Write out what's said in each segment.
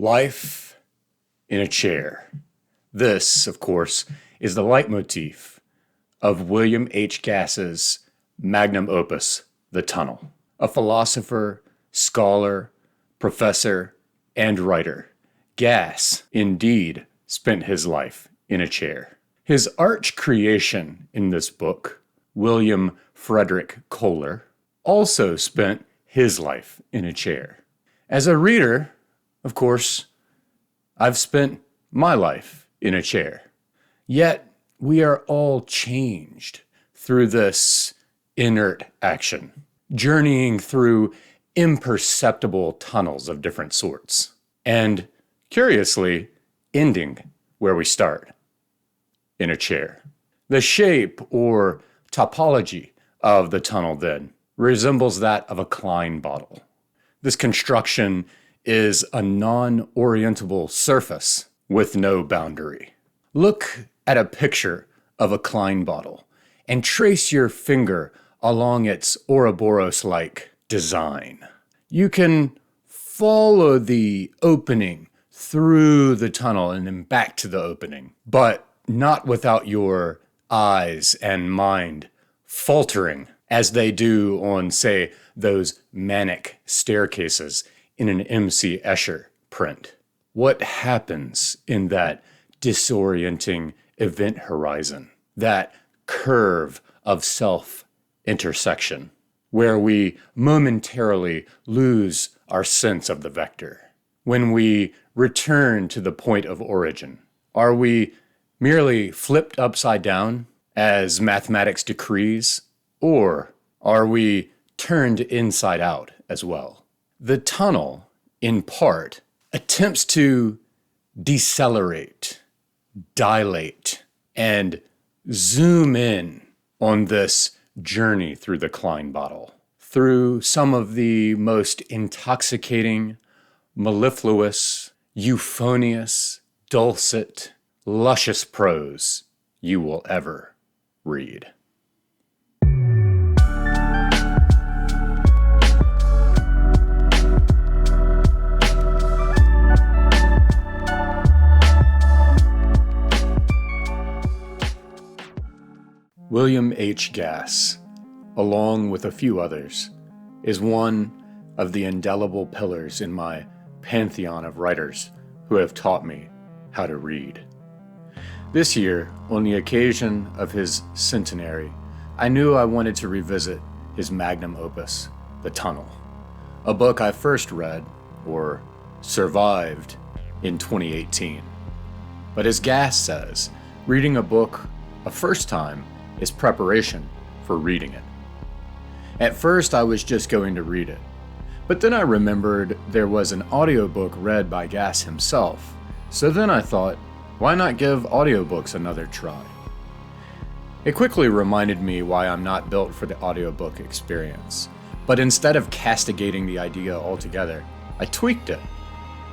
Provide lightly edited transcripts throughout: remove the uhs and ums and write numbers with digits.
Life in a chair. This, of course, is the leitmotif of William H. Gass's magnum opus, The Tunnel. A philosopher, scholar, professor, and writer, Gass indeed spent his life in a chair. His arch creation in this book, William Frederick Kohler, also spent his life in a chair. As a reader, of course, I've spent my life in a chair. Yet we are all changed through this inert action, journeying through imperceptible tunnels of different sorts, and curiously, ending where we start, in a chair. The shape or topology of the tunnel, then, resembles that of a Klein bottle. This construction is a non-orientable surface with no boundary. Look at a picture of a Klein bottle and trace your finger along its Ouroboros-like design. You can follow the opening through the tunnel and then back to the opening, but not without your eyes and mind faltering as they do on, say, those manic staircases in an M.C. Escher print. What happens in that disorienting event horizon, that curve of self-intersection, where we momentarily lose our sense of the vector? When we return to the point of origin, are we merely flipped upside down as mathematics decrees, or are we turned inside out as well? The tunnel, in part, attempts to decelerate, dilate, and zoom in on this journey through the Klein bottle, through some of the most intoxicating, mellifluous, euphonious, dulcet, luscious prose you will ever read. William H. Gass, along with a few others, is one of the indelible pillars in my pantheon of writers who have taught me how to read. This year, on the occasion of his centenary, I knew I wanted to revisit his magnum opus, The Tunnel, a book I first read, or survived, in 2018. But as Gass says, reading a book a first time is preparation for reading it. At first, I was just going to read it, but then I remembered there was an audiobook read by Gass himself, so then I thought, why not give audiobooks another try? It quickly reminded me why I'm not built for the audiobook experience, but instead of castigating the idea altogether, I tweaked it.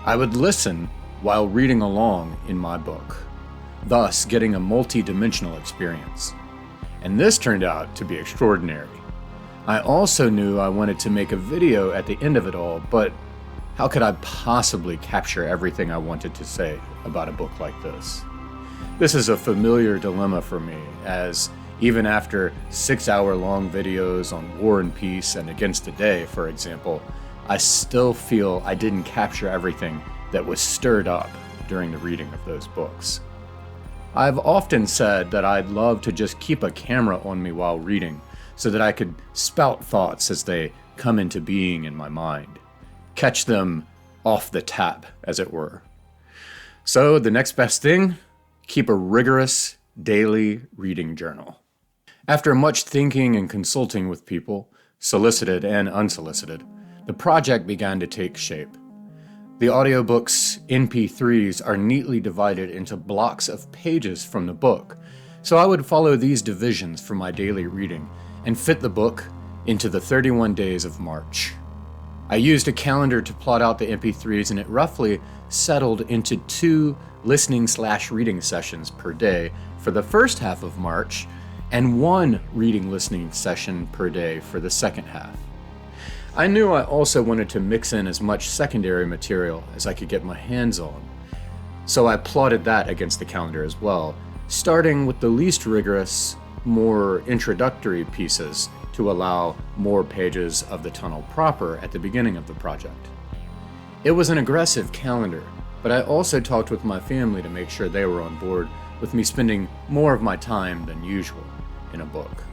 I would listen while reading along in my book, thus getting a multi-dimensional experience. And this turned out to be extraordinary. I also knew I wanted to make a video at the end of it all, but how could I possibly capture everything I wanted to say about a book like this? This is a familiar dilemma for me, as even after 6-hour-long videos on War and Peace and Against the Day, for example, I still feel I didn't capture everything that was stirred up during the reading of those books. I've often said that I'd love to just keep a camera on me while reading so that I could spout thoughts as they come into being in my mind, catch them off the tap, as it were. So the next best thing, keep a rigorous daily reading journal. After much thinking and consulting with people, solicited and unsolicited, the project began to take shape. The audiobook's MP3s are neatly divided into blocks of pages from the book, so I would follow these divisions for my daily reading and fit the book into the 31 days of March. I used a calendar to plot out the MP3s, and it roughly settled into 2 listening/reading sessions per day for the first half of March and 1 reading-listening session per day for the second half. I knew I also wanted to mix in as much secondary material as I could get my hands on, so I plotted that against the calendar as well, starting with the least rigorous, more introductory pieces to allow more pages of the tunnel proper at the beginning of the project. It was an aggressive calendar, but I also talked with my family to make sure they were on board with me spending more of my time than usual in a book.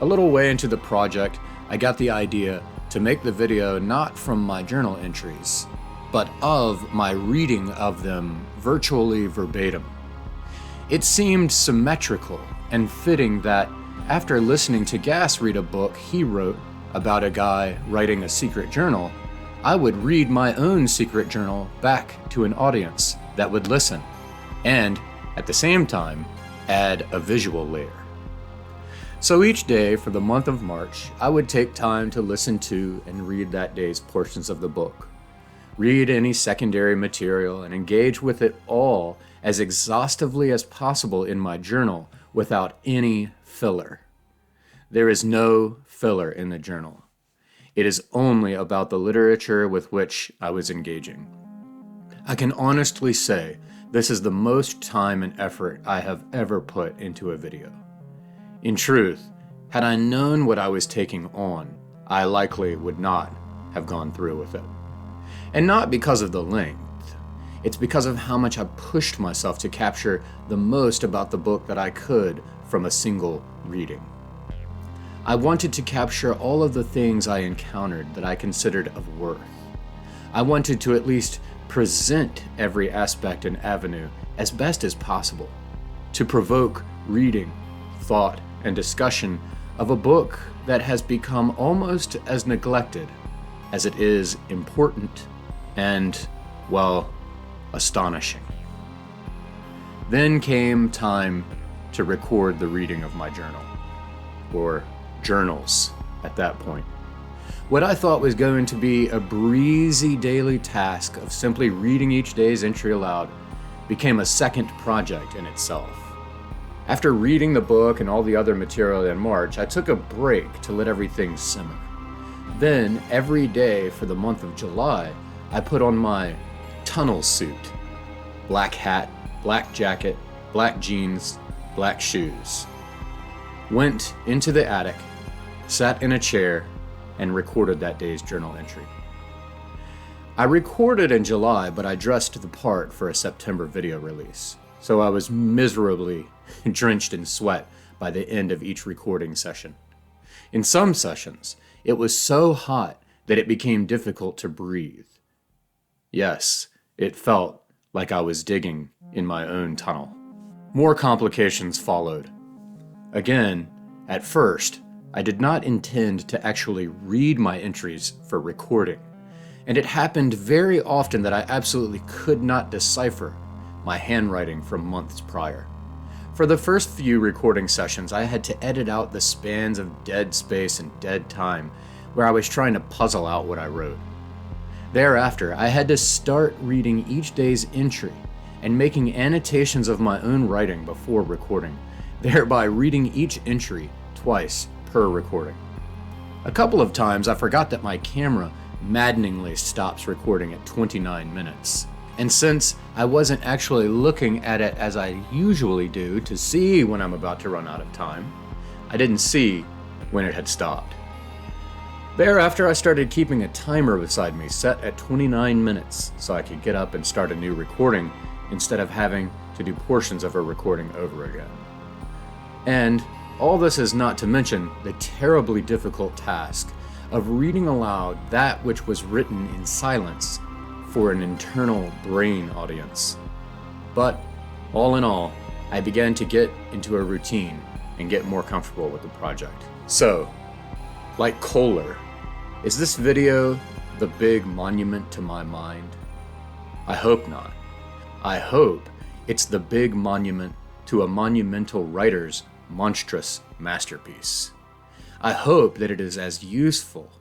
A little way into the project, I got the idea to make the video not from my journal entries, but of my reading of them virtually verbatim. It seemed symmetrical and fitting that after listening to Gass read a book he wrote about a guy writing a secret journal, I would read my own secret journal back to an audience that would listen, and at the same time, add a visual layer. So each day for the month of March, I would take time to listen to and read that day's portions of the book, read any secondary material, and engage with it all as exhaustively as possible in my journal without any filler. There is no filler in the journal. It is only about the literature with which I was engaging. I can honestly say this is the most time and effort I have ever put into a video. In truth, had I known what I was taking on, I likely would not have gone through with it. And not because of the length. It's because of how much I pushed myself to capture the most about the book that I could from a single reading. I wanted to capture all of the things I encountered that I considered of worth. I wanted to at least present every aspect and avenue as best as possible, to provoke reading, thought, and discussion of a book that has become almost as neglected as it is important and, well, astonishing. Then came time to record the reading of my journal, or journals at that point. What I thought was going to be a breezy daily task of simply reading each day's entry aloud became a second project in itself. After reading the book and all the other material in March, I took a break to let everything simmer. Then, every day for the month of July, I put on my tunnel suit. Black hat, black jacket, black jeans, black shoes. Went into the attic, sat in a chair, and recorded that day's journal entry. I recorded in July, but I dressed the part for a September video release, so I was miserably drenched in sweat by the end of each recording session. In some sessions, it was so hot that it became difficult to breathe. Yes, it felt like I was digging in my own tunnel. More complications followed. Again, at first, I did not intend to actually read my entries for recording, and it happened very often that I absolutely could not decipher my handwriting from months prior. For the first few recording sessions, I had to edit out the spans of dead space and dead time where I was trying to puzzle out what I wrote. Thereafter, I had to start reading each day's entry and making annotations of my own writing before recording, thereby reading each entry twice per recording. A couple of times I forgot that my camera maddeningly stops recording at 29 minutes. And since I wasn't actually looking at it as I usually do to see when I'm about to run out of time, I didn't see when it had stopped. Thereafter, I started keeping a timer beside me set at 29 minutes so I could get up and start a new recording instead of having to do portions of a recording over again. And all this is not to mention the terribly difficult task of reading aloud that which was written in silence for an internal brain audience. But all in all, I began to get into a routine and get more comfortable with the project. So, like Kohler, is this video the big monument to my mind? I hope not. I hope it's the big monument to a monumental writer's monstrous masterpiece. I hope that it is as useful.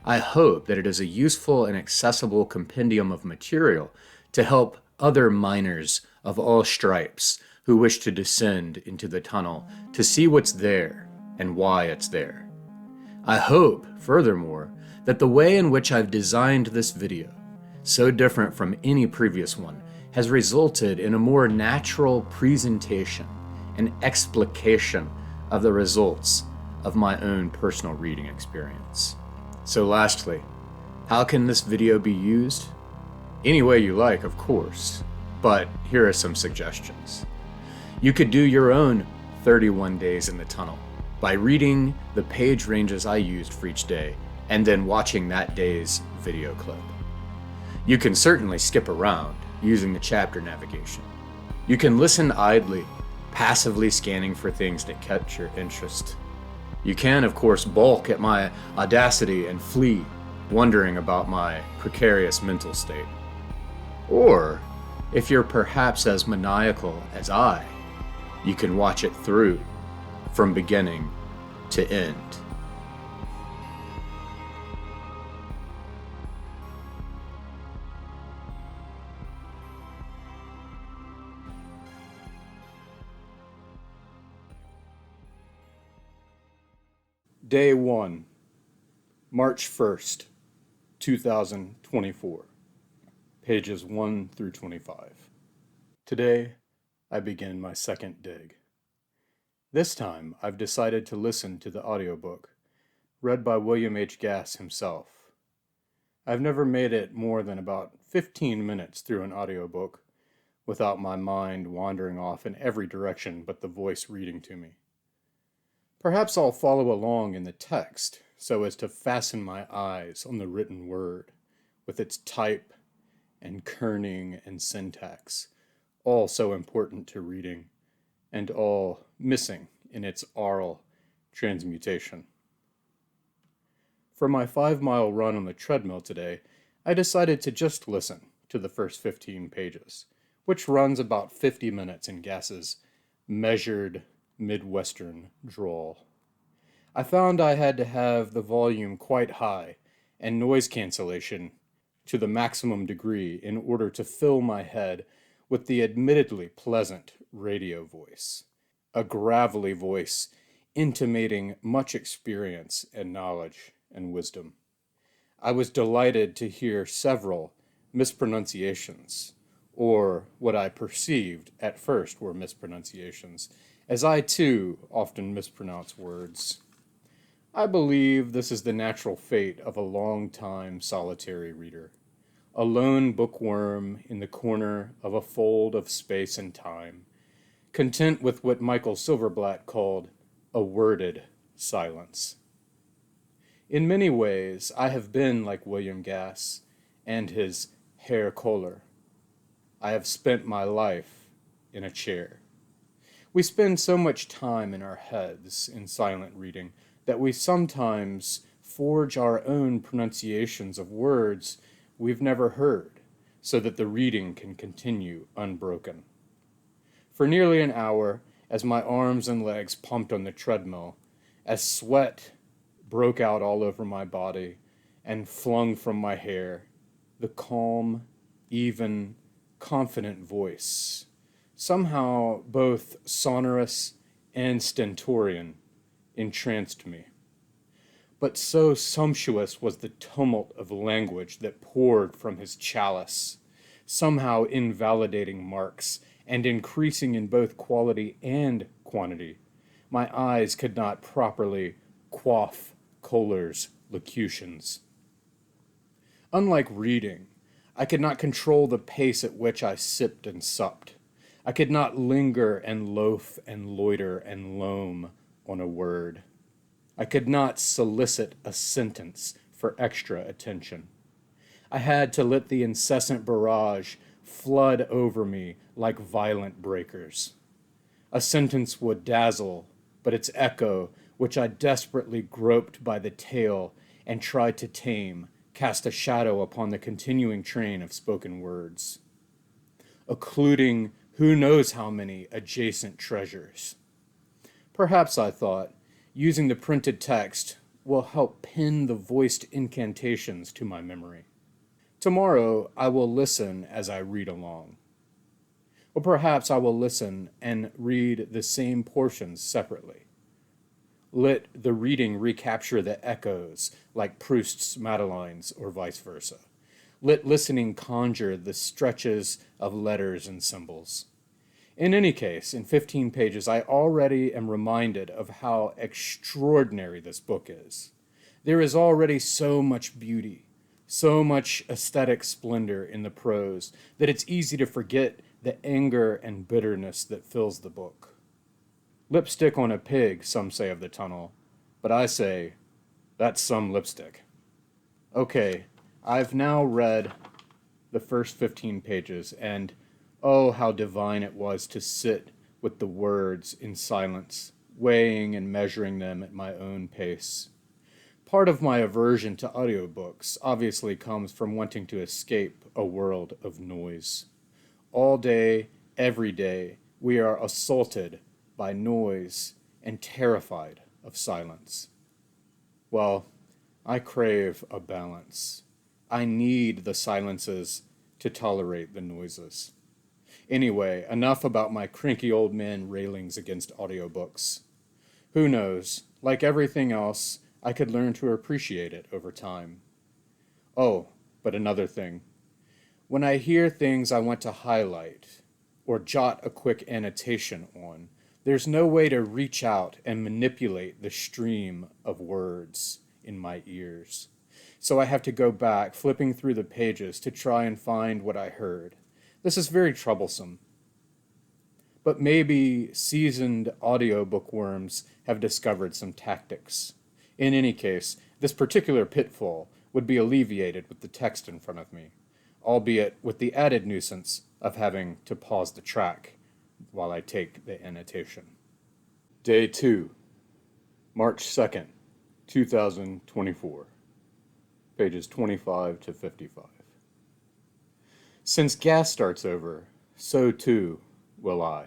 I hope that it is a useful and accessible compendium of material to help other miners of all stripes who wish to descend into the tunnel to see what's there and why it's there. I hope, furthermore, that the way in which I've designed this video, so different from any previous one, has resulted in a more natural presentation and explication of the results of my own personal reading experience. So lastly, how can this video be used? Any way you like, of course, but here are some suggestions. You could do your own 31 days in the tunnel by reading the page ranges I used for each day and then watching that day's video clip. You can certainly skip around using the chapter navigation. You can listen idly, passively scanning for things that catch your interest. You can, of course, balk at my audacity and flee, wondering about my precarious mental state. Or, if you're perhaps as maniacal as I, you can watch it through, from beginning to end. Day 1, March 1st, 2024, pages 1 through 25. Today, I begin my second dig. This time, I've decided to listen to the audiobook, read by William H. Gass himself. I've never made it more than about 15 minutes through an audiobook without my mind wandering off in every direction but the voice reading to me. Perhaps I'll follow along in the text so as to fasten my eyes on the written word, with its type and kerning and syntax, all so important to reading, and all missing in its oral transmutation. For my 5-mile run on the treadmill today, I decided to just listen to the first 15 pages, which runs about 50 minutes in Gass's measured Midwestern drawl. I found I had to have the volume quite high and noise cancellation to the maximum degree in order to fill my head with the admittedly pleasant radio voice, a gravelly voice intimating much experience and knowledge and wisdom. I was delighted to hear several mispronunciations, or what I perceived at first were mispronunciations, as I too often mispronounce words. I believe this is the natural fate of a long-time solitary reader, a lone bookworm in the corner of a fold of space and time, content with what Michael Silverblatt called a worded silence. In many ways, I have been like William Gass and his Herr Kohler. I have spent my life in a chair. We spend so much time in our heads in silent reading that we sometimes forge our own pronunciations of words we've never heard, so that the reading can continue unbroken. For nearly an hour, as my arms and legs pumped on the treadmill, as sweat broke out all over my body and flung from my hair, the calm, even, confident voice, somehow both sonorous and stentorian, entranced me. But so sumptuous was the tumult of language that poured from his chalice, somehow invalidating marks and increasing in both quality and quantity. My eyes could not properly quaff Kohler's locutions. Unlike reading, I could not control the pace at which I sipped and supped. I could not linger and loaf and loiter and loam on a word. I could not solicit a sentence for extra attention. I had to let the incessant barrage flood over me like violent breakers. A sentence would dazzle, but its echo, which I desperately groped by the tail and tried to tame, cast a shadow upon the continuing train of spoken words, occluding who knows how many adjacent treasures. Perhaps, I thought, using the printed text will help pin the voiced incantations to my memory. Tomorrow I will listen as I read along. Or perhaps I will listen and read the same portions separately. Let the reading recapture the echoes, like Proust's Madeleines or vice versa. Let listening conjure the stretches of letters and symbols. In any case, in 15 pages, I already am reminded of how extraordinary this book is. There is already so much beauty, so much aesthetic splendor in the prose that it's easy to forget the anger and bitterness that fills the book. Lipstick on a pig, some say of the tunnel, but I say, that's some lipstick. Okay, I've now read the first 15 pages, and oh, how divine it was to sit with the words in silence, weighing and measuring them at my own pace. Part of my aversion to audiobooks obviously comes from wanting to escape a world of noise. All day, every day, we are assaulted by noise and terrified of silence. Well, I crave a balance. I need the silences to tolerate the noises. Anyway, enough about my cranky old man railings against audiobooks. Who knows? Like everything else, I could learn to appreciate it over time. Oh, but another thing. When I hear things I want to highlight or jot a quick annotation on, there's no way to reach out and manipulate the stream of words in my ears. So I have to go back, flipping through the pages to try and find what I heard. This is very troublesome. But maybe seasoned audio bookworms have discovered some tactics. In any case, this particular pitfall would be alleviated with the text in front of me, albeit with the added nuisance of having to pause the track while I take the annotation. Day 2, March 2nd, 2024, pages 25 to 55. Since gas starts over, so too will I.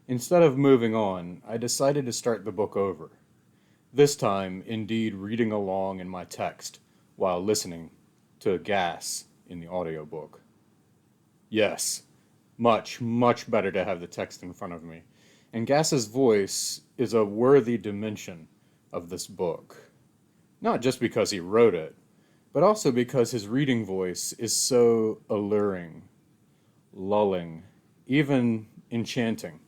Instead of moving on, I decided to start the book over. This time, indeed, reading along in my text while listening to gas in the audiobook. Yes, much, much better to have the text in front of me. And Gass's voice is a worthy dimension of this book. Not just because he wrote it, but also because his reading voice is so alluring, lulling, even enchanting.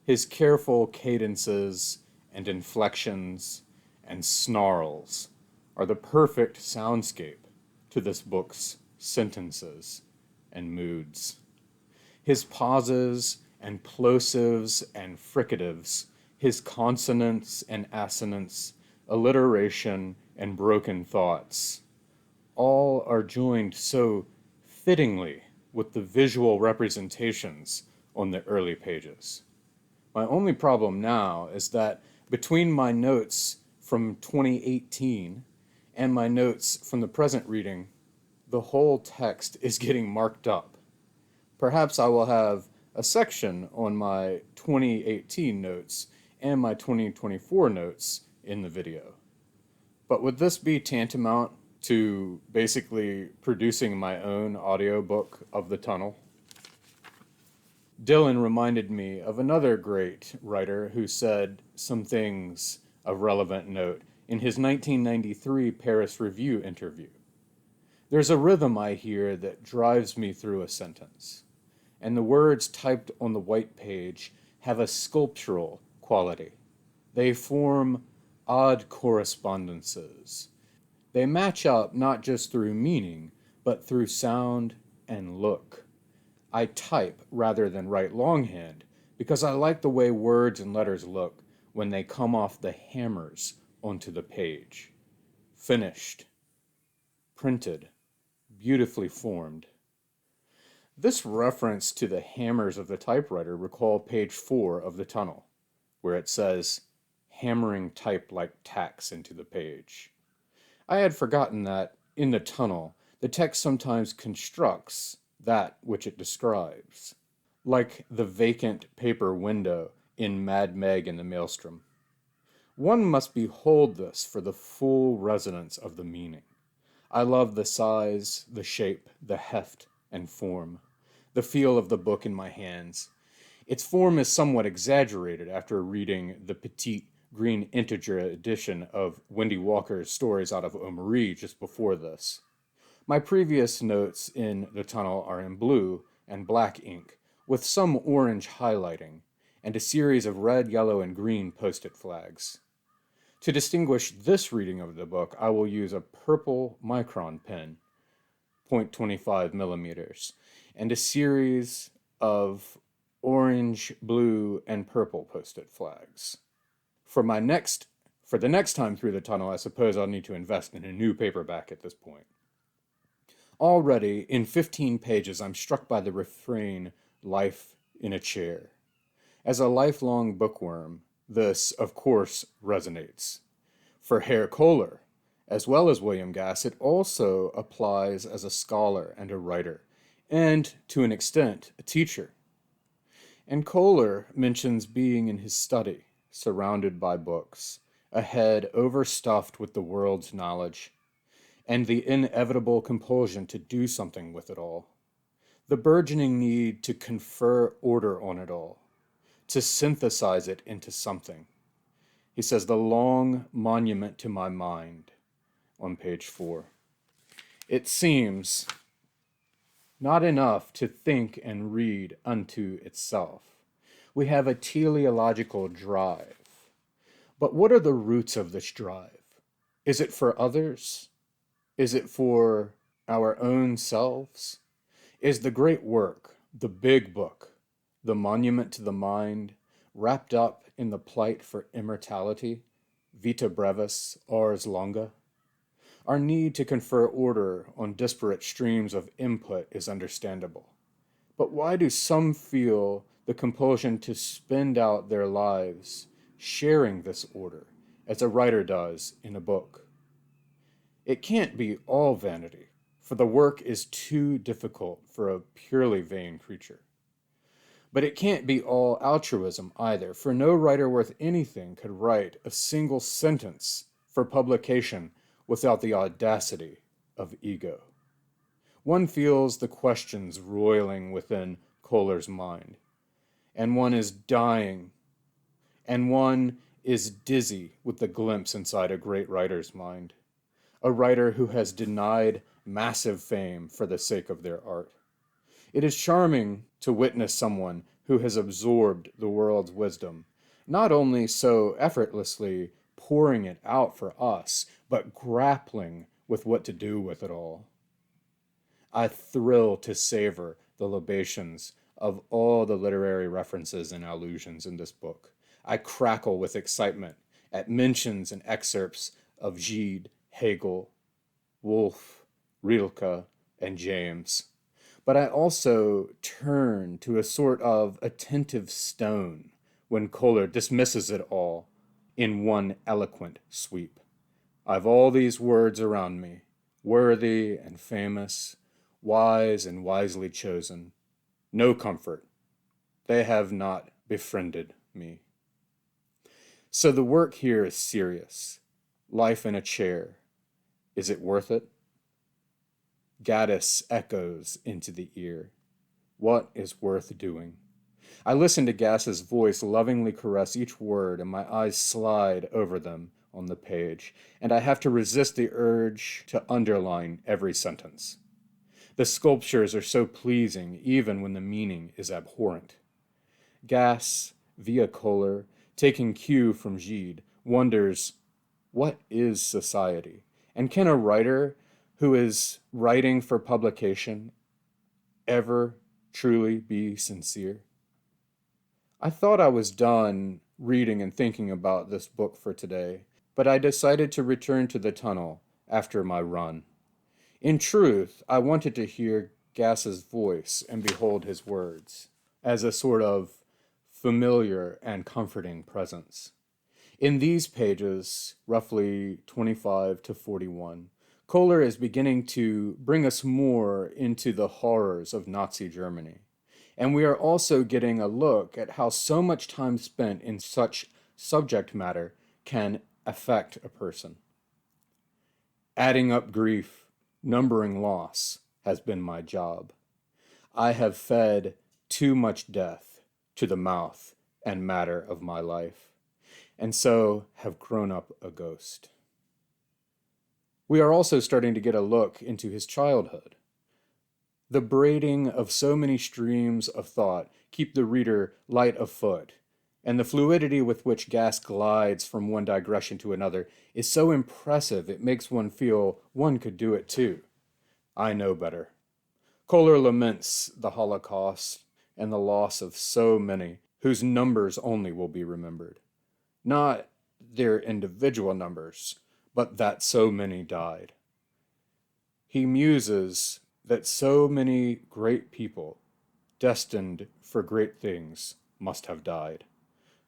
His careful cadences and inflections and snarls are the perfect soundscape to this book's sentences and moods. His pauses and plosives and fricatives, his consonants and assonants, alliteration and broken thoughts, all are joined so fittingly with the visual representations on the early pages. My only problem now is that between my notes from 2018 and my notes from the present reading, the whole text is getting marked up. Perhaps I will have a section on my 2018 notes and my 2024 notes in the video. But would this be tantamount to basically producing my own audiobook of The Tunnel? Dylan reminded me of another great writer who said some things of relevant note in his 1993 Paris Review interview. There's a rhythm I hear that drives me through a sentence, and the words typed on the white page have a sculptural quality. They form odd correspondences. They match up not just through meaning, but through sound and look. I type rather than write longhand because I like the way words and letters look when they come off the hammers onto the page. Finished, printed, beautifully formed. This reference to the hammers of the typewriter recall page 4 of The Tunnel, where it says, hammering type like tacks into the page. I had forgotten that, in The Tunnel, the text sometimes constructs that which it describes, like the vacant paper window in Mad Meg and the Maelstrom. One must behold this for the full resonance of the meaning. I love the size, the shape, the heft, and form, the feel of the book in my hands. Its form is somewhat exaggerated after reading the petite green integer edition of Wendy Walker's Stories Out of O'Marie just before this. My previous notes in the tunnel are in blue and black ink, with some orange highlighting, and a series of red, yellow, and green post-it flags. To distinguish this reading of the book, I will use a purple micron pen, 0.25 millimeters, and a series of orange, blue, and purple post-it flags. For the next time through the tunnel, I suppose I'll need to invest in a new paperback at this point. Already, in 15 pages, I'm struck by the refrain, "Life in a chair." As a lifelong bookworm, this, of course, resonates. For Herr Kohler, as well as William Gass, it also applies as a scholar and a writer, and, to an extent, a teacher. And Kohler mentions being in his study, surrounded by books, a head overstuffed with the world's knowledge, and the inevitable compulsion to do something with it all. The burgeoning need to confer order on it all, to synthesize it into something. He says, "the long monument to my mind," on page 4. It seems not enough to think and read unto itself. We have a teleological drive. But what are the roots of this drive? Is it for others? Is it for our own selves? Is the great work, the big book, the monument to the mind, wrapped up in the plight for immortality, vita brevis, ars longa? Our need to confer order on disparate streams of input is understandable. But why do some feel the compulsion to spend out their lives sharing this order, as a writer does in a book? It can't be all vanity, for the work is too difficult for a purely vain creature. But it can't be all altruism either, for no writer worth anything could write a single sentence for publication without the audacity of ego. One feels the questions roiling within Kohler's mind, and one is dying, and one is dizzy with the glimpse inside a great writer's mind, a writer who has denied massive fame for the sake of their art. It is charming to witness someone who has absorbed the world's wisdom, not only so effortlessly pouring it out for us, but grappling with what to do with it all. I thrill to savor the libations of all the literary references and allusions in this book. I crackle with excitement at mentions and excerpts of Gide, Hegel, Wolff, Rilke, and James. But I also turn to a sort of attentive stone when Kohler dismisses it all in one eloquent sweep. I've all these words around me, worthy and famous, wise and wisely chosen. No comfort. They have not befriended me. So the work here is serious. Life in a chair. Is it worth it? Gaddis echoes into the ear. What is worth doing? I listen to Gass's voice lovingly caress each word, and my eyes slide over them on the page, and I have to resist the urge to underline every sentence. The sculptures are so pleasing even when the meaning is abhorrent. Gass, via Kohler, taking cue from Gide, wonders, what is society? And can a writer who is writing for publication ever truly be sincere? I thought I was done reading and thinking about this book for today, but I decided to return to the tunnel after my run. In truth, I wanted to hear Gass's voice and behold his words as a sort of familiar and comforting presence. In these pages, roughly 25 to 41, Kohler is beginning to bring us more into the horrors of Nazi Germany. And we are also getting a look at how so much time spent in such subject matter can affect a person. Adding up grief, numbering loss, has been my job. I have fed too much death to the mouth and matter of my life. and so have grown up a ghost. We are also starting to get a look into his childhood. The braiding of so many streams of thought keep the reader light of foot, and the fluidity with which Gass glides from one digression to another is so impressive it makes one feel one could do it too. I know better. Kohler laments the Holocaust and the loss of so many whose numbers only will be remembered. Not their individual numbers, but that so many died. He muses that so many great people, destined for great things, must have died.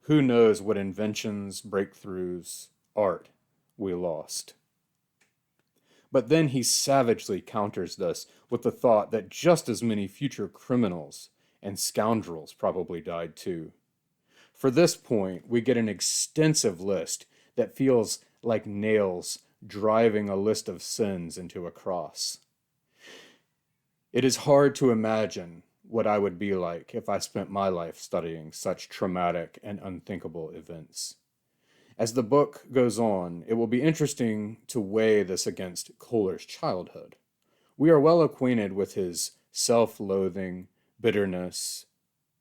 Who knows what inventions, breakthroughs, art we lost? But then he savagely counters this with the thought that just as many future criminals and scoundrels probably died too. For this point, we get an extensive list that feels like nails driving a list of sins into a cross. It is hard to imagine what I would be like if I spent my life studying such traumatic and unthinkable events. As the book goes on, it will be interesting to weigh this against Kohler's childhood. We are well acquainted with his self-loathing, bitterness,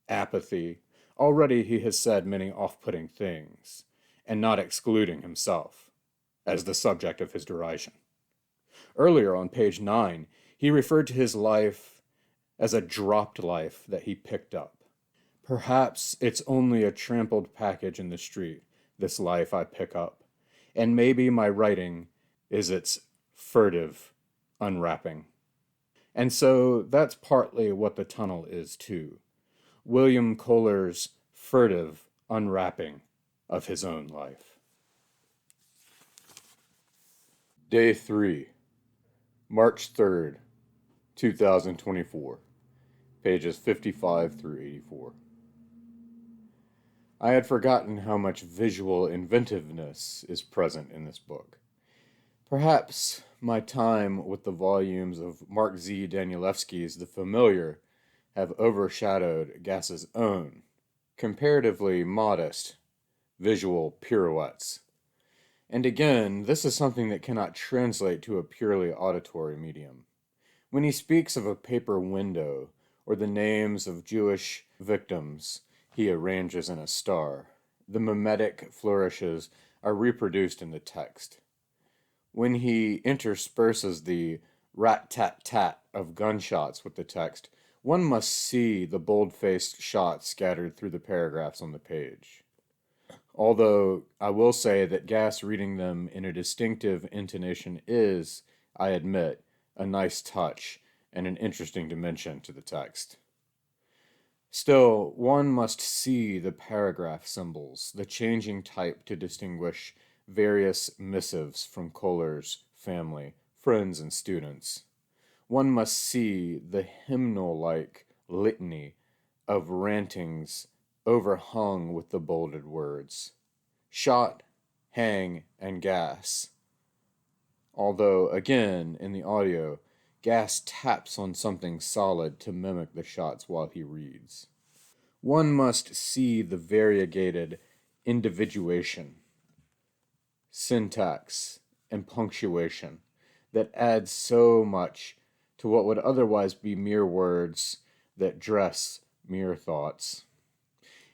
apathy. Already he has said many off-putting things, and not excluding himself as the subject of his derision. Earlier on page 9, he referred to his life as a dropped life that he picked up. Perhaps it's only a trampled package in the street, this life I pick up, and maybe my writing is its furtive unwrapping. And so that's partly what the tunnel is too. William Kohler's furtive unwrapping of his own life. Day 3, March 3rd, 2024, pages 55 through 84. I had forgotten how much visual inventiveness is present in this book. Perhaps my time with the volumes of Mark Z. Danielewski's The Familiar have overshadowed Gass's own, comparatively modest, visual pirouettes. And again, this is something that cannot translate to a purely auditory medium. When he speaks of a paper window or the names of Jewish victims he arranges in a star, the mimetic flourishes are reproduced in the text. When he intersperses the rat-tat-tat of gunshots with the text, one must see the bold-faced shots scattered through the paragraphs on the page. Although I will say that Gass reading them in a distinctive intonation is, I admit, a nice touch and an interesting dimension to the text. Still, one must see the paragraph symbols, the changing type to distinguish various missives from Kohler's family, friends, and students. One must see the hymnal-like litany of rantings overhung with the bolded words. Shot, hang, and gas. Although, again, in the audio, Gass taps on something solid to mimic the shots while he reads. One must see the variegated individuation, syntax, and punctuation that adds so much to what would otherwise be mere words that dress mere thoughts.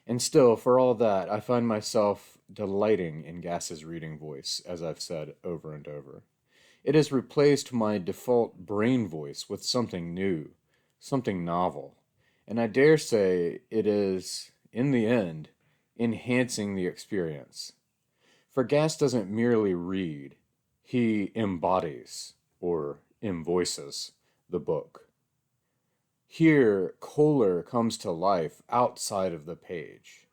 And still, for all that, I find myself delighting in Gass's reading voice, as I've said over and over. It has replaced my default brain voice with something new, something novel, and I dare say it is, in the end, enhancing the experience. For Gass doesn't merely read, he embodies, or invoices, the book. Here, Kohler comes to life outside of the page.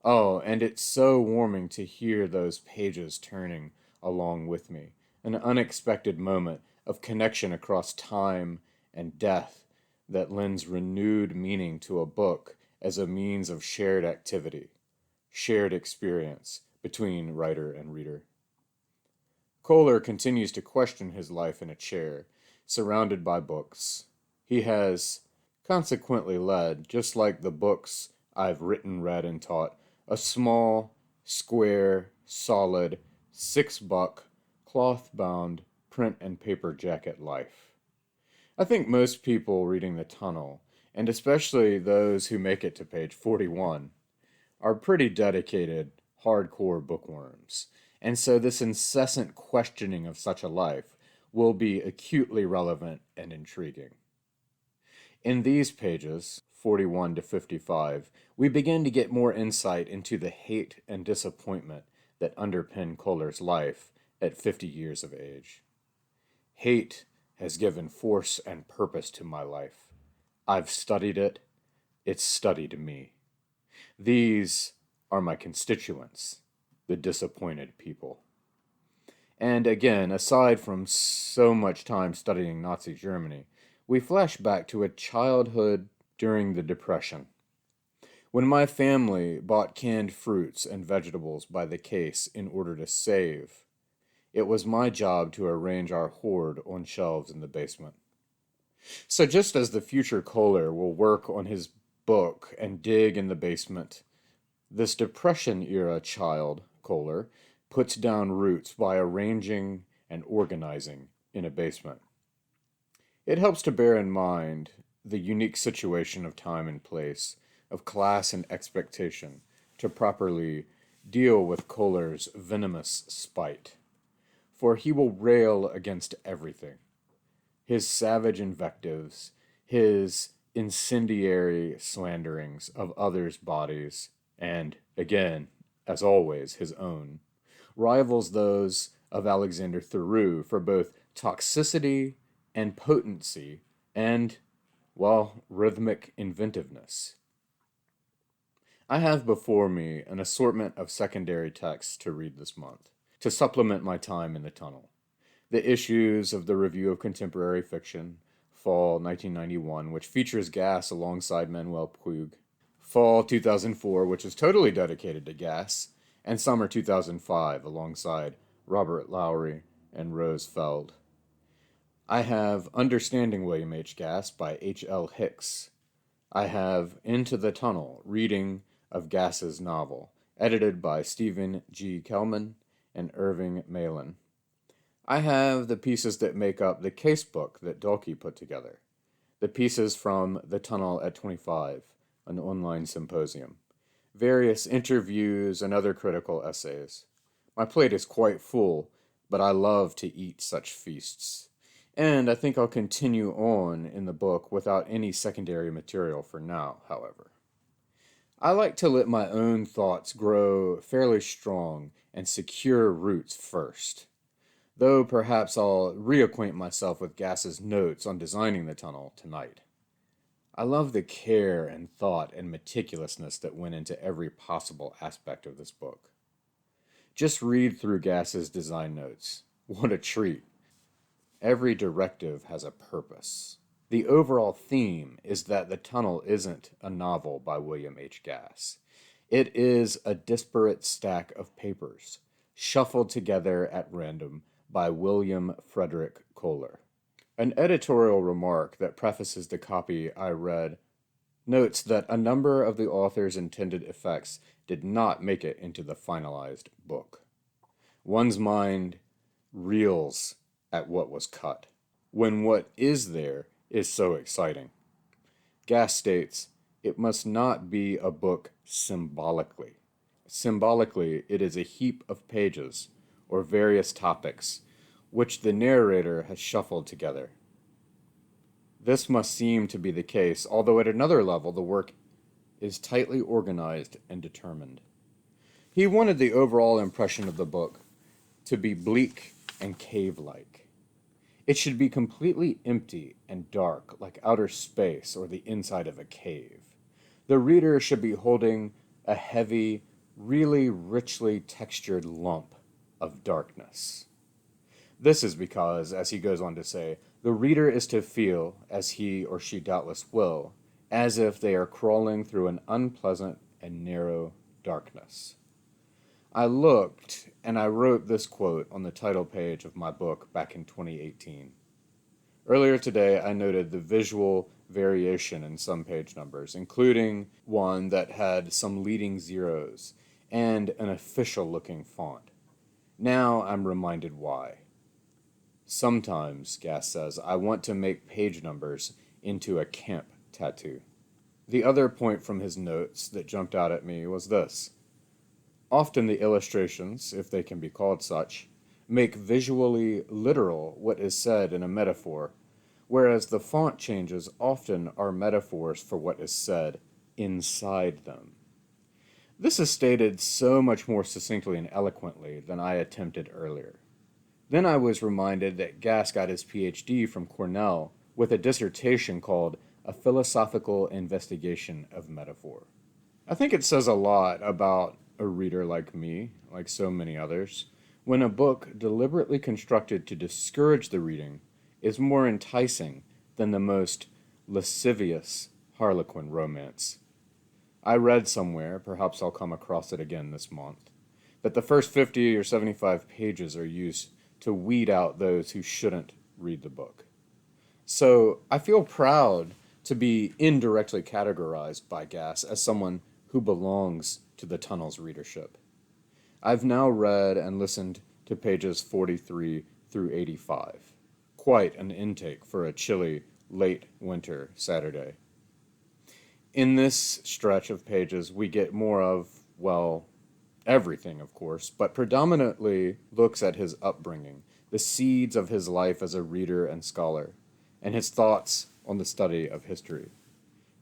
Oh, and it's so warming to hear those pages turning along with me. An unexpected moment of connection across time and death that lends renewed meaning to a book as a means of shared activity, shared experience between writer and reader. Kohler continues to question his life in a chair, surrounded by books. He has consequently led, just like the books I've written, read, and taught, a small, Square, solid, $6, cloth-bound, print and paper jacket life. I think most people reading The Tunnel, and especially those who make it to page 41, are pretty dedicated, hardcore bookworms, and so this incessant questioning of such a life will be acutely relevant and intriguing. In these pages, 41 to 55, we begin to get more insight into the hate and disappointment that underpin Kohler's life at 50 years of age. Hate has given force and purpose to my life. I've studied it. It's studied me. These are my constituents, the disappointed people. And again, aside from so much time studying Nazi Germany, we flash back to a childhood during the Depression, when my family bought canned fruits and vegetables by the case in order to save. It was my job to arrange our hoard on shelves in the basement. So just as the future Kohler will work on his book and dig in the basement, this Depression-era child, Kohler, puts down roots by arranging and organizing in a basement. It helps to bear in mind the unique situation of time and place, of class and expectation, to properly deal with Kohler's venomous spite. For he will rail against everything. His savage invectives, his incendiary slanderings of others' bodies, and, again, as always, his own, rivals those of Alexander Thoreau for both toxicity and potency and, well, rhythmic inventiveness. I have before me an assortment of secondary texts to read this month, to supplement my time in the tunnel. The issues of the Review of Contemporary Fiction, Fall 1991, which features Gass alongside Manuel Puig, Fall 2004, which is totally dedicated to Gass, and Summer 2005 alongside Robert Lowry and Rose Feld. I have Understanding William H. Gass by H.L. Hicks. I have Into the Tunnel, reading of Gass's novel, edited by Stephen G. Kellman and Irving Malin. I have the pieces that make up the casebook that Dalkey put together, the pieces from The Tunnel at 25, an online symposium, various interviews and other critical essays. My plate is quite full, but I love to eat such feasts. And I think I'll continue on in the book without any secondary material for now, however. I like to let my own thoughts grow fairly strong and secure roots first, though perhaps I'll reacquaint myself with Gass's notes on designing the tunnel tonight. I love the care and thought and meticulousness that went into every possible aspect of this book. Just read through Gass's design notes. What a treat. Every directive has a purpose. The overall theme is that The Tunnel isn't a novel by William H. Gass. It is a disparate stack of papers, shuffled together at random by William Frederick Kohler. An editorial remark that prefaces the copy I read notes that a number of the author's intended effects did not make it into the finalized book. One's mind reels at what was cut, when what is there is so exciting. Gass states, it must not be a book symbolically. Symbolically, it is a heap of pages, or various topics, which the narrator has shuffled together. This must seem to be the case, although at another level the work is tightly organized and determined. He wanted the overall impression of the book to be bleak and cave-like. It should be completely empty and dark, like outer space or the inside of a cave. The reader should be holding a heavy, really richly textured lump of darkness. This is because, as he goes on to say, the reader is to feel, as he or she doubtless will, as if they are crawling through an unpleasant and narrow darkness. I looked, and I wrote this quote on the title page of my book back in 2018. Earlier today, I noted the visual variation in some page numbers, including one that had some leading zeros, and an official-looking font. Now I'm reminded why. Sometimes, Gass says, I want to make page numbers into a camp tattoo. The other point from his notes that jumped out at me was this. Often the illustrations, if they can be called such, make visually literal what is said in a metaphor, whereas the font changes often are metaphors for what is said inside them. This is stated so much more succinctly and eloquently than I attempted earlier. Then I was reminded that Gass got his PhD from Cornell with a dissertation called A Philosophical Investigation of Metaphor. I think it says a lot about a reader like me, like so many others, when a book deliberately constructed to discourage the reading is more enticing than the most lascivious Harlequin romance. I read somewhere, perhaps I'll come across it again this month, that the first 50 or 75 pages are used to weed out those who shouldn't read the book. So I feel proud to be indirectly categorized by Gass as someone who belongs to the Tunnel's readership. I've now read and listened to pages 43 through 85. Quite an intake for a chilly, late winter Saturday. In this stretch of pages, we get more of, well, everything, of course, but predominantly looks at his upbringing, the seeds of his life as a reader and scholar, and his thoughts on the study of history.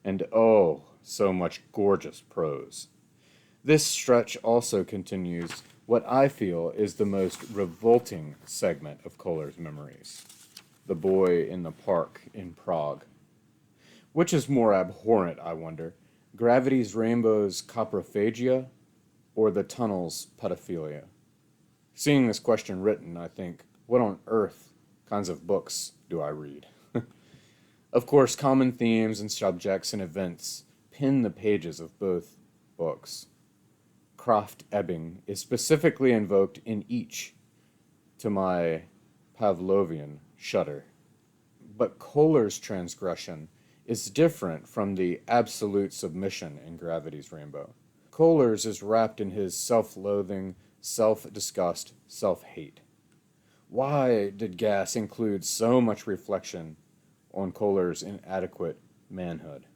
And oh, so much gorgeous prose. This stretch also continues what I feel is the most revolting segment of Kohler's memories, the boy in the park in Prague. Which is more abhorrent, I wonder, Gravity's Rainbow's coprophagia or the Tunnel's pedophilia? Seeing this question written, I think, what on earth kinds of books do I read? Of course, common themes and subjects and events pin the pages of both books. Krafft-Ebing is specifically invoked in each, to my Pavlovian shudder. But Kohler's transgression is different from the absolute submission in Gravity's Rainbow. Kohler's is wrapped in his self-loathing, self-disgust, self-hate. Why did Gass include so much reflection on Kohler's inadequate manhood?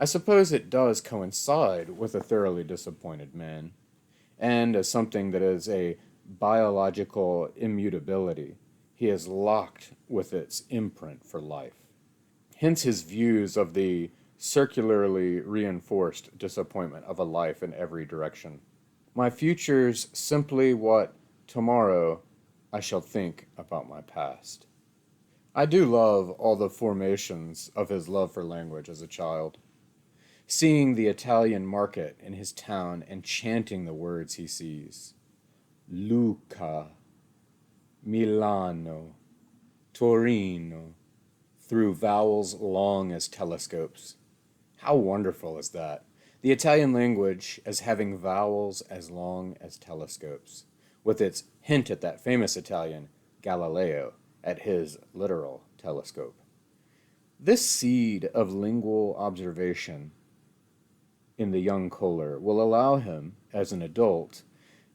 I suppose it does coincide with a thoroughly disappointed man, and as something that is a biological immutability, he is locked with its imprint for life. Hence his views of the circularly reinforced disappointment of a life in every direction. My future's simply what tomorrow I shall think about my past. I do love all the formations of his love for language as a child. Seeing the Italian market in his town and chanting the words he sees. Lucca, Milano, Torino, through vowels long as telescopes. How wonderful is that? The Italian language as having vowels as long as telescopes, with its hint at that famous Italian, Galileo, at his literal telescope. This seed of lingual observation in the young Kohler will allow him, as an adult,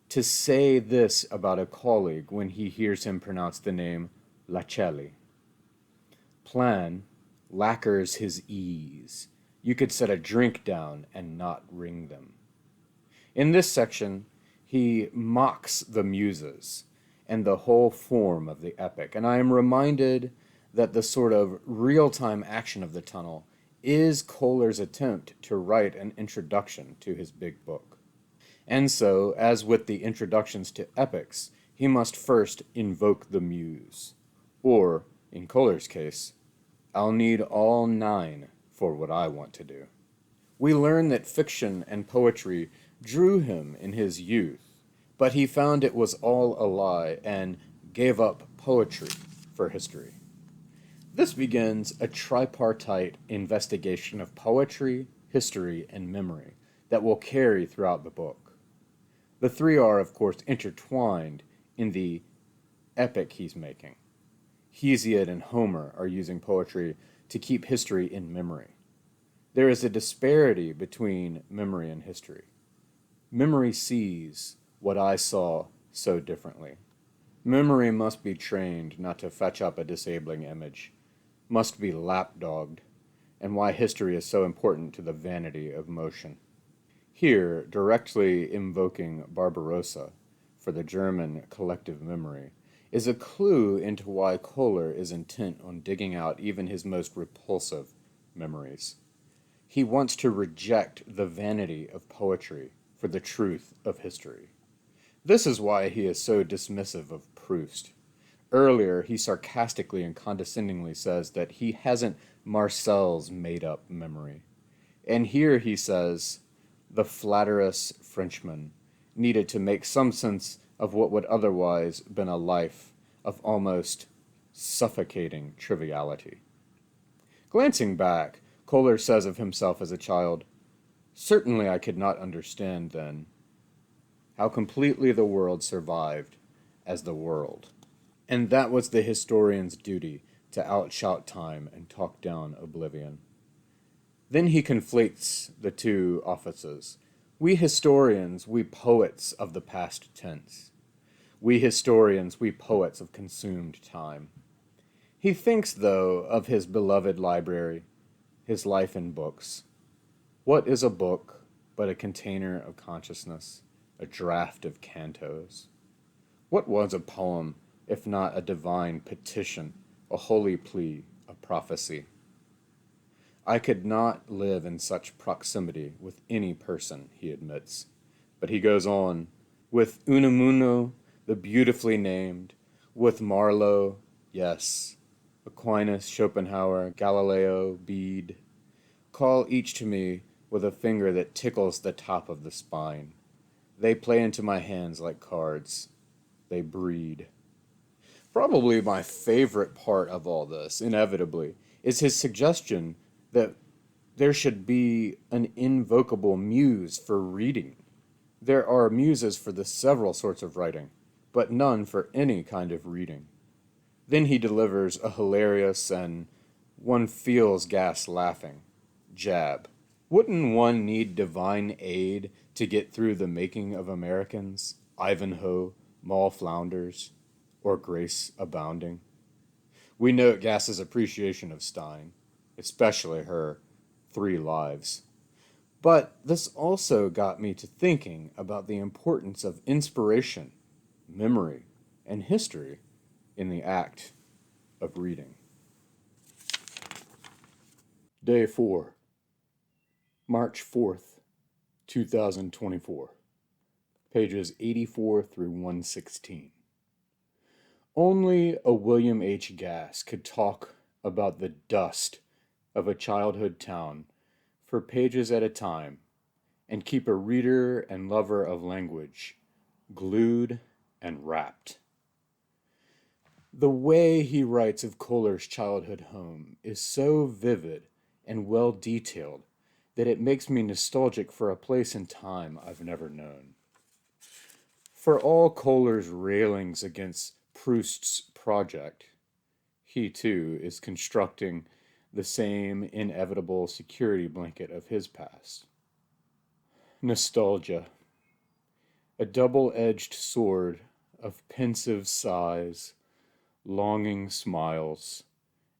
to say this about a colleague when he hears him pronounce the name Lacelli. Plan lacquers his ease. You could set a drink down and not ring them. In this section, he mocks the muses and the whole form of the epic, and I am reminded that the sort of real-time action of the Tunnel is Kohler's attempt to write an introduction to his big book. And so, as with the introductions to epics, he must first invoke the muse, or, in Kohler's case, I'll need all 9 for what I want to do. We learn that fiction and poetry drew him in his youth, but he found it was all a lie and gave up poetry for history. This begins a tripartite investigation of poetry, history, and memory that will carry throughout the book. The three are, of course, intertwined in the epic he's making. Hesiod and Homer are using poetry to keep history in memory. There is a disparity between memory and history. Memory sees what I saw so differently. Memory must be trained not to fetch up a disabling image, must be lapdogged, and why history is so important to the vanity of motion. Here, directly invoking Barbarossa for the German collective memory, is a clue into why Kohler is intent on digging out even his most repulsive memories. He wants to reject the vanity of poetry for the truth of history. This is why he is so dismissive of Proust. Earlier, he sarcastically and condescendingly says that he hasn't Marcel's made up memory. And here he says, the flatterous Frenchman needed to make some sense of what would otherwise been a life of almost suffocating triviality. Glancing back, Kohler says of himself as a child, "Certainly I could not understand then how completely the world survived as the world." And that was the historian's duty, to outshout time and talk down oblivion. Then he conflates the two offices. We historians, we poets of the past tense. We historians, we poets of consumed time. He thinks, though, of his beloved library, his life in books. What is a book but a container of consciousness, a draft of cantos? What was a poem if not a divine petition, a holy plea, a prophecy? I could not live in such proximity with any person, he admits. But he goes on, with Unamuno, the beautifully named, with Marlowe, yes, Aquinas, Schopenhauer, Galileo, Bede, call each to me with a finger that tickles the top of the spine. They play into my hands like cards. They breed. Probably my favorite part of all this, inevitably, is his suggestion that there should be an invocable muse for reading. There are muses for the several sorts of writing, but none for any kind of reading. Then he delivers a hilarious and one feels gas laughing jab. Wouldn't one need divine aid to get through the making of Americans, Ivanhoe, Moll Flounders, or Grace Abounding? We note Gass's appreciation of Stein, especially her 3 Lives. But this also got me to thinking about the importance of inspiration, memory, and history in the act of reading. Day 4, March 4th, 2024, pages 84 through 116. Only a William H. Gass could talk about the dust of a childhood town for pages at a time and keep a reader and lover of language glued and rapt. The way he writes of Kohler's childhood home is so vivid and well detailed that it makes me nostalgic for a place and time I've never known. For all Kohler's railings against Proust's project, he too is constructing the same inevitable security blanket of his past. Nostalgia, a double-edged sword of pensive sighs, longing smiles,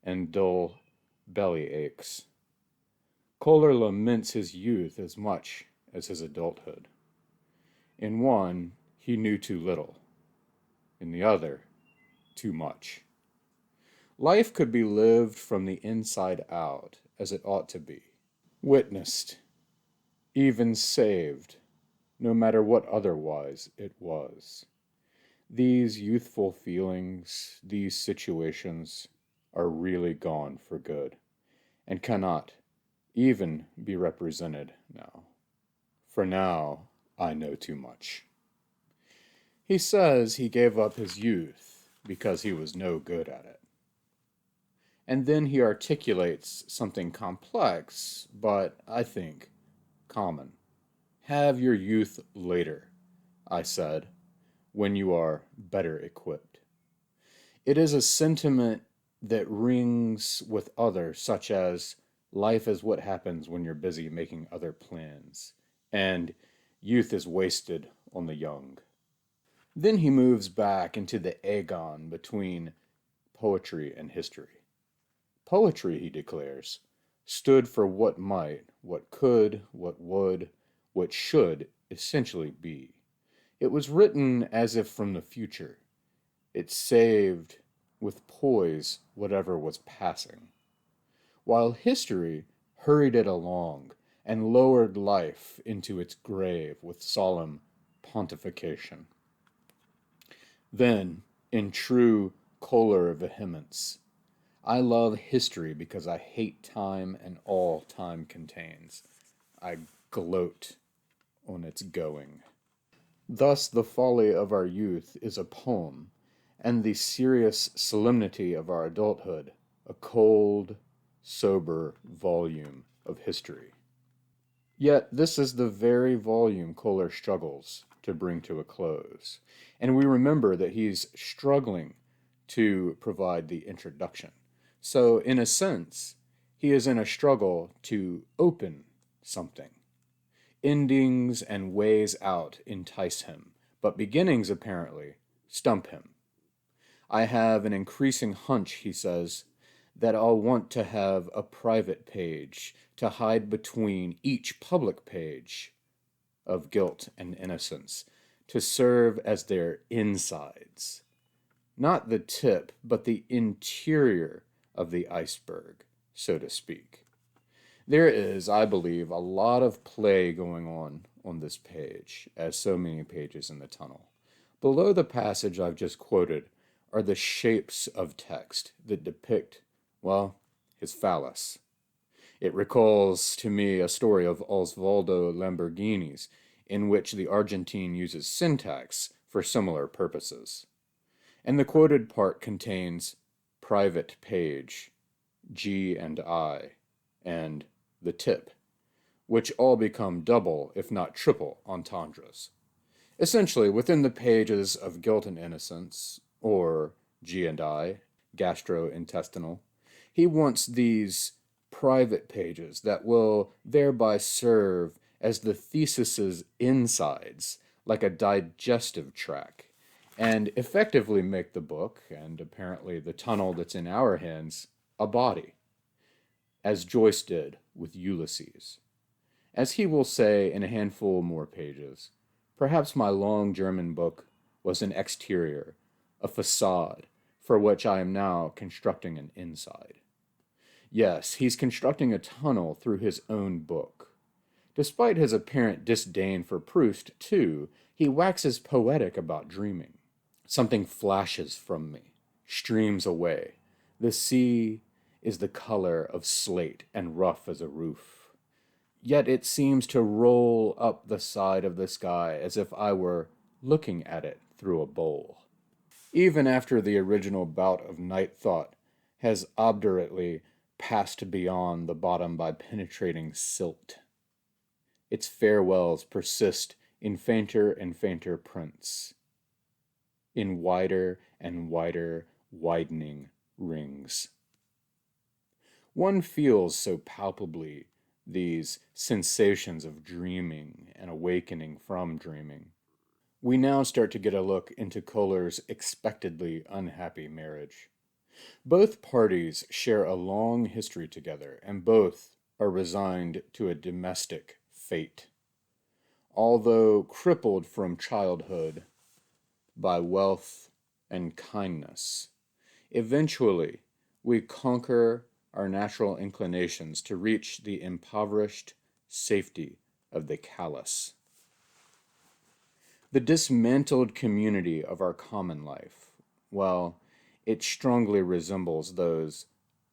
and dull belly aches. Kohler laments his youth as much as his adulthood. In one, he knew too little. In the other, too much. Life could be lived from the inside out, as it ought to be. Witnessed, even saved, no matter what otherwise it was. These youthful feelings, these situations, are really gone for good, and cannot even be represented now. For now, I know too much. He says he gave up his youth because he was no good at it. And then he articulates something complex, but I think common. Have your youth later, I said, when you are better equipped. It is a sentiment that rings with others, such as life is what happens when you're busy making other plans, and Youth is wasted on the young. Then he moves back into the agon between poetry and history. Poetry, he declares, stood for what might, what could, what would, what should essentially be. It was written as if from the future. It saved with poise whatever was passing, while history hurried it along and lowered life into its grave with solemn pontification. Then, in true Kohler vehemence, I love history because I hate time and all time contains. I gloat on its going. Thus, the folly of our youth is a poem, and the serious solemnity of our adulthood a cold, sober volume of history. Yet this is the very volume Kohler struggles to bring to a close, and we remember that he's struggling to provide the introduction. So, in a sense, he is in a struggle to open something. Endings and ways out entice him, but beginnings, apparently, stump him. I have an increasing hunch, he says, that I'll want to have a private page to hide between each public page of guilt and innocence, to serve as their insides. Not the tip, but the interior of the iceberg, so to speak. There is, I believe, a lot of play going on this page, as so many pages in the tunnel. Below the passage I've just quoted are the shapes of text that depict, well, his phallus. It recalls to me a story of Osvaldo Lamborghini's, in which the Argentine uses syntax for similar purposes. And the quoted part contains private page, G and I, and the tip, which all become double, if not triple, entendres. Essentially, within the pages of Guilt and Innocence, or G and I, gastrointestinal, he wants these private pages that will thereby serve as the thesis's insides, like a digestive tract, and effectively make the book, and apparently the tunnel that's in our hands, a body, as Joyce did with Ulysses. As he will say in a handful more pages, perhaps my long German book was an exterior, a facade, for which I am now constructing an inside. Yes, he's constructing a tunnel through his own book. Despite his apparent disdain for Proust, too, he waxes poetic about dreaming. Something flashes from me, streams away. The sea is the color of slate and rough as a roof. Yet it seems to roll up the side of the sky as if I were looking at it through a bowl. Even after the original bout of night thought has obdurately passed beyond the bottom by penetrating silt, its farewells persist in fainter and fainter prints, in wider and wider widening rings. One feels so palpably these sensations of dreaming and awakening from dreaming. We now start to get a look into Kohler's expectedly unhappy marriage. Both parties share a long history together, and both are resigned to a domestic fate. Although crippled from childhood by wealth and kindness, eventually we conquer our natural inclinations to reach the impoverished safety of the callous. The dismantled community of our common life, well, it strongly resembles those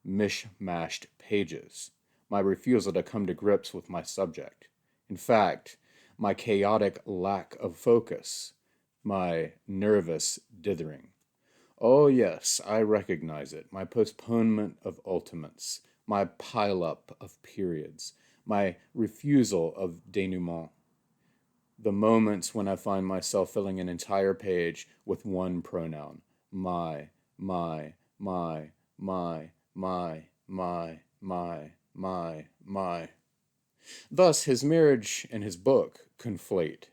mishmashed pages, my refusal to come to grips with my subject. In fact, my chaotic lack of focus, my nervous dithering. Oh yes, I recognize it, my postponement of ultimates, my pile-up of periods, my refusal of denouement. The moments when I find myself filling an entire page with one pronoun, my, my, my, my, my, my, my, my, my. Thus, his marriage and his book conflate.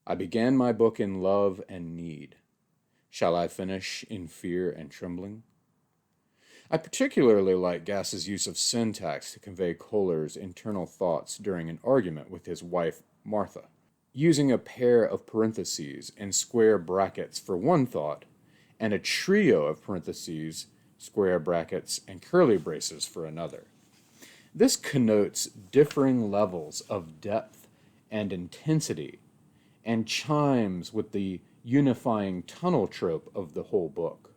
I began my book in love and need. Shall I finish in fear and trembling? I particularly like Gass's use of syntax to convey Kohler's internal thoughts during an argument with his wife, Martha. Using a pair of parentheses and square brackets for one thought, and a trio of parentheses, square brackets, and curly braces for another. This connotes differing levels of depth and intensity, and chimes with the unifying tunnel trope of the whole book.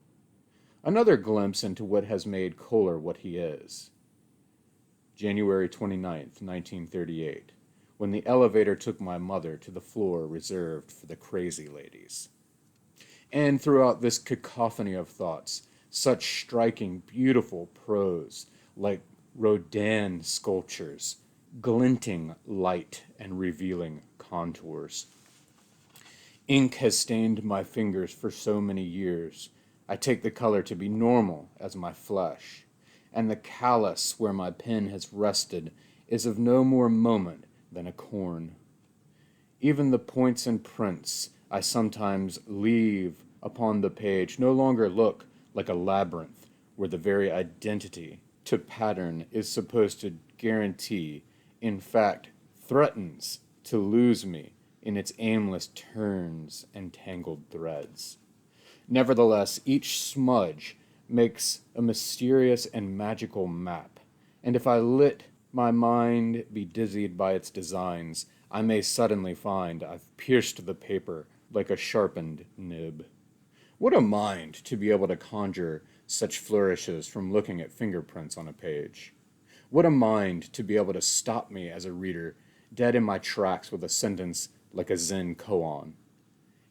Another glimpse into what has made Kohler what he is. January 29th, 1938, when the elevator took my mother to the floor reserved for the crazy ladies. And throughout this cacophony of thoughts, such striking, beautiful prose, like Rodin sculptures, glinting light and revealing contours. Ink has stained my fingers for so many years. I take the color to be normal as my flesh, and the callus where my pen has rested is of no more moment than a corn. Even the points and prints I sometimes leave upon the page no longer look like a labyrinth where the very identity to pattern is supposed to guarantee, in fact, threatens to lose me in its aimless turns and tangled threads. Nevertheless, each smudge makes a mysterious and magical map, and if I let my mind be dizzied by its designs, I may suddenly find I've pierced the paper like a sharpened nib. What a mind to be able to conjure such flourishes from looking at fingerprints on a page. What a mind to be able to stop me as a reader dead in my tracks with a sentence like a Zen koan.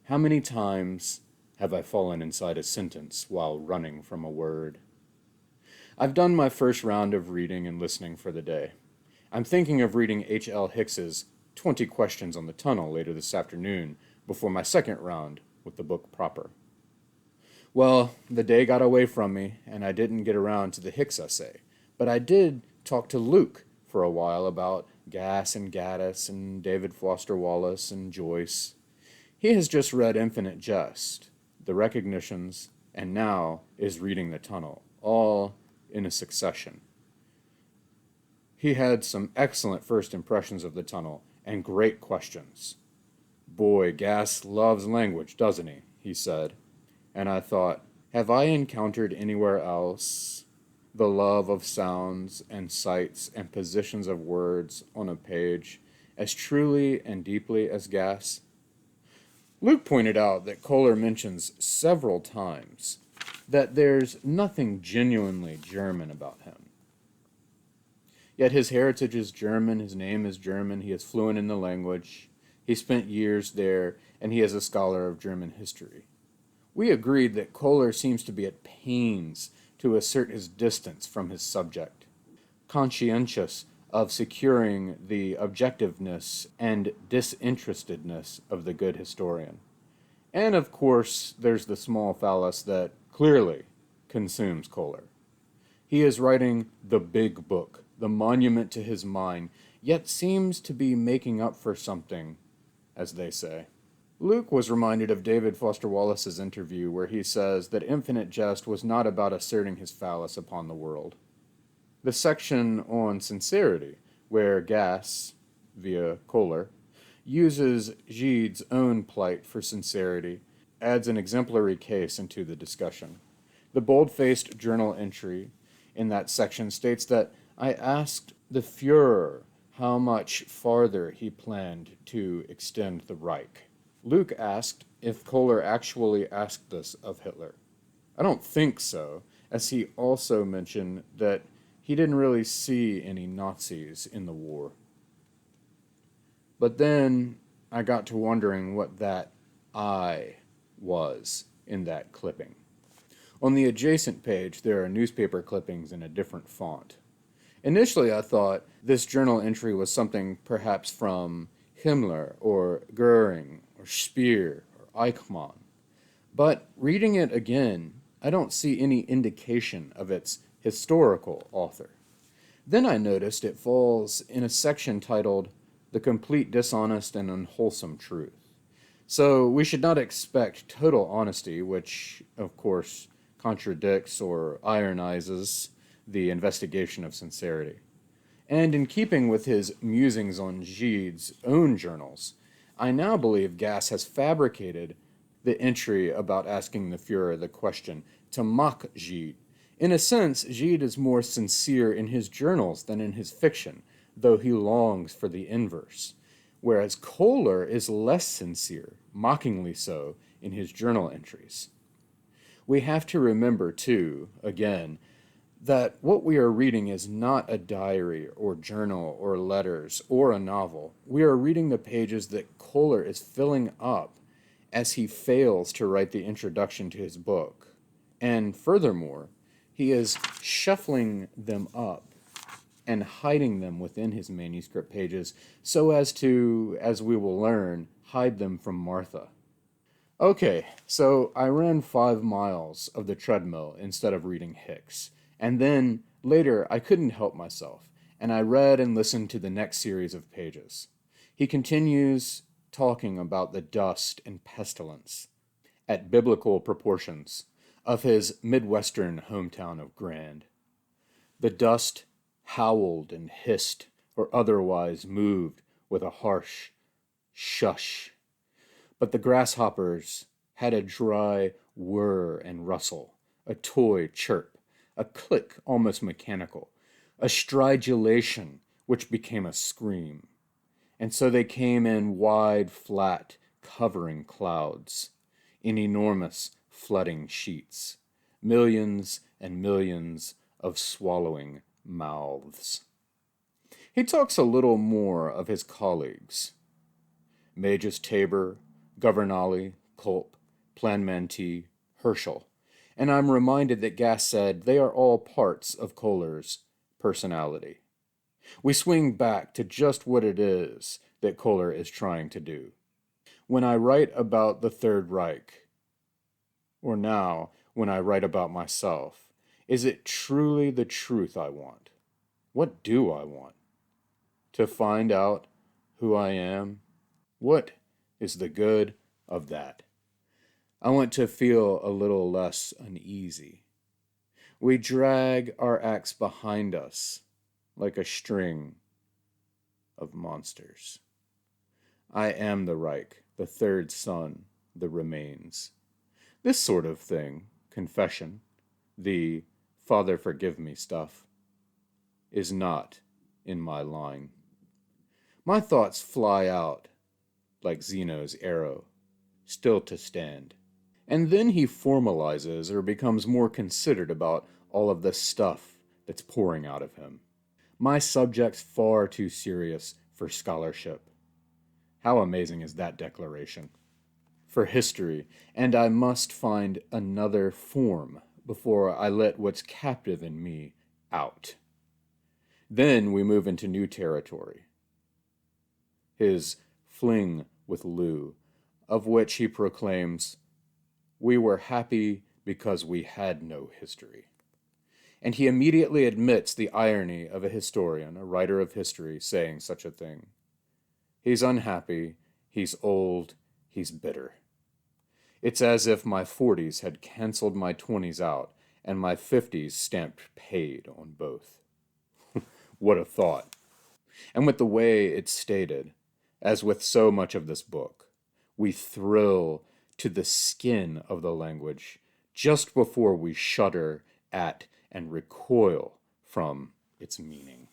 How many times have I fallen inside a sentence while running from a word? I've done my first round of reading and listening for the day. I'm thinking of reading H.L. Hicks's 20 Questions on the Tunnel later this afternoon before my second round with the book proper. Well, the day got away from me, and I didn't get around to the Hicks essay, but I did talk to Luke for a while about Gass and Gaddis and David Foster Wallace and Joyce. He has just read Infinite Jest, The Recognitions, and now is reading The Tunnel, all in a succession. He had some excellent first impressions of The Tunnel and great questions. Boy, Gass loves language, doesn't he? He said. And I thought, have I encountered anywhere else the love of sounds and sights and positions of words on a page as truly and deeply as Gass? Luke pointed out that Kohler mentions several times that there's nothing genuinely German about him. Yet his heritage is German, his name is German, he is fluent in the language, he spent years there, and he is a scholar of German history. We agreed that Kohler seems to be at pains to assert his distance from his subject, conscientious of securing the objectiveness and disinterestedness of the good historian. And of course, there's the small phallus that clearly consumes Kohler. He is writing the big book, the monument to his mind, yet seems to be making up for something, as they say. Luke was reminded of David Foster Wallace's interview where he says that Infinite Jest was not about asserting his phallus upon the world. The section on sincerity, where Gass, via Kohler, uses Gide's own plight for sincerity, adds an exemplary case into the discussion. The bold-faced journal entry in that section states that I asked the Führer how much farther he planned to extend the Reich. Luke asked if Kohler actually asked this of Hitler. I don't think so, as he also mentioned that he didn't really see any Nazis in the war. But then I got to wondering what that I was in that clipping. On the adjacent page, there are newspaper clippings in a different font. Initially, I thought this journal entry was something perhaps from Himmler or Goering or Speer or Eichmann. But reading it again, I don't see any indication of its historical author. Then I noticed it falls in a section titled The Complete Dishonest and Unwholesome Truth. So we should not expect total honesty, which, of course, contradicts or ironizes the investigation of sincerity. And in keeping with his musings on Gide's own journals, I now believe Gass has fabricated the entry about asking the Fuhrer the question to mock Gide. In a sense, Gide is more sincere in his journals than in his fiction, though he longs for the inverse, whereas Kohler is less sincere, mockingly so, in his journal entries. We have to remember, too, again, that what we are reading is not a diary or journal or letters or a novel. We are reading the pages that Kohler is filling up as he fails to write the introduction to his book. And furthermore, he is shuffling them up and hiding them within his manuscript pages so as to, as we will learn, hide them from Martha. Okay, so I ran 5 miles of the treadmill instead of reading Hicks. And then, later, I couldn't help myself, and I read and listened to the next series of pages. He continues talking about the dust and pestilence, at biblical proportions, of his Midwestern hometown of Grand. The dust howled and hissed, or otherwise moved with a harsh shush. But the grasshoppers had a dry whir and rustle, a toy chirp, a click almost mechanical, a stridulation which became a scream. And so they came in wide, flat, covering clouds, in enormous flooding sheets, millions and millions of swallowing mouths. He talks a little more of his colleagues, Magus Tabor, Governale, Culp, Planmanti, Herschel, and I'm reminded that Gass said they are all parts of Kohler's personality. We swing back to just what it is that Kohler is trying to do. When I write about the Third Reich, or now when I write about myself, is it truly the truth I want? What do I want? To find out who I am? What is the good of that? I want to feel a little less uneasy. We drag our acts behind us like a string of monsters. I am the Reich, the third son, the remains. This sort of thing, confession, the Father forgive me stuff, is not in my line. My thoughts fly out like Zeno's arrow, still to stand. And then he formalizes or becomes more considered about all of the stuff that's pouring out of him. My subject's far too serious for scholarship. How amazing is that declaration? For history, and I must find another form before I let what's captive in me out. Then we move into new territory. His fling with Lou, of which he proclaims, "We were happy because we had no history." And he immediately admits the irony of a historian, a writer of history, saying such a thing. He's unhappy, he's old, he's bitter. It's as if my 40s had canceled my 20s out and my 50s stamped paid on both. What a thought. And with the way it's stated, as with so much of this book, we thrill to the skin of the language just before we shudder at and recoil from its meaning.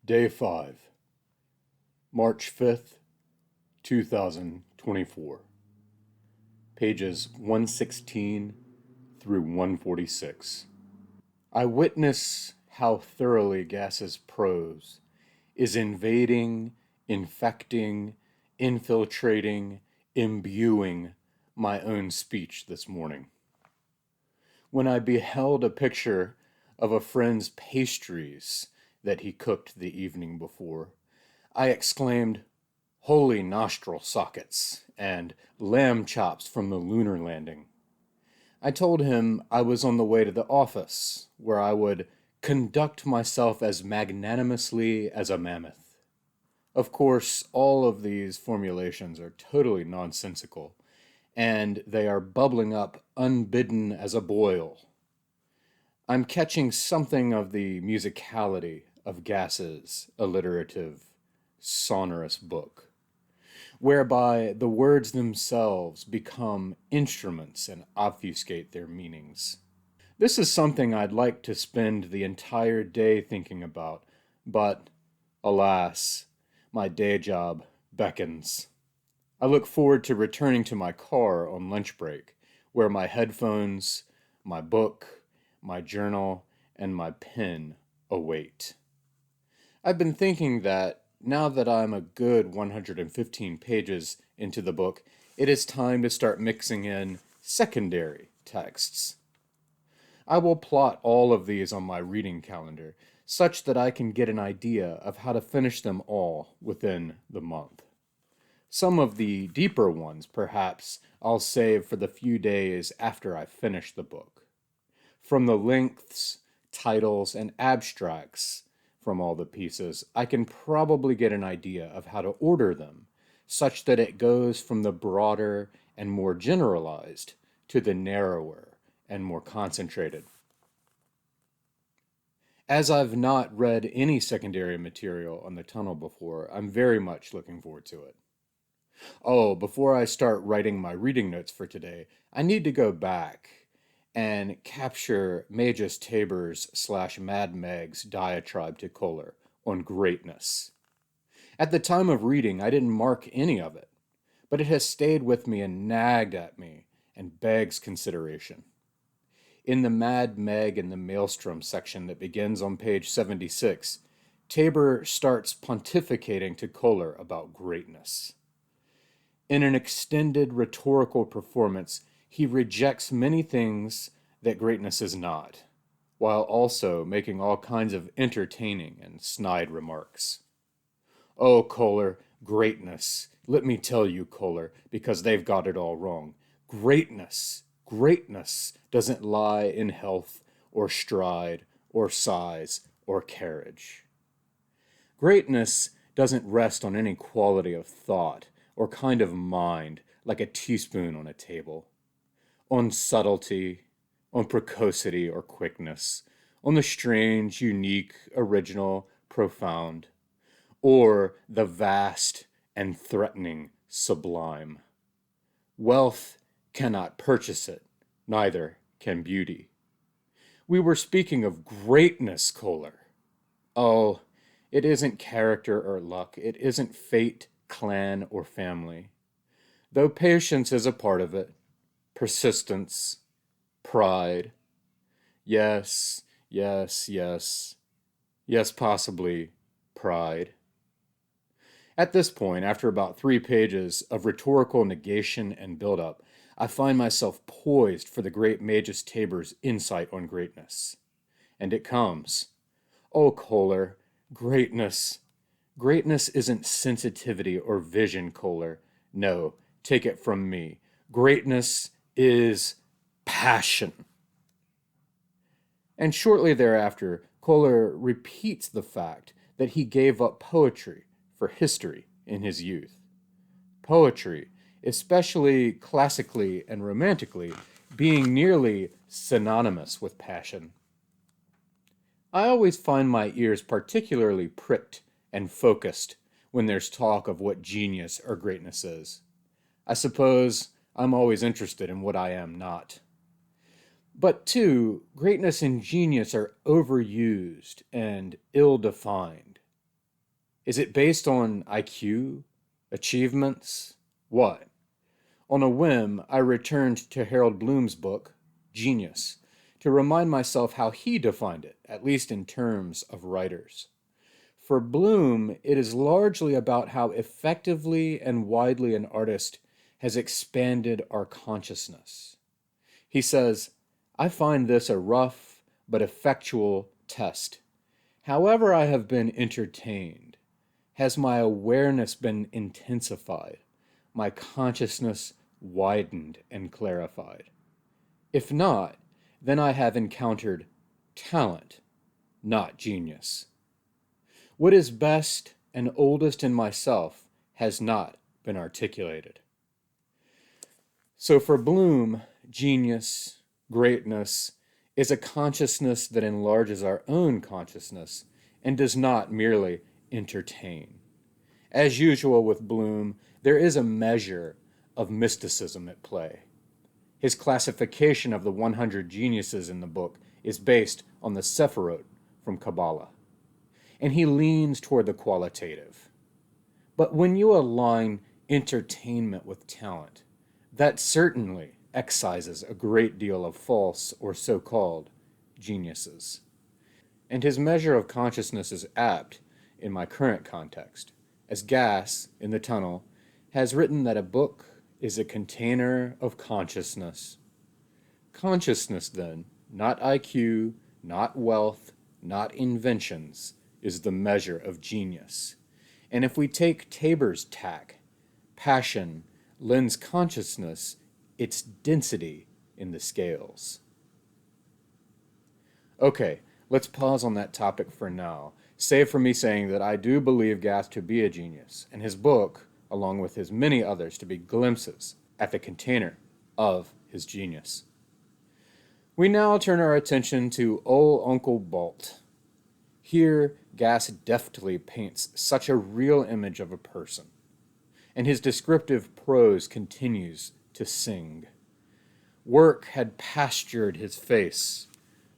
Day 5, March 5th, 2024. Pages 116 through 146. I witness how thoroughly Gass's prose is invading, infecting, infiltrating, imbuing my own speech this morning. When I beheld a picture of a friend's pastries that he cooked the evening before, I exclaimed, "Holy nostril sockets," and "lamb chops from the lunar landing." I told him I was on the way to the office, where I would conduct myself as magnanimously as a mammoth. Of course, all of these formulations are totally nonsensical, and they are bubbling up unbidden as a boil. I'm catching something of the musicality of Gass's alliterative, sonorous book, whereby the words themselves become instruments and obfuscate their meanings. This is something I'd like to spend the entire day thinking about, but alas, my day job beckons. I look forward to returning to my car on lunch break, where my headphones, my book, my journal, and my pen await. I've been thinking that now that I'm a good 115 pages into the book, it is time to start mixing in secondary texts. I will plot all of these on my reading calendar, such that I can get an idea of how to finish them all within the month. Some of the deeper ones, perhaps, I'll save for the few days after I finish the book. From the lengths, titles, and abstracts from all the pieces, I can probably get an idea of how to order them, such that it goes from the broader and more generalized to the narrower and more concentrated. As I've not read any secondary material on the tunnel before, I'm very much looking forward to it. Oh, before I start writing my reading notes for today, I need to go back and capture Magus Tabor's / Mad Meg's diatribe to Kohler on greatness. At the time of reading, I didn't mark any of it, but it has stayed with me and nagged at me and begs consideration. In the Mad Meg and the Maelstrom section that begins on page 76, Tabor starts pontificating to Kohler about greatness. In an extended rhetorical performance, he rejects many things that greatness is not, while also making all kinds of entertaining and snide remarks. Oh, Kohler, greatness. Let me tell you, Kohler, because they've got it all wrong. Greatness doesn't lie in health or stride or size or carriage. Greatness doesn't rest on any quality of thought or kind of mind like a teaspoon on a table. On subtlety, on precocity or quickness, on the strange, unique, original, profound, or the vast and threatening sublime. Wealth cannot purchase it, neither can beauty. We were speaking of greatness, Kohler. Oh, it isn't character or luck. It isn't fate, clan, or family. Though patience is a part of it, persistence, pride. Yes, possibly pride. At this point, after about 3 pages of rhetorical negation and build-up, I find myself poised for the great Magus Tabor's insight on greatness. And it comes. Oh, Kohler, greatness. Greatness isn't sensitivity or vision, Kohler. No, take it from me. Greatness is passion. And shortly thereafter, Kohler repeats the fact that he gave up poetry for history in his youth. Poetry, especially classically and romantically, being nearly synonymous with passion. I always find my ears particularly pricked and focused when there's talk of what genius or greatness is. I suppose I'm always interested in what I am not. But too, greatness and genius are overused and ill-defined. Is it based on IQ? Achievements? What? On a whim, I returned to Harold Bloom's book, Genius, to remind myself how he defined it, at least in terms of writers. For Bloom, it is largely about how effectively and widely an artist has expanded our consciousness. He says, I find this a rough but effectual test. However I have been entertained, has my awareness been intensified, my consciousness widened and clarified. If not, then I have encountered talent, not genius. What is best and oldest in myself has not been articulated. So for Bloom, genius, greatness, is a consciousness that enlarges our own consciousness and does not merely entertain. As usual with Bloom, there is a measure of mysticism at play. His classification of the 100 geniuses in the book is based on the Sephirot from Kabbalah, and he leans toward the qualitative. But when you align entertainment with talent, that certainly excises a great deal of false or so-called geniuses. And his measure of consciousness is apt in my current context, as Gass, in The Tunnel, has written that a book is a container of consciousness. Consciousness, then, not IQ, not wealth, not inventions, is the measure of genius. And if we take Tabor's tack, passion lends consciousness its density in the scales. Okay, let's pause on that topic for now, save for me saying that I do believe Gass to be a genius, and his book, along with his many others, to be glimpses at the container of his genius. We now turn our attention to Old Uncle Bolt. Here, Gass deftly paints such a real image of a person, and his descriptive prose continues to sing. Work had pastured his face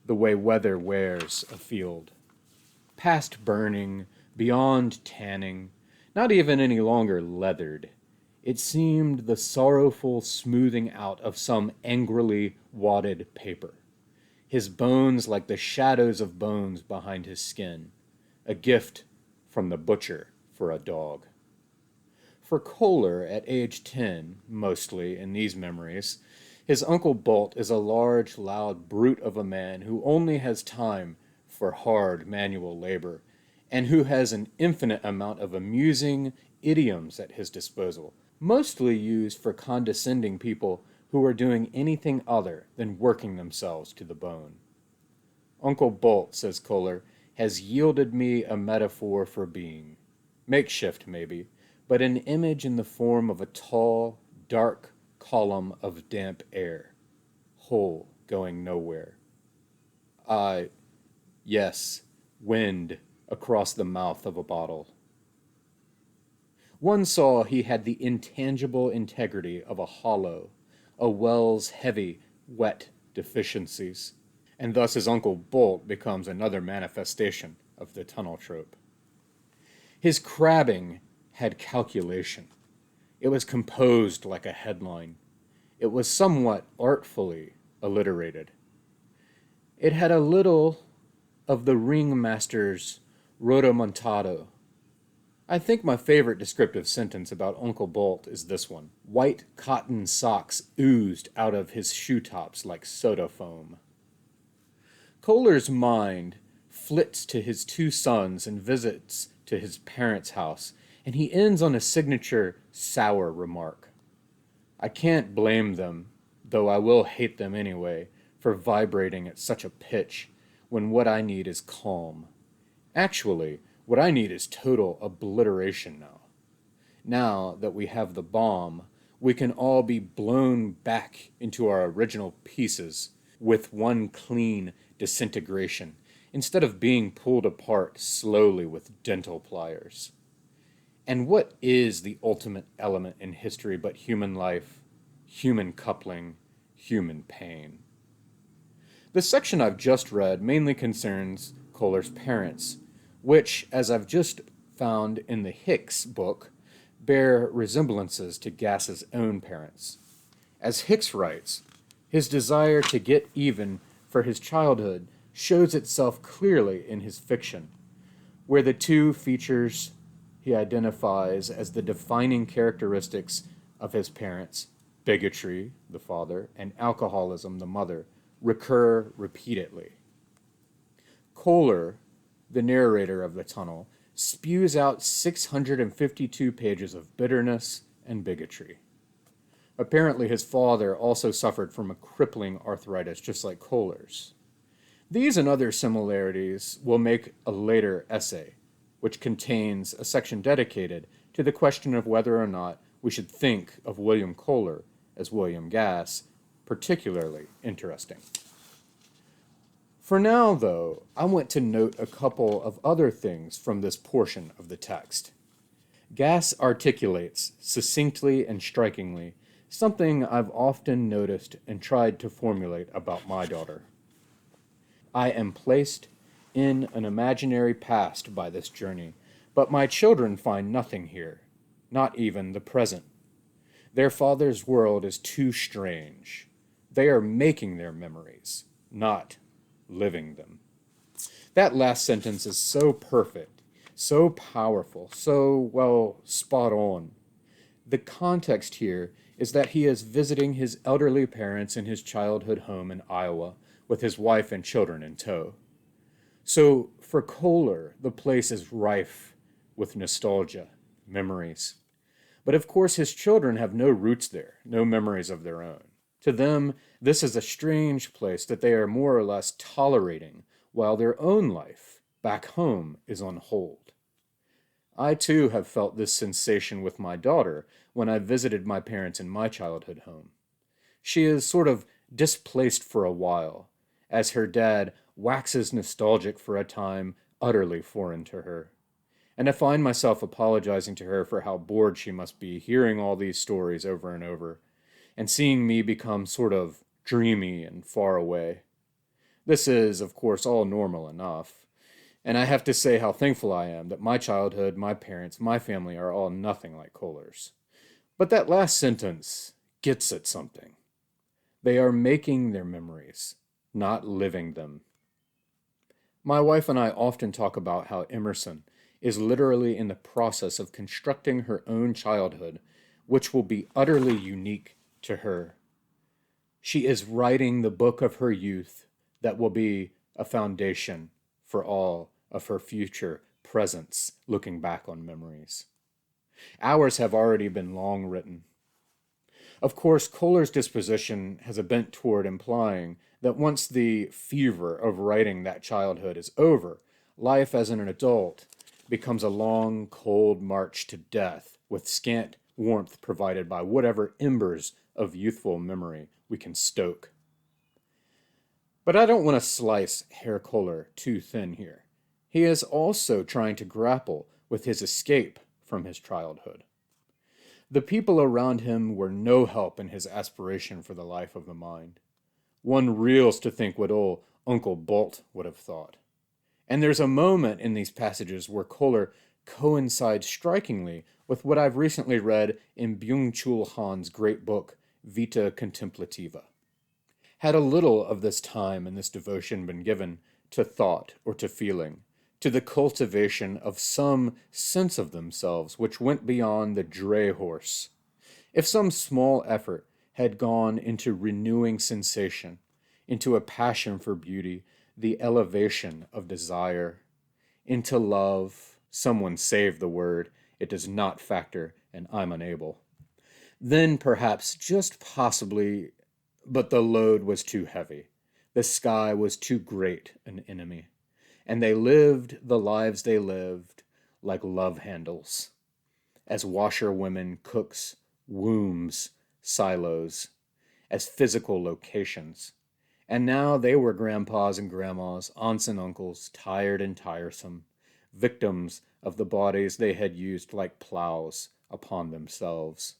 the way weather wears a field. Past burning, beyond tanning, not even any longer leathered. It seemed the sorrowful smoothing out of some angrily wadded paper. His bones like the shadows of bones behind his skin, a gift from the butcher for a dog. For Kohler, at age 10, mostly in these memories, his Uncle Bolt is a large, loud brute of a man who only has time for hard manual labor, and who has an infinite amount of amusing idioms at his disposal, mostly used for condescending people who are doing anything other than working themselves to the bone. Uncle Bolt, says Kohler, has yielded me a metaphor for being. Makeshift, maybe, but an image in the form of a tall, dark column of damp air, whole, going nowhere. Yes, wind across the mouth of a bottle. One saw he had the intangible integrity of a hollow, a well's heavy, wet deficiencies, and thus his Uncle Bolt becomes another manifestation of the tunnel trope. His crabbing had calculation. It was composed like a headline. It was somewhat artfully alliterated. It had a little of the ringmaster's rodomontado. I think my favorite descriptive sentence about Uncle Bolt is this one. White cotton socks oozed out of his shoe tops like soda foam. Kohler's mind flits to his two sons and visits to his parents' house, and he ends on a signature sour remark. I can't blame them, though I will hate them anyway, for vibrating at such a pitch when what I need is calm. Actually, what I need is total obliteration now. Now that we have the bomb, we can all be blown back into our original pieces with one clean disintegration, instead of being pulled apart slowly with dental pliers. And what is the ultimate element in history but human life, human coupling, human pain? The section I've just read mainly concerns Kohler's parents, which, as I've just found in the Hicks book, bear resemblances to Gass's own parents. As Hicks writes, his desire to get even for his childhood shows itself clearly in his fiction, where the two features he identifies as the defining characteristics of his parents, bigotry, the father, and alcoholism, the mother, recur repeatedly. Kohler, the narrator of The Tunnel, spews out 652 pages of bitterness and bigotry. Apparently, his father also suffered from a crippling arthritis, just like Kohler's. These and other similarities will make a later essay, which contains a section dedicated to the question of whether or not we should think of William Kohler as William Gass, particularly interesting. For now, though, I want to note a couple of other things from this portion of the text. Gass articulates succinctly and strikingly something I've often noticed and tried to formulate about my daughter. I am placed in an imaginary past by this journey, but my children find nothing here, not even the present. Their father's world is too strange. They are making their memories, not living them. That last sentence is so perfect, so powerful, so, well, spot on. The context here is that he is visiting his elderly parents in his childhood home in Iowa with his wife and children in tow. So for Kohler, the place is rife with nostalgia, memories. But of course his children have no roots there, no memories of their own. To them, this is a strange place that they are more or less tolerating, while their own life, back home, is on hold. I too have felt this sensation with my daughter when I visited my parents in my childhood home. She is sort of displaced for a while, as her dad waxes nostalgic for a time utterly foreign to her. And I find myself apologizing to her for how bored she must be hearing all these stories over and over, and seeing me become sort of dreamy and far away. This is, of course, all normal enough, and I have to say how thankful I am that my childhood, my parents, my family are all nothing like Kohler's. But that last sentence gets at something. They are making their memories, not living them. My wife and I often talk about how Emerson is literally in the process of constructing her own childhood, which will be utterly unique to her. She is writing the book of her youth that will be a foundation for all of her future presents looking back on memories. Ours have already been long written. Of course, Kohler's disposition has a bent toward implying that once the fever of writing that childhood is over, life as an adult becomes a long, cold march to death with scant warmth provided by whatever embers of youthful memory we can stoke. But I don't want to slice Herr Kohler too thin here. He is also trying to grapple with his escape from his childhood. The people around him were no help in his aspiration for the life of the mind. One reels to think what old Uncle Bolt would have thought. And there's a moment in these passages where Kohler coincides strikingly with what I've recently read in Byung-Chul Han's great book, Vita Contemplativa. Had a little of this time and this devotion been given to thought or to feeling, to the cultivation of some sense of themselves which went beyond the dray horse, if some small effort had gone into renewing sensation, into a passion for beauty, the elevation of desire, into love, someone save the word, it does not factor, and I'm unable. Then perhaps, just possibly, but the load was too heavy. The sky was too great an enemy. And they lived the lives they lived like love handles, as washerwomen, cooks, wombs, silos, as physical locations. And now they were grandpas and grandmas, aunts and uncles, tired and tiresome, victims of the bodies they had used like plows upon themselves.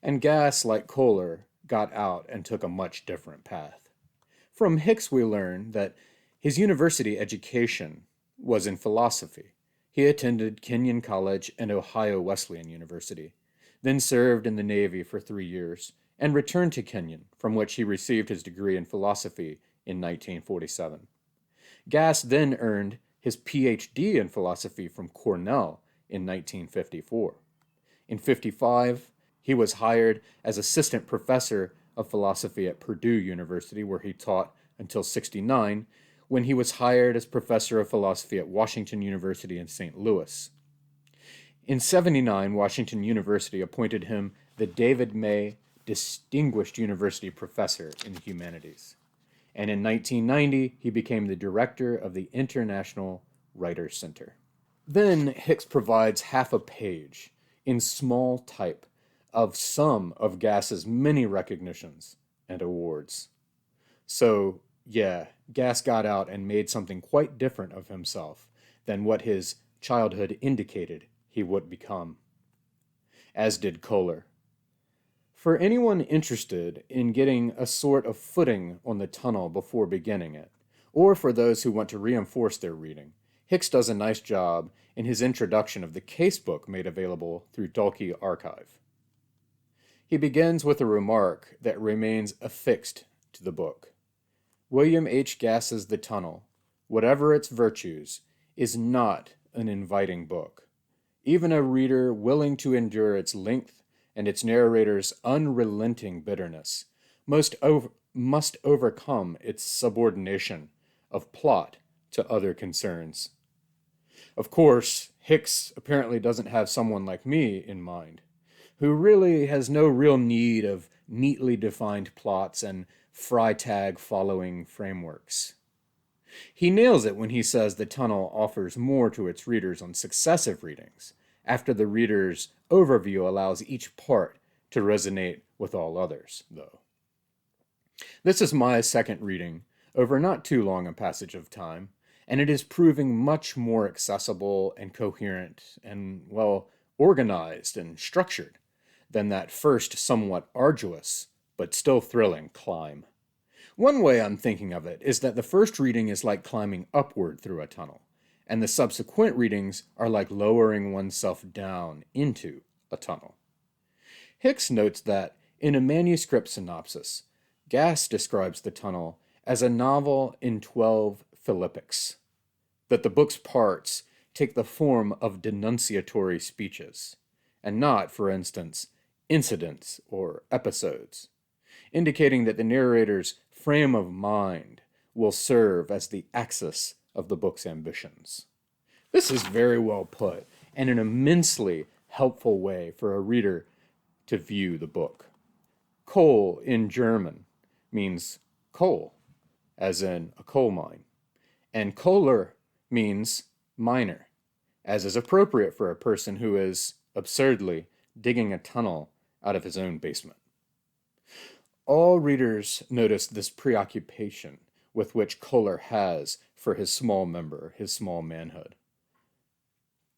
And Gass, like Kohler, got out and took a much different path. From Hicks we learn that his university education was in philosophy. He attended Kenyon College and Ohio Wesleyan University, then served in the Navy for 3 years, and returned to Kenyon, from which he received his degree in philosophy in 1947. Gass then earned his PhD in philosophy from Cornell in 1954. In 1955, he was hired as assistant professor of philosophy at Purdue University, where he taught until 1969, when he was hired as professor of philosophy at Washington University in St. Louis. In 1979, Washington University appointed him the David May Distinguished University Professor in the Humanities. And in 1990, he became the director of the International Writers Center. Then Hicks provides half a page in small type of some of Gass's many recognitions and awards. So, yeah, Gass got out and made something quite different of himself than what his childhood indicated he would become. As did Kohler. For anyone interested in getting a sort of footing on the tunnel before beginning it, or for those who want to reinforce their reading, Hicks does a nice job in his introduction of the casebook made available through Dalkey Archive. He begins with a remark that remains affixed to the book. William H. Gass's The Tunnel, whatever its virtues, is not an inviting book. Even a reader willing to endure its length and its narrator's unrelenting bitterness must overcome its subordination of plot to other concerns. Of course, Hicks apparently doesn't have someone like me in mind, who really has no real need of neatly defined plots and Freytag following frameworks. He nails it when he says The Tunnel offers more to its readers on successive readings, after the reader's overview allows each part to resonate with all others, though. This is my second reading over not too long a passage of time, and it is proving much more accessible and coherent and, well, organized and structured than that first somewhat arduous but still thrilling climb. One way I'm thinking of it is that the first reading is like climbing upward through a tunnel, and the subsequent readings are like lowering oneself down into a tunnel. Hicks notes that in a manuscript synopsis, Gass describes the tunnel as a novel in 12 philippics, that the book's parts take the form of denunciatory speeches, and not, for instance, incidents or episodes, indicating that the narrator's frame of mind will serve as the axis of the book's ambitions. This is very well put, and an immensely helpful way for a reader to view the book. Coal in German means coal, as in a coal mine, and Kohler means miner, as is appropriate for a person who is, absurdly, digging a tunnel out of his own basement. All readers notice this preoccupation with which Kohler has for his small member, his small manhood.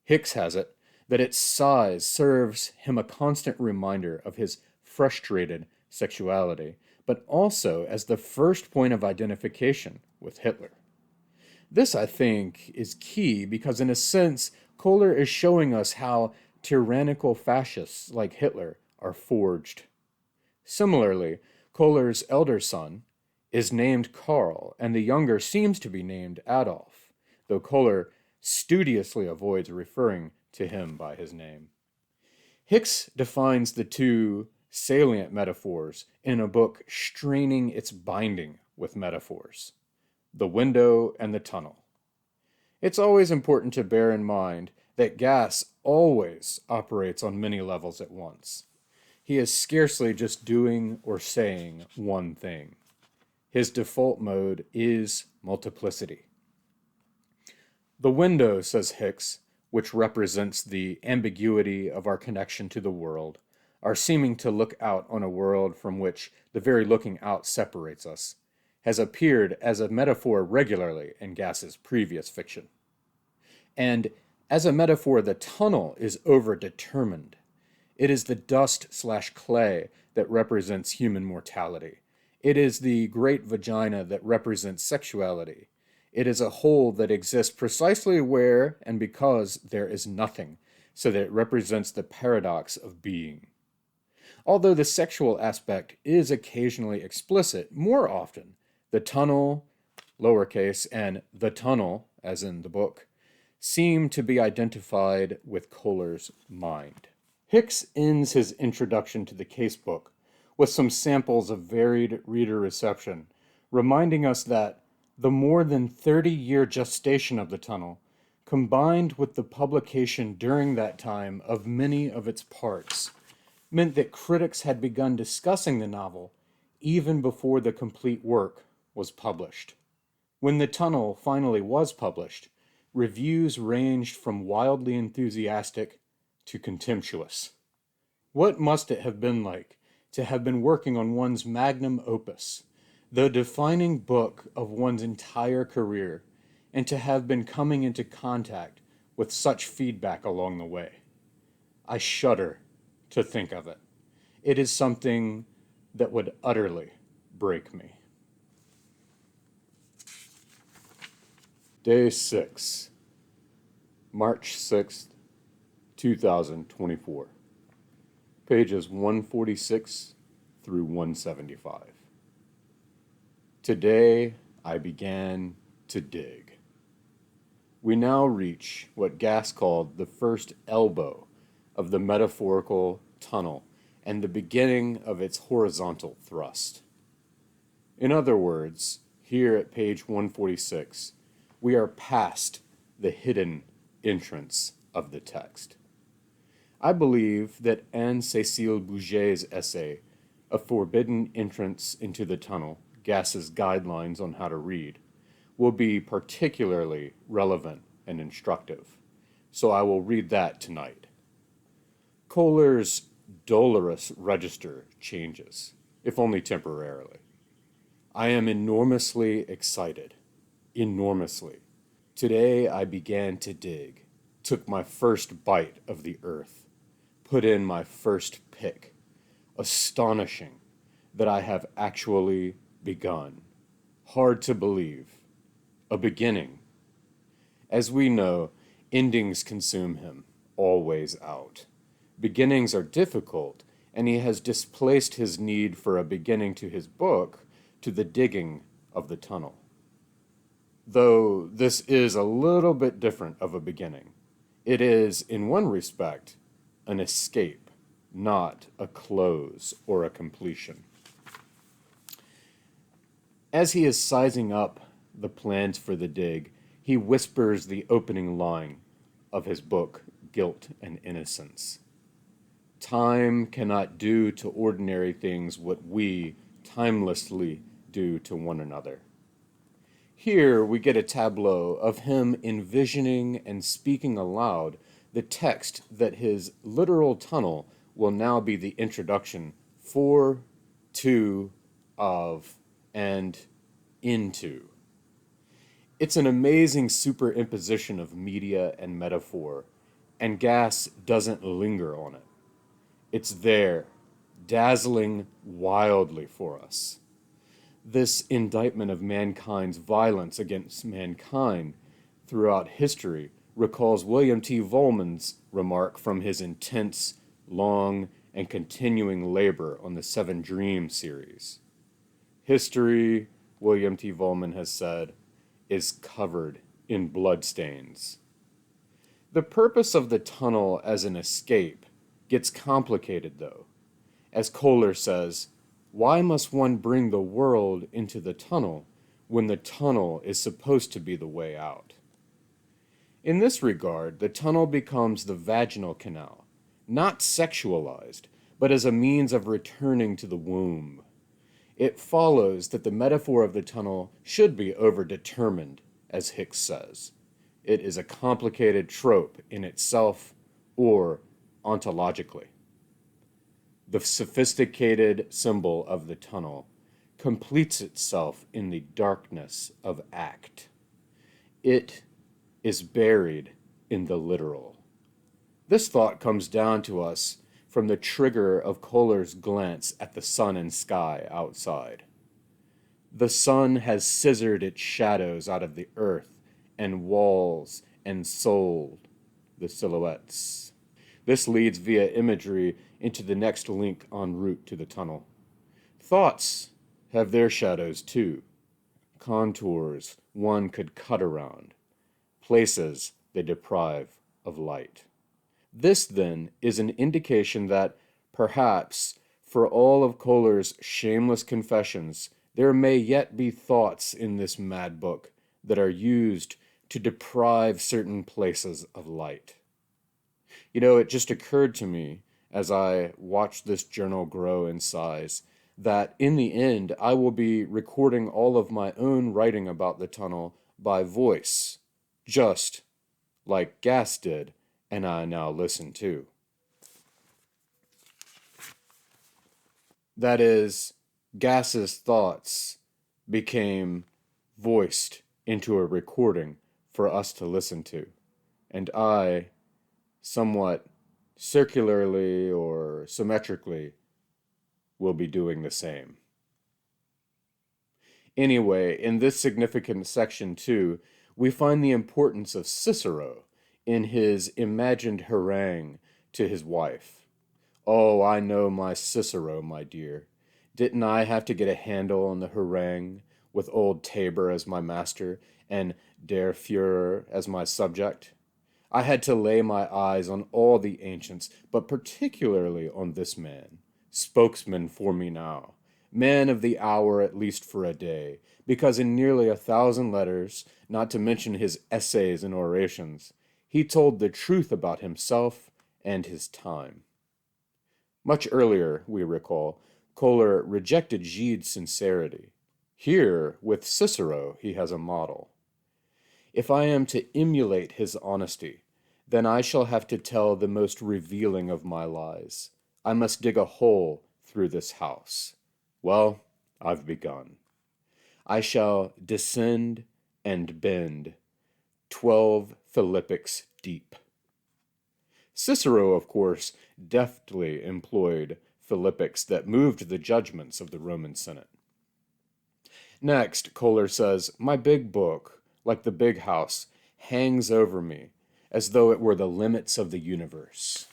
Hicks has it that its size serves him a constant reminder of his frustrated sexuality, but also as the first point of identification with Hitler. This, I think, is key because, in a sense, Kohler is showing us how tyrannical fascists like Hitler are forged. Similarly, Kohler's elder son is named Karl, and the younger seems to be named Adolf, though Kohler studiously avoids referring to him by his name. Hicks defines the two salient metaphors in a book straining its binding with metaphors: the window and the tunnel. It's always important to bear in mind that Gass always operates on many levels at once. He is scarcely just doing or saying one thing. His default mode is multiplicity. The window, says Hicks, which represents the ambiguity of our connection to the world, our seeming to look out on a world from which the very looking out separates us, has appeared as a metaphor regularly in Gass's previous fiction. And as a metaphor, the tunnel is overdetermined. It is the dust/clay that represents human mortality. It is the great vagina that represents sexuality. It is a hole that exists precisely where and because there is nothing, so that it represents the paradox of being. Although the sexual aspect is occasionally explicit, more often the tunnel, lowercase, and the tunnel, as in the book, seem to be identified with Kohler's mind. Hicks ends his introduction to the casebook with some samples of varied reader reception, reminding us that the more than 30-year gestation of the tunnel, combined with the publication during that time of many of its parts, meant that critics had begun discussing the novel even before the complete work was published. When The Tunnel finally was published, reviews ranged from wildly enthusiastic to contemptuous. What must it have been like to have been working on one's magnum opus, the defining book of one's entire career, and to have been coming into contact with such feedback along the way? I shudder to think of it. It is something that would utterly break me. Day 6, March 6th, 2024. Pages 146 through 175. Today I began to dig. We now reach what Gass called the first elbow of the metaphorical tunnel and the beginning of its horizontal thrust. In other words, here at page 146, we are past the hidden entrance of the text. I believe that Anne-Cécile Bourget's essay, A Forbidden Entrance into the Tunnel, Gass's Guidelines on How to Read, will be particularly relevant and instructive, so I will read that tonight. Kohler's dolorous register changes, if only temporarily. I am enormously excited. Enormously. Today I began to dig, took my first bite of the earth, put in my first pick. Astonishing that I have actually begun. Hard to believe. A beginning. As we know, endings consume him, always out. Beginnings are difficult, and he has displaced his need for a beginning to his book to the digging of the tunnel. Though this is a little bit different of a beginning. It is, in one respect, an escape, not a close or a completion. As he is sizing up the plans for the dig, he whispers the opening line of his book, Guilt and Innocence. Time cannot do to ordinary things what we timelessly do to one another. Here we get a tableau of him envisioning and speaking aloud the text that his literal tunnel will now be the introduction for, to, of, and into. It's an amazing superimposition of media and metaphor, and Gass doesn't linger on it. It's there, dazzling wildly for us. This indictment of mankind's violence against mankind throughout history recalls William T. Vollmann's remark from his intense, long, and continuing labor on the Seven Dreams series. History, William T. Vollmann has said, is covered in bloodstains. The purpose of the tunnel as an escape gets complicated, though. As Kohler says, why must one bring the world into the tunnel when the tunnel is supposed to be the way out? In this regard, the tunnel becomes the vaginal canal, not sexualized, but as a means of returning to the womb. It follows that the metaphor of the tunnel should be overdetermined, as Hicks says. It is a complicated trope in itself or ontologically. The sophisticated symbol of the tunnel completes itself in the darkness of act. It is buried in the literal. This thought comes down to us from the trigger of Kohler's glance at the sun and sky outside. The sun has scissored its shadows out of the earth and walls and sold the silhouettes. This leads via imagery into the next link en route to the tunnel. Thoughts have their shadows too, contours one could cut around, places they deprive of light. This, then, is an indication that, perhaps, for all of Kohler's shameless confessions, there may yet be thoughts in this mad book that are used to deprive certain places of light. You know, it just occurred to me as I watch this journal grow in size, that in the end I will be recording all of my own writing about the tunnel by voice, just like Gas did, and I now listen to. That is, Gas's thoughts became voiced into a recording for us to listen to, and I, somewhat circularly or symmetrically, will be doing the same. Anyway, in this significant section too, we find the importance of Cicero in his imagined harangue to his wife. Oh, I know my Cicero, my dear. Didn't I have to get a handle on the harangue with old Tabor as my master and Der Führer as my subject? I had to lay my eyes on all the ancients, but particularly on this man, spokesman for me now, man of the hour at least for a day, because in nearly 1,000 letters, not to mention his essays and orations, he told the truth about himself and his time. Much earlier, we recall, Kohler rejected Gide's sincerity. Here, with Cicero, he has a model. If I am to emulate his honesty, then I shall have to tell the most revealing of my lies. I must dig a hole through this house. Well, I've begun. I shall descend and bend 12 Philippics deep. Cicero, of course, deftly employed Philippics that moved the judgments of the Roman Senate. Next, Kohler says, my big book, like the big house, hangs over me as though it were the limits of the universe.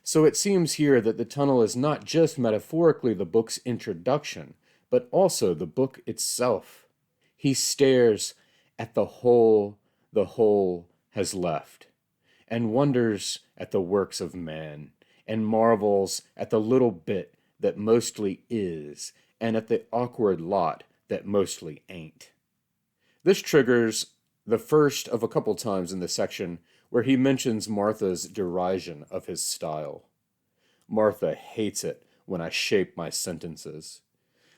So it seems here that the tunnel is not just metaphorically the book's introduction, but also the book itself. He stares at the hole has left, and wonders at the works of man, and marvels at the little bit that mostly is, and at the awkward lot that mostly ain't. This triggers the first of a couple times in the section where he mentions Martha's derision of his style. Martha hates it when I shape my sentences.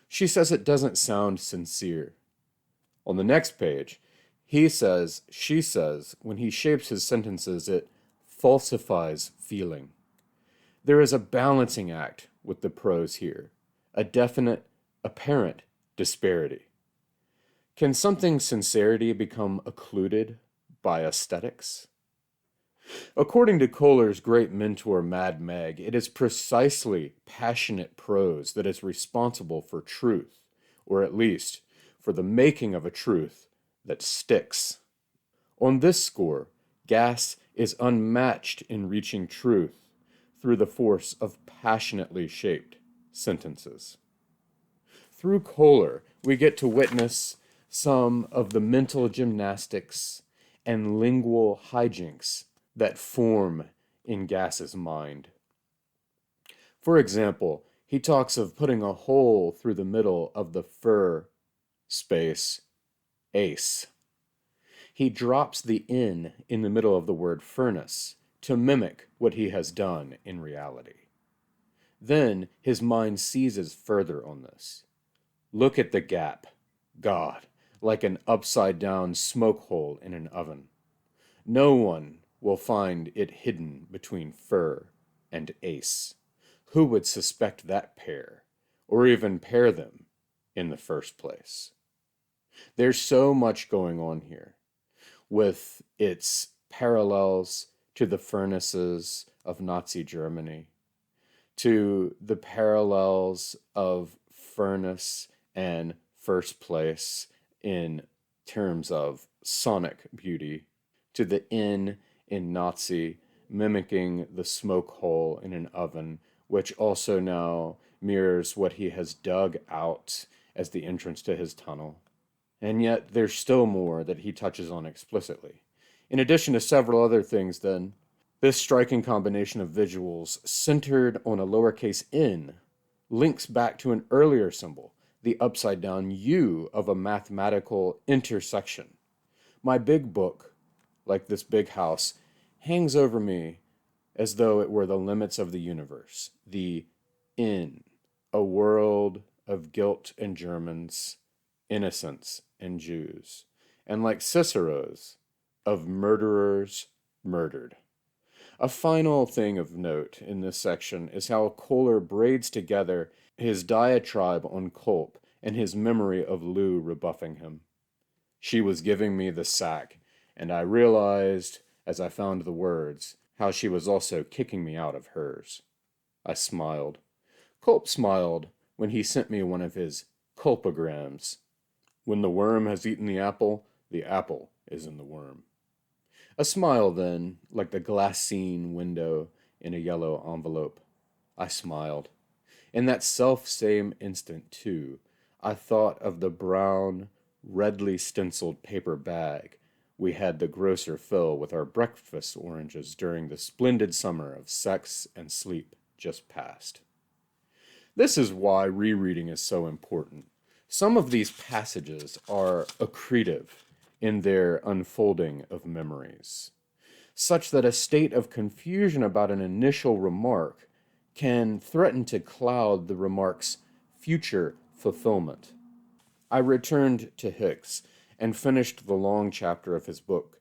She says it doesn't sound sincere. On the next page, she says, when he shapes his sentences, it falsifies feeling. There is a balancing act with the prose here, a definite, apparent disparity. Can something sincerity become occluded by aesthetics? According to Kohler's great mentor, Mad Meg, it is precisely passionate prose that is responsible for truth, or at least for the making of a truth that sticks. On this score, Gas is unmatched in reaching truth through the force of passionately shaped sentences. Through Kohler, we get to witness some of the mental gymnastics and lingual hijinks that form in Gas's mind. For example, he talks of putting a hole through the middle of the fur space ace. He drops the in the middle of the word furnace to mimic what he has done in reality. Then his mind seizes further on this. Look at the gap, God, like an upside-down smoke hole in an oven. No one will find it hidden between fur and ace. Who would suspect that pair, or even pair them in the first place? There's so much going on here, with its parallels to the furnaces of Nazi Germany, to the parallels of furnace and first place in terms of sonic beauty, to the in Nazi mimicking the smoke hole in an oven, which also now mirrors what he has dug out as the entrance to his tunnel. And yet there's still more that he touches on explicitly. In addition to several other things, then, this striking combination of visuals centered on a lowercase n links back to an earlier symbol, the upside-down U of a mathematical intersection. My big book, like this big house, hangs over me as though it were the limits of the universe, the in, a world of guilt and Germans, innocents and Jews, and like Cicero's, of murderers murdered. A final thing of note in this section is how Kohler braids together his diatribe on Culp and his memory of Lou rebuffing him. She was giving me the sack, and I realized, as I found the words, how she was also kicking me out of hers. I smiled. Culp smiled when he sent me one of his culpograms. When the worm has eaten the apple is in the worm. A smile, then, like the glassine window in a yellow envelope. I smiled. In that self-same instant, too, I thought of the brown, redly stenciled paper bag we had the grocer fill with our breakfast oranges during the splendid summer of sex and sleep just past. This is why rereading is so important. Some of these passages are accretive in their unfolding of memories, such that a state of confusion about an initial remark can threaten to cloud the remark's future fulfillment. I returned to Hicks and finished the long chapter of his book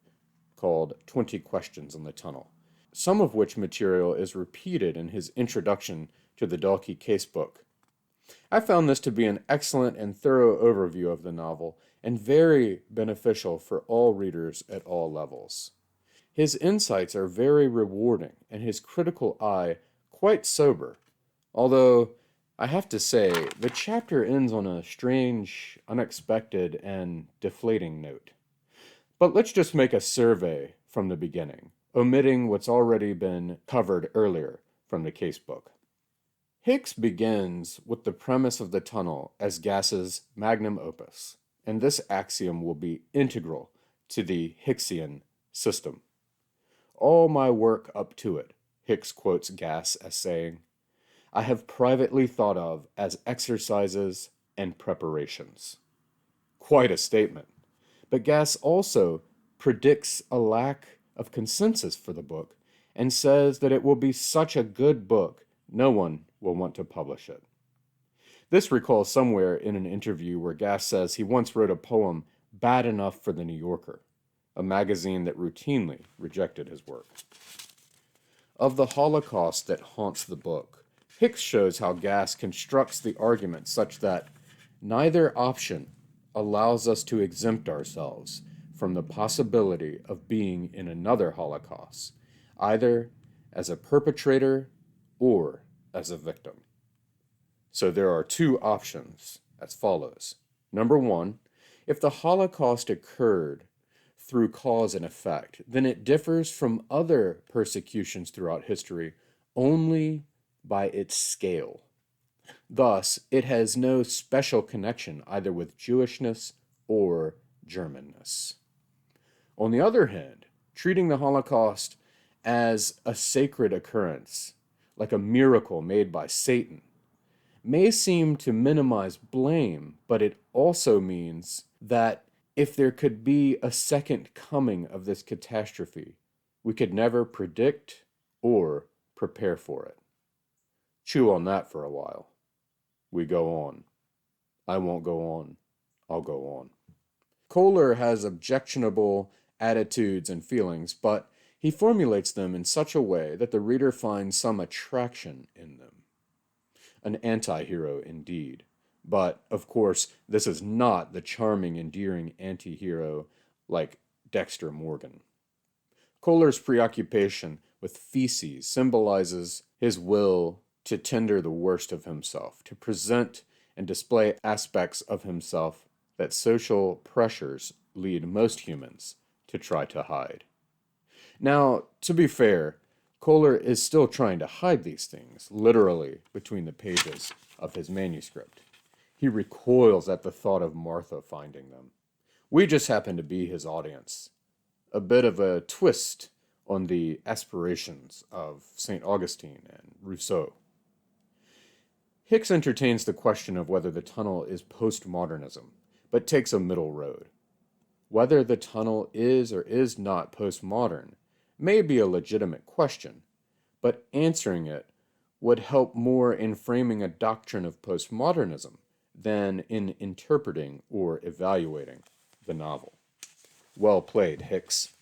called 20 Questions on the Tunnel, some of which material is repeated in his introduction to the Dalkey Casebook. I found this to be an excellent and thorough overview of the novel and very beneficial for all readers at all levels. His insights are very rewarding and his critical eye quite sober, although I have to say the chapter ends on a strange, unexpected, and deflating note. But let's just make a survey from the beginning, omitting what's already been covered earlier from the casebook. Hicks begins with the premise of the tunnel as Gass's magnum opus, and this axiom will be integral to the Hicksian system. All my work up to it, Hicks quotes Gass as saying, I have privately thought of as exercises and preparations. Quite a statement. But Gass also predicts a lack of consensus for the book and says that it will be such a good book, no one will want to publish it. This recalls somewhere in an interview where Gass says he once wrote a poem bad enough for The New Yorker, a magazine that routinely rejected his work. Of the Holocaust that haunts the book, Hicks shows how Gass constructs the argument such that neither option allows us to exempt ourselves from the possibility of being in another Holocaust, either as a perpetrator or as a victim. So there are two options as follows. Number one, if the Holocaust occurred through cause and effect, then it differs from other persecutions throughout history only by its scale. Thus, it has no special connection either with Jewishness or Germanness. On the other hand, treating the Holocaust as a sacred occurrence, like a miracle made by Satan, may seem to minimize blame, but it also means that if there could be a second coming of this catastrophe, we could never predict or prepare for it. Chew on that for a while. We go on. I won't go on. I'll go on. Kohler has objectionable attitudes and feelings, but he formulates them in such a way that the reader finds some attraction in them. An anti-hero indeed. But, of course, this is not the charming, endearing anti-hero like Dexter Morgan. Kohler's preoccupation with feces symbolizes his will to tender the worst of himself, to present and display aspects of himself that social pressures lead most humans to try to hide. Now, to be fair, Kohler is still trying to hide these things, literally, between the pages of his manuscript. He recoils at the thought of Martha finding them. We just happen to be his audience. A bit of a twist on the aspirations of St. Augustine and Rousseau. Hicks entertains the question of whether the tunnel is postmodernism, but takes a middle road. Whether the tunnel is or is not postmodern may be a legitimate question, but answering it would help more in framing a doctrine of postmodernism than in interpreting or evaluating the novel. Well played, Hicks.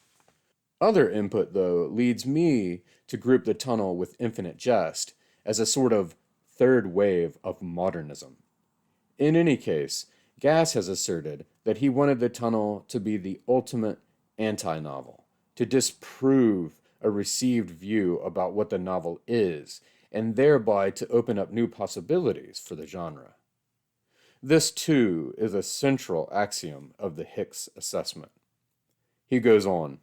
Other input, though, leads me to group The Tunnel with Infinite Jest as a sort of third wave of modernism. In any case, Gass has asserted that he wanted The Tunnel to be the ultimate anti-novel, to disprove a received view about what the novel is, and thereby to open up new possibilities for the genre. This, too, is a central axiom of the Hicks assessment. He goes on,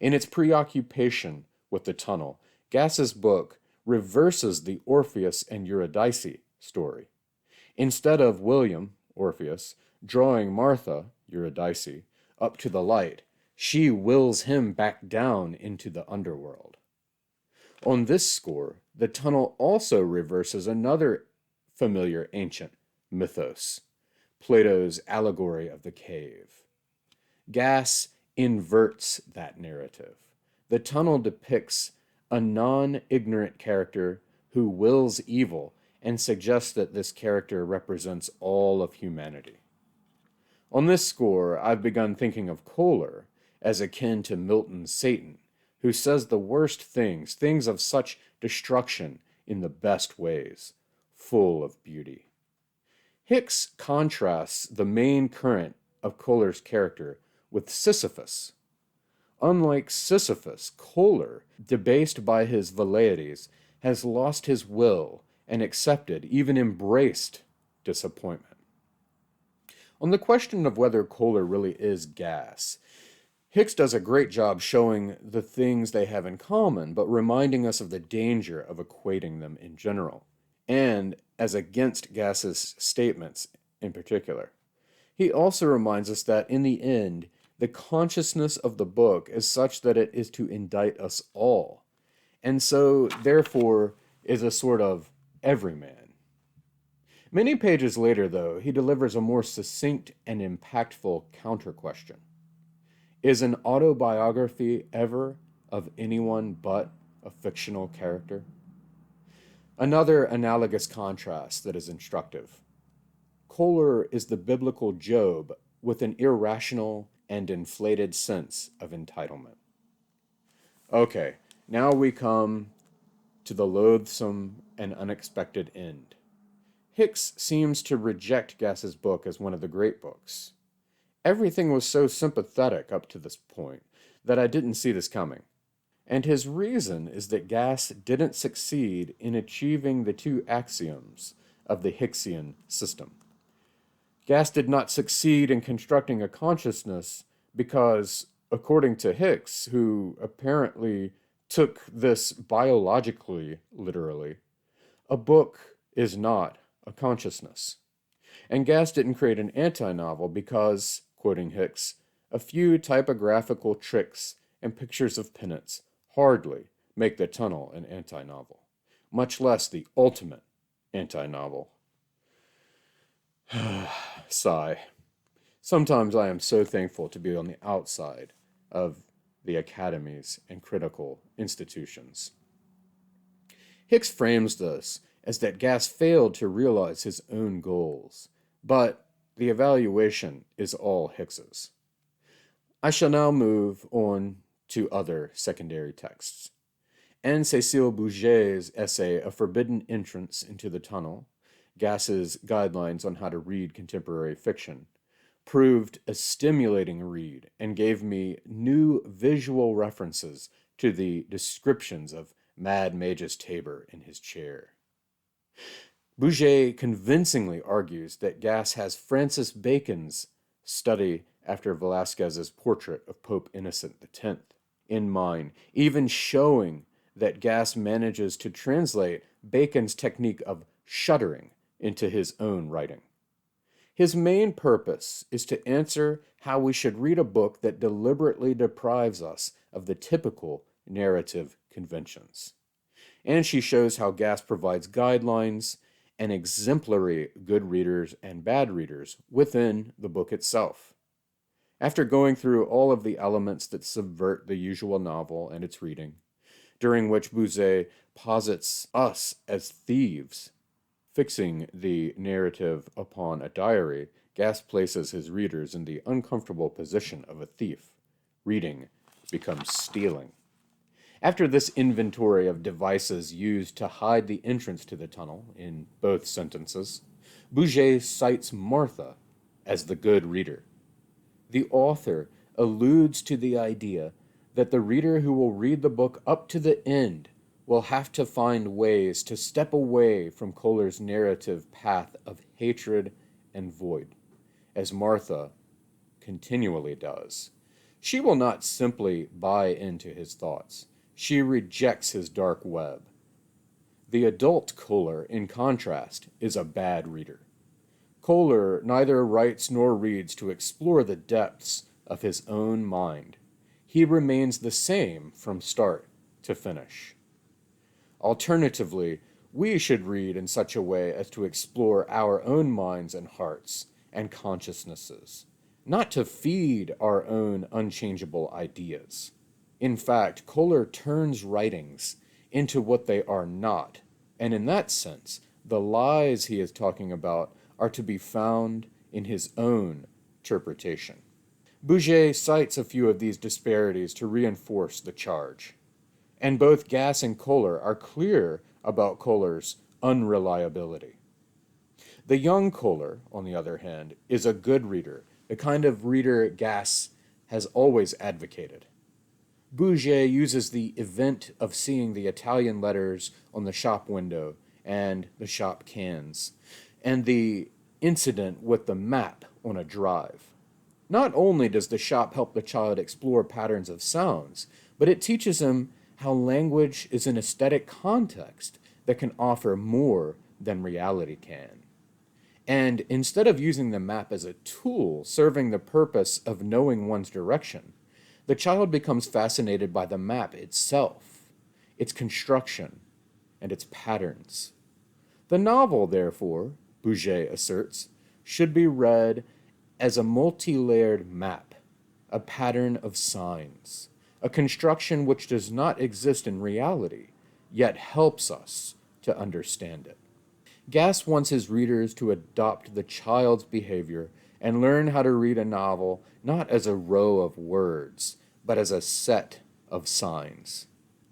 in its preoccupation with the tunnel, Gass's book reverses the Orpheus and Eurydice story. Instead of William, Orpheus, drawing Martha, Eurydice, up to the light, she wills him back down into the underworld. On this score, the tunnel also reverses another familiar ancient mythos, Plato's allegory of the cave. Gass inverts that narrative. The tunnel depicts a non-ignorant character who wills evil and suggests that this character represents all of humanity. On this score, I've begun thinking of Kohler as akin to Milton's Satan, who says the worst things, things of such destruction in the best ways, full of beauty. Hicks contrasts the main current of Kohler's character with Sisyphus. Unlike Sisyphus, Kohler, debased by his velleities, has lost his will and accepted, even embraced, disappointment. On the question of whether Kohler really is Gass, Hicks does a great job showing the things they have in common, but reminding us of the danger of equating them in general, and as against Gass's statements in particular. He also reminds us that, in the end, the consciousness of the book is such that it is to indict us all, and so, therefore, is a sort of everyman. Many pages later, though, he delivers a more succinct and impactful counter-question. Is an autobiography ever of anyone but a fictional character? Another analogous contrast that is instructive. Kohler is the biblical Job with an irrational and inflated sense of entitlement. Okay, now we come to the loathsome and unexpected end. Hicks seems to reject Gass's book as one of the great books. Everything was so sympathetic up to this point that I didn't see this coming. And his reason is that Gass didn't succeed in achieving the two axioms of the Hicksian system. Gass did not succeed in constructing a consciousness because, according to Hicks, who apparently took this biologically literally, a book is not a consciousness. And Gass didn't create an anti-novel because, quoting Hicks, a few typographical tricks and pictures of penance hardly make the tunnel an anti-novel, much less the ultimate anti-novel. Sigh. Sometimes I am so thankful to be on the outside of the academies and critical institutions. Hicks frames this as that Gass failed to realize his own goals, but the evaluation is all Hicks's. I shall now move on to other secondary texts. Anne-Cécile Bourget's essay, A Forbidden Entrance into the Tunnel, Gass's Guidelines on How to Read Contemporary Fiction, proved a stimulating read and gave me new visual references to the descriptions of Mad Magus Tabor in his chair. Bourget convincingly argues that Gass has Francis Bacon's study after Velázquez's portrait of Pope Innocent X in mind, even showing that Gass manages to translate Bacon's technique of shuddering into his own writing. His main purpose is to answer how we should read a book that deliberately deprives us of the typical narrative conventions. And she shows how Gass provides guidelines and exemplary good readers and bad readers within the book itself. After going through all of the elements that subvert the usual novel and its reading, during which Bourget posits us as thieves. Fixing the narrative upon a diary, Gass places his readers in the uncomfortable position of a thief. Reading becomes stealing. After this inventory of devices used to hide the entrance to the tunnel in both sentences, Bourget cites Martha as the good reader. The author alludes to the idea that the reader who will read the book up to the end will have to find ways to step away from Kohler's narrative path of hatred and void, as Martha continually does. She will not simply buy into his thoughts. She rejects his dark web. The adult Kohler, in contrast, is a bad reader. Kohler neither writes nor reads to explore the depths of his own mind. He remains the same from start to finish. Alternatively, we should read in such a way as to explore our own minds and hearts and consciousnesses, not to feed our own unchangeable ideas. In fact, Kohler turns writings into what they are not, and in that sense, the lies he is talking about are to be found in his own interpretation. Bourget cites a few of these disparities to reinforce the charge. And both Gass and Kohler are clear about Kohler's unreliability. The young Kohler, on the other hand, is a good reader, the kind of reader Gass has always advocated. Bourget uses the event of seeing the Italian letters on the shop window and the shop cans, and the incident with the map on a drive. Not only does the shop help the child explore patterns of sounds, but it teaches him how language is an aesthetic context that can offer more than reality can. And instead of using the map as a tool serving the purpose of knowing one's direction, the child becomes fascinated by the map itself, its construction, and its patterns. The novel, therefore, Bourget asserts, should be read as a multi-layered map, a pattern of signs, a construction which does not exist in reality, yet helps us to understand it. Gass wants his readers to adopt the child's behavior and learn how to read a novel not as a row of words, but as a set of signs.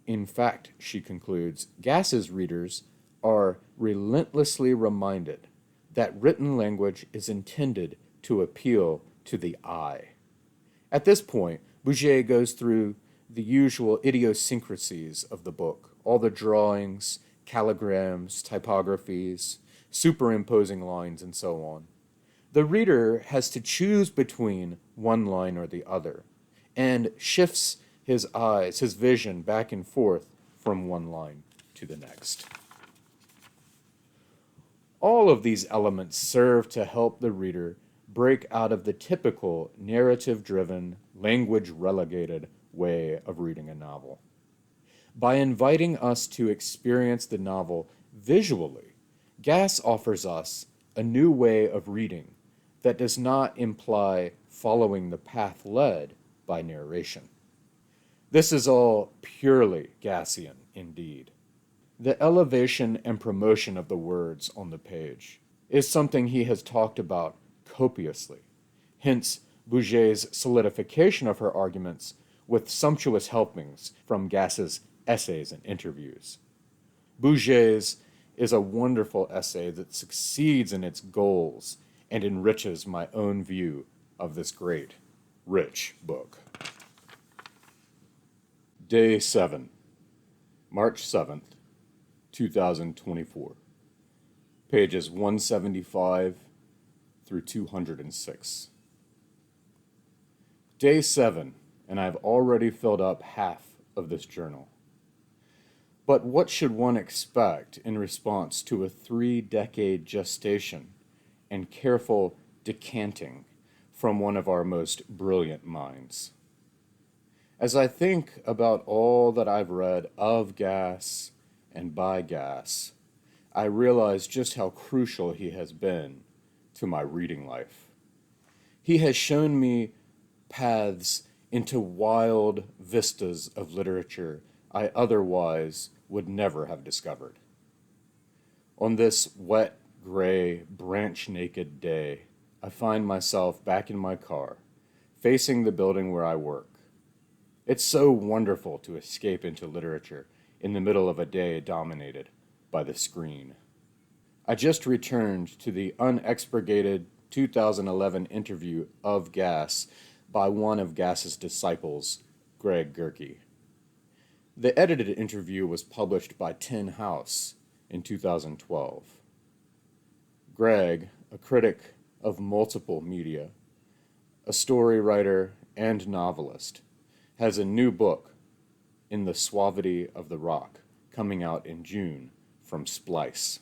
In fact, she concludes, Gass's readers are relentlessly reminded that written language is intended to appeal to the eye. At this point, Bourget goes through the usual idiosyncrasies of the book, all the drawings, calligrams, typographies, superimposing lines, and so on. The reader has to choose between one line or the other, and shifts his eyes, his vision, back and forth from one line to the next. All of these elements serve to help the reader break out of the typical narrative-driven, language-relegated way of reading a novel. By inviting us to experience the novel visually, Gass offers us a new way of reading that does not imply following the path led by narration. This is all purely Gassian indeed. The elevation and promotion of the words on the page is something he has talked about copiously, hence Bourget's solidification of her arguments with sumptuous helpings from Gass's essays and interviews. Bourget's is a wonderful essay that succeeds in its goals and enriches my own view of this great, rich book. Day 7, March 7th, 2024. Pages 175 through 206. Day 7, and I've already filled up half of this journal. But what should one expect in response to a 3-decade gestation and careful decanting from one of our most brilliant minds? As I think about all that I've read of Gass and by Gass, I realize just how crucial he has been to my reading life. He has shown me paths into wild vistas of literature I otherwise would never have discovered. On this wet, gray, branch-naked day, I find myself back in my car, facing the building where I work. It's so wonderful to escape into literature in the middle of a day dominated by the screen. I just returned to the unexpurgated 2011 interview of Gass by one of Gass's disciples, Greg Gerke. The edited interview was published by Tin House in 2012. Greg, a critic of multiple media, a story writer and novelist, has a new book, In the Suavity of the Rock, coming out in June from Splice.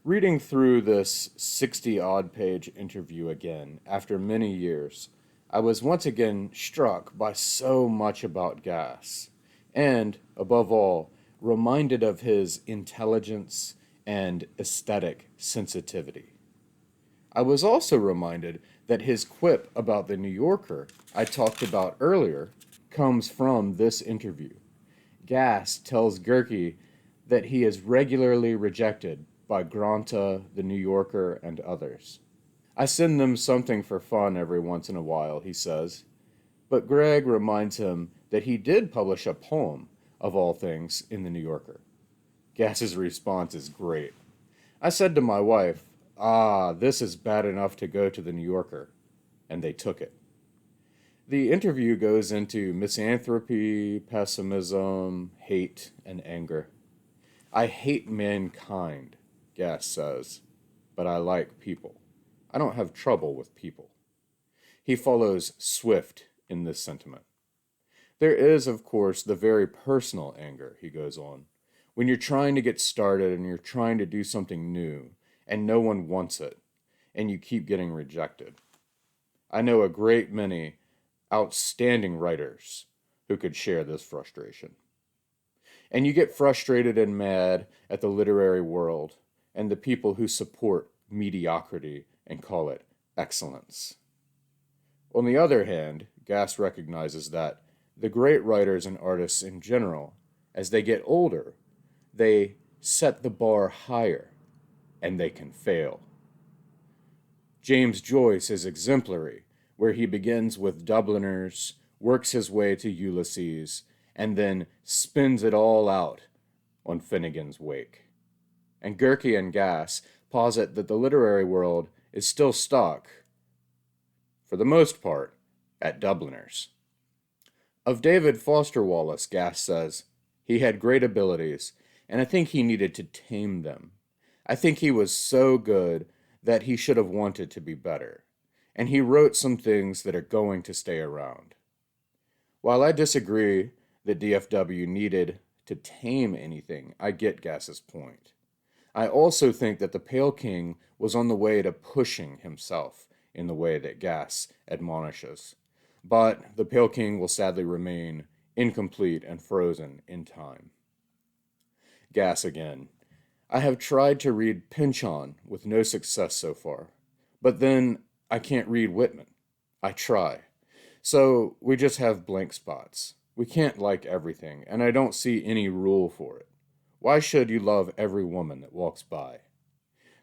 Reading through this 60-odd page interview again after many years, I was once again struck by so much about Gass, and, above all, reminded of his intelligence and aesthetic sensitivity. I was also reminded that his quip about the New Yorker I talked about earlier comes from this interview. Gass tells Gerke that he is regularly rejected by Granta, the New Yorker, and others. I send them something for fun every once in a while, he says, but Greg reminds him that he did publish a poem, of all things, in the New Yorker. Gass's response is great. I said to my wife, this is bad enough to go to the New Yorker, and they took it. The interview goes into misanthropy, pessimism, hate, and anger. I hate mankind, Gass says, but I like people. I don't have trouble with people. He follows Swift in this sentiment. There is, of course, the very personal anger, he goes on, when you're trying to get started and you're trying to do something new, and no one wants it, and you keep getting rejected. I know a great many outstanding writers who could share this frustration. And you get frustrated and mad at the literary world and the people who support mediocrity and call it excellence. On the other hand, Gass recognizes that the great writers and artists in general, as they get older, they set the bar higher and they can fail. James Joyce is exemplary, where he begins with Dubliners, works his way to Ulysses, and then spins it all out on Finnegan's Wake. And Gerke and Gass posit that the literary world is still stuck, for the most part, at Dubliners. Of David Foster Wallace, Gass says, he had great abilities, and I think he needed to tame them. I think he was so good that he should have wanted to be better, and he wrote some things that are going to stay around. While I disagree that DFW needed to tame anything, I get Gass's point. I also think that the Pale King was on the way to pushing himself in the way that Gass admonishes. But the Pale King will sadly remain incomplete and frozen in time. Gass again. I have tried to read Pynchon with no success so far, but then I can't read Whitman. I try. So we just have blank spots. We can't like everything, and I don't see any rule for it. Why should you love every woman that walks by?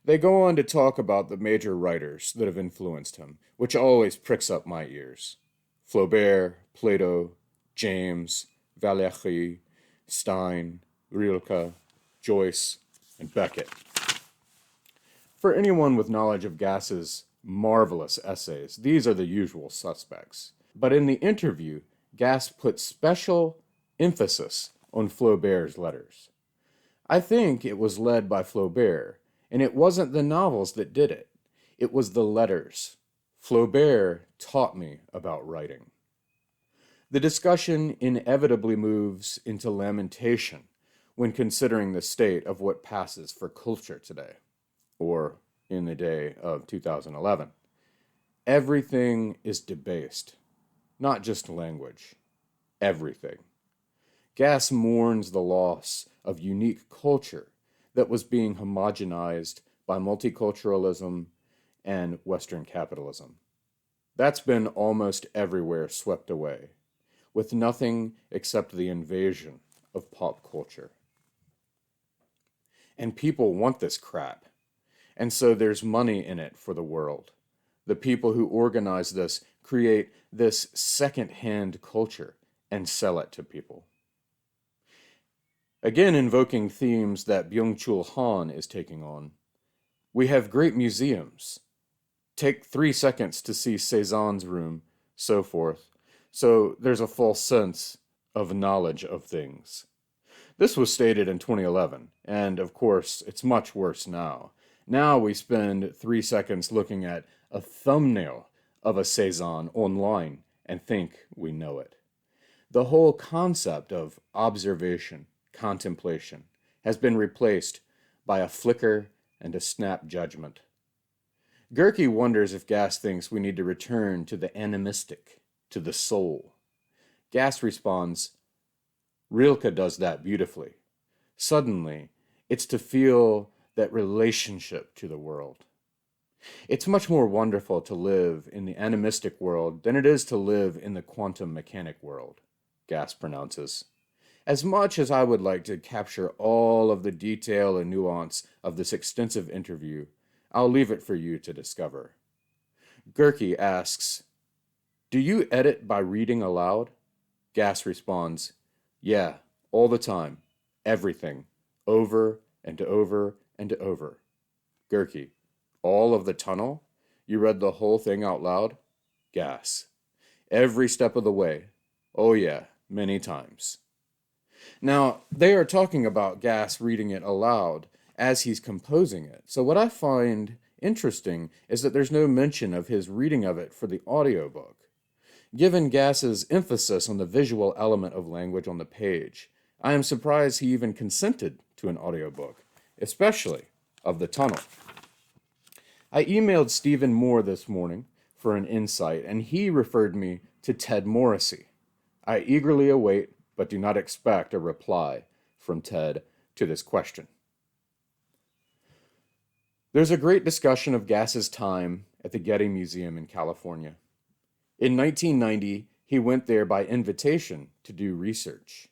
They go on to talk about the major writers that have influenced him, which always pricks up my ears. Flaubert, Plato, James, Valéry, Stein, Rilke, Joyce, and Beckett. For anyone with knowledge of Gass's marvelous essays, these are the usual suspects. But in the interview, Gass put special emphasis on Flaubert's letters. I think it was led by Flaubert, and it wasn't the novels that did it. It was the letters. Flaubert taught me about writing. The discussion inevitably moves into lamentation when considering the state of what passes for culture today, or in the day of 2011. Everything is debased, not just language. Everything. Gass mourns the loss of unique culture that was being homogenized by multiculturalism and Western capitalism. That's been almost everywhere swept away, with nothing except the invasion of pop culture. And people want this crap. And so there's money in it for the world. The people who organize this create this second-hand culture and sell it to people. Again, invoking themes that Byung-Chul Han is taking on. We have great museums. Take 3 seconds to see Cézanne's room, so forth. So there's a false sense of knowledge of things. This was stated in 2011, and of course, it's much worse now. Now we spend 3 seconds looking at a thumbnail of a Cézanne online and think we know it. The whole concept of observation, contemplation, has been replaced by a flicker and a snap judgment. Gerke wonders if Gass thinks we need to return to the animistic, to the soul. Gass responds, Rilke does that beautifully. Suddenly, it's to feel that relationship to the world. It's much more wonderful to live in the animistic world than it is to live in the quantum mechanic world, Gass pronounces. As much as I would like to capture all of the detail and nuance of this extensive interview, I'll leave it for you to discover. Gerke asks, do you edit by reading aloud? Gass responds, yeah, all the time, everything, over and over and over. Gerke, all of the tunnel? You read the whole thing out loud? Gass, every step of the way. Oh yeah, many times. Now, they are talking about Gass reading it aloud as he's composing it. So what I find interesting is that there's no mention of his reading of it for the audiobook. Given Gass's emphasis on the visual element of language on the page, I am surprised he even consented to an audiobook, especially of the tunnel. I emailed Stephen Moore this morning for an insight, and he referred me to Ted Morrissey. I eagerly await, but do not expect a reply from Ted to this question. There's a great discussion of Gass's time at the Getty Museum in California. In 1990, he went there by invitation to do research.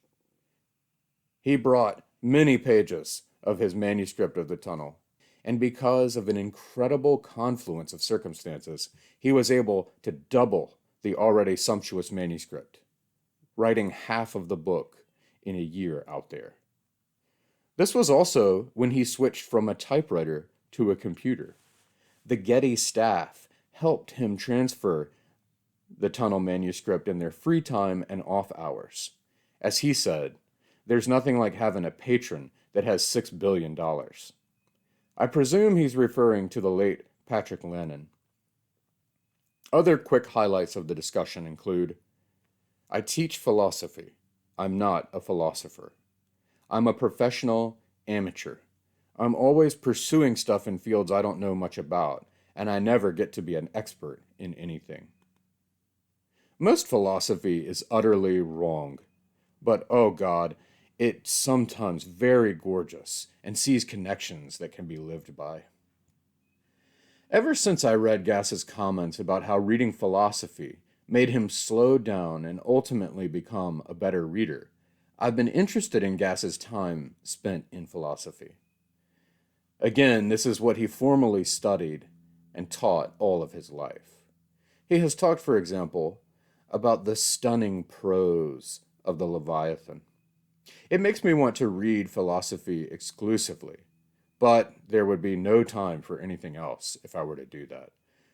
He brought many pages of his manuscript of the tunnel, and because of an incredible confluence of circumstances, he was able to double the already sumptuous manuscript, writing half of the book in a year out there. This was also when he switched from a typewriter to a computer. The Getty staff helped him transfer the tunnel manuscript in their free time and off hours. As he said, there's nothing like having a patron that has $6 billion. I presume he's referring to the late Patrick Lannon. Other quick highlights of the discussion include, I teach philosophy. I'm not a philosopher. I'm a professional amateur. I'm always pursuing stuff in fields I don't know much about, and I never get to be an expert in anything. Most philosophy is utterly wrong, but oh God, it's sometimes very gorgeous and sees connections that can be lived by. Ever since I read Gass's comments about how reading philosophy made him slow down and ultimately become a better reader, I've been interested in Gass's time spent in philosophy. Again, this is what he formally studied and taught all of his life. He has talked, for example, about the stunning prose of the Leviathan. It makes me want to read philosophy exclusively, but there would be no time for anything else if I were to do that.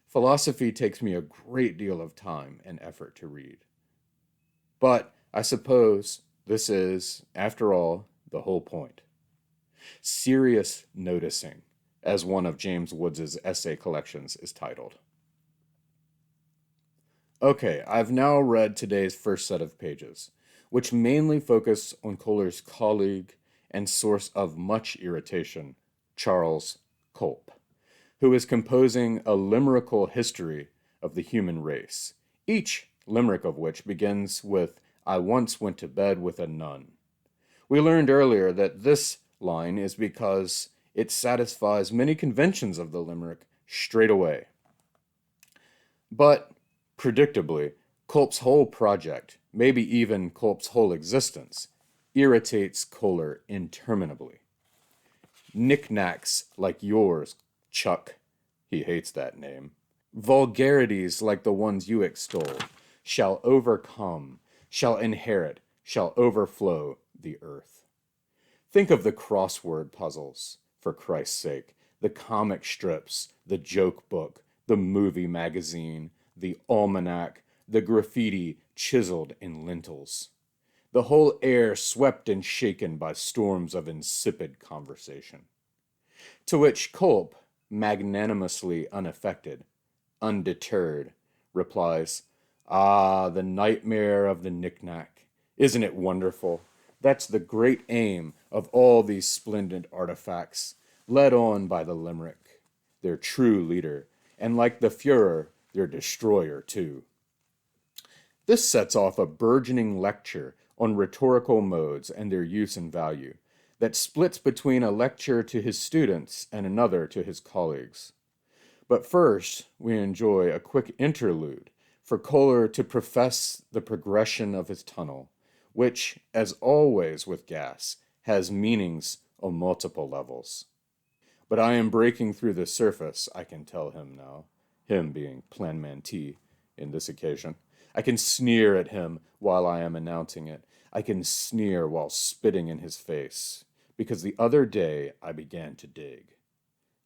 Philosophy takes me a great deal of time and effort to read. But I suppose this is, after all, the whole point. Serious noticing, as one of James Woods' essay collections is titled. Okay, I've now read today's first set of pages, which mainly focus on Kohler's colleague and source of much irritation, Charles Culp, who is composing a limerickal history of the human race, each limerick of which begins with, I once went to bed with a nun. We learned earlier that this line is because it satisfies many conventions of the limerick straight away. But predictably, Culp's whole project, maybe even Culp's whole existence, irritates Kohler interminably. Knickknacks like yours, Chuck, he hates that name, vulgarities like the ones you extol, shall overcome, shall inherit, shall overflow the earth. Think of the crossword puzzles, for Christ's sake, the comic strips, the joke book, the movie magazine, the almanac, the graffiti chiseled in lintels. The whole air swept and shaken by storms of insipid conversation. To which Culp, magnanimously unaffected, undeterred, replies, "Ah, the nightmare of the knick-knack. Isn't it wonderful? That's the great aim of all these splendid artifacts, led on by the limerick, their true leader, and like the Führer, their destroyer too." This sets off a burgeoning lecture on rhetorical modes and their use and value that splits between a lecture to his students and another to his colleagues. But first, we enjoy a quick interlude for Kohler to profess the progression of his tunnel, which, as always with gas, has meanings on multiple levels. But I am breaking through the surface, I can tell him now, him being Plan Manti in this occasion. I can sneer at him while I am announcing it. I can sneer while spitting in his face, because the other day I began to dig.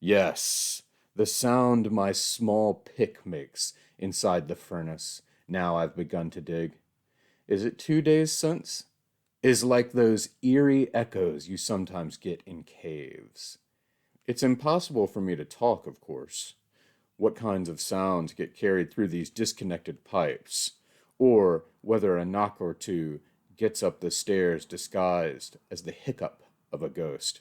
Yes, the sound my small pick makes inside the furnace, now I've begun to dig. Is it 2 days since? Is like those eerie echoes you sometimes get in caves. It's impossible for me to talk, of course. What kinds of sounds get carried through these disconnected pipes, or whether a knock or two gets up the stairs disguised as the hiccup of a ghost,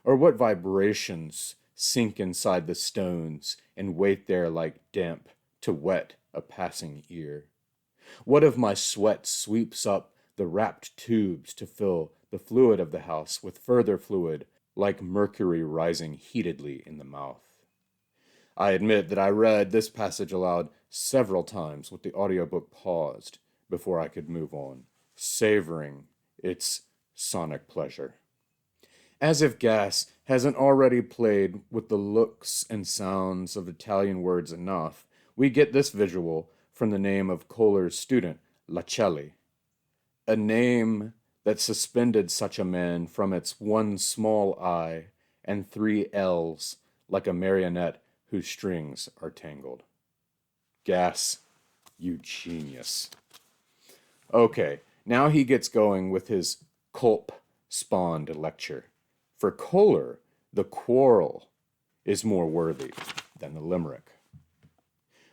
or what vibrations sink inside the stones and wait there like damp to wet a passing ear. What if my sweat sweeps up the wrapped tubes to fill the fluid of the house with further fluid like mercury rising heatedly in the mouth? I admit that I read this passage aloud several times with the audiobook paused before I could move on, savoring its sonic pleasure. As if gas hasn't already played with the looks and sounds of Italian words enough, we get this visual from the name of Kohler's student, Lacelli, a name that suspended such a man from its one small I and 3 L's like a marionette whose strings are tangled. Gas, you genius. Okay, now he gets going with his Culp-spawned lecture. For Kohler, the quarrel is more worthy than the limerick.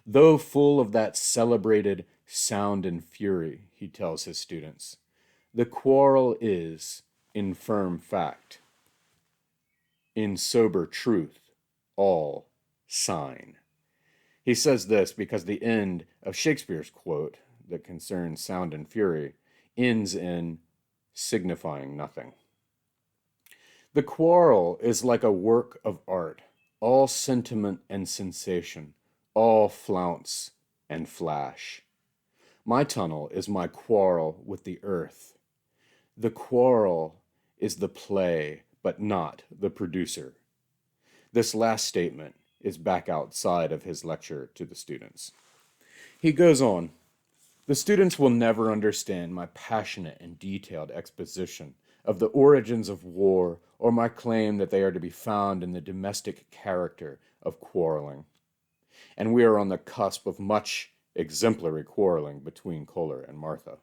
Though full of that celebrated sound and fury, he tells his students, the quarrel is, in firm fact, in sober truth, all sign. He says this because the end of Shakespeare's quote that concerns sound and fury ends in signifying nothing. The quarrel is like a work of art, all sentiment and sensation, all flounce and flash. My tunnel is my quarrel with the earth. The quarrel is the play, but not the producer. This last statement is back outside of his lecture to the students. He goes on, the students will never understand my passionate and detailed exposition of the origins of war or my claim that they are to be found in the domestic character of quarreling. And we are on the cusp of much exemplary quarreling between Kohler and Martha.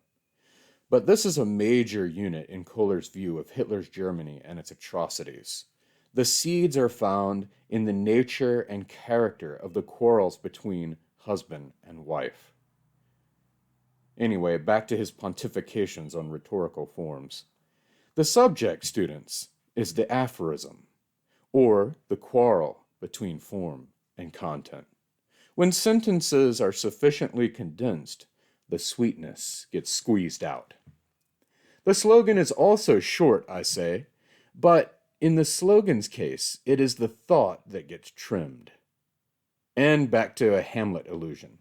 But this is a major unit in Kohler's view of Hitler's Germany and its atrocities. The seeds are found in the nature and character of the quarrels between husband and wife. Anyway, back to his pontifications on rhetorical forms. The subject, students, is the aphorism, or the quarrel between form and content. When sentences are sufficiently condensed, the sweetness gets squeezed out. The slogan is also short, I say, but in the slogan's case, it is the thought that gets trimmed. And back to a Hamlet illusion.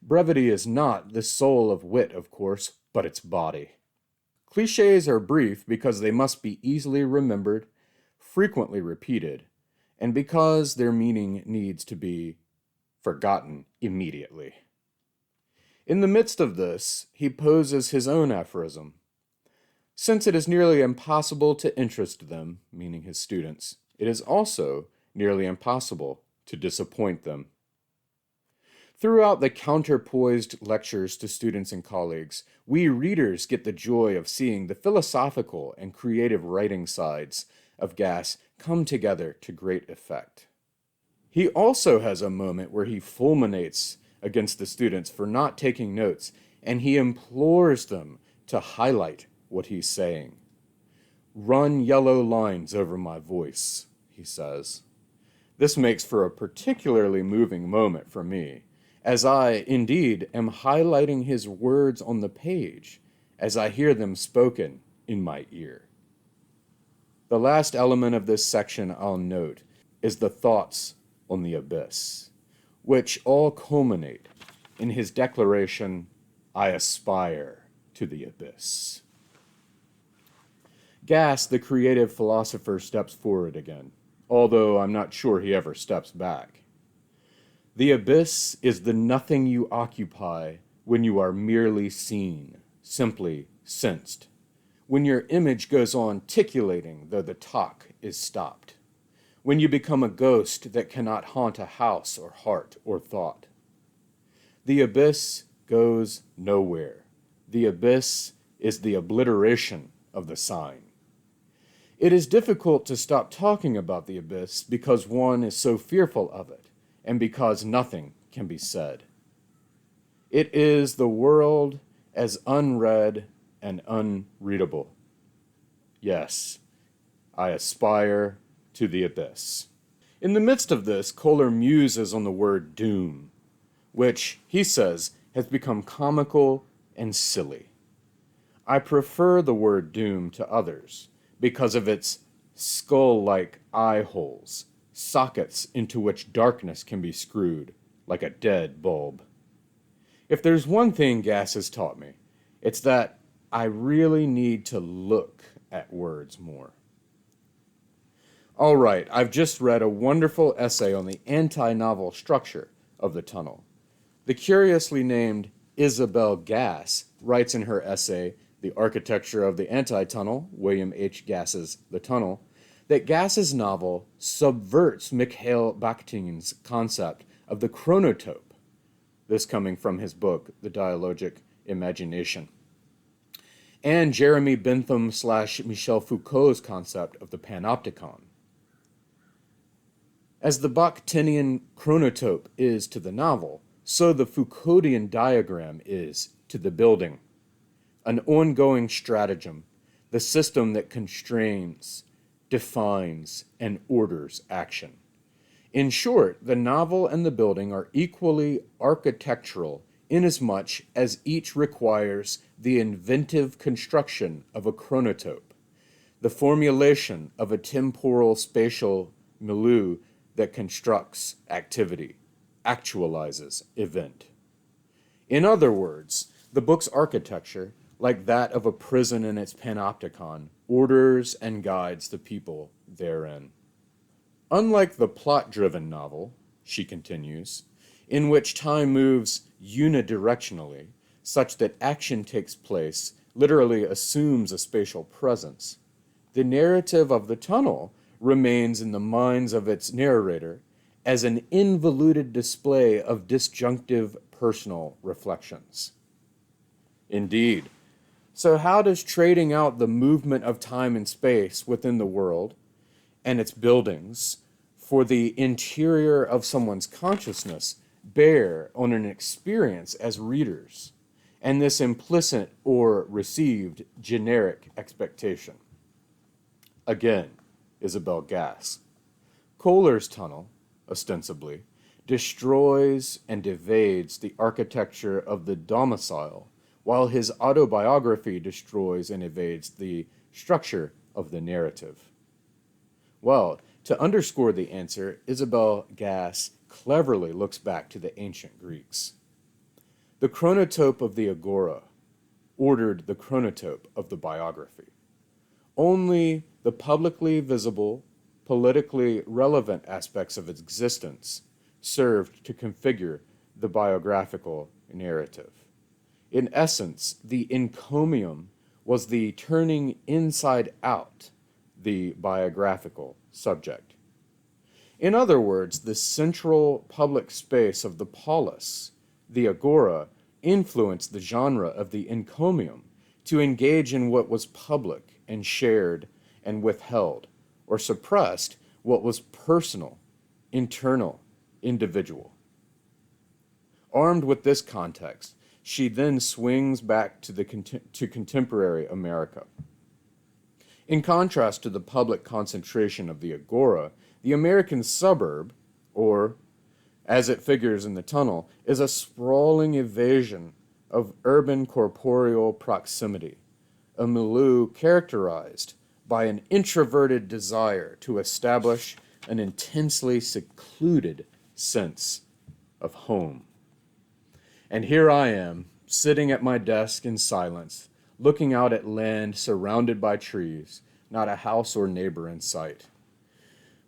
Brevity is not the soul of wit, of course, but its body. Clichés are brief because they must be easily remembered, frequently repeated, and because their meaning needs to be forgotten immediately. In the midst of this, he poses his own aphorism. Since it is nearly impossible to interest them, meaning his students, it is also nearly impossible to disappoint them. Throughout the counterpoised lectures to students and colleagues, we readers get the joy of seeing the philosophical and creative writing sides of Gass come together to great effect. He also has a moment where he fulminates against the students for not taking notes, and he implores them to highlight what he's saying. "Run yellow lines over my voice," he says. This makes for a particularly moving moment for me, as I, indeed, am highlighting his words on the page as I hear them spoken in my ear. The last element of this section I'll note is the thoughts on the abyss, which all culminate in his declaration, "I aspire to the abyss." Gass, the creative philosopher, steps forward again, although I'm not sure he ever steps back. "The abyss is the nothing you occupy when you are merely seen, simply sensed, when your image goes on ticulating though the talk is stopped, when you become a ghost that cannot haunt a house or heart or thought. The abyss goes nowhere. The abyss is the obliteration of the sign. It is difficult to stop talking about the abyss because one is so fearful of it, and because nothing can be said. It is the world as unread and unreadable. Yes, I aspire to the abyss." In the midst of this, Kohler muses on the word doom, which, he says, has become comical and silly. I prefer the word doom to others because of its skull-like eye holes, sockets into which darkness can be screwed, like a dead bulb. If there's one thing Gass has taught me, it's that I really need to look at words more. All right, I've just read a wonderful essay on the anti-novel structure of the tunnel. The curiously named Isabel Gass writes in her essay, The Architecture of the Anti-Tunnel, William H. Gass's The Tunnel, that Gass's novel subverts Mikhail Bakhtin's concept of the chronotope, this coming from his book, The Dialogic Imagination, and Jeremy Bentham / Michel Foucault's concept of the panopticon. As the Bakhtinian chronotope is to the novel, so the Foucauldian diagram is to the building. An ongoing stratagem, the system that constrains, defines, and orders action. In short, the novel and the building are equally architectural inasmuch as each requires the inventive construction of a chronotope, the formulation of a temporal spatial milieu that constructs activity, actualizes event. In other words, the book's architecture, like that of a prison in its panopticon, orders and guides the people therein. Unlike the plot-driven novel, she continues, in which time moves unidirectionally, such that action takes place, literally assumes a spatial presence, the narrative of the tunnel remains in the minds of its narrator as an involuted display of disjunctive personal reflections. Indeed. So how does trading out the movement of time and space within the world and its buildings for the interior of someone's consciousness bear on an experience as readers and this implicit or received generic expectation? Again, Isabel Gass. Kohler's tunnel, ostensibly, destroys and evades the architecture of the domicile, while his autobiography destroys and evades the structure of the narrative. Well, to underscore the answer, Isabel Gass cleverly looks back to the ancient Greeks. The chronotope of the agora, ordered the chronotope of the biography. Only the publicly visible, politically relevant aspects of its existence served to configure the biographical narrative. In essence, the encomium was the turning inside out the biographical subject. In other words, the central public space of the polis, the agora, influenced the genre of the encomium to engage in what was public and shared and withheld, or suppressed what was personal, internal, individual. Armed with this context, she then swings back to contemporary America. In contrast to the public concentration of the agora, the American suburb, or as it figures in the tunnel, is a sprawling evasion of urban corporeal proximity, a milieu characterized by an introverted desire to establish an intensely secluded sense of home. And here I am, sitting at my desk in silence, looking out at land surrounded by trees, not a house or neighbor in sight.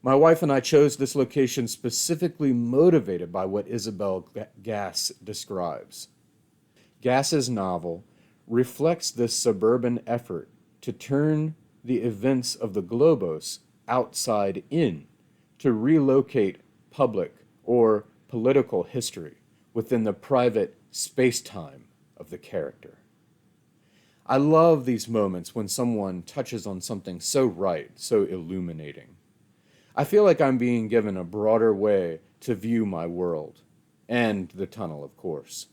My wife and I chose this location specifically motivated by what Isabel Gass describes. Gass's novel reflects this suburban effort to turn the events of the globos outside in, to relocate public or political history within the private space-time of the character. I love these moments when someone touches on something so right, so illuminating. I feel like I'm being given a broader way to view my world, and the tunnel, of course.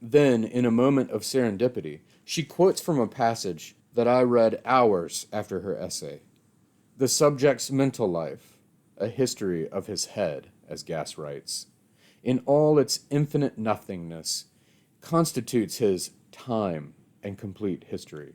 Then, in a moment of serendipity, she quotes from a passage that I read hours after her essay. The subject's mental life, a history of his head, as Gass writes, in all its infinite nothingness, constitutes his time and complete history.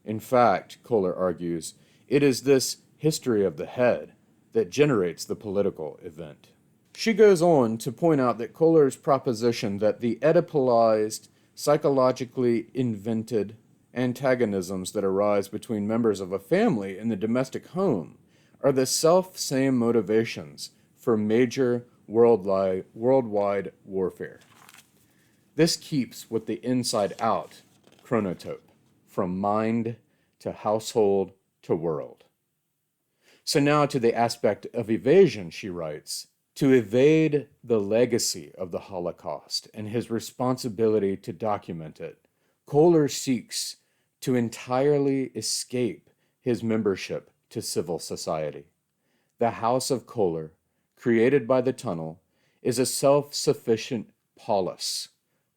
In fact, Kohler argues, it is this history of the head that generates the political event. She goes on to point out that Kohler's proposition that the Oedipalized, psychologically invented antagonisms that arise between members of a family in the domestic home are the self-same motivations for major worldwide warfare. This keeps with the inside-out chronotope, from mind to household to world. So now to the aspect of evasion, she writes, to evade the legacy of the Holocaust and his responsibility to document it, Kohler seeks to entirely escape his membership to civil society. The House of Kohler, created by the tunnel, is a self-sufficient polis,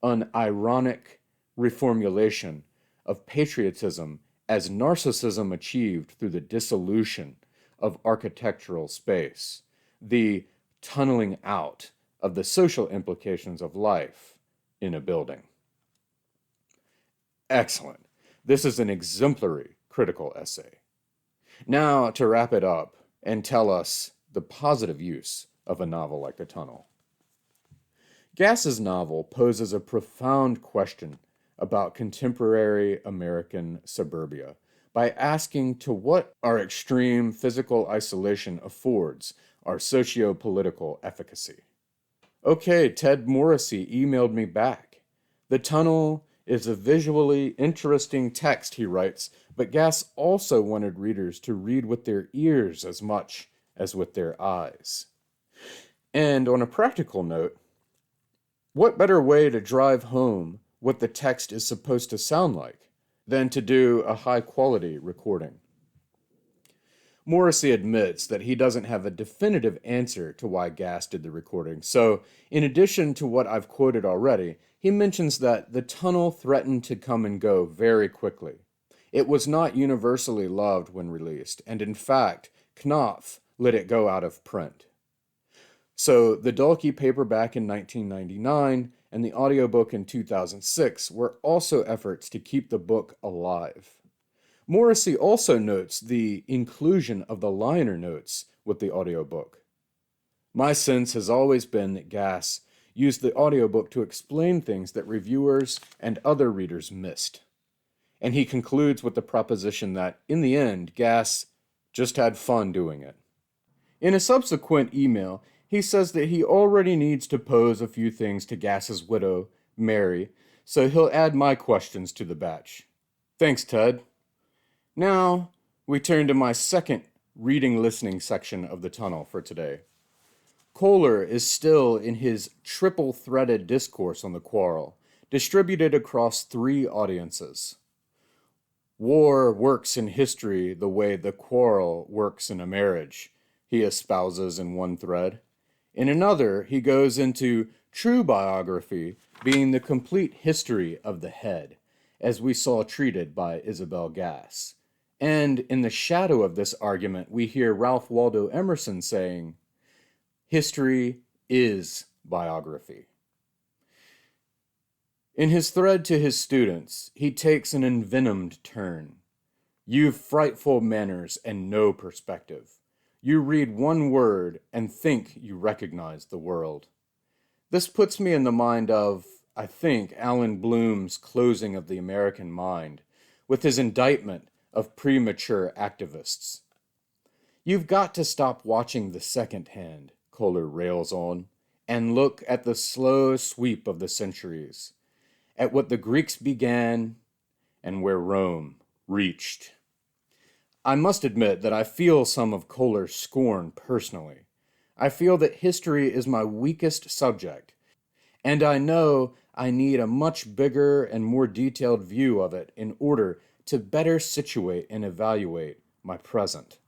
an ironic reformulation of patriotism as narcissism achieved through the dissolution of architectural space, the tunneling out of the social implications of life in a building. Excellent. This is an exemplary critical essay. Now to wrap it up and tell us the positive use of a novel like The Tunnel. Gass's novel poses a profound question about contemporary American suburbia by asking to what our extreme physical isolation affords our socio-political efficacy. Okay, Ted Morrissey emailed me back. The Tunnel is a visually interesting text, he writes, but Gass also wanted readers to read with their ears as much as with their eyes. And on a practical note, what better way to drive home what the text is supposed to sound like than to do a high-quality recording? Morrissey admits that he doesn't have a definitive answer to why Gass did the recording, so in addition to what I've quoted already, he mentions that The Tunnel threatened to come and go very quickly. It was not universally loved when released, and in fact, Knopf let it go out of print. So the Dalkey paperback in 1999 and the audiobook in 2006 were also efforts to keep the book alive. Morrissey also notes the inclusion of the liner notes with the audiobook. My sense has always been that Gass used the audiobook to explain things that reviewers and other readers missed. And he concludes with the proposition that, in the end, Gass just had fun doing it. In a subsequent email, he says that he already needs to pose a few things to Gass's widow, Mary, so he'll add my questions to the batch. Thanks, Ted. Now, we turn to my second reading-listening section of the tunnel for today. Kohler is still in his triple-threaded discourse on the quarrel, distributed across 3 audiences. War works in history the way the quarrel works in a marriage, he espouses in one thread. In another, he goes into true biography being the complete history of the head, as we saw treated by Isabel Gass. And in the shadow of this argument, we hear Ralph Waldo Emerson saying, history is biography. In his thread to his students, he takes an envenomed turn. You've frightful manners and no perspective. You read one word and think you recognize the world. This puts me in the mind of, I think, Alan Bloom's Closing of the American Mind, with his indictment of premature activists. You've got to stop watching the second hand, Kohler rails on, and look at the slow sweep of the centuries, at what the Greeks began and where Rome reached. I must admit that I feel some of Kohler's scorn personally. I feel that history is my weakest subject, and I know I need a much bigger and more detailed view of it in order to better situate and evaluate my present.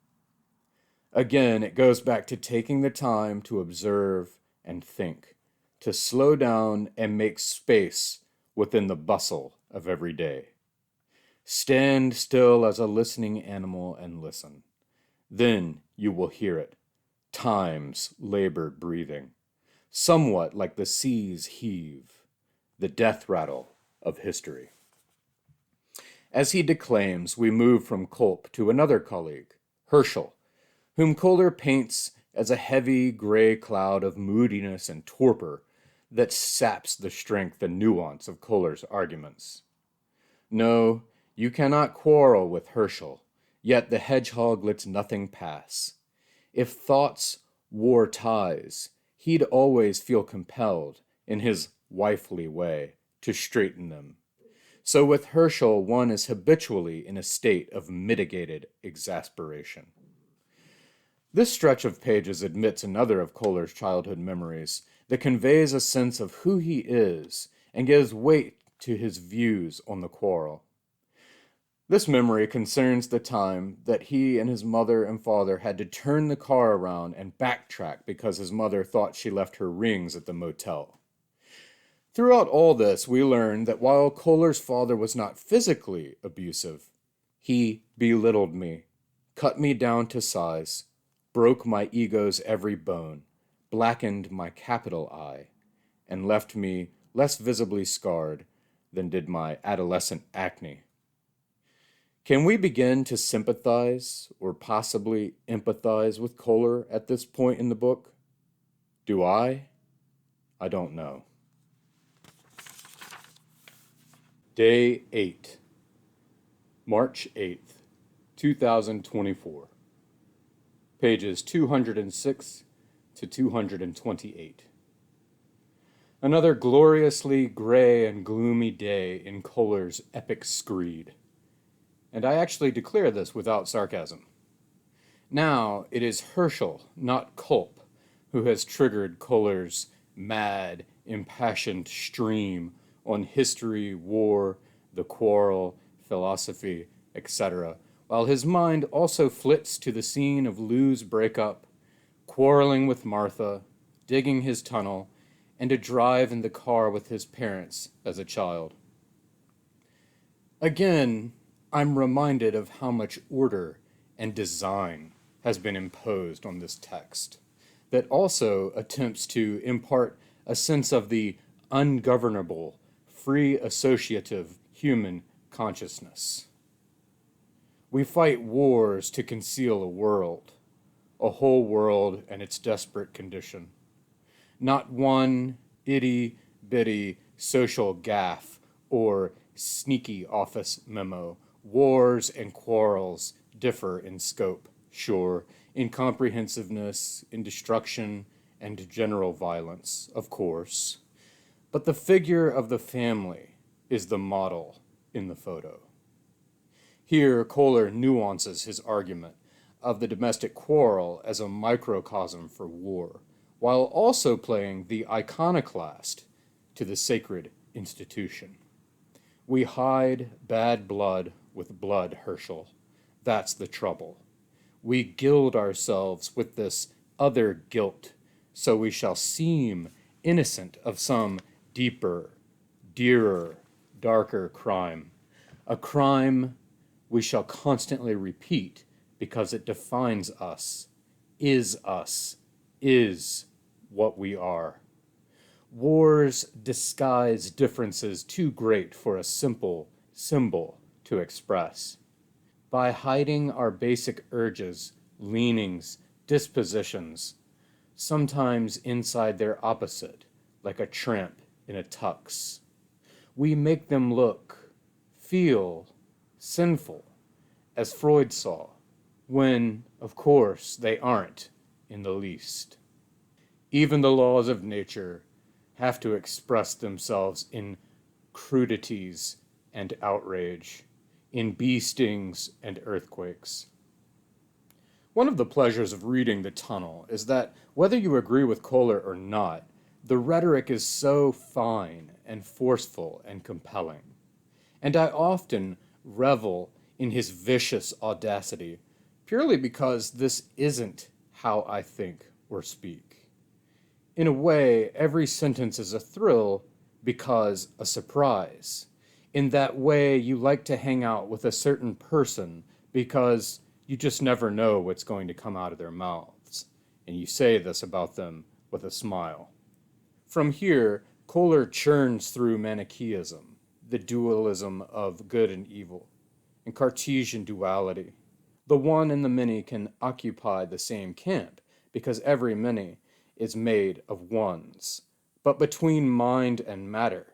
Again, it goes back to taking the time to observe and think, to slow down and make space within the bustle of every day. Stand still as a listening animal and listen. Then you will hear it, time's labored breathing, somewhat like the seas heave, the death rattle of history. As he declaims, we move from Culp to another colleague, Herschel, whom Kohler paints as a heavy gray cloud of moodiness and torpor that saps the strength and nuance of Kohler's arguments. No, you cannot quarrel with Herschel, yet the hedgehog lets nothing pass. If thoughts wore ties, he'd always feel compelled, in his wifely way, to straighten them. So with Herschel, one is habitually in a state of mitigated exasperation. This stretch of pages admits another of Kohler's childhood memories that conveys a sense of who he is and gives weight to his views on the quarrel. This memory concerns the time that he and his mother and father had to turn the car around and backtrack because his mother thought she left her rings at the motel. Throughout all this, we learn that while Kohler's father was not physically abusive, he belittled me, cut me down to size, broke my ego's every bone, blackened my capital I, and left me less visibly scarred than did my adolescent acne. Can we begin to sympathize or possibly empathize with Kohler at this point in the book? Do I? I don't know. Day 8, March 8th, 2024. Pages 206 to 228. Another gloriously gray and gloomy day in Kohler's epic screed. And I actually declare this without sarcasm. Now it is Herschel, not Culp, who has triggered Kohler's mad, impassioned stream on history, war, the quarrel, philosophy, etc., while his mind also flits to the scene of Lou's breakup, quarreling with Martha, digging his tunnel, and a drive in the car with his parents as a child. Again, I'm reminded of how much order and design has been imposed on this text that also attempts to impart a sense of the ungovernable, free associative human consciousness. We fight wars to conceal a whole world and its desperate condition. Not one itty-bitty social gaffe or sneaky office memo. Wars and quarrels differ in scope, sure, in comprehensiveness, in destruction, and general violence, of course. But the figure of the family is the model in the photo. Here, Kohler nuances his argument of the domestic quarrel as a microcosm for war, while also playing the iconoclast to the sacred institution. We hide bad blood with blood, Herschel. That's the trouble. We gild ourselves with this other guilt, so we shall seem innocent of some deeper, dearer, darker crime. A crime we shall constantly repeat because it defines us, is what we are. Wars disguise differences too great for a simple symbol to express. By hiding our basic urges, leanings, dispositions, sometimes inside their opposite, like a tramp in a tux, we make them look, feel sinful, as Freud saw, when, of course, they aren't in the least. Even the laws of nature have to express themselves in crudities and outrage, in bee stings and earthquakes. One of the pleasures of reading The Tunnel is that, whether you agree with Kohler or not, the rhetoric is so fine and forceful and compelling. And I often revel in his vicious audacity, purely because this isn't how I think or speak. In a way, every sentence is a thrill because a surprise. In that way, you like to hang out with a certain person because you just never know what's going to come out of their mouths, and you say this about them with a smile. From here, Kohler churns through Manichaeism, the dualism of good and evil, and Cartesian duality. The one and the many can occupy the same camp, because every many is made of ones. But between mind and matter,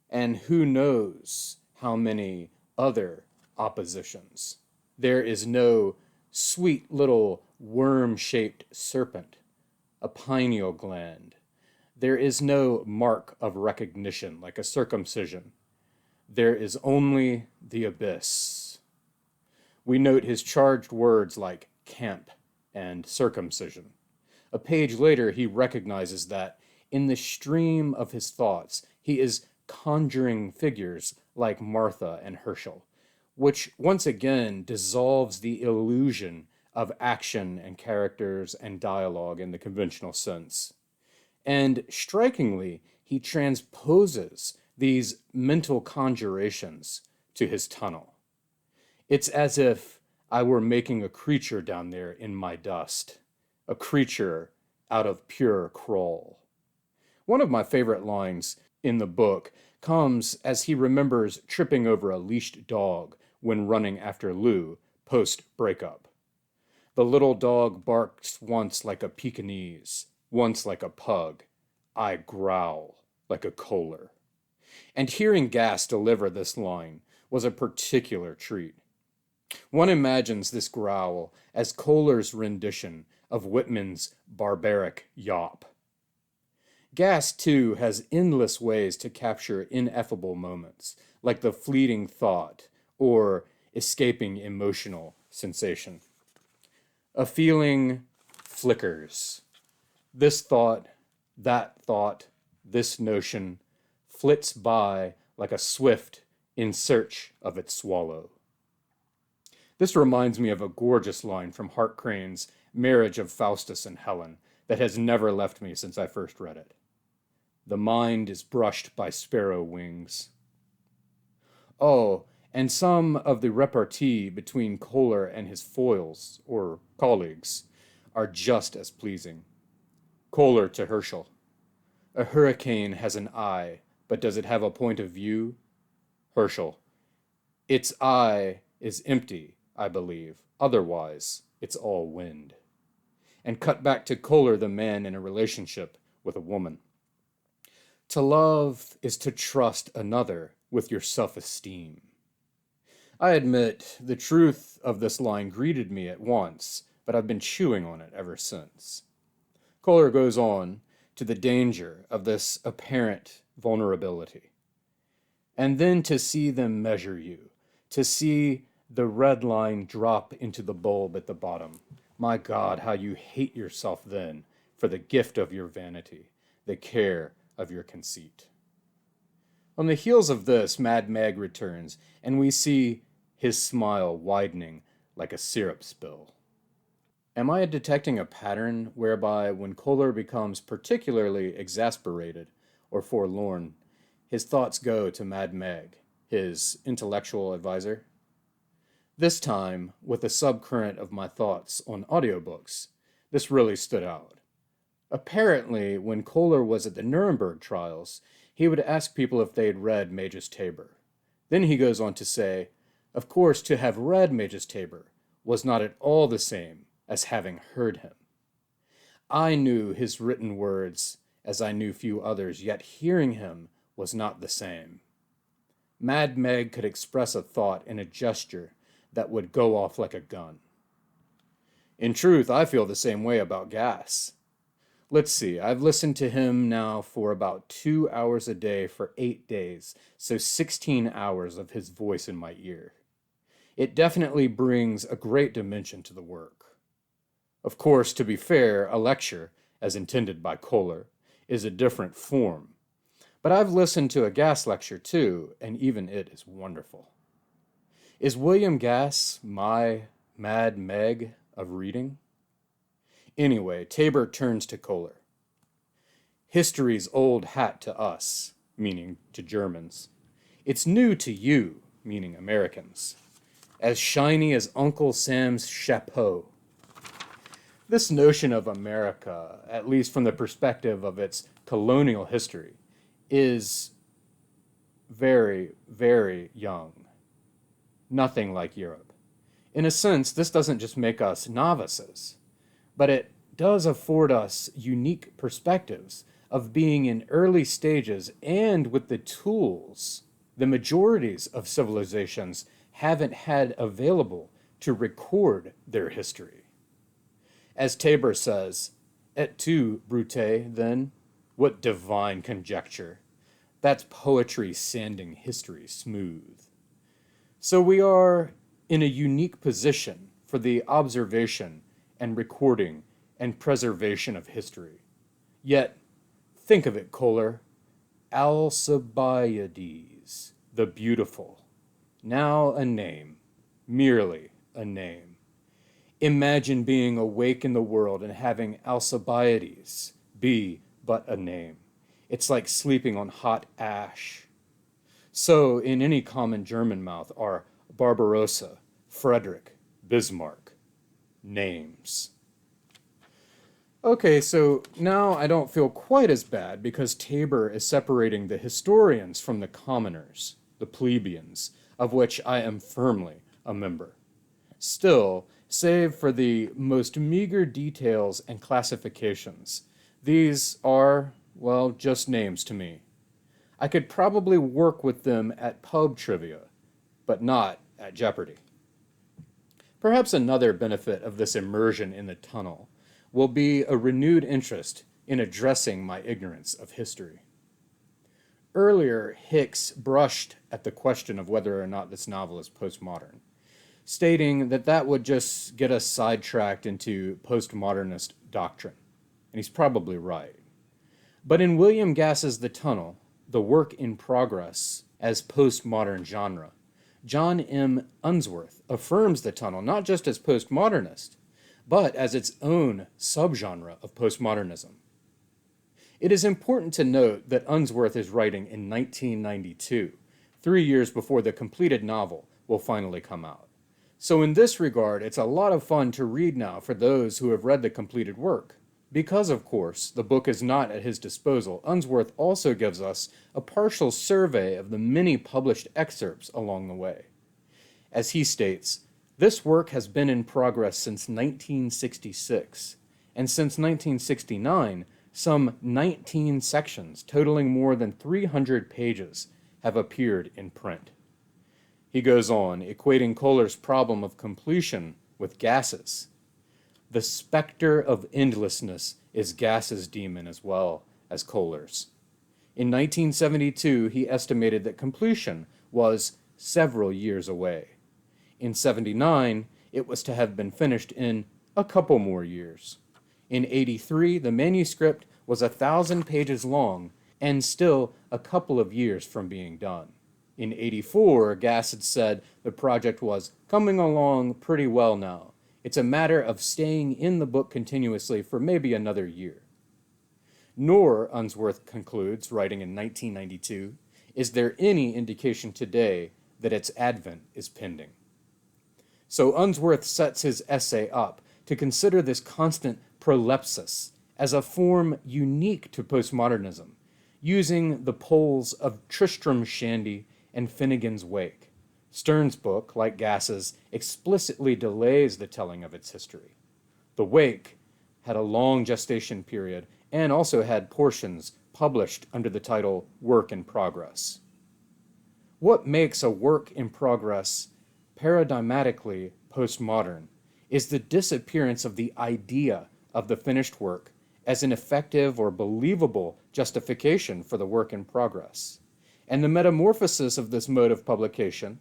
and who knows how many other oppositions, there is no sweet little worm-shaped serpent, a pineal gland. There is no mark of recognition like a circumcision. There is only the abyss. We note his charged words like camp and circumcision. A page later, he recognizes that in the stream of his thoughts, he is conjuring figures like Martha and Herschel, which once again dissolves the illusion of action and characters and dialogue in the conventional sense. And strikingly, he transposes these mental conjurations to his tunnel. It's as if I were making a creature down there in my dust, a creature out of pure crawl. One of my favorite lines in the book comes as he remembers tripping over a leashed dog when running after Lou post-breakup. The little dog barks once like a Pekingese, once like a pug. I growl like a Kohler. And hearing Gass deliver this line was a particular treat. One imagines this growl as Kohler's rendition of Whitman's barbaric yawp. Gass, too, has endless ways to capture ineffable moments, like the fleeting thought or escaping emotional sensation. A feeling flickers. This thought, that thought, this notion flits by like a swift in search of its swallow. This reminds me of a gorgeous line from Hart Crane's Marriage of Faustus and Helen that has never left me since I first read it. The mind is brushed by sparrow wings. Oh, and some of the repartee between Kohler and his foils, or colleagues, are just as pleasing. Kohler to Herschel. A hurricane has an eye, but does it have a point of view? Herschel. Its eye is empty, I believe. Otherwise, it's all wind. And cut back to Kohler, the man in a relationship with a woman. To love is to trust another with your self-esteem. I admit the truth of this line greeted me at once, but I've been chewing on it ever since. Kohler goes on to the danger of this apparent vulnerability. And then to see them measure you, to see the red line drop into the bulb at the bottom. My God, how you hate yourself then for the gift of your vanity, the care of your conceit. On the heels of this, Mad Meg returns, and we see his smile widening like a syrup spill. Am I detecting a pattern whereby when Kohler becomes particularly exasperated or forlorn, his thoughts go to Mad Meg, his intellectual advisor? This time, with the subcurrent of my thoughts on audiobooks, this really stood out. Apparently, when Kohler was at the Nuremberg trials, he would ask people if they had read Magus Tabor. Then he goes on to say, of course, to have read Magus Tabor was not at all the same as having heard him. I knew his written words as I knew few others, yet hearing him was not the same. Mad Meg could express a thought in a gesture that would go off like a gun. In truth, I feel the same way about Gass. Let's see, I've listened to him now for about 2 hours a day for 8 days, so 16 hours of his voice in my ear. It definitely brings a great dimension to the work. Of course, to be fair, a lecture, as intended by Kohler, is a different form. But I've listened to a Gass lecture too, and even it is wonderful. Is William Gass my Mad Meg of reading? Anyway, Tabor turns to Kohler. History's old hat to us, meaning to Germans. It's new to you, meaning Americans. As shiny as Uncle Sam's chapeau. This notion of America, at least from the perspective of its colonial history, is very, very young. Nothing like Europe. In a sense, this doesn't just make us novices, but it does afford us unique perspectives of being in early stages and with the tools the majorities of civilizations haven't had available to record their history. As Tabor says, et tu, Brute, then, what divine conjecture. That's poetry sanding history smooth. So we are in a unique position for the observation and recording and preservation of history. Yet, think of it, Kohler, Alcibiades, the beautiful, now a name, merely a name. Imagine being awake in the world and having Alcibiades be but a name. It's like sleeping on hot ash. So, in any common German mouth are Barbarossa, Frederick, Bismarck. Names. Okay, so now I don't feel quite as bad because Tabor is separating the historians from the commoners, the plebeians, of which I am firmly a member. Still, save for the most meager details and classifications, these are, well, just names to me. I could probably work with them at pub trivia, but not at Jeopardy. Perhaps another benefit of this immersion in the tunnel will be a renewed interest in addressing my ignorance of history. Earlier, Hicks brushed at the question of whether or not this novel is postmodern, stating that that would just get us sidetracked into postmodernist doctrine. And he's probably right. But in William Gass's The Tunnel, the work in progress as postmodern genre, John M. Unsworth affirms the tunnel not just as postmodernist, but as its own subgenre of postmodernism. It is important to note that Unsworth is writing in 1992, 3 years before the completed novel will finally come out. So in this regard, it's a lot of fun to read now for those who have read the completed work. Because, of course, the book is not at his disposal, Unsworth also gives us a partial survey of the many published excerpts along the way. As he states, this work has been in progress since 1966, and since 1969, Some 19 sections, totaling more than 300 pages, have appeared in print. He goes on, equating Kohler's problem of completion with gases. The specter of endlessness is gases' demon as well as Kohler's. In 1972, he estimated that completion was several years away. In 79, it was to have been finished in a couple more years. In 83, the manuscript was 1,000 pages long and still a couple of years from being done. In 84, Gass had said the project was coming along pretty well now. It's a matter of staying in the book continuously for maybe another year. Nor, Unsworth concludes, writing in 1992, is there any indication today that its advent is pending. So Unsworth sets his essay up to consider this constant prolepsis as a form unique to postmodernism, using the poles of Tristram Shandy and Finnegan's Wake. Stern's book, like Gass's, explicitly delays the telling of its history. The Wake had a long gestation period and also had portions published under the title Work in Progress. What makes a work in progress paradigmatically postmodern is the disappearance of the idea of the finished work as an effective or believable justification for the work in progress, and the metamorphosis of this mode of publication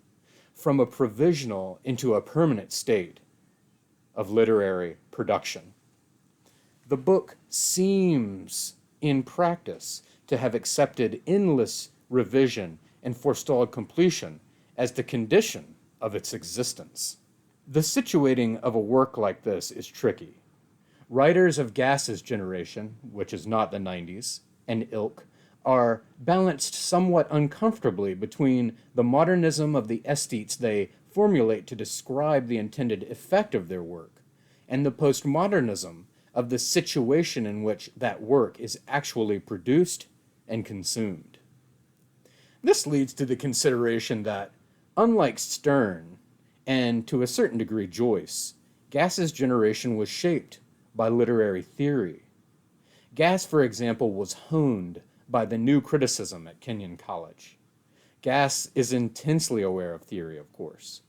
from a provisional into a permanent state of literary production. The book seems, in practice, to have accepted endless revision and forestalled completion as the condition of its existence. The situating of a work like this is tricky. Writers of Gass's generation, which is not the 90s, and ilk, are balanced somewhat uncomfortably between the modernism of the aesthetes they formulate to describe the intended effect of their work, and the postmodernism of the situation in which that work is actually produced and consumed. This leads to the consideration that, unlike Stern, and to a certain degree Joyce, Gass's generation was shaped by literary theory. Gass, for example, was honed by the new criticism at Kenyon College. Gass is intensely aware of theory, of course.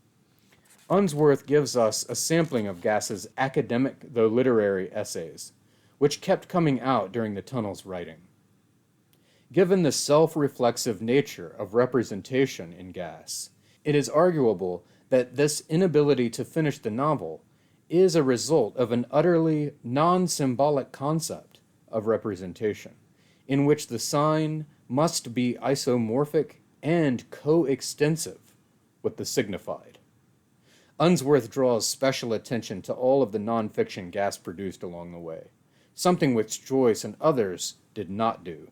Unsworth gives us a sampling of Gass's academic, though literary, essays, which kept coming out during the Tunnel's writing. Given the self-reflexive nature of representation in Gass, it is arguable that this inability to finish the novel is a result of an utterly non-symbolic concept of representation, in which the sign must be isomorphic and coextensive with the signified. Unsworth draws special attention to all of the nonfiction Gass produced along the way, something which Joyce and others did not do.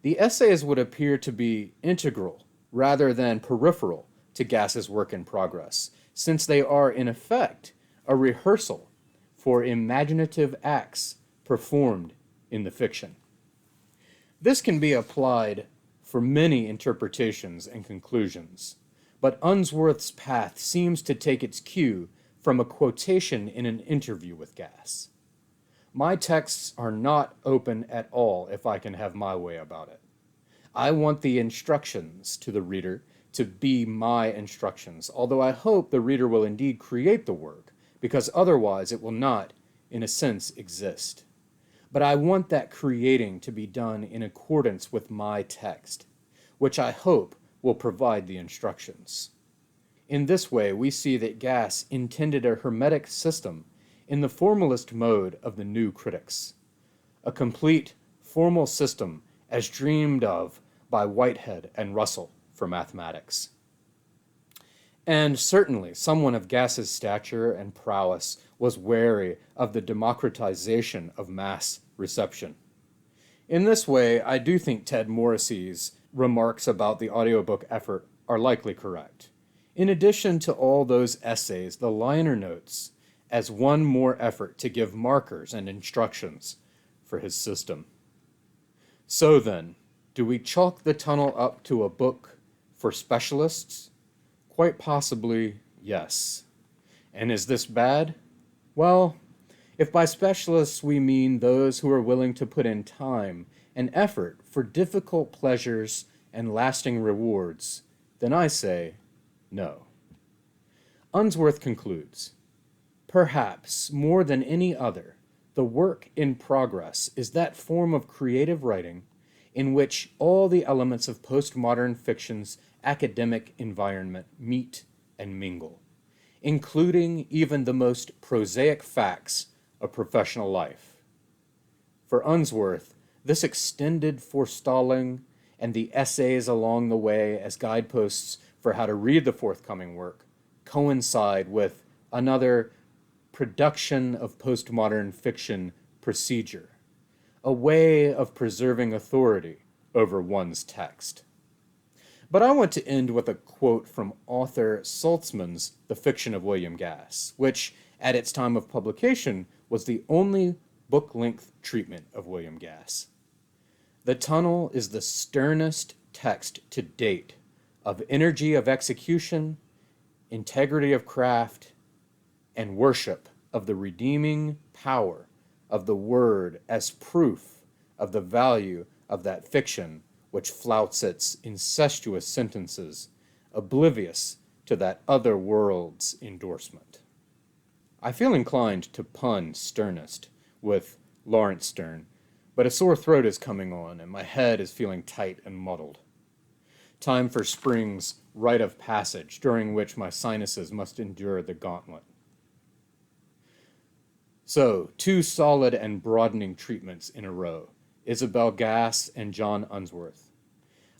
The essays would appear to be integral rather than peripheral to Gass's work in progress, since they are, in effect, a rehearsal for imaginative acts performed in the fiction. This can be applied for many interpretations and conclusions, but Unsworth's path seems to take its cue from a quotation in an interview with Gass. My texts are not open at all if I can have my way about it. I want the instructions to the reader to be my instructions, although I hope the reader will indeed create the work, because otherwise it will not, in a sense, exist. But I want that creating to be done in accordance with my text, which I hope will provide the instructions. In this way, we see that Gass intended a hermetic system in the formalist mode of the new critics, a complete formal system as dreamed of by Whitehead and Russell for mathematics. And certainly someone of Gass's stature and prowess was wary of the democratization of mass reception. In this way, I do think Ted Morrissey's remarks about the audiobook effort are likely correct. In addition to all those essays, the liner notes as one more effort to give markers and instructions for his system. So then, do we chalk the Tunnel up to a book for specialists? Quite possibly, yes. And is this bad? Well, If by specialists we mean those who are willing to put in time and effort for difficult pleasures and lasting rewards, then I say no. Unsworth concludes, perhaps more than any other, the work in progress is that form of creative writing in which all the elements of postmodern fiction's academic environment meet and mingle, including even the most prosaic facts of professional life. For Unsworth, this extended forestalling and the essays along the way as guideposts for how to read the forthcoming work coincide with another production of postmodern fiction procedure, a way of preserving authority over one's text. But I want to end with a quote from author Saltzman's The Fiction of William Gass, which, at its time of publication, was the only book-length treatment of William Gass. The Tunnel is the sternest text to date of energy of execution, integrity of craft, and worship of the redeeming power of the word as proof of the value of that fiction which flouts its incestuous sentences, oblivious to that other world's endorsement. I feel inclined to pun sternest with Lawrence Stern, but a sore throat is coming on and my head is feeling tight and muddled. Time for spring's rite of passage, during which my sinuses must endure the gauntlet. So, two solid and broadening treatments in a row, Isabel Gass and John Unsworth.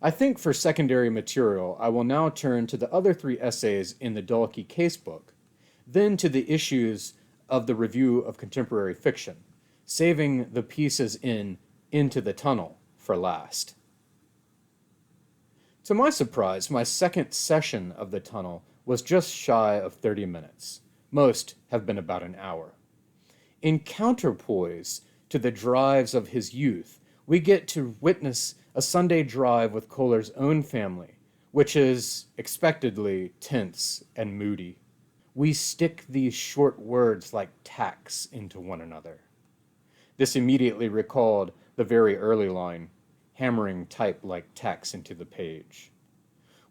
I think for secondary material, I will now turn to the other three essays in the Dulkey casebook, then to the issues of the Review of Contemporary Fiction, saving the pieces in Into the Tunnel for last. To my surprise, my second session of the Tunnel was just shy of 30 minutes. Most have been about an hour. In counterpoise to the drives of his youth, we get to witness a Sunday drive with Kohler's own family, which is expectedly tense and moody. We stick these short words like tacks into one another. This immediately recalled the very early line, hammering type like tacks into the page.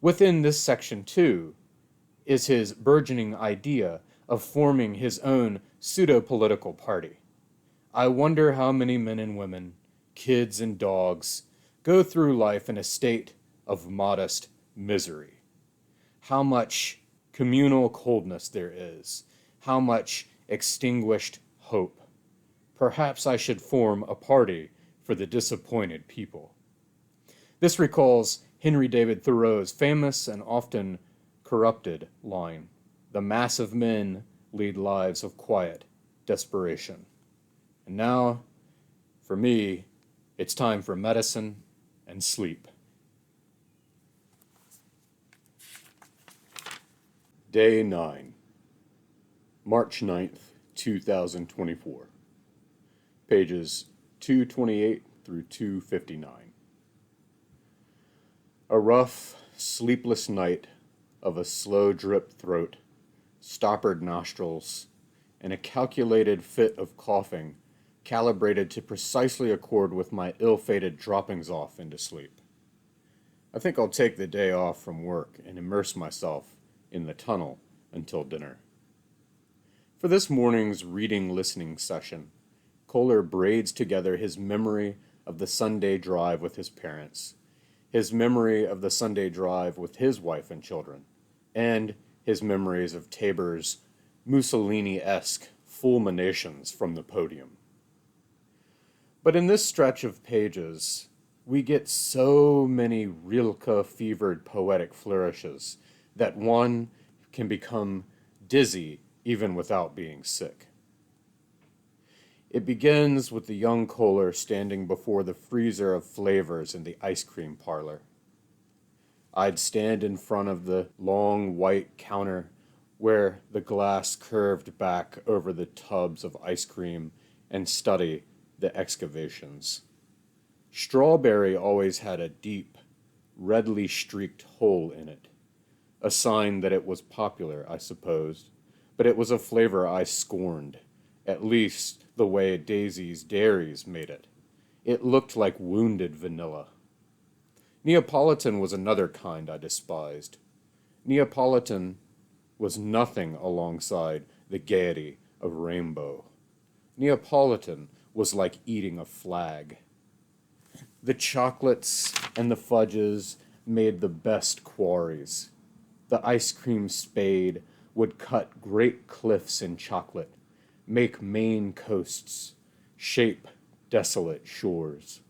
Within this section, too, is his burgeoning idea of forming his own pseudo-political party. I wonder how many men and women, kids and dogs, go through life in a state of modest misery. How much communal coldness there is, how much extinguished hope. Perhaps I should form a party for the disappointed people. This recalls Henry David Thoreau's famous and often corrupted line, "The mass of men lead lives of quiet desperation." And now, for me, it's time for medicine and sleep. Day 9, March 9th, 2024. Pages 228 through 259. A rough, sleepless night of a slow-drip throat, stoppered nostrils, and a calculated fit of coughing calibrated to precisely accord with my ill-fated droppings off into sleep. I think I'll take the day off from work and immerse myself in the tunnel until dinner. For this morning's reading-listening session, Kohler braids together his memory of the Sunday drive with his parents, his memory of the Sunday drive with his wife and children, and his memories of Tabor's Mussolini-esque fulminations from the podium. But in this stretch of pages, we get so many Rilke-fevered poetic flourishes that one can become dizzy even without being sick. It begins with the young Kohler standing before the freezer of flavors in the ice cream parlor. I'd stand in front of the long white counter where the glass curved back over the tubs of ice cream and study the excavations. Strawberry always had a deep, redly streaked hole in it, a sign that it was popular, I supposed, but it was a flavor I scorned, at least the way Daisy's Dairies made it. It looked like wounded vanilla. Neapolitan was another kind I despised. Neapolitan was nothing alongside the gaiety of Rainbow. Neapolitan was like eating a flag. The chocolates and the fudges made the best quarries. The ice cream spade would cut great cliffs in chocolate, make Maine coasts, shape desolate shores.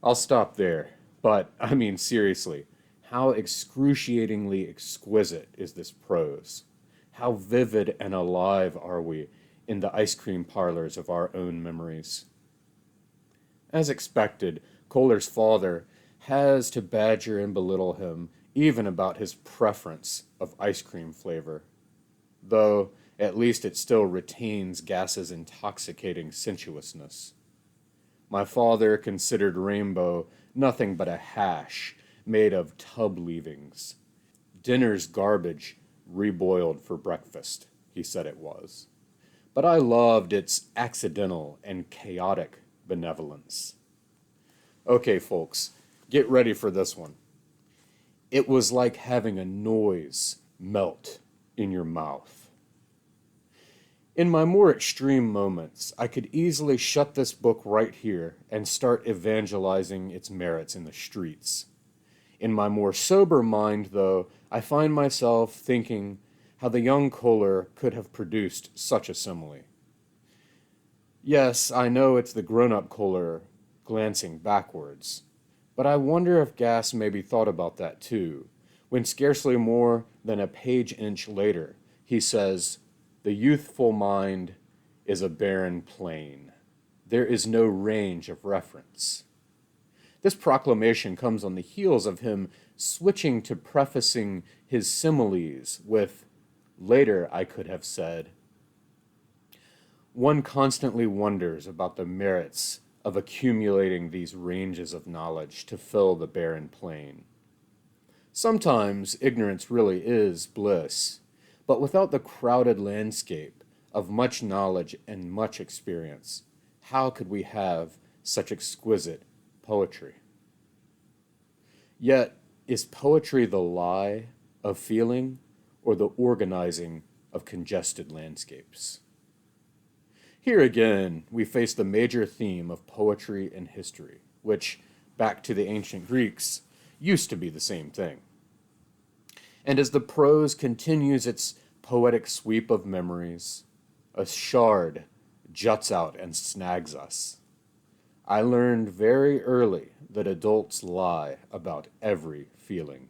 I'll stop there, but I mean seriously, how excruciatingly exquisite is this prose? How vivid and alive are we in the ice cream parlors of our own memories? As expected, Kohler's father has to badger and belittle him even about his preference of ice cream flavor, though at least it still retains Gass's intoxicating sensuousness. My father considered Rainbow nothing but a hash made of tub leavings. Dinner's garbage reboiled for breakfast, he said it was. But I loved its accidental and chaotic benevolence. Okay, folks, get ready for this one. It was like having a noise melt in your mouth. In my more extreme moments, I could easily shut this book right here and start evangelizing its merits in the streets. In my more sober mind, though, I find myself thinking how the young Kohler could have produced such a simile. Yes, I know it's the grown-up Kohler glancing backwards, but I wonder if Gass maybe thought about that too, when scarcely more than a page-inch later, he says, "The youthful mind is a barren plain. There is no range of reference." This proclamation comes on the heels of him switching to prefacing his similes with, "Later I could have said." One constantly wonders about the merits of accumulating these ranges of knowledge to fill the barren plain. Sometimes ignorance really is bliss, but without the crowded landscape of much knowledge and much experience, how could we have such exquisite poetry? Yet, is poetry the lie of feeling or the organizing of congested landscapes? Here again, we face the major theme of poetry and history, which, back to the ancient Greeks, used to be the same thing. And as the prose continues its poetic sweep of memories, a shard juts out and snags us. I learned very early that adults lie about every feeling.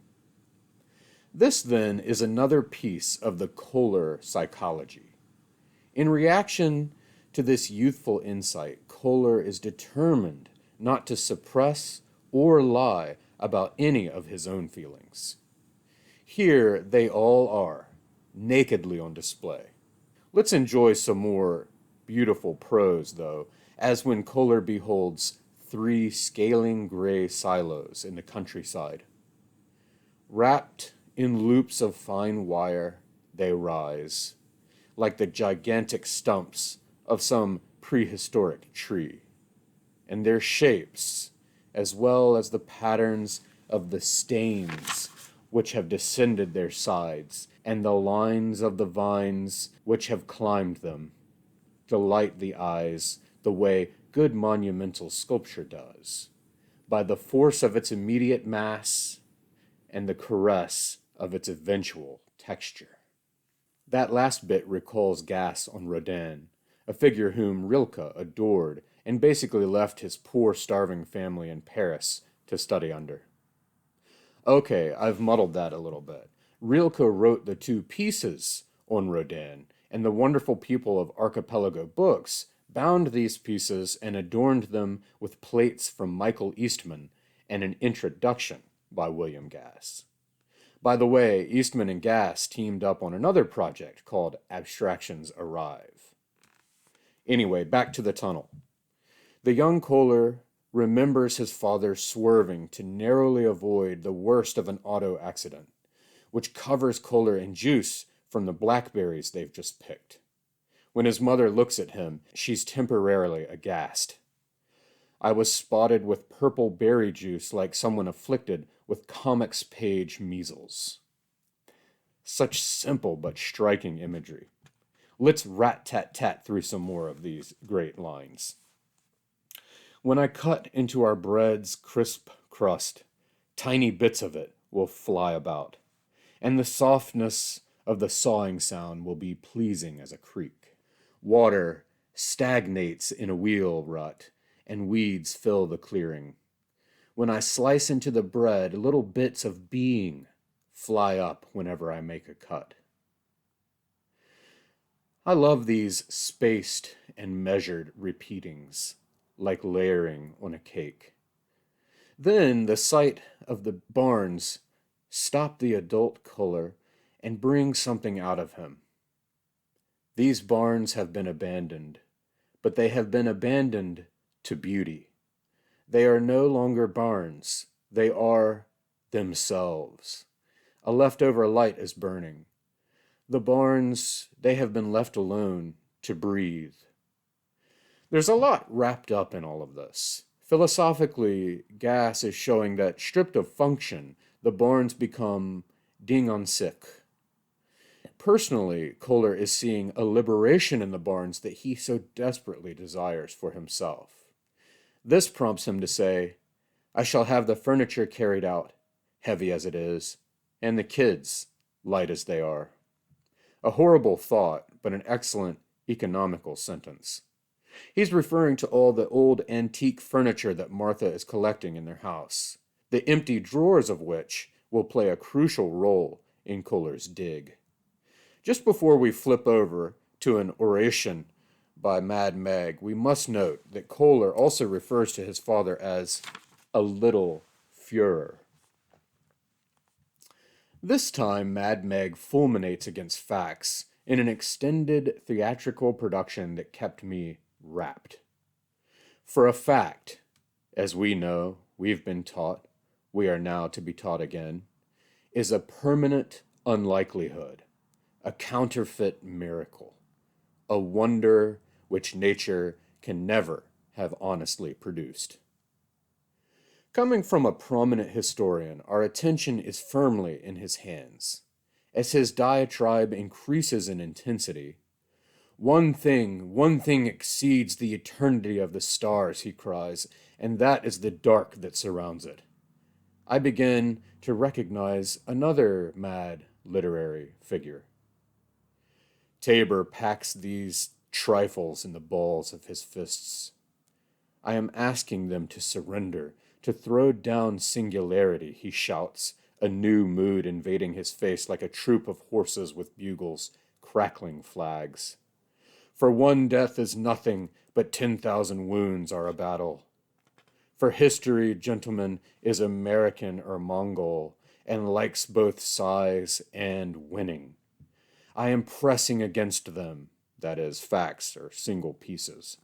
This, then, is another piece of the Kohler psychology. In reaction to this youthful insight, Kohler is determined not to suppress or lie about any of his own feelings. Here they all are, nakedly on display. Let's enjoy some more beautiful prose, though, as when Kohler beholds 3 scaling gray silos in the countryside. Wrapped in loops of fine wire, they rise, like the gigantic stumps of some prehistoric tree, and their shapes, as well as the patterns of the stains which have descended their sides, and the lines of the vines which have climbed them, delight the eyes the way good monumental sculpture does, by the force of its immediate mass and the caress of its eventual texture. That last bit recalls Gass on Rodin, a figure whom Rilke adored and basically left his poor starving family in Paris to study under. Okay, I've muddled that a little bit. Rilke wrote the 2 pieces on Rodin, and the wonderful people of Archipelago Books bound these pieces and adorned them with plates from Michael Eastman and an introduction by William Gass. By the way, Eastman and Gass teamed up on another project called Abstractions Arrive. Anyway, back to the tunnel. The young Kohler remembers his father swerving to narrowly avoid the worst of an auto accident, which covers Kohler in juice from the blackberries they've just picked. When his mother looks at him, she's temporarily aghast. I was spotted with purple berry juice like someone afflicted with comics page measles. Such simple but striking imagery. Let's rat-tat-tat through some more of these great lines. When I cut into our bread's crisp crust, tiny bits of it will fly about, and the softness of the sawing sound will be pleasing as a creak. Water stagnates in a wheel rut, and weeds fill the clearing. When I slice into the bread, little bits of being fly up whenever I make a cut. I love these spaced and measured repeatings, like layering on a cake. Then the sight of the barns stopped the adult Kohler and bring something out of him. These barns have been abandoned, but they have been abandoned to beauty. They are no longer barns. They are themselves. A leftover light is burning. The barns, they have been left alone to breathe. There's a lot wrapped up in all of this. Philosophically, Gass is showing that stripped of function, the barns become ding en sick. Personally, Kohler is seeing a liberation in the barns that he so desperately desires for himself. This prompts him to say, I shall have the furniture carried out, heavy as it is, and the kids, light as they are. A horrible thought, but an excellent economical sentence. He's referring to all the old antique furniture that Martha is collecting in their house, the empty drawers of which will play a crucial role in Kohler's dig. Just before we flip over to an oration by Mad Meg, we must note that Kohler also refers to his father as a little Führer. This time, Mad Meg fulminates against facts in an extended theatrical production that kept me rapt. For a fact, as we know, we've been taught, we are now to be taught again, is a permanent unlikelihood, a counterfeit miracle, a wonder which nature can never have honestly produced. Coming from a prominent historian, our attention is firmly in his hands. As his diatribe increases in intensity, one thing exceeds the eternity of the stars, he cries, and that is the dark that surrounds it. I begin to recognize another mad literary figure. Tabor packs these trifles in the balls of his fists. I am asking them to surrender, to throw down singularity, he shouts, a new mood invading his face like a troop of horses with bugles, crackling flags. For one death is nothing, but 10,000 wounds are a battle. For history, gentlemen, is American or Mongol, and likes both size and winning. I am pressing against them, that is, facts or single pieces,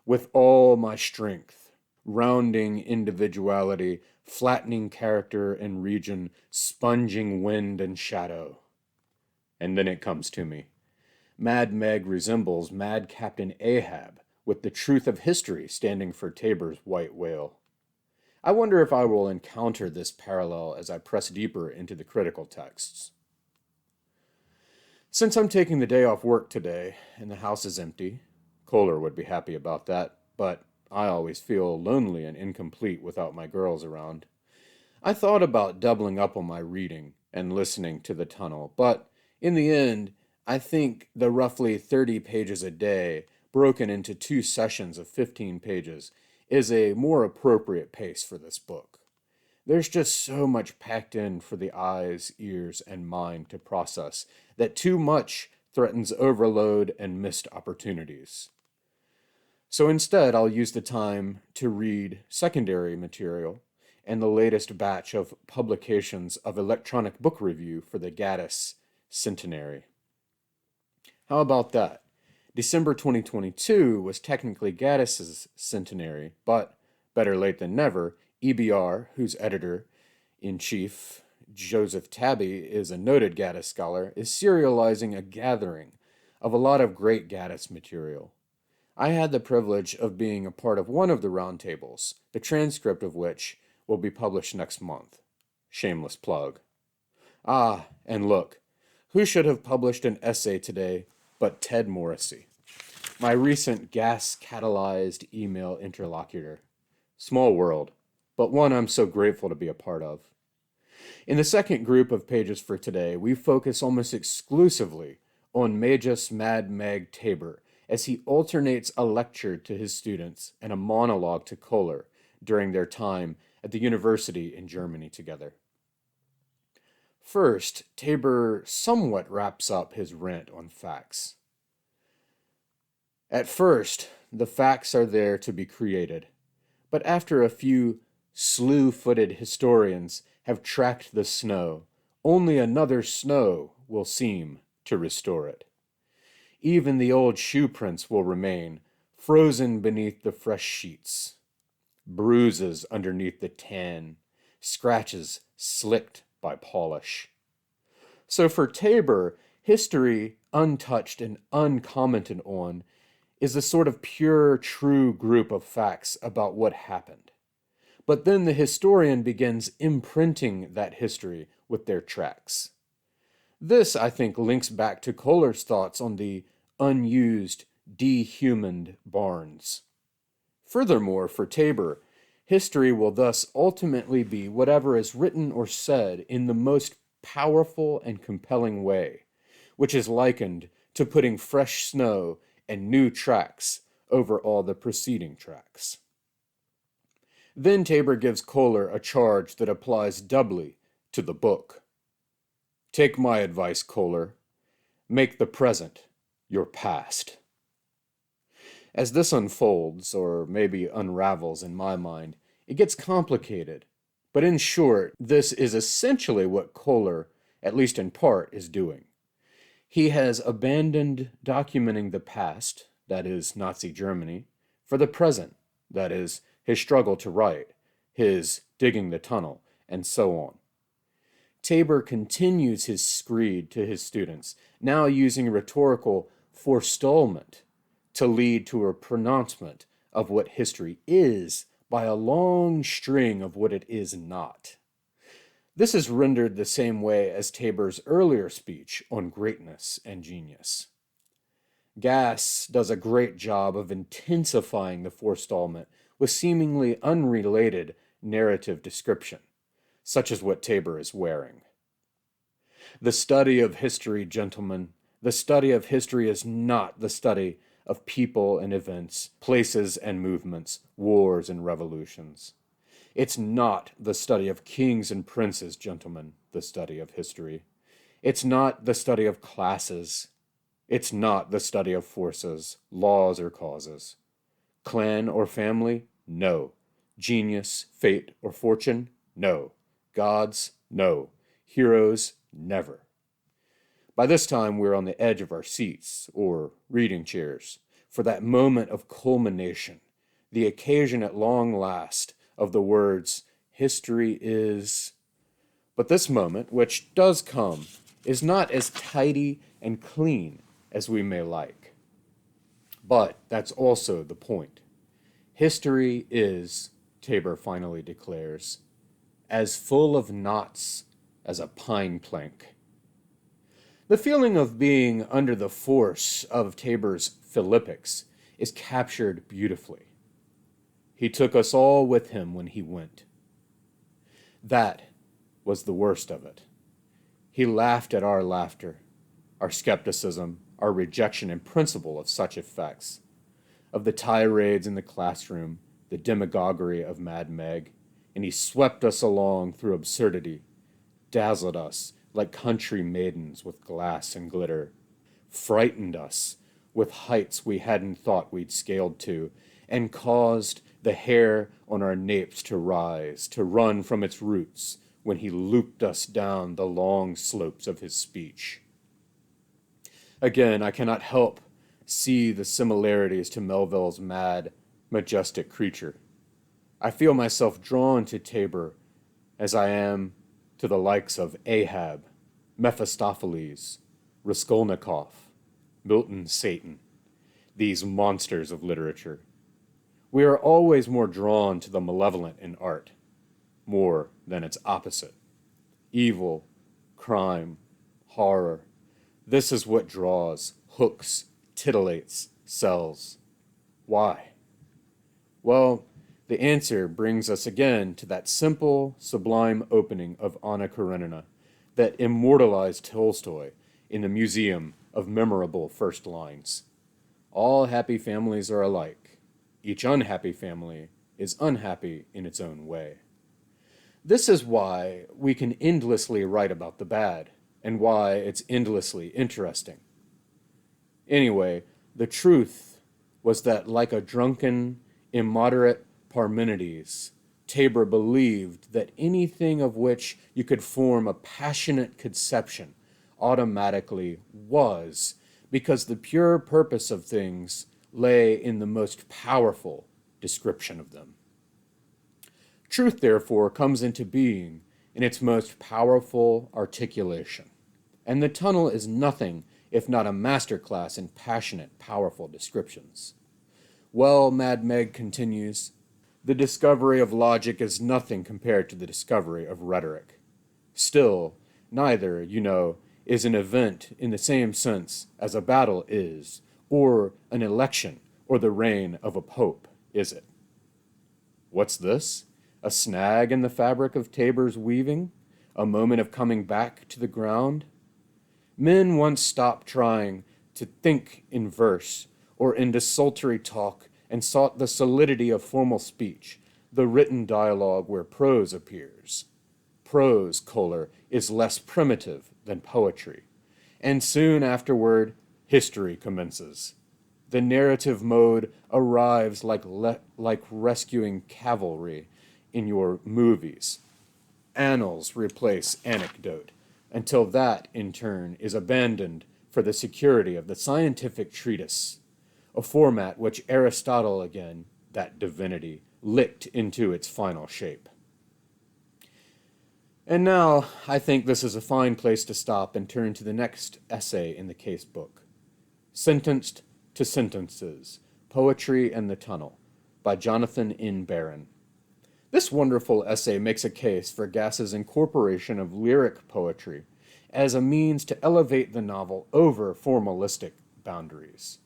with all my strength, rounding individuality, flattening character and region, sponging wind and shadow. And then it comes to me. Mad Meg resembles Mad Captain Ahab, with the truth of history standing for Tabor's white whale. I wonder if I will encounter this parallel as I press deeper into the critical texts. Since I'm taking the day off work today, and the house is empty, Kohler would be happy about that, but I always feel lonely and incomplete without my girls around. I thought about doubling up on my reading and listening to the tunnel, but in the end, I think the roughly 30 pages a day, broken into 2 sessions of 15 pages, is a more appropriate pace for this book. There's just so much packed in for the eyes, ears, and mind to process that too much threatens overload and missed opportunities. So instead, I'll use the time to read secondary material and the latest batch of publications of electronic book review for the Gaddis centenary. How about that? December 2022 was technically Gaddis's centenary, but better late than never, EBR, whose editor-in-chief, Joseph Tabby, is a noted Gaddis scholar, is serializing a gathering of a lot of great Gaddis material. I had the privilege of being a part of one of the roundtables, the transcript of which will be published next month. Shameless plug. Ah, and look, who should have published an essay today but Ted Morrissey, my recent gas-catalyzed email interlocutor. Small world, but one I'm so grateful to be a part of. In the second group of pages for today, we focus almost exclusively on Magus Mad Meg Tabor as he alternates a lecture to his students and a monologue to Kohler during their time at the university in Germany together. First, Tabor somewhat wraps up his rant on facts. At first, the facts are there to be created, but after a few slew-footed historians have tracked the snow, only another snow will seem to restore it. Even the old shoe prints will remain, frozen beneath the fresh sheets, bruises underneath the tan, scratches slicked by polish. So for Tabor, history, untouched and uncommented on, is a sort of pure, true group of facts about what happened. But then the historian begins imprinting that history with their tracks. This, I think, links back to Kohler's thoughts on the unused, dehumaned barns. Furthermore, for Tabor, history will thus ultimately be whatever is written or said in the most powerful and compelling way, which is likened to putting fresh snow and new tracks over all the preceding tracks. Then Tabor gives Kohler a charge that applies doubly to the book. Take my advice, Kohler. Make the present your past. As this unfolds, or maybe unravels in my mind, it gets complicated. But in short, this is essentially what Kohler, at least in part, is doing. He has abandoned documenting the past, that is, Nazi Germany, for the present, that is, his struggle to write, his digging the tunnel, and so on. Tabor continues his screed to his students, now using rhetorical forestallment to lead to a pronouncement of what history is by a long string of what it is not. This is rendered the same way as Tabor's earlier speech on greatness and genius. Gass does a great job of intensifying the forestallment with seemingly unrelated narrative description, such as what Tabor is wearing. The study of history, gentlemen, the study of history is not the study of people and events, places and movements, wars and revolutions. It's not the study of kings and princes, gentlemen, the study of history. It's not the study of classes. It's not the study of forces, laws, or causes. Clan or family? No. Genius, fate, or fortune? No. Gods? No. Heroes? Never. By this time, we're on the edge of our seats, or reading chairs, for that moment of culmination, the occasion at long last of the words, history is... But this moment, which does come, is not as tidy and clean as we may like. But that's also the point. History is, Tabor finally declares, as full of knots as a pine plank. The feeling of being under the force of Tabor's Philippics is captured beautifully. He took us all with him when he went. That was the worst of it. He laughed at our laughter, our skepticism, our rejection in principle of such effects, of the tirades in the classroom, the demagoguery of Mad Meg, and he swept us along through absurdity, dazzled us like country maidens with glass and glitter, frightened us with heights we hadn't thought we'd scaled to, and caused the hair on our napes to rise, to run from its roots when he looped us down the long slopes of his speech. Again, I cannot help see the similarities to Melville's mad, majestic creature. I feel myself drawn to Tabor as I am to the likes of Ahab, Mephistopheles, Raskolnikov, Milton's Satan, these monsters of literature. We are always more drawn to the malevolent in art, more than its opposite. Evil, crime, horror. This is what draws, hooks, titillates, sells. Why? Well, the answer brings us again to that simple, sublime opening of Anna Karenina that immortalized Tolstoy in the Museum of Memorable First Lines. All happy families are alike. Each unhappy family is unhappy in its own way. This is why we can endlessly write about the bad, and why it's endlessly interesting. Anyway, the truth was that, like a drunken, immoderate Parmenides, Tabor believed that anything of which you could form a passionate conception automatically was, because the pure purpose of things lay in the most powerful description of them. Truth, therefore, comes into being in its most powerful articulation, and the tunnel is nothing if not a masterclass in passionate, powerful descriptions. Well, Mad Meg continues, the discovery of logic is nothing compared to the discovery of rhetoric. Still, neither, you know, is an event in the same sense as a battle is, or an election, or the reign of a pope, is it? What's this? A snag in the fabric of Tabor's weaving? A moment of coming back to the ground? Men once stopped trying to think in verse or in desultory talk and sought the solidity of formal speech, the written dialogue where prose appears. Prose, Kohler, is less primitive than poetry. And soon afterward, history commences. The narrative mode arrives like rescuing cavalry in your movies. Annals replace anecdote, until that, in turn, is abandoned for the security of the scientific treatise, a format which Aristotle again, that divinity, licked into its final shape. And now, I think this is a fine place to stop and turn to the next essay in the casebook, Sentenced to Sentences, Poetry and the Tunnel, by Jonathan N. Barron. This wonderful essay makes a case for Gass's incorporation of lyric poetry as a means to elevate the novel over formalistic boundaries.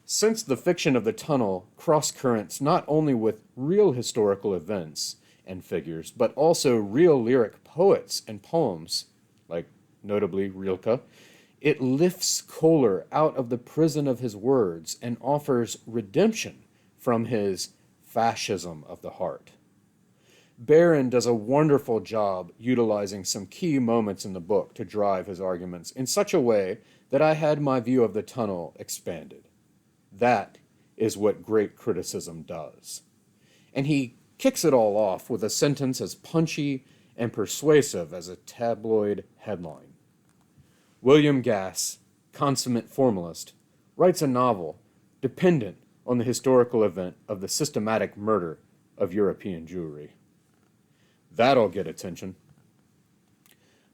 Since the fiction of the tunnel cross-currents not only with real historical events and figures, but also real lyric poets and poems, like notably Rilke, it lifts Kohler out of the prison of his words and offers redemption from his fascism of the heart. Barron does a wonderful job utilizing some key moments in the book to drive his arguments in such a way that I had my view of the tunnel expanded. That is what great criticism does. And he kicks it all off with a sentence as punchy and persuasive as a tabloid headline. William Gass, consummate formalist, writes a novel dependent on the historical event of the systematic murder of European Jewry. That'll get attention.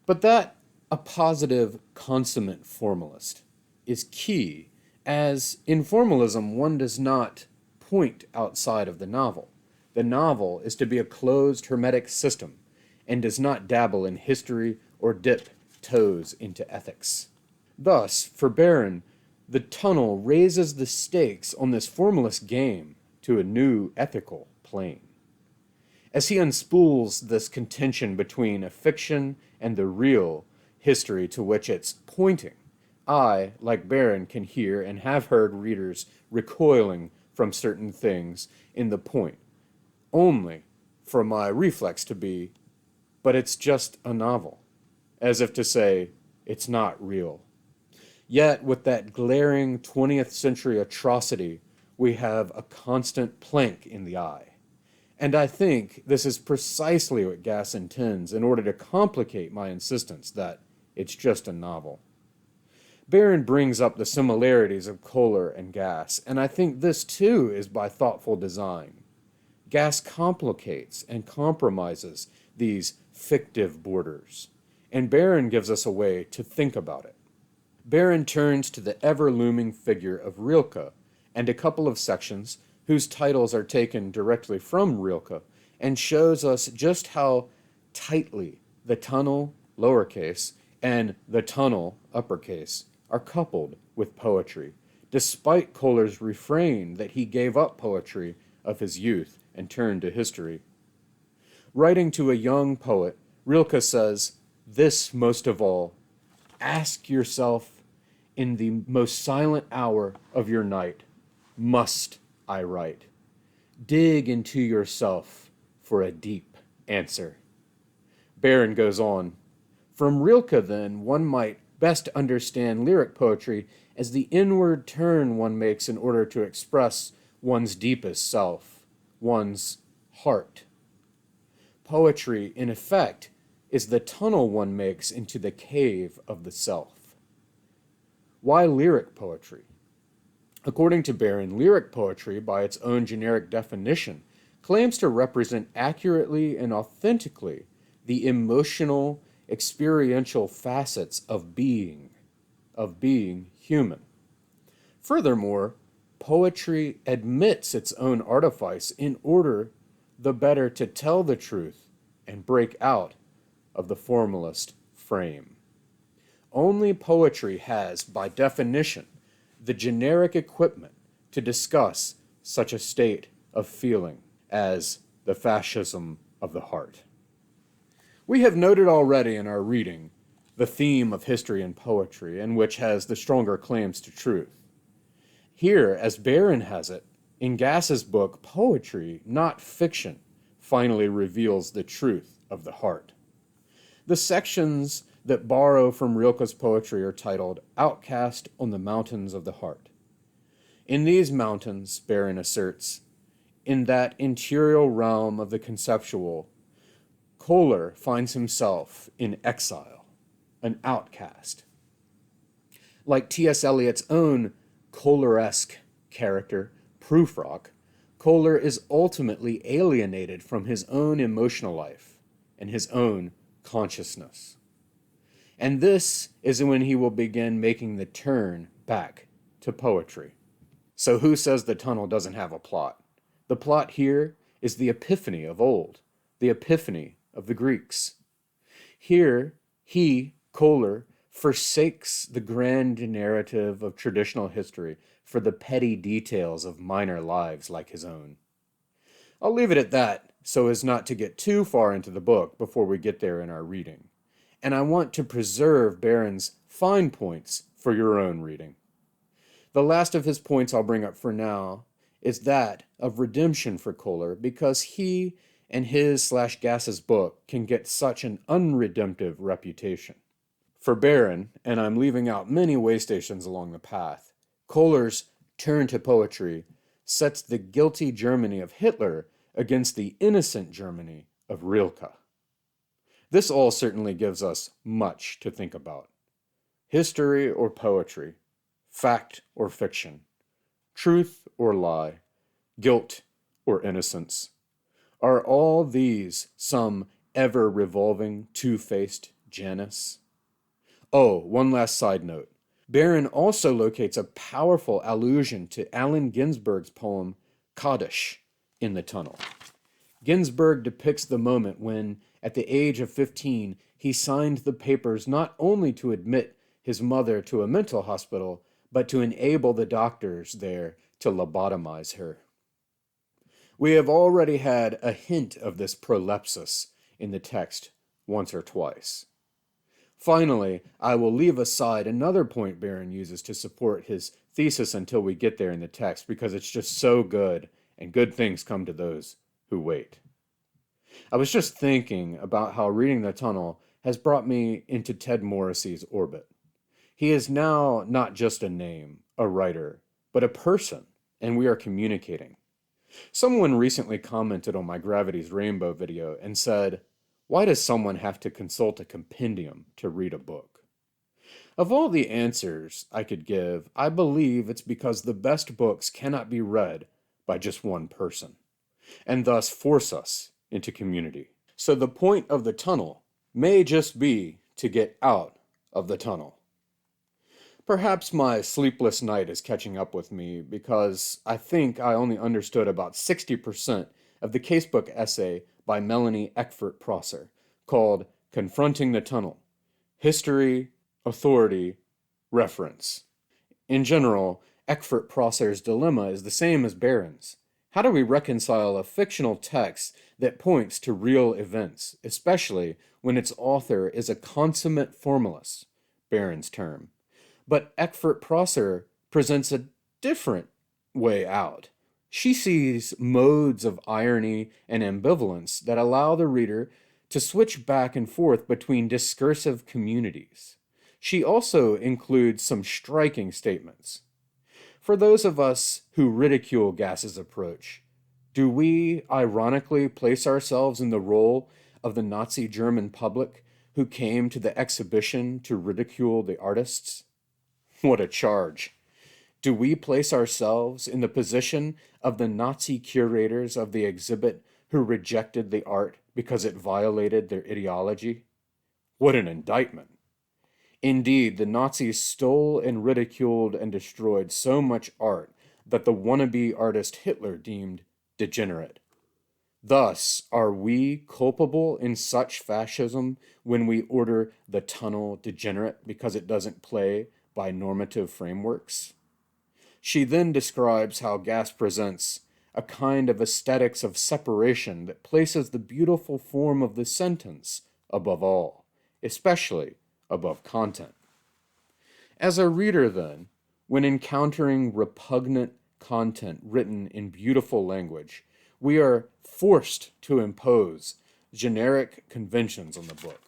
But that a positive, consummate formalist is key, as in formalism one does not point outside of the novel. The novel is to be a closed, hermetic system and does not dabble in history or dip toes into ethics. Thus, for Barron, the tunnel raises the stakes on this formalist game to a new ethical plane. As he unspools this contention between a fiction and the real history to which it's pointing, I, like Barron, can hear and have heard readers recoiling from certain things in the point, only for my reflex to be, but it's just a novel, as if to say, it's not real. Yet, with that glaring 20th century atrocity, we have a constant plank in the eye. And I think this is precisely what Gass intends in order to complicate my insistence that it's just a novel. Barron brings up the similarities of Kohler and Gass, and I think this too is by thoughtful design. Gass complicates and compromises these fictive borders, and Barron gives us a way to think about it. Baron turns to the ever-looming figure of Rilke and a couple of sections whose titles are taken directly from Rilke and shows us just how tightly the tunnel, lowercase, and the tunnel, uppercase, are coupled with poetry, despite Kohler's refrain that he gave up poetry of his youth and turned to history. Writing to a young poet, Rilke says, "This most of all, ask yourself in the most silent hour of your night, must I write? Dig into yourself for a deep answer." Baron goes on, "From Rilke, then, one might best understand lyric poetry as the inward turn one makes in order to express one's deepest self, one's heart. Poetry, in effect, is the tunnel one makes into the cave of the self." Why lyric poetry? According to Baron, lyric poetry, by its own generic definition, claims to represent accurately and authentically the emotional, experiential facets of being human. Furthermore, poetry admits its own artifice in order the better to tell the truth and break out of the formalist frame. Only poetry has, by definition, the generic equipment to discuss such a state of feeling as the fascism of the heart. We have noted already in our reading the theme of history and poetry, and which has the stronger claims to truth. Here, as Baron has it, in Gass's book, poetry, not fiction, finally reveals the truth of the heart. The sections that borrow from Rilke's poetry are titled "Outcast on the Mountains of the Heart." In these mountains, Baron asserts, in that interior realm of the conceptual, Kohler finds himself in exile, an outcast. Like T.S. Eliot's own Kohleresque character, Prufrock, Kohler is ultimately alienated from his own emotional life and his own consciousness. And this is when he will begin making the turn back to poetry. So who says the tunnel doesn't have a plot? The plot here is the epiphany of old, the epiphany of the Greeks. Here, he, Kohler, forsakes the grand narrative of traditional history for the petty details of minor lives like his own. I'll leave it at that so as not to get too far into the book before we get there in our reading. And I want to preserve Baron's fine points for your own reading. The last of his points I'll bring up for now is that of redemption for Kohler, because he and his/Gass's book can get such an unredemptive reputation. For Baron, and I'm leaving out many waystations along the path, Kohler's turn to poetry sets the guilty Germany of Hitler against the innocent Germany of Rilke. This all certainly gives us much to think about. History or poetry, fact or fiction, truth or lie, guilt or innocence. Are all these some ever-revolving, two-faced Janus? Oh, one last side note. Baron also locates a powerful allusion to Allen Ginsberg's poem Kaddish in the tunnel. Ginsberg depicts the moment when, at the age of 15, he signed the papers not only to admit his mother to a mental hospital, but to enable the doctors there to lobotomize her. We have already had a hint of this prolepsis in the text once or twice. Finally, I will leave aside another point Baron uses to support his thesis until we get there in the text, because it's just so good, and good things come to those who wait. I was just thinking about how reading The Tunnel has brought me into Ted Morrissey's orbit. He is now not just a name, a writer, but a person, and we are communicating. Someone recently commented on my Gravity's Rainbow video and said, "Why does someone have to consult a compendium to read a book?" Of all the answers I could give, I believe it's because the best books cannot be read by just one person, and thus force us into community. So the point of the tunnel may just be to get out of the tunnel. Perhaps my sleepless night is catching up with me because I think I only understood about 60% of the casebook essay by Melanie Eckford Prosser called Confronting the Tunnel: History, Authority, Reference. In general, Eckford Prosser's dilemma is the same as Barron's. How do we reconcile a fictional text that points to real events, especially when its author is a consummate formalist, Barron's term? But Eckford Prosser presents a different way out. She sees modes of irony and ambivalence that allow the reader to switch back and forth between discursive communities. She also includes some striking statements. For those of us who ridicule Gass's approach, do we ironically place ourselves in the role of the Nazi German public who came to the exhibition to ridicule the artists? What a charge. Do we place ourselves in the position of the Nazi curators of the exhibit who rejected the art because it violated their ideology? What an indictment. Indeed, the Nazis stole and ridiculed and destroyed so much art that the wannabe artist Hitler deemed degenerate. Thus, are we culpable in such fascism when we order the tunnel degenerate because it doesn't play by normative frameworks? She then describes how Gass presents a kind of aesthetics of separation that places the beautiful form of the sentence above all, especially above content. As a reader, then, when encountering repugnant content written in beautiful language, we are forced to impose generic conventions on the book.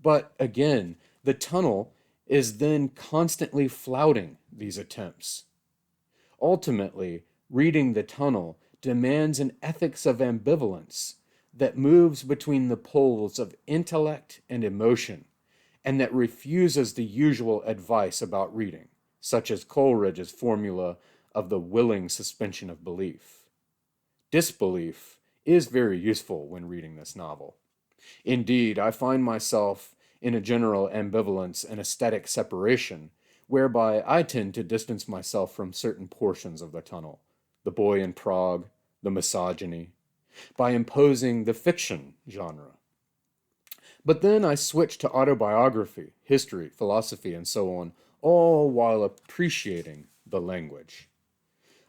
But again, the tunnel is then constantly flouting these attempts. Ultimately, reading the tunnel demands an ethics of ambivalence that moves between the poles of intellect and emotion, and that refuses the usual advice about reading, such as Coleridge's formula of the willing suspension of belief. Disbelief is very useful when reading this novel. Indeed, I find myself in a general ambivalence and aesthetic separation, whereby I tend to distance myself from certain portions of the tunnel, the boy in Prague, the misogyny, by imposing the fiction genre. But then I switch to autobiography, history, philosophy, and so on, all while appreciating the language.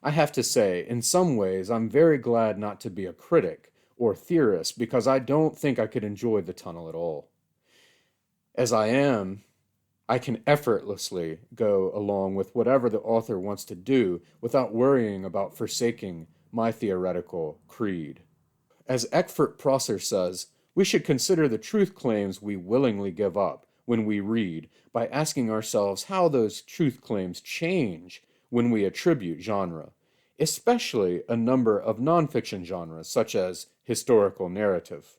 I have to say, in some ways, I'm very glad not to be a critic or theorist because I don't think I could enjoy the tunnel at all. As I am, I can effortlessly go along with whatever the author wants to do without worrying about forsaking my theoretical creed. As Eckford Prosser says, we should consider the truth claims we willingly give up when we read by asking ourselves how those truth claims change when we attribute genre, especially a number of nonfiction genres such as historical narrative.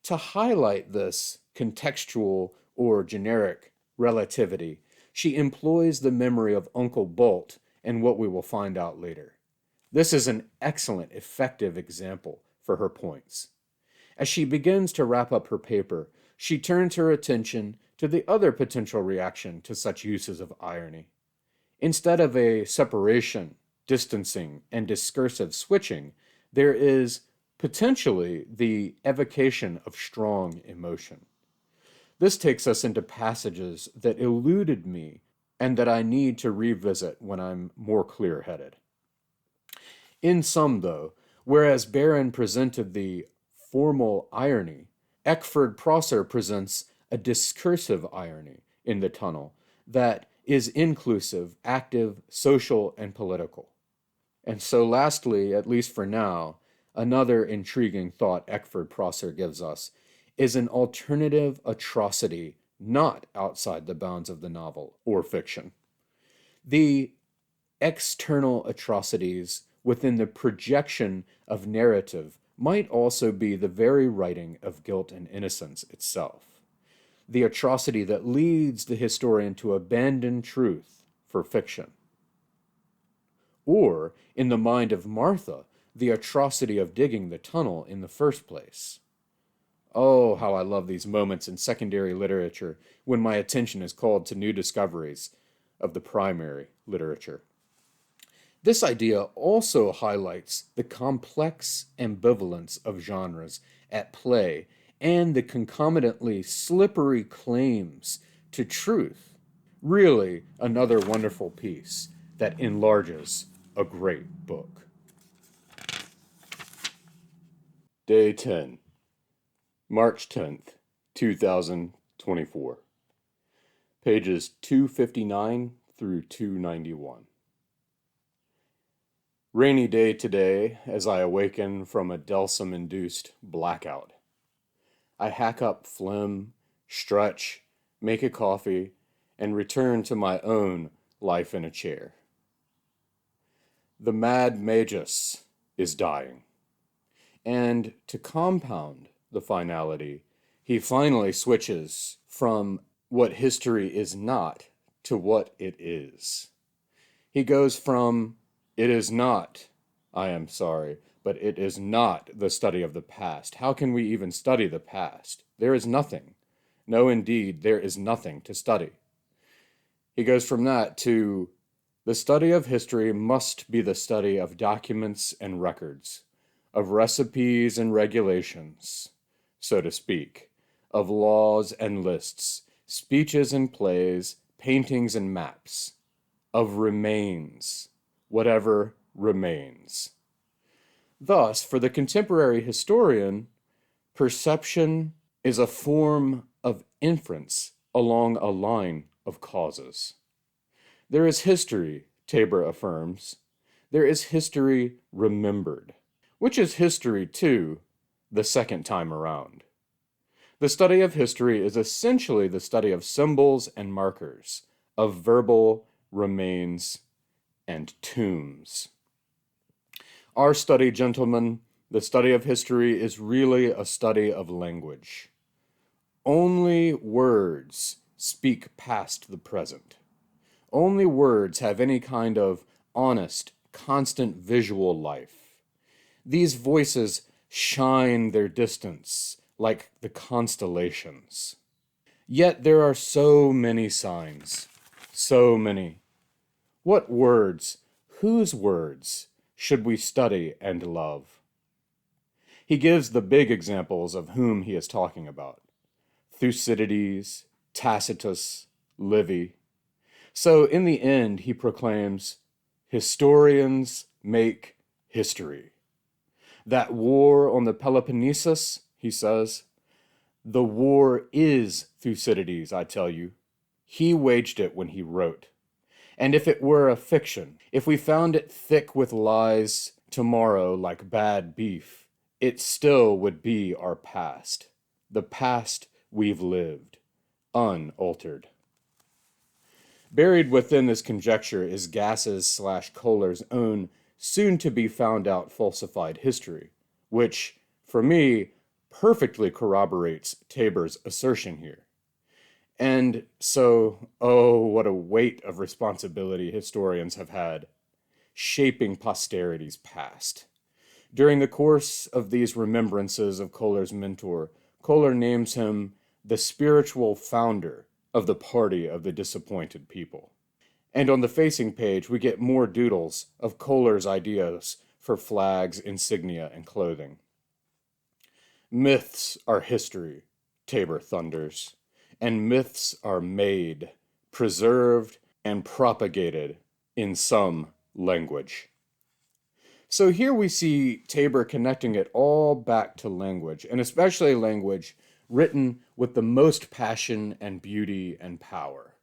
To highlight this contextual or generic relativity, she employs the memory of Uncle Bolt and what we will find out later. This is an excellent, effective example for her points. As she begins to wrap up her paper, she turns her attention to the other potential reaction to such uses of irony. Instead of a separation, distancing, and discursive switching, there is potentially the evocation of strong emotion. This takes us into passages that eluded me and that I need to revisit when I'm more clear-headed. In sum, though, whereas Barron presented the formal irony, Eckford Prosser presents a discursive irony in the tunnel that is inclusive, active, social, and political. And so lastly, at least for now, another intriguing thought Eckford Prosser gives us is an alternative atrocity not outside the bounds of the novel or fiction. The external atrocities within the projection of narrative might also be the very writing of guilt and innocence itself, the atrocity that leads the historian to abandon truth for fiction. Or, in the mind of Martha, the atrocity of digging the tunnel in the first place. Oh, how I love these moments in secondary literature when my attention is called to new discoveries of the primary literature. This idea also highlights the complex ambivalence of genres at play and the concomitantly slippery claims to truth. Really, another wonderful piece that enlarges a great book. Day 10, March 10th, 2024. Pages 259 through 291. Rainy day today as I awaken from a Delsum-induced blackout. I hack up phlegm, stretch, make a coffee, and return to my own life in a chair. The mad magus is dying. And to compound the finality, he finally switches from what history is not to what it is. He goes from, it is not, I am sorry, but it is not the study of the past. How can we even study the past? There is nothing. No, indeed, there is nothing to study. He goes from that to, the study of history must be the study of documents and records, of recipes and regulations, so to speak, of laws and lists, speeches and plays, paintings and maps, of remains, whatever remains. Thus, for the contemporary historian, perception is a form of inference along a line of causes. There is history, Tabor affirms. There is history remembered, which is history, too, the second time around. The study of history is essentially the study of symbols and markers, of verbal remains and tombs. Our study, gentlemen, the study of history is really a study of language. Only words speak past the present. Only words have any kind of honest, constant visual life. These voices shine their distance like the constellations. Yet there are so many signs, so many. What words, whose words, should we study and love? He gives the big examples of whom he is talking about. Thucydides, Tacitus, Livy. So in the end, he proclaims, historians make history. That war on the Peloponnesus, he says, the war is Thucydides, I tell you. He waged it when he wrote. And if it were a fiction, if we found it thick with lies tomorrow like bad beef, it still would be our past. The past we've lived, unaltered. Buried within this conjecture is Gass's/Kohler's own soon-to-be-found-out falsified history, which, for me, perfectly corroborates Tabor's assertion here. And so, oh, what a weight of responsibility historians have had, shaping posterity's past. During the course of these remembrances of Kohler's mentor, Kohler names him the spiritual founder of the party of the disappointed people. And on the facing page, we get more doodles of Kohler's ideas for flags, insignia, and clothing. Myths are history, Tabor thunders, and myths are made, preserved, and propagated in some language. So here we see Tabor connecting it all back to language, and especially language written with the most passion and beauty and power.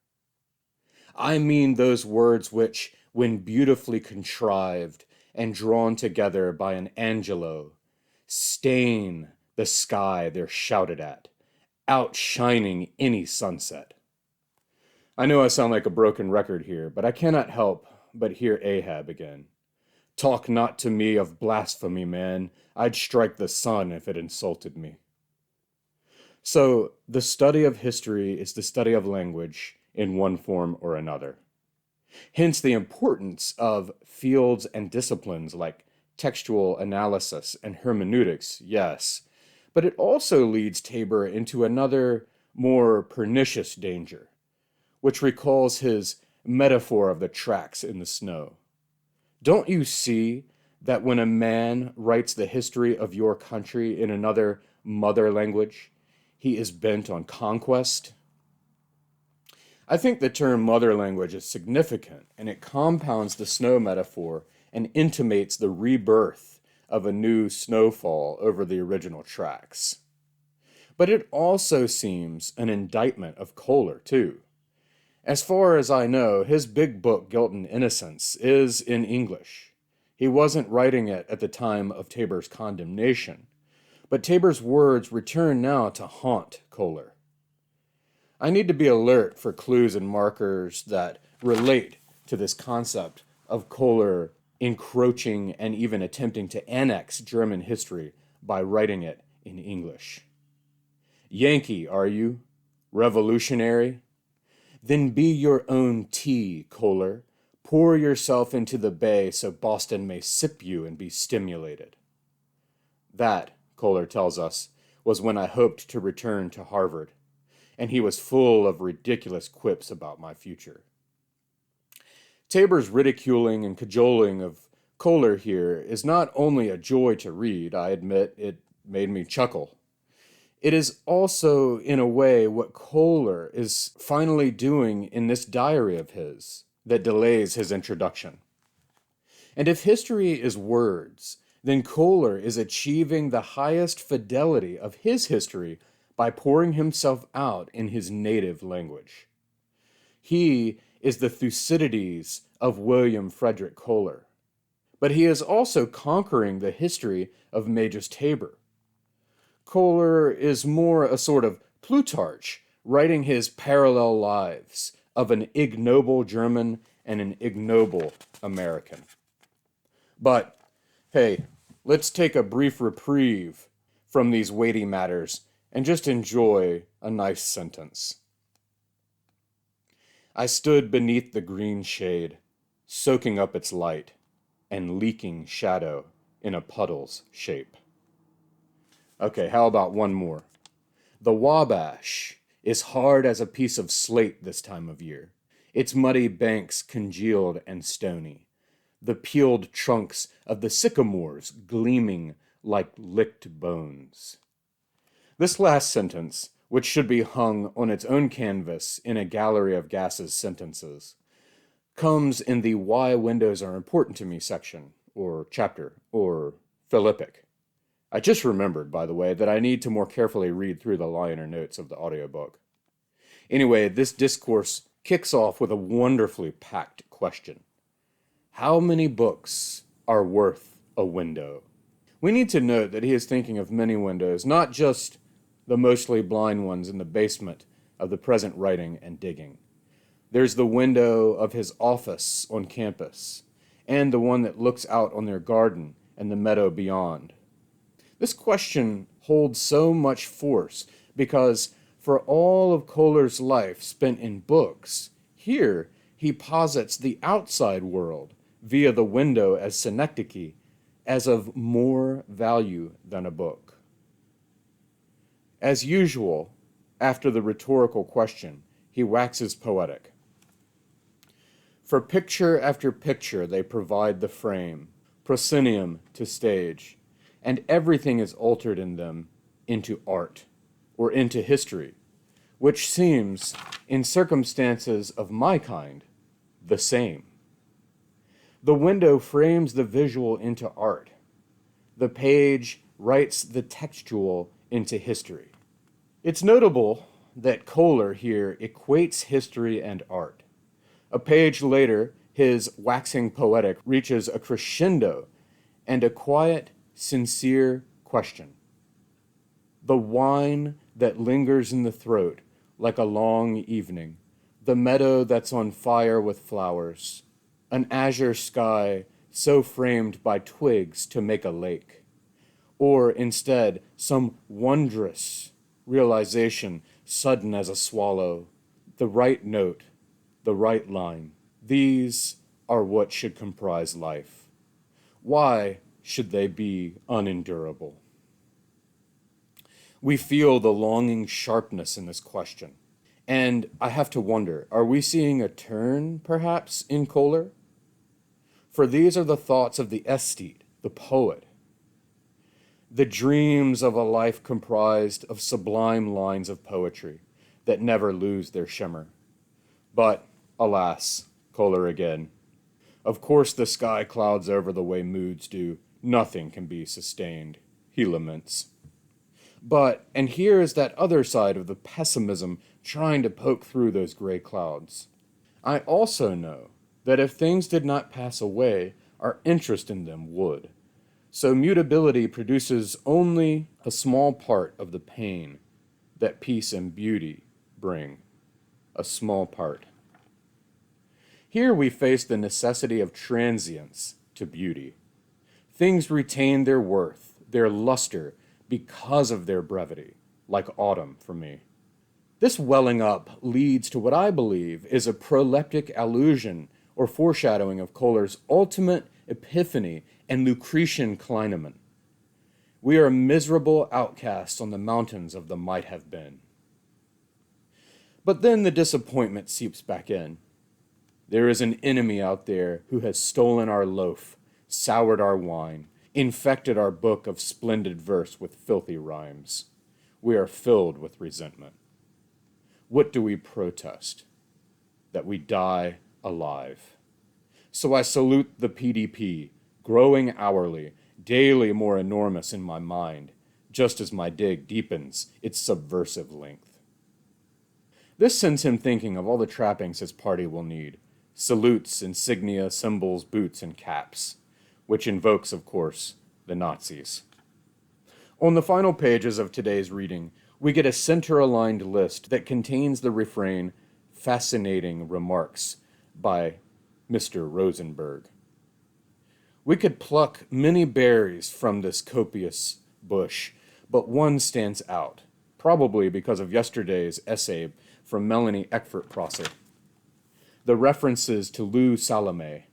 I mean those words which, when beautifully contrived and drawn together by an Angelo, stain the sky they're shouted at, outshining any sunset. I know I sound like a broken record here, but I cannot help but hear Ahab again. Talk not to me of blasphemy, man. I'd strike the sun if it insulted me. So, the study of history is the study of language in one form or another. Hence the importance of fields and disciplines like textual analysis and hermeneutics, yes, But it also leads Tabor into another, more pernicious danger, which recalls his metaphor of the tracks in the snow. Don't you see that when a man writes the history of your country in another mother language, he is bent on conquest? I think the term mother language is significant, and it compounds the snow metaphor and intimates the rebirth of a new snowfall over the original tracks. But it also seems an indictment of Kohler, too. As far as I know, his big book, Guilt and Innocence, is in English. He wasn't writing it at the time of Tabor's condemnation, but Tabor's words return now to haunt Kohler. I need to be alert for clues and markers that relate to this concept of Kohler encroaching and even attempting to annex German history by writing it in English. Yankee, are you? Revolutionary? Then be your own tea, Kohler. Pour yourself into the bay so Boston may sip you and be stimulated. That, Kohler tells us, was when I hoped to return to Harvard, and he was full of ridiculous quips about my future. Tabor's ridiculing and cajoling of Kohler here is not only a joy to read, I admit it made me chuckle. It is also, in a way, what Kohler is finally doing in this diary of his that delays his introduction. And if history is words, then Kohler is achieving the highest fidelity of his history by pouring himself out in his native language. He is the Thucydides of William Frederick Kohler, but he is also conquering the history of Magus Tabor. Kohler is more a sort of Plutarch, writing his parallel lives of an ignoble German and an ignoble American. But, hey, let's take a brief reprieve from these weighty matters and just enjoy a nice sentence. I stood beneath the green shade, soaking up its light and leaking shadow in a puddle's shape. Okay, how about one more? The Wabash is hard as a piece of slate this time of year, its muddy banks congealed and stony, the peeled trunks of the sycamores gleaming like licked bones. This last sentence, which should be hung on its own canvas in a gallery of Gass's sentences, comes in the Why Windows Are Important to Me section, or chapter, or Philippic. I just remembered, by the way, that I need to more carefully read through the liner notes of the audiobook. Anyway, this discourse kicks off with a wonderfully packed question. How many books are worth a window? We need to note that he is thinking of many windows, not just the mostly blind ones in the basement of the present writing and digging. There's the window of his office on campus, and the one that looks out on their garden and the meadow beyond. This question holds so much force because for all of Kohler's life spent in books, here he posits the outside world via the window as synecdoche as of more value than a book. As usual, after the rhetorical question, he waxes poetic. For picture after picture they provide the frame, proscenium to stage, and everything is altered in them into art, or into history, which seems, in circumstances of my kind, the same. The window frames the visual into art. The page writes the textual into history. It's notable that Kohler here equates history and art. A page later, his waxing poetic reaches a crescendo and a quiet, sincere question. The wine that lingers in the throat like a long evening, the meadow that's on fire with flowers, an azure sky so framed by twigs to make a lake, or instead some wondrous realization sudden as a swallow, the right note, the right line. These are what should comprise life. Why should they be unendurable? We feel the longing sharpness in this question. And I have to wonder, are we seeing a turn, perhaps, in Kohler? For these are the thoughts of the aesthete, the poet. The dreams of a life comprised of sublime lines of poetry that never lose their shimmer. But, alas, Kohler again. Of course the sky clouds over the way moods do. Nothing can be sustained, he laments. But, and here is that other side of the pessimism trying to poke through those gray clouds. I also know that if things did not pass away, our interest in them would. So mutability produces only a small part of the pain that peace and beauty bring. A small part. Here we face the necessity of transience to beauty. Things retain their worth, their luster, because of their brevity, like autumn for me. This welling up leads to what I believe is a proleptic allusion or foreshadowing of Kohler's ultimate epiphany and Lucretian Kleineman. We are miserable outcasts on the mountains of the might have been. But then the disappointment seeps back in. There is an enemy out there who has stolen our loaf, soured our wine, infected our book of splendid verse with filthy rhymes. We are filled with resentment. What do we protest? That we die alive. So I salute the PDP, growing hourly, daily more enormous in my mind, just as my dig deepens its subversive length. This sends him thinking of all the trappings his party will need: salutes, insignia, symbols, boots, and caps, which invokes, of course, the Nazis. On the final pages of today's reading, we get a center-aligned list that contains the refrain, "Fascinating remarks," by Mr. Rosenberg. We could pluck many berries from this copious bush, but one stands out, probably because of yesterday's essay from Melanie Eckfurt-Prosser. The references to Lou Salome,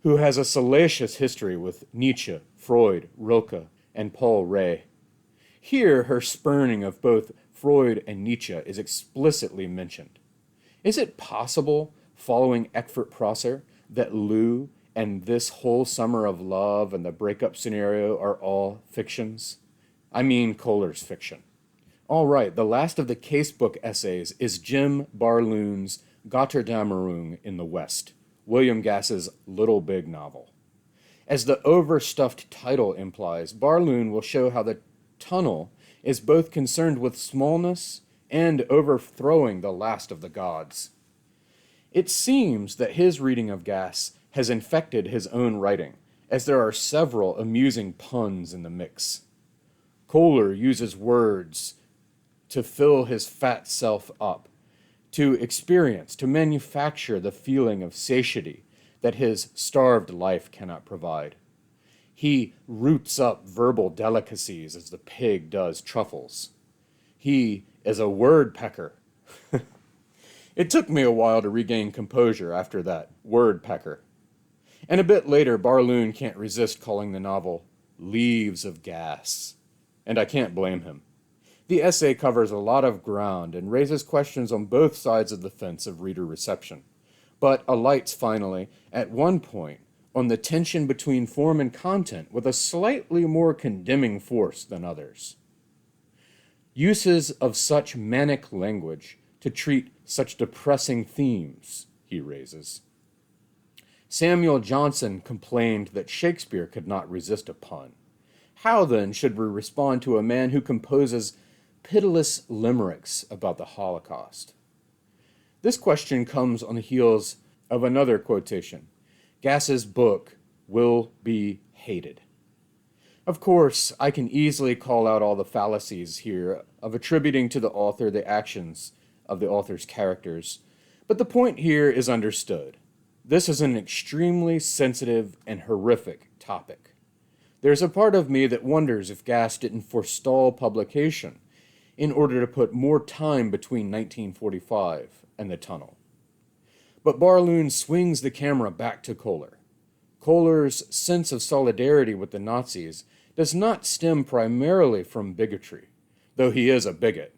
who has a salacious history with Nietzsche, Freud, Rilke, and Paul Rée. Here, her spurning of both Freud and Nietzsche is explicitly mentioned. Is it possible, following Eckfurt-Prosser, that Lou and this whole summer of love and the breakup scenario are all fictions? I mean Kohler's fiction. All right, the last of the casebook essays is Jim Barloon's Gotterdammerung in the West, William Gass's Little Big novel. As the overstuffed title implies, Barloon will show how the tunnel is both concerned with smallness and overthrowing the last of the gods. It seems that his reading of Gass has infected his own writing, as there are several amusing puns in the mix. Kohler uses words to fill his fat self up, to experience, to manufacture the feeling of satiety that his starved life cannot provide. He roots up verbal delicacies as the pig does truffles. He is a word pecker. It took me a while to regain composure after that word pecker. And a bit later, Barloon can't resist calling the novel Leaves of Gas. And I can't blame him. The essay covers a lot of ground and raises questions on both sides of the fence of reader reception, but alights finally, at one point, on the tension between form and content with a slightly more condemning force than others. Uses of such manic language to treat such depressing themes, he raises. Samuel Johnson complained that Shakespeare could not resist a pun. How then should we respond to a man who composes pitiless limericks about the Holocaust? This question comes on the heels of another quotation. Gass's book will be hated. Of course, I can easily call out all the fallacies here of attributing to the author the actions of the author's characters, but the point here is understood. This is an extremely sensitive and horrific topic. There's a part of me that wonders if Gass didn't forestall publication in order to put more time between 1945 and the tunnel. But Barloon swings the camera back to Kohler. Kohler's sense of solidarity with the Nazis does not stem primarily from bigotry. though he is a bigot,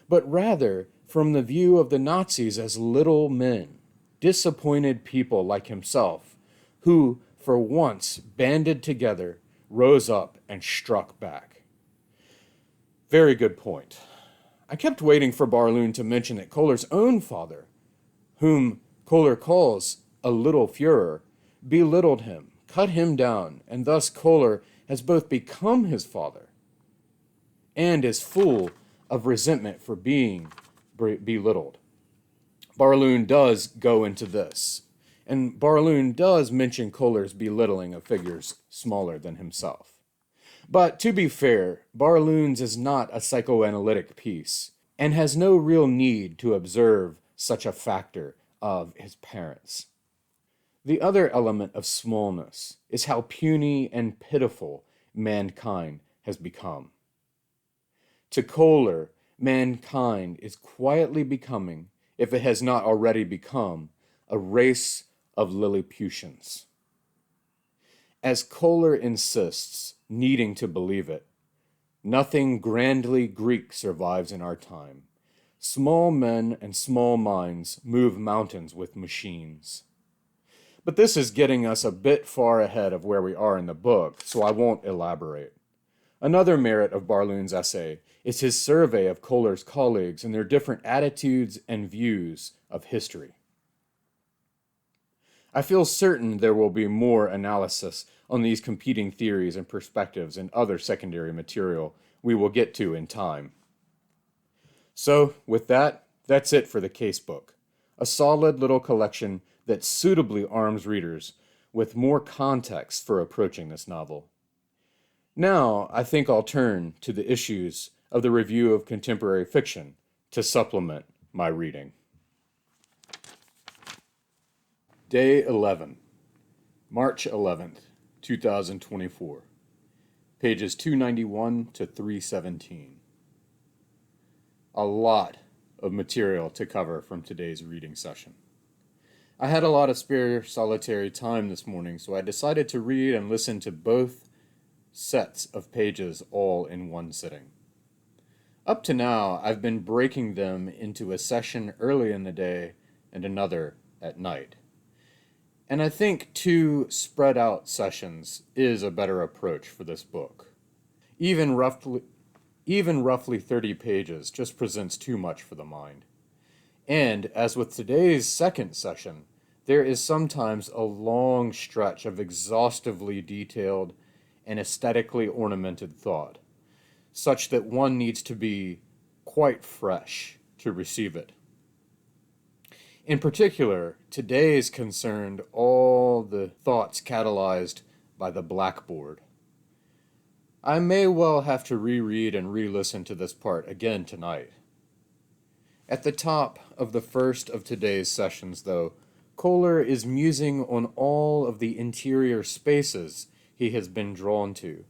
but rather from the view of the Nazis as little men, disappointed people like himself, who, for once banded together, rose up and struck back. Very good point. I kept waiting for Barloon to mention that Kohler's own father, whom Kohler calls a little Führer, belittled him, cut him down, and thus Kohler has both become his father and is full of resentment for being belittled. Barloon does go into this, and Barloon does mention Kohler's belittling of figures smaller than himself. But to be fair, Barloon's is not a psychoanalytic piece, and has no real need to observe such a factor of his parents. The other element of smallness is how puny and pitiful mankind has become. To Kohler, mankind is quietly becoming, if it has not already become, a race of Lilliputians. As Kohler insists, needing to believe it, nothing grandly Greek survives in our time. Small men and small minds move mountains with machines. But this is getting us a bit far ahead of where we are in the book, so I won't elaborate. Another merit of Barloon's essay is his survey of Kohler's colleagues and their different attitudes and views of history. I feel certain there will be more analysis on these competing theories and perspectives and other secondary material we will get to in time. So, with that, that's it for the casebook. A solid little collection that suitably arms readers with more context for approaching this novel. Now, I think I'll turn to the issues of the review of contemporary fiction to supplement my reading. Day 11, March 11th, 2024, pages 291 to 317. A lot of material to cover from today's reading session. I had a lot of spare solitary time this morning, so I decided to read and listen to both sets of pages all in one sitting. Up to now, I've been breaking them into a session early in the day and another at night. And I think 2 spread out sessions is a better approach for this book. Even roughly 30 pages just presents too much for the mind. And, as with today's second session, there is sometimes a long stretch of exhaustively detailed and aesthetically ornamented thought, such that one needs to be quite fresh to receive it. In particular, today's concerned all the thoughts catalyzed by the blackboard. I may well have to reread and re-listen to this part again tonight. At the top of the first of today's sessions, though, Kohler is musing on all of the interior spaces he has been drawn to,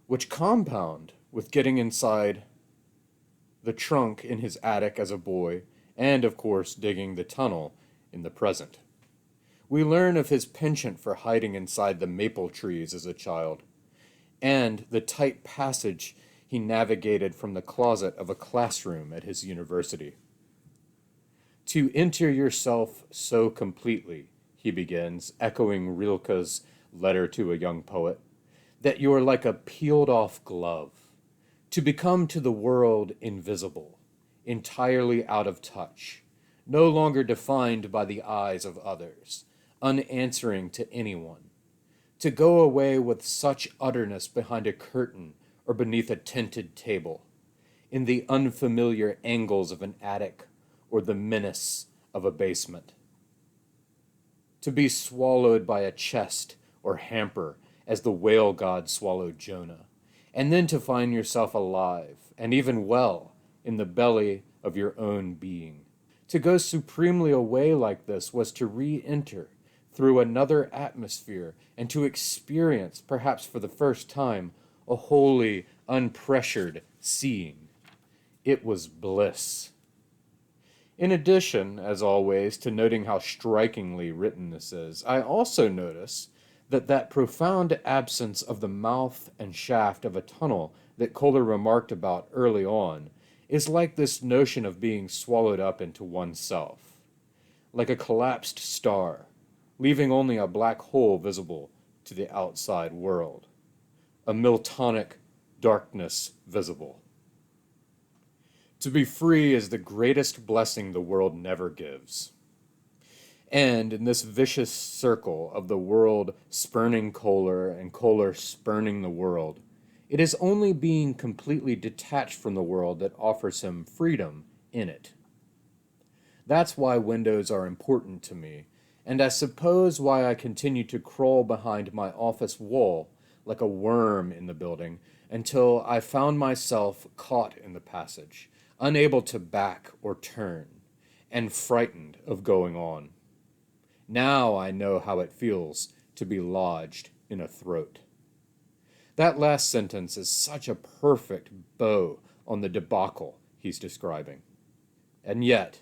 which compound with getting inside the trunk in his attic as a boy, and, of course, digging the tunnel in the present. We learn of his penchant for hiding inside the maple trees as a child, and the tight passage he navigated from the closet of a classroom at his university. To enter yourself so completely, he begins, echoing Rilke's letter to a young poet, that you're like a peeled-off glove, to become to the world invisible, entirely out of touch, no longer defined by the eyes of others, unanswering to anyone, to go away with such utterness behind a curtain or beneath a tinted table, in the unfamiliar angles of an attic or the menace of a basement, to be swallowed by a chest or hamper as the whale god swallowed Jonah, and then to find yourself alive, and even well, in the belly of your own being. To go supremely away like this was to re-enter through another atmosphere and to experience, perhaps for the first time, a wholly unpressured seeing. It was bliss. In addition, as always, to noting how strikingly written this is, I also notice that profound absence of the mouth and shaft of a tunnel that Kohler remarked about early on is like this notion of being swallowed up into oneself, like a collapsed star, leaving only a black hole visible to the outside world, a Miltonic darkness visible. To be free is the greatest blessing the world never gives. And in this vicious circle of the world spurning Kohler and Kohler spurning the world, it is only being completely detached from the world that offers him freedom in it. That's why windows are important to me, and I suppose why I continue to crawl behind my office wall like a worm in the building until I found myself caught in the passage, unable to back or turn, and frightened of going on. Now I know how it feels to be lodged in a throat. That last sentence is such a perfect bow on the debacle he's describing. And yet,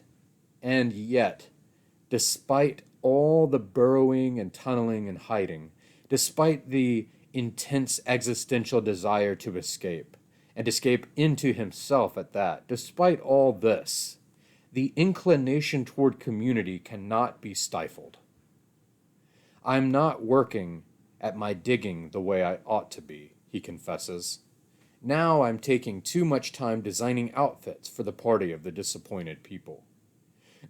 despite all the burrowing and tunneling and hiding, despite the intense existential desire to escape, and escape into himself at that, despite all this, the inclination toward community cannot be stifled. I'm not working at my digging the way I ought to be, he confesses. Now I'm taking too much time designing outfits for the party of the disappointed people.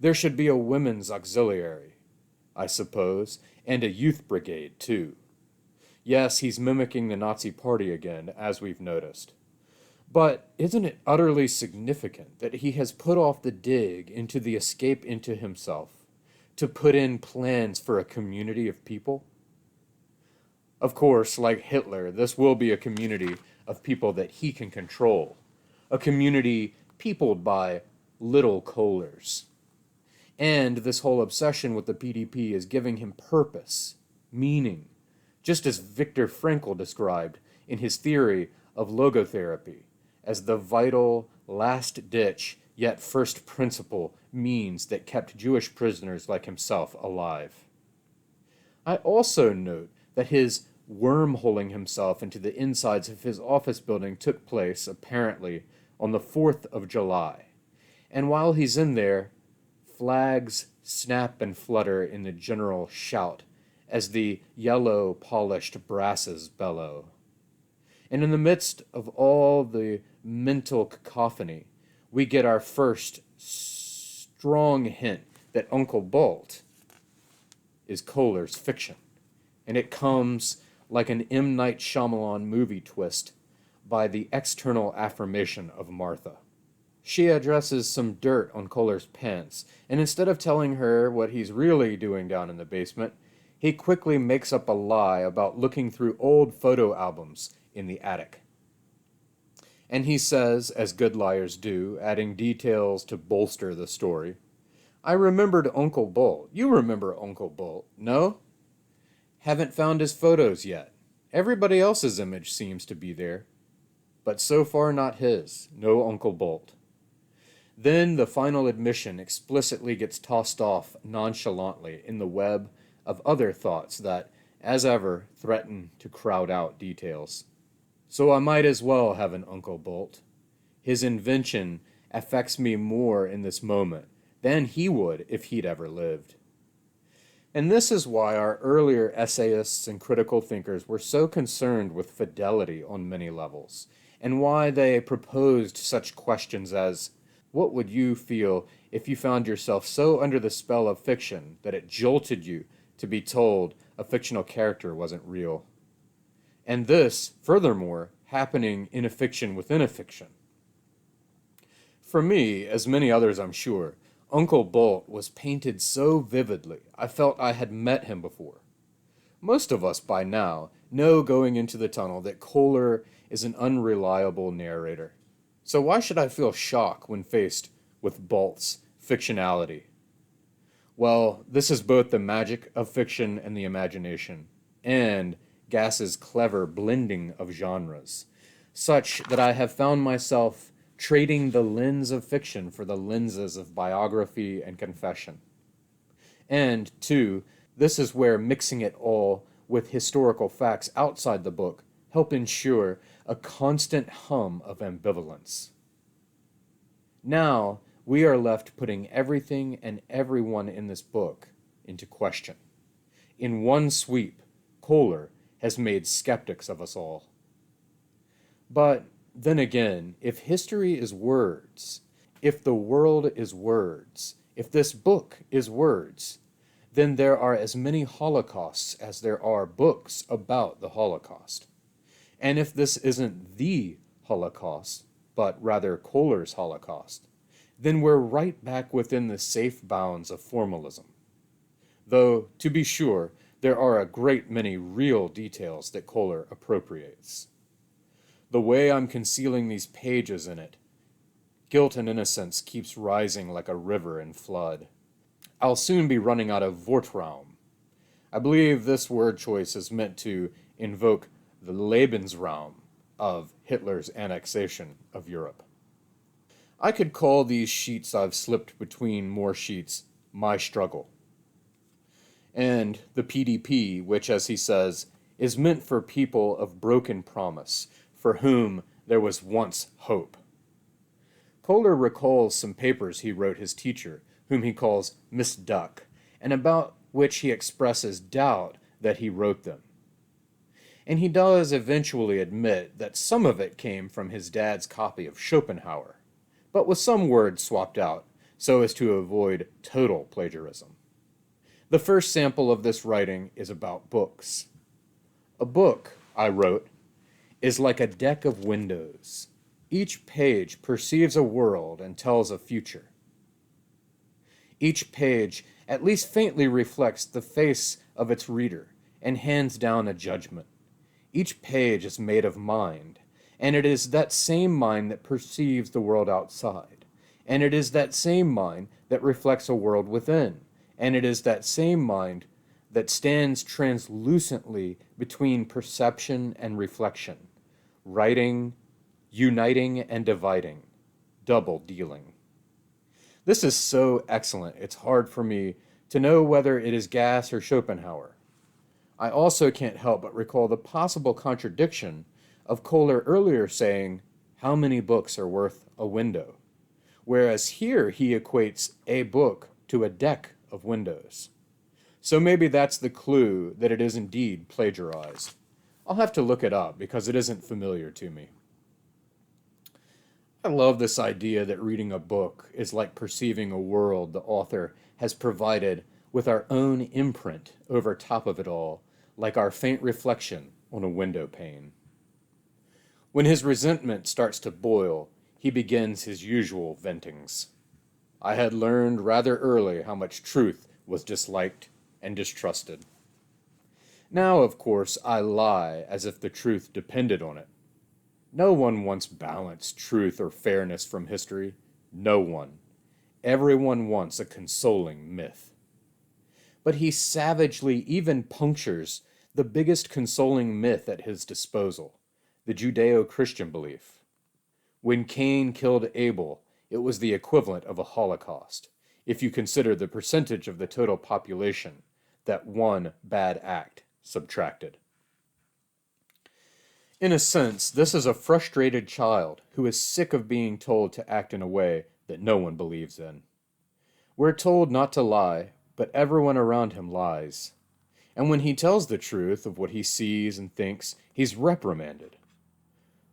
There should be a women's auxiliary, I suppose, and a youth brigade, too. Yes, he's mimicking the Nazi party again, as we've noticed. But isn't it utterly significant that he has put off the dig into the escape into himself to put in plans for a community of people? Of course, like Hitler, this will be a community of people that he can control, a community peopled by little Kohlers. And this whole obsession with the PDP is giving him purpose, meaning, just as Viktor Frankl described in his theory of logotherapy as the vital, last-ditch, yet first principle means that kept Jewish prisoners like himself alive. I also note that his wormholing himself into the insides of his office building took place, apparently, on the 4th of July. And while he's in there, flags snap and flutter in the general shout as the yellow polished brasses bellow. And in the midst of all the mental cacophony, we get our first strong hint that Uncle Bolt is Kohler's fiction. And it comes like an M. Night Shyamalan movie twist by the external affirmation of Martha. She addresses some dirt on Kohler's pants, and instead of telling her what he's really doing down in the basement, he quickly makes up a lie about looking through old photo albums in the attic. And he says, as good liars do, adding details to bolster the story, "I remembered Uncle Bolt. You remember Uncle Bolt, no? Haven't found his photos yet. Everybody else's image seems to be there. But so far not his. No Uncle Bolt." Then the final admission explicitly gets tossed off nonchalantly in the web of other thoughts that, as ever, threaten to crowd out details. So I might as well have an Uncle Bolt. His invention affects me more in this moment than he would if he'd ever lived. And this is why our earlier essayists and critical thinkers were so concerned with fidelity on many levels, and why they proposed such questions as, what would you feel if you found yourself so under the spell of fiction that it jolted you to be told a fictional character wasn't real? And this, furthermore, happening in a fiction within a fiction. For me, as many others I'm sure, Uncle Bolt was painted so vividly I felt I had met him before. Most of us by now know going into the tunnel that Kohler is an unreliable narrator. So why should I feel shock when faced with Bolt's fictionality? Well, this is both the magic of fiction and the imagination, and Gass's clever blending of genres, such that I have found myself trading the lens of fiction for the lenses of biography and confession. And, too, this is where mixing it all with historical facts outside the book help ensure a constant hum of ambivalence. Now, we are left putting everything and everyone in this book into question. In one sweep, Kohler has made skeptics of us all. But then again, if history is words, if the world is words, if this book is words, then there are as many Holocausts as there are books about the Holocaust. And if this isn't the Holocaust, but rather Kohler's Holocaust, then we're right back within the safe bounds of formalism. Though, to be sure, there are a great many real details that Kohler appropriates. The way I'm concealing these pages in it, guilt and innocence keeps rising like a river in flood. I'll soon be running out of Wortraum. I believe this word choice is meant to invoke the Lebensraum of Hitler's annexation of Europe. I could call these sheets I've slipped between more sheets my struggle. And the PDP, which, as he says, is meant for people of broken promise, for whom there was once hope. Kohler recalls some papers he wrote his teacher, whom he calls Miss Duck, and about which he expresses doubt that he wrote them. And he does eventually admit that some of it came from his dad's copy of Schopenhauer, but with some words swapped out so as to avoid total plagiarism. The first sample of this writing is about books. A book, I wrote, is like a deck of windows. Each page perceives a world and tells a future. Each page at least faintly reflects the face of its reader and hands down a judgment. Each page is made of mind, and it is that same mind that perceives the world outside, and it is that same mind that reflects a world within, and it is that same mind that stands translucently between perception and reflection, writing, uniting and dividing, double dealing. This is so excellent, it's hard for me to know whether it is Gass or Schopenhauer. I also can't help but recall the possible contradiction of Kohler earlier saying, how many books are worth a window? Whereas here he equates a book to a deck of windows. So maybe that's the clue that it is indeed plagiarized. I'll have to look it up because it isn't familiar to me. I love this idea that reading a book is like perceiving a world the author has provided with our own imprint over top of it all, like our faint reflection on a window pane. When his resentment starts to boil, he begins his usual ventings. I had learned rather early how much truth was disliked and distrusted. Now, of course, I lie as if the truth depended on it. No one wants balanced truth or fairness from history. No one. Everyone wants a consoling myth. But he savagely even punctures the biggest consoling myth at his disposal, the Judeo-Christian belief. When Cain killed Abel, it was the equivalent of a Holocaust, if you consider the percentage of the total population that one bad act subtracted. In a sense, this is a frustrated child who is sick of being told to act in a way that no one believes in. We're told not to lie, but everyone around him lies. And when he tells the truth of what he sees and thinks, he's reprimanded.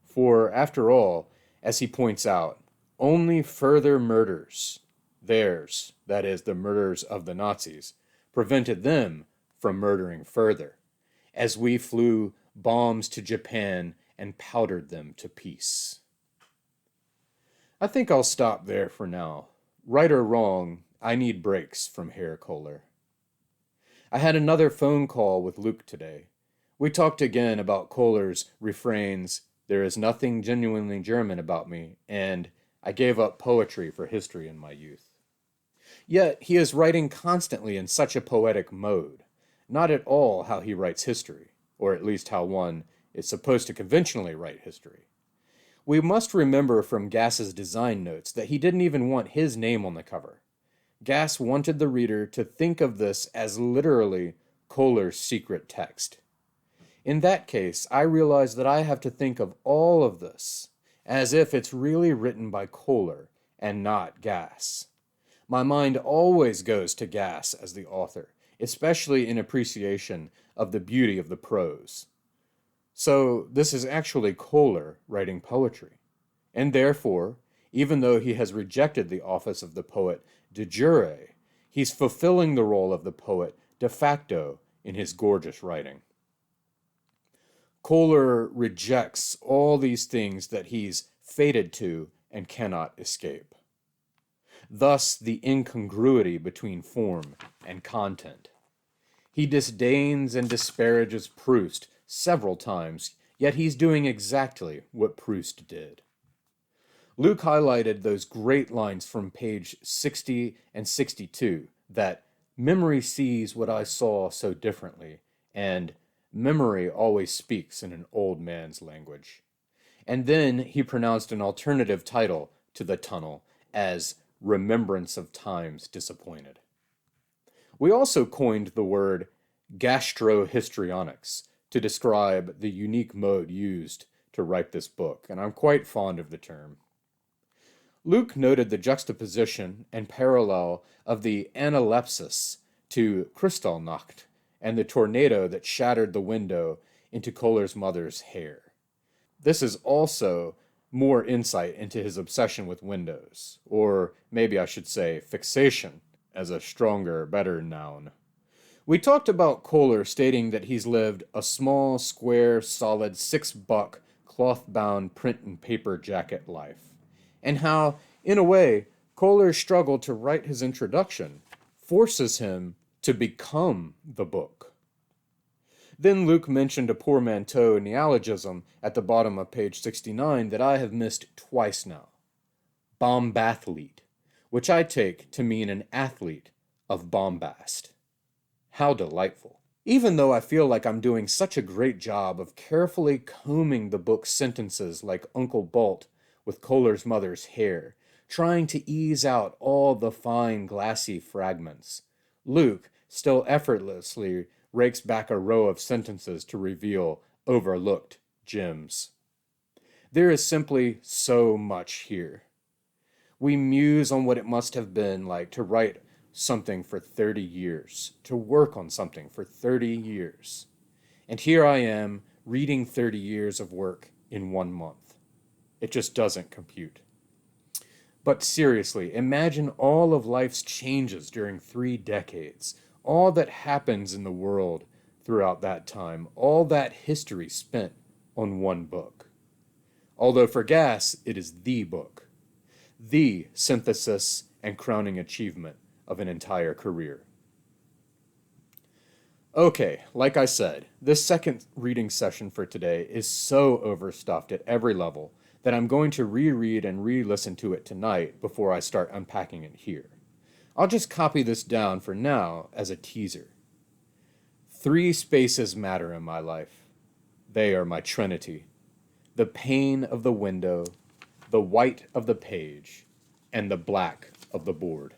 For, after all, as he points out, only further murders, theirs, that is, the murders of the Nazis, prevented them from murdering further, as we flew bombs to Japan and powdered them to peace. I think I'll stop there for now. Right or wrong, I need breaks from Herr Kohler. I had another phone call with Luke today. We talked again about Kohler's refrains, "There is nothing genuinely German about me," and "I gave up poetry for history in my youth." Yet he is writing constantly in such a poetic mode, not at all how he writes history, or at least how one is supposed to conventionally write history. We must remember from Gass's design notes that he didn't even want his name on the cover. Gass wanted the reader to think of this as literally Kohler's secret text. In that case, I realize that I have to think of all of this as if it's really written by Kohler and not Gass. My mind always goes to Gass as the author, especially in appreciation of the beauty of the prose. So this is actually Kohler writing poetry. And therefore, even though he has rejected the office of the poet de jure, he's fulfilling the role of the poet de facto in his gorgeous writing. Kohler rejects all these things that he's fated to and cannot escape. Thus, the incongruity between form and content. He disdains and disparages Proust several times, yet he's doing exactly what Proust did. Luke highlighted those great lines from page 60 and 62 that memory sees what I saw so differently, and memory always speaks in an old man's language. And then he pronounced an alternative title to the tunnel as Remembrance of Times Disappointed. We also coined the word gastrohistrionics to describe the unique mode used to write this book, and I'm quite fond of the term. Luke noted the juxtaposition and parallel of the analepsis to Kristallnacht and the tornado that shattered the window into Kohler's mother's hair. This is also more insight into his obsession with windows, or maybe I should say fixation, as a stronger, better noun. We talked about Kohler stating that he's lived a small, square, solid, $6 cloth-bound print and paper jacket life, and how, in a way, Kohler's struggle to write his introduction forces him to become the book. Then Luke mentioned a portmanteau neologism at the bottom of page 69 that I have missed twice now. Bombathlete, which I take to mean an athlete of bombast. How delightful. Even though I feel like I'm doing such a great job of carefully combing the book's sentences like Uncle Bolt with Kohler's mother's hair, trying to ease out all the fine glassy fragments, Luke still effortlessly rakes back a row of sentences to reveal overlooked gems. There is simply so much here. We muse on what it must have been like to write something for 30 years, to work on something for 30 years. And here I am reading 30 years of work in 1 month. It just doesn't compute. But seriously, imagine all of life's changes during 3 decades, all that happens in the world throughout that time, all that history spent on one book. Although for Gass, it is the book, the synthesis and crowning achievement of an entire career. Okay, like I said, this second reading session for today is so overstuffed at every level that I'm going to reread and re-listen to it tonight before I start unpacking it here. I'll just copy this down for now as a teaser. 3 spaces matter in my life. They are my trinity: the pane of the window, the white of the page, and the black of the board.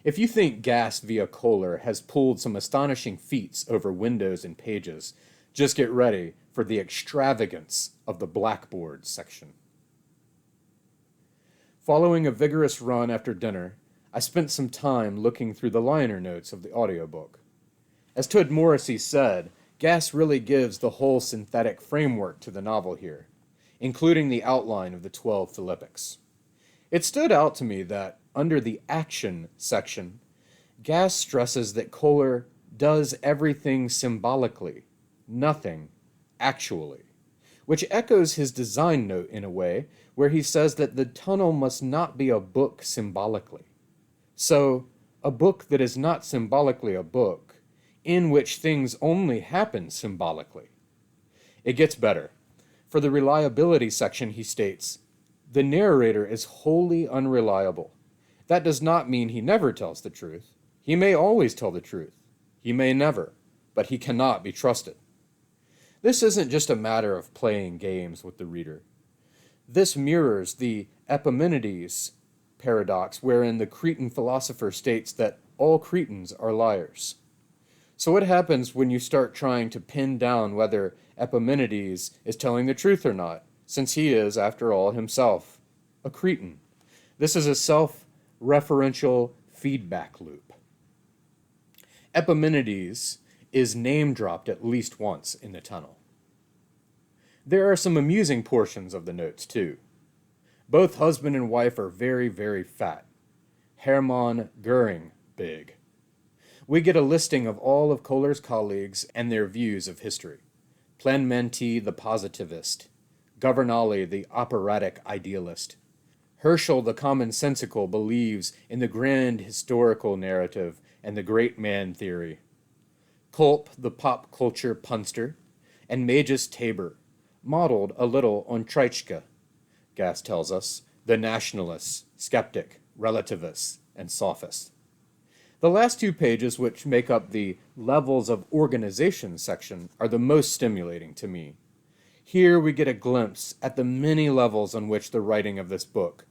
If you think Gass via Kohler has pulled some astonishing feats over windows and pages, just get ready for the extravagance of the blackboard section. Following a vigorous run after dinner, I spent some time looking through the liner notes of the audiobook. As Tud Morrissey said, Gass really gives the whole synthetic framework to the novel here, including the outline of the 12 Philippics. It stood out to me that, under the action section, Gass stresses that Kohler does everything symbolically, nothing actually, which echoes his design note in a way where he says that the tunnel must not be a book symbolically. So, a book that is not symbolically a book, in which things only happen symbolically. It gets better. For the reliability section, he states, the narrator is wholly unreliable. That does not mean he never tells the truth. He may always tell the truth. He may never, but he cannot be trusted. This isn't just a matter of playing games with the reader. This mirrors the Epimenides paradox wherein the Cretan philosopher states that all Cretans are liars. So what happens when you start trying to pin down whether Epimenides is telling the truth or not, since he is, after all, himself a Cretan? This is a self-referential feedback loop. Epimenides is name-dropped at least once in the tunnel. There are some amusing portions of the notes, too. Both husband and wife are very, very fat. Hermann Göring big. We get a listing of all of Kohler's colleagues and their views of history. Planmenti the positivist, Governale the operatic idealist. Herschel the commonsensical believes in the grand historical narrative and the great man theory. Kulp the pop culture punster, and Magus Tabor, modeled a little on Treitschke, Gass tells us, the nationalist, skeptic, relativist, and sophist. The last 2 pages, which make up the levels of organization section, are the most stimulating to me. Here we get a glimpse at the many levels on which the writing of this book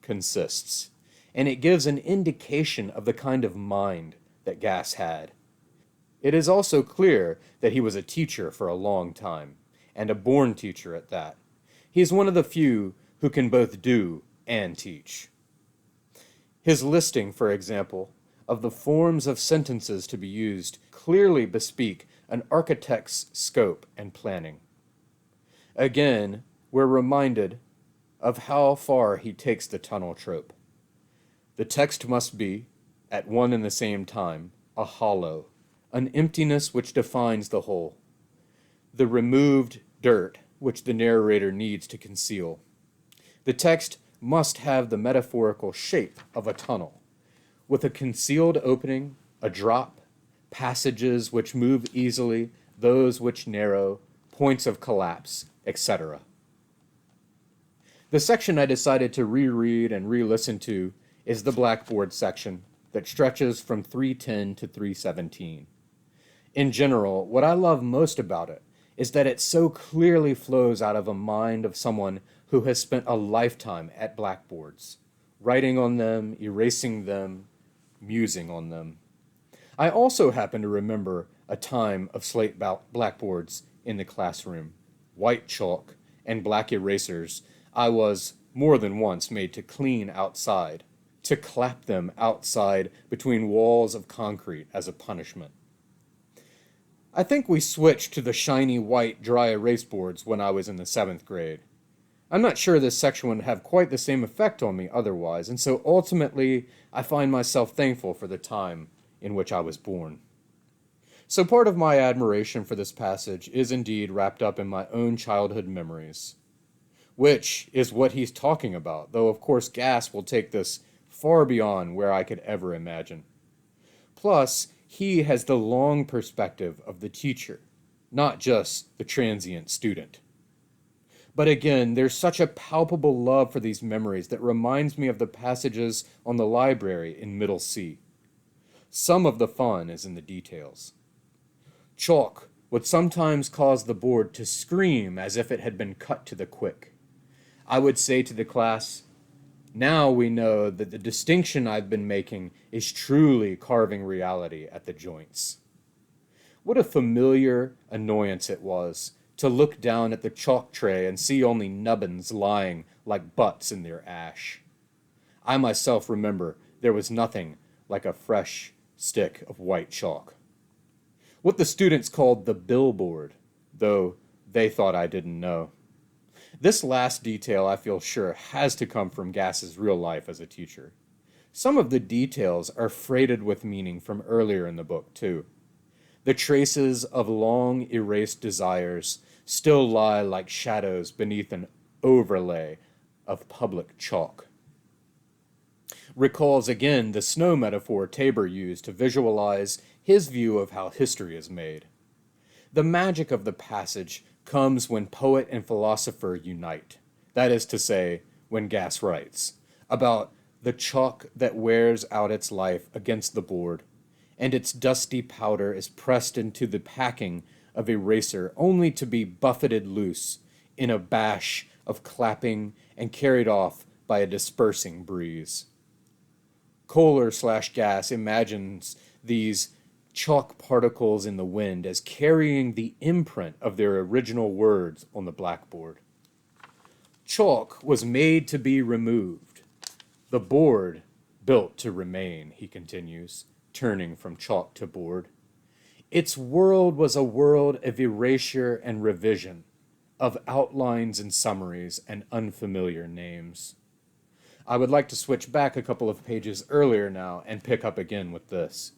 consists, and it gives an indication of the kind of mind that Gass had. It is also clear that he was a teacher for a long time, and a born teacher at that. He is one of the few who can both do and teach. His listing, for example, of the forms of sentences to be used clearly bespeak an architect's scope and planning. Again, we're reminded of how far he takes the tunnel trope. The text must be, at one and the same time, a hollow, an emptiness which defines the whole, the removed dirt which the narrator needs to conceal. The text must have the metaphorical shape of a tunnel, with a concealed opening, a drop, passages which move easily, those which narrow, points of collapse, etc. The section I decided to reread and re-listen to is the Blackboard section that stretches from 310 to 317. In general, what I love most about it is that it so clearly flows out of a mind of someone who has spent a lifetime at blackboards, writing on them, erasing them, musing on them. I also happen to remember a time of slate blackboards in the classroom, white chalk, and black erasers I was more than once made to clean outside, to clap them outside between walls of concrete as a punishment. I think we switched to the shiny white dry erase boards when I was in the 7th grade. I'm not sure this section would have quite the same effect on me otherwise, and so ultimately I find myself thankful for the time in which I was born. So part of my admiration for this passage is indeed wrapped up in my own childhood memories, which is what he's talking about, though of course Gass will take this far beyond where I could ever imagine. Plus, he has the long perspective of the teacher, not just the transient student. But again, there's such a palpable love for these memories that reminds me of the passages on the library in Middle C. Some of the fun is in the details. Chalk would sometimes cause the board to scream as if it had been cut to the quick. I would say to the class, now we know that the distinction I've been making is truly carving reality at the joints. What a familiar annoyance it was to look down at the chalk tray and see only nubbins lying like butts in their ash. I myself remember there was nothing like a fresh stick of white chalk. What the students called the billboard, though they thought I didn't know. This last detail, I feel sure, has to come from Gass's real life as a teacher. Some of the details are freighted with meaning from earlier in the book, too. The traces of long erased desires still lie like shadows beneath an overlay of public chalk. Recalls again the snow metaphor Tabor used to visualize his view of how history is made. The magic of the passage comes when poet and philosopher unite, that is to say, when Gass writes, about the chalk that wears out its life against the board, and its dusty powder is pressed into the packing of eraser only to be buffeted loose in a bash of clapping and carried off by a dispersing breeze. Kohler/Gass imagines these chalk particles in the wind as carrying the imprint of their original words on the blackboard. Chalk was made to be removed. The board built to remain, he continues, turning from chalk to board. Its world was a world of erasure and revision, of outlines and summaries and unfamiliar names. I would like to switch back a couple of pages earlier now and pick up again with this.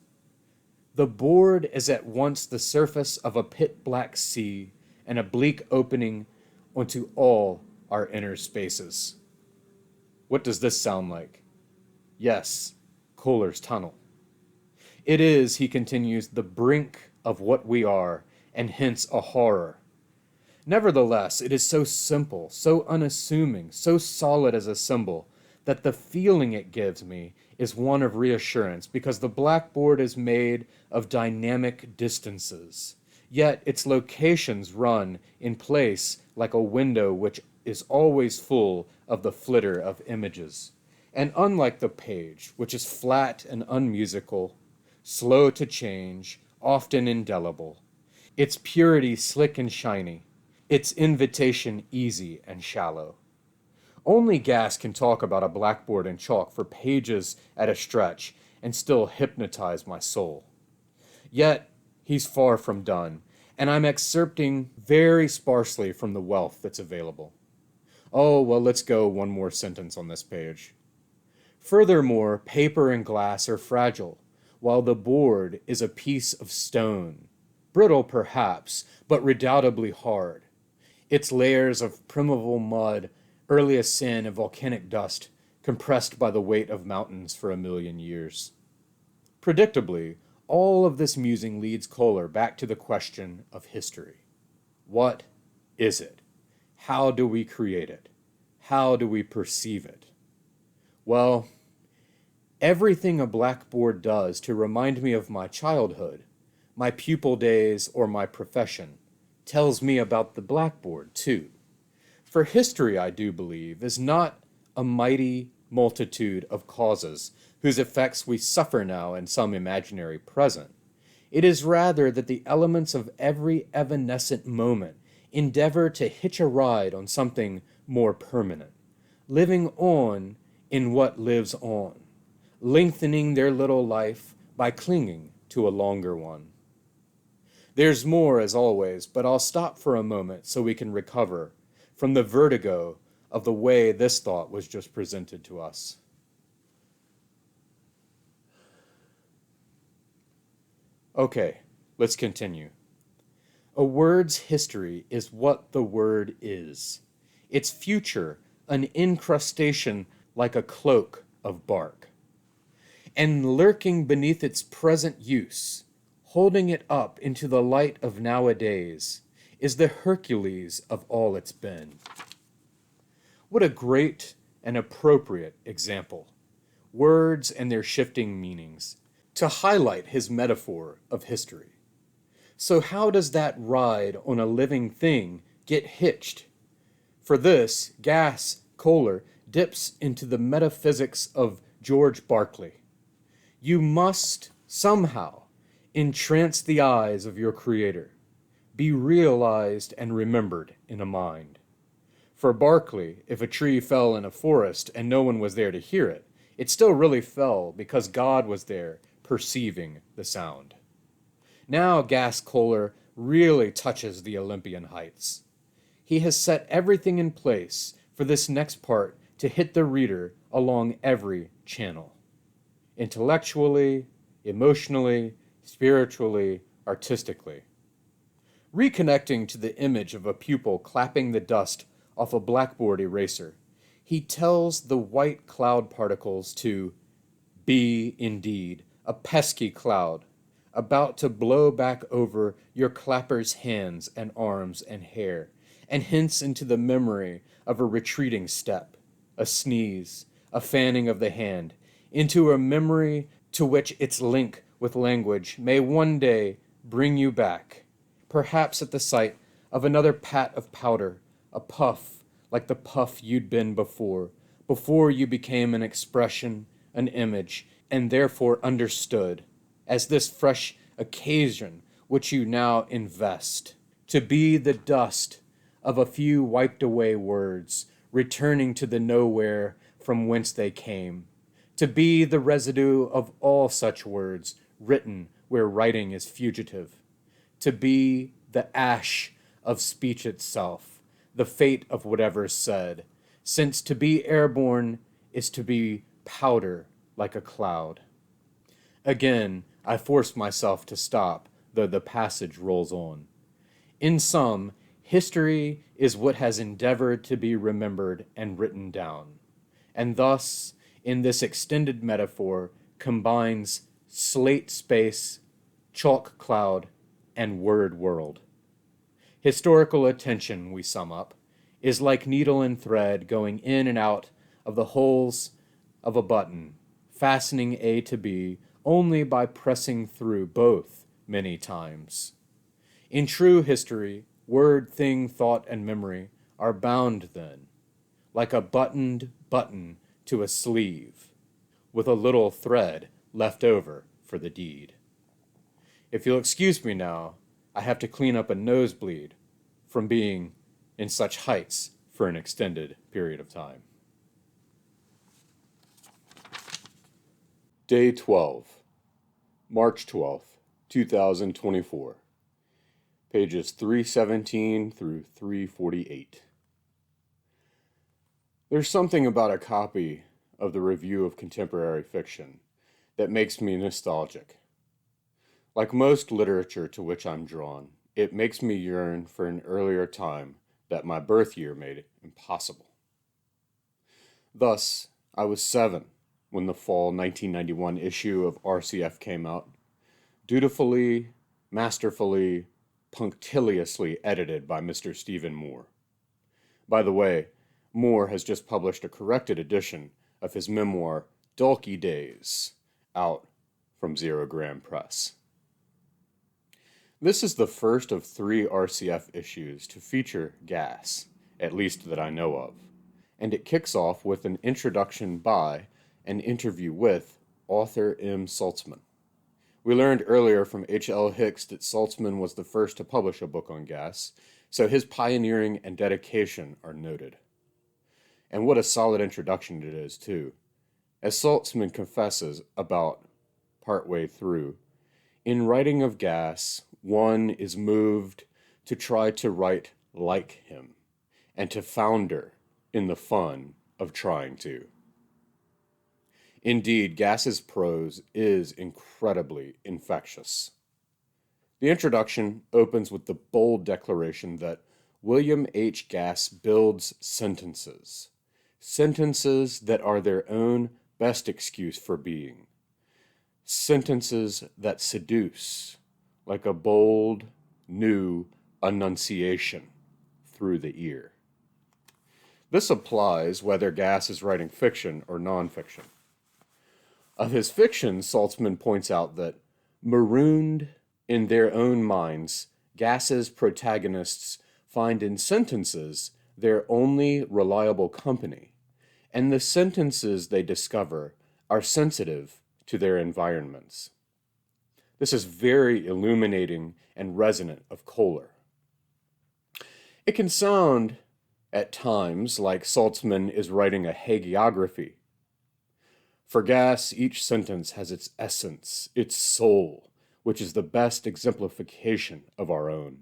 The board is at once the surface of a pit-black sea and a bleak opening onto all our inner spaces. What does this sound like? Yes, Kohler's tunnel. It is, he continues, the brink of what we are, and hence a horror. Nevertheless, it is so simple, so unassuming, so solid as a symbol, that the feeling it gives me is one of reassurance, because the blackboard is made of dynamic distances. Yet its locations run in place like a window which is always full of the flitter of images. And unlike the page, which is flat and unmusical, slow to change, often indelible, its purity slick and shiny, its invitation easy and shallow. Only Gass can talk about a blackboard and chalk for pages at a stretch and still hypnotize my soul. Yet, he's far from done, and I'm excerpting very sparsely from the wealth that's available. Oh, well, let's go one more sentence on this page. Furthermore, paper and glass are fragile, while the board is a piece of stone, brittle perhaps, but redoubtably hard. Its layers of primeval mud, earliest sand and volcanic dust, compressed by the weight of mountains for 1,000,000 years. Predictably, all of this musing leads Kohler back to the question of history. What is it? How do we create it? How do we perceive it? Well, everything a blackboard does to remind me of my childhood, my pupil days, or my profession, tells me about the blackboard, too. For history, I do believe, is not a mighty multitude of causes whose effects we suffer now in some imaginary present. It is rather that the elements of every evanescent moment endeavor to hitch a ride on something more permanent, living on in what lives on, lengthening their little life by clinging to a longer one. There's more, as always, but I'll stop for a moment so we can recover from the vertigo of the way this thought was just presented to us. Okay, let's continue. A word's history is what the word is. Its future, an incrustation like a cloak of bark. And lurking beneath its present use, holding it up into the light of nowadays, is the Hercules of all it's been. What a great and appropriate example. Words and their shifting meanings, to highlight his metaphor of history. So how does that ride on a living thing get hitched? For this, Kohler dips into the metaphysics of George Berkeley. You must somehow entrance the eyes of your creator, be realized and remembered in a mind. For Berkeley, if a tree fell in a forest and no one was there to hear it, it still really fell because God was there perceiving the sound. Now Kohler really touches the Olympian heights. He has set everything in place for this next part to hit the reader along every channel. Intellectually, emotionally, spiritually, artistically. Reconnecting to the image of a pupil clapping the dust off a blackboard eraser, he tells the white cloud particles to be, indeed, a pesky cloud, about to blow back over your clapper's hands and arms and hair, and hence into the memory of a retreating step, a sneeze, a fanning of the hand, into a memory to which its link with language may one day bring you back, perhaps at the sight of another pat of powder, a puff like the puff you'd been before you became an expression, an image, and therefore understood, as this fresh occasion which you now invest, to be the dust of a few wiped away words, returning to the nowhere from whence they came, to be the residue of all such words written where writing is fugitive, to be the ash of speech itself, the fate of whatever is said, since to be airborne is to be powder like a cloud. Again, I force myself to stop, though the passage rolls on. In sum, history is what has endeavored to be remembered and written down, and thus, in this extended metaphor, combines slate space, chalk cloud, and word world. Historical attention, we sum up, is like needle and thread going in and out of the holes of a button, fastening A to B only by pressing through both many times. In true history, word, thing, thought, and memory are bound then, like a buttoned button to a sleeve, with a little thread left over for the deed. If you'll excuse me now, I have to clean up a nosebleed from being in such heights for an extended period of time. Day 12, March 12th, 2024. Pages 317 through 348. There's something about a copy of the Review of Contemporary Fiction that makes me nostalgic. Like most literature to which I'm drawn, it makes me yearn for an earlier time that my birth year made impossible. Thus, I was 7 when the fall 1991 issue of RCF came out, dutifully, masterfully, punctiliously edited by Mr. Stephen Moore. By the way, Moore has just published a corrected edition of his memoir, Dulky Days, out from Zero Gram Press. This is the first of 3 RCF issues to feature gas, at least that I know of, and it kicks off with an introduction by an interview with author M. Saltzman. We learned earlier from H.L. Hicks that Saltzman was the first to publish a book on gas, so his pioneering and dedication are noted. And what a solid introduction it is, too. As Saltzman confesses about partway through, in writing of gas, one is moved to try to write like him, and to founder in the fun of trying to. Indeed, Gass's prose is incredibly infectious. The introduction opens with the bold declaration that William H. Gass builds sentences that are their own best excuse for being, sentences that seduce like a bold, new annunciation through the ear. This applies whether Gass is writing fiction or nonfiction. Of his fiction, Saltzman points out that, marooned in their own minds, Gass's protagonists find in sentences their only reliable company, and the sentences they discover are sensitive to their environments. This is very illuminating and resonant of Kohler. It can sound, at times, like Saltzman is writing a hagiography. For Gass, each sentence has its essence, its soul, which is the best exemplification of our own.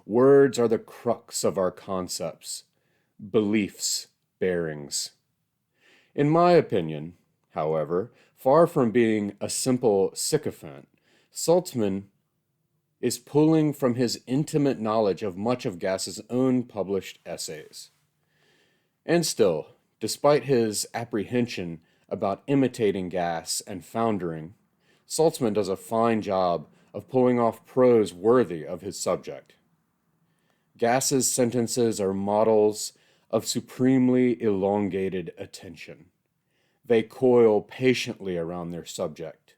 Words are the crux of our concepts, beliefs, bearings. In my opinion, however, far from being a simple sycophant, Saltzman is pulling from his intimate knowledge of much of Gass's own published essays. And still, despite his apprehension about imitating Gass and foundering, Saltzman does a fine job of pulling off prose worthy of his subject. Gass's sentences are models of supremely elongated attention. They coil patiently around their subject,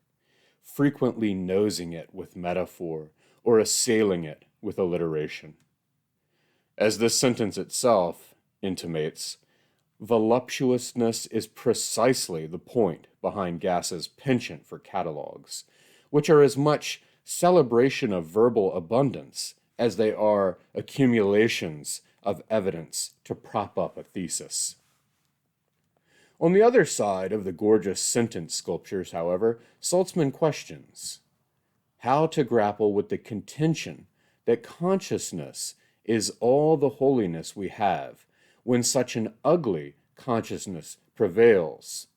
frequently nosing it with metaphor or assailing it with alliteration. As this sentence itself intimates, voluptuousness is precisely the point behind Gass's penchant for catalogues, which are as much celebration of verbal abundance as they are accumulations of evidence to prop up a thesis. On the other side of the gorgeous sentence sculptures, however, Saltzman questions how to grapple with the contention that consciousness is all the holiness we have when such an ugly consciousness prevails.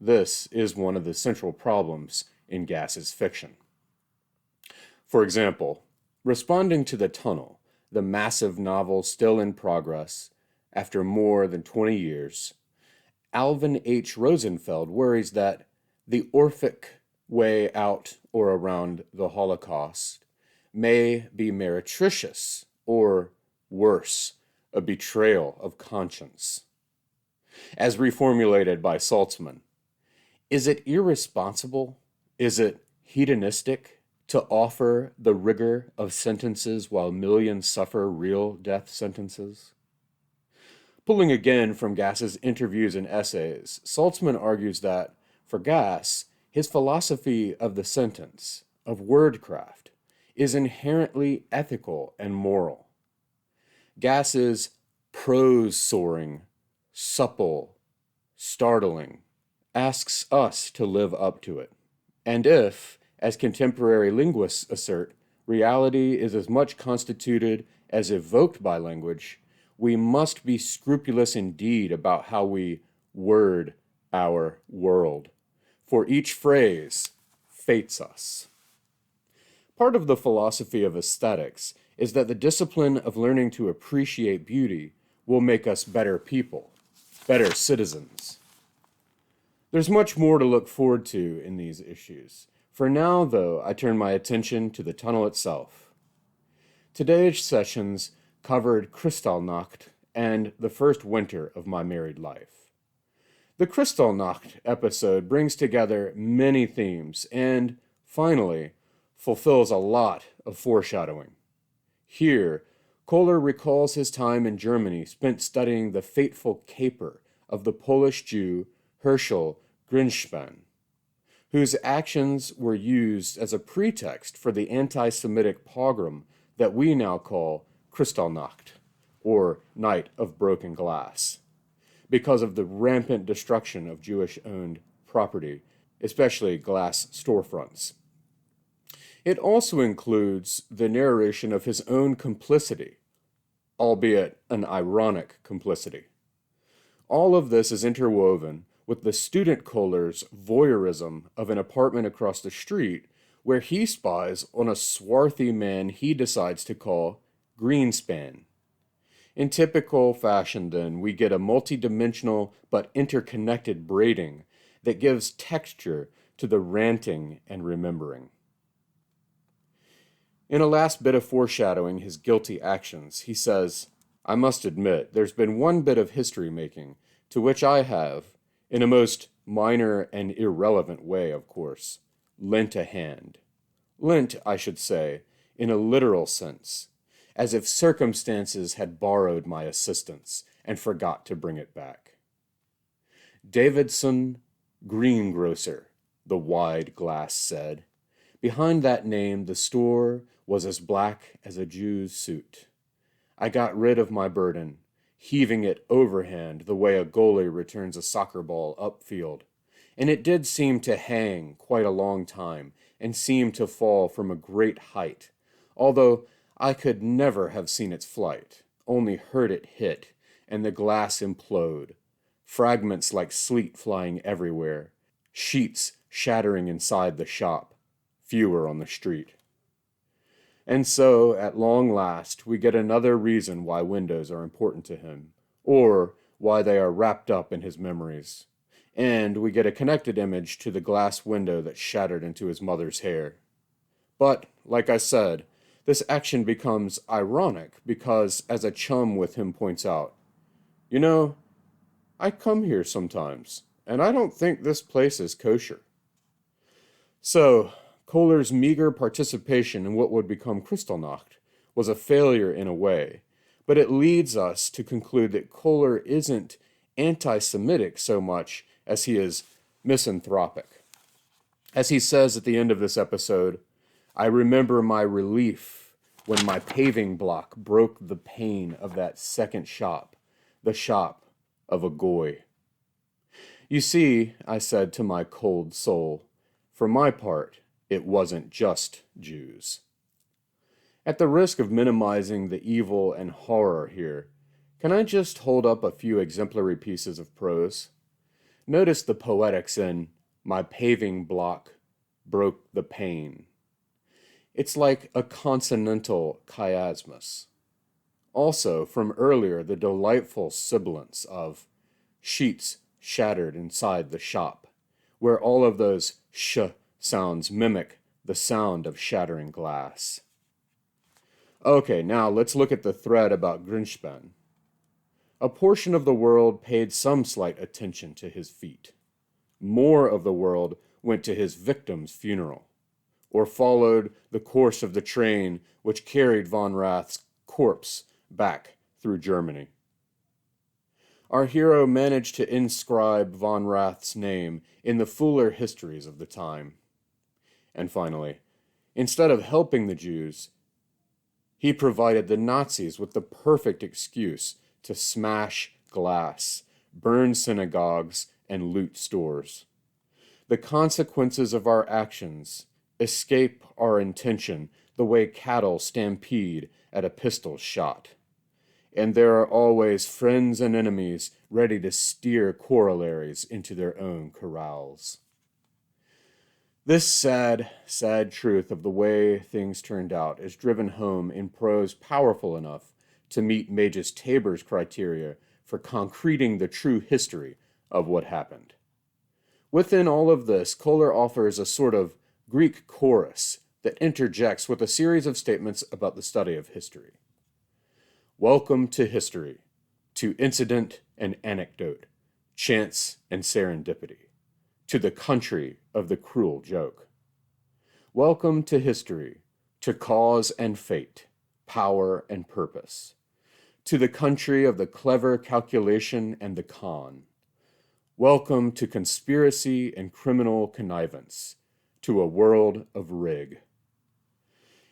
This is one of the central problems in Gass's fiction. For example, responding to The Tunnel, the massive novel still in progress after more than 20 years, Alvin H. Rosenfeld worries that the Orphic way out or around the Holocaust may be meretricious or worse, a betrayal of conscience. As reformulated by Saltzman, is it irresponsible? Is it hedonistic to offer the rigor of sentences while millions suffer real death sentences? Pulling again from Gass's interviews and essays, Saltzman argues that, for Gass, his philosophy of the sentence, of wordcraft, is inherently ethical and moral. Gass's prose-soaring, supple, startling, asks us to live up to it. And if, as contemporary linguists assert, reality is as much constituted as evoked by language, we must be scrupulous indeed about how we word our world, for each phrase fates us. Part of the philosophy of aesthetics is that the discipline of learning to appreciate beauty will make us better people, better citizens. There's much more to look forward to in these issues. For now, though, I turn my attention to The Tunnel itself. Today's sessions covered Kristallnacht and the first winter of my married life. The Kristallnacht episode brings together many themes and, finally, fulfills a lot of foreshadowing. Here, Kohler recalls his time in Germany spent studying the fateful caper of the Polish Jew Herschel Grynszpan, whose actions were used as a pretext for the anti-Semitic pogrom that we now call Kristallnacht, or Night of Broken Glass, because of the rampant destruction of Jewish-owned property, especially glass storefronts. It also includes the narration of his own complicity, albeit an ironic complicity. All of this is interwoven with the student Kohler's voyeurism of an apartment across the street where he spies on a swarthy man he decides to call Greenspan. In typical fashion, then, we get a multidimensional but interconnected braiding that gives texture to the ranting and remembering. In a last bit of foreshadowing his guilty actions, he says, I must admit, there's been one bit of history-making to which I have, in a most minor and irrelevant way, of course, lent a hand. Lent, I should say, in a literal sense, as if circumstances had borrowed my assistance and forgot to bring it back. Davidson Greengrocer, the wide glass said. Behind that name, the store was as black as a Jew's suit. I got rid of my burden, heaving it overhand the way a goalie returns a soccer ball upfield, and it did seem to hang quite a long time and seemed to fall from a great height, although I could never have seen its flight, only heard it hit, and the glass implode, fragments like sleet flying everywhere, sheets shattering inside the shop, fewer on the street. And so, at long last, we get another reason why windows are important to him, or why they are wrapped up in his memories. And we get a connected image to the glass window that shattered into his mother's hair. But, like I said, this action becomes ironic because, as a chum with him points out, you know, I come here sometimes, and I don't think this place is kosher. So, Kohler's meager participation in what would become Kristallnacht was a failure in a way, but it leads us to conclude that Kohler isn't anti-Semitic so much as he is misanthropic. As he says at the end of this episode, I remember my relief when my paving block broke the pane of that second shop, the shop of a goy. You see, I said to my cold soul, for my part, it wasn't just Jews. At the risk of minimizing the evil and horror here, can I just hold up a few exemplary pieces of prose? Notice the poetics in "My paving block broke the pane." It's like a consonantal chiasmus. Also, from earlier, the delightful sibilance of sheets shattered inside the shop, where all of those sh sounds mimic the sound of shattering glass. Okay, now let's look at the thread about Greenspan. A portion of the world paid some slight attention to his feat. More of the world went to his victim's funeral, or followed the course of the train which carried von Rath's corpse back through Germany. Our hero managed to inscribe von Rath's name in the fuller histories of the time. And finally, instead of helping the Jews, he provided the Nazis with the perfect excuse to smash glass, burn synagogues, and loot stores. The consequences of our actions escape our intention the way cattle stampede at a pistol shot. And there are always friends and enemies ready to steer corollaries into their own corrals. This sad, sad truth of the way things turned out is driven home in prose powerful enough to meet Magus Tabor's criteria for concreting the true history of what happened. Within all of this, Kohler offers a sort of Greek chorus that interjects with a series of statements about the study of history. Welcome to history, to incident and anecdote, chance and serendipity, to the country of the cruel joke. Welcome to history, to cause and fate, power and purpose, to the country of the clever calculation and the con. Welcome to conspiracy and criminal connivance, to a world of rig.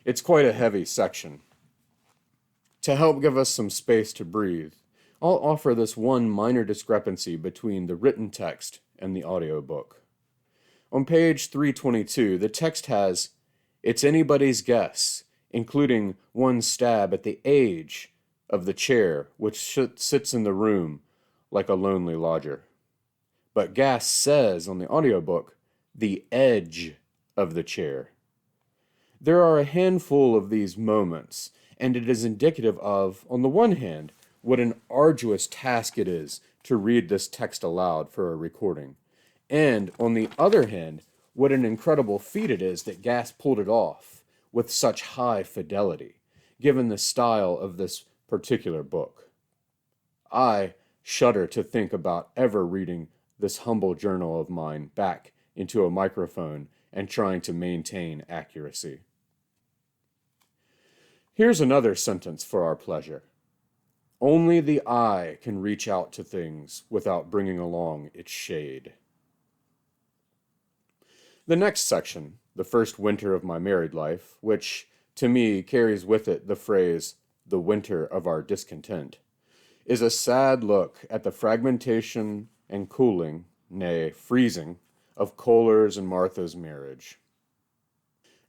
It's quite a heavy section. To help give us some space to breathe, I'll offer this one minor discrepancy between the written text and the audiobook. On page 322, the text has, "It's anybody's guess," including one stab at the age of the chair which sits in the room like a lonely lodger. But Gass says on the audiobook, "the edge of the chair." There are a handful of these moments, and it is indicative of, on the one hand, what an arduous task it is to read this text aloud for a recording, and, on the other hand, what an incredible feat it is that Gass pulled it off with such high fidelity, given the style of this particular book. I shudder to think about ever reading this humble journal of mine back into a microphone and trying to maintain accuracy. Here's another sentence for our pleasure. Only the eye can reach out to things without bringing along its shade. The next section, the first winter of my married life, which to me carries with it the phrase, "the winter of our discontent," is a sad look at the fragmentation and cooling, nay, freezing, of Kohler's and Martha's marriage.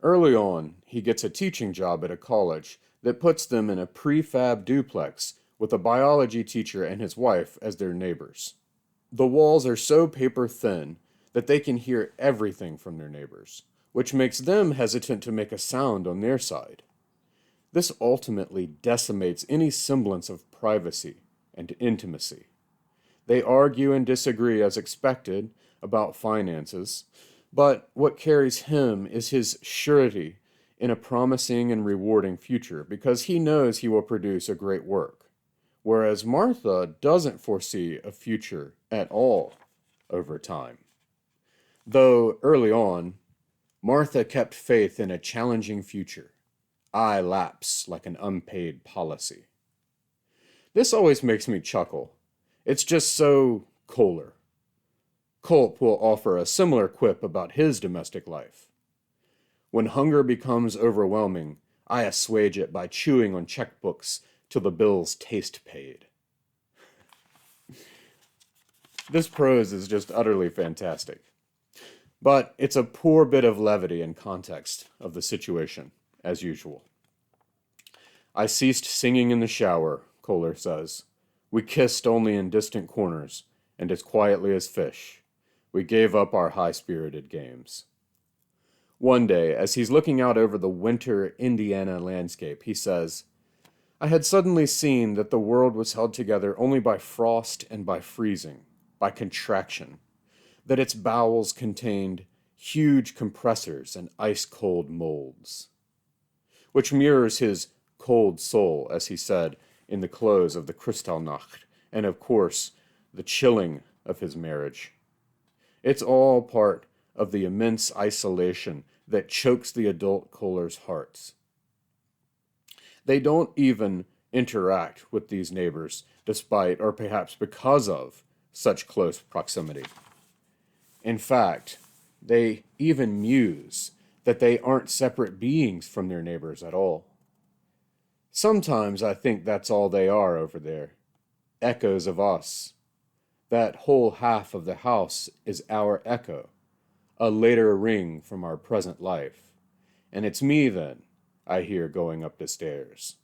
Early on, he gets a teaching job at a college that puts them in a prefab duplex with a biology teacher and his wife as their neighbors. The walls are so paper thin that they can hear everything from their neighbors, which makes them hesitant to make a sound on their side. This ultimately decimates any semblance of privacy and intimacy. They argue and disagree as expected about finances, but what carries him is his surety in a promising and rewarding future because he knows he will produce a great work, whereas Martha doesn't foresee a future at all over time. Though early on, Martha kept faith in a challenging future. I lapse like an unpaid policy. This always makes me chuckle. It's just so Kohler. Culp will offer a similar quip about his domestic life. When hunger becomes overwhelming, I assuage it by chewing on checkbooks till the bills taste paid. This prose is just utterly fantastic. But it's a poor bit of levity in context of the situation, as usual. I ceased singing in the shower, Kohler says. We kissed only in distant corners, and as quietly as fish. We gave up our high-spirited games. One day, as he's looking out over the winter Indiana landscape, he says, I had suddenly seen that the world was held together only by frost and by freezing, by contraction, that its bowels contained huge compressors and ice-cold molds, which mirrors his cold soul, as he said in the close of the Kristallnacht, and of course, the chilling of his marriage. It's all part of the immense isolation that chokes the adult Kohler's hearts. They don't even interact with these neighbors, despite, or perhaps because of, such close proximity. In fact, they even muse that they aren't separate beings from their neighbors at all. Sometimes I think that's all they are over there, echoes of us. That whole half of the house is our echo, a later ring from our present life. And it's me, then, I hear going up the stairs.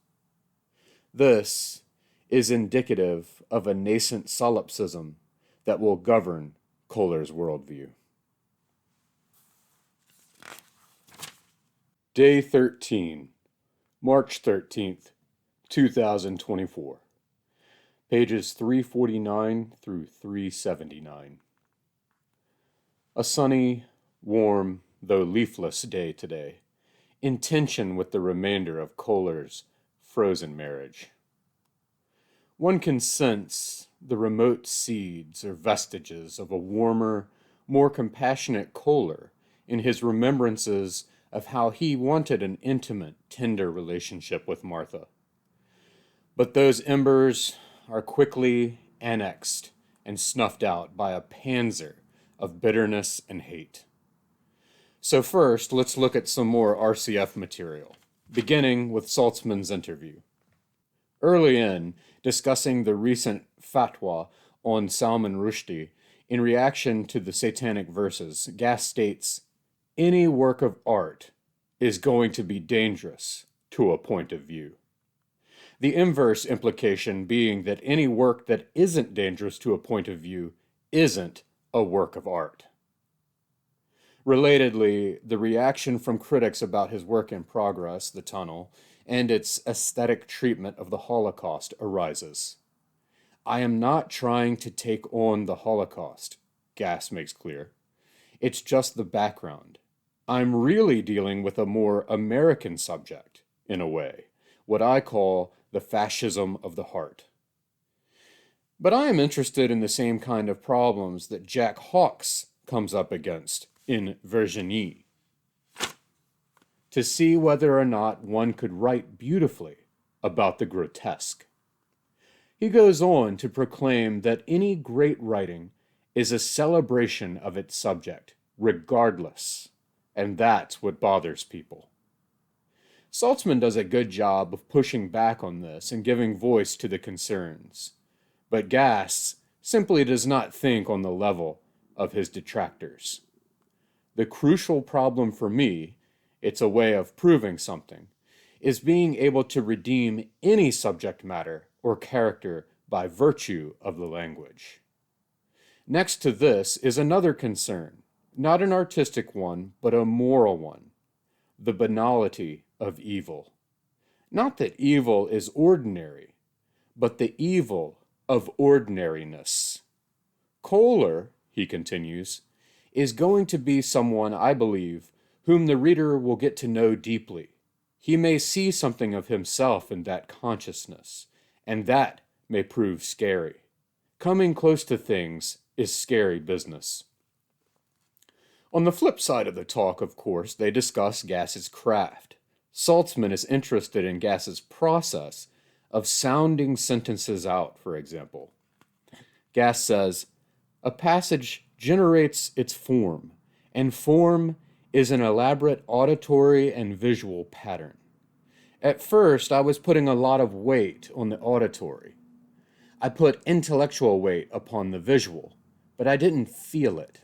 This is indicative of a nascent solipsism that will govern Kohler's worldview. Day 13, March 13th, 2024. Pages 349 through 379. A sunny, warm, though leafless day today, in tension with the remainder of Kohler's frozen marriage. One can sense the remote seeds or vestiges of a warmer, more compassionate Kohler in his remembrances of how he wanted an intimate, tender relationship with Martha. But those embers are quickly annexed and snuffed out by a panzer of bitterness and hate. So first, let's look at some more RCF material, beginning with Saltzman's interview. Early in, discussing the recent fatwa on Salman Rushdie, in reaction to the satanic verses, Gass states, any work of art is going to be dangerous to a point of view. The inverse implication being that any work that isn't dangerous to a point of view isn't a work of art. Relatedly, the reaction from critics about his work in progress, The Tunnel, and its aesthetic treatment of the Holocaust arises. I am not trying to take on the Holocaust, Gass makes clear. It's just the background. I'm really dealing with a more American subject, in a way, what I call the fascism of the heart. But I am interested in the same kind of problems that Jack Hawkes comes up against in Virginie, to see whether or not one could write beautifully about the grotesque. He goes on to proclaim that any great writing is a celebration of its subject, regardless, and that's what bothers people. Saltzman does a good job of pushing back on this and giving voice to the concerns, but Gass simply does not think on the level of his detractors. The crucial problem for me, it's a way of proving something, is being able to redeem any subject matter or character by virtue of the language. Next to this is another concern, not an artistic one, but a moral one, the banality of evil. Not that evil is ordinary, but the evil of ordinariness. Kohler, he continues, is going to be someone, I believe, whom the reader will get to know deeply. He may see something of himself in that consciousness, and that may prove scary. Coming close to things is scary business. On the flip side of the talk, of course, they discuss Gass's craft. Saltzman is interested in Gass's process of sounding sentences out, for example. Gass says, a passage generates its form, and form is an elaborate auditory and visual pattern. At first, I was putting a lot of weight on the auditory. I put intellectual weight upon the visual, but I didn't feel it.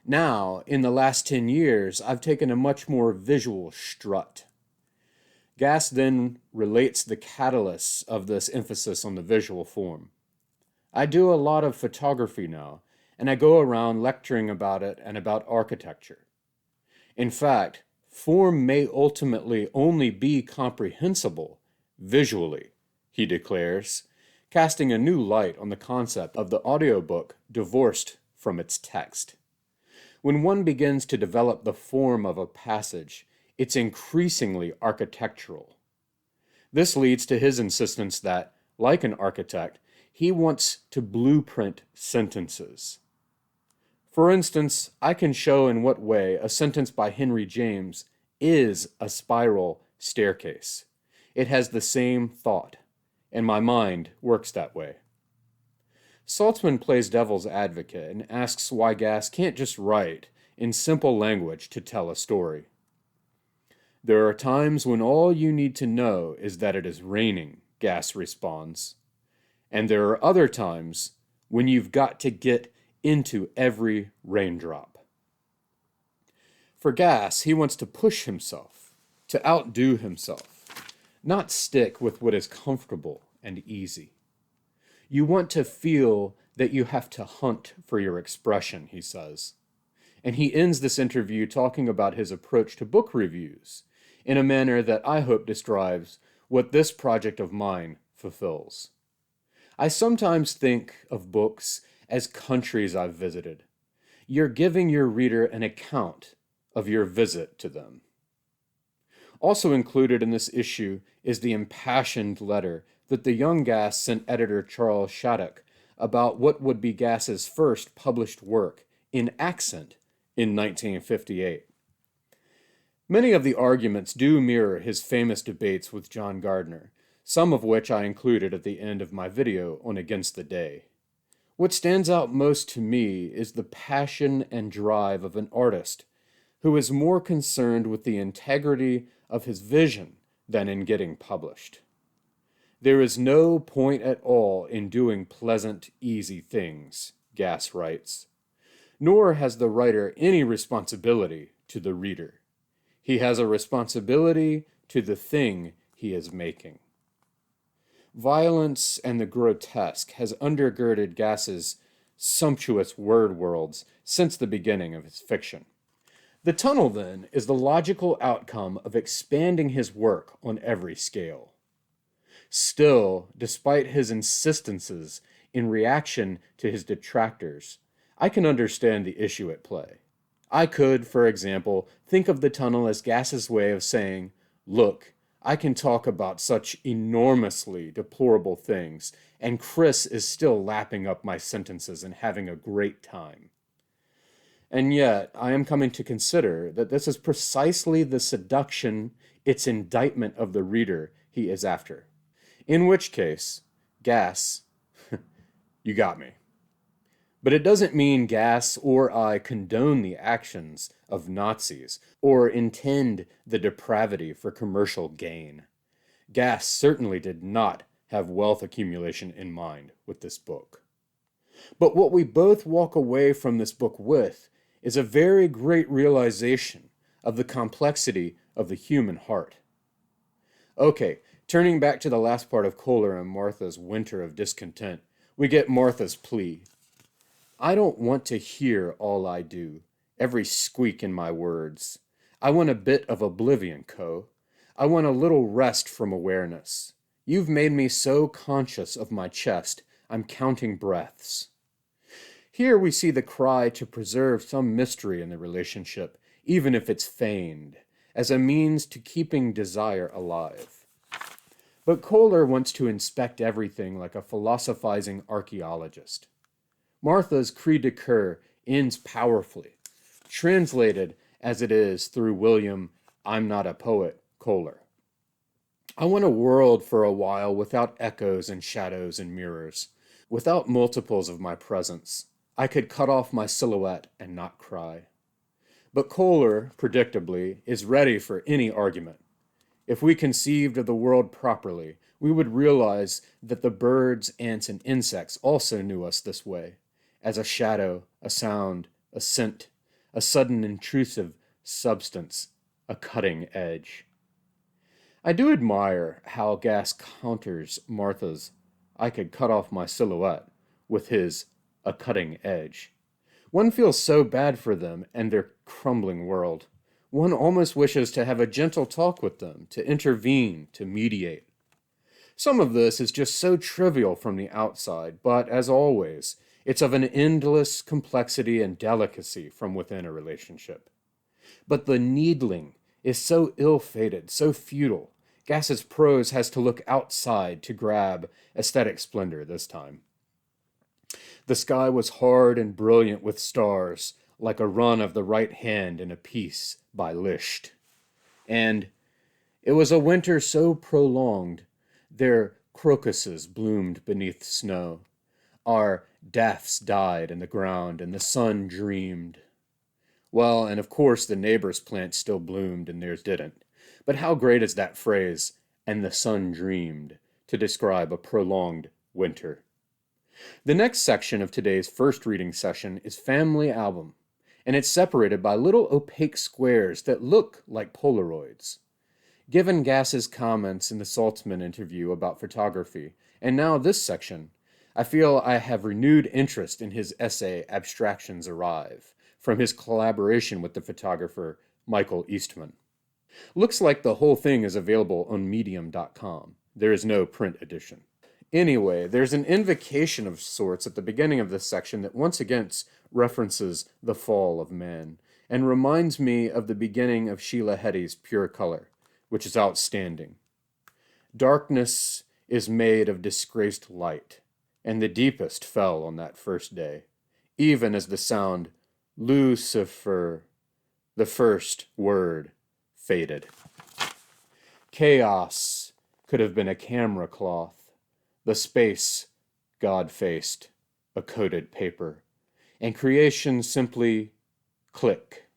Now, in the last 10 years, I've taken a much more visual strut. Gass then relates the catalysts of this emphasis on the visual form. I do a lot of photography now, and I go around lecturing about it and about architecture. In fact, form may ultimately only be comprehensible visually, he declares, casting a new light on the concept of the audiobook divorced from its text. When one begins to develop the form of a passage, it's increasingly architectural. This leads to his insistence that, like an architect, he wants to blueprint sentences. For instance, I can show in what way a sentence by Henry James is a spiral staircase. It has the same thought, and my mind works that way. Saltzman plays devil's advocate and asks why Gass can't just write in simple language to tell a story. There are times when all you need to know is that it is raining, Gass responds. And there are other times when you've got to get into every raindrop. For Gass, he wants to push himself, to outdo himself, not stick with what is comfortable and easy. You want to feel that you have to hunt for your expression, he says. And he ends this interview talking about his approach to book reviews in a manner that I hope describes what this project of mine fulfills. I sometimes think of books as countries I've visited. You're giving your reader an account of your visit to them. Also included in this issue is the impassioned letter that the young Gass sent editor Charles Shattuck about what would be Gass's first published work in accent in 1958. Many of the arguments do mirror his famous debates with John Gardner, some of which I included at the end of my video on Against the Day. What stands out most to me is the passion and drive of an artist who is more concerned with the integrity of his vision than in getting published. There is no point at all in doing pleasant, easy things, Gass writes. Nor has the writer any responsibility to the reader. He has a responsibility to the thing he is making. Violence and the grotesque has undergirded Gass's sumptuous word worlds since the beginning of his fiction. The tunnel, then, is the logical outcome of expanding his work on every scale. Still, despite his insistences in reaction to his detractors, I can understand the issue at play. I could, for example, think of the tunnel as Gass's way of saying, look, I can talk about such enormously deplorable things, and Chris is still lapping up my sentences and having a great time. And yet, I am coming to consider that this is precisely the seduction, its indictment of the reader he is after. In which case, Gass, you got me. But it doesn't mean Gass or I condone the actions of Nazis or intend the depravity for commercial gain. Gass certainly did not have wealth accumulation in mind with this book. But what we both walk away from this book with is a very great realization of the complexity of the human heart. Okay, turning back to the last part of Kohler and Martha's Winter of Discontent, we get Martha's plea. I don't want to hear all I do, every squeak in my words. I want a bit of oblivion, Co. I want a little rest from awareness. You've made me so conscious of my chest, I'm counting breaths. Here we see the cry to preserve some mystery in the relationship, even if it's feigned, as a means to keeping desire alive. But Kohler wants to inspect everything like a philosophizing archaeologist. Martha's cri de coeur ends powerfully, translated as it is through William I'm not a poet Kohler. I want a world for a while without echoes and shadows and mirrors, without multiples of my presence. I could cut off my silhouette and not cry. But Kohler, predictably, is ready for any argument. If we conceived of the world properly, we would realize that the birds, ants, and insects also knew us this way, as a shadow, a sound, a scent, a sudden intrusive substance, a cutting edge. I do admire how Gas counters Martha's "I could cut off my silhouette" with his "a cutting edge." One feels so bad for them and their crumbling world. One almost wishes to have a gentle talk with them, to intervene, to mediate. Some of this is just so trivial from the outside, but as always, it's of an endless complexity and delicacy from within a relationship. But the needling is so ill-fated, so futile. Gass's prose has to look outside to grab aesthetic splendor this time. The sky was hard and brilliant with stars, like a run of the right hand in a piece by Liszt. And it was a winter so prolonged, their crocuses bloomed beneath snow. Our daffs died in the ground, and the sun dreamed. Well, and of course the neighbor's plants still bloomed and theirs didn't. But how great is that phrase, "and the sun dreamed," to describe a prolonged winter. The next section of today's first reading session is Family Album, and it's separated by little opaque squares that look like Polaroids. Given Gass's comments in the Saltzman interview about photography, and now this section, I feel I have renewed interest in his essay Abstractions Arrive, from his collaboration with the photographer Michael Eastman. Looks like the whole thing is available on medium.com. There is no print edition. Anyway, there's an invocation of sorts at the beginning of this section that once again references the fall of man, and reminds me of the beginning of Sheila Heti's Pure Color, which is outstanding. Darkness is made of disgraced light, and the deepest fell on that first day, even as the sound Lucifer, the first word, faded. Chaos could have been a camera cloth, the space God-faced, a coated paper, and creation simply click.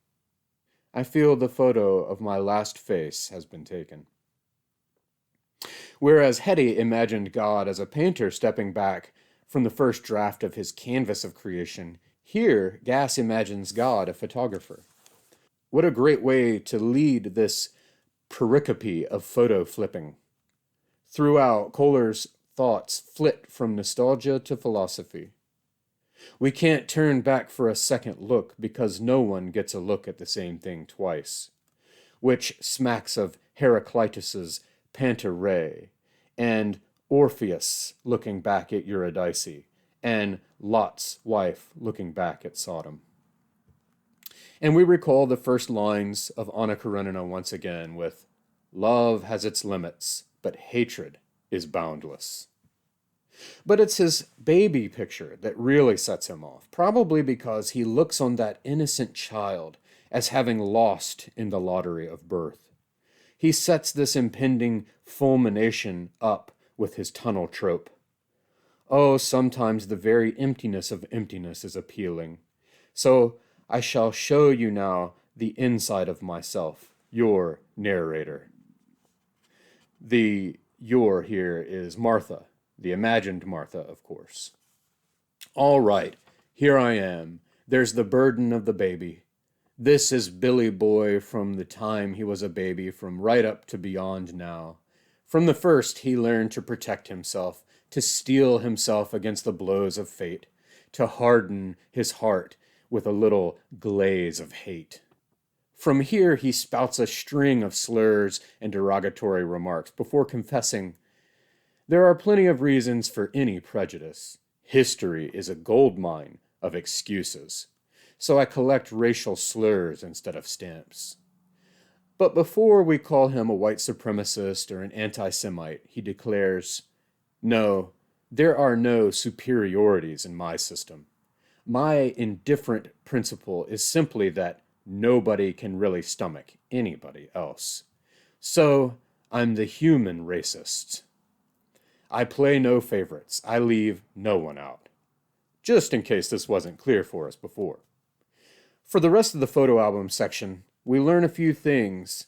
I feel the photo of my last face has been taken. Whereas Heti imagined God as a painter stepping back from the first draft of his canvas of creation, here Gass imagines God a photographer. What a great way to lead this pericope of photo flipping. Throughout, Kohler's thoughts flit from nostalgia to philosophy. We can't turn back for a second look because no one gets a look at the same thing twice, which smacks of Heraclitus's Pantarei, and Orpheus looking back at Eurydice, and Lot's wife looking back at Sodom. And we recall the first lines of Anna Karenina once again with, "Love has its limits, but hatred is boundless." But it's his baby picture that really sets him off, probably because he looks on that innocent child as having lost in the lottery of birth. He sets this impending fulmination up with his tunnel trope. Oh, sometimes the very emptiness of emptiness is appealing. So I shall show you now the inside of myself, your narrator. The your here is Martha, the imagined Martha, of course. All right, here I am. There's the burden of the baby. This is Billy Boy from the time he was a baby, from right up to beyond now. From the first, he learned to protect himself, to steel himself against the blows of fate, to harden his heart with a little glaze of hate. From here, he spouts a string of slurs and derogatory remarks before confessing, "There are plenty of reasons for any prejudice. History is a goldmine of excuses. So I collect racial slurs instead of stamps." But before we call him a white supremacist or an anti-Semite, he declares, "No, there are no superiorities in my system. My indifferent principle is simply that nobody can really stomach anybody else. So I'm the human racist. I play no favorites. I leave no one out." Just in case this wasn't clear for us before. For the rest of the photo album section, we learn a few things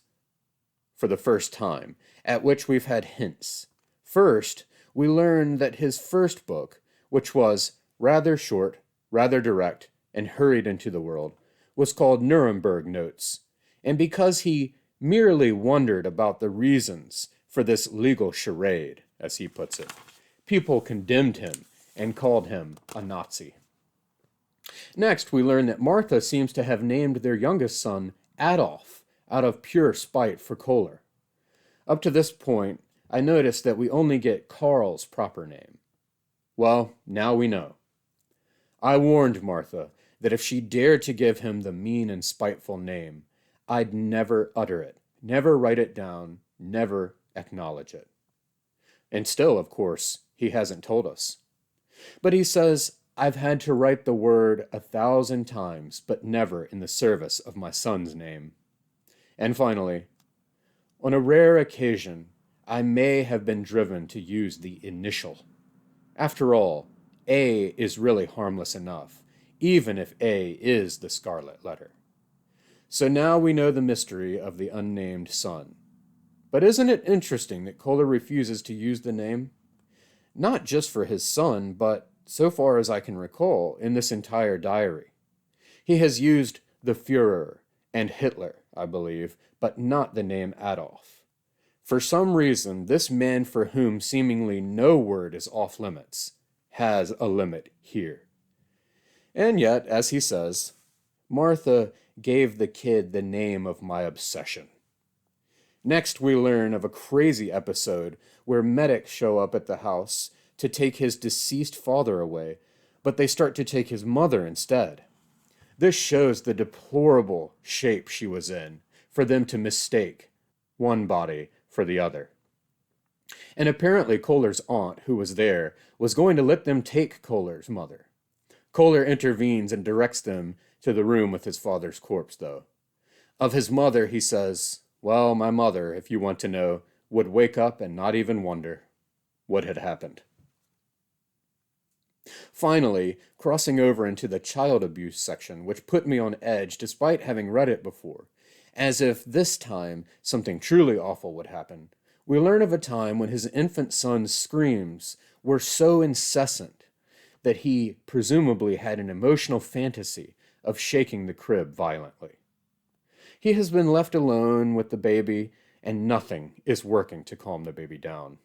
for the first time, at which we've had hints. First, we learn that his first book, which was rather short, rather direct, and hurried into the world, was called Nuremberg Notes, and because he merely wondered about the reasons for this legal charade, as he puts it, people condemned him and called him a Nazi. Next, we learn that Martha seems to have named their youngest son Adolf out of pure spite for Kohler. Up to this point, I noticed that we only get Karl's proper name. Well, now we know. I warned Martha that if she dared to give him the mean and spiteful name, I'd never utter it, never write it down, never acknowledge it. And still, of course, he hasn't told us. But he says, I've had to write the word 1,000 times, but never in the service of my son's name. And finally, on a rare occasion, I may have been driven to use the initial. After all, A is really harmless enough, even if A is the scarlet letter. So now we know the mystery of the unnamed son. But isn't it interesting that Kohler refuses to use the name? Not just for his son, but, so far as I can recall, in this entire diary. He has used the Führer and Hitler, I believe, but not the name Adolf. For some reason, this man for whom seemingly no word is off limits has a limit here. And yet, as he says, Martha gave the kid the name of my obsession. Next, we learn of a crazy episode where medics show up at the house to take his deceased father away, but they start to take his mother instead. This shows the deplorable shape she was in for them to mistake one body for the other. And apparently Kohler's aunt, who was there, was going to let them take Kohler's mother. Kohler intervenes and directs them to the room with his father's corpse, though. Of his mother, he says, well, my mother, if you want to know, would wake up and not even wonder what had happened. Finally, crossing over into the child abuse section, which put me on edge despite having read it before, as if this time something truly awful would happen, we learn of a time when his infant son's screams were so incessant that he presumably had an emotional fantasy of shaking the crib violently. He has been left alone with the baby, and nothing is working to calm the baby down.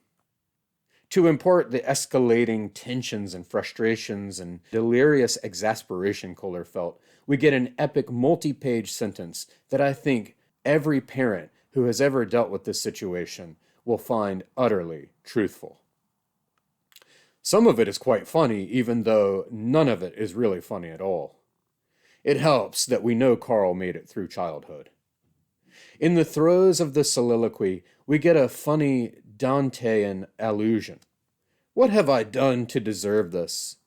To impart the escalating tensions and frustrations and delirious exasperation Kohler felt, we get an epic multi-page sentence that I think every parent who has ever dealt with this situation will find utterly truthful. Some of it is quite funny, even though none of it is really funny at all. It helps that we know Karl made it through childhood. In the throes of the soliloquy, we get a funny Dantean allusion. What have I done to deserve this?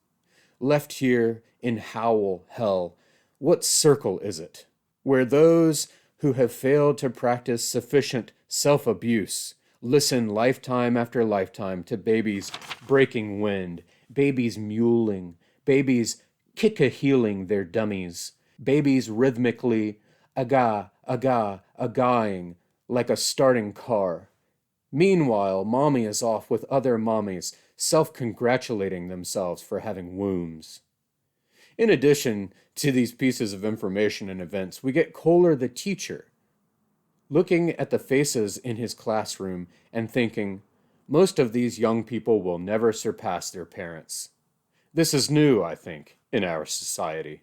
Left here in howl hell, what circle is it, where those who have failed to practice sufficient self-abuse listen lifetime after lifetime to babies breaking wind, babies mewling, babies kick-a-heeling their dummies, babies rhythmically agahing like a starting car. Meanwhile, mommy is off with other mommies, self-congratulating themselves for having wombs. In addition to these pieces of information and events, we get Kohler the teacher, looking at the faces in his classroom and thinking, most of these young people will never surpass their parents. This is new, I think, in our society.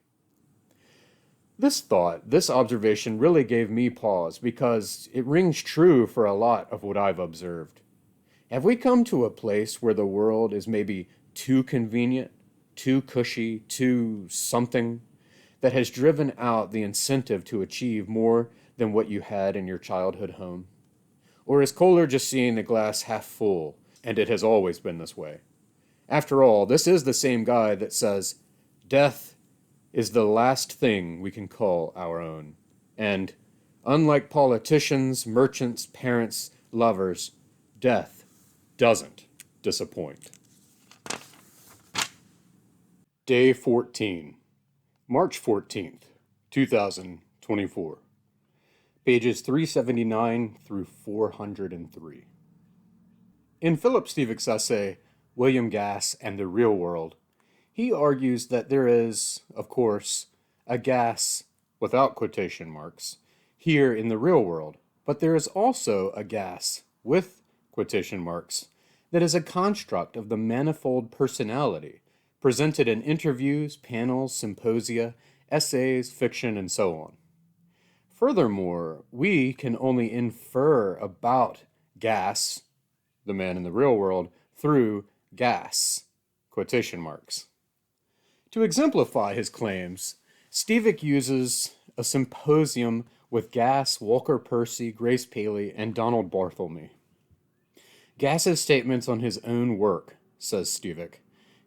This observation really gave me pause because it rings true for a lot of what I've observed. Have we come to a place where the world is maybe too convenient, too cushy, too something, that has driven out the incentive to achieve more than what you had in your childhood home? Or is Kohler just seeing the glass half full, and it has always been this way? After all, this is the same guy that says, death is the last thing we can call our own. And, unlike politicians, merchants, parents, lovers, death doesn't disappoint. Day 14, March 14th, 2024, pages 379 through 403. In Philip Stevick's essay, William Gas and the Real World, he argues that there is, of course, a gas, without quotation marks, here in the real world, but there is also a gas, with quotation marks, that is a construct of the manifold personality presented in interviews, panels, symposia, essays, fiction, and so on. Furthermore, we can only infer about gas, the man in the real world, through gas, quotation marks. To exemplify his claims, Stevick uses a symposium with Gass, Walker Percy, Grace Paley, and Donald Barthelme. Gass's statements on his own work, says Stevick,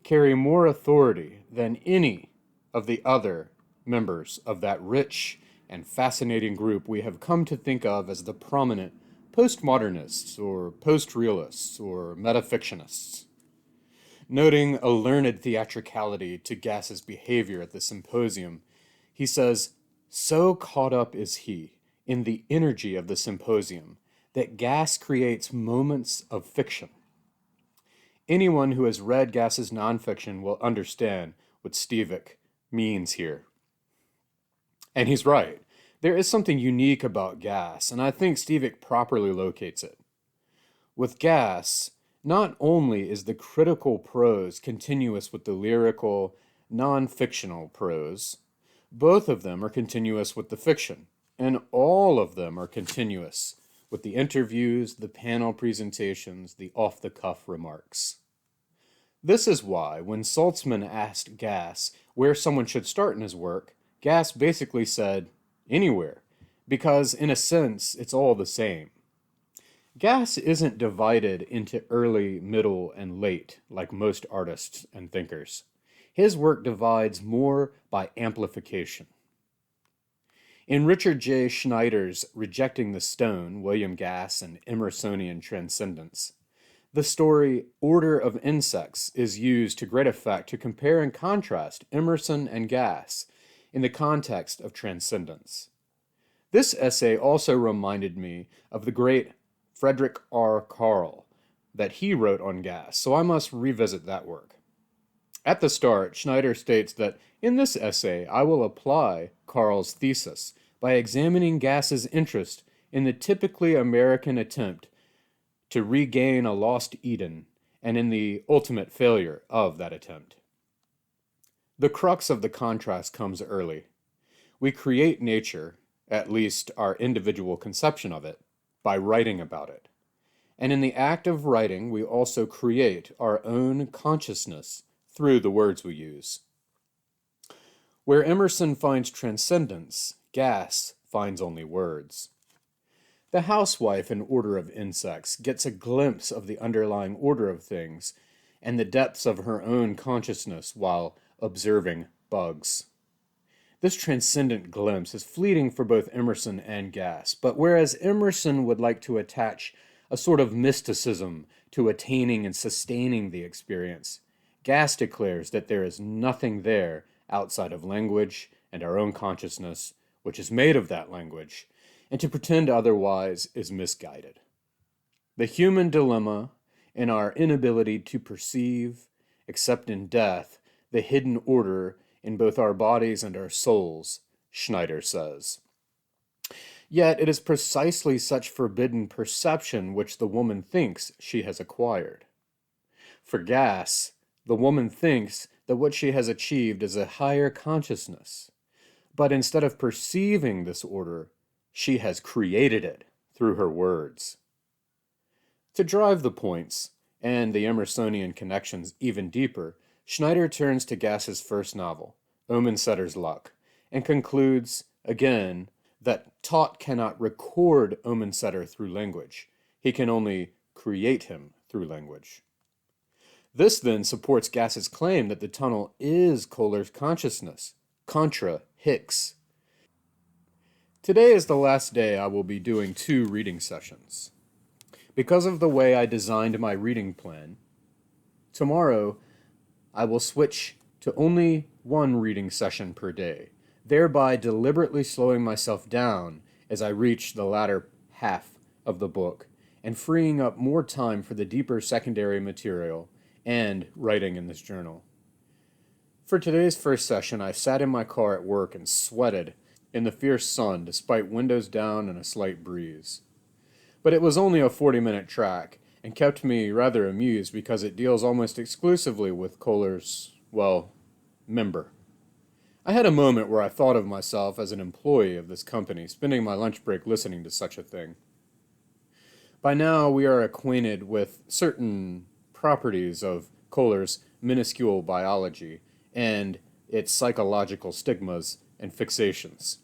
carry more authority than any of the other members of that rich and fascinating group we have come to think of as the prominent postmodernists or post-realists or metafictionists. Noting a learned theatricality to Gass's behavior at the symposium, he says, "So caught up is he in the energy of the symposium that Gass creates moments of fiction." Anyone who has read Gass's nonfiction will understand what Stevick means here. And he's right. There is something unique about Gass, and I think Stevick properly locates it. With Gass, not only is the critical prose continuous with the lyrical, non-fictional prose, both of them are continuous with the fiction, and all of them are continuous with the interviews, the panel presentations, the off-the-cuff remarks. This is why, when Saltzman asked Gass where someone should start in his work, Gass basically said, anywhere, because in a sense, it's all the same. Gass isn't divided into early, middle, and late, like most artists and thinkers. His work divides more by amplification. In Richard J. Schneider's Rejecting the Stone, William Gass and Emersonian Transcendence, the story Order of Insects is used to great effect to compare and contrast Emerson and Gass in the context of transcendence. This essay also reminded me of the great Frederick R. Carl that he wrote on Gass, so I must revisit that work. At the start, Schneider states that in this essay I will apply Carl's thesis by examining Gass's interest in the typically American attempt to regain a lost Eden and in the ultimate failure of that attempt. The crux of the contrast comes early. We create nature, at least our individual conception of it, by writing about it. And in the act of writing, we also create our own consciousness through the words we use. Where Emerson finds transcendence, Gass finds only words. The housewife in Order of Insects gets a glimpse of the underlying order of things and the depths of her own consciousness while observing bugs. This transcendent glimpse is fleeting for both Emerson and Gass, but whereas Emerson would like to attach a sort of mysticism to attaining and sustaining the experience, Gass declares that there is nothing there outside of language and our own consciousness, which is made of that language, and to pretend otherwise is misguided. The human dilemma in our inability to perceive, except in death, the hidden order in both our bodies and our souls, Schneider says. Yet it is precisely such forbidden perception which the woman thinks she has acquired. For Gass, the woman thinks that what she has achieved is a higher consciousness, but instead of perceiving this order, she has created it through her words. To drive the points, and the Emersonian connections even deeper, Schneider turns to Gass's first novel, Omensetter's Luck, and concludes, again, that Taut cannot record Omensetter through language. He can only create him through language. This then supports Gass's claim that the tunnel is Kohler's consciousness, contra Hicks. Today is the last day I will be doing 2 reading sessions. Because of the way I designed my reading plan, tomorrow I will switch to only 1 reading session per day, thereby deliberately slowing myself down as I reach the latter half of the book and freeing up more time for the deeper secondary material and writing in this journal. For today's first session, I sat in my car at work and sweated in the fierce sun despite windows down and a slight breeze. But it was only a 40-minute track and kept me rather amused because it deals almost exclusively with Kohler's, member. I had a moment where I thought of myself as an employee of this company, spending my lunch break listening to such a thing. By now, we are acquainted with certain properties of Kohler's minuscule biology and its psychological stigmas and fixations.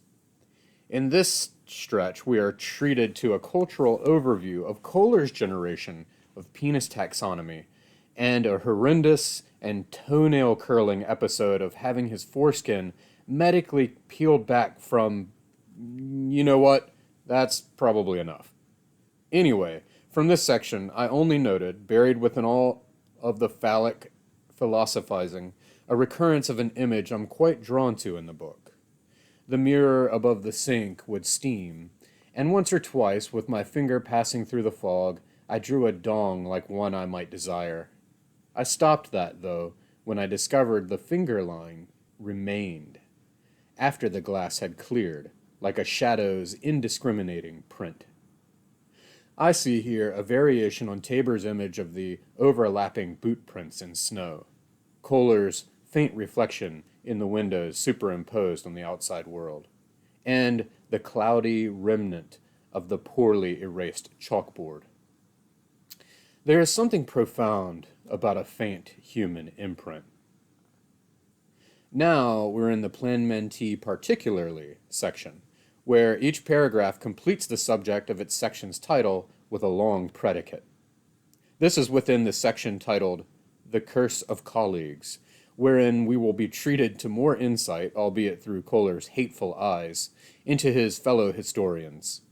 In this stretch, we are treated to a cultural overview of Kohler's generation of penis taxonomy and a horrendous and toenail-curling episode of having his foreskin medically peeled back from, you know what, that's probably enough. Anyway, from this section, I only noted, buried within all of the phallic philosophizing, a recurrence of an image I'm quite drawn to in the book. The mirror above the sink would steam, and once or twice, with my finger passing through the fog, I drew a dong like one I might desire. I stopped that, though, when I discovered the finger line remained, after the glass had cleared, like a shadow's indiscriminating print. I see here a variation on Tabor's image of the overlapping boot prints in snow, Kohler's faint reflection in the windows superimposed on the outside world, and the cloudy remnant of the poorly erased chalkboard. There is something profound about a faint human imprint. Now we're in the plan mentee particularly section, where each paragraph completes the subject of its section's title with a long predicate. This is within the section titled The Curse of Colleagues, wherein we will be treated to more insight, albeit through Kohler's hateful eyes, into his fellow historians.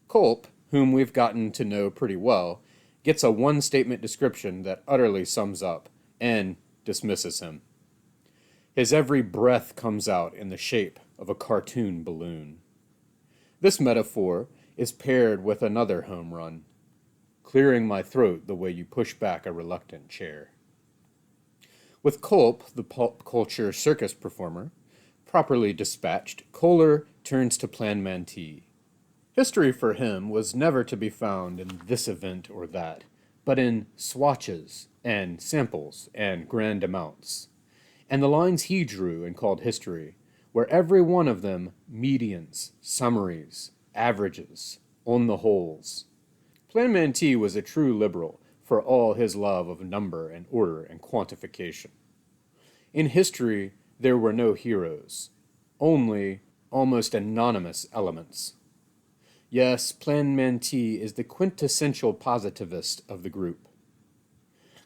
Culp, whom we've gotten to know pretty well, gets a one-statement description that utterly sums up and dismisses him. His every breath comes out in the shape of a cartoon balloon. This metaphor is paired with another home run, clearing my throat the way you push back a reluctant chair. With Culp, the pulp culture circus performer, properly dispatched, Kohler turns to plan mentee. History for him was never to be found in this event or that, but in swatches and samples and grand amounts. And the lines he drew and called history were every one of them medians, summaries, averages, on the wholes. Plan mentee was a true liberal, for all his love of number and order and quantification. In history, there were no heroes, only almost anonymous elements. Yes, plan mentee is the quintessential positivist of the group.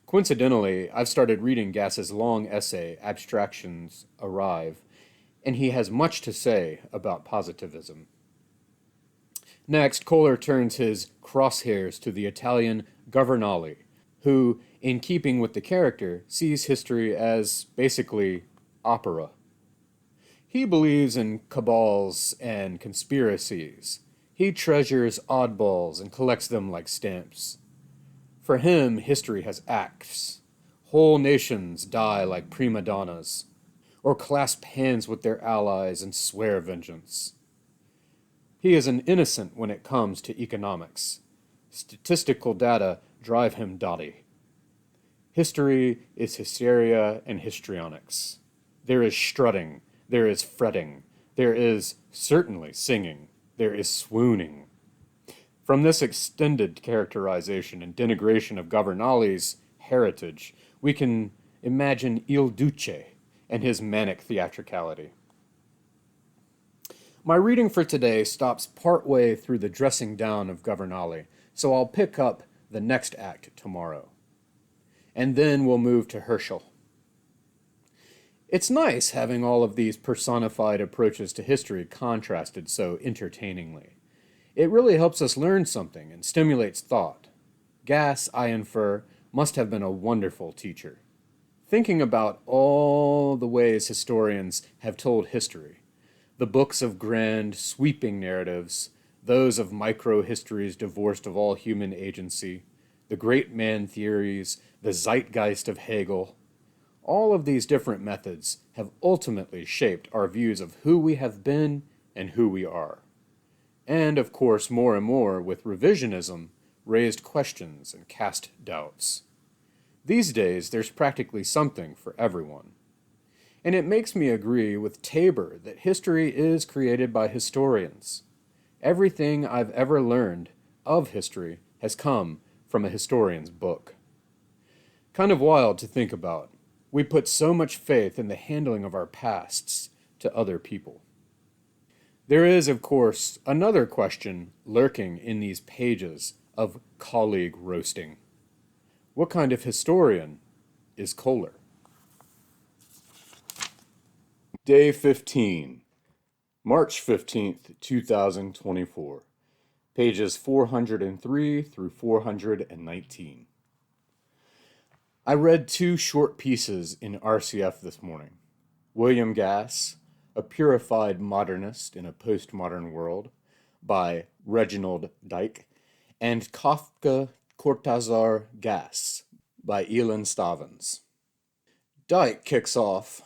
Coincidentally, I've started reading Gass's long essay, Abstractions Arrive, and he has much to say about positivism. Next, Kohler turns his crosshairs to the Italian Governale, who, in keeping with the character, sees history as basically opera. He believes in cabals and conspiracies. He treasures oddballs and collects them like stamps. For him, history has acts. Whole nations die like prima donnas, or clasp hands with their allies and swear vengeance. He is an innocent when it comes to economics. Statistical data drive him dotty. History is hysteria and histrionics. There is strutting, there is fretting, there is certainly singing, there is swooning. From this extended characterization and denigration of Governale's heritage, we can imagine Il Duce and his manic theatricality. My reading for today stops partway through the dressing down of Governale, so I'll pick up the next act tomorrow. And then we'll move to Herschel. It's nice having all of these personified approaches to history contrasted so entertainingly. It really helps us learn something and stimulates thought. Gass, I infer, must have been a wonderful teacher. Thinking about all the ways historians have told history, The books of grand, sweeping narratives, those of micro-histories divorced of all human agency, the great man theories, the zeitgeist of Hegel, all of these different methods have ultimately shaped our views of who we have been and who we are. And, of course, more and more, with revisionism, raised questions and cast doubts. These days, there's practically something for everyone. And it makes me agree with Tabor that history is created by historians. Everything I've ever learned of history has come from a historian's book. Kind of wild to think about. We put so much faith in the handling of our pasts to other people. There is, of course, another question lurking in these pages of colleague roasting. What kind of historian is Kohler? Day 15, March 15th, 2024, pages 403 through 419. I read two short pieces in RCF this morning. William Gass, A Purified Modernist in a Postmodern World, by Reginald Dyke, and Kafka, Cortázar, Gass, by Elin Stavans. Dyke kicks off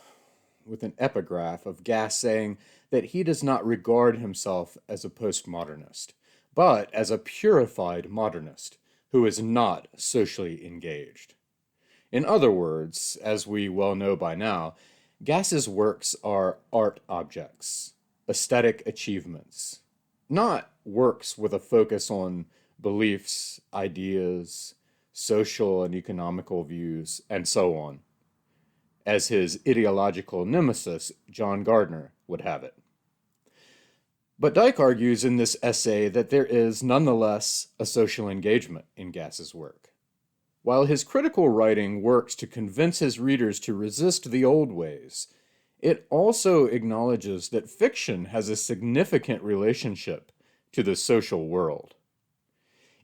with an epigraph of Gass saying that he does not regard himself as a postmodernist, but as a purified modernist who is not socially engaged. In other words, as we well know by now, Gass's works are art objects, aesthetic achievements, not works with a focus on beliefs, ideas, social and economical views, and so on, as his ideological nemesis, John Gardner, would have it. But Dyke argues in this essay that there is nonetheless a social engagement in Gass's work. While his critical writing works to convince his readers to resist the old ways, it also acknowledges that fiction has a significant relationship to the social world.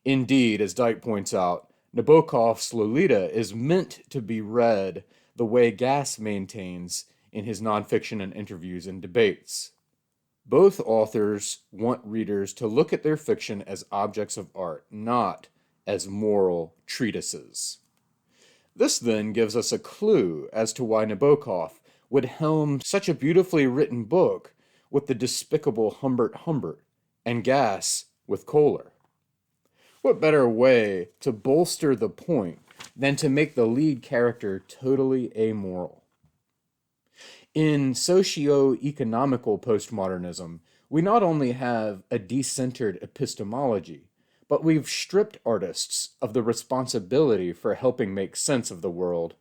Indeed, as Dyke points out, Nabokov's Lolita is meant to be read the way Gass maintains in his nonfiction and interviews and debates. Both authors want readers to look at their fiction as objects of art, not as moral treatises. This then gives us a clue as to why Nabokov would helm such a beautifully written book with the despicable Humbert Humbert and Gass with Kohler. What better way to bolster the point than to make the lead character totally amoral? In socio-economical postmodernism, we not only have a decentered epistemology, but we've stripped artists of the responsibility for helping make sense of the world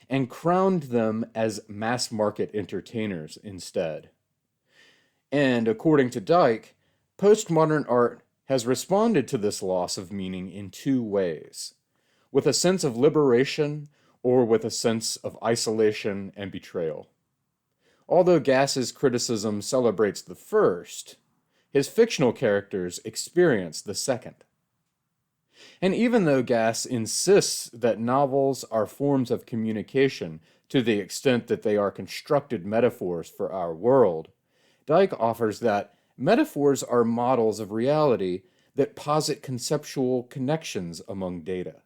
and crowned them as mass-market entertainers instead. And according to Dyke, postmodern art has responded to this loss of meaning in two ways, with a sense of liberation or with a sense of isolation and betrayal. Although Gass's criticism celebrates the first, his fictional characters experience the second. And even though Gass insists that novels are forms of communication to the extent that they are constructed metaphors for our world, Dyke offers that metaphors are models of reality that posit conceptual connections among data.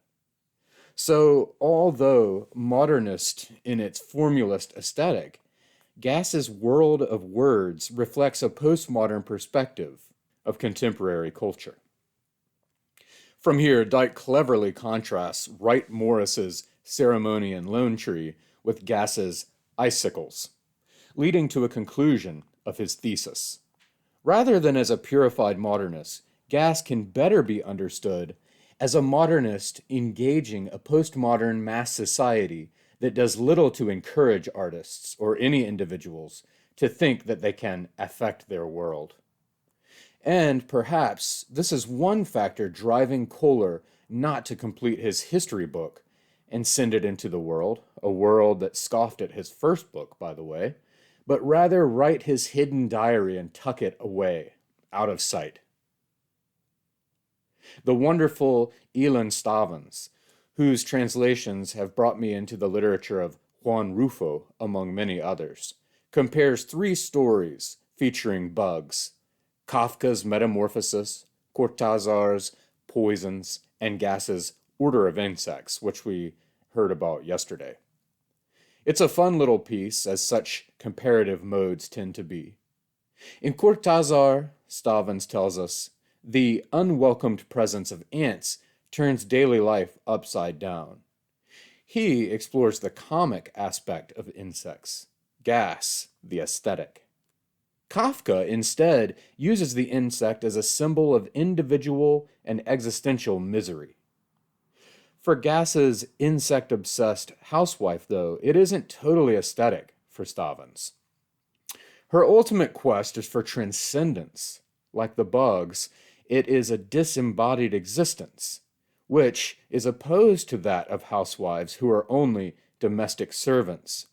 So, although modernist in its formalist aesthetic, Gass's world of words reflects a postmodern perspective of contemporary culture. From here, Dyke cleverly contrasts Wright Morris's Ceremony and Lone Tree with Gass's Icicles, leading to a conclusion of his thesis. Rather than as a purified modernist, Gass can better be understood as a modernist engaging a postmodern mass society that does little to encourage artists or any individuals to think that they can affect their world. And perhaps this is one factor driving Kohler not to complete his history book and send it into the world, a world that scoffed at his first book, by the way, but rather write his hidden diary and tuck it away, out of sight. The wonderful Elin Stavans, whose translations have brought me into the literature of Juan Rulfo, among many others, compares three stories featuring bugs, Kafka's Metamorphosis, Cortázar's Poisons, and Gass's Order of Insects, which we heard about yesterday. It's a fun little piece, as such comparative modes tend to be. In Cortázar, Stavans tells us, the unwelcomed presence of ants turns daily life upside down. He explores the comic aspect of insects, Gass, the aesthetic. Kafka, instead, uses the insect as a symbol of individual and existential misery. For Gass's insect-obsessed housewife, though, it isn't totally aesthetic for Stavans. Her ultimate quest is for transcendence. Like the bugs, it is a disembodied existence, which is opposed to that of housewives who are only domestic servants.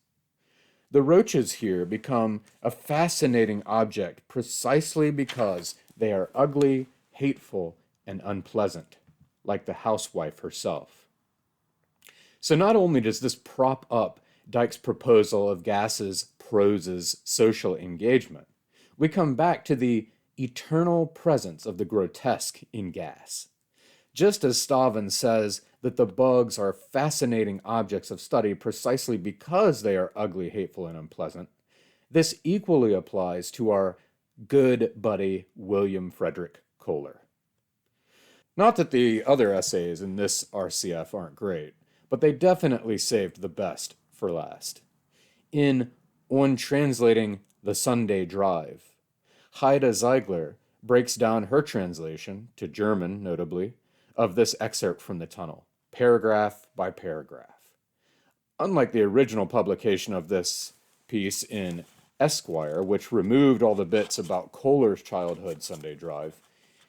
The roaches here become a fascinating object precisely because they are ugly, hateful, and unpleasant, like the housewife herself. So not only does this prop up Dyke's proposal of Gass's prose's social engagement, we come back to the eternal presence of the grotesque in Gass. Just as Stavans says that the bugs are fascinating objects of study precisely because they are ugly, hateful, and unpleasant, this equally applies to our good buddy William Frederick Kohler. Not that the other essays in this RCF aren't great, but they definitely saved the best for last. In On Translating the Sunday Drive, Haida Ziegler breaks down her translation, to German notably, of this excerpt from the tunnel, paragraph by paragraph. Unlike the original publication of this piece in Esquire, which removed all the bits about Kohler's childhood Sunday drive,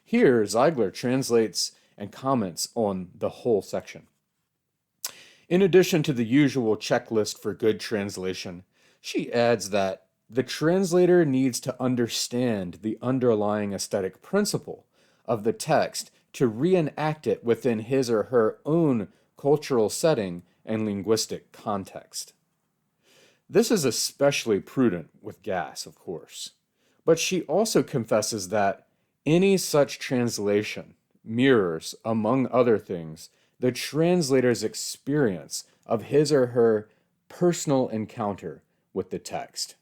here Ziegler translates and comments on the whole section. In addition to the usual checklist for good translation, she adds that the translator needs to understand the underlying aesthetic principle of the text to reenact it within his or her own cultural setting and linguistic context. This is especially prudent with Gass, of course, but she also confesses that any such translation mirrors, among other things, the translator's experience of his or her personal encounter with the text.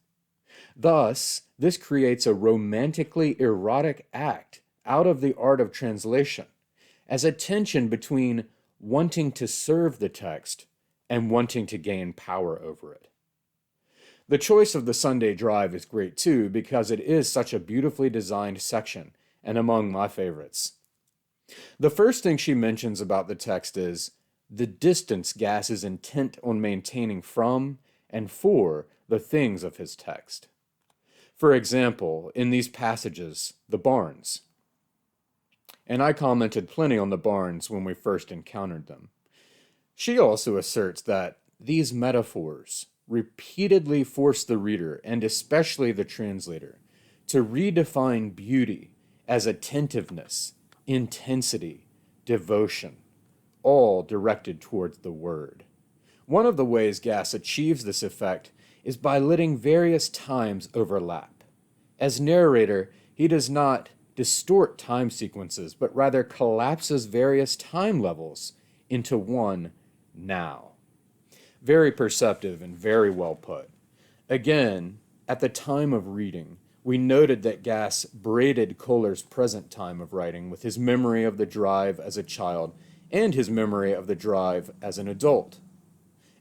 Thus, this creates a romantically erotic act out of the art of translation, as a tension between wanting to serve the text and wanting to gain power over it. The choice of the Sunday Drive is great too, because it is such a beautifully designed section and among my favorites. The first thing she mentions about the text is the distance Gass is intent on maintaining from and for the things of his text. For example, in these passages, the barns. And I commented plenty on the barns when we first encountered them. She also asserts that these metaphors repeatedly force the reader, and especially the translator, to redefine beauty as attentiveness, intensity, devotion, all directed towards the word. One of the ways Gass achieves this effect is by letting various times overlap. As narrator, he does not distort time sequences, but rather collapses various time levels into one now. Very perceptive and very well put. Again, at the time of reading, we noted that Gass braided Kohler's present time of writing with his memory of the drive as a child and his memory of the drive as an adult.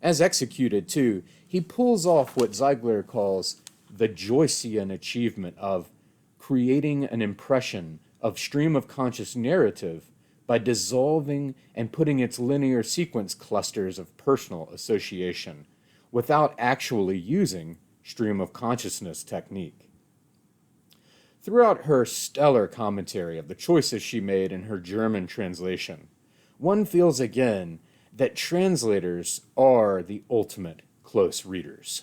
As executed, too, he pulls off what Ziegler calls the Joycean achievement of creating an impression of stream of conscious narrative by dissolving and putting its linear sequence clusters of personal association without actually using stream of consciousness technique. Throughout her stellar commentary of the choices she made in her German translation, one feels again that translators are the ultimate close readers.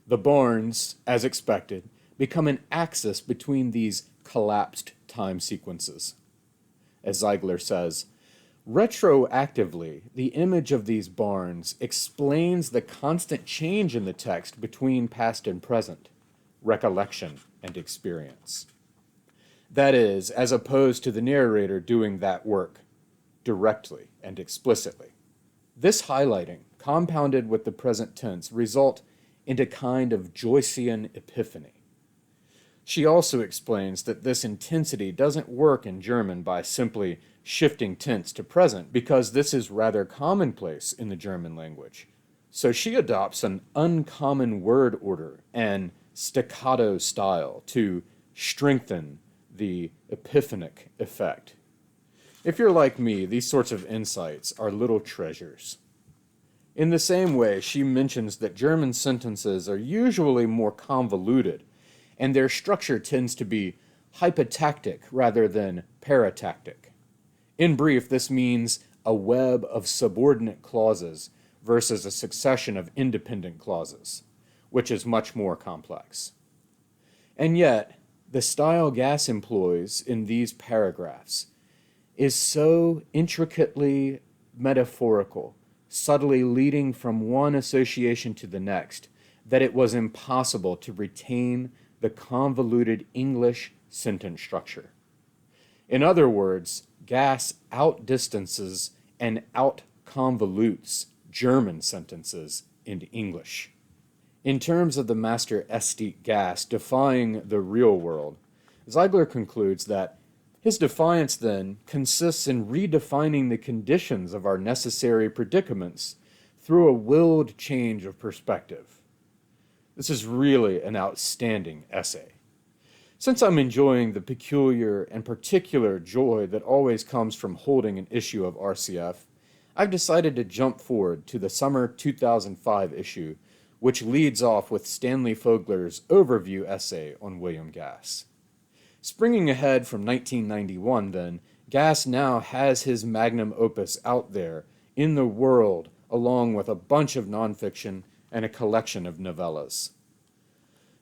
The barns, as expected, become an axis between these collapsed time sequences. As Ziegler says, retroactively, the image of these barns explains the constant change in the text between past and present, recollection, and experience. That is, as opposed to the narrator doing that work directly and explicitly. This highlighting, compounded with the present tense, result in a kind of Joycean epiphany. She also explains that this intensity doesn't work in German by simply shifting tense to present, because this is rather commonplace in the German language. So she adopts an uncommon word order and staccato style to strengthen the epiphanic effect. If you're like me, these sorts of insights are little treasures. In the same way, she mentions that German sentences are usually more convoluted, and their structure tends to be hypotactic rather than paratactic. In brief, this means a web of subordinate clauses versus a succession of independent clauses, which is much more complex. And yet, the style Gass employs in these paragraphs is so intricately metaphorical, subtly leading from one association to the next, that it was impossible to retain the convoluted English sentence structure. In other words, Gass outdistances and outconvolutes German sentences into English. In terms of the master aesthete Gass defying the real world, Ziegler concludes that his defiance then consists in redefining the conditions of our necessary predicaments through a willed change of perspective. This is really an outstanding essay. Since I'm enjoying the peculiar and particular joy that always comes from holding an issue of RCF, I've decided to jump forward to the summer 2005 issue, which leads off with Stanley Fogler's overview essay on William Gass. Springing ahead from 1991, then, Gass now has his magnum opus out there in the world, along with a bunch of nonfiction and a collection of novellas.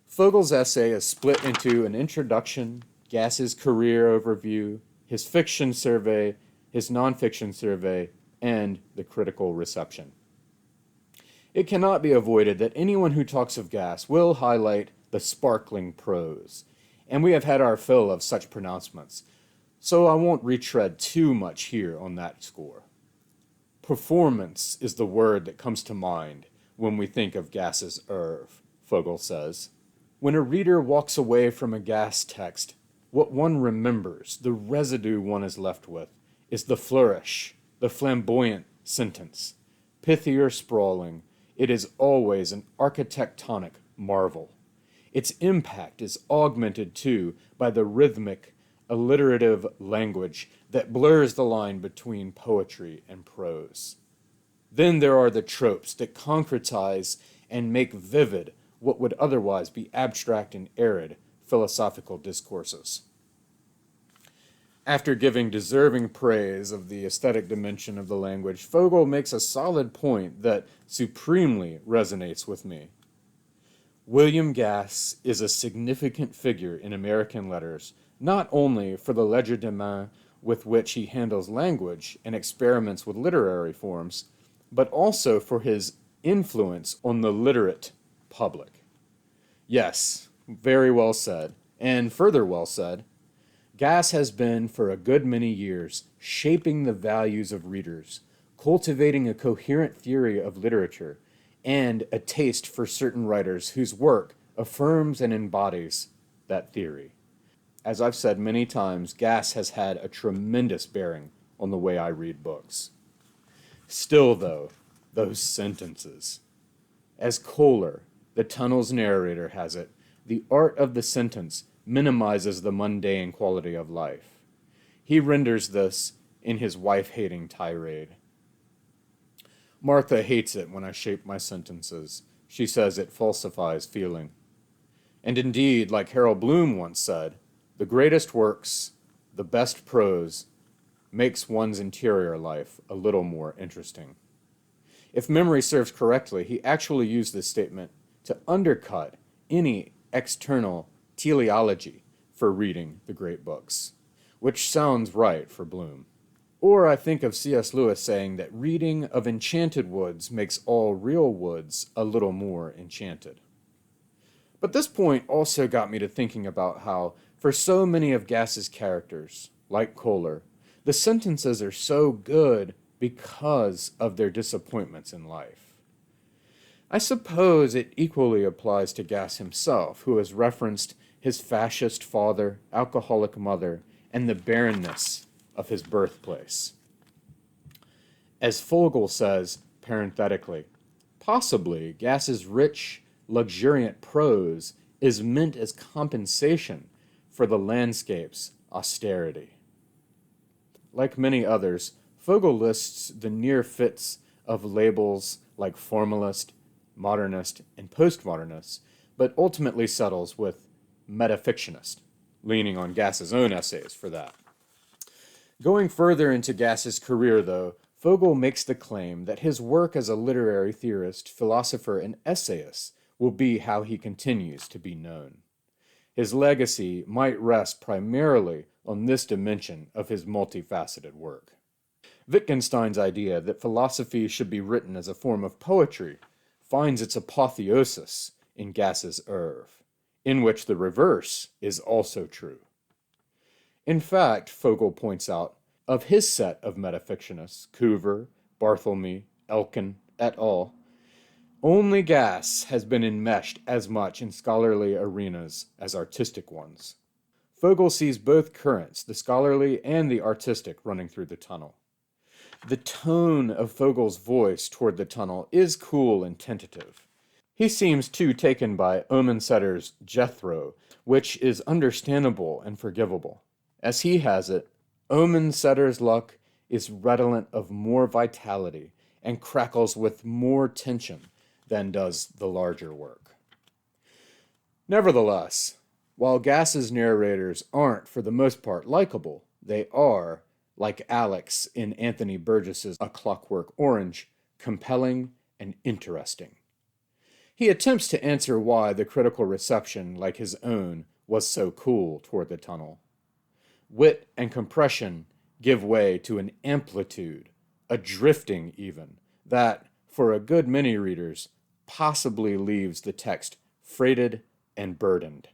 Fogler's essay is split into an introduction, Gass's career overview, his fiction survey, his nonfiction survey, and the critical reception. It cannot be avoided that anyone who talks of Gass will highlight the sparkling prose, and we have had our fill of such pronouncements, so I won't retread too much here on that score. Performance is the word that comes to mind when we think of Gass's oeuvre, Fogel says. When a reader walks away from a Gass text, what one remembers, the residue one is left with, is the flourish, the flamboyant sentence. Pithy or sprawling, it is always an architectonic marvel. Its impact is augmented, too, by the rhythmic, alliterative language that blurs the line between poetry and prose. Then there are the tropes that concretize and make vivid what would otherwise be abstract and arid philosophical discourses. After giving deserving praise of the aesthetic dimension of the language, Fogel makes a solid point that supremely resonates with me. William Gass is a significant figure in American letters, not only for the legerdemain with which he handles language and experiments with literary forms, but also for his influence on the literate public. Yes, very well said, and further well said. Gass has been, for a good many years, shaping the values of readers, cultivating a coherent theory of literature, and a taste for certain writers whose work affirms and embodies that theory. As I've said many times, Gass has had a tremendous bearing on the way I read books. Still, though, those sentences. As Kohler, the Tunnel's narrator, has it, the art of the sentence minimizes the mundane quality of life. He renders this in his wife-hating tirade. Martha hates it when I shape my sentences. She says it falsifies feeling. And indeed, like Harold Bloom once said, the greatest works, the best prose, makes one's interior life a little more interesting. If memory serves correctly, he actually used this statement to undercut any external teleology for reading the great books, which sounds right for Bloom. Or I think of C.S. Lewis saying that reading of enchanted woods makes all real woods a little more enchanted. But this point also got me to thinking about how, for so many of Gass's characters, like Kohler, the sentences are so good because of their disappointments in life. I suppose it equally applies to Gass himself, who has referenced his fascist father, alcoholic mother, and the barrenness of his birthplace. As Vogel says, parenthetically, possibly Gass's rich, luxuriant prose is meant as compensation for the landscape's austerity. Like many others, Vogel lists the near fits of labels like formalist, modernist, and postmodernist, but ultimately settles with metafictionist, leaning on Gass's own essays for that. Going further into Gass's career, though, Vogel makes the claim that his work as a literary theorist, philosopher, and essayist will be how he continues to be known. His legacy might rest primarily on this dimension of his multifaceted work. Wittgenstein's idea that philosophy should be written as a form of poetry finds its apotheosis in Gass's oeuvre, in which the reverse is also true. In fact, Vogel points out, of his set of metafictionists, Coover, Barthelme, Elkin, et al., only Gass has been enmeshed as much in scholarly arenas as artistic ones. Vogel sees both currents, the scholarly and the artistic, running through the tunnel. The tone of Vogel's voice toward the tunnel is cool and tentative. He seems too taken by Omensetter's Jethro, which is understandable and forgivable. As he has it, Omensetter's luck is redolent of more vitality and crackles with more tension than does the larger work. Nevertheless, while Gass's narrators aren't, for the most part, likable, they are, like Alex in Anthony Burgess's A Clockwork Orange, compelling and interesting. He attempts to answer why the critical reception, like his own, was so cool toward the tunnel. Wit and compression give way to an amplitude, a drifting even, that, for a good many readers, possibly leaves the text freighted and burdened.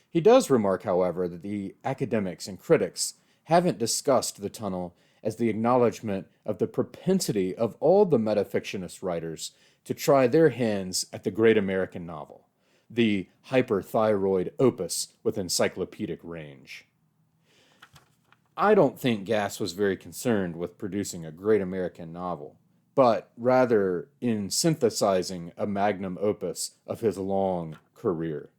He does remark, however, that the academics and critics haven't discussed the tunnel as the acknowledgement of the propensity of all the metafictionist writers to try their hands at the great American novel, the hyperthyroid opus with encyclopedic range. I don't think Gass was very concerned with producing a great American novel, but rather in synthesizing a magnum opus of his long career.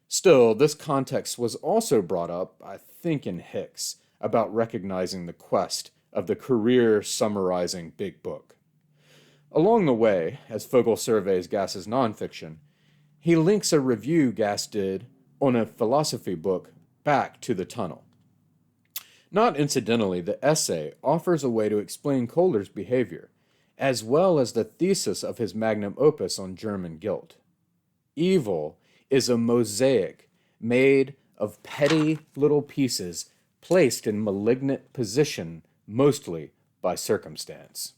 Still, this context was also brought up, I think, in Hicks, about recognizing the quest of the career-summarizing big book. Along the way, as Vogel surveys Gass's nonfiction, he links a review Gass did on a philosophy book back to the tunnel. Not incidentally, the essay offers a way to explain Kohler's behavior, as well as the thesis of his magnum opus on German guilt. Evil is a mosaic made of petty little pieces placed in malignant position, mostly by circumstance.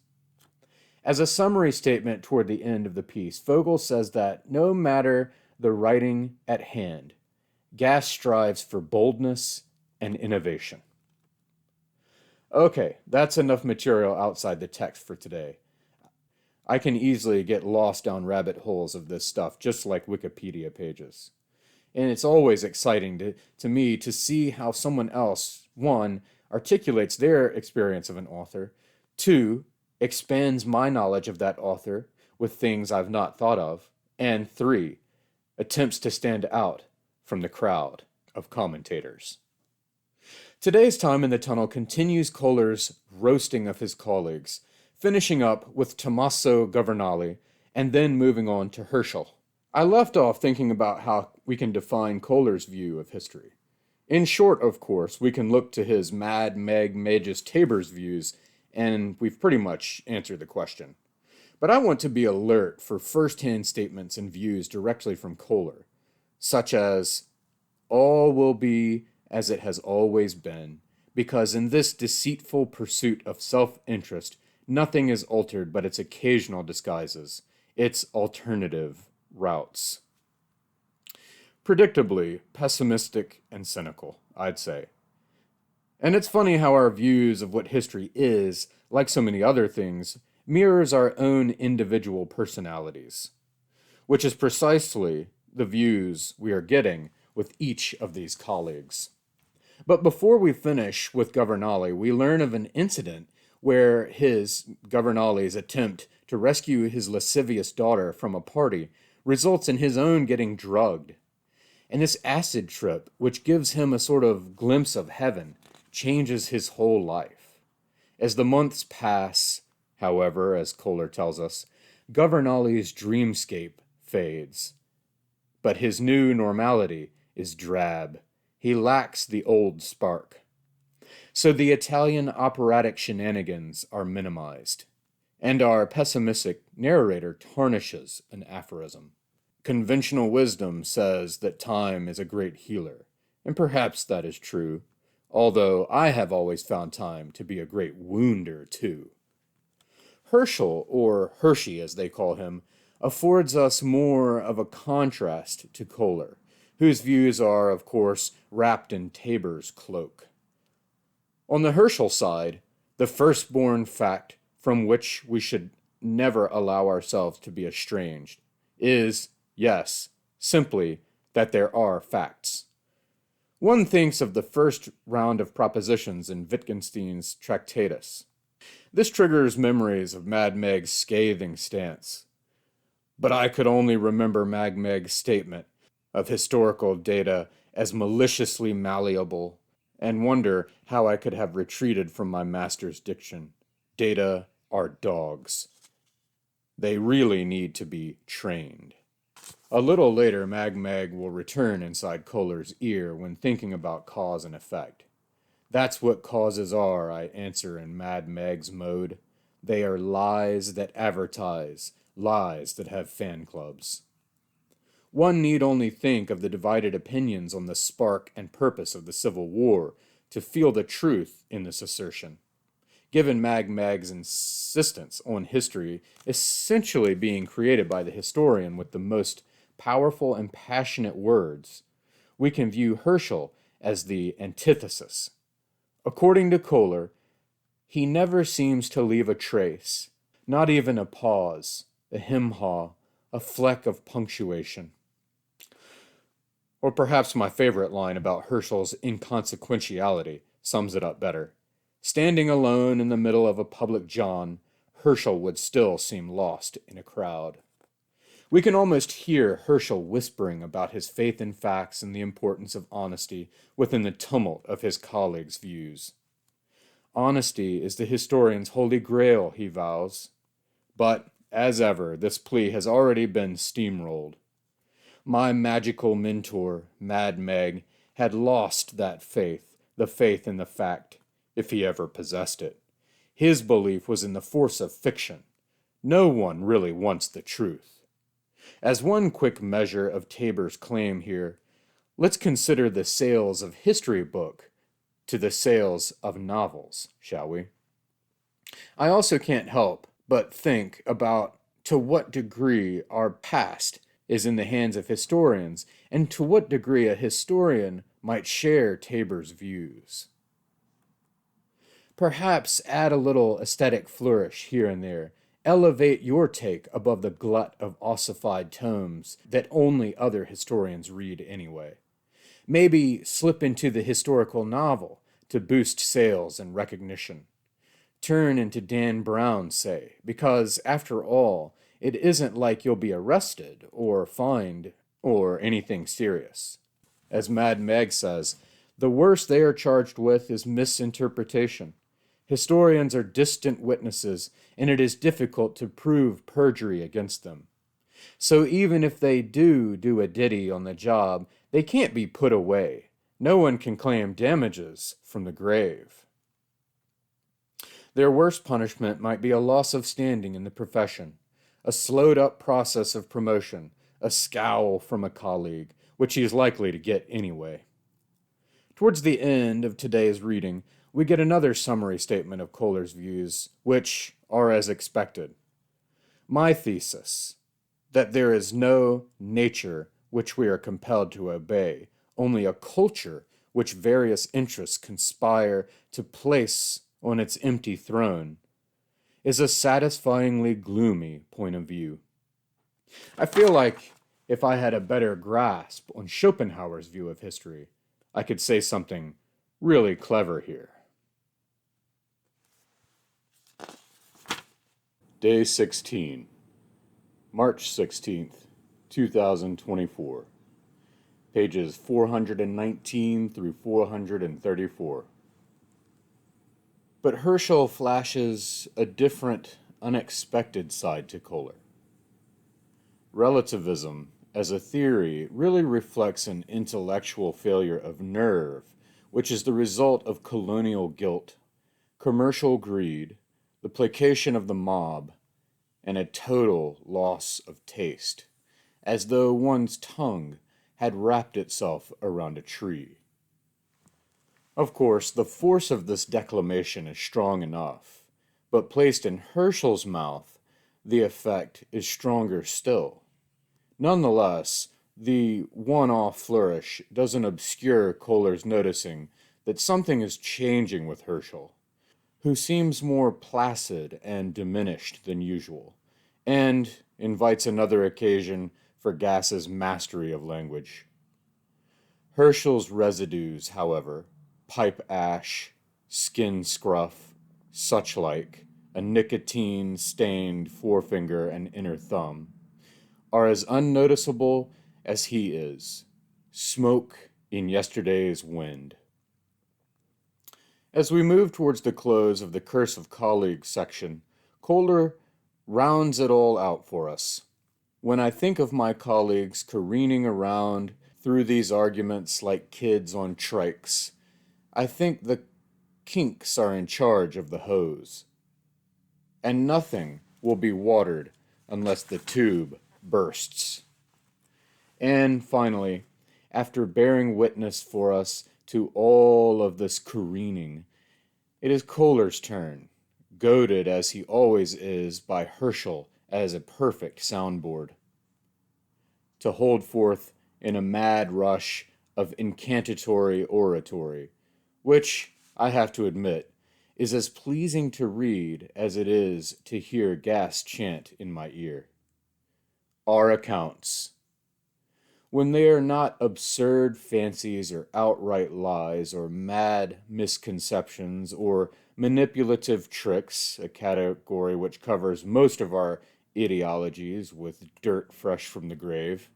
As a summary statement toward the end of the piece, Vogel says that no matter the writing at hand, Gass strives for boldness and innovation. Okay, that's enough material outside the text for today. I can easily get lost down rabbit holes of this stuff, just like Wikipedia pages. And it's always exciting to me to see how someone else, one, articulates their experience of an author, two, expands my knowledge of that author with things I've not thought of, and three, attempts to stand out from the crowd of commentators. Today's time in the tunnel continues Kohler's roasting of his colleagues, finishing up with Tommaso Governale, and then moving on to Herschel. I left off thinking about how we can define Kohler's view of history. In short, of course, we can look to his Mad Meg Magus Tabor's views, and we've pretty much answered the question. But I want to be alert for first-hand statements and views directly from Kohler, such as, all will be as it has always been, because in this deceitful pursuit of self-interest, nothing is altered but its occasional disguises, its alternative routes. Predictably pessimistic and cynical, I'd say. And it's funny how our views of what history is, like so many other things, mirrors our own individual personalities, which is precisely the views we are getting with each of these colleagues. But before we finish with Governale, we learn of an incident where Governale's attempt to rescue his lascivious daughter from a party results in his own getting drugged. And this acid trip, which gives him a sort of glimpse of heaven, changes his whole life. As the months pass, however, as Kohler tells us, Governale's dreamscape fades. But his new normality is drab. He lacks the old spark. So the Italian operatic shenanigans are minimized, and our pessimistic narrator tarnishes an aphorism. Conventional wisdom says that time is a great healer, and perhaps that is true, although I have always found time to be a great wounder too. Herschel, or Hershey as they call him, affords us more of a contrast to Kohler, whose views are, of course, wrapped in Tabor's cloak. On the Herschel side, the firstborn fact from which we should never allow ourselves to be estranged is, yes, simply that there are facts. One thinks of the first round of propositions in Wittgenstein's Tractatus. This triggers memories of Mad Meg's scathing stance. But I could only remember Mad Meg's statement of historical data as maliciously malleable, and wonder how I could have retreated from my master's diction. Data are dogs. They really need to be trained. A little later, Meg will return inside Kohler's ear when thinking about cause and effect. That's what causes are, I answer in Mad Meg's mode. They are lies that advertise, lies that have fan clubs. One need only think of the divided opinions on the spark and purpose of the Civil War to feel the truth in this assertion. Given Meg's insistence on history essentially being created by the historian with the most powerful and passionate words, we can view Herschel as the antithesis. According to Kohler, he never seems to leave a trace, not even a pause, a hem-haw, a fleck of punctuation. Or perhaps my favorite line about Herschel's inconsequentiality sums it up better. Standing alone in the middle of a public John, Herschel would still seem lost in a crowd. We can almost hear Herschel whispering about his faith in facts and the importance of honesty within the tumult of his colleagues' views. Honesty is the historian's holy grail, he vows. But, as ever, this plea has already been steamrolled. My magical mentor, Mad Meg, had lost that faith, the faith in the fact, if he ever possessed it. His belief was in the force of fiction. No one really wants the truth. As one quick measure of Tabor's claim here, let's consider the sales of history book to the sales of novels, shall we? I also can't help but think about to what degree our past is in the hands of historians, and to what degree a historian might share Tabor's views. Perhaps add a little aesthetic flourish here and there. Elevate your take above the glut of ossified tomes that only other historians read anyway. Maybe slip into the historical novel to boost sales and recognition. Turn into Dan Brown, say, because, after all, it isn't like you'll be arrested or fined or anything serious. As Mad Meg says, the worst they are charged with is misinterpretation. Historians are distant witnesses, and it is difficult to prove perjury against them. So even if they do a ditty on the job, they can't be put away. No one can claim damages from the grave. Their worst punishment might be a loss of standing in the profession, a slowed-up process of promotion, a scowl from a colleague, which he is likely to get anyway. Towards the end of today's reading, we get another summary statement of Kohler's views, which are as expected. My thesis, that there is no nature which we are compelled to obey, only a culture which various interests conspire to place on its empty throne, is a satisfyingly gloomy point of view. I feel like if I had a better grasp on Schopenhauer's view of history, I could say something really clever here. Day 16, March 16th, 2024. Pages 419 through 434. But Herschel flashes a different, unexpected side to Kohler. Relativism, as a theory, really reflects an intellectual failure of nerve, which is the result of colonial guilt, commercial greed, the placation of the mob, and a total loss of taste, as though one's tongue had wrapped itself around a tree. Of course, the force of this declamation is strong enough, but placed in Herschel's mouth, the effect is stronger still. Nonetheless, the one-off flourish doesn't obscure Kohler's noticing that something is changing with Herschel, who seems more placid and diminished than usual, and invites another occasion for Gass's mastery of language. Herschel's residues, however, pipe ash, skin scruff, such like, a nicotine-stained forefinger and inner thumb, are as unnoticeable as he is, smoke in yesterday's wind. As we move towards the close of the Curse of Colleagues section, Kohler rounds it all out for us. When I think of my colleagues careening around through these arguments like kids on trikes, I think the kinks are in charge of the hose. And nothing will be watered unless the tube bursts. And finally, after bearing witness for us to all of this careening, it is Kohler's turn, goaded as he always is by Herschel as a perfect soundboard, to hold forth in a mad rush of incantatory oratory, which, I have to admit, is as pleasing to read as it is to hear Gass chant in my ear. Our accounts. When they are not absurd fancies or outright lies or mad misconceptions or manipulative tricks, a category which covers most of our ideologies with dirt fresh from the grave,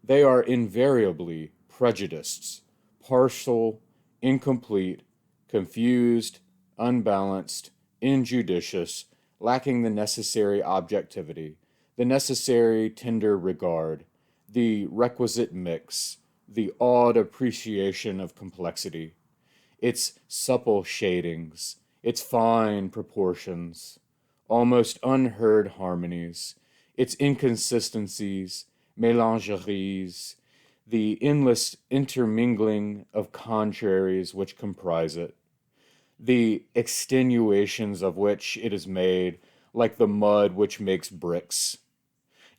they are invariably prejudiced, partial, incomplete, confused, unbalanced, injudicious, lacking the necessary objectivity, the necessary tender regard, the requisite mix, the awed appreciation of complexity, its supple shadings, its fine proportions, almost unheard harmonies, its inconsistencies, mélangeries, the endless intermingling of contraries which comprise it, the extenuations of which it is made, like the mud which makes bricks.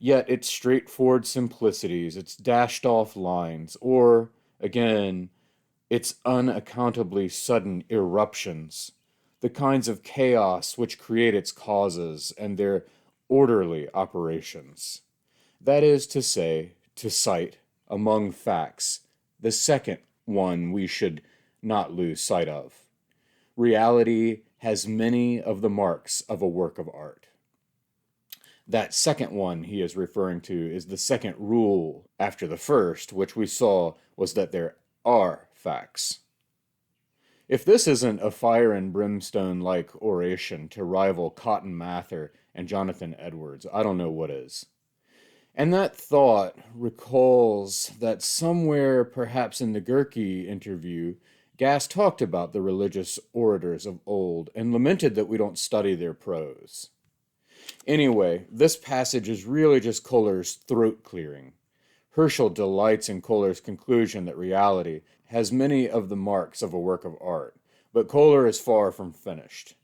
Yet its straightforward simplicities, its dashed-off lines, or, again, its unaccountably sudden eruptions, the kinds of chaos which create its causes and their orderly operations. That is to say, to cite, among facts, the second one we should not lose sight of. Reality has many of the marks of a work of art. That second one he is referring to is the second rule after the first, which we saw was that there are facts. If this isn't a fire and brimstone-like oration to rival Cotton Mather and Jonathan Edwards, I don't know what is. And that thought recalls that somewhere, perhaps in the Gerke interview, Gass talked about the religious orators of old and lamented that we don't study their prose. Anyway, this passage is really just Kohler's throat clearing. Herschel delights in Kohler's conclusion that reality has many of the marks of a work of art, but Kohler is far from finished.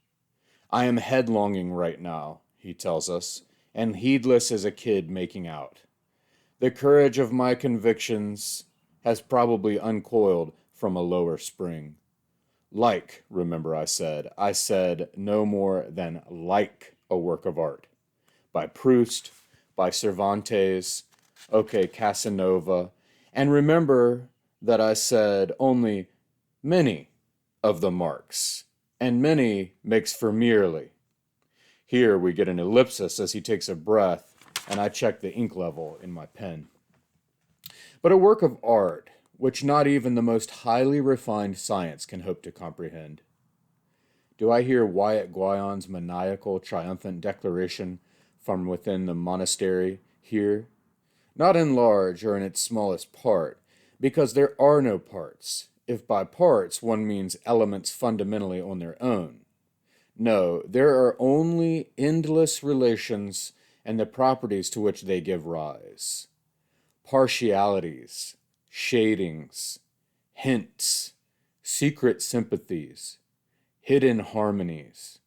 I am headlonging right now, he tells us, and heedless as a kid making out. The courage of my convictions has probably uncoiled from a lower spring. Like, remember I said no more than like a work of art. By Proust, by Cervantes, okay, Casanova, and remember that I said only many of the marks, and many makes for merely. Here we get an ellipsis as he takes a breath, and I check the ink level in my pen. But a work of art which not even the most highly refined science can hope to comprehend. Do I hear Wyatt Guion's maniacal, triumphant declaration from within the monastery here? Not in large or in its smallest part, because there are no parts, if by parts one means elements fundamentally on their own. No, there are only endless relations and the properties to which they give rise. Partialities, shadings, hints, secret sympathies, hidden harmonies,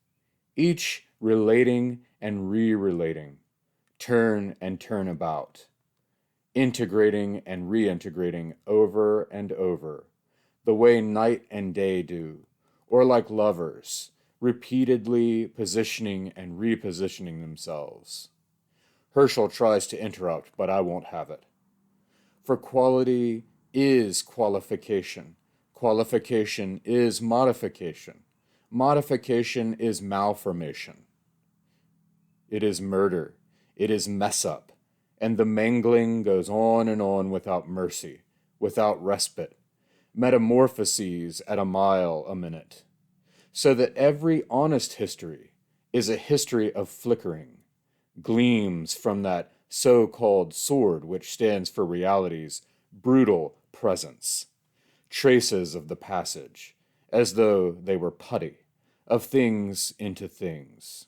each relating and re-relating, turn and turn about, integrating and reintegrating over and over, the way night and day do, or like lovers, repeatedly positioning and repositioning themselves. Herschel tries to interrupt, but I won't have it. For quality is qualification. Qualification is modification. Modification is malformation. It is murder. It is mess up. And the mangling goes on and on without mercy, without respite. Metamorphoses at a mile a minute. So that every honest history is a history of flickering, gleams from that so-called sword which stands for reality's brutal presence, traces of the passage, as though they were putty, of things into things.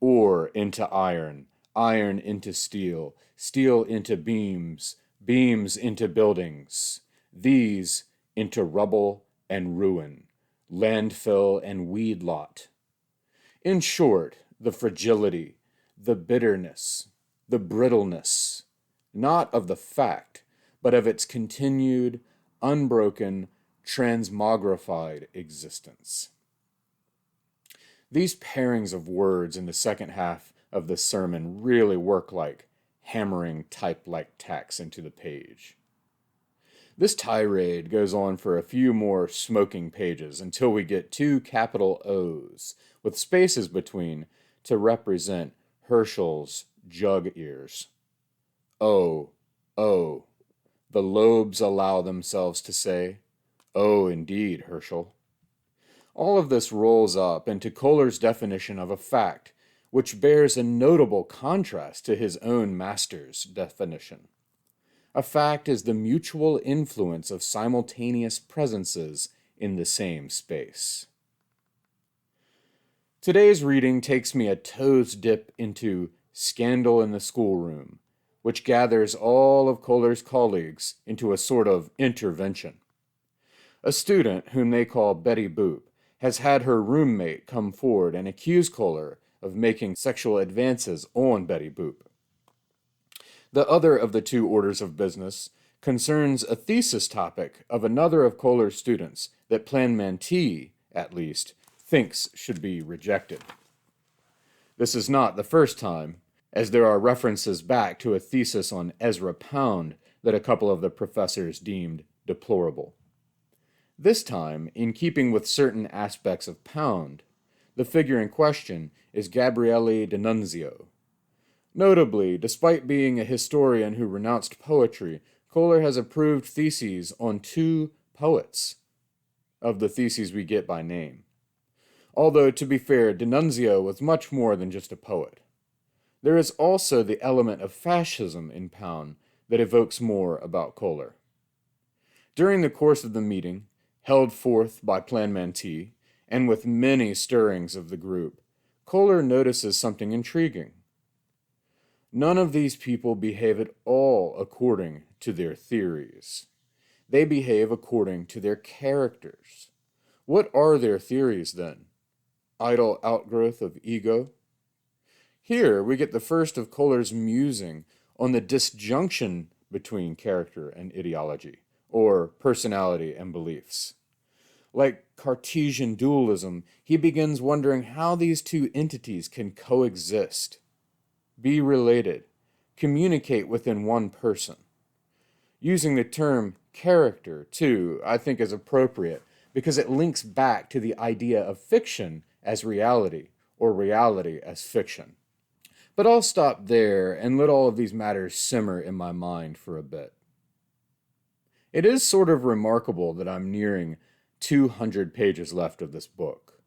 Ore into iron, iron into steel, steel into beams, beams into buildings, these into rubble and ruin, landfill and weed lot. In short, the fragility, the bitterness, the brittleness, not of the fact, but of its continued, unbroken, transmogrified existence. These pairings of words in the second half of the sermon really work like hammering type-like tacks into the page. This tirade goes on for a few more smoking pages until we get two capital O's with spaces between to represent Herschel's jug ears. Oh, oh, the lobes allow themselves to say, oh, indeed, Herschel. All of this rolls up into Kohler's definition of a fact, which bears a notable contrast to his own master's definition. A fact is the mutual influence of simultaneous presences in the same space. Today's reading takes me a toes dip into Scandal in the Schoolroom, which gathers all of Kohler's colleagues into a sort of intervention. A student, whom they call Betty Boop, has had her roommate come forward and accuse Kohler of making sexual advances on Betty Boop. The other of the two orders of business concerns a thesis topic of another of Kohler's students that Planmantee, at least, thinks should be rejected. This is not the first time, as there are references back to a thesis on Ezra Pound that a couple of the professors deemed deplorable. This time, in keeping with certain aspects of Pound, the figure in question is Gabriele D'Annunzio. Notably, despite being a historian who renounced poetry, Kohler has approved theses on two poets of the theses we get by name. Although, to be fair, D'Annunzio was much more than just a poet. There is also the element of fascism in Pound that evokes more about Kohler. During the course of the meeting, held forth by Planmantee, and with many stirrings of the group, Kohler notices something intriguing. None of these people behave at all according to their theories. They behave according to their characters. What are their theories, then? Idle outgrowth of ego? Here we get the first of Kohler's musing on the disjunction between character and ideology, or personality and beliefs. Like Cartesian dualism, he begins wondering how these two entities can coexist, be related, communicate within one person. Using the term character, too, I think is appropriate because it links back to the idea of fiction as reality, or reality as fiction. But I'll stop there and let all of these matters simmer in my mind for a bit. It is sort of remarkable that I'm nearing 200 pages left of this book.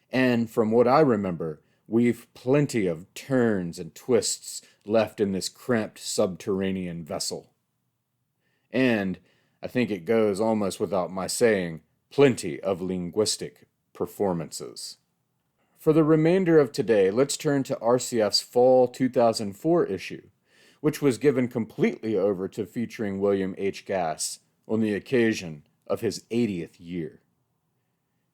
And from what I remember, we've plenty of turns and twists left in this cramped subterranean vessel. And, I think it goes almost without my saying, plenty of linguistic performances. For the remainder of today, let's turn to RCF's fall 2004 issue, which was given completely over to featuring William H. Gass on the occasion of his 80th year.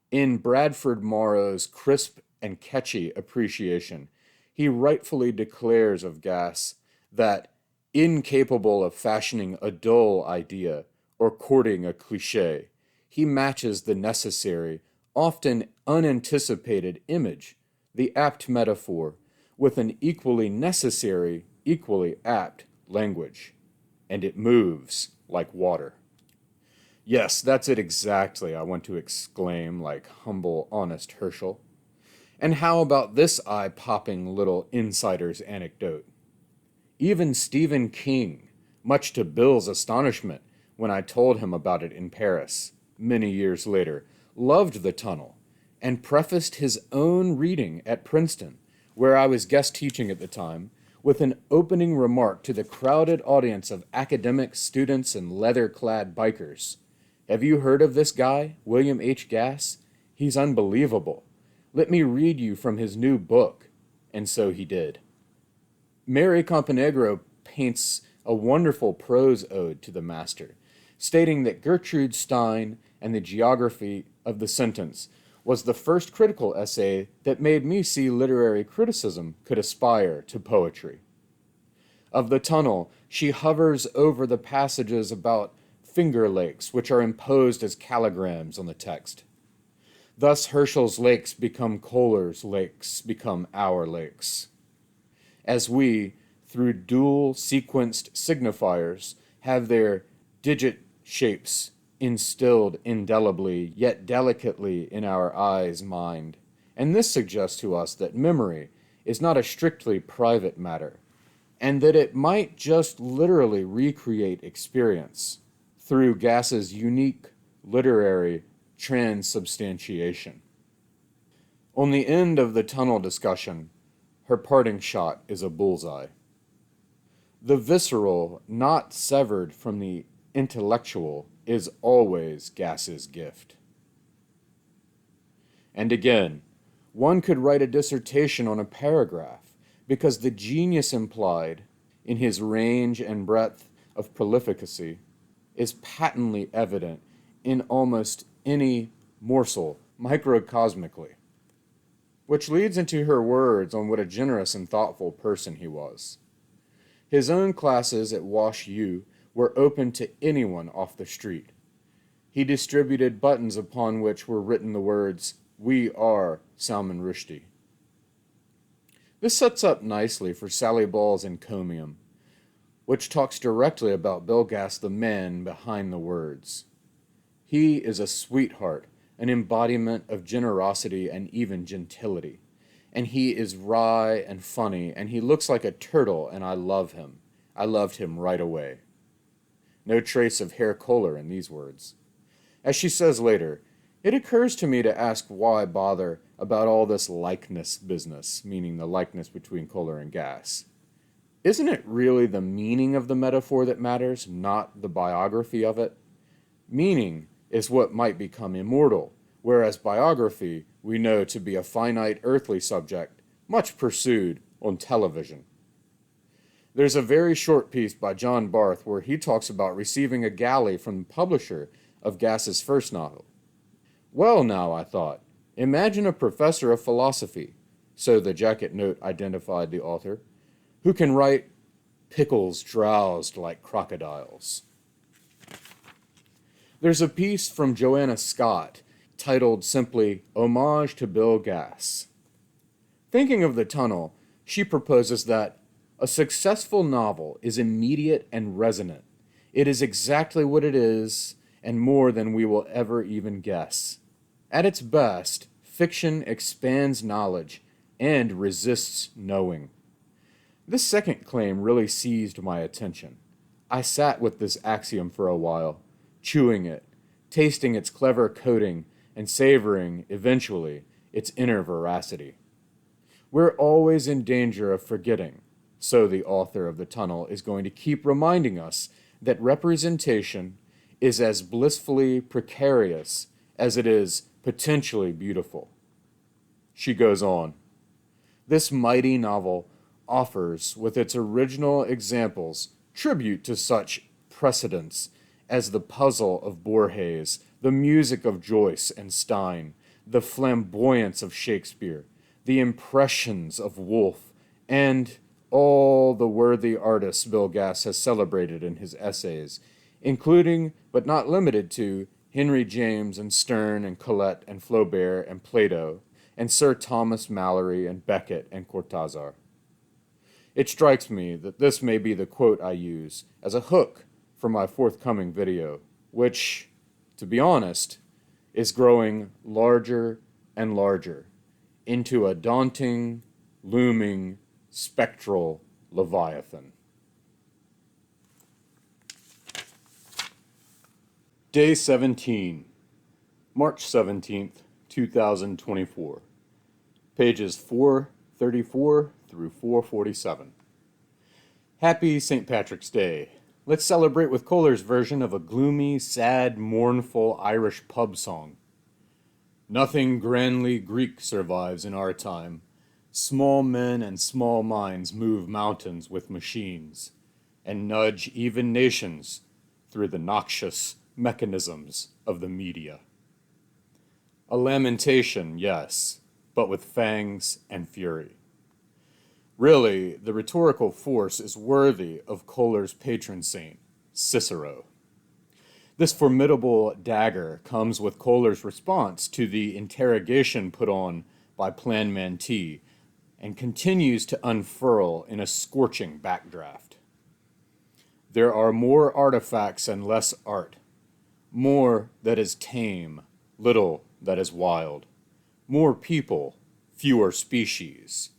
In Bradford Morrow's crisp and catchy appreciation, he rightfully declares of Gass that, incapable of fashioning a dull idea or courting a cliché, he matches the necessary, often unanticipated image, the apt metaphor, with an equally necessary, equally apt language. And it moves like water. Yes, that's it exactly, I want to exclaim like humble, honest Herschel. And how about this eye-popping little insider's anecdote? Even Stephen King, much to Bill's astonishment when I told him about it in Paris, many years later, loved The Tunnel, and prefaced his own reading at Princeton, where I was guest teaching at the time, with an opening remark to the crowded audience of academics, students, and leather-clad bikers. Have you heard of this guy, William H. Gass? He's unbelievable. Let me read you from his new book. And so he did. Mary Camponegro paints a wonderful prose ode to the master, stating that Gertrude Stein and the geography of the sentence was the first critical essay that made me see literary criticism could aspire to poetry. Of The Tunnel, she hovers over the passages about Finger Lakes, which are imposed as calligrams on the text. Thus Herschel's lakes become Kohler's lakes, become our lakes. As we, through dual sequenced signifiers, have their digit shapes instilled indelibly yet delicately in our eye's mind. And this suggests to us that memory is not a strictly private matter, and that it might just literally recreate experience through Gass's unique literary transubstantiation. On the end of the tunnel discussion, her parting shot is a bullseye. The visceral, not severed from the intellectual, is always Gass's gift. And again, one could write a dissertation on a paragraph, because the genius implied in his range and breadth of prolificacy is patently evident in almost any morsel microcosmically. Which leads into her words on what a generous and thoughtful person he was. His own classes at Wash U were open to anyone off the street. He distributed buttons upon which were written the words, "We are Salman Rushdie." This sets up nicely for Sally Ball's encomium, which talks directly about Bill Gass, the man behind the words. He is a sweetheart, an embodiment of generosity and even gentility. And he is wry and funny, and he looks like a turtle, and I love him. I loved him right away. No trace of Herr Kohler in these words. As she says later, it occurs to me to ask why bother about all this likeness business, meaning the likeness between Kohler and Gass. Isn't it really the meaning of the metaphor that matters, not the biography of it? Meaning is what might become immortal, whereas biography we know to be a finite earthly subject, much pursued on television. There's a very short piece by John Barth where he talks about receiving a galley from the publisher of Gass's first novel. Well now, I thought, imagine a professor of philosophy, so the jacket note identified the author, who can write pickles drowsed like crocodiles. There's a piece from Joanna Scott titled simply Homage to Bill Gass. Thinking of the tunnel, she proposes that a successful novel is immediate and resonant. It is exactly what it is, and more than we will ever even guess. At its best, fiction expands knowledge and resists knowing. This second claim really seized my attention. I sat with this axiom for a while, chewing it, tasting its clever coating, and savoring, eventually, its inner veracity. We're always in danger of forgetting, so the author of The Tunnel is going to keep reminding us that representation is as blissfully precarious as it is potentially beautiful. She goes on. This mighty novel offers, with its original examples, tribute to such precedents as the puzzle of Bourget, the music of Joyce and Stein, the flamboyance of Shakespeare, the impressions of Woolf, and all the worthy artists Bill Gass has celebrated in his essays, including, but not limited to, Henry James and Sterne and Colette and Flaubert and Plato, and Sir Thomas Malory and Beckett and Cortázar. It strikes me that this may be the quote I use as a hook for my forthcoming video, which, to be honest, is growing larger and larger into a daunting, looming, spectral leviathan. Day 17, March 17th, 2024. Pages 434 through 447. Happy St. Patrick's Day. Let's celebrate with Kohler's version of a gloomy, sad, mournful Irish pub song. Nothing grandly Greek survives in our time. Small men and small minds move mountains with machines and nudge even nations through the noxious mechanisms of the media. A lamentation, yes, but with fangs and fury. Really, the rhetorical force is worthy of Kohler's patron saint, Cicero. This formidable dagger comes with Kohler's response to the interrogation put on by Plan Man T, and continues to unfurl in a scorching backdraft. There are more artifacts and less art, more that is tame, little that is wild, more people, fewer species,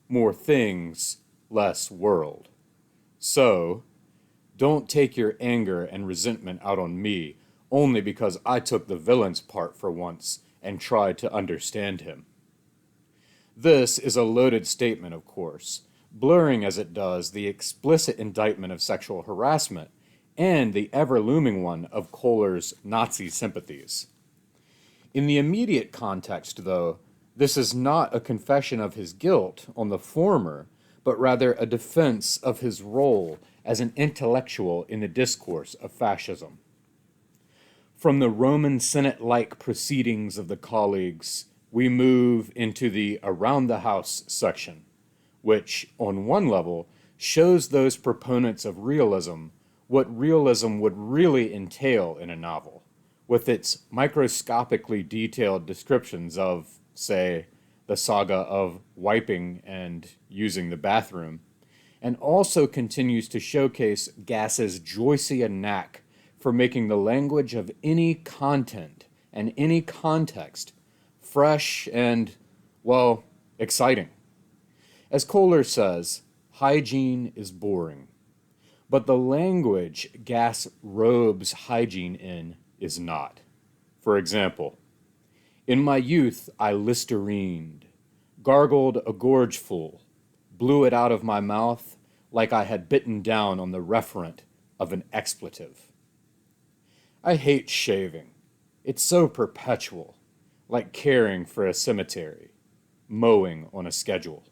more things, less world. So, don't take your anger and resentment out on me only because I took the villain's part for once and tried to understand him. This is a loaded statement, of course, blurring as it does the explicit indictment of sexual harassment and the ever-looming one of Kohler's Nazi sympathies. In the immediate context, though, this is not a confession of his guilt on the former, but rather a defense of his role as an intellectual in the discourse of fascism. From the Roman Senate-like proceedings of the colleagues, we move into the Around the House section, which, on one level, shows those proponents of realism what realism would really entail in a novel, with its microscopically detailed descriptions of, say, the saga of wiping and using the bathroom, and also continues to showcase Gass's Joycean knack for making the language of any content and any context fresh and, well, exciting. As Kohler says, hygiene is boring, but the language Gass robes hygiene in is not. For example, in my youth I Listerined, gargled a gorgeful, blew it out of my mouth like I had bitten down on the referent of an expletive. I hate shaving. It's so perpetual, like caring for a cemetery, mowing on a schedule.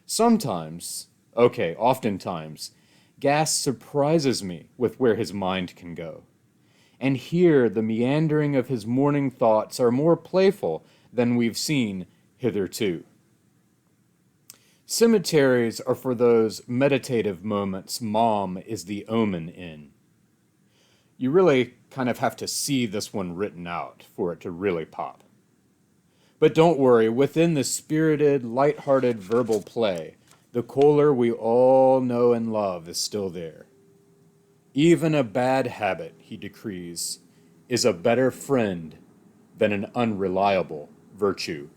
Sometimes, oftentimes, Gass surprises me with where his mind can go. And here the meandering of his morning thoughts are more playful than we've seen hitherto. Cemeteries are for those meditative moments Mom is the omen in. You really kind of have to see this one written out for it to really pop. But don't worry, within the spirited, light-hearted verbal play, the Kohler we all know and love is still there. Even a bad habit, he decrees, is a better friend than an unreliable virtue.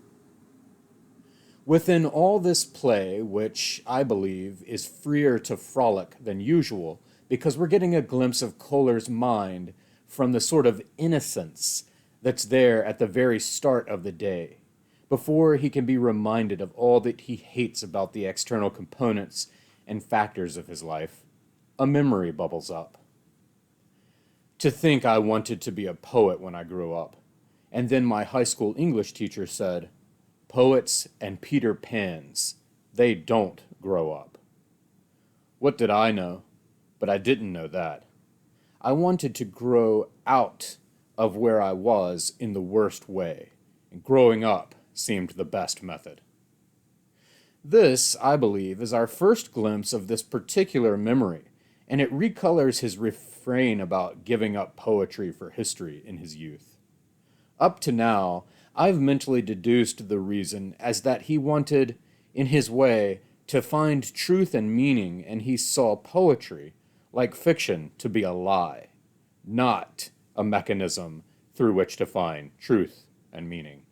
Within all this play, which I believe is freer to frolic than usual, because we're getting a glimpse of Kohler's mind from the sort of innocence that's there at the very start of the day, before he can be reminded of all that he hates about the external components and factors of his life, a memory bubbles up. To think I wanted to be a poet when I grew up, and then my high school English teacher said, "Poets and Peter Pans, they don't grow up." What did I know? But I didn't know that. I wanted to grow out of where I was in the worst way, and growing up seemed the best method. This, I believe, is our first glimpse of this particular memory, and it recolors his refrain about giving up poetry for history in his youth. Up to now, I've mentally deduced the reason as that he wanted, in his way, to find truth and meaning, and he saw poetry, like fiction, to be a lie, not a mechanism through which to find truth and meaning.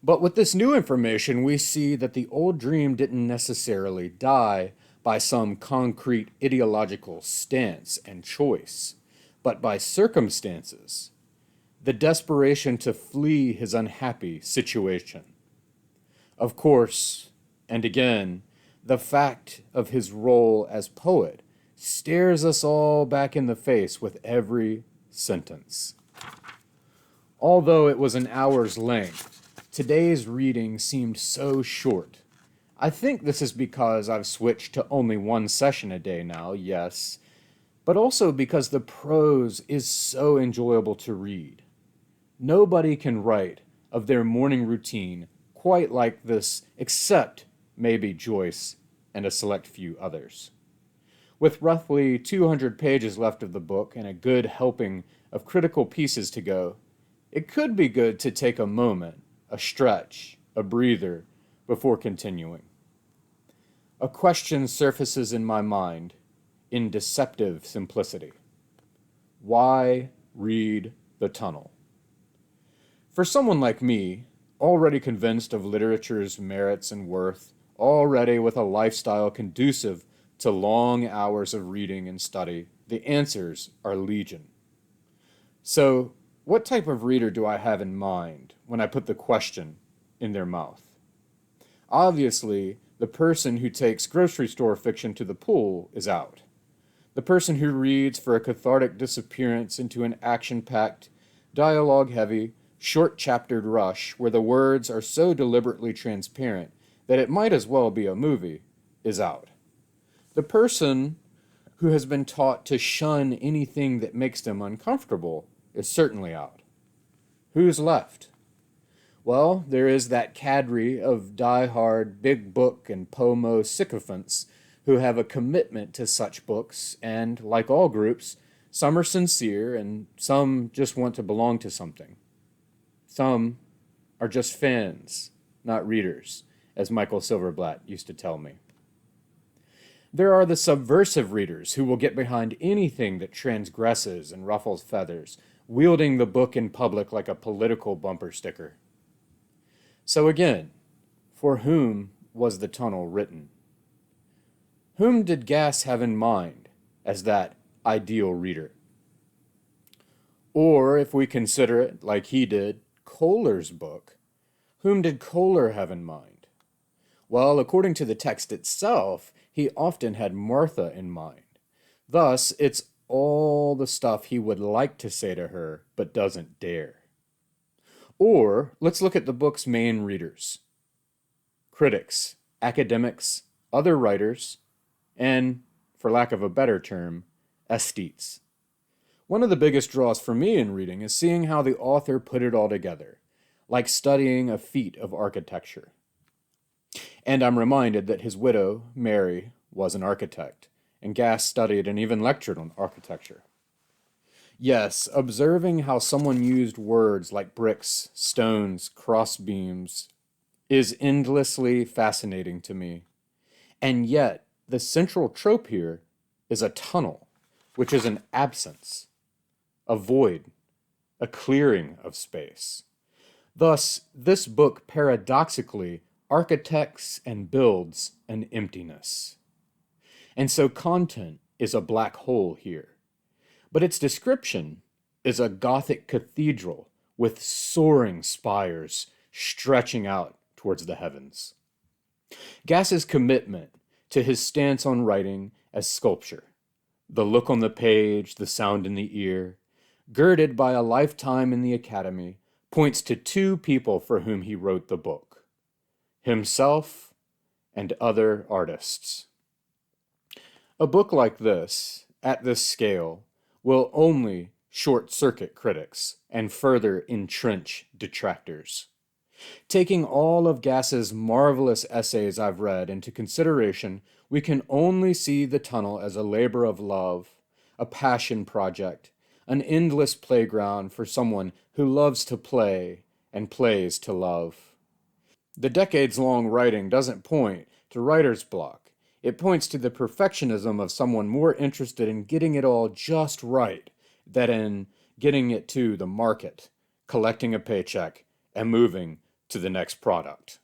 But with this new information, we see that the old dream didn't necessarily die by some concrete ideological stance and choice, but by circumstances, the desperation to flee his unhappy situation. Of course, and again, the fact of his role as poet stares us all back in the face with every sentence. Although it was an hour's length, today's reading seemed so short. I think this is because I've switched to only one session a day now, yes, but also because the prose is so enjoyable to read. Nobody can write of their morning routine quite like this, except maybe Joyce and a select few others. With roughly 200 pages left of the book and a good helping of critical pieces to go, it could be good to take a moment, a stretch, a breather, before continuing. A question surfaces in my mind in deceptive simplicity. Why read The Tunnel? For someone like me, already convinced of literature's merits and worth, already with a lifestyle conducive to long hours of reading and study, the answers are legion. So, what type of reader do I have in mind when I put the question in their mouth? Obviously, the person who takes grocery store fiction to the pool is out. The person who reads for a cathartic disappearance into an action-packed, dialogue-heavy, short-chaptered rush where the words are so deliberately transparent that it might as well be a movie is out. The person who has been taught to shun anything that makes them uncomfortable is certainly out. Who's left? Well, there is that cadre of die-hard, big book and pomo sycophants who have a commitment to such books, and, like all groups, some are sincere and some just want to belong to something. Some are just fans, not readers, as Michael Silverblatt used to tell me. There are the subversive readers who will get behind anything that transgresses and ruffles feathers, wielding the book in public like a political bumper sticker. So again, for whom was The Tunnel written? Whom did Gass have in mind as that ideal reader? Or, if we consider it, like he did, Kohler's book, whom did Kohler have in mind? Well, according to the text itself, he often had Martha in mind. Thus, it's all the stuff he would like to say to her, but doesn't dare. Or, let's look at the book's main readers. Critics, academics, other writers, and, for lack of a better term, aesthetes. One of the biggest draws for me in reading is seeing how the author put it all together, like studying a feat of architecture. And I'm reminded that his widow, Mary, was an architect, and Gass studied and even lectured on architecture. Yes, observing how someone used words like bricks, stones, crossbeams is endlessly fascinating to me. And yet, the central trope here is a tunnel, which is an absence, a void, a clearing of space. Thus, this book paradoxically architects and builds an emptiness. And so content is a black hole here. But its description is a Gothic cathedral with soaring spires stretching out towards the heavens. Gass's commitment to his stance on writing as sculpture, the look on the page, the sound in the ear, girded by a lifetime in the academy, points to two people for whom he wrote the book: himself and other artists. A book like this, at this scale, will only short-circuit critics and further entrench detractors. Taking all of Gass's marvelous essays I've read into consideration, we can only see the tunnel as a labor of love, a passion project, an endless playground for someone who loves to play and plays to love. The decades-long writing doesn't point to writer's block. It points to the perfectionism of someone more interested in getting it all just right than in getting it to the market, collecting a paycheck, and moving to the next product.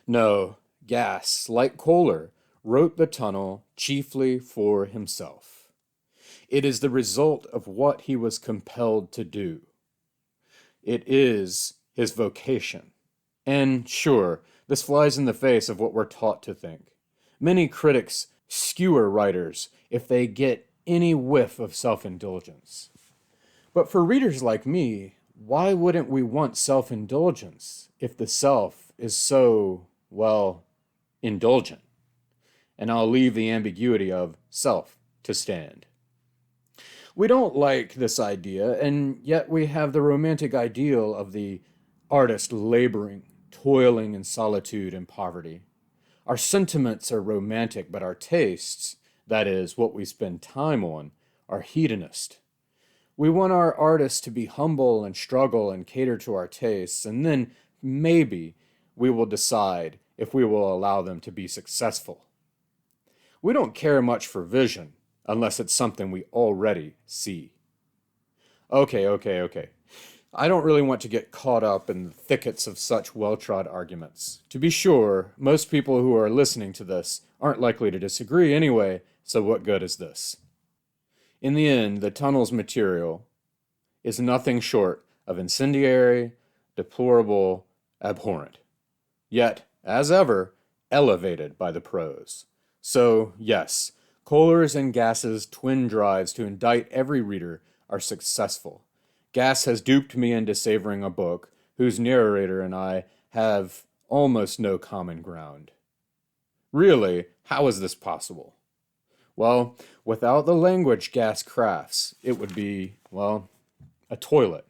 No, Gass, like Kohler, wrote The Tunnel chiefly for himself. It is the result of what he was compelled to do. It is his vocation. And sure, this flies in the face of what we're taught to think. Many critics skewer writers if they get any whiff of self-indulgence. But for readers like me, why wouldn't we want self-indulgence if the self is so, well, indulgent? And I'll leave the ambiguity of self to stand. We don't like this idea, and yet we have the romantic ideal of the artist laboring, toiling in solitude and poverty. Our sentiments are romantic, but our tastes, that is, what we spend time on, are hedonist. We want our artists to be humble and struggle and cater to our tastes, and then maybe we will decide if we will allow them to be successful. We don't care much for vision unless it's something we already see. Okay. I don't really want to get caught up in the thickets of such well-trod arguments. To be sure, most people who are listening to this aren't likely to disagree anyway, so what good is this? In the end, the tunnel's material is nothing short of incendiary, deplorable, abhorrent. Yet, as ever, elevated by the prose. So, yes, Kohler's and Gass's twin drives to indict every reader are successful. Gass has duped me into savoring a book whose narrator and I have almost no common ground. Really, how is this possible? Well, without the language Gass crafts, it would be, well, a toilet.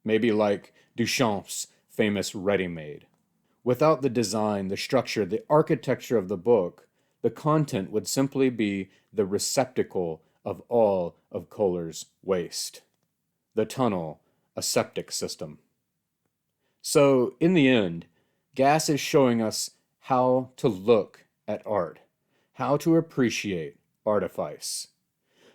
Maybe like Duchamp's famous ready-made. Without the design, the structure, the architecture of the book, the content would simply be the receptacle of all of Kohler's waste. The tunnel, a septic system. So, in the end, Gass is showing us how to look at art, how to appreciate artifice.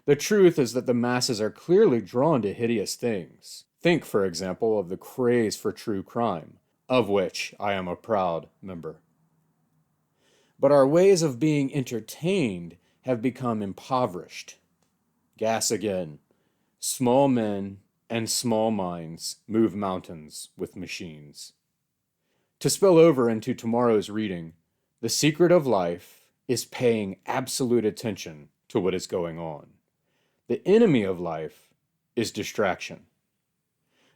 The truth is that the masses are clearly drawn to hideous things. Think, for example, of the craze for true crime, of which I am a proud member. But our ways of being entertained have become impoverished. Gass again. Small men and small minds move mountains with machines. To spill over into tomorrow's reading, the secret of life is paying absolute attention to what is going on. The enemy of life is distraction.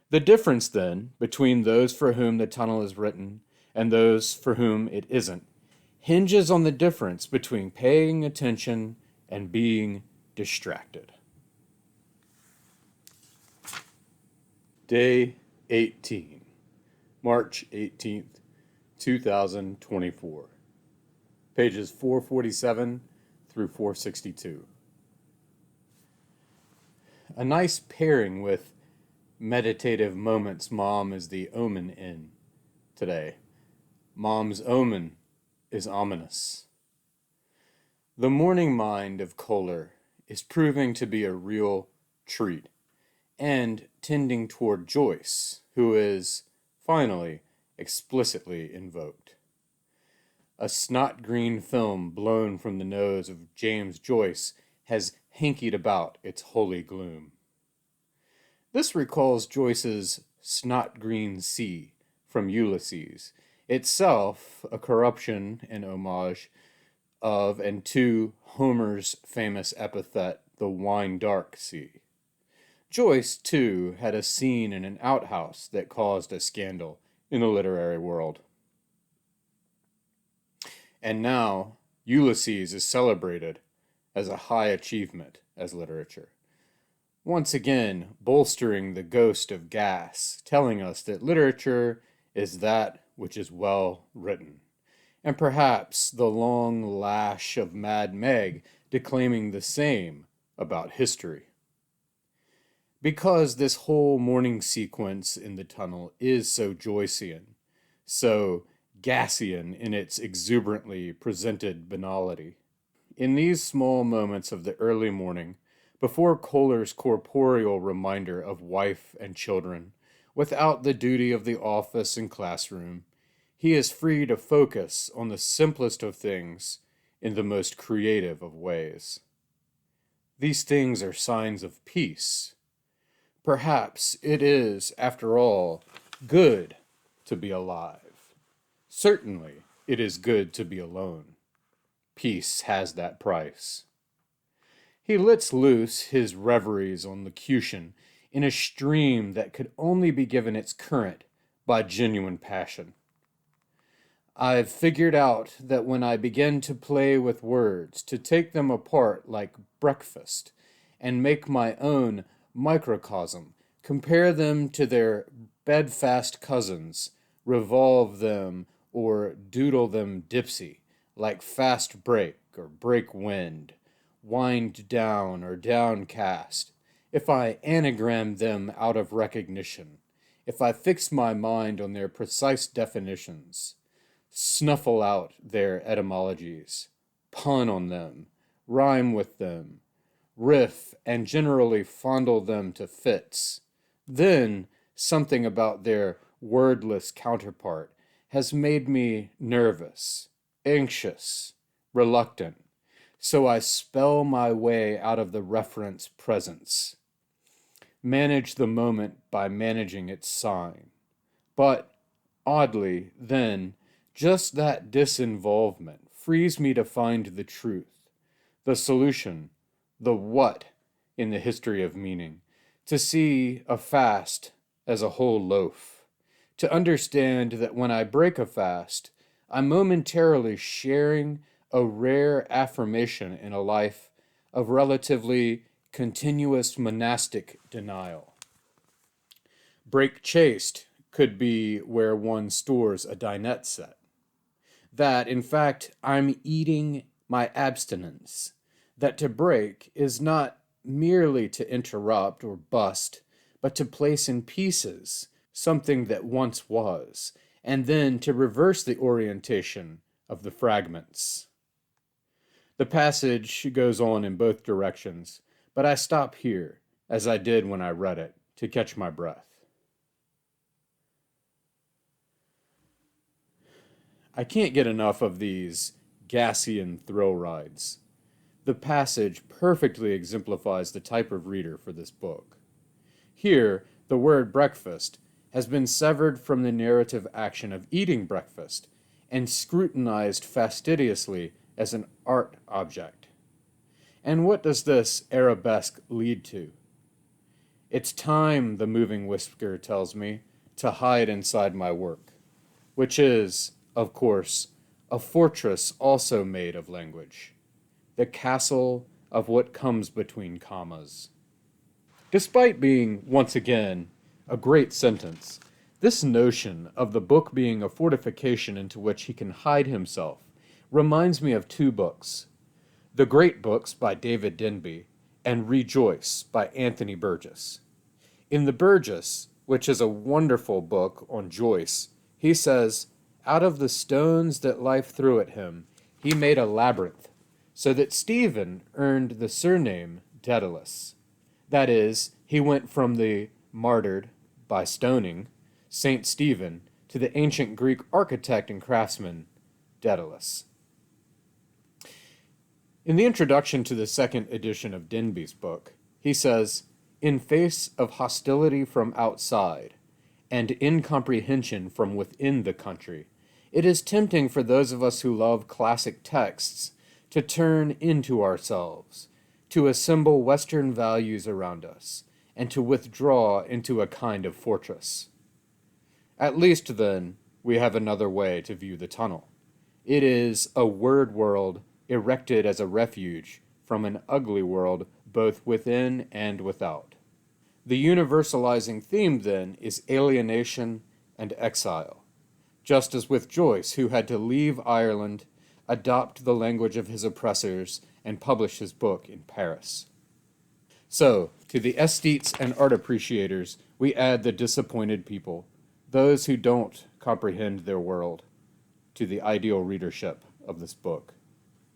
The difference, then, between those for whom the tunnel is written and those for whom it isn't hinges on the difference between paying attention and being distracted. Day 18, March 18th, 2024. Pages 447 through 462. A nice pairing with meditative moments Mom is the omen in today. Mom's omen is ominous. The morning mind of Kohler is proving to be a real treat, and tending toward Joyce, who is, finally, explicitly invoked. A snot-green film blown from the nose of James Joyce has hankied about its holy gloom. This recalls Joyce's snot-green sea from Ulysses, itself a corruption and homage of and to Homer's famous epithet, the wine-dark sea. Joyce, too, had a scene in an outhouse that caused a scandal in the literary world. And now, Ulysses is celebrated as a high achievement as literature, once again bolstering the ghost of gas, telling us that literature is that which is well written, and perhaps the long lash of Mad Meg declaiming the same about history. Because this whole morning sequence in the tunnel is so Joycean, so Gassian in its exuberantly presented banality. In these small moments of the early morning, before Kohler's corporeal reminder of wife and children, without the duty of the office and classroom, he is free to focus on the simplest of things in the most creative of ways. These things are signs of peace. Perhaps it is, after all, good to be alive. Certainly, it is good to be alone. Peace has that price. He lets loose his reveries on locution in a stream that could only be given its current by genuine passion. I've figured out that when I begin to play with words, to take them apart like breakfast, and make my own microcosm, compare them to their bedfast cousins, revolve them or doodle them dipsy, like fast break or break wind, wind down or downcast, if I anagram them out of recognition, if I fix my mind on their precise definitions, snuffle out their etymologies, pun on them, rhyme with them, riff and generally fondle them to fits, then something about their wordless counterpart has made me nervous, anxious, reluctant, so I spell my way out of the reference presence, manage the moment by managing its sign. But, oddly, then, just that disinvolvement frees me to find the truth, the solution, the what in the history of meaning, to see a fast as a whole loaf, to understand that when I break a fast, I'm momentarily sharing a rare affirmation in a life of relatively continuous monastic denial. Break chaste could be where one stores a dinette set. That, in fact, I'm eating my abstinence. That to break is not merely to interrupt or bust, but to place in pieces something that once was, and then to reverse the orientation of the fragments. The passage goes on in both directions, but I stop here, as I did when I read it, to catch my breath. I can't get enough of these Gassian thrill rides. The passage perfectly exemplifies the type of reader for this book. Here, the word breakfast has been severed from the narrative action of eating breakfast and scrutinized fastidiously as an art object. And what does this arabesque lead to? It's time, the moving whisker tells me, to hide inside my work, which is, of course, a fortress also made of language, the castle of what comes between commas. Despite being, once again, a great sentence, This notion of the book being a fortification into which he can hide himself reminds me of two books, The Great Books by David Denby and Rejoice by Anthony Burgess. In the Burgess, which is a wonderful book on Joyce, he says, "Out of the stones that life threw at him, he made a labyrinth, so that Stephen earned the surname Daedalus. That is, he went from the martyred by stoning Saint Stephen to the ancient Greek architect and craftsman Daedalus." In the introduction to the second edition of Denby's book, he says, "In face of hostility from outside and incomprehension from within the country, it is tempting for those of us who love classic texts to turn into ourselves, to assemble Western values around us, and to withdraw into a kind of fortress. At least, then, we have another way to view the tunnel. It is a word world erected as a refuge from an ugly world both within and without. The universalizing theme, then, is alienation and exile, just as with Joyce, who had to leave Ireland, adopt the language of his oppressors, and publish his book in Paris. So, to the aesthetes and art appreciators, we add the disappointed people, those who don't comprehend their world, to the ideal readership of this book.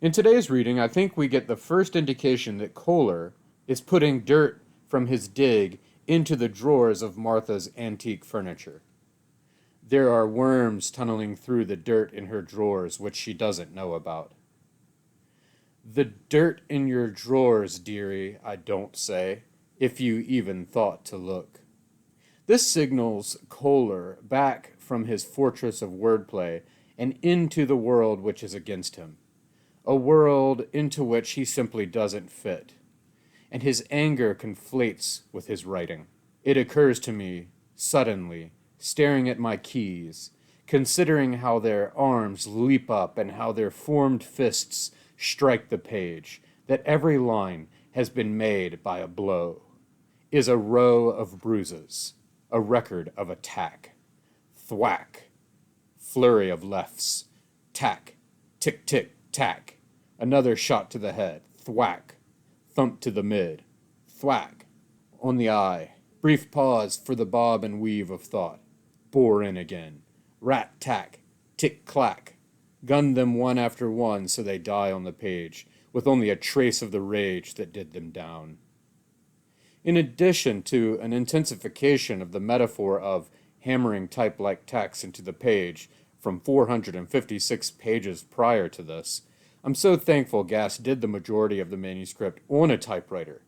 In today's reading, I think we get the first indication that Kohler is putting dirt from his dig into the drawers of Martha's antique furniture. There are worms tunneling through the dirt in her drawers which she doesn't know about. "The dirt in your drawers, dearie, I don't say, if you even thought to look." This signals Kohler back from his fortress of wordplay and into the world which is against him, a world into which he simply doesn't fit, and his anger conflates with his writing. It occurs to me, suddenly, staring at my keys, considering how their arms leap up and how their formed fists strike the page, that every line has been made by a blow, is a row of bruises, a record of attack. Thwack, flurry of lefts, tack, tick, tick, tack, another shot to the head, thwack, thump to the mid, thwack, on the eye, brief pause for the bob and weave of thought, bore in again, rat-tack, tick-clack, gun them one after one so they die on the page, with only a trace of the rage that did them down. In addition to an intensification of the metaphor of hammering type-like text into the page from 456 pages prior to this, I'm so thankful Gass did the majority of the manuscript on a typewriter.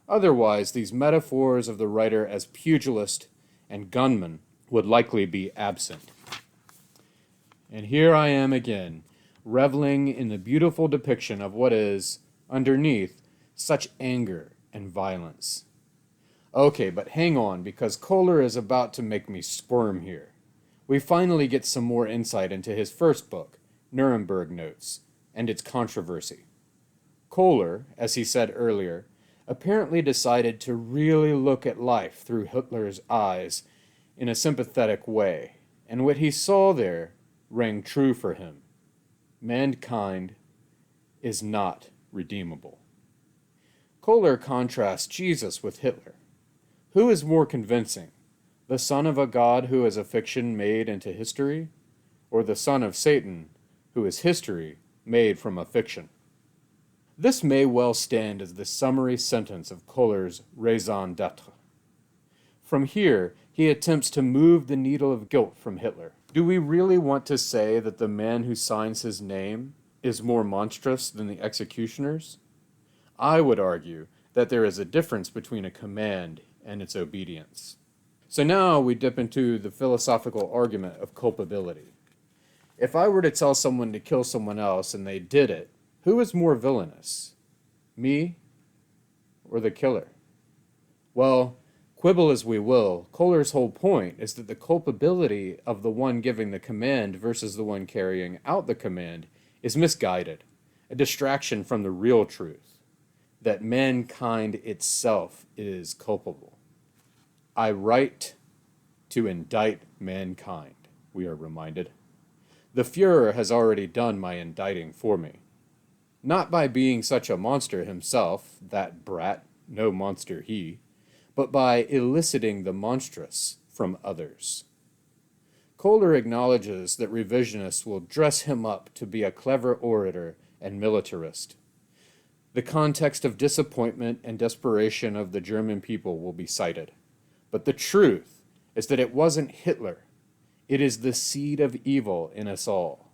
Otherwise, these metaphors of the writer as pugilist and gunman would likely be absent. And here I am again, reveling in the beautiful depiction of what is, underneath, such anger and violence. Okay, but hang on, because Kohler is about to make me squirm here. We finally get some more insight into his first book, Nuremberg Notes, and its controversy. Kohler, as he said earlier, apparently decided to really look at life through Hitler's eyes in a sympathetic way, and what he saw there rang true for him. Mankind is not redeemable. Kohler contrasts Jesus with Hitler. Who is more convincing, the son of a God who is a fiction made into history, or the son of Satan who is history made from a fiction? This may well stand as the summary sentence of Kohler's raison d'être. From here, he attempts to move the needle of guilt from Hitler. Do we really want to say that the man who signs his name is more monstrous than the executioners? I would argue that there is a difference between a command and its obedience. So now we dip into the philosophical argument of culpability. If I were to tell someone to kill someone else and they did it, who is more villainous? Me or the killer? Well, quibble as we will, Kohler's whole point is that the culpability of the one giving the command versus the one carrying out the command is misguided, a distraction from the real truth, that mankind itself is culpable. I write to indict mankind, we are reminded. The Führer has already done my indicting for me. Not by being such a monster himself, that brat, no monster he, but by eliciting the monstrous from others. Kohler acknowledges that revisionists will dress him up to be a clever orator and militarist. The context of disappointment and desperation of the German people will be cited. But the truth is that it wasn't Hitler. It is the seed of evil in us all.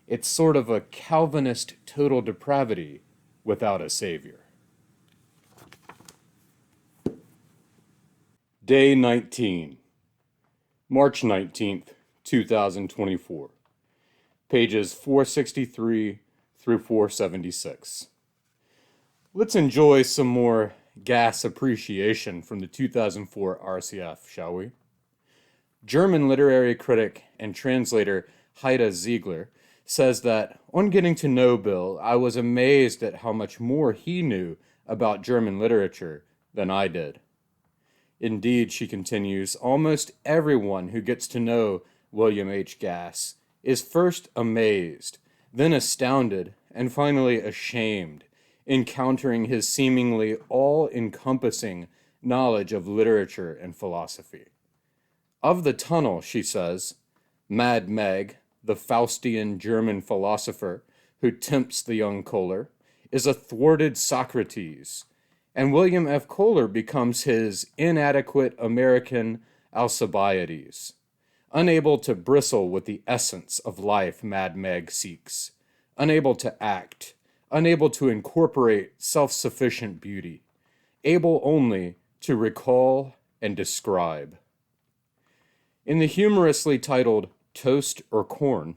It's sort of a Calvinist total depravity without a savior. Day 19, March 19th, 2024. Pages 463 through 476. Let's enjoy some more gas appreciation from the 2004 RCF, shall we? German literary critic and translator Heide Ziegler says that, on getting to know Bill, I was amazed at how much more he knew about German literature than I did. Indeed, she continues, almost everyone who gets to know William H. Gass is first amazed, then astounded, and finally ashamed, encountering his seemingly all-encompassing knowledge of literature and philosophy. Of the tunnel, she says, Mad Meg, the Faustian German philosopher who tempts the young Kohler, is a thwarted Socrates, and William F. Kohler becomes his inadequate American Alcibiades, unable to bristle with the essence of life Mad Meg seeks, unable to act, unable to incorporate self-sufficient beauty, able only to recall and describe. In the humorously titled Toast or Corn,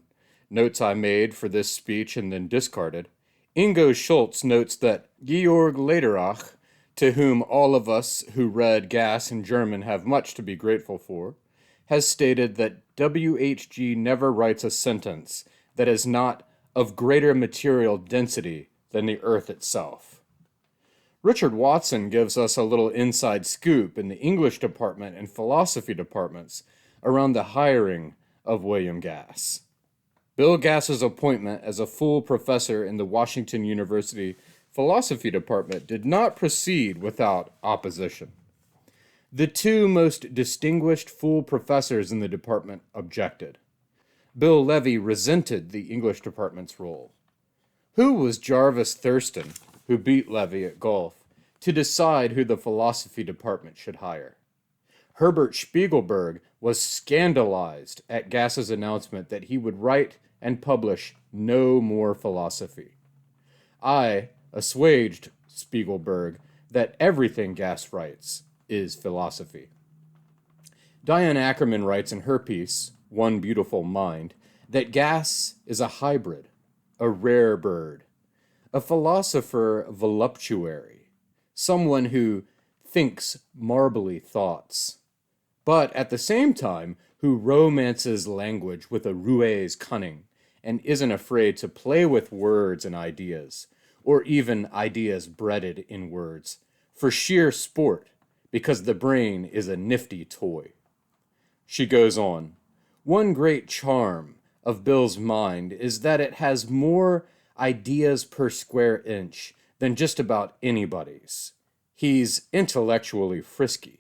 notes I made for this speech and then discarded, Ingo Schultz notes that Georg Lederach, to whom all of us who read Gass in German have much to be grateful for, has stated that W.H.G. never writes a sentence that is not of greater material density than the earth itself. Richard Watson gives us a little inside scoop in the English department and philosophy departments around the hiring of William Gass. Bill Gass's appointment as a full professor in the Washington University philosophy department did not proceed without opposition. The two most distinguished full professors in the department objected. Bill Levy resented the English department's role. Who was Jarvis Thurston, who beat Levy at golf, to decide who the philosophy department should hire? Herbert Spiegelberg was scandalized at Gass's announcement that he would write and publish no more philosophy. I assuaged Spiegelberg that everything Gass writes is philosophy. Diane Ackerman writes in her piece, One Beautiful Mind, that Gass is a hybrid, a rare bird, a philosopher voluptuary, someone who thinks marbly thoughts, but at the same time who romances language with a roué's cunning and isn't afraid to play with words and ideas, or even ideas breaded in words, for sheer sport, because the brain is a nifty toy. She goes on, one great charm of Bill's mind is that it has more ideas per square inch than just about anybody's. He's intellectually frisky.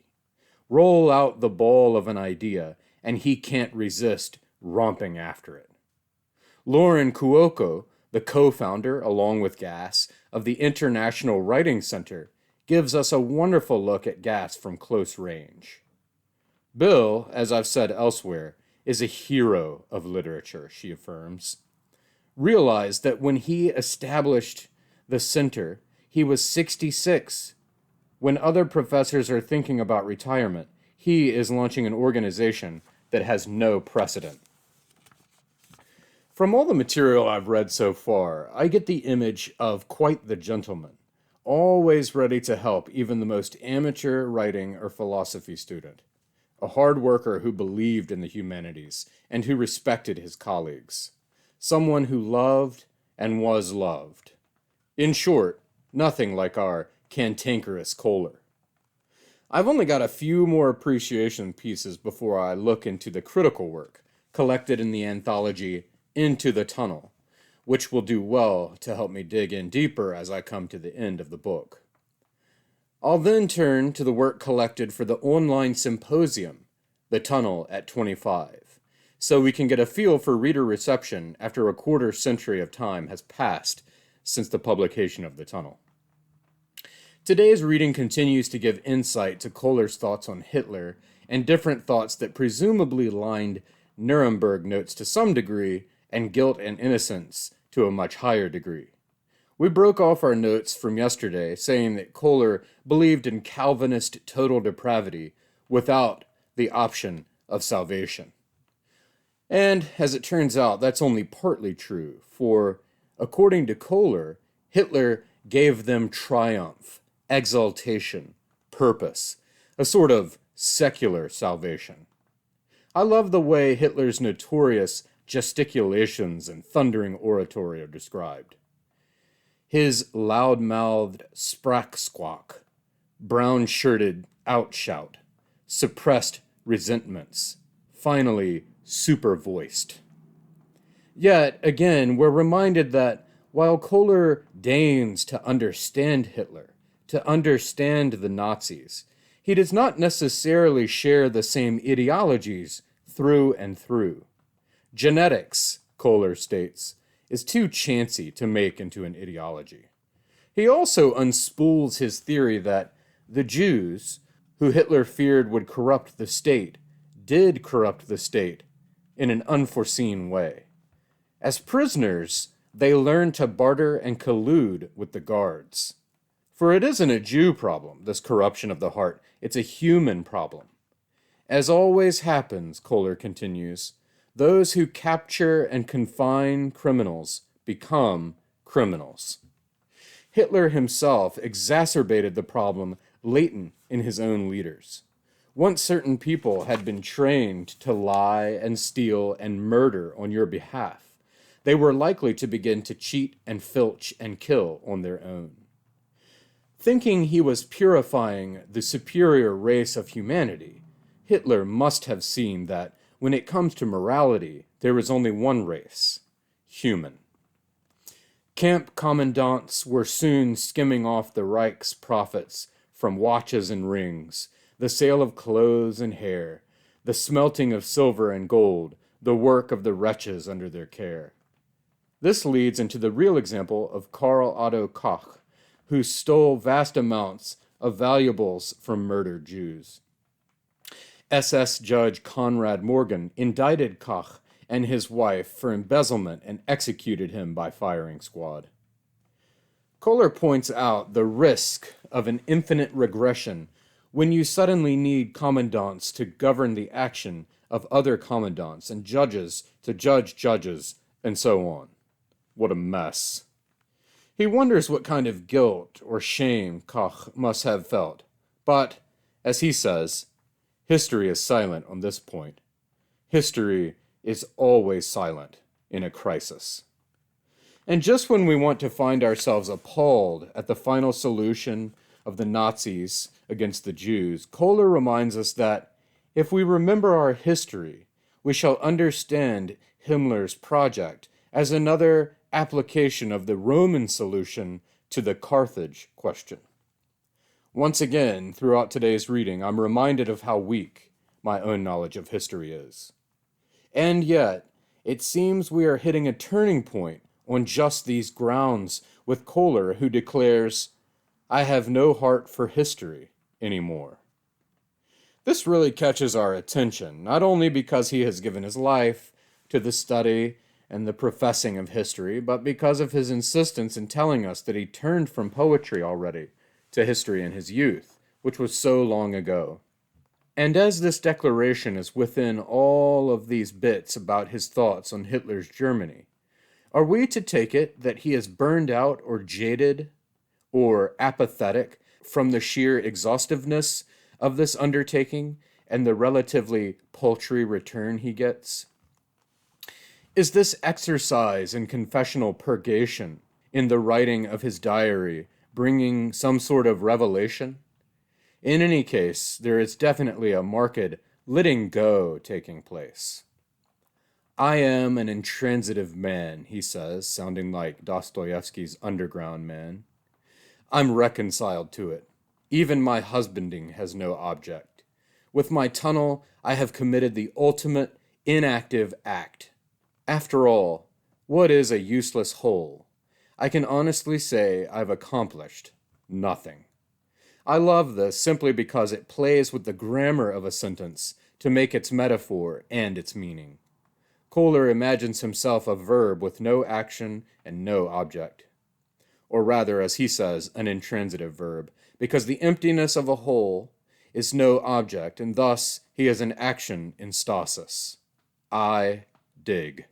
Roll out the ball of an idea, and he can't resist romping after it. Lauren Cuoco, the co-founder, along with Gass, of the International Writing Center, gives us a wonderful look at Gass from close range. Bill, as I've said elsewhere, is a hero of literature, she affirms. Realize that when he established the center, he was 66. When other professors are thinking about retirement, he is launching an organization that has no precedent. From all the material I've read so far, I get the image of quite the gentleman, always ready to help even the most amateur writing or philosophy student, a hard worker who believed in the humanities and who respected his colleagues, someone who loved and was loved. In short, nothing like our cantankerous Kohler. I've only got a few more appreciation pieces before I look into the critical work collected in the anthology Into the Tunnel, which will do well to help me dig in deeper as I come to the end of the book. I'll then turn to the work collected for the online symposium, The Tunnel at 25, so we can get a feel for reader reception after a quarter century of time has passed since the publication of The Tunnel. Today's reading continues to give insight to Kohler's thoughts on Hitler and different thoughts that presumably lined Nuremberg notes to some degree and guilt and innocence to a much higher degree. We broke off our notes from yesterday saying that Kohler believed in Calvinist total depravity without the option of salvation. And as it turns out, that's only partly true, for according to Kohler, Hitler gave them triumph, exaltation, purpose, a sort of secular salvation. I love the way Hitler's notorious gesticulations and thundering oratory are described. His loud-mouthed sprach-squawk, brown-shirted outshout, suppressed resentments, finally super-voiced. Yet, again, we're reminded that while Kohler deigns to understand Hitler, to understand the Nazis, he does not necessarily share the same ideologies through and through. Genetics, Kohler states, is too chancy to make into an ideology. He also unspools his theory that the Jews, who Hitler feared would corrupt the state, did corrupt the state in an unforeseen way. As prisoners, they learned to barter and collude with the guards. For it isn't a Jew problem, this corruption of the heart. It's a human problem. As always happens, Kohler continues, those who capture and confine criminals become criminals. Hitler himself exacerbated the problem latent in his own leaders. Once certain people had been trained to lie and steal and murder on your behalf, they were likely to begin to cheat and filch and kill on their own. Thinking he was purifying the superior race of humanity, Hitler must have seen that when it comes to morality, there is only one race, human. Camp commandants were soon skimming off the Reich's profits from watches and rings, the sale of clothes and hair, the smelting of silver and gold, the work of the wretches under their care. This leads into the real example of Karl Otto Koch, who stole vast amounts of valuables from murdered Jews. SS Judge Conrad Morgan indicted Koch and his wife for embezzlement and executed him by firing squad. Kohler points out the risk of an infinite regression when you suddenly need commandants to govern the action of other commandants and judges to judge judges, and so on. What a mess. He wonders what kind of guilt or shame Koch must have felt. But, as he says, history is silent on this point. History is always silent in a crisis. And just when we want to find ourselves appalled at the final solution of the Nazis against the Jews, Kohler reminds us that if we remember our history, we shall understand Himmler's project as another application of the Roman solution to the Carthage question. Once again, throughout today's reading, I'm reminded of how weak my own knowledge of history is. And yet, it seems we are hitting a turning point on just these grounds with Kohler, who declares, "I have no heart for history anymore." This really catches our attention, not only because he has given his life to the study and the professing of history, but because of his insistence in telling us that he turned from poetry already to history in his youth, which was so long ago. And as this declaration is within all of these bits about his thoughts on Hitler's Germany, are we to take it that he is burned out or jaded or apathetic from the sheer exhaustiveness of this undertaking and the relatively paltry return he gets? Is this exercise in confessional purgation in the writing of his diary bringing some sort of revelation? In any case, there is definitely a marked letting go taking place. I am an intransitive man, he says, sounding like Dostoevsky's Underground Man. I'm reconciled to it. Even my husbanding has no object. With my tunnel, I have committed the ultimate inactive act. After all, what is a useless whole? I can honestly say I've accomplished nothing. I love this simply because it plays with the grammar of a sentence to make its metaphor and its meaning. Kohler imagines himself a verb with no action and no object. Or rather, as he says, an intransitive verb, because the emptiness of a whole is no object, and thus he is an action in stasis. I dig.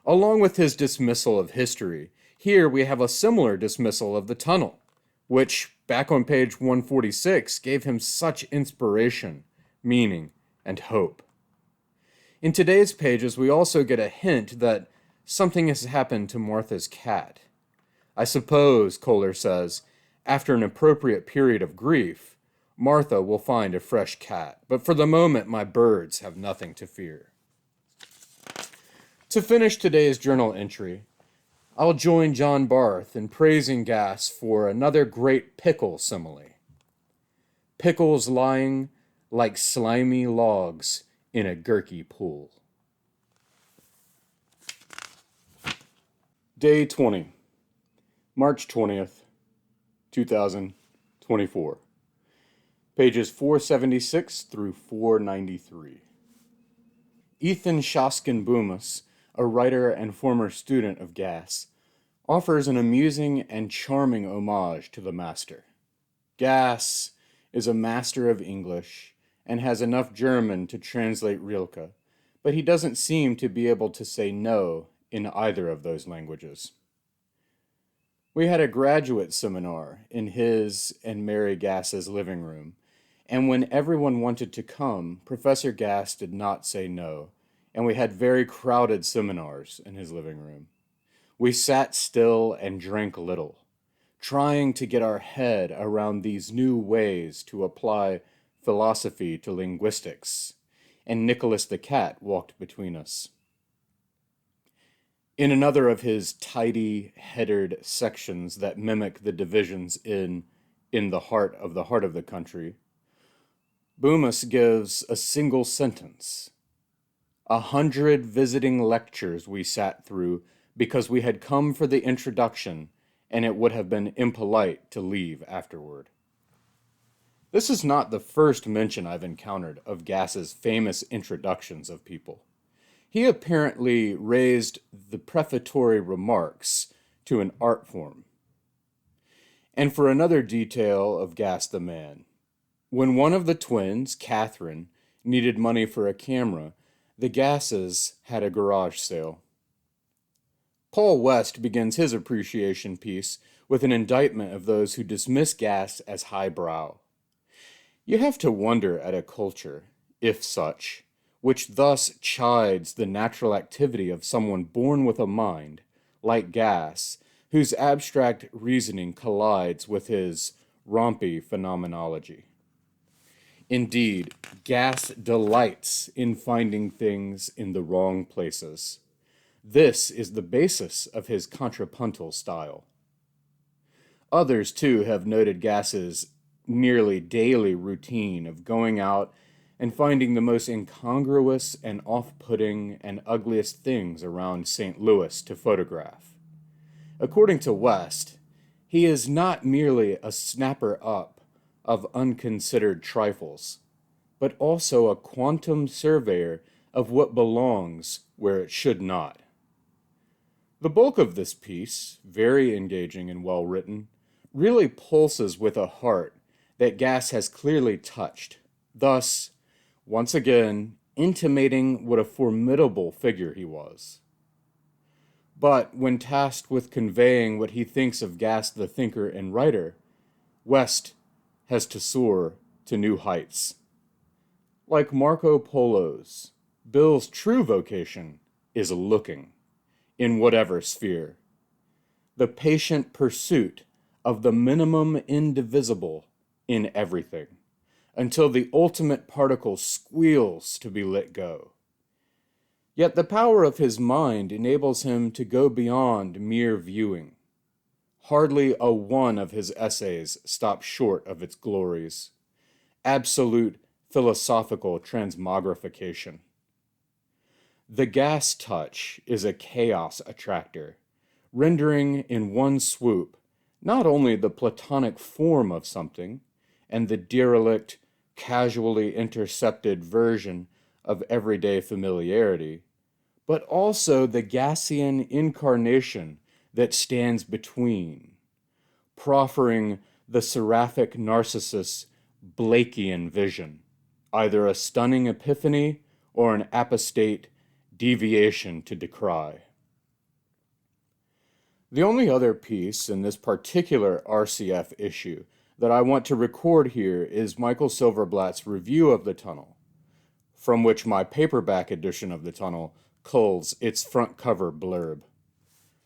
Along with his dismissal of history, here we have a similar dismissal of the tunnel, which, back on page 146, gave him such inspiration, meaning, and hope. In today's pages, we also get a hint that something has happened to Martha's cat. I suppose, Kohler says, after an appropriate period of grief, Martha will find a fresh cat, but for the moment my birds have nothing to fear. To finish today's journal entry, I'll join John Barth in praising Gass for another great pickle simile. Pickles lying like slimy logs in a gurky pool. Day 20, March 20th, 2024. Pages 476 through 493. Ethan Shoskin-Boomis, a writer and former student of Gass, offers an amusing and charming homage to the master. Gass is a master of English and has enough German to translate Rilke, but he doesn't seem to be able to say no in either of those languages. We had a graduate seminar in his and Mary Gass's living room, and when everyone wanted to come, Professor Gass did not say no, and we had very crowded seminars in his living room. We sat still and drank little, trying to get our head around these new ways to apply philosophy to linguistics, and Nicholas the cat walked between us. In another of his tidy, headered sections that mimic the divisions in the heart of the country, Boomis gives a single sentence. 100 visiting lectures we sat through because we had come for the introduction and it would have been impolite to leave afterward. This is not the first mention I've encountered of Gass's famous introductions of people. He apparently raised the prefatory remarks to an art form. And for another detail of Gass the man, when one of the twins, Catherine, needed money for a camera, the Gasses had a garage sale. Paul West begins his appreciation piece with an indictment of those who dismiss Gass as highbrow. You have to wonder at a culture, if such, which thus chides the natural activity of someone born with a mind, like Gass, whose abstract reasoning collides with his rompy phenomenology. Indeed, Gass delights in finding things in the wrong places. This is the basis of his contrapuntal style. Others, too, have noted Gass's nearly daily routine of going out and finding the most incongruous and off-putting and ugliest things around St. Louis to photograph. According to West, he is not merely a snapper up of unconsidered trifles, but also a quantum surveyor of what belongs where it should not. The bulk of this piece, very engaging and well written, really pulses with a heart that Gass has clearly touched, thus, once again, intimating what a formidable figure he was. But when tasked with conveying what he thinks of Gass the thinker and writer, West has to soar to new heights. Like Marco Polo's, Bill's true vocation is looking, in whatever sphere. The patient pursuit of the minimum indivisible in everything, until the ultimate particle squeals to be let go. Yet the power of his mind enables him to go beyond mere viewing. Hardly a one of his essays stops short of its glories. Absolute philosophical transmogrification. The gas touch is a chaos attractor, rendering in one swoop not only the platonic form of something and the derelict, casually intercepted version of everyday familiarity, but also the Gassian incarnation that stands between, proffering the seraphic narcissus' Blakean vision, either a stunning epiphany or an apostate deviation to decry. The only other piece in this particular RCF issue that I want to record here is Michael Silverblatt's review of the tunnel, from which my paperback edition of the tunnel culls its front cover blurb.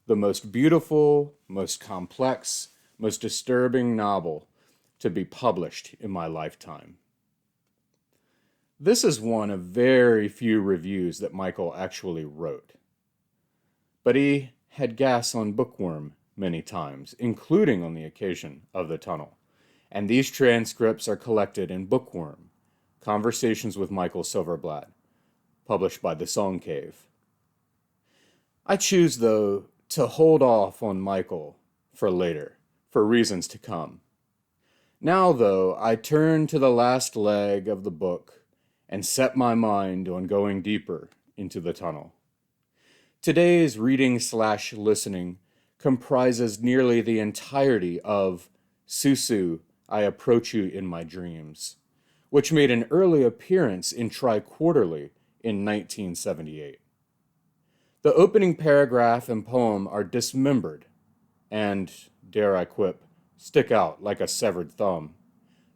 The most beautiful, most complex, most disturbing novel to be published in my lifetime. This is one of very few reviews that Michael actually wrote. But he had gas on Bookworm many times, including on the occasion of the tunnel. And these transcripts are collected in Bookworm, Conversations with Michael Silverblatt, published by The Song Cave. I choose, though, to hold off on Michael for later, for reasons to come. Now, though, I turn to the last leg of the book and set my mind on going deeper into the tunnel. Today's reading/listening comprises nearly the entirety of Susu, I Approach You in My Dreams, which made an early appearance in Tri-Quarterly in 1978. The opening paragraph and poem are dismembered and, dare I quip, stick out like a severed thumb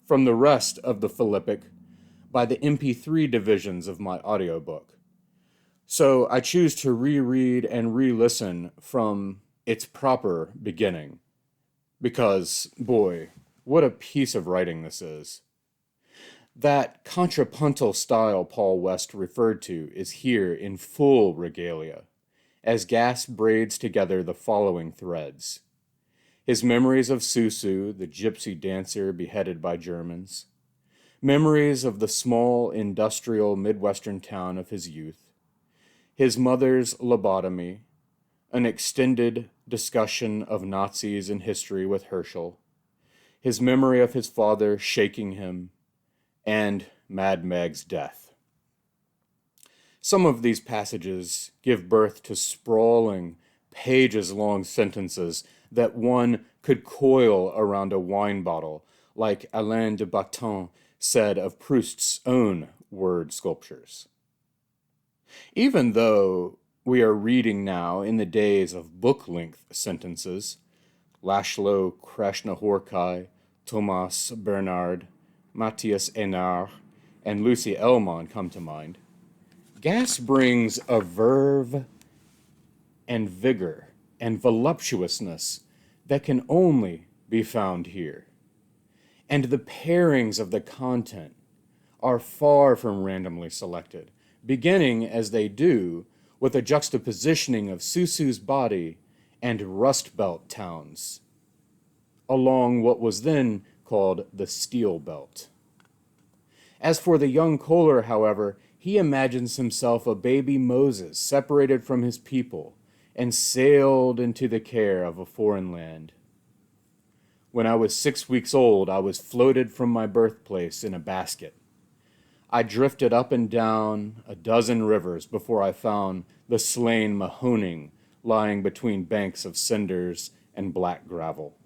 from the rest of the Philippic by the MP3 divisions of my audiobook. So I choose to reread and re-listen from its proper beginning, because, boy, what a piece of writing this is. That contrapuntal style Paul West referred to is here in full regalia, as Gass braids together the following threads. His memories of Susu, the gypsy dancer beheaded by Germans, memories of the small industrial Midwestern town of his youth, his mother's lobotomy, an extended discussion of Nazis in history with Herschel, his memory of his father shaking him, and Mad Meg's death. Some of these passages give birth to sprawling, pages-long sentences that one could coil around a wine bottle, like Alain de Botton said of Proust's own word sculptures. Even though we are reading now in the days of book-length sentences, Laszlo Krasznahorkai, Thomas Bernard, Matthias Enard, and Lucy Elmon come to mind, Gass brings a verve and vigor and voluptuousness that can only be found here. And the pairings of the content are far from randomly selected, beginning as they do with a juxtapositioning of Susu's body and Rust Belt towns, along what was then called the Steel Belt. As for the young Kohler, however, he imagines himself a baby Moses separated from his people and sailed into the care of a foreign land. When I was 6 weeks old, I was floated from my birthplace in a basket. I drifted up and down a dozen rivers before I found the slain Mahoning lying between banks of cinders and black gravel.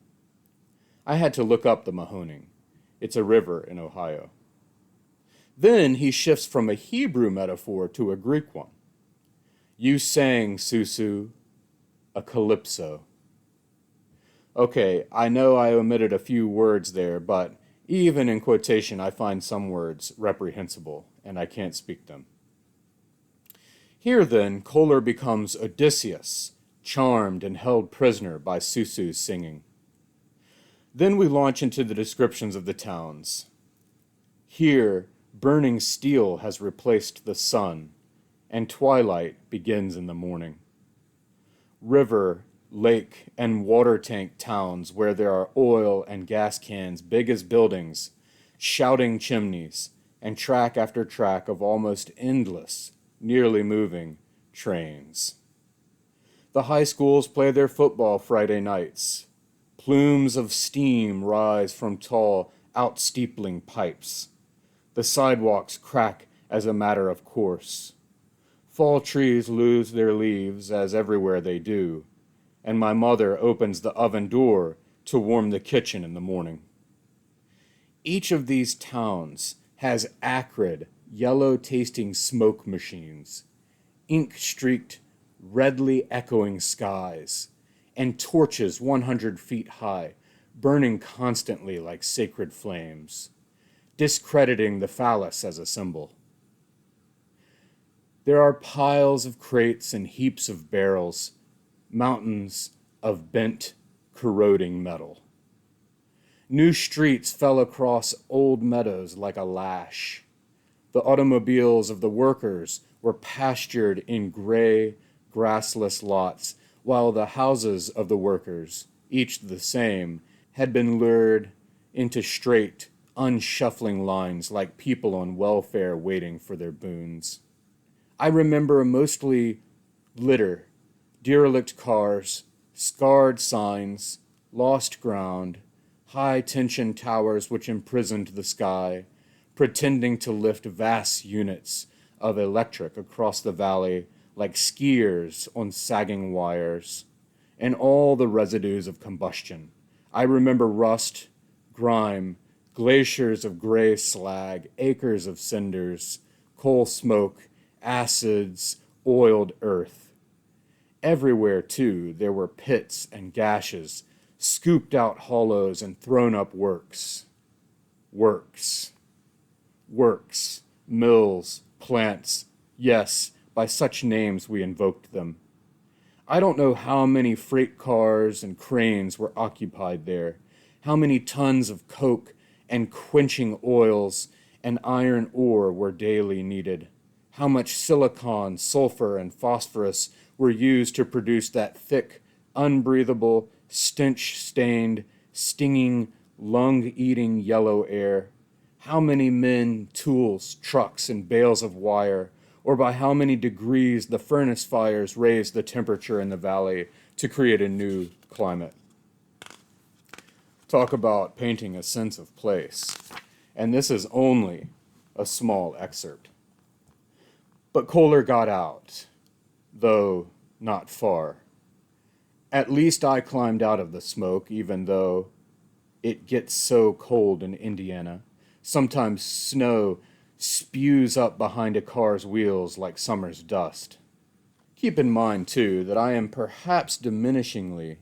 I had to look up the Mahoning. It's a river in Ohio. Then he shifts from a Hebrew metaphor to a Greek one. You sang, Susu, a calypso. Okay, I know I omitted a few words there, but even in quotation, I find some words reprehensible, and I can't speak them. Here, then, Kohler becomes Odysseus, charmed and held prisoner by Susu's singing. Then we launch into the descriptions of the towns. Here, burning steel has replaced the sun, and twilight begins in the morning. River, lake, and water tank towns where there are oil and gas cans big as buildings, shouting chimneys, and track after track of almost endless, nearly moving trains. The high schools play their football Friday nights. Plumes of steam rise from tall, out-steepling pipes. The sidewalks crack as a matter of course. Fall trees lose their leaves, as everywhere they do, and my mother opens the oven door to warm the kitchen in the morning. Each of these towns has acrid, yellow-tasting smoke machines, ink-streaked, redly echoing skies, and torches 100 feet high, burning constantly like sacred flames, discrediting the phallus as a symbol. There are piles of crates and heaps of barrels, mountains of bent, corroding metal. New streets fell across old meadows like a lash. The automobiles of the workers were pastured in gray, grassless lots, while the houses of the workers, each the same, had been lured into straight, unshuffling lines like people on welfare waiting for their boons. I remember mostly litter, derelict cars, scarred signs, lost ground, high-tension towers which imprisoned the sky, pretending to lift vast units of electric across the valley like skiers on sagging wires, and all the residues of combustion. I remember rust, grime, glaciers of gray slag, acres of cinders, coal smoke, acids, oiled earth. Everywhere, too, there were pits and gashes, scooped out hollows and thrown up works. Works. Mills, plants, yes, by such names we invoked them. I don't know how many freight cars and cranes were occupied there, how many tons of coke and quenching oils and iron ore were daily needed, how much silicon, sulfur, and phosphorus were used to produce that thick, unbreathable, stench-stained, stinging, lung-eating yellow air, how many men, tools, trucks, and bales of wire, or by how many degrees the furnace fires raised the temperature in the valley to create a new climate. Talk about painting a sense of place. And this is only a small excerpt. But Kohler got out, though not far. At least I climbed out of the smoke, even though it gets so cold in Indiana. Sometimes snow spews up behind a car's wheels like summer's dust. Keep in mind, too, that I am perhaps definitely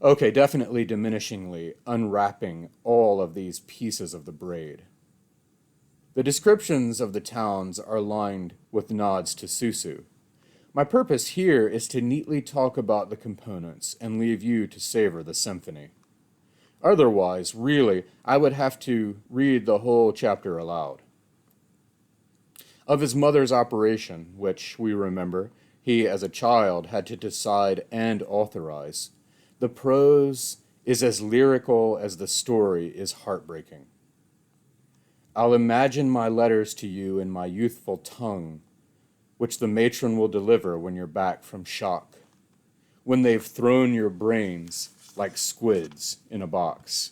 diminishingly unwrapping all of these pieces of the braid. The descriptions of the towns are lined with nods to Susu. My purpose here is to neatly talk about the components and leave you to savor the symphony. Otherwise, really, I would have to read the whole chapter aloud. Of his mother's operation, which, we remember, he as a child had to decide and authorize, the prose is as lyrical as the story is heartbreaking. I'll imagine my letters to you in my youthful tongue, which the matron will deliver when you're back from shock, when they've thrown your brains like squids in a box,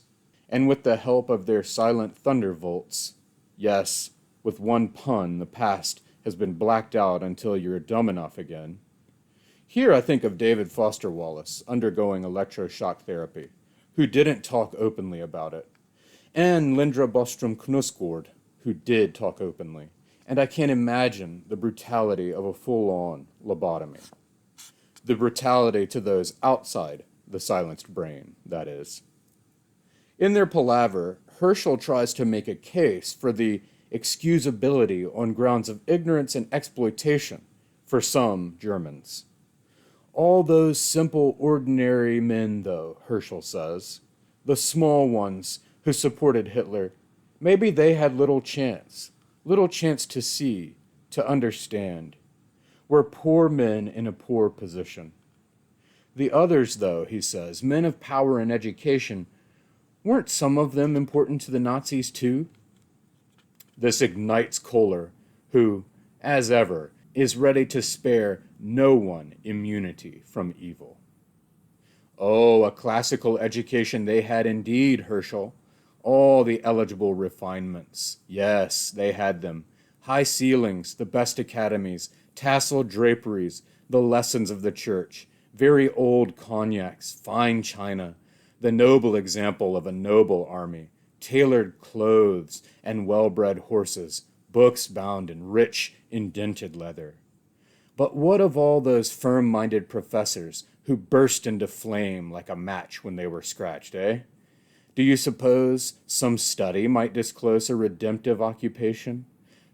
and with the help of their silent thunderbolts, yes, with one pun, the past has been blacked out until you're dumb enough again. Here I think of David Foster Wallace undergoing electroshock therapy, who didn't talk openly about it, and Lindra Bostrom Knuskord, who did talk openly, and I can't imagine the brutality of a full-on lobotomy. The brutality to those outside the silenced brain, that is. In their palaver, Herschel tries to make a case for the excusability on grounds of ignorance and exploitation for some Germans. All those simple, ordinary men, though, Herschel says, the small ones who supported Hitler, maybe they had little chance to see, to understand. We're poor men in a poor position. The others, though, he says, men of power and education, weren't some of them important to the Nazis too? This ignites Kohler, who, as ever, is ready to spare no one immunity from evil. Oh, a classical education they had indeed, Herschel. All the eligible refinements. Yes, they had them. High ceilings, the best academies, tasseled draperies, the lessons of the church, very old cognacs, fine china, the noble example of a noble army, tailored clothes and well-bred horses, books bound in rich, indented leather. But what of all those firm-minded professors who burst into flame like a match when they were scratched, eh? Do you suppose some study might disclose a redemptive occupation?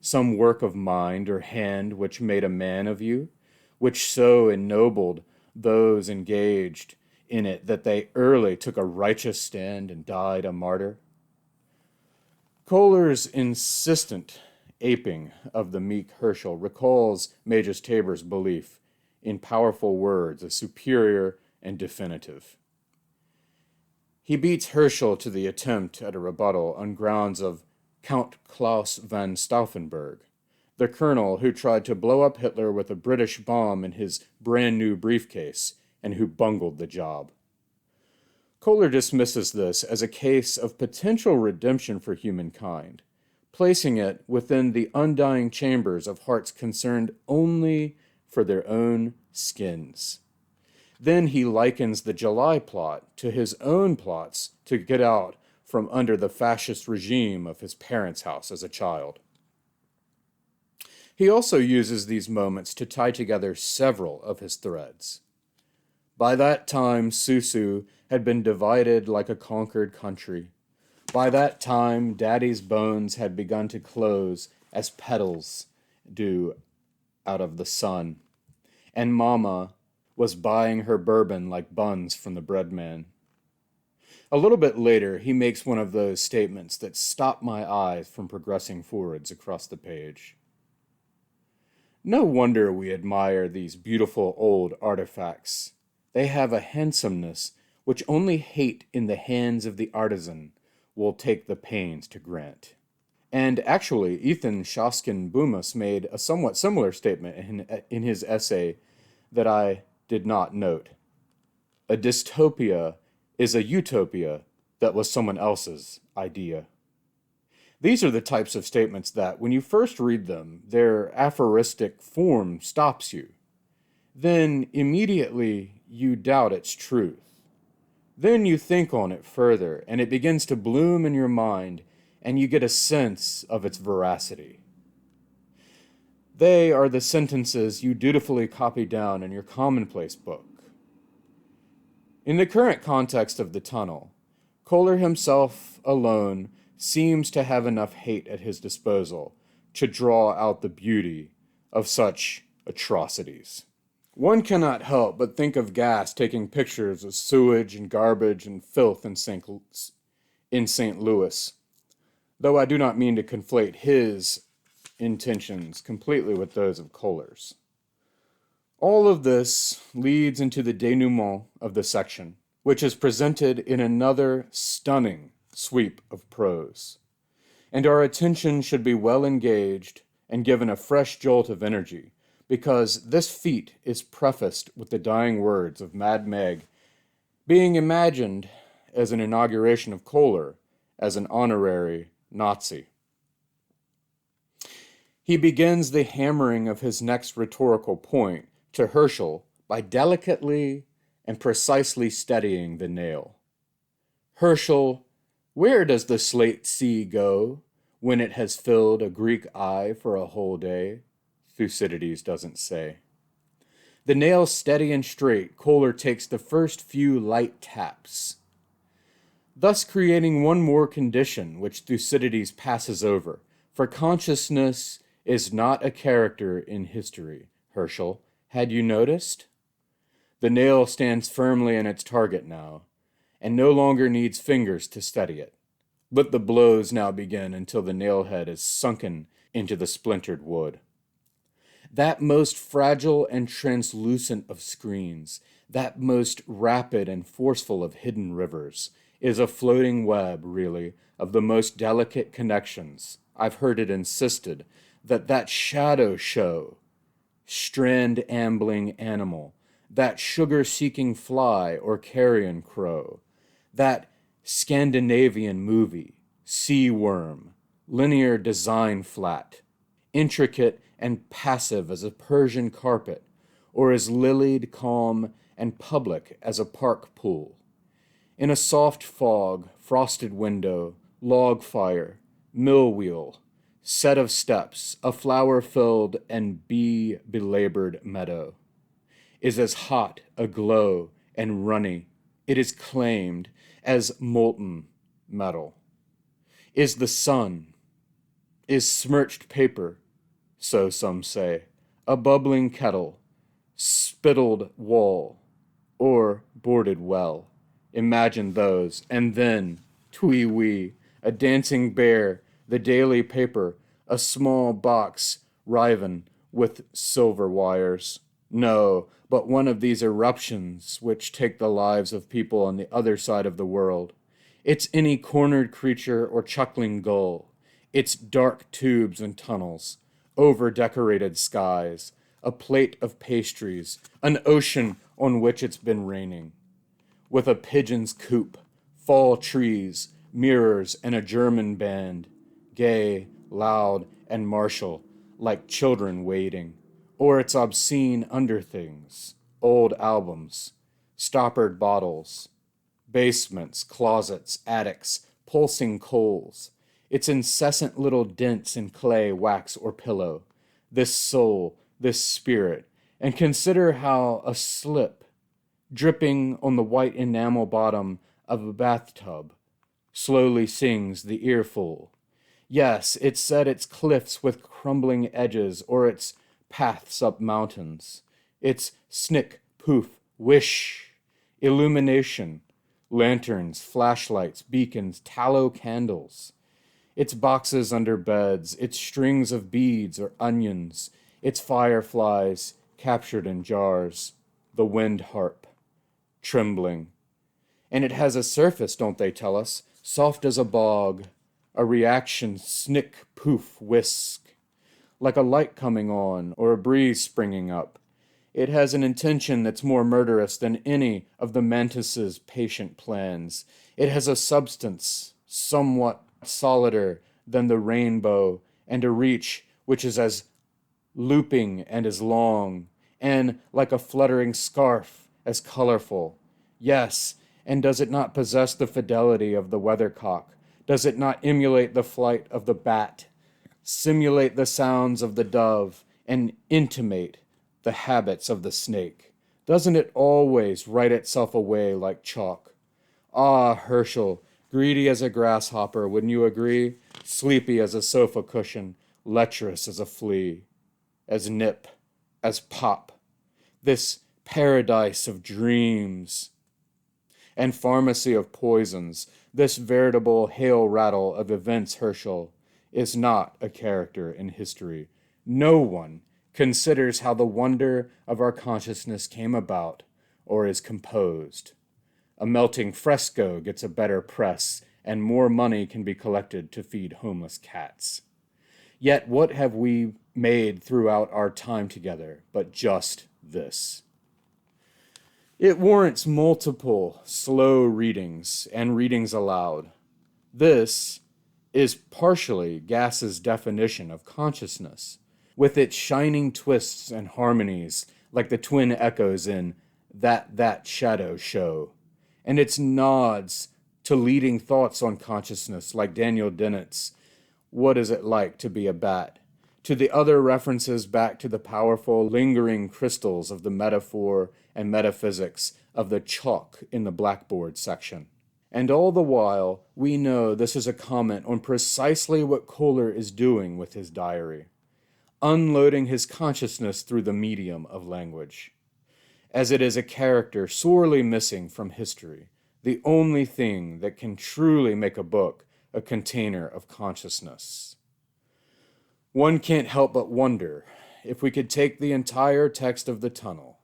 Some work of mind or hand which made a man of you? Which so ennobled those engaged in it that they early took a righteous stand and died a martyr? Kohler's insistent aping of the meek Herschel recalls Magus Tabor's belief in powerful words as superior and definitive. He beats Herschel to the attempt at a rebuttal on grounds of Count Klaus von Stauffenberg, the colonel who tried to blow up Hitler with a British bomb in his brand new briefcase and who bungled the job. Kohler dismisses this as a case of potential redemption for humankind, placing it within the undying chambers of hearts concerned only for their own skins. Then he likens the July plot to his own plots to get out from under the fascist regime of his parents' house as a child. He also uses these moments to tie together several of his threads. By that time, Susu had been divided like a conquered country. By that time, Daddy's bones had begun to close as petals do out of the sun, and Mama was buying her bourbon like buns from the breadman. A little bit later, he makes one of those statements that stop my eyes from progressing forwards across the page. No wonder we admire these beautiful old artifacts. They have a handsomeness which only hate in the hands of the artisan will take the pains to grant. And actually, Ethan Shoskin-Bumas made a somewhat similar statement in his essay that I did not note. A dystopia is a utopia that was someone else's idea. These are the types of statements that, when you first read them, their aphoristic form stops you. Then, immediately, you doubt its truth. Then you think on it further, and it begins to bloom in your mind, and you get a sense of its veracity. They are the sentences you dutifully copy down in your commonplace book. In the current context of the tunnel, Kohler himself alone seems to have enough hate at his disposal to draw out the beauty of such atrocities. One cannot help but think of Gas taking pictures of sewage and garbage and filth in St. Louis, though I do not mean to conflate his intentions completely with those of Kohler's. All of this leads into the denouement of the section, which is presented in another stunning sweep of prose. And our attention should be well engaged and given a fresh jolt of energy, because this feat is prefaced with the dying words of Mad Meg, being imagined as an inauguration of Kohler as an honorary Nazi. He begins the hammering of his next rhetorical point to Herschel by delicately and precisely steadying the nail. Herschel, where does the slate sea go when it has filled a Greek eye for a whole day? Thucydides doesn't say. The nail steady and straight, Kohler takes the first few light taps, thus creating one more condition which Thucydides passes over. For consciousness is not a character in history, Herschel. Had you noticed? The nail stands firmly in its target now, and no longer needs fingers to steady it. Let the blows now begin until the nail head is sunken into the splintered wood. That most fragile and translucent of screens, that most rapid and forceful of hidden rivers, is a floating web, really, of the most delicate connections. I've heard it insisted that shadow show, strand ambling animal, that sugar-seeking fly or carrion crow, that Scandinavian movie, sea worm, linear design flat, intricate and passive as a Persian carpet, or as lilied, calm, and public as a park pool. In a soft fog, frosted window, log fire, mill wheel, set of steps, a flower-filled and bee-belabored meadow, is as hot, aglow, and runny, it is claimed, as molten metal. Is the sun, is smirched paper, so some say, a bubbling kettle, spittled wall, or boarded well. Imagine those, and then, twee-wee, a dancing bear, the daily paper, a small box riven with silver wires. No, but one of these eruptions which take the lives of people on the other side of the world. It's any cornered creature or chuckling gull. It's dark tubes and tunnels, over-decorated skies, a plate of pastries, an ocean on which it's been raining, with a pigeon's coop, fall trees, mirrors, and a German band, gay, loud, and martial, like children waiting, or its obscene underthings, old albums, stoppered bottles, basements, closets, attics, pulsing coals, its incessant little dents in clay, wax, or pillow, this soul, this spirit, and consider how a slip, dripping on the white enamel bottom of a bathtub, slowly sings the earful. Yes, it set its cliffs with crumbling edges, or its paths up mountains, its snick, poof, wish, illumination, lanterns, flashlights, beacons, tallow candles, its boxes under beds, its strings of beads or onions, its fireflies captured in jars, the wind harp, trembling. And it has a surface, don't they tell us, soft as a bog, a reaction snick, poof, whisk, like a light coming on or a breeze springing up. It has an intention that's more murderous than any of the mantis's patient plans. It has a substance somewhat solider than the rainbow, and a reach which is as looping and as long, and like a fluttering scarf, as colorful. Yes, and does it not possess the fidelity of the weathercock? Does it not emulate the flight of the bat, simulate the sounds of the dove, and intimate the habits of the snake? Doesn't it always write itself away like chalk? Ah, Herschel, greedy as a grasshopper, wouldn't you agree? Sleepy as a sofa cushion, lecherous as a flea, as nip, as pop. This paradise of dreams and pharmacy of poisons, this veritable hail-rattle of events, Herschel, is not a character in history. No one considers how the wonder of our consciousness came about or is composed. A melting fresco gets a better press, and more money can be collected to feed homeless cats. Yet what have we made throughout our time together but just this? It warrants multiple slow readings and readings aloud. This is partially Gass's definition of consciousness, with its shining twists and harmonies like the twin echoes in That Shadow Show, and its nods to leading thoughts on consciousness like Daniel Dennett's What Is It Like to Be a Bat, to the other references back to the powerful, lingering crystals of the metaphor and metaphysics of the chalk in the blackboard section. And all the while, we know this is a comment on precisely what Kohler is doing with his diary, unloading his consciousness through the medium of language, as it is a character sorely missing from history, the only thing that can truly make a book a container of consciousness. One can't help but wonder if we could take the entire text of The Tunnel,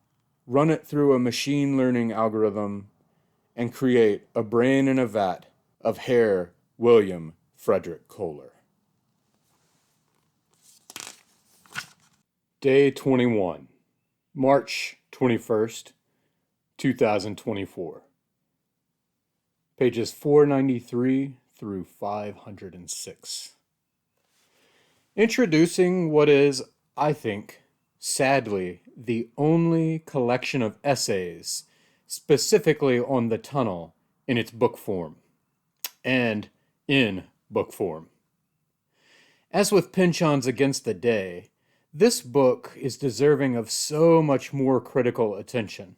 run it through a machine learning algorithm, and create a brain in a vat of Herr William Frederick Kohler. Day 21, March 21st, 2024. Pages 493 through 506. Introducing what is, I think, sadly, the only collection of essays specifically on the tunnel in its book form, and in book form. As with Pynchon's Against the Day, this book is deserving of so much more critical attention.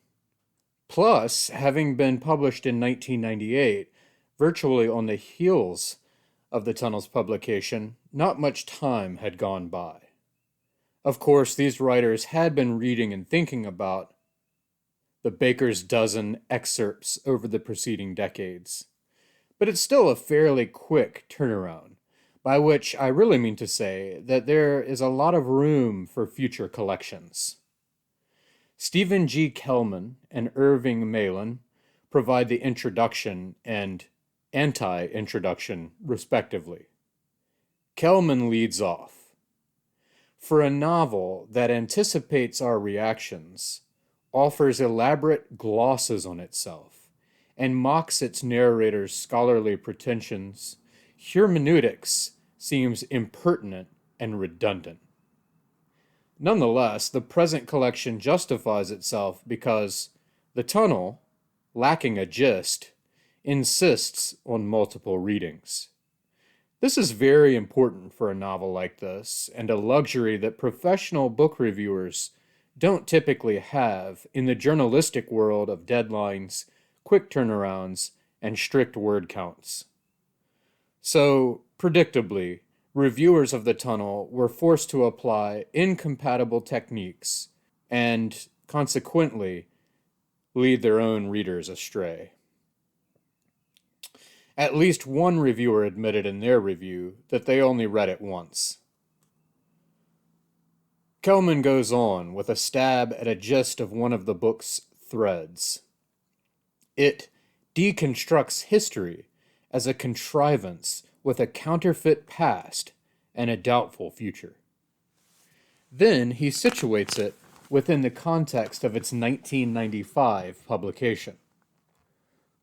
Plus, having been published in 1998, virtually on the heels of the Tunnel's publication, not much time had gone by. Of course, these writers had been reading and thinking about the Baker's Dozen excerpts over the preceding decades. But it's still a fairly quick turnaround, by which I really mean to say that there is a lot of room for future collections. Stephen G. Kellman and Irving Malin provide the introduction and anti-introduction, respectively. Kellman leads off. For a novel that anticipates our reactions, offers elaborate glosses on itself, and mocks its narrator's scholarly pretensions, hermeneutics seems impertinent and redundant. Nonetheless, the present collection justifies itself because The Tunnel, lacking a gist, insists on multiple readings. This is very important for a novel like this, and a luxury that professional book reviewers don't typically have in the journalistic world of deadlines, quick turnarounds, and strict word counts. So, predictably, reviewers of The Tunnel were forced to apply incompatible techniques and, consequently, lead their own readers astray. At least one reviewer admitted in their review that they only read it once. Kellman goes on with a stab at a gist of one of the book's threads. It deconstructs history as a contrivance with a counterfeit past and a doubtful future. Then he situates it within the context of its 1995 publication.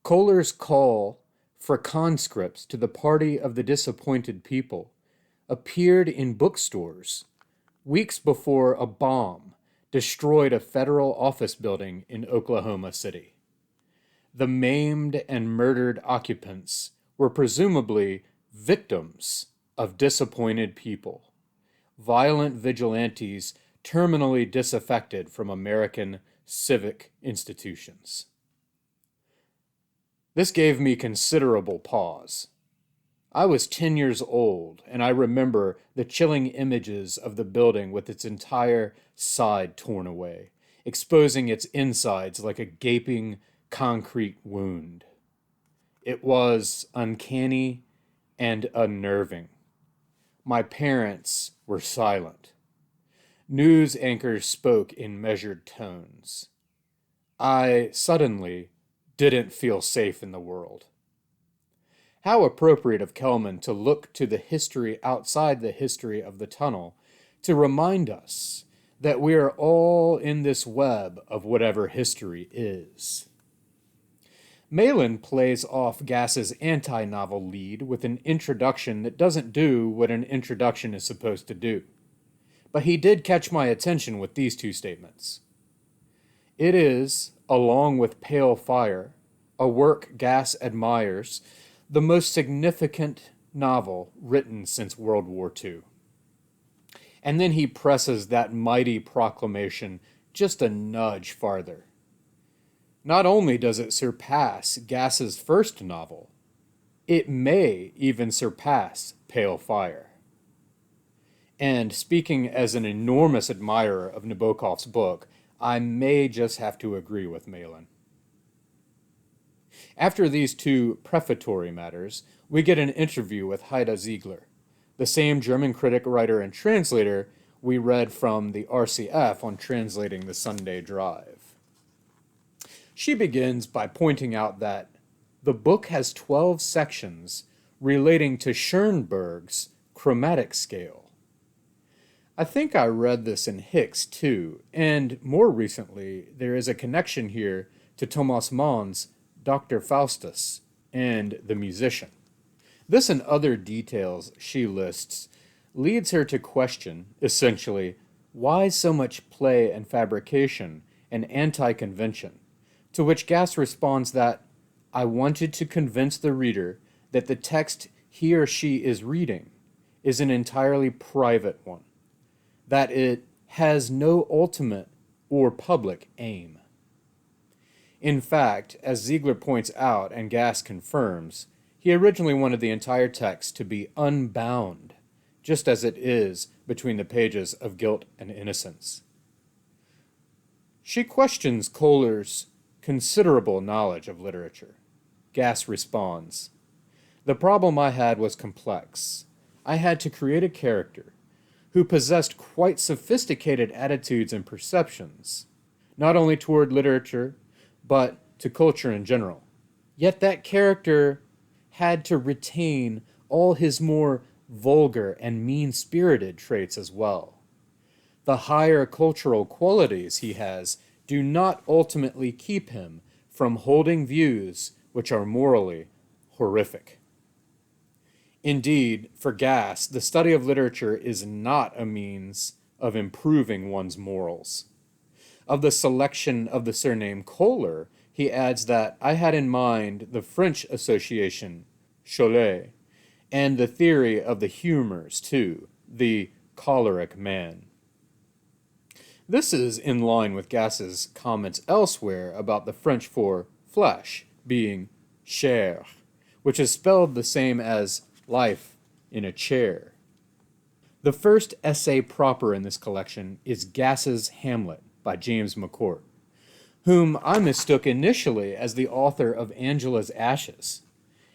Kohler's call for conscripts to the party of the disappointed people appeared in bookstores weeks before a bomb destroyed a federal office building in Oklahoma City. The maimed and murdered occupants were presumably victims of disappointed people, violent vigilantes terminally disaffected from American civic institutions. This gave me considerable pause. I was 10 years old, and I remember the chilling images of the building with its entire side torn away, exposing its insides like a gaping concrete wound. It was uncanny and unnerving. My parents were silent. News anchors spoke in measured tones. I suddenly didn't feel safe in the world. How appropriate of Kellman to look to the history outside the history of the tunnel to remind us that we are all in this web of whatever history is. Malin plays off Gass's anti-novel lead with an introduction that doesn't do what an introduction is supposed to do. But he did catch my attention with these two statements. It is, along with Pale Fire, a work Gass admires, the most significant novel written since World War II. And then he presses that mighty proclamation just a nudge farther. Not only does it surpass Gass's first novel, it may even surpass Pale Fire. And speaking as an enormous admirer of Nabokov's book, I may just have to agree with Malin. After these two prefatory matters, we get an interview with Haida Ziegler, the same German critic, writer, and translator we read from the RCF on translating the Sunday Drive. She begins by pointing out that the book has 12 sections relating to Schoenberg's chromatic scale. I think I read this in Hicks too, and more recently there is a connection here to Thomas Mann's Dr. Faustus and the Musician. This and other details she lists leads her to question, essentially, why so much play and fabrication and anti-convention, to which Gass responds that, I wanted to convince the reader that the text he or she is reading is an entirely private one, that it has no ultimate or public aim. In fact, as Ziegler points out and Gass confirms, he originally wanted the entire text to be unbound, just as it is between the pages of Guilt and Innocence. She questions Kohler's considerable knowledge of literature. Gass responds, the problem I had was complex. I had to create a character who possessed quite sophisticated attitudes and perceptions, not only toward literature, but to culture in general. Yet that character had to retain all his more vulgar and mean-spirited traits as well. The higher cultural qualities he has do not ultimately keep him from holding views which are morally horrific. Indeed, for Gass, the study of literature is not a means of improving one's morals. Of the selection of the surname Kohler, he adds that I had in mind the French association, Cholet, and the theory of the humors, too, the choleric man. This is in line with Gass's comments elsewhere about the French for flesh being chair, which is spelled the same as life in a chair. The first essay proper in this collection is Gass's Hamlet by James McCourt, whom I mistook initially as the author of Angela's Ashes.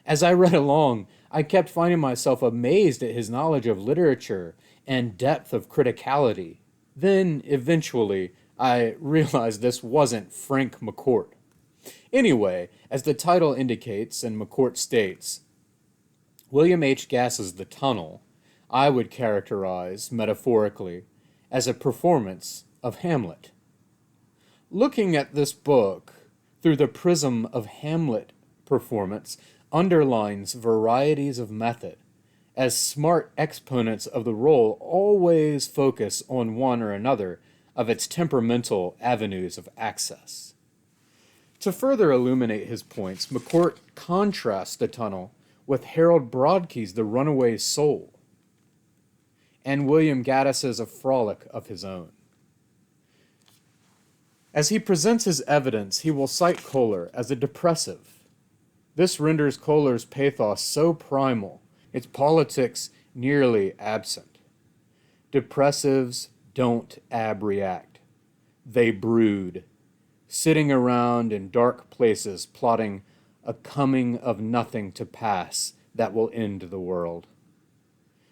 As I read along, I kept finding myself amazed at his knowledge of literature and depth of criticality. Then, eventually, I realized this wasn't Frank McCourt. Anyway, as the title indicates and McCourt states, William H. Gass's The Tunnel, I would characterize, metaphorically, as a performance of Hamlet. Looking at this book through the prism of Hamlet performance underlines varieties of method, as smart exponents of the role always focus on one or another of its temperamental avenues of access. To further illuminate his points, McCourt contrasts The Tunnel with Harold Brodkey's The Runaway Soul, and William Gaddis's A Frolic of His Own. As he presents his evidence, he will cite Kohler as a depressive. This renders Kohler's pathos so primal, its politics nearly absent. Depressives don't abreact. They brood, sitting around in dark places plotting a coming of nothing to pass that will end the world.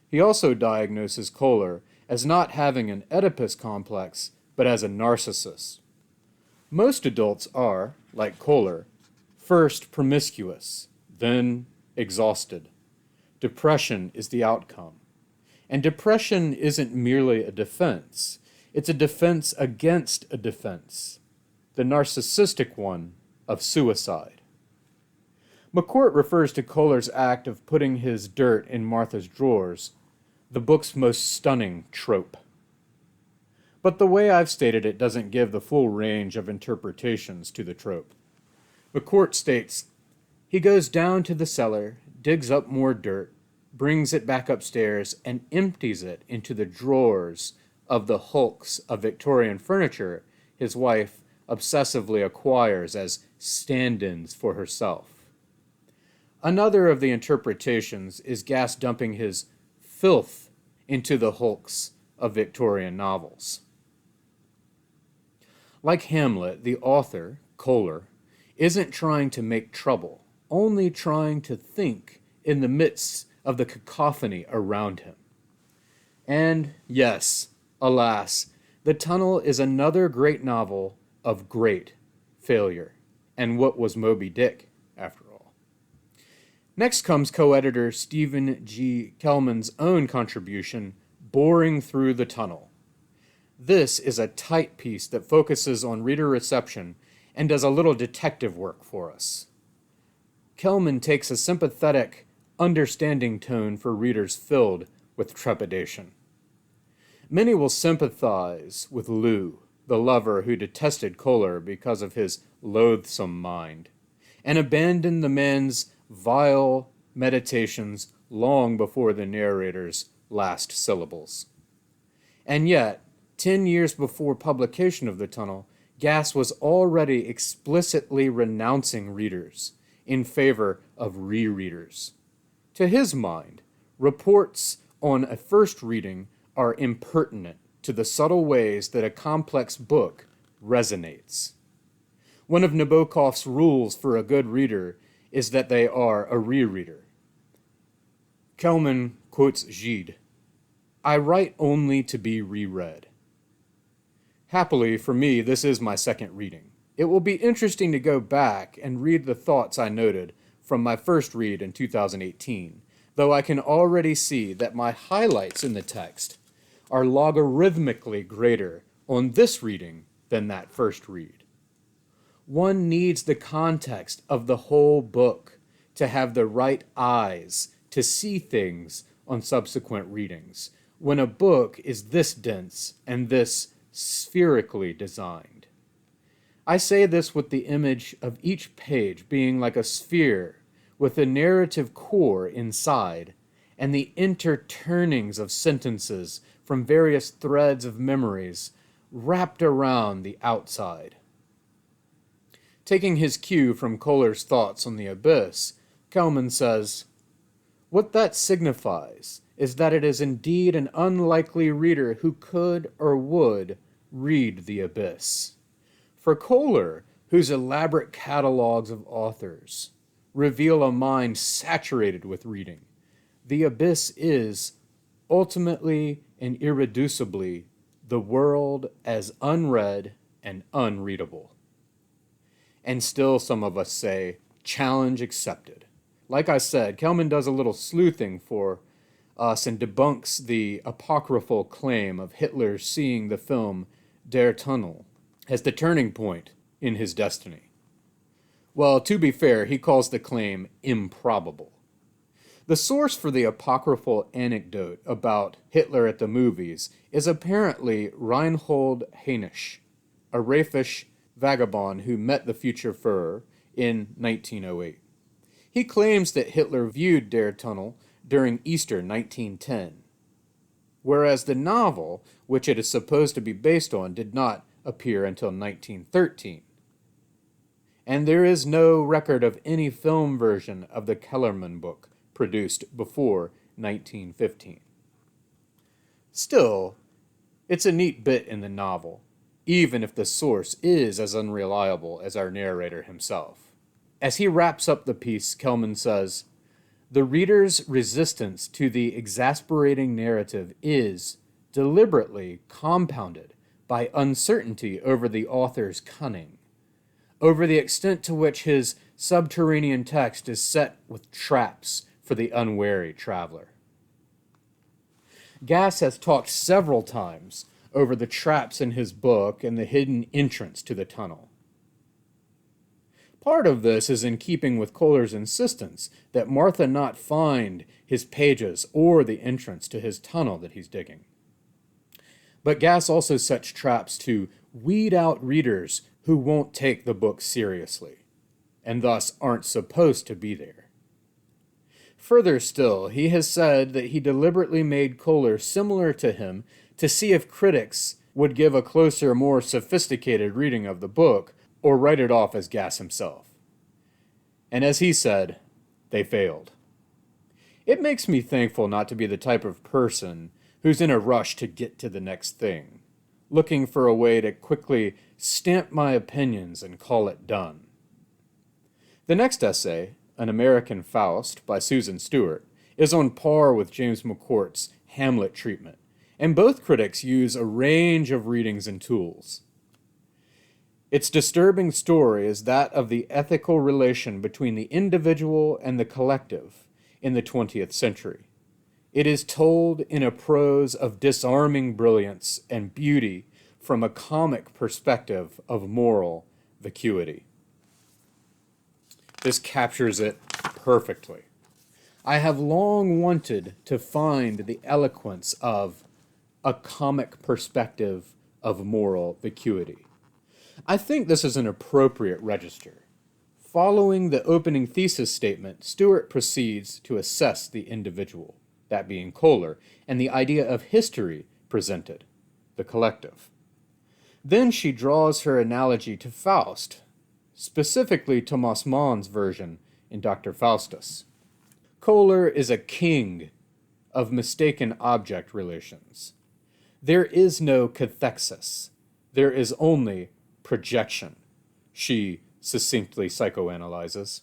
He also diagnoses Kohler as not having an Oedipus complex, but as a narcissist. Most adults are, like Kohler, first promiscuous, then exhausted. Depression is the outcome. And depression isn't merely a defense. It's a defense against a defense, the narcissistic one of suicide. McCourt refers to Kohler's act of putting his dirt in Martha's drawers, the book's most stunning trope. But the way I've stated it doesn't give the full range of interpretations to the trope. McCourt states, he goes down to the cellar, digs up more dirt, brings it back upstairs, and empties it into the drawers of the hulks of Victorian furniture his wife obsessively acquires as stand-ins for herself. Another of the interpretations is Gass dumping his filth into the hulks of Victorian novels. Like Hamlet, the author, Kohler, isn't trying to make trouble, only trying to think in the midst of the cacophony around him. And yes, alas, The Tunnel is another great novel of great failure. And what was Moby Dick, after all? Next comes co-editor Stephen G. Kellman's own contribution, Boring Through the Tunnel. This is a tight piece that focuses on reader reception and does a little detective work for us. Kellman takes a sympathetic, understanding tone for readers filled with trepidation. Many will sympathize with Lou, the lover who detested Kohler because of his loathsome mind, and abandoned the man's vile meditations long before the narrator's last syllables. And yet, 10 years before publication of The Tunnel, Gass was already explicitly renouncing readers in favor of rereaders. To his mind, reports on a first reading are impertinent to the subtle ways that a complex book resonates. One of Nabokov's rules for a good reader is that they are a rereader. Kellman quotes Gide, "I write only to be reread." Happily, for me, this is my second reading. It will be interesting to go back and read the thoughts I noted from my first read in 2018, though I can already see that my highlights in the text are logarithmically greater on this reading than that first read. One needs the context of the whole book to have the right eyes to see things on subsequent readings, when a book is this dense and this spherically designed. I say this with the image of each page being like a sphere with a narrative core inside and the interturnings of sentences from various threads of memories wrapped around the outside. Taking his cue from Kohler's thoughts on the abyss, Kellman says, "What that signifies is that it is indeed an unlikely reader who could or would read the abyss. For Kohler, whose elaborate catalogues of authors reveal a mind saturated with reading, the abyss is, ultimately and irreducibly, the world as unread and unreadable." And still some of us say, challenge accepted. Like I said, Kellman does a little sleuthing for us and debunks the apocryphal claim of Hitler seeing the film Der Tunnel as the turning point in his destiny. Well, to be fair, he calls the claim improbable. The source for the apocryphal anecdote about Hitler at the movies is apparently Reinhold Heinisch, a raffish vagabond who met the future Führer in 1908. He claims that Hitler viewed Der Tunnel during Easter 1910, whereas the novel, which it is supposed to be based on, did not appear until 1913. And there is no record of any film version of the Kellerman book produced before 1915. Still, it's a neat bit in the novel, even if the source is as unreliable as our narrator himself. As he wraps up the piece, Kellman says, "The reader's resistance to the exasperating narrative is deliberately compounded by uncertainty over the author's cunning, over the extent to which his subterranean text is set with traps for the unwary traveler." Gass has talked several times over the traps in his book and the hidden entrance to the tunnel. Part of this is in keeping with Kohler's insistence that Martha not find his pages or the entrance to his tunnel that he's digging. But Gass also sets traps to weed out readers who won't take the book seriously, and thus aren't supposed to be there. Further still, he has said that he deliberately made Kohler similar to him to see if critics would give a closer, more sophisticated reading of the book or write it off as Gass himself. And as he said, they failed. It makes me thankful not to be the type of person who's in a rush to get to the next thing, looking for a way to quickly stamp my opinions and call it done. The next essay, An American Faust by Susan Stewart, is on par with James McCourt's Hamlet treatment, and both critics use a range of readings and tools. Its disturbing story is that of the ethical relation between the individual and the collective in the 20th century. It is told in a prose of disarming brilliance and beauty from a comic perspective of moral vacuity. This captures it perfectly. I have long wanted to find the eloquence of a comic perspective of moral vacuity. I think this is an appropriate register. Following the opening thesis statement, Stewart proceeds to assess the individual, that being Kohler, and the idea of history presented, the collective. Then she draws her analogy to Faust, specifically Thomas Mann's version in Dr. Faustus. Kohler is a king of mistaken object relations. There is no cathexis. There is only projection, she succinctly psychoanalyzes.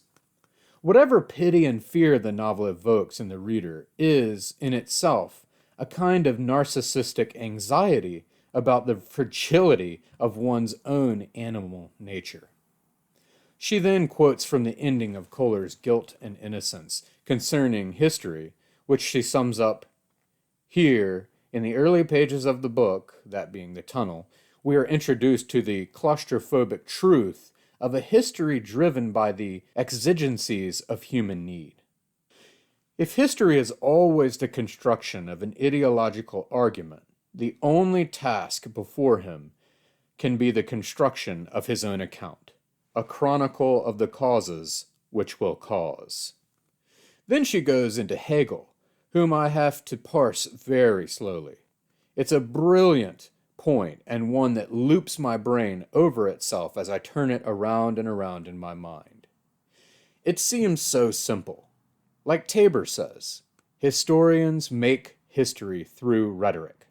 Whatever pity and fear the novel evokes in the reader is, in itself, a kind of narcissistic anxiety about the fragility of one's own animal nature. She then quotes from the ending of Kohler's Guilt and Innocence concerning history, which she sums up, "Here, in the early pages of the book, that being the tunnel, we are introduced to the claustrophobic truth of a history driven by the exigencies of human need." If history is always the construction of an ideological argument, the only task before him can be the construction of his own account, a chronicle of the causes which will cause. Then she goes into Hegel, whom I have to parse very slowly. It's a brilliant point and one that loops my brain over itself as I turn it around and around in my mind. It seems so simple. Like Tabor says, historians make history through rhetoric.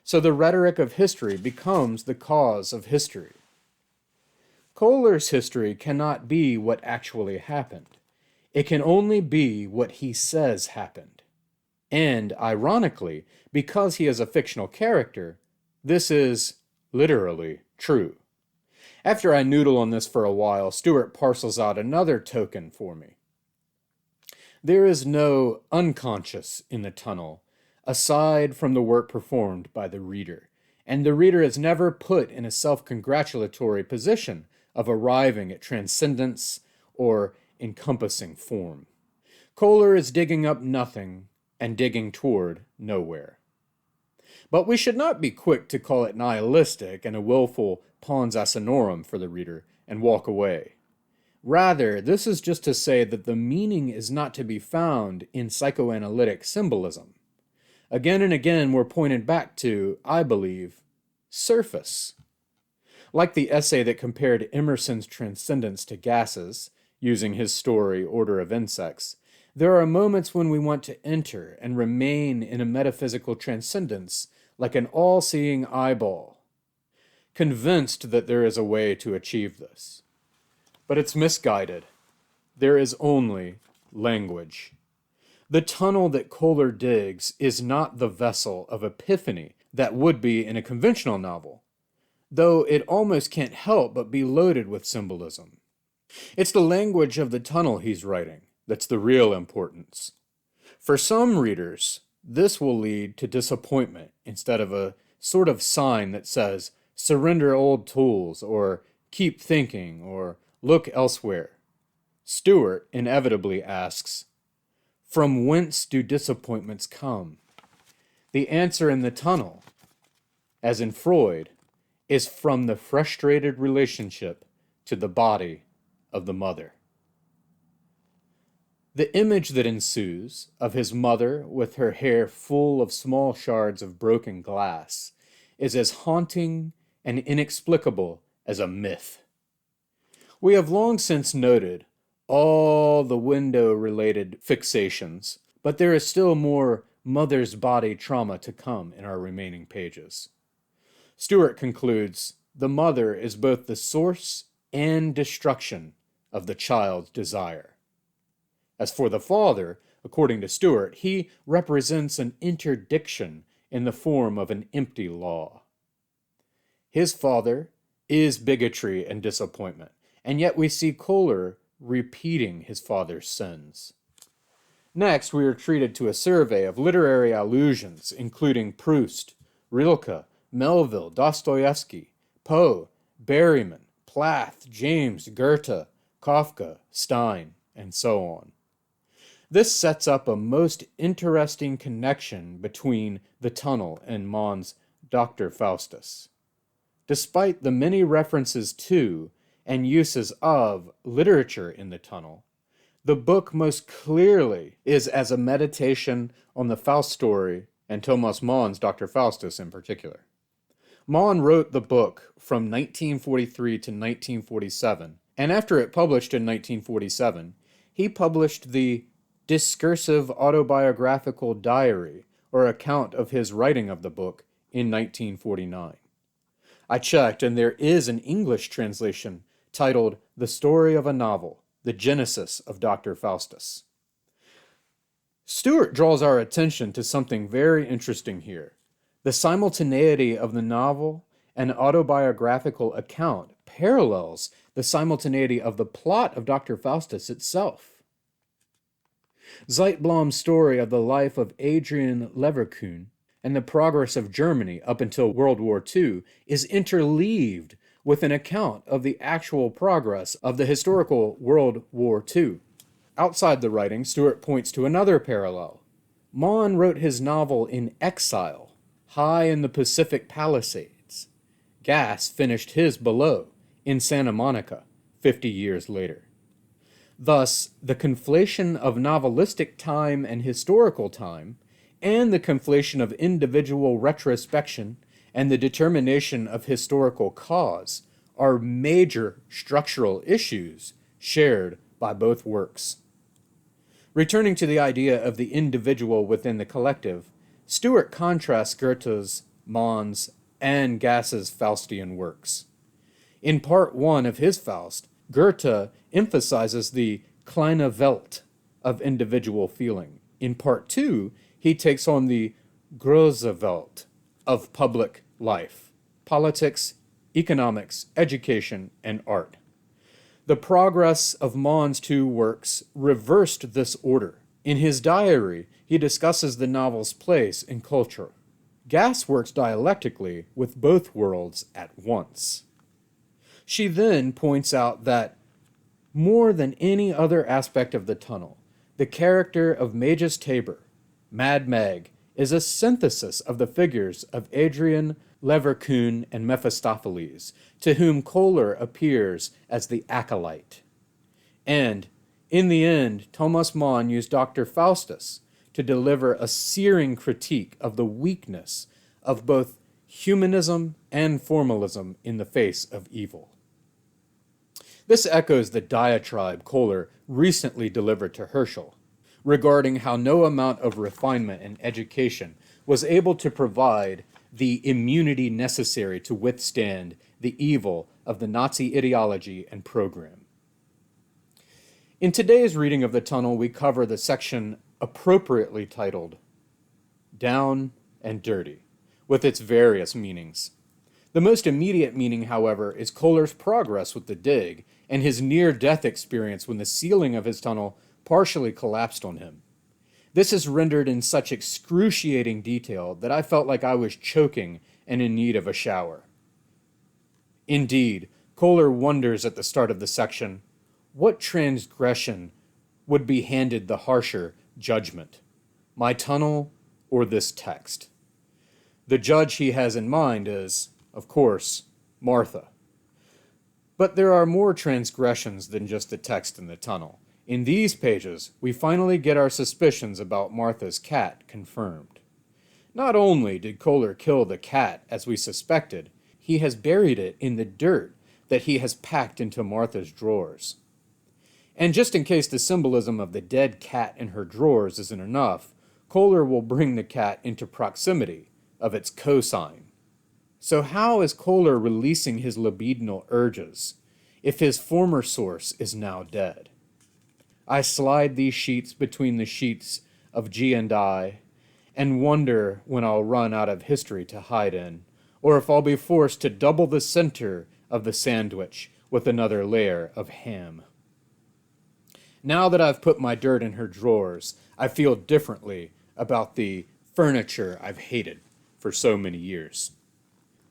So the rhetoric of history becomes the cause of history. Kohler's history cannot be what actually happened. It can only be what he says happened. And, ironically, because he is a fictional character, this is literally true. After I noodle on this for a while, Stewart parcels out another token for me. There is no unconscious in the tunnel, aside from the work performed by the reader, and the reader is never put in a self-congratulatory position of arriving at transcendence or encompassing form. Kohler is digging up nothing and digging toward nowhere. But we should not be quick to call it nihilistic and a willful pons asinorum for the reader and walk away. Rather, this is just to say that the meaning is not to be found in psychoanalytic symbolism. Again and again we're pointed back to, I believe, surface. Like the essay that compared Emerson's transcendence to gases, using his story Order of Insects, there are moments when we want to enter and remain in a metaphysical transcendence like an all-seeing eyeball, convinced that there is a way to achieve this. But it's misguided. There is only language. The tunnel that Kohler digs is not the vessel of epiphany that would be in a conventional novel, though it almost can't help but be loaded with symbolism. It's the language of the tunnel he's writing that's the real importance. For some readers, this will lead to disappointment instead of a sort of sign that says, surrender old tools, or keep thinking, or look elsewhere. Stewart inevitably asks, from whence do disappointments come? The answer in the tunnel, as in Freud, is from the frustrated relationship to the body of the mother. The image that ensues of his mother with her hair full of small shards of broken glass is as haunting and inexplicable as a myth. We have long since noted all the window-related fixations, but there is still more mother's body trauma to come in our remaining pages. Stewart concludes, the mother is both the source and destruction of the child's desire. As for the father, according to Stuart, he represents an interdiction in the form of an empty law. His father is bigotry and disappointment, and yet we see Kohler repeating his father's sins. Next, we are treated to a survey of literary allusions, including Proust, Rilke, Melville, Dostoevsky, Poe, Berryman, Plath, James, Goethe, Kafka, Stein, and so on. This sets up a most interesting connection between The Tunnel and Mann's Dr. Faustus. Despite the many references to and uses of literature in The Tunnel, the book most clearly is as a meditation on the Faust story and Thomas Mann's Dr. Faustus in particular. Mann wrote the book from 1943 to 1947, and after it published in 1947, he published the discursive autobiographical diary or account of his writing of the book in 1949. I checked, and there is an English translation titled The Story of a Novel, The Genesis of Dr. Faustus. Stuart draws our attention to something very interesting here. The simultaneity of the novel and autobiographical account parallels the simultaneity of the plot of Dr. Faustus itself. Zeitblom's story of the life of Adrian Leverkuhn and the progress of Germany up until World War II is interleaved with an account of the actual progress of the historical World War II. Outside the writing, Stuart points to another parallel. Mann wrote his novel in exile, high in the Pacific Palisades. Gass finished his below, in Santa Monica, 50 years later. Thus, the conflation of novelistic time and historical time, and the conflation of individual retrospection and the determination of historical cause, are major structural issues shared by both works. Returning to the idea of the individual within the collective, Stuart contrasts Goethe's, Mann's, and Gass's Faustian works. In part 1 of his Faust, Goethe emphasizes the kleine Welt of individual feeling. In part 2, he takes on the große Welt of public life, politics, economics, education, and art. The progress of Mann's two works reversed this order. In his diary, he discusses the novel's place in culture. Gass works dialectically with both worlds at once. She then points out that, more than any other aspect of the tunnel, the character of Magus Tabor, Mad Meg, is a synthesis of the figures of Adrian, Leverkuhn, and Mephistopheles, to whom Kohler appears as the acolyte. And, in the end, Thomas Mann used Dr. Faustus to deliver a searing critique of the weakness of both humanism and formalism in the face of evil. This echoes the diatribe Kohler recently delivered to Herschel regarding how no amount of refinement and education was able to provide the immunity necessary to withstand the evil of the Nazi ideology and program. In today's reading of The Tunnel, we cover the section appropriately titled Down and Dirty, with its various meanings. The most immediate meaning, however, is Kohler's progress with the dig and his near-death experience when the ceiling of his tunnel partially collapsed on him. This is rendered in such excruciating detail that I felt like I was choking and in need of a shower. Indeed, Kohler wonders at the start of the section, what transgression would be handed the harsher judgment, my tunnel or this text? The judge he has in mind is, of course, Martha. But there are more transgressions than just the text in the tunnel. In these pages, we finally get our suspicions about Martha's cat confirmed. Not only did Kohler kill the cat as we suspected, he has buried it in the dirt that he has packed into Martha's drawers. And just in case the symbolism of the dead cat in her drawers isn't enough, Kohler will bring the cat into proximity of its cosign. So how is Kohler releasing his libidinal urges? if his former source is now dead. I slide these sheets between the sheets of G and wonder when I'll run out of history to hide in, or if I'll be forced to double the center of the sandwich with another layer of ham. Now that I've put my dirt in her drawers, I feel differently about the furniture I've hated for so many years.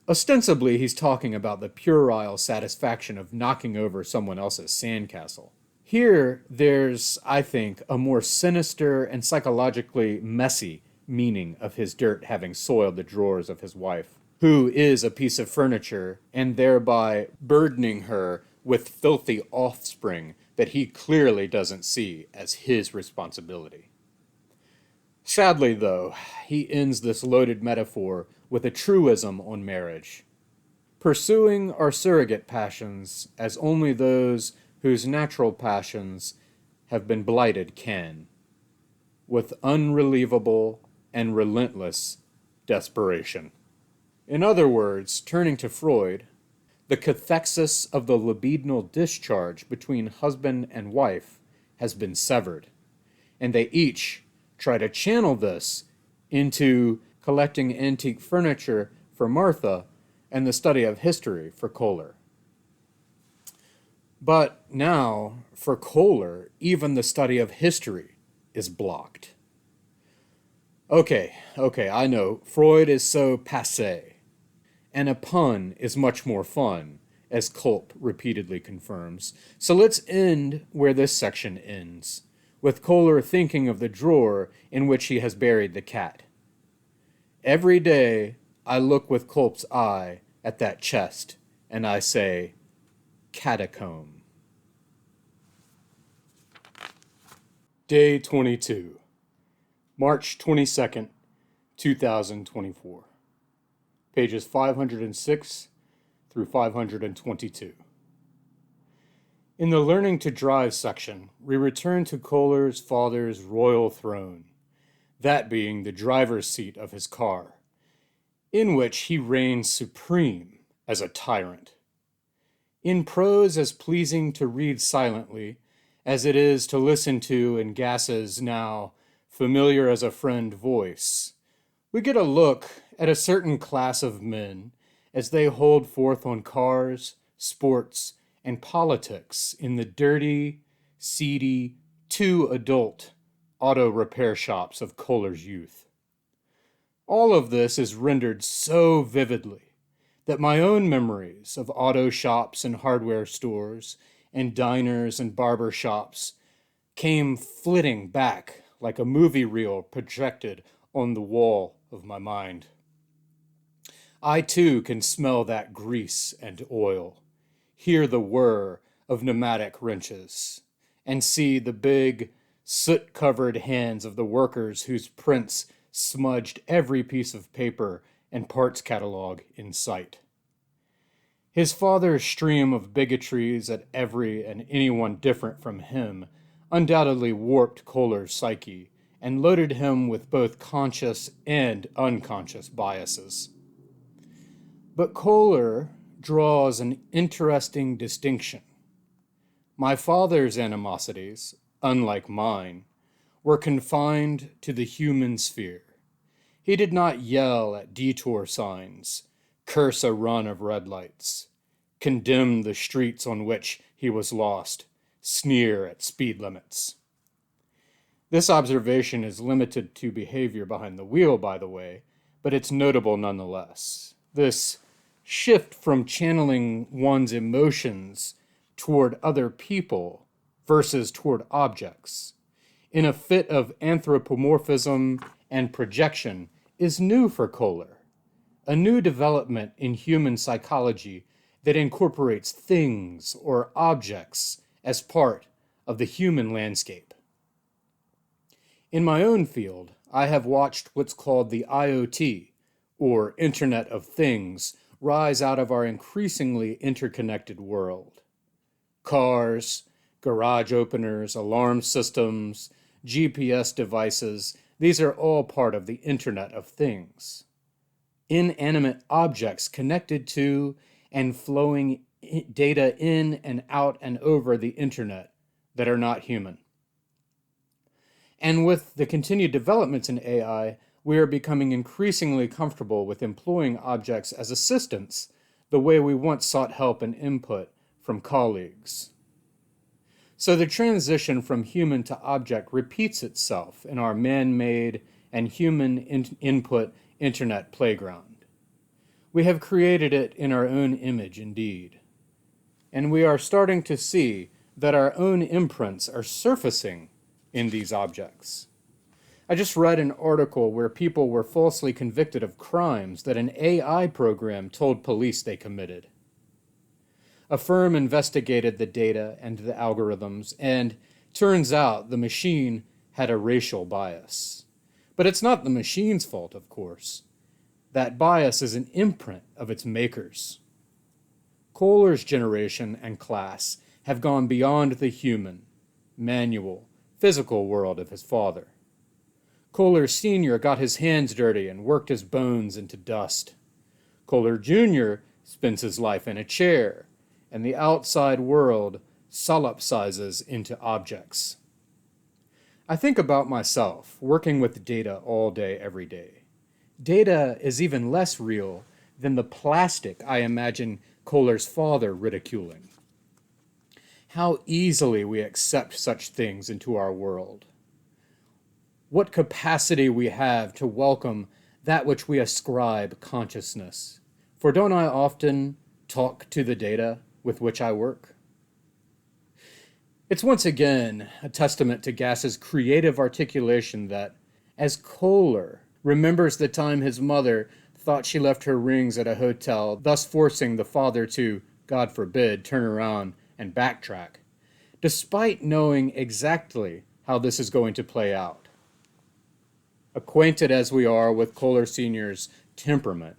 Ostensibly, he's talking about the puerile satisfaction of knocking over someone else's sandcastle. Here, there's, I think, a more sinister and psychologically messy meaning of his dirt having soiled the drawers of his wife, who is a piece of furniture, and thereby burdening her with filthy offspring that he clearly doesn't see as his responsibility. Sadly, though, he ends this loaded metaphor with a truism on marriage. Pursuing our surrogate passions as only those whose natural passions have been blighted can, with unrelievable and relentless desperation. In other words, turning to Freud, the cathexis of the libidinal discharge between husband and wife has been severed, and they each try to channel this into collecting antique furniture for Martha and the study of history for Kohler. But now, for Kohler, even the study of history is blocked. Okay, I know, Freud is so passé, and a pun is much more fun, as Culp repeatedly confirms. So let's end where this section ends, with Kohler thinking of the drawer in which he has buried the cat. Every day I look with Culp's eye at that chest, and I say, catacomb. Day 22, March 22nd, 2024. Pages 506 through 522. In the Learning to Drive section, we return to Kohler's father's royal throne, that being the driver's seat of his car, in which he reigns supreme as a tyrant. In prose as pleasing to read silently as it is to listen to in Gass's now familiar as a friend voice, we get a look at a certain class of men as they hold forth on cars, sports, and politics in the dirty, seedy, too adult auto repair shops of Kohler's youth. All of this is rendered so vividly that my own memories of auto shops and hardware stores and diners and barber shops came flitting back like a movie reel projected on the wall of my mind. I too can smell that grease and oil, hear the whir of pneumatic wrenches, and see the big, soot-covered hands of the workers whose prints smudged every piece of paper and parts catalog in sight. His father's stream of bigotries at every and anyone different from him undoubtedly warped Kohler's psyche and loaded him with both conscious and unconscious biases. But Kohler draws an interesting distinction. My father's animosities, unlike mine, were confined to the human sphere. He did not yell at detour signs, curse a run of red lights, condemn the streets on which he was lost, sneer at speed limits. This observation is limited to behavior behind the wheel, by the way, but it's notable nonetheless. This shift from channeling one's emotions toward other people versus toward objects, in a fit of anthropomorphism and projection, is new for Kohler, a new development in human psychology that incorporates things or objects as part of the human landscape. In my own field, I have watched what's called the IoT, or Internet of Things, rise out of our increasingly interconnected world. Cars, garage openers, alarm systems, GPS devices, these are all part of the Internet of Things. Inanimate objects connected to and flowing data in and out and over the internet that are not human. And with the continued developments in AI, we are becoming increasingly comfortable with employing objects as assistants the way we once sought help and input from colleagues. So the transition from human to object repeats itself in our man-made and human input internet playground. We have created it in our own image indeed. And we are starting to see that our own imprints are surfacing in these objects. I just read an article where people were falsely convicted of crimes that an AI program told police they committed. A firm investigated the data and the algorithms, and turns out the machine had a racial bias. But it's not the machine's fault, of course. That bias is an imprint of its makers. Kohler's generation and class have gone beyond the human, manual, physical world of his father. Kohler Sr. got his hands dirty and worked his bones into dust. Kohler Jr. spends his life in a chair, and the outside world solipsizes into objects. I think about myself, working with data all day, every day. Data is even less real than the plastic I imagine Kohler's father ridiculing. How easily we accept such things into our world. What capacity we have to welcome that which we ascribe consciousness. For don't I often talk to the data with which I work? It's once again a testament to Gass's creative articulation that, as Kohler remembers the time his mother thought she left her rings at a hotel, thus forcing the father to, God forbid, turn around and backtrack, despite knowing exactly how this is going to play out. Acquainted as we are with Kohler Sr.'s temperament,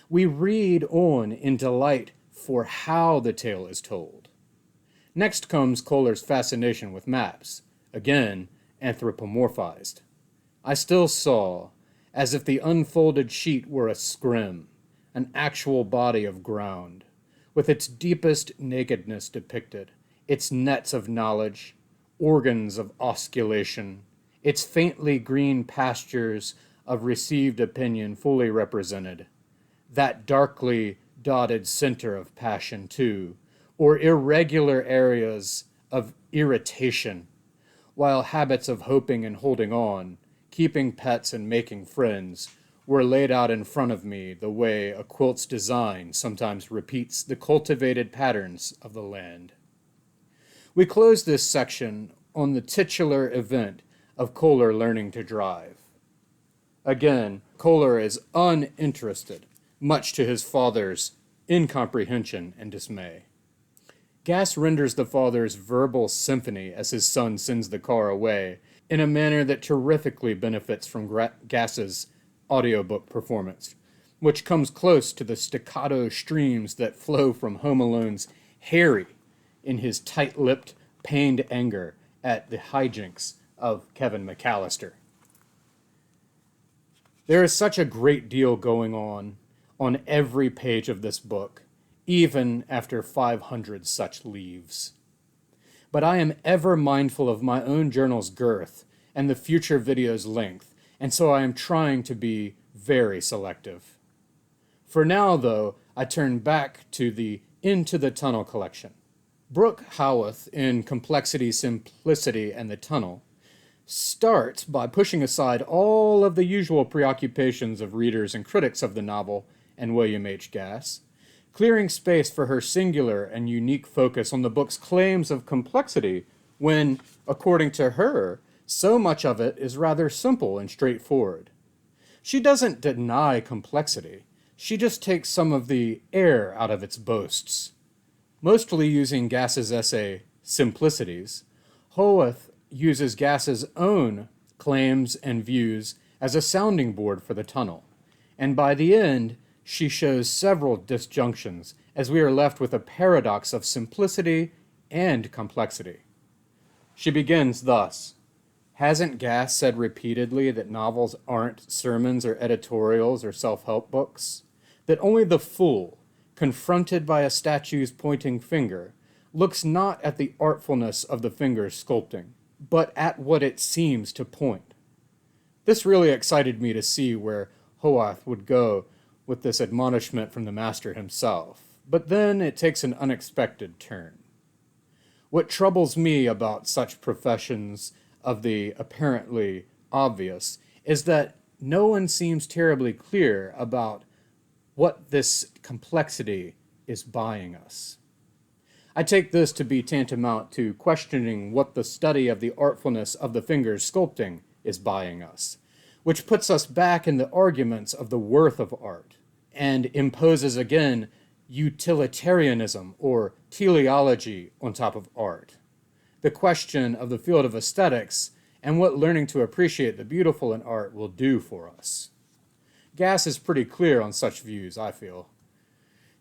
we read on in delight for how the tale is told. Next comes Kohler's fascination with maps, again anthropomorphized. I still saw, as if the unfolded sheet were a scrim, an actual body of ground, with its deepest nakedness depicted, its nets of knowledge, organs of osculation, its faintly green pastures of received opinion fully represented, that darkly dotted center of passion too, or irregular areas of irritation, while habits of hoping and holding on, keeping pets and making friends, were laid out in front of me the way a quilt's design sometimes repeats the cultivated patterns of the land. We close this section on the titular event of Kohler learning to drive. Again, Kohler is uninterested, much to his father's incomprehension and dismay. Gass renders the father's verbal symphony as his son sends the car away in a manner that terrifically benefits from Gass's audiobook performance, which comes close to the staccato streams that flow from Home Alone's Harry in his tight-lipped, pained anger at the hijinks of Kevin McAllister. There is such a great deal going on every page of this book, even after 500 such leaves. But I am ever mindful of my own journal's girth and the future video's length, and so I am trying to be very selective. For now, though, I turn back to the Into the Tunnel collection. Brooke Howarth, in Complexity, Simplicity, and the Tunnel, starts by pushing aside all of the usual preoccupations of readers and critics of the novel and William H. Gass, clearing space for her singular and unique focus on the book's claims of complexity when, according to her, so much of it is rather simple and straightforward. She doesn't deny complexity, she just takes some of the air out of its boasts. Mostly using Gass's essay, Simplicities, Howarth uses Gass's own claims and views as a sounding board for the tunnel, and by the end, she shows several disjunctions as we are left with a paradox of simplicity and complexity. She begins thus: hasn't Gass said repeatedly that novels aren't sermons or editorials or self-help books? That only the fool confronted by a statue's pointing finger, looks not at the artfulness of the finger's sculpting, but at what it seems to point. This really excited me to see where Hoath would go with this admonishment from the master himself, but then it takes an unexpected turn. What troubles me about such professions of the apparently obvious is that no one seems terribly clear about what this complexity is buying us. I take this to be tantamount to questioning what the study of the artfulness of the finger's sculpting is buying us, which puts us back in the arguments of the worth of art and imposes again utilitarianism or teleology on top of art. The question of the field of aesthetics and what learning to appreciate the beautiful in art will do for us. Gass is pretty clear on such views, I feel.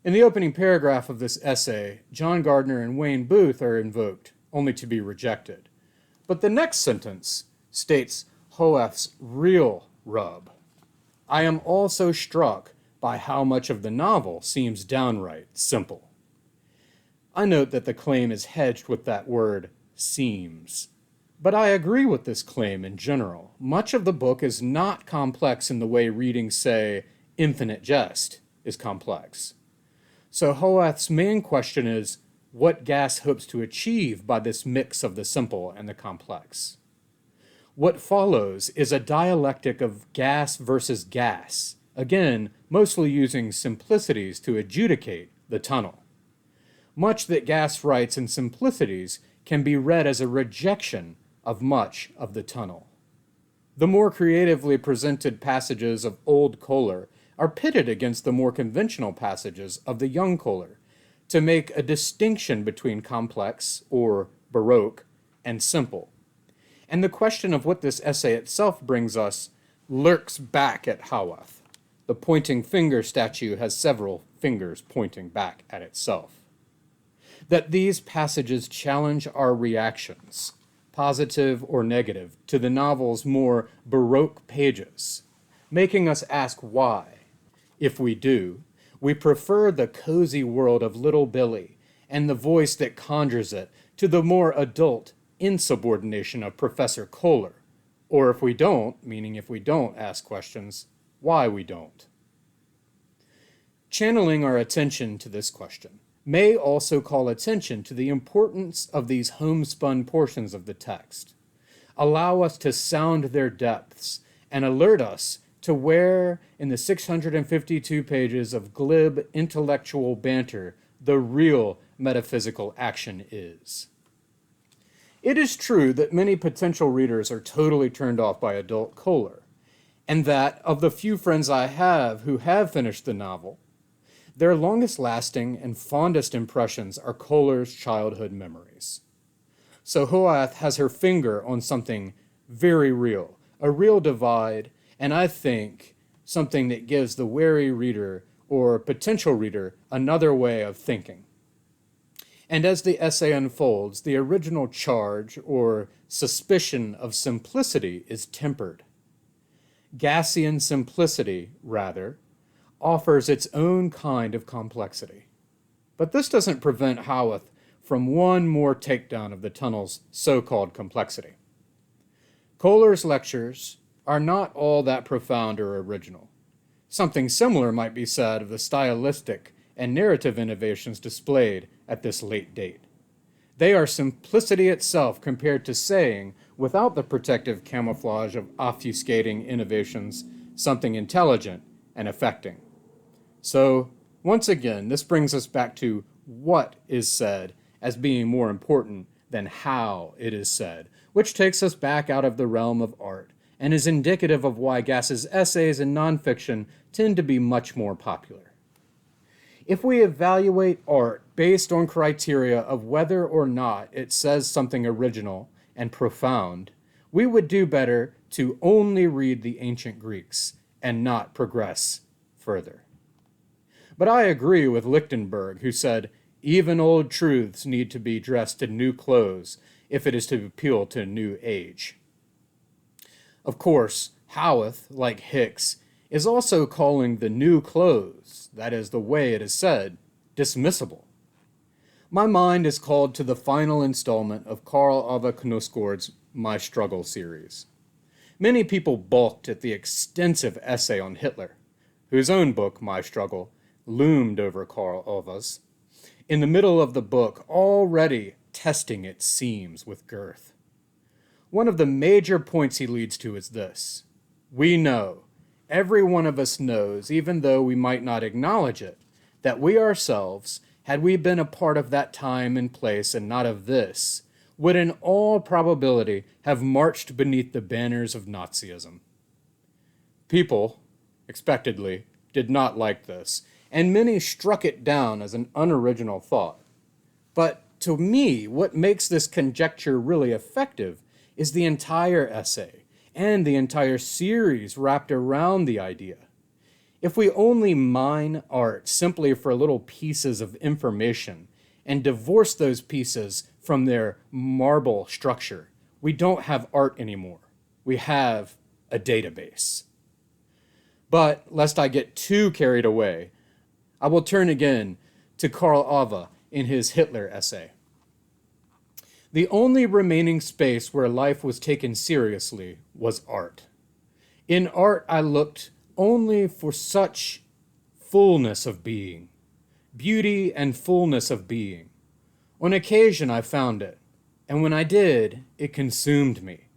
In the opening paragraph of this essay, John Gardner and Wayne Booth are invoked, only to be rejected. But the next sentence states Hoath's real rub. I am also struck by how much of the novel seems downright simple. I note that the claim is hedged with that word, seems. But I agree with this claim in general. Much of the book is not complex in the way reading, say, Infinite Jest is complex. So Hoath's main question is what Gass hopes to achieve by this mix of the simple and the complex. What follows is a dialectic of Gass versus Gass, again, mostly using simplicities to adjudicate the tunnel. Much that Gass writes in simplicities can be read as a rejection of much of the tunnel. The more creatively presented passages of old Kohler are pitted against the more conventional passages of the young Kohler to make a distinction between complex, or Baroque, and simple. And the question of what this essay itself brings us lurks back at Hoath. The pointing finger statue has several fingers pointing back at itself. That these passages challenge our reactions, positive or negative, to the novel's more Baroque pages, making us ask why, if we do, we prefer the cozy world of Little Billy and the voice that conjures it to the more adult insubordination of Professor Kohler, or if we don't, meaning if we don't ask questions, why we don't. Channeling our attention to this question may also call attention to the importance of these homespun portions of the text, allow us to sound their depths, and alert us to where, in the 652 pages of glib intellectual banter, the real metaphysical action is. It is true that many potential readers are totally turned off by adult Kohler, and that, of the few friends I have who have finished the novel, their longest-lasting and fondest impressions are Kohler's childhood memories. So Hoath has her finger on something very real, a real divide, and I think something that gives the wary reader or potential reader another way of thinking. And as the essay unfolds, the original charge or suspicion of simplicity is tempered. Gassian simplicity, rather, offers its own kind of complexity. But this doesn't prevent Hoath from one more takedown of the tunnel's so-called complexity. Kohler's lectures are not all that profound or original. Something similar might be said of the stylistic and narrative innovations displayed at this late date. They are simplicity itself compared to saying, without the protective camouflage of obfuscating innovations, something intelligent and affecting. So, once again, this brings us back to what is said as being more important than how it is said, which takes us back out of the realm of art and is indicative of why Gass's essays in nonfiction tend to be much more popular. If we evaluate art based on criteria of whether or not it says something original and profound, we would do better to only read the ancient Greeks and not progress further. But I agree with Lichtenberg, who said, even old truths need to be dressed in new clothes if it is to appeal to a new age. Of course, Hoath, like Hicks, is also calling the new clothes, that is the way it is said, dismissible. My mind is called to the final installment of Karl Ove Knausgård's My Struggle series. Many people balked at the extensive essay on Hitler, whose own book, My Struggle, loomed over Karl Ove's, in the middle of the book, already testing its seams with girth. One of the major points he leads to is this: we know, every one of us knows, even though we might not acknowledge it, that we ourselves, had we been a part of that time and place and not of this, would in all probability have marched beneath the banners of Nazism. People, expectedly, did not like this, and many struck it down as an unoriginal thought. But to me, what makes this conjecture really effective is the entire essay and the entire series wrapped around the idea. If we only mine art simply for little pieces of information and divorce those pieces from their marble structure, we don't have art anymore. We have a database. But lest I get too carried away, I will turn again to Karl Ove in his Hitler essay. The only remaining space where life was taken seriously was art. In art, I looked only for such fullness of being, beauty and fullness of being. On occasion I found it, and when I did, it consumed me.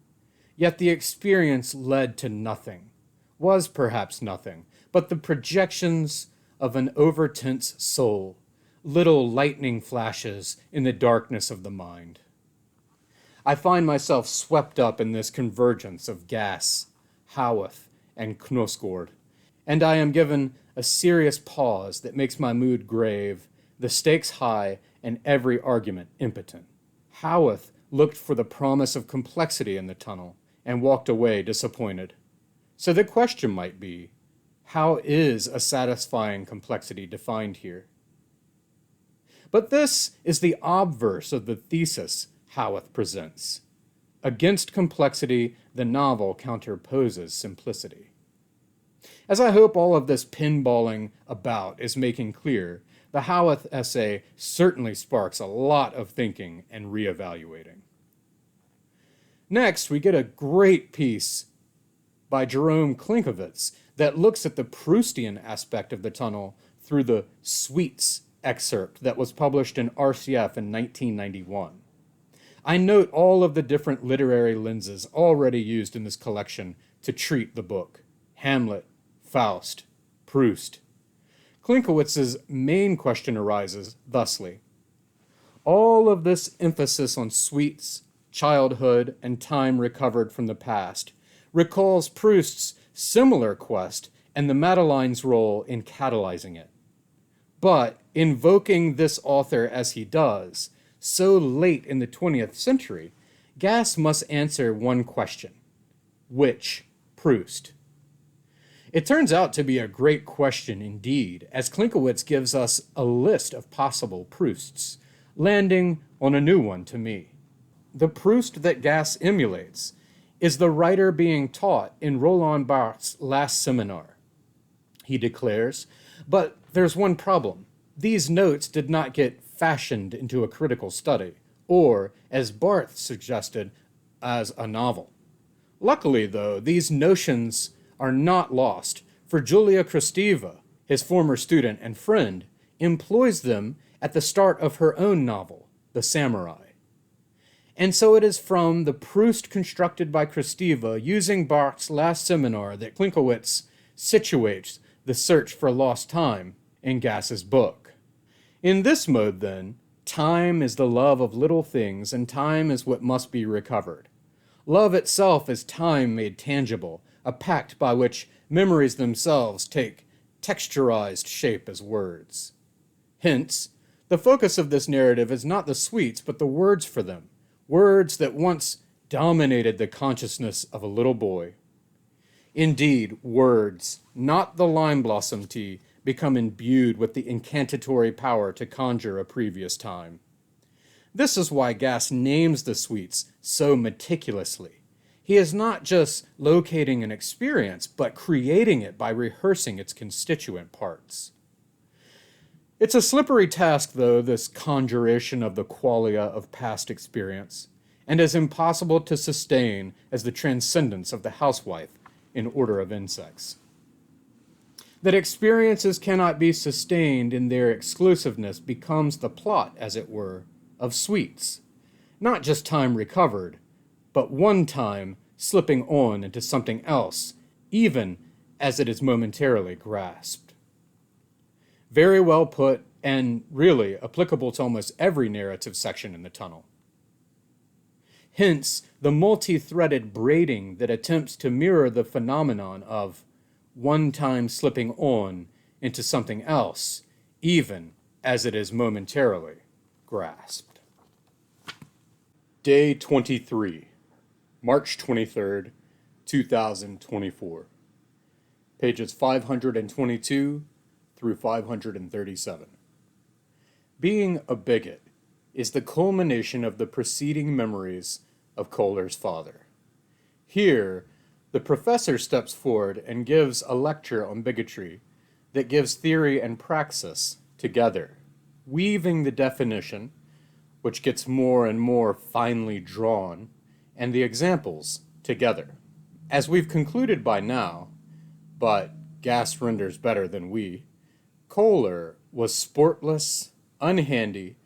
Yet the experience led to nothing, was perhaps nothing, but the projections of an over-tense soul, little lightning flashes in the darkness of the mind. I find myself swept up in this convergence of Gass, Howarth, and Knausgård, and I am given a serious pause that makes my mood grave, the stakes high, and every argument impotent. Howarth looked for the promise of complexity in the tunnel and walked away disappointed. So the question might be, how is a satisfying complexity defined here? But this is the obverse of the thesis Howarth presents. Against complexity, the novel counterposes simplicity. As I hope all of this pinballing about is making clear, the Howarth essay certainly sparks a lot of thinking and reevaluating. Next, we get a great piece by Jerome Klinkowitz that looks at the Proustian aspect of the tunnel through the Suites excerpt that was published in RCF in 1991. I note all of the different literary lenses already used in this collection to treat the book: Hamlet, Faust, Proust. Klinkowitz's main question arises thusly: all of this emphasis on suites, childhood, and time recovered from the past recalls Proust's similar quest and the Madeleine's role in catalyzing it. But invoking this author as he does, so late in the 20th century, Gass must answer one question: which Proust? It turns out to be a great question indeed, as Klinkowitz gives us a list of possible Prousts, landing on a new one to me. The Proust that Gass emulates is the writer being taught in Roland Barthes' last seminar. He declares, but there's one problem. These notes did not get fashioned into a critical study, or, as Barthes suggested, as a novel. Luckily, though, these notions are not lost, for Julia Kristeva, his former student and friend, employs them at the start of her own novel, The Samurai. And so it is from the Proust constructed by Kristeva using Barthes' last seminar that Klinkowitz situates the search for lost time in Gass's book. In this mode, then, time is the love of little things, and time is what must be recovered. Love itself is time made tangible, a pact by which memories themselves take texturized shape as words. Hence, the focus of this narrative is not the sweets, but the words for them, words that once dominated the consciousness of a little boy. Indeed, words, not the lime blossom tea, become imbued with the incantatory power to conjure a previous time. This is why Gass names the suites so meticulously. He is not just locating an experience, but creating it by rehearsing its constituent parts. It's a slippery task, though, this conjuration of the qualia of past experience, and as impossible to sustain as the transcendence of the housewife in order of insects. That experiences cannot be sustained in their exclusiveness becomes the plot, as it were, of sweets. Not just time recovered, but one time slipping on into something else, even as it is momentarily grasped. Very well put, and really applicable to almost every narrative section in the tunnel. Hence, the multi-threaded braiding that attempts to mirror the phenomenon of one time slipping on into something else, even as it is momentarily grasped. Day 23, March 23rd, 2024. Pages 522 through 537. Being a bigot is the culmination of the preceding memories of Kohler's father. Here, the professor steps forward and gives a lecture on bigotry that gives theory and praxis together, weaving the definition, which gets more and more finely drawn, and the examples together. As we've concluded by now, but gas renders better than we, Kohler was sportless, unhandy,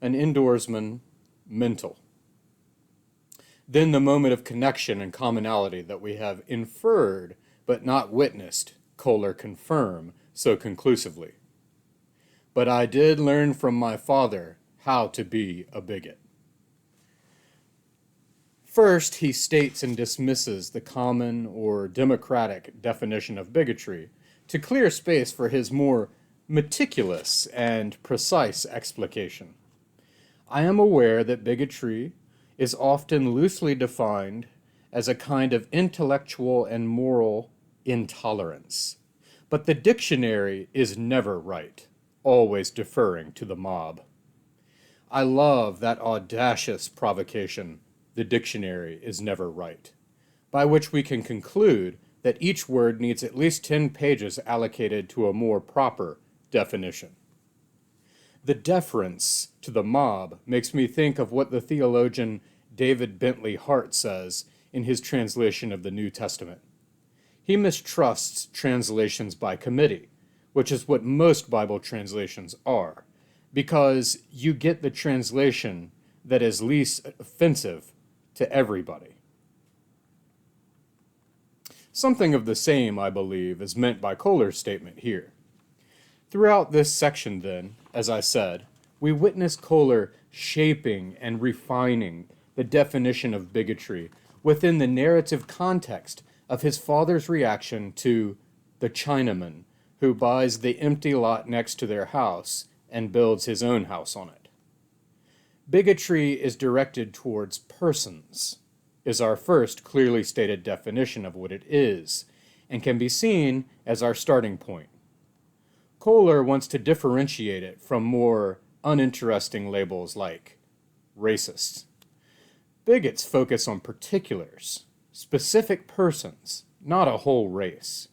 an indoorsman, mental. Then the moment of connection and commonality that we have inferred but not witnessed, Kohler confirm so conclusively. But I did learn from my father how to be a bigot. First, he states and dismisses the common or democratic definition of bigotry to clear space for his more meticulous and precise explication. I am aware that bigotry is often loosely defined as a kind of intellectual and moral intolerance, but the dictionary is never right, always deferring to the mob. I love that audacious provocation, the dictionary is never right, by which we can conclude that each word needs at least 10 pages allocated to a more proper definition. The deference to the mob makes me think of what the theologian David Bentley Hart says in his translation of the New Testament. He mistrusts translations by committee, which is what most Bible translations are, because you get the translation that is least offensive to everybody. Something of the same, I believe, is meant by Kohler's statement here. Throughout this section, then, as I said, we witness Kohler shaping and refining the definition of bigotry within the narrative context of his father's reaction to the Chinaman who buys the empty lot next to their house and builds his own house on it. Bigotry is directed towards persons, is our first clearly stated definition of what it is, and can be seen as our starting point. Kohler wants to differentiate it from more uninteresting labels like racists. Bigots focus on particulars, specific persons, not a whole race.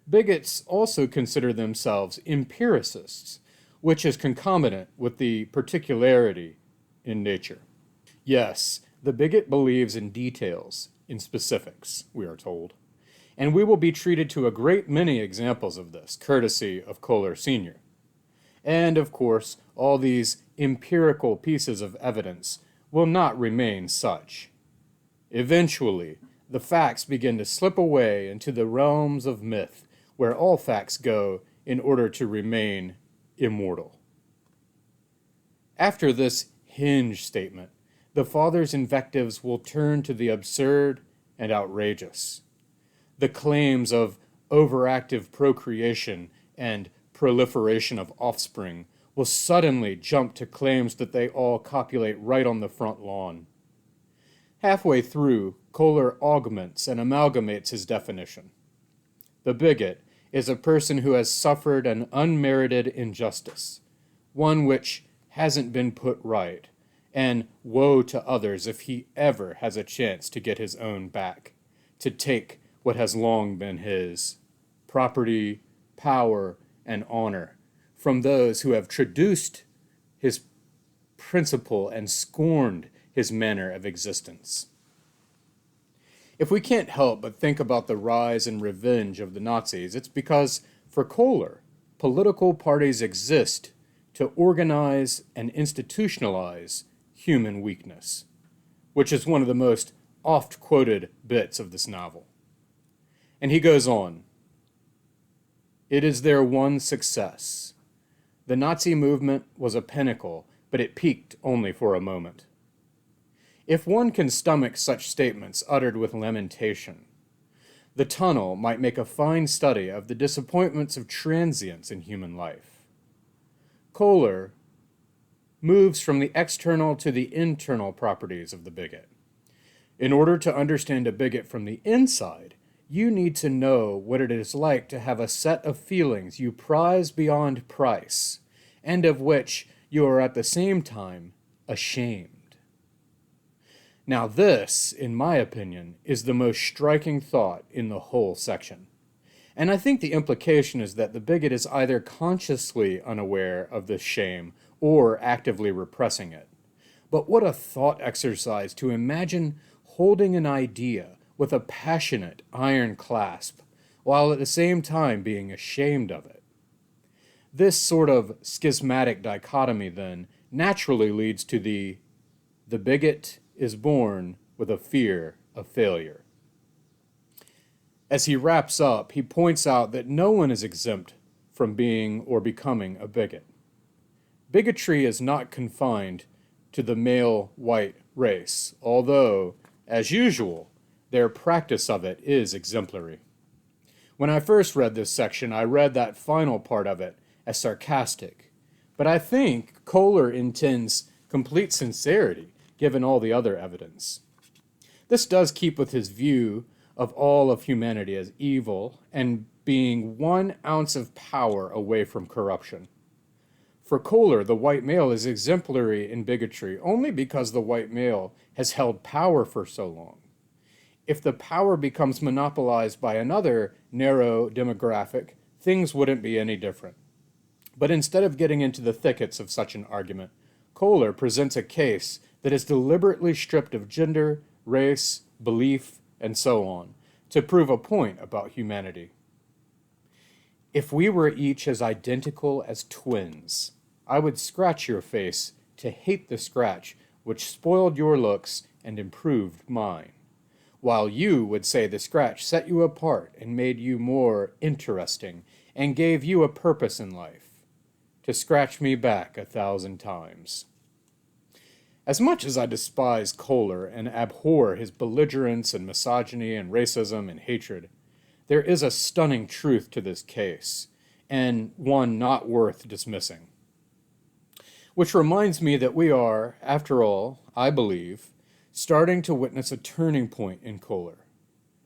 Bigots also consider themselves empiricists, which is concomitant with the particularity in nature. Yes, the bigot believes in details, in specifics, we are told. And we will be treated to a great many examples of this, courtesy of Kohler Sr. And, of course, all these empirical pieces of evidence will not remain such. Eventually, the facts begin to slip away into the realms of myth, where all facts go in order to remain immortal. After this hinge statement, the father's invectives will turn to the absurd and outrageous. The claims of overactive procreation and proliferation of offspring will suddenly jump to claims that they all copulate right on the front lawn. Halfway through, Kohler augments and amalgamates his definition. The bigot is a person who has suffered an unmerited injustice, one which hasn't been put right, and woe to others if he ever has a chance to get his own back, to take what has long been his: property, power, and honor, from those who have traduced his principle and scorned his manner of existence. If we can't help but think about the rise and revenge of the Nazis, it's because, for Kohler, political parties exist to organize and institutionalize human weakness, which is one of the most oft-quoted bits of this novel. And he goes on, "It is their one success. The Nazi movement was a pinnacle, but it peaked only for a moment." If one can stomach such statements uttered with lamentation, the tunnel might make a fine study of the disappointments of transience in human life. Kohler moves from the external to the internal properties of the bigot. In order to understand a bigot from the inside, you need to know what it is like to have a set of feelings you prize beyond price, and of which you are at the same time ashamed. Now this, in my opinion, is the most striking thought in the whole section. And I think the implication is that the bigot is either consciously unaware of this shame or actively repressing it. But what a thought exercise to imagine holding an idea with a passionate iron clasp, while at the same time being ashamed of it. This sort of schismatic dichotomy, then, naturally leads to the bigot is born with a fear of failure. As he wraps up, he points out that no one is exempt from being or becoming a bigot. Bigotry is not confined to the male white race, although, as usual, their practice of it is exemplary. When I first read this section, I read that final part of it as sarcastic, but I think Kohler intends complete sincerity, given all the other evidence. This does keep with his view of all of humanity as evil and being 1 ounce of power away from corruption. For Kohler, the white male is exemplary in bigotry only because the white male has held power for so long. If the power becomes monopolized by another narrow demographic, things wouldn't be any different. But instead of getting into the thickets of such an argument, Kohler presents a case that is deliberately stripped of gender, race, belief, and so on, to prove a point about humanity. If we were each as identical as twins, I would scratch your face to hate the scratch which spoiled your looks and improved mine, while you would say the scratch set you apart and made you more interesting and gave you a purpose in life, to scratch me back 1,000 times. As much as I despise Kohler and abhor his belligerence and misogyny and racism and hatred, there is a stunning truth to this case, and one not worth dismissing. Which reminds me that we are, after all, I believe, starting to witness a turning point in Kohler.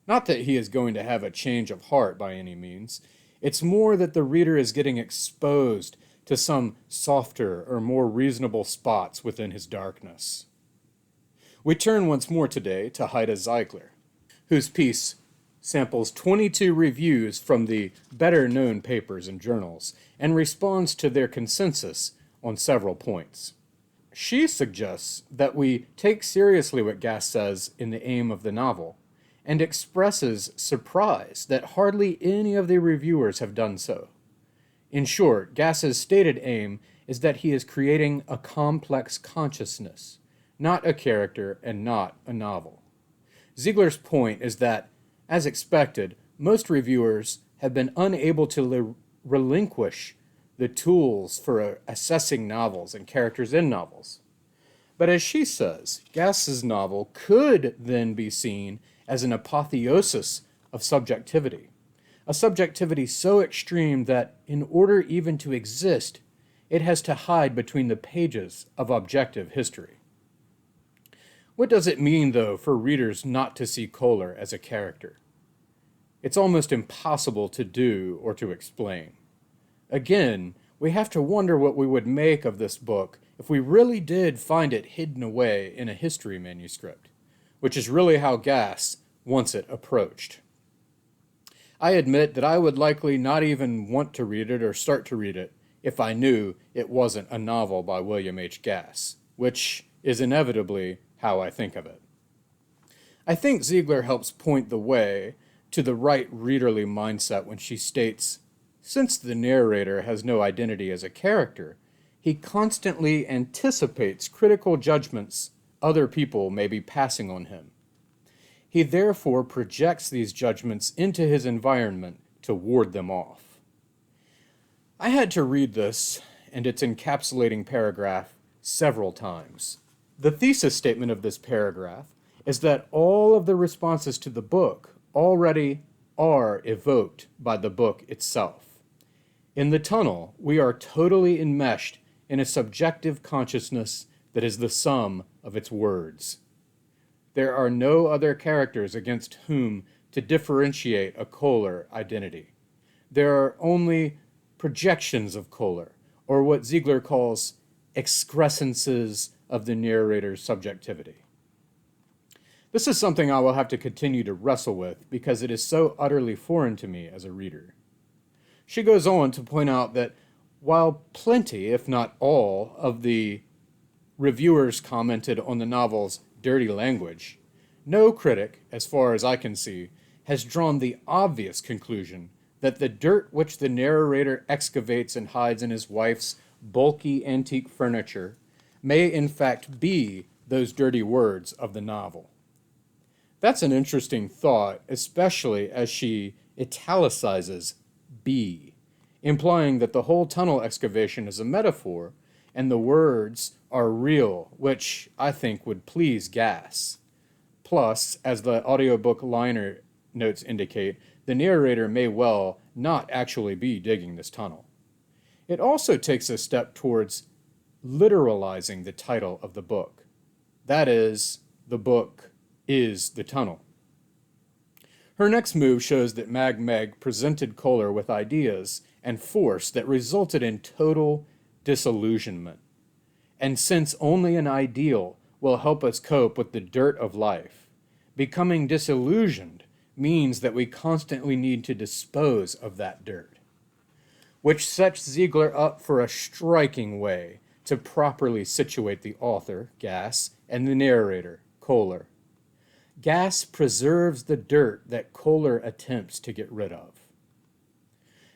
Not that he is going to have a change of heart by any means. It's more that the reader is getting exposed to some softer or more reasonable spots within his darkness. We turn once more today to Haida Ziegler, whose piece samples 22 reviews from the better-known papers and journals and responds to their consensus on several points. She suggests that we take seriously what Gass says in the aim of the novel, and expresses surprise that hardly any of the reviewers have done so. In short, Gass's stated aim is that he is creating a complex consciousness, not a character and not a novel. Ziegler's point is that, as expected, most reviewers have been unable to relinquish the tools for assessing novels and characters in novels. But as she says, Gass's novel could then be seen as an apotheosis of subjectivity, a subjectivity so extreme that, in order even to exist, it has to hide between the pages of objective history. What does it mean, though, for readers not to see Kohler as a character? It's almost impossible to do or to explain. Again, we have to wonder what we would make of this book if we really did find it hidden away in a history manuscript, which is really how Gass wants it approached. I admit that I would likely not even want to read it or start to read it if I knew it wasn't a novel by William H. Gass, which is inevitably how I think of it. I think Ziegler helps point the way to the right readerly mindset when she states, since the narrator has no identity as a character, he constantly anticipates critical judgments other people may be passing on him. He therefore projects these judgments into his environment to ward them off. I had to read this and its encapsulating paragraph several times. The thesis statement of this paragraph is that all of the responses to the book already are evoked by the book itself. In the tunnel, we are totally enmeshed in a subjective consciousness that is the sum of its words. There are no other characters against whom to differentiate a Kohler identity. There are only projections of Kohler, or what Ziegler calls excrescences of the narrator's subjectivity. This is something I will have to continue to wrestle with because it is so utterly foreign to me as a reader. She goes on to point out that while plenty, if not all, of the reviewers commented on the novel's dirty language, no critic, as far as I can see, has drawn the obvious conclusion that the dirt which the narrator excavates and hides in his wife's bulky antique furniture may in fact be those dirty words of the novel. That's an interesting thought, especially as she italicizes be, implying that the whole tunnel excavation is a metaphor and the words are real, which I think would please Gass. Plus, as the audiobook liner notes indicate, the narrator may well not actually be digging this tunnel. It also takes a step towards literalizing the title of the book. That is, the book is the tunnel. Her next move shows that Meg presented Kohler with ideas and force that resulted in total disillusionment. And since only an ideal will help us cope with the dirt of life, becoming disillusioned means that we constantly need to dispose of that dirt, which sets Ziegler up for a striking way to properly situate the author, Gass, and the narrator, Kohler. Gass preserves the dirt that Kohler attempts to get rid of.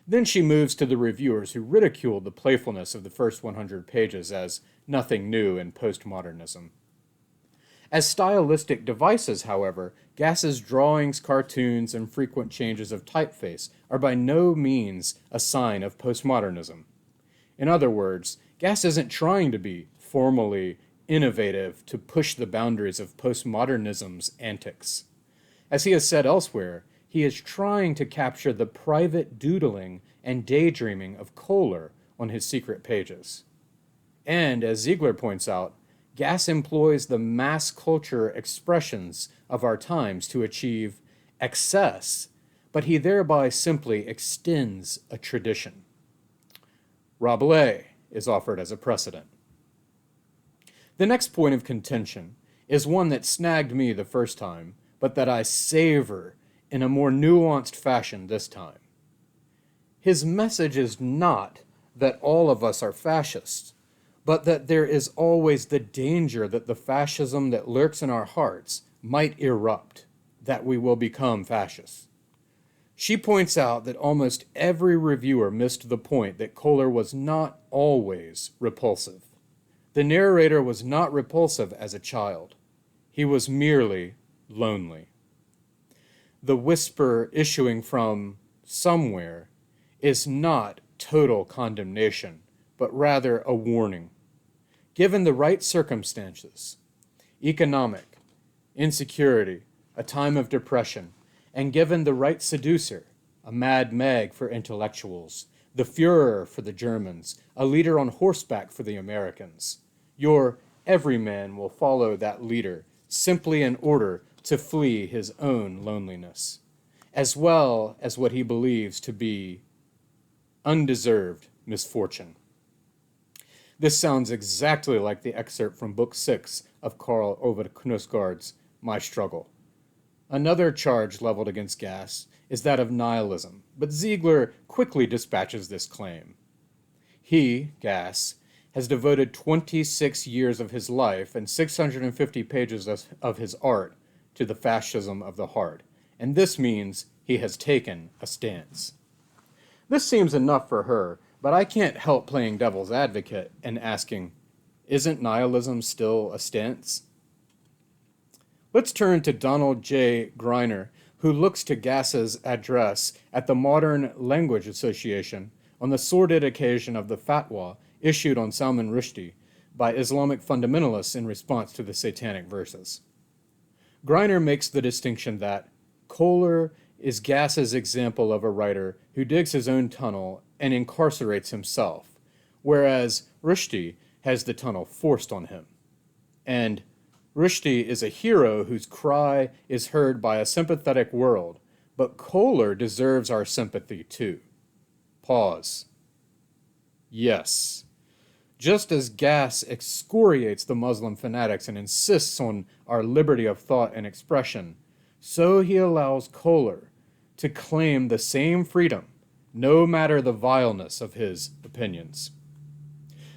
Then she moves to the reviewers who ridiculed the playfulness of the first 100 pages as nothing new in postmodernism. As stylistic devices, however, Gass's drawings, cartoons, and frequent changes of typeface are by no means a sign of postmodernism. In other words, Gass isn't trying to be formally innovative to push the boundaries of postmodernism's antics. As he has said elsewhere, he is trying to capture the private doodling and daydreaming of Kohler on his secret pages. And, as Ziegler points out, Gass employs the mass culture expressions of our times to achieve excess, but he thereby simply extends a tradition. Rabelais is offered as a precedent. The next point of contention is one that snagged me the first time, but that I savor in a more nuanced fashion this time. His message is not that all of us are fascists, but that there is always the danger that the fascism that lurks in our hearts might erupt, that we will become fascists. She points out that almost every reviewer missed the point that Kohler was not always repulsive. The narrator was not repulsive as a child. He was merely lonely. The whisper issuing from somewhere is not total condemnation, but rather a warning. Given the right circumstances, economic, insecurity, a time of depression, and given the right seducer, a Mad Meg for intellectuals, the Führer for the Germans, a leader on horseback for the Americans, your everyman will follow that leader simply in order to flee his own loneliness, as well as what he believes to be undeserved misfortune. This sounds exactly like the excerpt from Book 6 of Karl Ove Knausgaard's My Struggle. Another charge leveled against Gass is that of nihilism, but Ziegler quickly dispatches this claim. He, Gass, has devoted 26 years of his life and 650 pages of his art to the fascism of the heart, and this means he has taken a stance. This seems enough for her, but I can't help playing devil's advocate and asking, isn't nihilism still a stance? Let's turn to Donald J. Greiner, who looks to Gass's address at the Modern Language Association on the sordid occasion of the fatwa issued on Salman Rushdie by Islamic fundamentalists in response to the satanic verses. Greiner makes the distinction that Kohler is Gass's example of a writer who digs his own tunnel and incarcerates himself, whereas Rushdie has the tunnel forced on him. And Rushdie is a hero whose cry is heard by a sympathetic world, but Kohler deserves our sympathy too. Pause. Yes. Just as Gass excoriates the Muslim fanatics and insists on our liberty of thought and expression, so he allows Kohler to claim the same freedom, no matter the vileness of his opinions.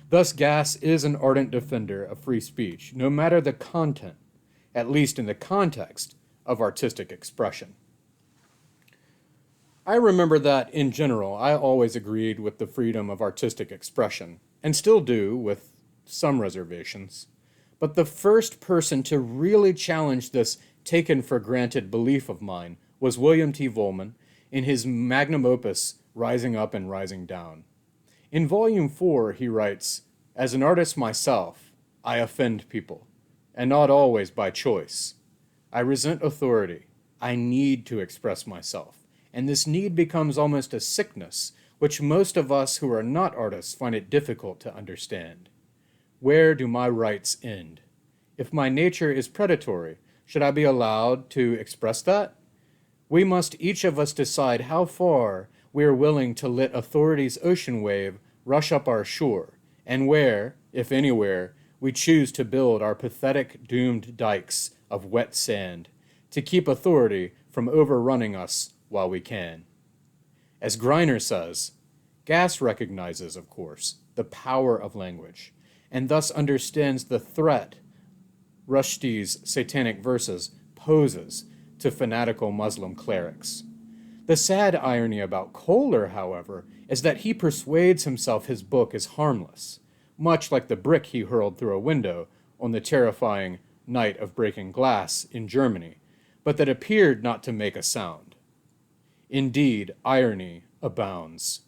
Thus, Gass is an ardent defender of free speech, no matter the content, at least in the context of artistic expression. I remember that, in general, I always agreed with the freedom of artistic expression, and still do, with some reservations. But the first person to really challenge this taken-for-granted belief of mine was William T. Vollmann in his magnum opus, Rising Up and Rising Down. In Volume 4, he writes, "As an artist myself, I offend people, and not always by choice. I resent authority. I need to express myself, and this need becomes almost a sickness, which most of us who are not artists find it difficult to understand. Where do my rights end? If my nature is predatory, should I be allowed to express that? We must each of us decide how far we are willing to let authority's ocean wave rush up our shore, and where, if anywhere, we choose to build our pathetic doomed dikes of wet sand to keep authority from overrunning us while we can." As Greiner says, Gass recognizes, of course, the power of language, and thus understands the threat Rushdie's satanic verses poses to fanatical Muslim clerics. The sad irony about Kohler, however, is that he persuades himself his book is harmless, much like the brick he hurled through a window on the terrifying night of breaking glass in Germany, but that appeared not to make a sound. Indeed, irony abounds.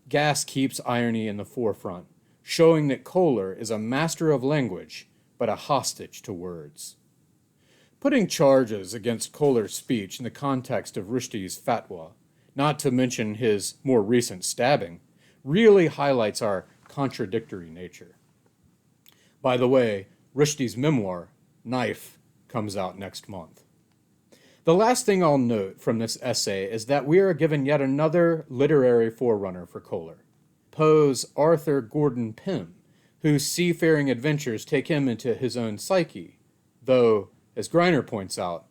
Gass keeps irony in the forefront, showing that Kohler is a master of language, but a hostage to words. Putting charges against Kohler's speech in the context of Rushdie's fatwa, not to mention his more recent stabbing, really highlights our contradictory nature. By the way, Rushdie's memoir, Knife, comes out next month. The last thing I'll note from this essay is that we are given yet another literary forerunner for Kohler, Poe's Arthur Gordon Pym, whose seafaring adventures take him into his own psyche, though, as Greiner points out,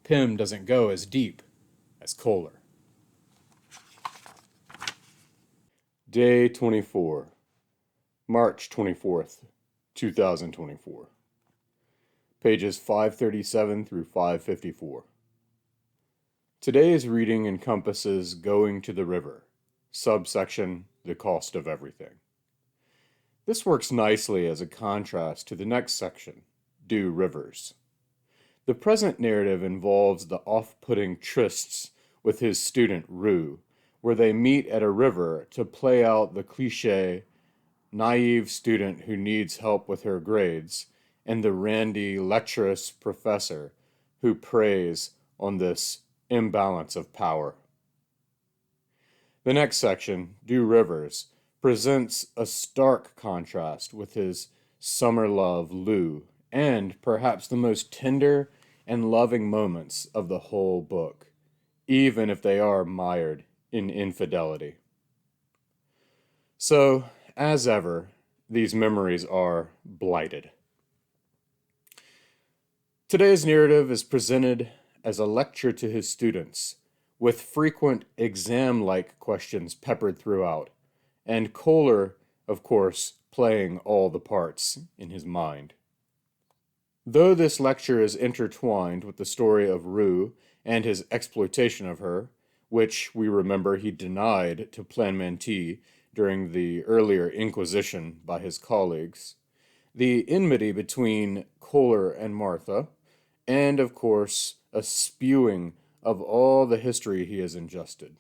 Pym doesn't go as deep as Kohler. Day 24, March 24th, 2024. Pages 537 through 554. Today's reading encompasses Going to the River, subsection The Cost of Everything. This works nicely as a contrast to the next section, Do Rivers. The present narrative involves the off-putting trysts with his student Rue, where they meet at a river to play out the cliché naive student who needs help with her grades and the randy, lecherous professor who preys on this imbalance of power. The next section, Do Rivers, presents a stark contrast with his summer love, Lou, and perhaps the most tender and loving moments of the whole book, even if they are mired in infidelity. So, as ever, these memories are blighted. Today's narrative is presented as a lecture to his students, with frequent exam-like questions peppered throughout, and Kohler of course, playing all the parts in his mind. Though this lecture is intertwined with the story of Rue and his exploitation of her, which we remember he denied to Planmanty during the earlier Inquisition by his colleagues, the enmity between Kohler and Martha, and of course a spewing of all the history he has ingested,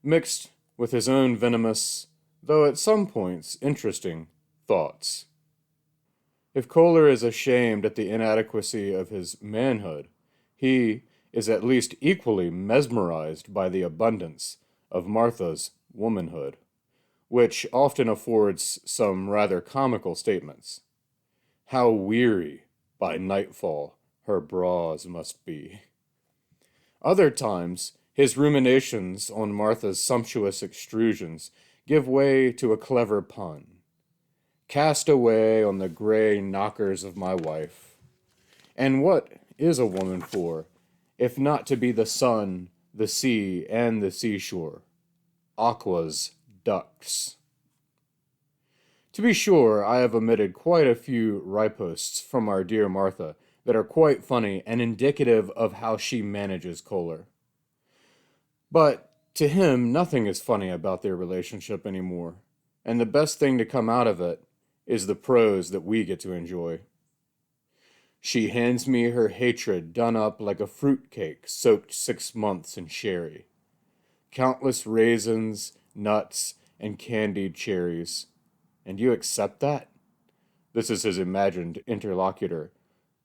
mixed with his own venomous, though at some points interesting, thoughts. If Kohler is ashamed at the inadequacy of his manhood, he is at least equally mesmerized by the abundance of Martha's womanhood, which often affords some rather comical statements. How weary by nightfall her bras must be. Other times, his ruminations on Martha's sumptuous extrusions give way to a clever pun. Cast away on the gray knockers of my wife. And what is a woman for, if not to be the sun, the sea, and the seashore? Aqua's ducts. To be sure, I have omitted quite a few riposts from our dear Martha that are quite funny and indicative of how she manages Kohler. But to him, nothing is funny about their relationship anymore, and the best thing to come out of it is the prose that we get to enjoy. She hands me her hatred done up like a fruitcake soaked 6 months in sherry. Countless raisins, nuts, and candied cherries. And you accept that? This is his imagined interlocutor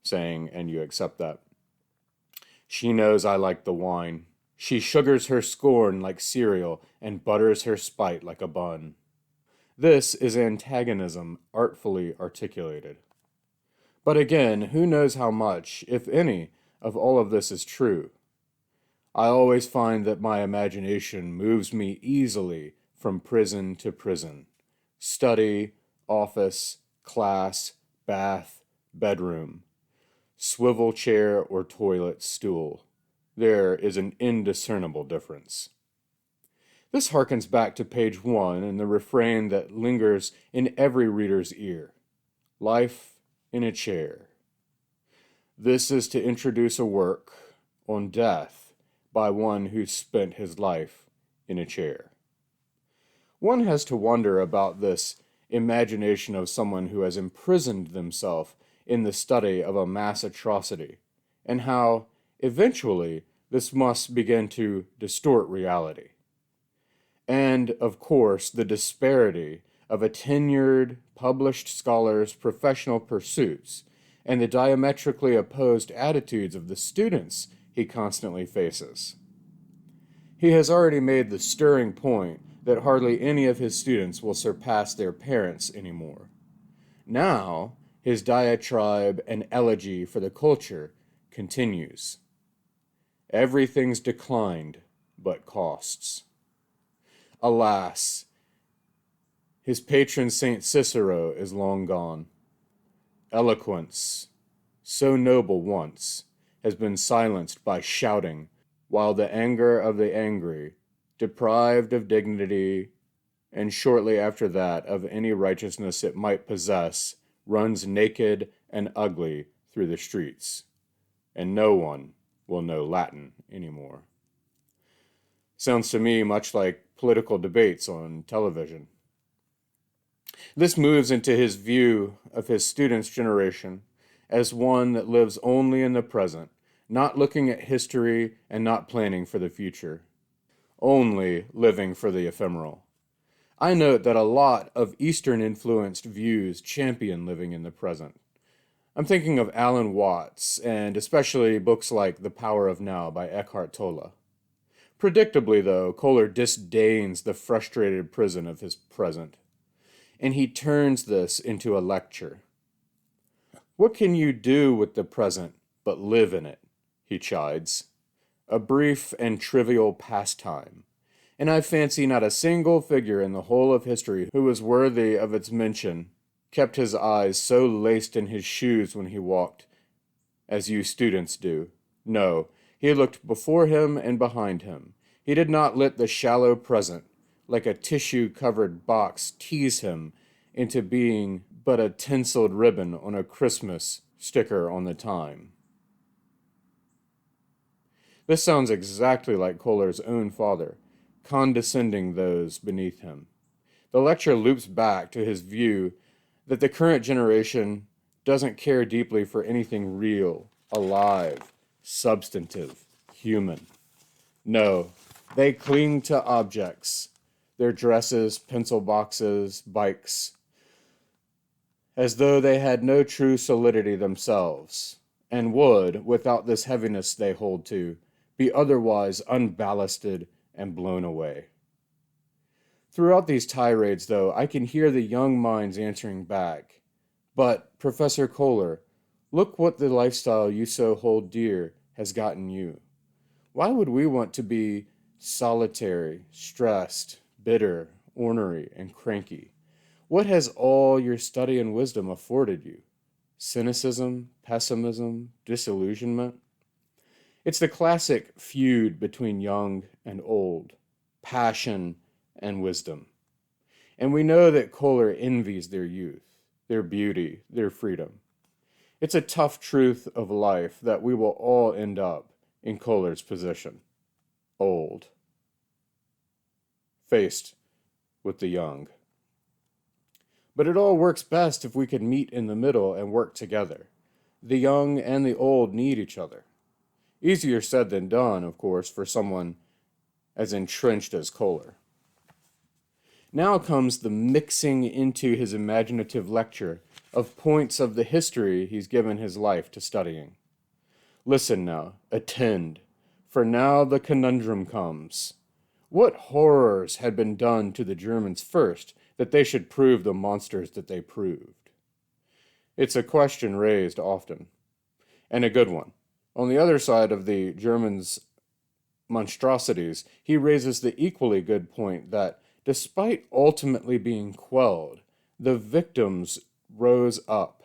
saying, and you accept that. She knows I like the wine. She sugars her scorn like cereal and butters her spite like a bun. This is antagonism artfully articulated. But again, who knows how much, if any, of all of this is true? I always find that my imagination moves me easily from prison to prison. Study, office, class, bath, bedroom, swivel chair or toilet stool. There is an indiscernible difference. This harkens back to page 1 and the refrain that lingers in every reader's ear. Life in a chair. This is to introduce a work on death by one who spent his life in a chair. One has to wonder about this imagination of someone who has imprisoned themselves in the study of a mass atrocity, and how, eventually, this must begin to distort reality. And, of course, the disparity of a tenured, published scholar's professional pursuits and the diametrically opposed attitudes of the students he constantly faces. He has already made the stirring point that hardly any of his students will surpass their parents anymore. Now, his diatribe and elegy for the culture continues. Everything's declined but costs. Alas, his patron Saint Cicero is long gone. Eloquence, so noble once, has been silenced by shouting, while the anger of the angry, deprived of dignity, and shortly after that of any righteousness it might possess, runs naked and ugly through the streets, and no one will know Latin anymore. Sounds to me much like political debates on television. This moves into his view of his students' generation as one that lives only in the present, not looking at history and not planning for the future, only living for the ephemeral. I note that a lot of Eastern-influenced views champion living in the present. I'm thinking of Alan Watts, and especially books like The Power of Now by Eckhart Tolle. Predictably, though, Kohler disdains the frustrated prison of his present, and he turns this into a lecture. What can you do with the present but live in it? He chides. A brief and trivial pastime, and I fancy not a single figure in the whole of history who was worthy of its mention kept his eyes so laced in his shoes when he walked, as you students do. No, he looked before him and behind him. He did not let the shallow present, like a tissue-covered box, tease him into being but a tinseled ribbon on a Christmas sticker on the time. This sounds exactly like Kohler's own father, condescending those beneath him. The lecture loops back to his view that the current generation doesn't care deeply for anything real, alive, substantive, human. No, they cling to objects, their dresses, pencil boxes, bikes, as though they had no true solidity themselves, and would, without this heaviness they hold to, be otherwise unballasted and blown away. Throughout these tirades, though, I can hear the young minds answering back. But, Professor Kohler, look what the lifestyle you so hold dear has gotten you. Why would we want to be solitary, stressed, bitter, ornery, and cranky? What has all your study and wisdom afforded you? Cynicism, pessimism, disillusionment? It's the classic feud between young and old, passion and wisdom. And we know that Kohler envies their youth, their beauty, their freedom. It's a tough truth of life that we will all end up in Kohler's position, old, faced with the young. But it all works best if we can meet in the middle and work together. The young and the old need each other. Easier said than done, of course, for someone as entrenched as Kohler. Now comes the mixing into his imaginative lecture of points of the history he's given his life to studying. Listen now, attend, for now the conundrum comes. What horrors had been done to the Germans first that they should prove the monsters that they proved? It's a question raised often, and a good one. On the other side of the Germans' monstrosities, he raises the equally good point that, despite ultimately being quelled, the victims rose up.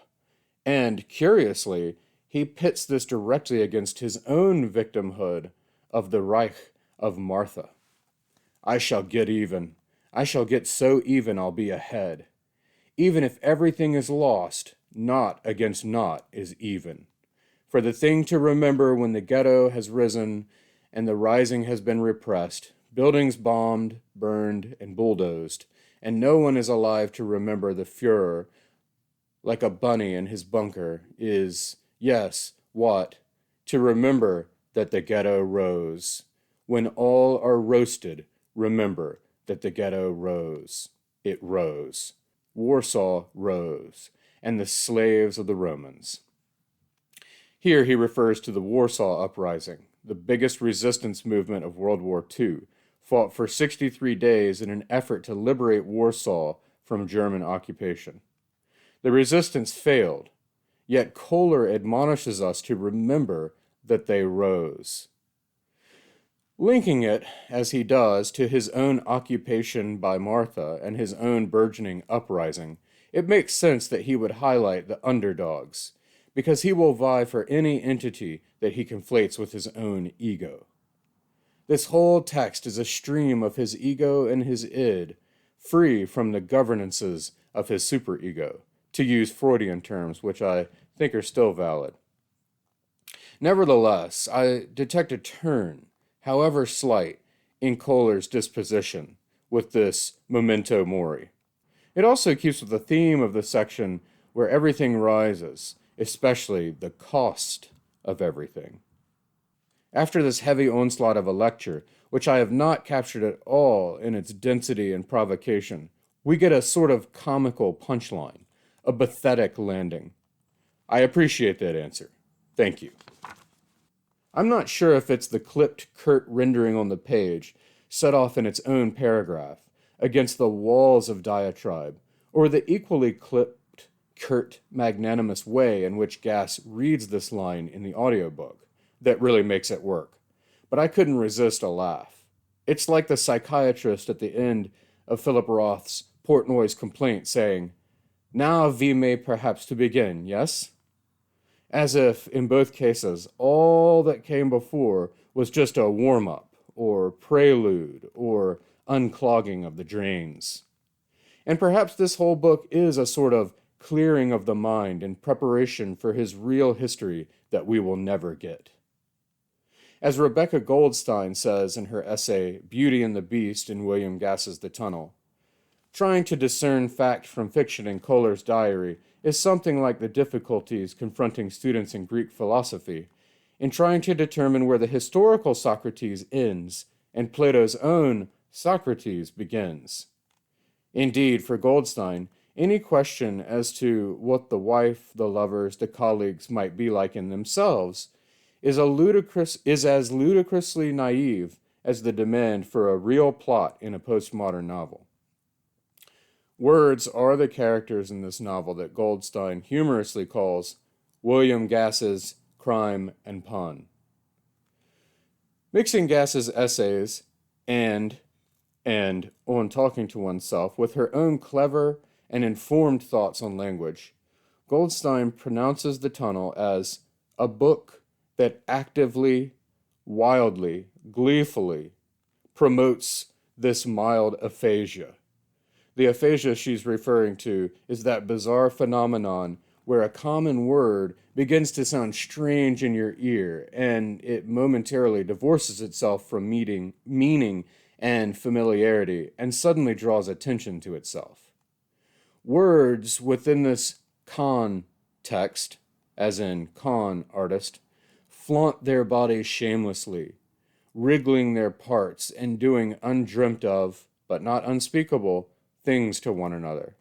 And, curiously, he pits this directly against his own victimhood of the Reich of Martha. I shall get even. I shall get so even I'll be ahead. Even if everything is lost, naught against naught is even. For the thing to remember when the ghetto has risen and the rising has been repressed, buildings bombed, burned, and bulldozed, and no one is alive to remember the Führer like a bunny in his bunker is, yes, what? To remember that the ghetto rose. When all are roasted, remember that the ghetto rose. It rose. Warsaw rose, and the slaves of the Romans. Here he refers to the Warsaw Uprising, the biggest resistance movement of World War II, fought for 63 days in an effort to liberate Warsaw from German occupation. The resistance failed, yet Kohler admonishes us to remember that they rose. Linking it, as he does, to his own occupation by Martha and his own burgeoning uprising, it makes sense that he would highlight the underdogs, because he will vie for any entity that he conflates with his own ego. This whole text is a stream of his ego and his id, free from the governances of his superego, to use Freudian terms, which I think are still valid. Nevertheless, I detect a turn, however slight, in Kohler's disposition with this memento mori. It also keeps with the theme of the section where everything rises, especially the cost of everything. After this heavy onslaught of a lecture, which I have not captured at all in its density and provocation, we get a sort of comical punchline, a pathetic landing. I appreciate that answer. Thank you. I'm not sure if it's the clipped, curt rendering on the page, set off in its own paragraph, against the walls of diatribe, or the equally clipped, curt, magnanimous way in which Gass reads this line in the audiobook, that really makes it work. But I couldn't resist a laugh. It's like the psychiatrist at the end of Philip Roth's Portnoy's complaint saying, "Now we may perhaps to begin, yes?" As if, in both cases, all that came before was just a warm-up, or prelude, or unclogging of the drains. And perhaps this whole book is a sort of clearing of the mind in preparation for his real history that we will never get. As Rebecca Goldstein says in her essay Beauty and the Beast in William Gass's The Tunnel, trying to discern fact from fiction in Kohler's diary is something like the difficulties confronting students in Greek philosophy in trying to determine where the historical Socrates ends and Plato's own Socrates begins. Indeed, for Goldstein, any question as to what the wife, the lovers, the colleagues might be like in themselves is as ludicrously naive as the demand for a real plot in a postmodern novel. Words are the characters in this novel that Goldstein humorously calls William Gass's crime and pun. Mixing Gass's essays and On Talking to Oneself with her own clever and informed thoughts on language, Goldstein pronounces The Tunnel as a book that actively, wildly, gleefully promotes this mild aphasia. The aphasia she's referring to is that bizarre phenomenon where a common word begins to sound strange in your ear and it momentarily divorces itself from meaning and familiarity and suddenly draws attention to itself. Words within this context, as in con artist, flaunt their bodies shamelessly, wriggling their parts and doing undreamt of, but not unspeakable, things to one another.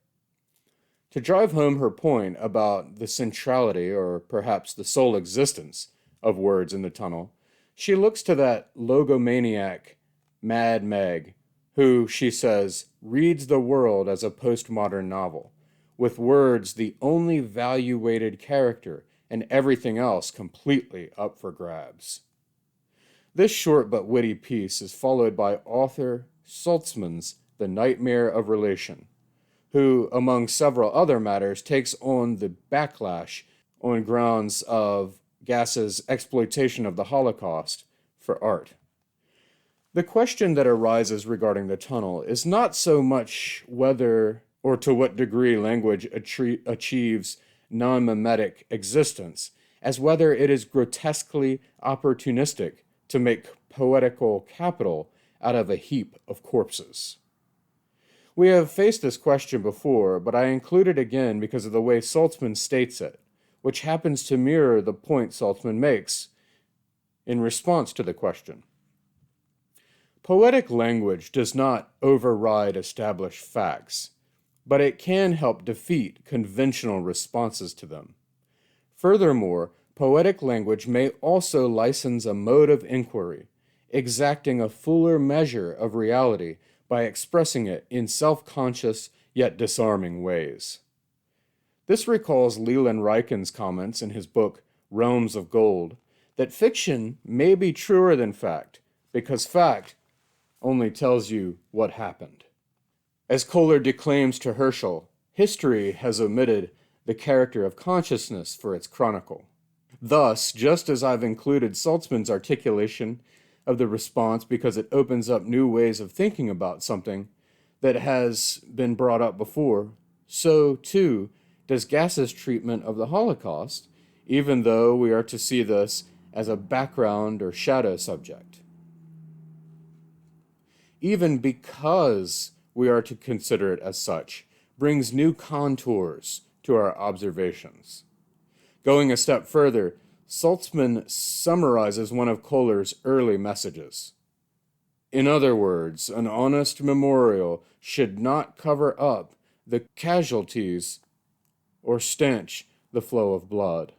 To drive home her point about the centrality, or perhaps the sole existence, of words in The Tunnel, she looks to that logomaniac, Mad Meg, who, she says, reads the world as a postmodern novel, with words the only value-weighted character and everything else completely up for grabs. This short but witty piece is followed by author Saltzman's The Nightmare of Relation, who, among several other matters, takes on the backlash on grounds of Gass's exploitation of the Holocaust for art. The question that arises regarding The Tunnel is not so much whether or to what degree language achieves non-mimetic existence, as whether it is grotesquely opportunistic to make poetical capital out of a heap of corpses. We have faced this question before, but I include it again because of the way Saltzman states it, which happens to mirror the point Saltzman makes in response to the question. Poetic language does not override established facts, but it can help defeat conventional responses to them. Furthermore, poetic language may also license a mode of inquiry, exacting a fuller measure of reality by expressing it in self-conscious yet disarming ways. This recalls Leland Ryken's comments in his book Realms of Gold that fiction may be truer than fact, because fact only tells you what happened. As Kohler declaims to Herschel, history has omitted the character of consciousness for its chronicle. Thus, just as I've included Saltzman's articulation of the response because it opens up new ways of thinking about something that has been brought up before, so, too, does Gass's treatment of the Holocaust, even though we are to see this as a background or shadow subject. Even because we are to consider it as such, brings new contours to our observations. Going a step further, Saltzman summarizes one of Kohler's early messages. In other words, an honest memorial should not cover up the casualties or stanch the flow of blood.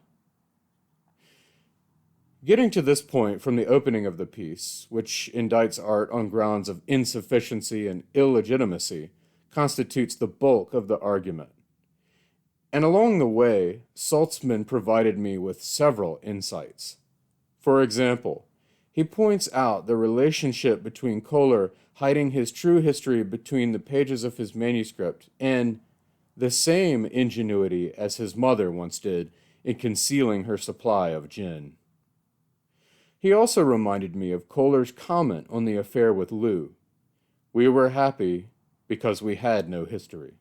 Getting to this point from the opening of the piece, which indicts art on grounds of insufficiency and illegitimacy, constitutes the bulk of the argument. And along the way, Saltzman provided me with several insights. For example, he points out the relationship between Kohler hiding his true history between the pages of his manuscript and the same ingenuity as his mother once did in concealing her supply of gin. He also reminded me of Kohler's comment on the affair with Lou. We were happy, because we had no history.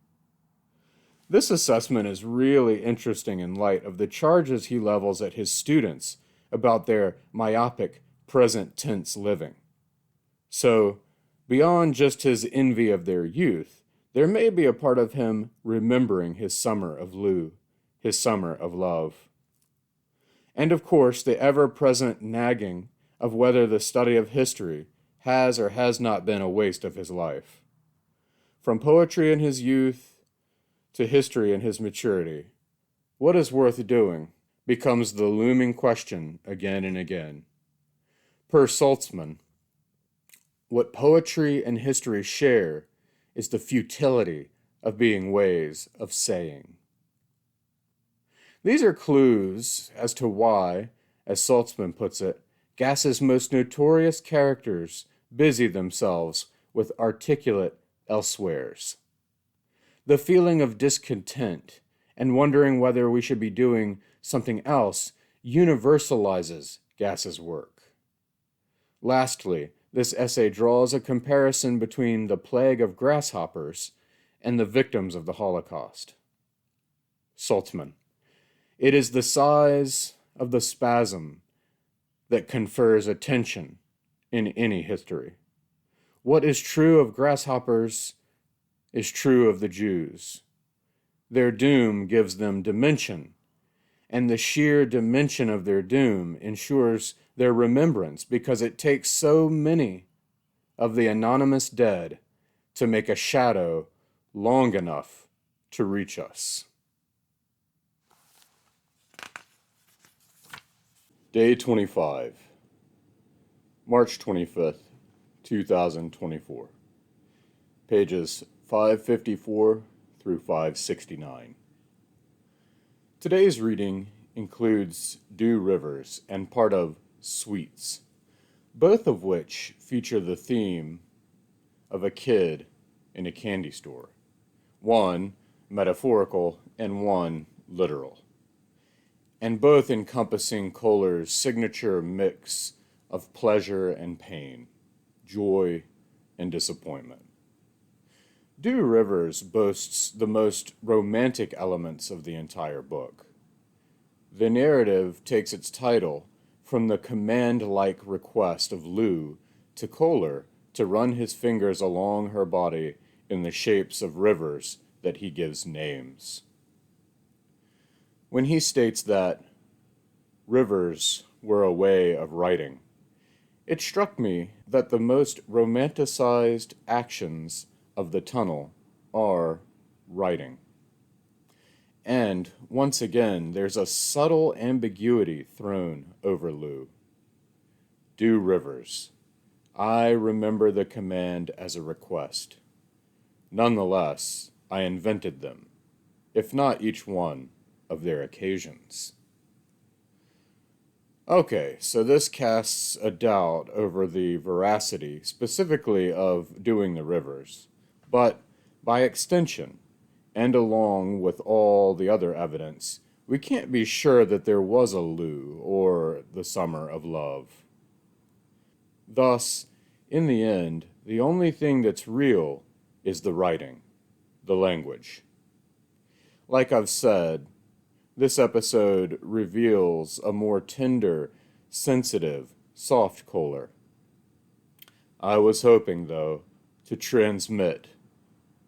This assessment is really interesting in light of the charges he levels at his students about their myopic present tense living. So, beyond just his envy of their youth, there may be a part of him remembering his summer of Lou, his summer of love. And of course, the ever-present nagging of whether the study of history has or has not been a waste of his life. From poetry in his youth to history in his maturity, what is worth doing becomes the looming question again and again. Per Saltzman, what poetry and history share is the futility of being ways of saying. These are clues as to why, as Saltzman puts it, Gass's most notorious characters busy themselves with articulate elsewheres. The feeling of discontent and wondering whether we should be doing something else universalizes Gass's work. Lastly, this essay draws a comparison between the plague of grasshoppers and the victims of the Holocaust. Saltzman, it is the size of the spasm that confers attention in any history. What is true of grasshoppers is true of the Jews. Their doom gives them dimension, and the sheer dimension of their doom ensures their remembrance because it takes so many of the anonymous dead to make a shadow long enough to reach us. Day 25, March 25th, 2024. Pages 554 through 569. Today's reading includes Dew Rivers and part of Sweets, both of which feature the theme of a kid in a candy store, one metaphorical and one literal, and both encompassing Kohler's signature mix of pleasure and pain, joy and disappointment. Dew Rivers boasts the most romantic elements of the entire book. The narrative takes its title from the command-like request of Lou to Kohler to run his fingers along her body in the shapes of rivers that he gives names. When he states that rivers were a way of writing, it struck me that the most romanticized actions of the tunnel are writing. And, once again, there's a subtle ambiguity thrown over Lou. Dew Rivers. I remember the command as a request. Nonetheless, I invented them, if not each one of their occasions. Okay, so this casts a doubt over the veracity, specifically of doing the rivers. But, by extension, and along with all the other evidence, we can't be sure that there was a Lou or the summer of love. Thus, in the end, the only thing that's real is the writing, the language. Like I've said, this episode reveals a more tender, sensitive, soft Kohler. I was hoping, though, to transmit,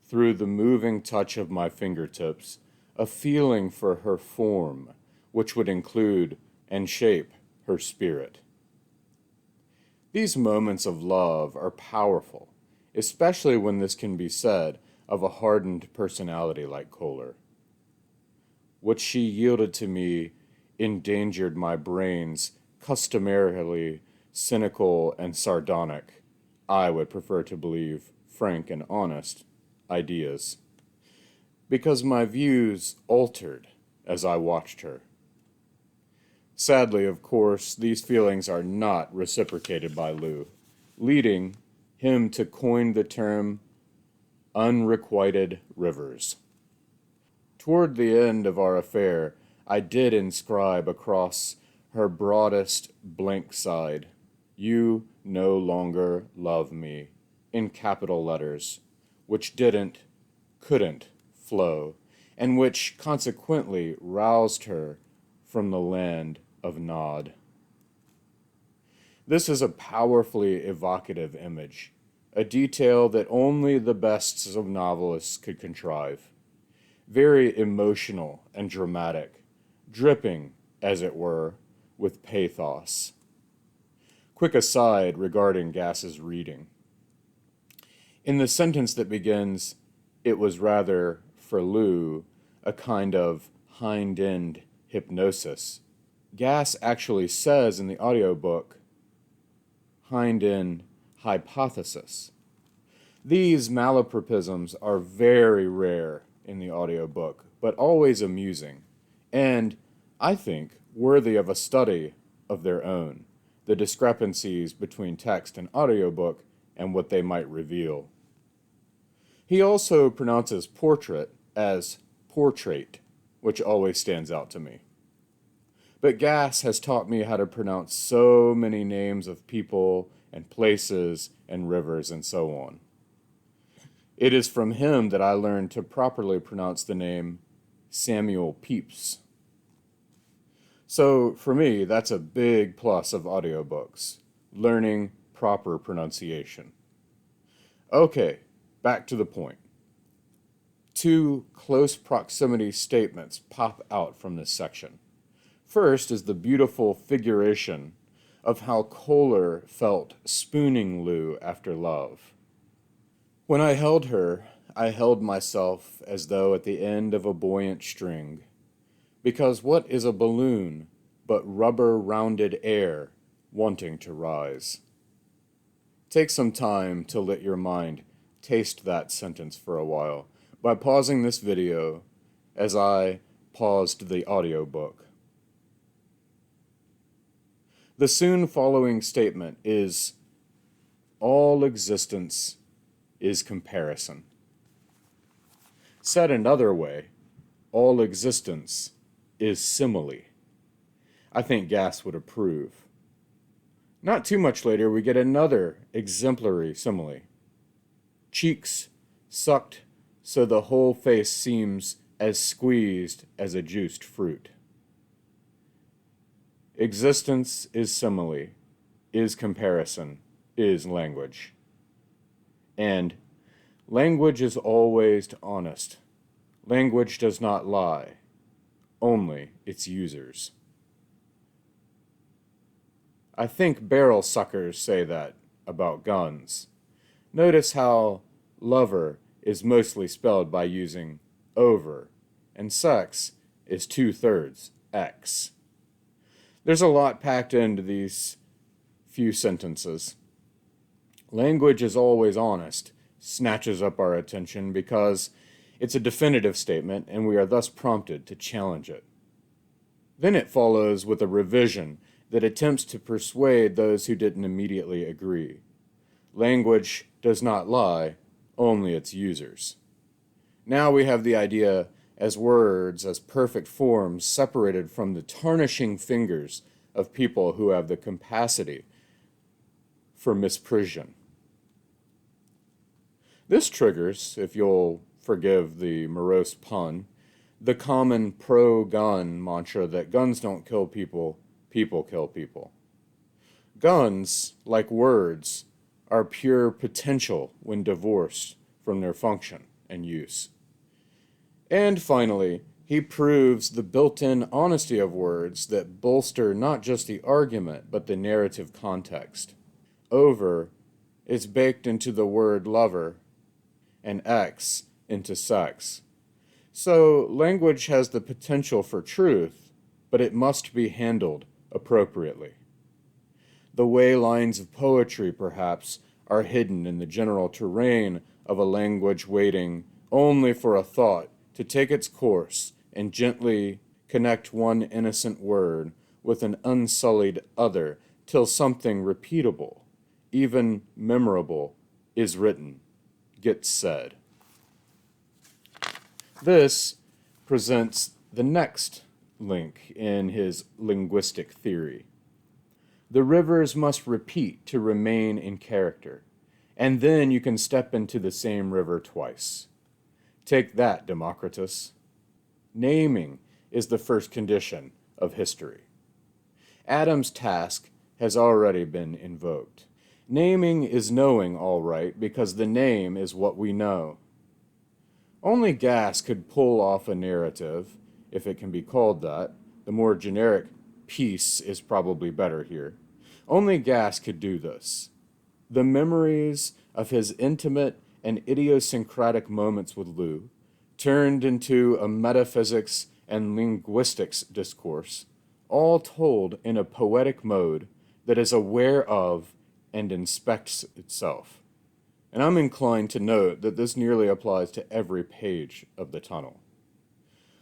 through the moving touch of my fingertips, a feeling for her form, which would include and shape her spirit. These moments of love are powerful, especially when this can be said of a hardened personality like Kohler. What she yielded to me endangered my brain's customarily cynical and sardonic, I would prefer to believe frank and honest, ideas, because my views altered as I watched her. Sadly, of course, these feelings are not reciprocated by Lou, leading him to coin the term unrequited rivers. Toward the end of our affair, I did inscribe across her broadest blank side, "You no longer love me," in capital letters, which couldn't flow, and which consequently roused her from the land of Nod. This is a powerfully evocative image, a detail that only the best of novelists could contrive. Very emotional and dramatic, dripping, as it were, with pathos. Quick aside regarding Gass's reading. In the sentence that begins, "It was rather, for Lou, a kind of hind-end hypnosis," Gass actually says in the audiobook, hind-end hypothesis. These malapropisms are very rare in the audiobook, but always amusing, and, I think, worthy of a study of their own, the discrepancies between text and audiobook and what they might reveal. He also pronounces portrait as portrait, which always stands out to me. But Gass has taught me how to pronounce so many names of people and places and rivers and so on. It is from him that I learned to properly pronounce the name Samuel Pepys. So for me, that's a big plus of audiobooks, learning proper pronunciation. Okay, back to the point. Two close proximity statements pop out from this section. First is the beautiful figuration of how Kohler felt spooning Lou after love. When I held her, I held myself as though at the end of a buoyant string, because what is a balloon but rubber-rounded air wanting to rise? Take some time to let your mind taste that sentence for a while by pausing this video as I paused the audiobook. The soon following statement is, all existence is comparison. Said another way, all existence is simile. I think Gass would approve. Not too much later, we get another exemplary simile. Cheeks sucked so the whole face seems as squeezed as a juiced fruit. Existence is simile, is comparison, is language. And language is always honest. Language does not lie, only its users. I think barrel suckers say that about guns. Notice how lover is mostly spelled by using over, and sex is 2/3 X. There's a lot packed into these few sentences. Language is always honest, snatches up our attention because it's a definitive statement and we are thus prompted to challenge it. Then it follows with a revision that attempts to persuade those who didn't immediately agree. Language does not lie, only its users. Now we have the idea as words, as perfect forms separated from the tarnishing fingers of people who have the capacity for misprision. This triggers, if you'll forgive the morose pun, the common pro-gun mantra that guns don't kill people, people kill people. Guns, like words, are pure potential when divorced from their function and use. And finally, he proves the built-in honesty of words that bolster not just the argument, but the narrative context. Over is baked into the word lover, and X into sex. So language has the potential for truth, but it must be handled appropriately. The way lines of poetry, perhaps, are hidden in the general terrain of a language waiting only for a thought to take its course and gently connect one innocent word with an unsullied other till something repeatable, even memorable, is written, gets said. This presents the next link in his linguistic theory. The rivers must repeat to remain in character, and then you can step into the same river twice. Take that, Democritus. Naming is the first condition of history. Adam's task has already been invoked. Naming is knowing, all right, because the name is what we know. Only gas could pull off a narrative, if it can be called that. The more generic piece is probably better here. Only gas could do this. The memories of his intimate and idiosyncratic moments with Lou turned into a metaphysics and linguistics discourse, all told in a poetic mode that is aware of and inspects itself. And I'm inclined to note that this nearly applies to every page of the tunnel.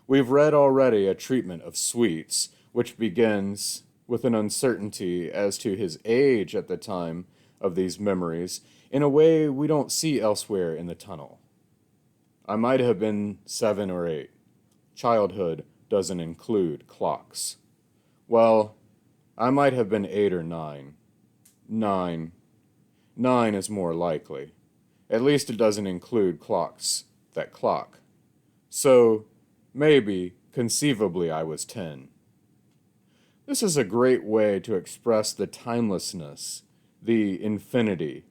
We've read already a treatment of Sweets, which begins with an uncertainty as to his age at the time of these memories in a way we don't see elsewhere in the tunnel. I might have been 7 or 8. Childhood doesn't include clocks. Well, I might have been 8 or 9. 9. 9 is more likely. At least it doesn't include clocks that clock. So, maybe, conceivably, I was 10. This is a great way to express the timelessness, the infinity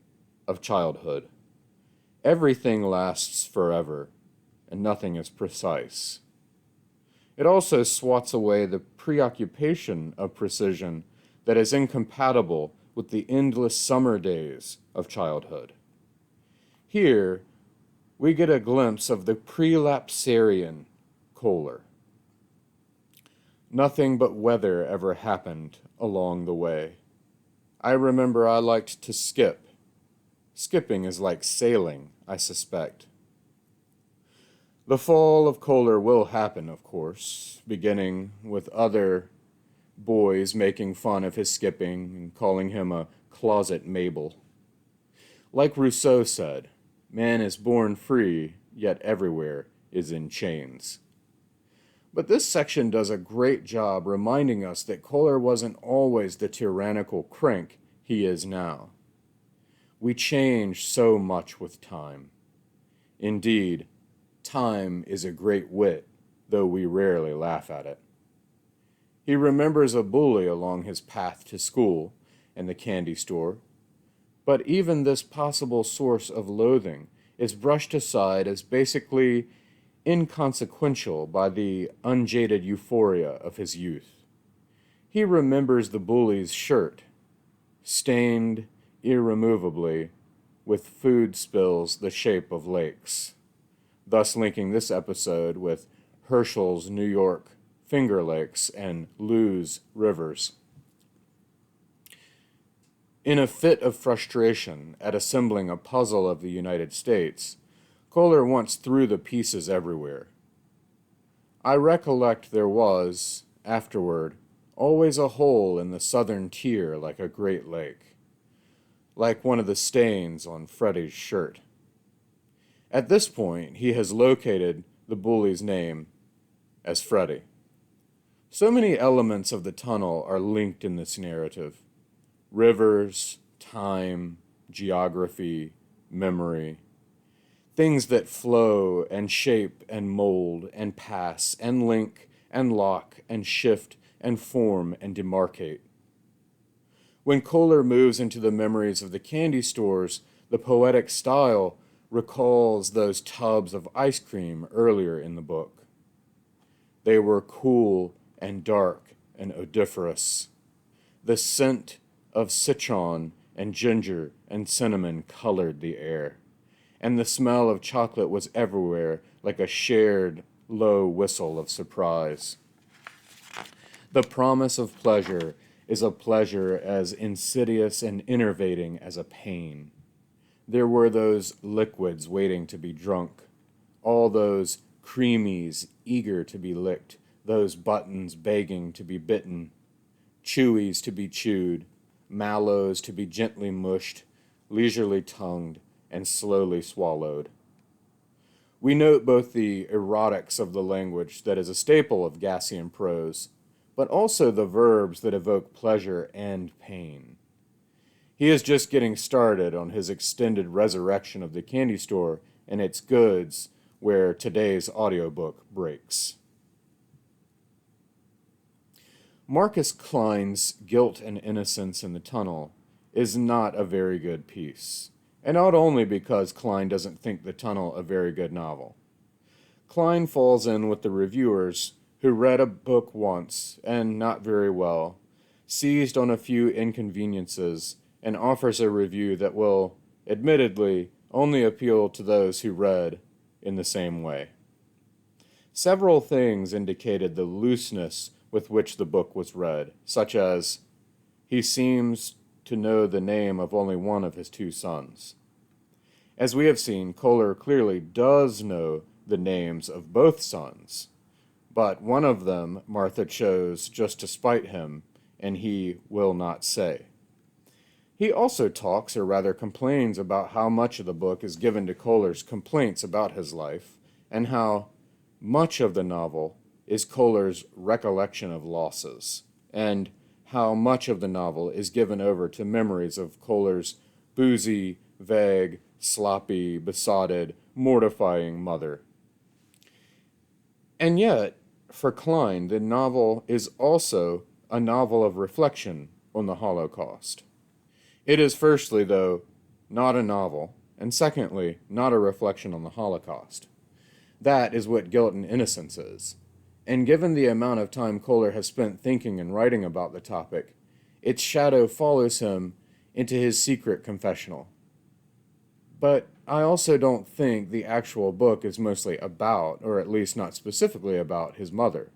of childhood. Everything lasts forever, and nothing is precise. It also swats away the preoccupation of precision that is incompatible with the endless summer days of childhood. Here, we get a glimpse of the prelapsarian Kohler. Nothing but weather ever happened along the way. I remember I liked to skip. Skipping is like sailing, I suspect. The fall of Kohler will happen, of course, beginning with other boys making fun of his skipping and calling him a closet Mabel. Like Rousseau said, man is born free, yet everywhere is in chains. But this section does a great job reminding us that Kohler wasn't always the tyrannical crank he is now. We change so much with time. Indeed, time is a great wit, though we rarely laugh at it. He remembers a bully along his path to school and the candy store, but even this possible source of loathing is brushed aside as basically inconsequential by the unjaded euphoria of his youth. He remembers the bully's shirt, stained irremovably with food spills the shape of lakes, thus linking this episode with Herschel's New York Finger Lakes and Lou's rivers. In a fit of frustration at assembling a puzzle of the United States, Kohler once threw the pieces everywhere. I recollect there was, afterward, always a hole in the southern tier like a great lake, like one of the stains on Freddie's shirt. At this point, he has located the bully's name as Freddie. So many elements of the tunnel are linked in this narrative. Rivers, time, geography, memory. Things that flow and shape and mold and pass and link and lock and shift and form and demarcate. When Kohler moves into the memories of the candy stores, the poetic style recalls those tubs of ice cream earlier in the book. They were cool and dark and odoriferous. The scent of citron and ginger and cinnamon colored the air, and the smell of chocolate was everywhere like a shared low whistle of surprise. The promise of pleasure is a pleasure as insidious and enervating as a pain. There were those liquids waiting to be drunk, all those creamies eager to be licked, those buttons begging to be bitten, chewies to be chewed, mallows to be gently mushed, leisurely tongued, and slowly swallowed. We note both the erotics of the language that is a staple of Gassian prose, but also the verbs that evoke pleasure and pain. He is just getting started on his extended resurrection of the candy store and its goods where today's audiobook breaks. Marcus Klein's Guilt and Innocence in the Tunnel is not a very good piece, and not only because Klein doesn't think The Tunnel a very good novel. Klein falls in with the reviewers who read a book once, and not very well, seized on a few inconveniences, and offers a review that will, admittedly, only appeal to those who read in the same way. Several things indicated the looseness with which the book was read, such as, he seems to know the name of only one of his two sons. As we have seen, Kohler clearly does know the names of both sons, but one of them Martha chose just to spite him, and he will not say. He also talks, or rather complains, about how much of the book is given to Kohler's complaints about his life, and how much of the novel is Kohler's recollection of losses, and how much of the novel is given over to memories of Kohler's boozy, vague, sloppy, besotted, mortifying mother. And yet, for Klein, the novel is also a novel of reflection on the Holocaust. It is firstly, though, not a novel, and secondly, not a reflection on the Holocaust. That is what Guilt and Innocence is. And given the amount of time Kohler has spent thinking and writing about the topic, its shadow follows him into his secret confessional. But I also don't think the actual book is mostly about, or at least not specifically about, his mother.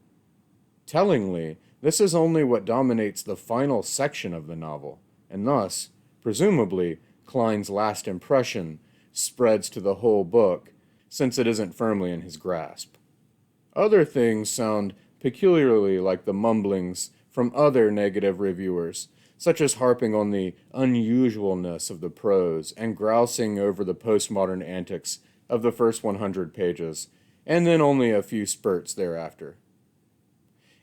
Tellingly, this is only what dominates the final section of the novel, and thus, presumably, Klein's last impression spreads to the whole book, since it isn't firmly in his grasp. Other things sound peculiarly like the mumblings from other negative reviewers, such as harping on the unusualness of the prose and grousing over the postmodern antics of the first 100 pages, and then only a few spurts thereafter.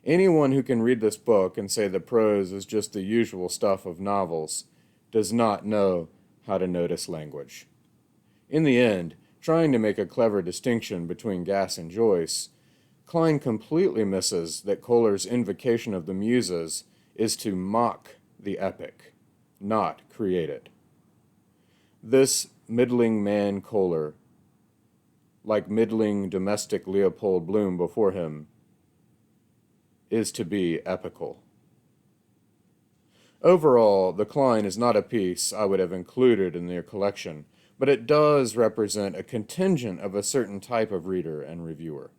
Anyone who can read this book and say the prose is just the usual stuff of novels does not know how to notice language. In the end, trying to make a clever distinction between Gass and Joyce, Klein completely misses that Kohler's invocation of the Muses is to mock the epic, not create it. This middling man Kohler, like middling domestic Leopold Bloom before him, is to be epical. Overall, the Klein is not a piece I would have included in their collection, but it does represent a contingent of a certain type of reader and reviewer.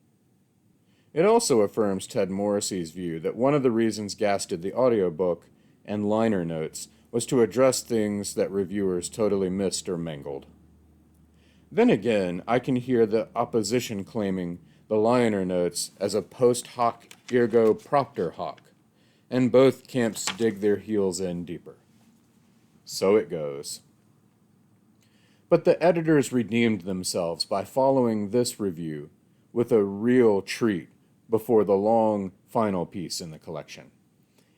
It also affirms Ted Morrissey's view that one of the reasons Gass did the audiobook and liner notes was to address things that reviewers totally missed or mangled. Then again, I can hear the opposition claiming the liner notes as a post hoc ergo propter hoc, and both camps dig their heels in deeper. So it goes. But the editors redeemed themselves by following this review with a real treat before the long final piece in the collection.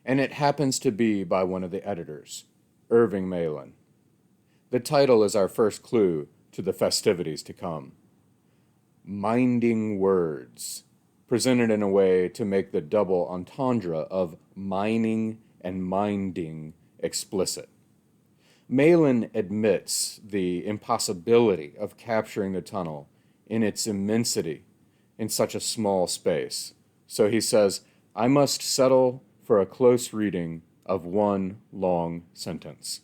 And it happens to be by one of the editors, Irving Malin. The title is our first clue to the festivities to come. Minding Words, presented in a way to make the double entendre of mining and minding explicit. Malin admits the impossibility of capturing the tunnel in its immensity in such a small space. So he says, I must settle for a close reading of one long sentence.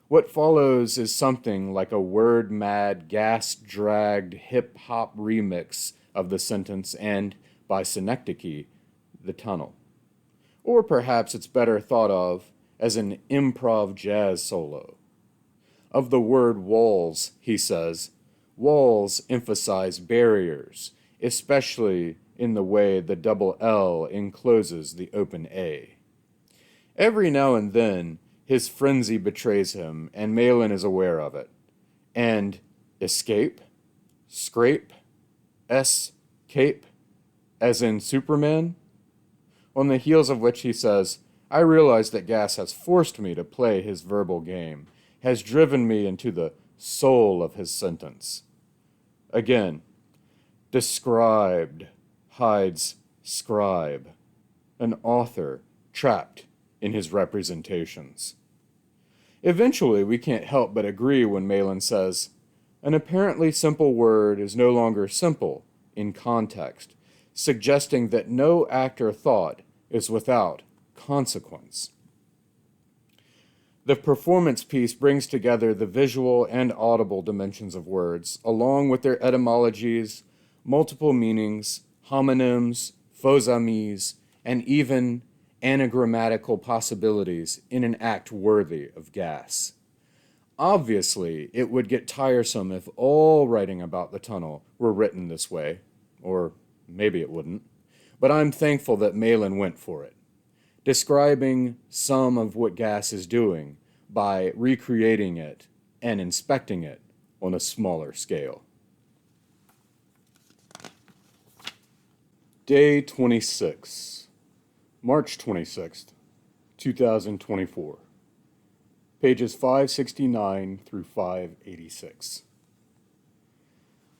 What follows is something like a word-mad, gas-dragged hip-hop remix of the sentence and, by synecdoche, the tunnel. Or perhaps it's better thought of as an improv jazz solo. Of the word walls, he says, walls emphasize barriers, especially in the way the double L encloses the open A. Every now and then, his frenzy betrays him, and Malin is aware of it. And escape, scrape, escape, as in Superman? On the heels of which he says, I realize that gas has forced me to play his verbal game, has driven me into the soul of his sentence. Again, described hides scribe, an author trapped in his representations. Eventually, we can't help but agree when Malin says, an apparently simple word is no longer simple in context, suggesting that no act or thought is without consequence. The performance piece brings together the visual and audible dimensions of words, along with their etymologies, multiple meanings, homonyms, faux amis, and even anagrammatical possibilities in an act worthy of gas. Obviously, it would get tiresome if all writing about the tunnel were written this way, or maybe it wouldn't, but I'm thankful that Malin went for it, describing some of what gas is doing by recreating it and inspecting it on a smaller scale. Day 26, March 26th, 2024. Pages 569 through 586.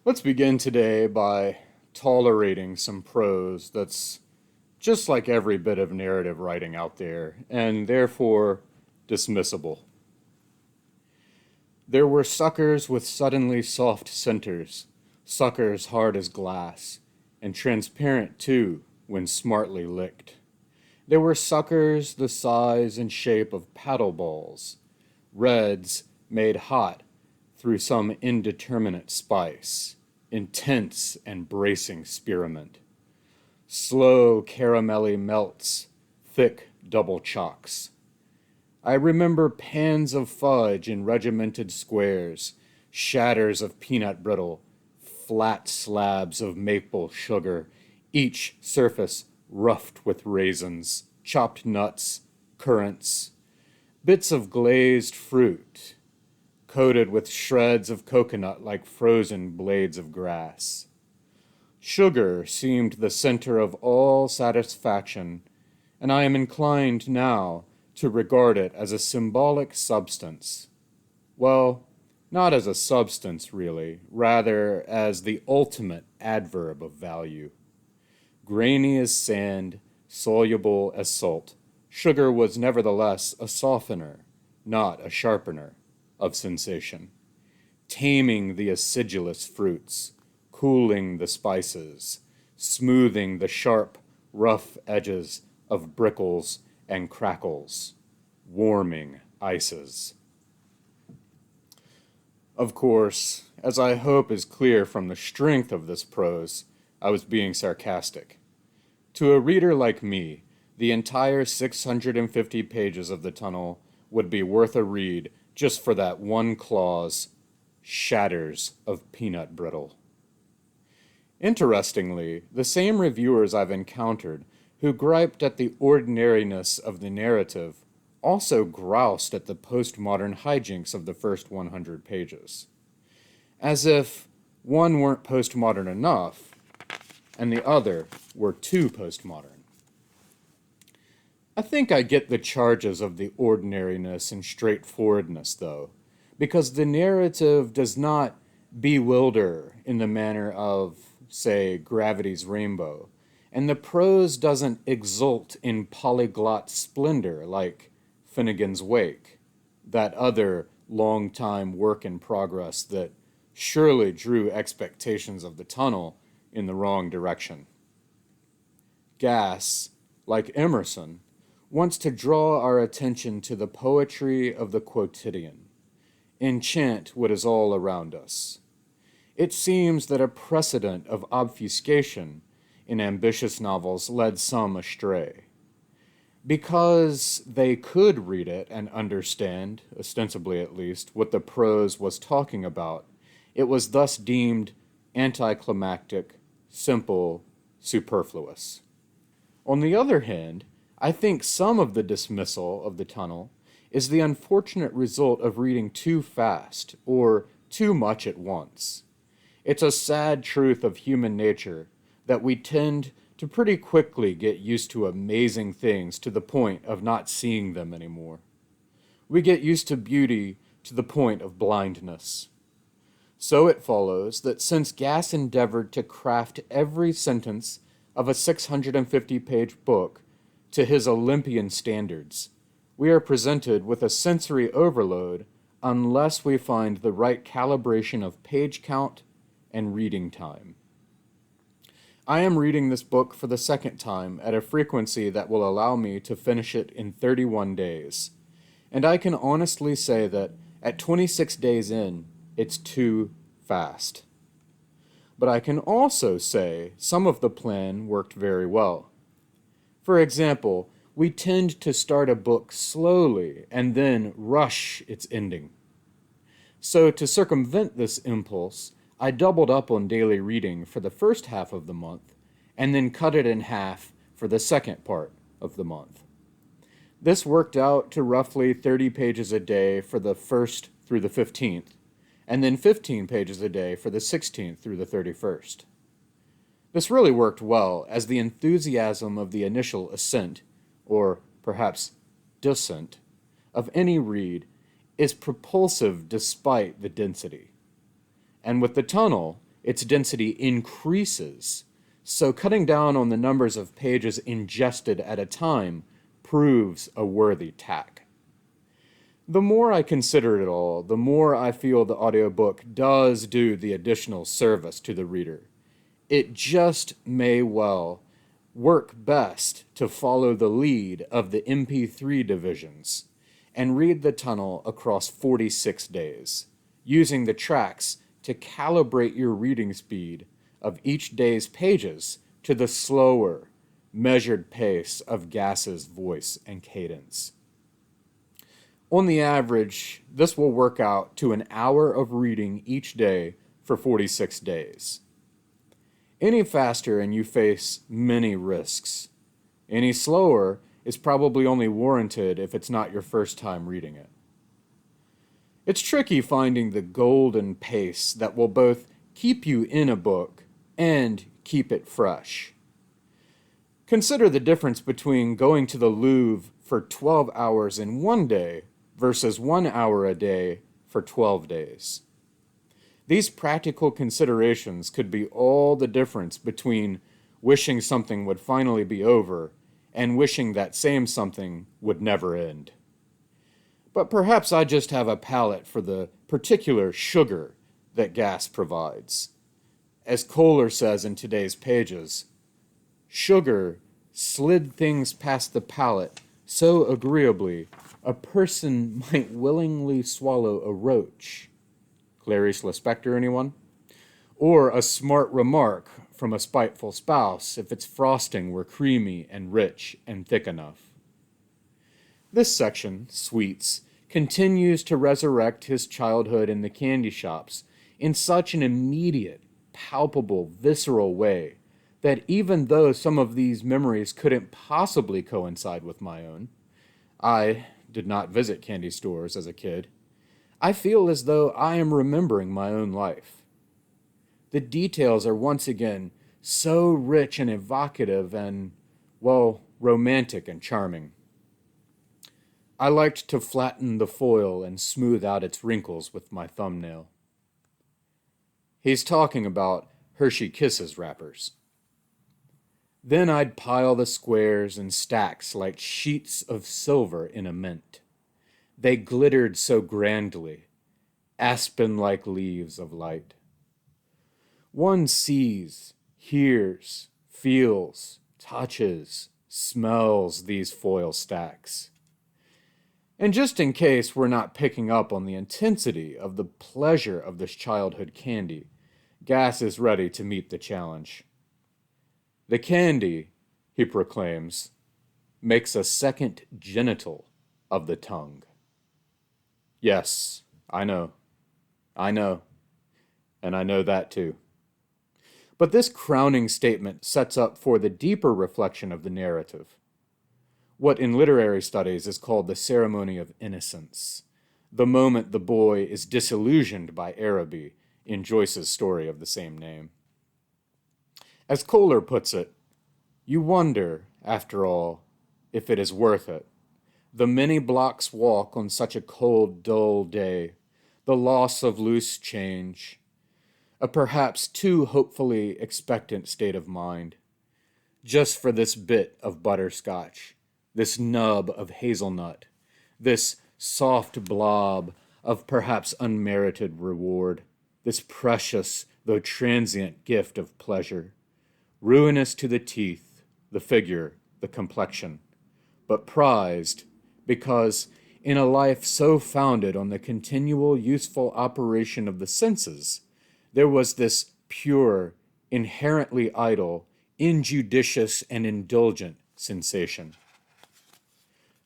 Let's begin today by tolerating some prose that's just like every bit of narrative writing out there, and therefore dismissible. There were suckers with suddenly soft centers, suckers hard as glass, and transparent too when smartly licked. There were suckers the size and shape of paddle balls, reds made hot through some indeterminate spice, intense and bracing spearmint. Slow caramelly melts, thick double chocks. I remember pans of fudge in regimented squares, shatters of peanut brittle, flat slabs of maple sugar, each surface roughed with raisins, chopped nuts, currants, bits of glazed fruit, coated with shreds of coconut like frozen blades of grass. Sugar seemed the center of all satisfaction, and I am inclined now to regard it as a symbolic substance. Well, not as a substance, really, rather as the ultimate adverb of value. Grainy as sand, soluble as salt, sugar was nevertheless a softener, not a sharpener, of sensation, taming the acidulous fruits, cooling the spices, smoothing the sharp, rough edges of brickles and crackles, warming ices. Of course, as I hope is clear from the strength of this prose, I was being sarcastic. To a reader like me, the entire 650 pages of the tunnel would be worth a read just for that one clause, shatters of peanut brittle. Interestingly, the same reviewers I've encountered who griped at the ordinariness of the narrative also groused at the postmodern hijinks of the first 100 pages. As if one weren't postmodern enough, and the other were too postmodern. I think I get the charges of the ordinariness and straightforwardness, though, because the narrative does not bewilder in the manner of, say, Gravity's Rainbow, and the prose doesn't exult in polyglot splendor like Finnegan's Wake, that other long-time work in progress that surely drew expectations of the tunnel in the wrong direction. Gass, like Emerson, wants to draw our attention to the poetry of the quotidian, enchant what is all around us. It seems that a precedent of obfuscation in ambitious novels led some astray. Because they could read it and understand, ostensibly at least, what the prose was talking about, it was thus deemed anticlimactic, simple, superfluous. On the other hand, I think some of the dismissal of the tunnel is the unfortunate result of reading too fast or too much at once. It's a sad truth of human nature that we tend to pretty quickly get used to amazing things to the point of not seeing them anymore. We get used to beauty to the point of blindness. So it follows that since Gass endeavored to craft every sentence of a 650-page book to his Olympian standards, we are presented with a sensory overload unless we find the right calibration of page count and reading time. I am reading this book for the second time at a frequency that will allow me to finish it in 31 days, and I can honestly say that at 26 days in, it's too fast. But I can also say some of the plan worked very well. For example, we tend to start a book slowly and then rush its ending. So to circumvent this impulse, I doubled up on daily reading for the first half of the month and then cut it in half for the second part of the month. This worked out to roughly 30 pages a day for the 1st through the 15th, and then 15 pages a day for the 16th through the 31st. This really worked well, as the enthusiasm of the initial ascent, or perhaps descent, of any read is propulsive despite the density. And with the tunnel, its density increases, so cutting down on the numbers of pages ingested at a time proves a worthy tack. The more I consider it all, the more I feel the audiobook does do the additional service to the reader. It just may well work best to follow the lead of the MP3 divisions and read the tunnel across 46 days, using the tracks to calibrate your reading speed of each day's pages to the slower, measured pace of Gass's voice and cadence. On the average, this will work out to an hour of reading each day for 46 days. Any faster and you face many risks. Any slower is probably only warranted if it's not your first time reading it. It's tricky finding the golden pace that will both keep you in a book and keep it fresh. Consider the difference between going to the Louvre for 12 hours in one day versus 1 hour a day for 12 days. These practical considerations could be all the difference between wishing something would finally be over and wishing that same something would never end. But perhaps I just have a palate for the particular sugar that Gass provides. As Kohler says in today's pages, sugar slid things past the palate so agreeably a person might willingly swallow a roach. Clarice Lispector, anyone? Or a smart remark from a spiteful spouse if its frosting were creamy and rich and thick enough. This section, Sweets, continues to resurrect his childhood in the candy shops in such an immediate, palpable, visceral way that even though some of these memories couldn't possibly coincide with my own, I did not visit candy stores as a kid, I feel as though I am remembering my own life. The details are once again so rich and evocative and, well, romantic and charming. I liked to flatten the foil and smooth out its wrinkles with my thumbnail. He's talking about Hershey Kisses wrappers. Then I'd pile the squares in stacks like sheets of silver in a mint. They glittered so grandly, aspen-like leaves of light. One sees, hears, feels, touches, smells these foil stacks. And just in case we're not picking up on the intensity of the pleasure of this childhood candy, Gass is ready to meet the challenge. The candy, he proclaims, makes a second genital of the tongue. Yes, I know, and I know that too. But this crowning statement sets up for the deeper reflection of the narrative. What in literary studies is called the ceremony of innocence, the moment the boy is disillusioned by Araby in Joyce's story of the same name. As Kohler puts it, You wonder, after all, if it is worth it. The many blocks walk on such a cold, dull day, the loss of loose change, a perhaps too hopefully expectant state of mind, just for this bit of butterscotch, this nub of hazelnut, this soft blob of perhaps unmerited reward, this precious though transient gift of pleasure, ruinous to the teeth, the figure, the complexion, but prized because in a life so founded on the continual useful operation of the senses, there was this pure, inherently idle, injudicious, and indulgent sensation.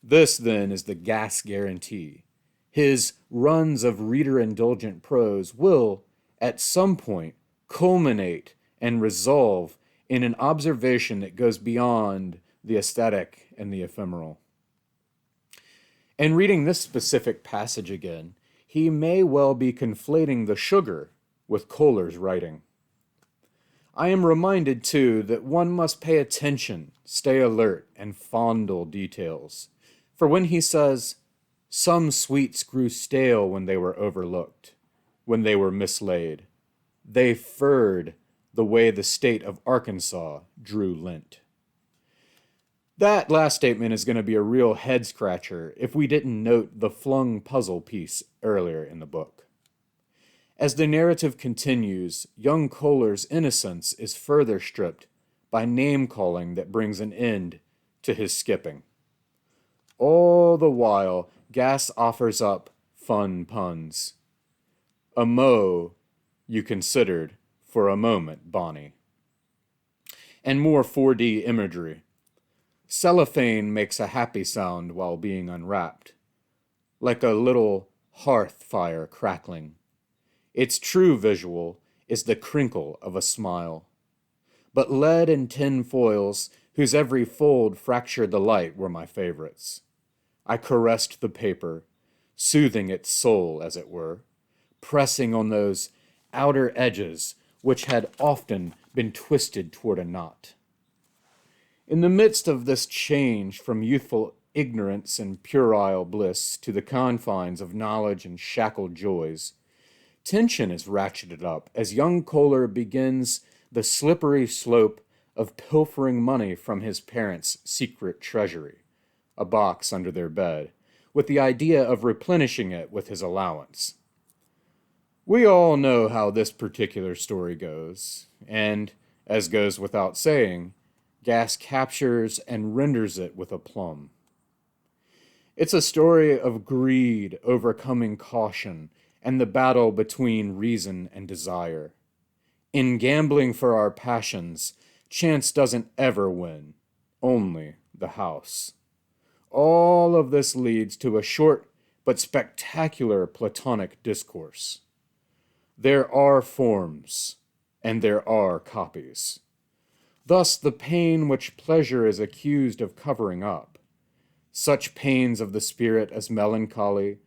This, then, is the gas guarantee. His runs of reader-indulgent prose will, at some point, culminate and resolve in an observation that goes beyond the aesthetic and the ephemeral. And reading this specific passage again, he may well be conflating the sugar with Kohler's writing. I am reminded, too, that one must pay attention, stay alert, and fondle details. For when he says, "Some sweets grew stale when they were overlooked, when they were mislaid, they furred the way the state of Arkansas drew lint." That last statement is going to be a real head-scratcher if we didn't note the flung puzzle piece earlier in the book. As the narrative continues, young Kohler's innocence is further stripped by name-calling that brings an end to his skipping. All the while, Gass offers up fun puns. A mot you considered for a moment, Bonnie. And more 4D imagery. Cellophane makes a happy sound while being unwrapped, like a little hearth fire crackling. Its true visual is the crinkle of a smile. But lead and tin foils, whose every fold fractured the light, were my favorites. I caressed the paper, soothing its soul, as it were, pressing on those outer edges which had often been twisted toward a knot. In the midst of this change from youthful ignorance and puerile bliss to the confines of knowledge and shackled joys, tension is ratcheted up as young Kohler begins the slippery slope of pilfering money from his parents' secret treasury, a box under their bed, with the idea of replenishing it with his allowance. We all know how this particular story goes, and, as goes without saying, Gass captures and renders it with aplomb. It's a story of greed overcoming caution and the battle between reason and desire. In gambling for our passions, chance doesn't ever win, only the house. All of this leads to a short but spectacular Platonic discourse. There are forms, and there are copies. Thus the pain which pleasure is accused of covering up, such pains of the spirit as melancholy,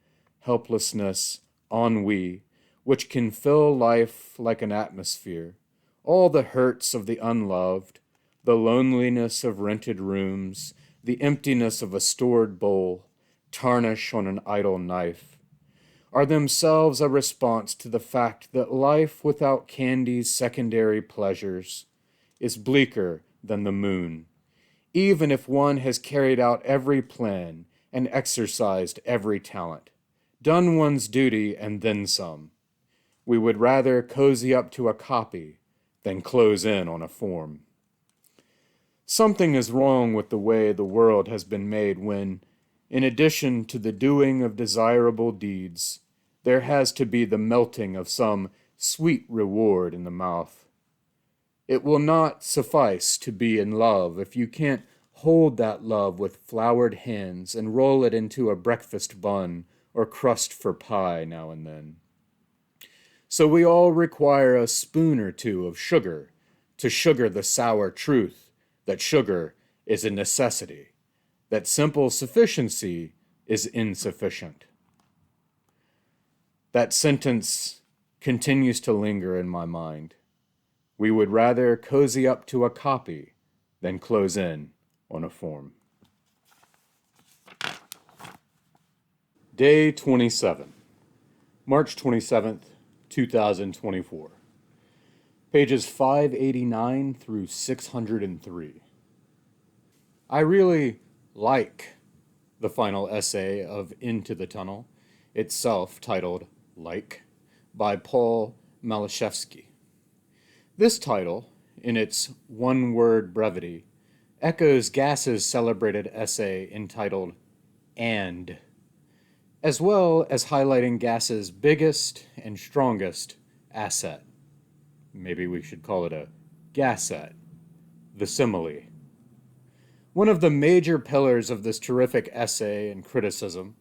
helplessness, ennui, which can fill life like an atmosphere, all the hurts of the unloved, the loneliness of rented rooms, the emptiness of a stored bowl, tarnish on an idle knife, are themselves a response to the fact that life without candy's secondary pleasures is bleaker than the moon, even if one has carried out every plan and exercised every talent, done one's duty and then some. We would rather cozy up to a copy than close in on a form. Something is wrong with the way the world has been made when, in addition to the doing of desirable deeds, there has to be the melting of some sweet reward in the mouth. It will not suffice to be in love if you can't hold that love with floured hands and roll it into a breakfast bun or crust for pie now and then. So we all require a spoon or two of sugar to sugar the sour truth that sugar is a necessity, that simple sufficiency is insufficient. That sentence continues to linger in my mind. We would rather cozy up to a copy then close in on a form. Day 27, March 27th, 2024. Pages 589 through 603. I really like the final essay of Into the Tunnel, itself titled Like, by Paul Malashevsky. This title, in its one-word brevity, echoes Gass's celebrated essay entitled And, as well as highlighting Gass's biggest and strongest asset. Maybe we should call it a gasset, the simile. One of the major pillars of this terrific essay and criticism,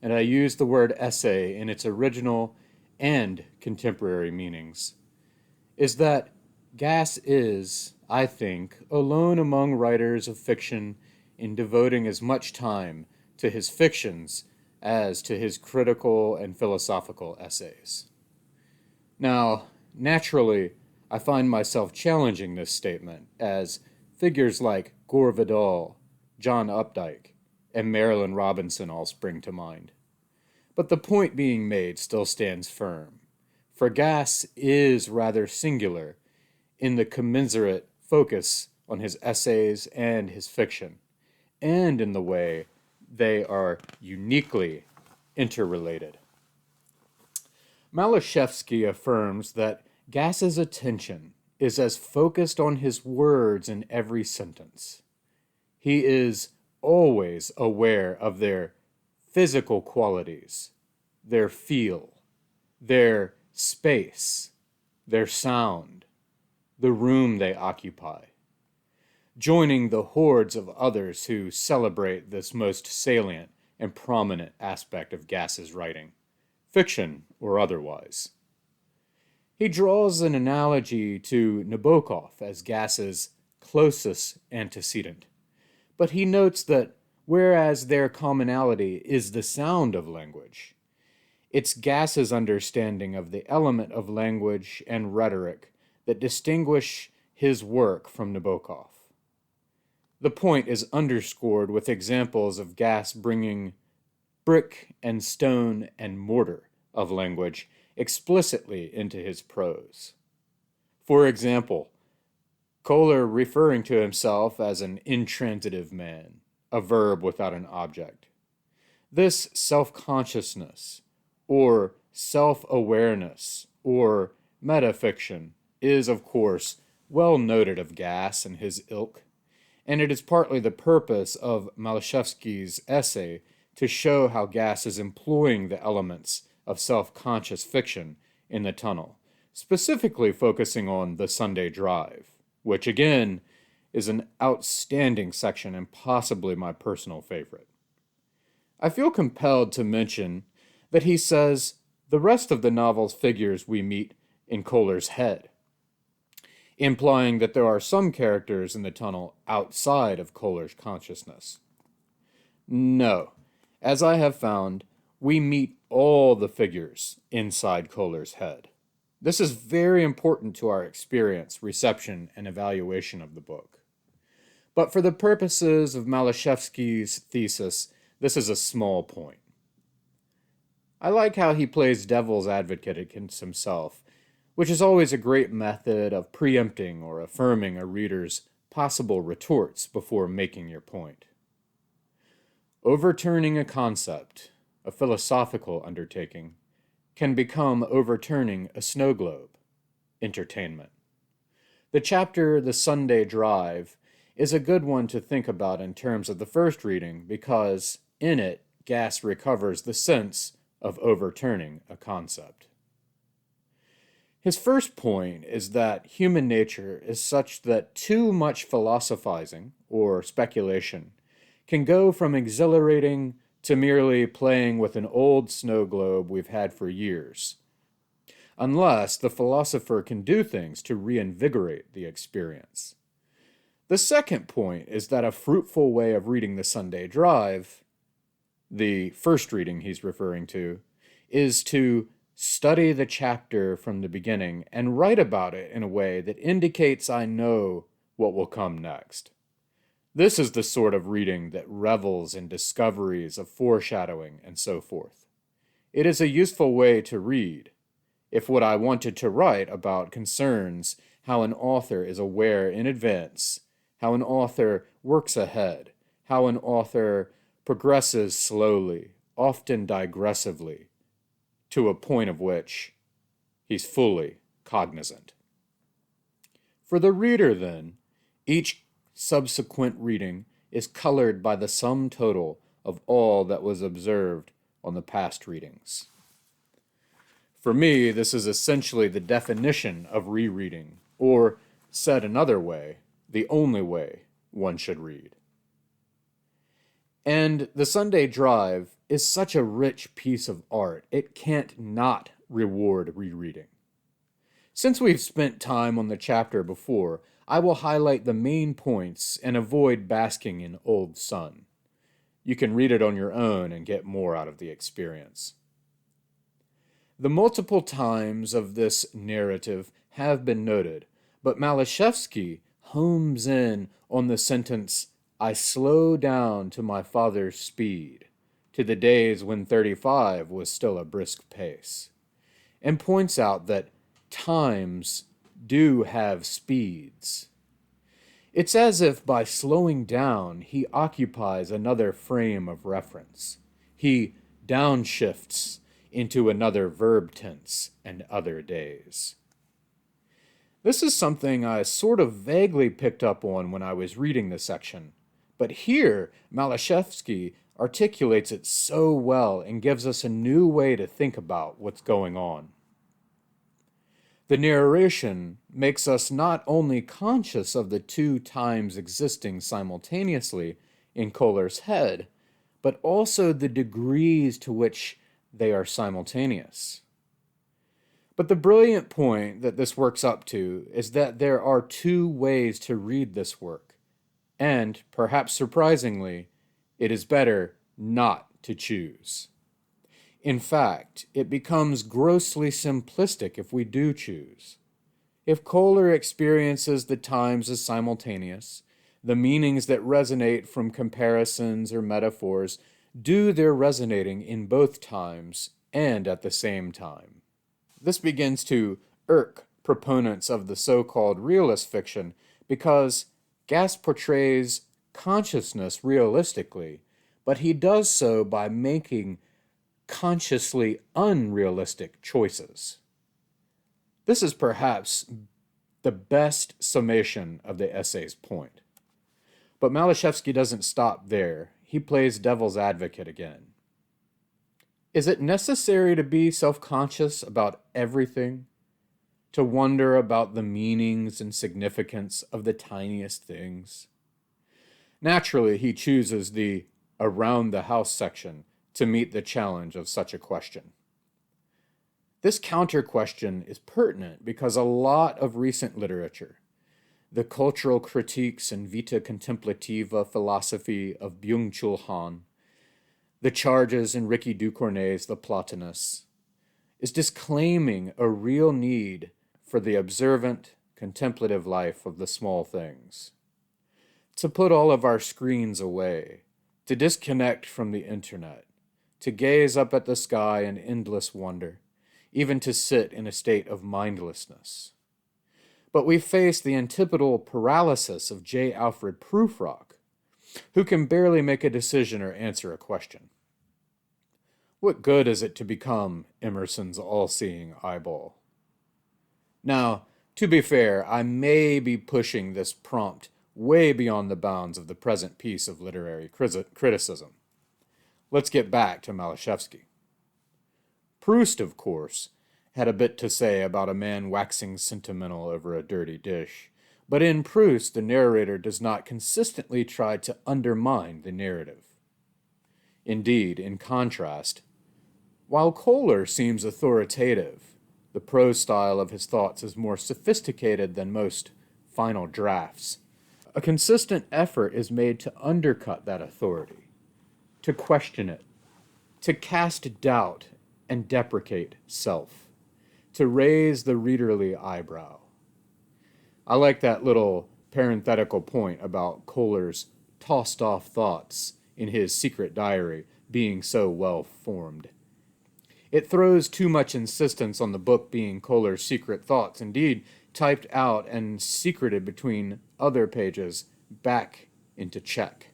and I use the word essay in its original and contemporary meanings, is that Gass is, I think, alone among writers of fiction in devoting as much time to his fictions as to his critical and philosophical essays. Now, naturally, I find myself challenging this statement as figures like Gore Vidal, John Updike, and Marilynne Robinson all spring to mind. But the point being made still stands firm, for Gass is rather singular in the commensurate focus on his essays and his fiction, and in the way they are uniquely interrelated. Malashevsky affirms that Gass's attention is as focused on his words in every sentence. He is always aware of their physical qualities, their feel, their space, their sound, the room they occupy, joining the hordes of others who celebrate this most salient and prominent aspect of Gass's writing, fiction or otherwise. He draws an analogy to Nabokov as Gass's closest antecedent, but he notes that whereas their commonality is the sound of language, it's Gass's understanding of the element of language and rhetoric that distinguish his work from Nabokov. The point is underscored with examples of Gass bringing brick and stone and mortar of language explicitly into his prose. For example, Kohler referring to himself as an intransitive man, a verb without an object. This self-consciousness, or self-awareness, or metafiction is, of course, well noted of Gass and his ilk, and it is partly the purpose of Malashevsky's essay to show how Gass is employing the elements of self-conscious fiction in the tunnel, specifically focusing on the Sunday Drive, which again is an outstanding section and possibly my personal favorite. I feel compelled to mention that he says the rest of the novel's figures we meet in Kohler's head, implying that there are some characters in the tunnel outside of Kohler's consciousness. No, as I have found, we meet all the figures inside Kohler's head. This is very important to our experience, reception, and evaluation of the book. But for the purposes of Malashevsky's thesis, this is a small point. I like how he plays devil's advocate against himself, which is always a great method of preempting or affirming a reader's possible retorts before making your point. Overturning a concept, a philosophical undertaking, can become overturning a snow globe, entertainment. The chapter, The Sunday Drive, is a good one to think about in terms of the first reading because, in it, Gass recovers the sense of overturning a concept. His first point is that human nature is such that too much philosophizing, or speculation, can go from exhilarating to merely playing with an old snow globe we've had for years, unless the philosopher can do things to reinvigorate the experience. The second point is that a fruitful way of reading The Sunday Drive, the first reading he's referring to, is to study the chapter from the beginning and write about it in a way that indicates I know what will come next. This is the sort of reading that revels in discoveries of foreshadowing and so forth. It is a useful way to read. If what I wanted to write about concerns how an author is aware in advance, how an author works ahead, how an author progresses slowly, often digressively, to a point of which he's fully cognizant. For the reader, then, each subsequent reading is colored by the sum total of all that was observed on the past readings. For me, this is essentially the definition of rereading, or, said another way, the only way one should read. And the Sunday Drive is such a rich piece of art, it can't not reward rereading. Since we've spent time on the chapter before, I will highlight the main points and avoid basking in old sun. You can read it on your own and get more out of the experience. The multiple times of this narrative have been noted, but Malashevsky homes in on the sentence, "I slow down to my father's speed," to the days when 35 was still a brisk pace, and points out that times do have speeds. It's as if by slowing down, he occupies another frame of reference. He downshifts into another verb tense and other days. This is something I sort of vaguely picked up on when I was reading the section, but here Malashevsky articulates it so well and gives us a new way to think about what's going on. The narration makes us not only conscious of the two times existing simultaneously in Kohler's head, but also the degrees to which they are simultaneous. But the brilliant point that this works up to is that there are two ways to read this work, and, perhaps surprisingly, it is better not to choose. In fact, it becomes grossly simplistic if we do choose. If Kohler experiences the times as simultaneous, the meanings that resonate from comparisons or metaphors do their resonating in both times and at the same time. This begins to irk proponents of the so-called realist fiction because Gass portrays consciousness realistically, but he does so by making consciously unrealistic choices. This is perhaps the best summation of the essay's point. But Malashevsky doesn't stop there. He plays devil's advocate again. Is it necessary to be self-conscious about everything? To wonder about the meanings and significance of the tiniest things? Naturally, he chooses the around the house section to meet the challenge of such a question. This counter-question is pertinent because a lot of recent literature, the cultural critiques and vita contemplativa philosophy of Byung-Chul Han, the charges in Ricky Ducournay's The Platonists, is disclaiming a real need for the observant, contemplative life of the small things. To put all of our screens away, to disconnect from the internet, to gaze up at the sky in endless wonder, even to sit in a state of mindlessness. But we face the antipodal paralysis of J. Alfred Prufrock, who can barely make a decision or answer a question. What good is it to become Emerson's all-seeing eyeball? Now, to be fair, I may be pushing this prompt way beyond the bounds of the present piece of literary criticism. Let's get back to Malashevsky. Proust, of course, had a bit to say about a man waxing sentimental over a dirty dish, but in Proust the narrator does not consistently try to undermine the narrative. Indeed, in contrast, while Kohler seems authoritative, the prose style of his thoughts is more sophisticated than most final drafts. A consistent effort is made to undercut that authority, to question it, to cast doubt and deprecate self, to raise the readerly eyebrow. I like that little parenthetical point about Kohler's tossed off thoughts in his secret diary being so well formed. It throws too much insistence on the book being Kohler's secret thoughts, indeed, typed out and secreted between other pages, back into check.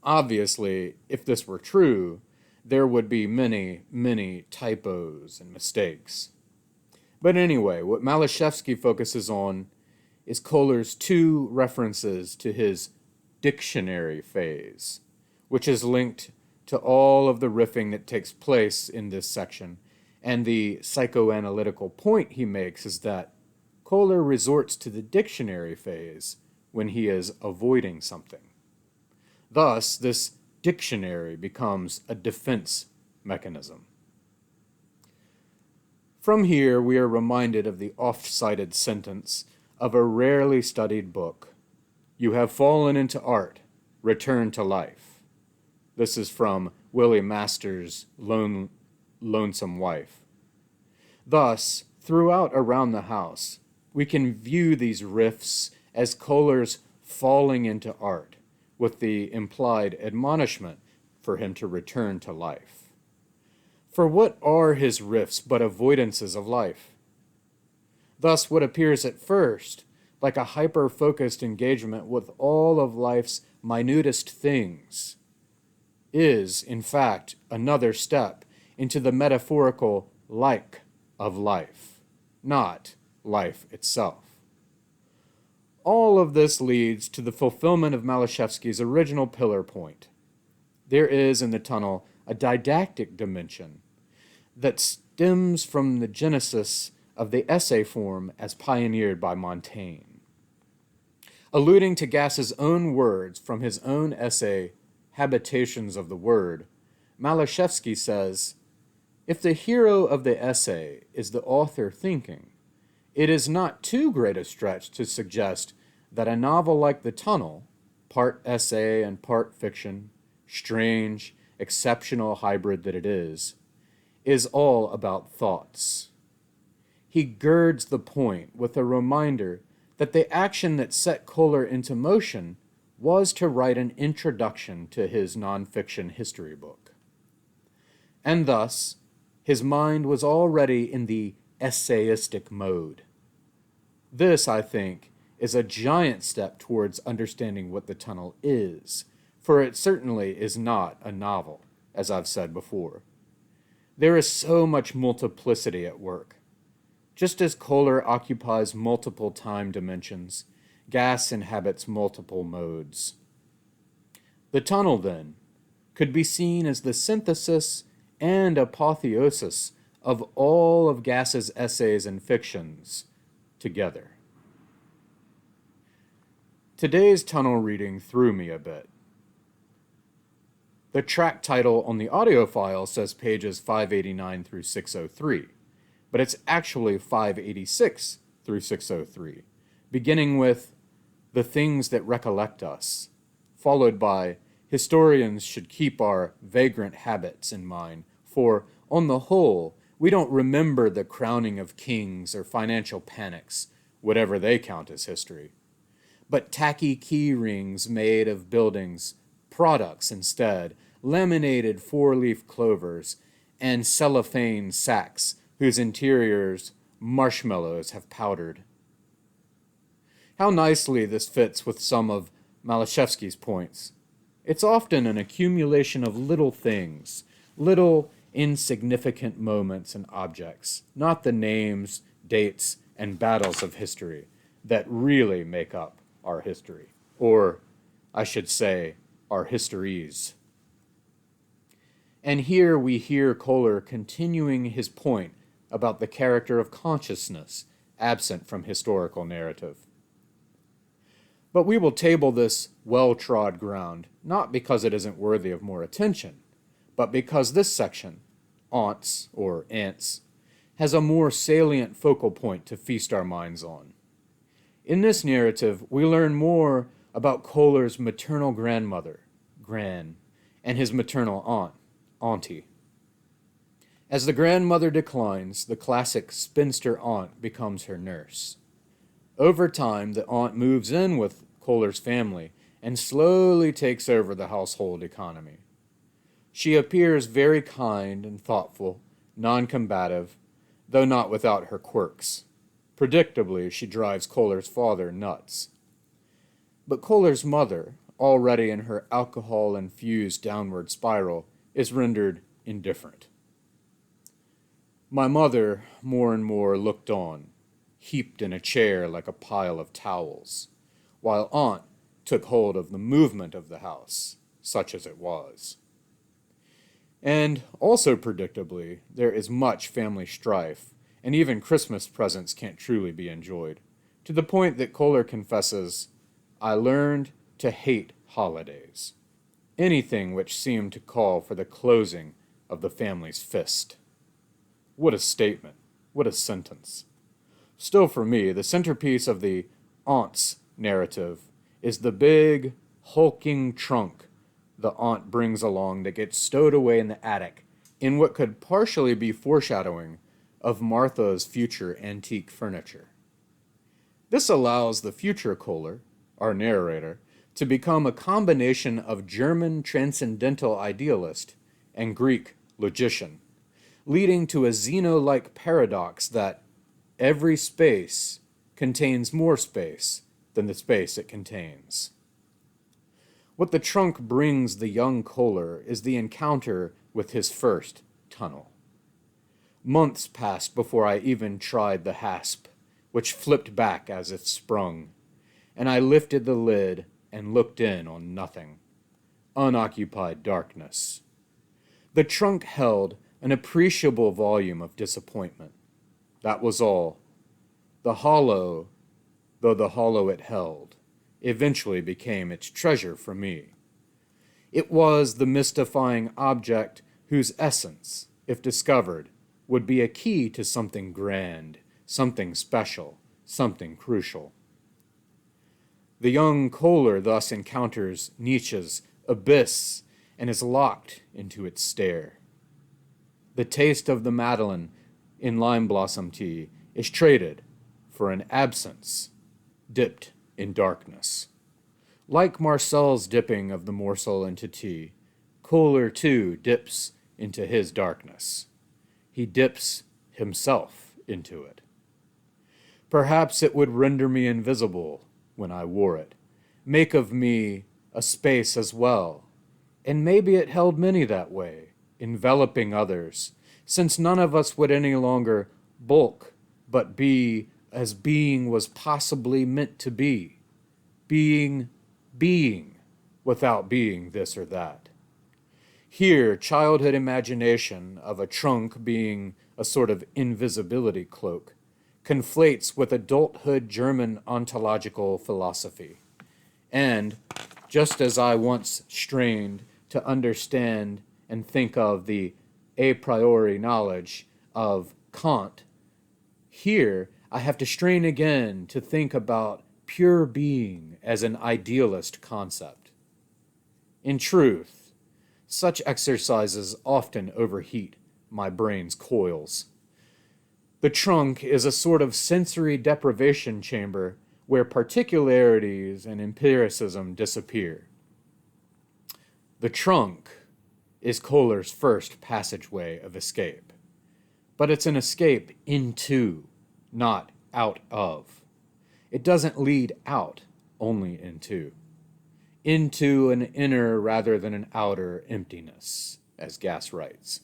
Obviously, if this were true, there would be many, many typos and mistakes. But anyway, what Malashevsky focuses on is Kohler's two references to his dictionary phase, which is linked to all of the riffing that takes place in this section. And the psychoanalytical point he makes is that Kohler resorts to the dictionary phase when he is avoiding something. Thus, this dictionary becomes a defense mechanism. From here, we are reminded of the oft-cited sentence of a rarely studied book: "You have fallen into art, return to life." This is from Willie Masters' Lonesome Wife. Thus, throughout Around the House, we can view these riffs as Kohler's falling into art, with the implied admonishment for him to return to life. For what are his riffs but avoidances of life? Thus, what appears at first like a hyper-focused engagement with all of life's minutest things is, in fact, another step into the metaphorical like of life, not life itself. All of this leads to the fulfillment of Malashevsky's original pillar point. There is in the tunnel a didactic dimension that stems from the genesis of the essay form as pioneered by Montaigne. Alluding to Gass's own words from his own essay, Habitations of the Word, Malashevsky says, "If the hero of the essay is the author thinking, it is not too great a stretch to suggest that a novel like The Tunnel, part essay and part fiction, strange, exceptional hybrid that it is all about thoughts." He girds the point with a reminder that the action that set Kohler into motion was to write an introduction to his nonfiction history book. And thus, his mind was already in the essayistic mode. This, I think, is a giant step towards understanding what The Tunnel is, for it certainly is not a novel, as I've said before. There is so much multiplicity at work. Just as Kohler occupies multiple time dimensions, Gass inhabits multiple modes. The Tunnel, then, could be seen as the synthesis and apotheosis of all of Gass's essays and fictions together. Today's Tunnel reading threw me a bit. The track title on the audio file says pages 589 through 603, but it's actually 586 through 603, beginning with "The Things That Recollect Us," followed by "Historians should keep our vagrant habits in mind, for, on the whole, we don't remember the crowning of kings or financial panics, whatever they count as history, but tacky key rings made of buildings, products instead, laminated four-leaf clovers, and cellophane sacks whose interiors marshmallows have powdered." How nicely this fits with some of Malashevsky's points. It's often an accumulation of little things, little insignificant moments and objects, not the names, dates, and battles of history that really make up our history, or, I should say, our histories. And here we hear Kohler continuing his point about the character of consciousness absent from historical narrative. But we will table this well-trod ground, not because it isn't worthy of more attention, but because this section, Aunts or Ants, has a more salient focal point to feast our minds on. In this narrative, we learn more about Kohler's maternal grandmother, Gran, and his maternal aunt, Auntie. As the grandmother declines, the classic spinster aunt becomes her nurse. Over time, the aunt moves in with Kohler's family and slowly takes over the household economy. She appears very kind and thoughtful, non-combative, though not without her quirks. Predictably, she drives Kohler's father nuts. But Kohler's mother, already in her alcohol-infused downward spiral, is rendered indifferent. My mother more and more looked on, heaped in a chair like a pile of towels, while Aunt took hold of the movement of the house, such as it was. And also predictably, there is much family strife, and even Christmas presents can't truly be enjoyed, to the point that Kohler confesses, "I learned to hate holidays," anything which seemed to call for the closing of the family's fist. What a statement, what a sentence. Still for me, the centerpiece of the aunt's narrative is the big, hulking trunk the aunt brings along that gets stowed away in the attic in what could partially be foreshadowing of Martha's future antique furniture. This allows the future Kohler, our narrator, to become a combination of German transcendental idealist and Greek logician, leading to a Zeno-like paradox that every space contains more space than the space it contains. What the trunk brings the young Kohler is the encounter with his first tunnel. Months passed before I even tried the hasp, which flipped back as if sprung, and I lifted the lid and looked in on nothing. Unoccupied darkness. The trunk held an appreciable volume of disappointment. That was all. The hollow, though the hollow it held, eventually became its treasure for me. It was the mystifying object whose essence, if discovered, would be a key to something grand, something special, something crucial. The young Kohler thus encounters Nietzsche's abyss and is locked into its stare. The taste of the Madeleine in lime blossom tea is traded for an absence dipped in darkness. Like Marcel's dipping of the morsel into tea, Kohler too dips into his darkness. He dips himself into it. Perhaps it would render me invisible when I wore it, make of me a space as well, and maybe it held many that way, enveloping others, since none of us would any longer bulk, but be as being was possibly meant to be, being without being this or that. Here, childhood imagination of a trunk being a sort of invisibility cloak conflates with adulthood German ontological philosophy. And, just as I once strained to understand and think of the a priori knowledge of Kant, here I have to strain again to think about pure being as an idealist concept. In truth, such exercises often overheat my brain's coils. The trunk is a sort of sensory deprivation chamber where particularities and empiricism disappear. The trunk is Kohler's first passageway of escape, but it's an escape into, not out of. It doesn't lead out, only into an inner rather than an outer emptiness, as Gass writes.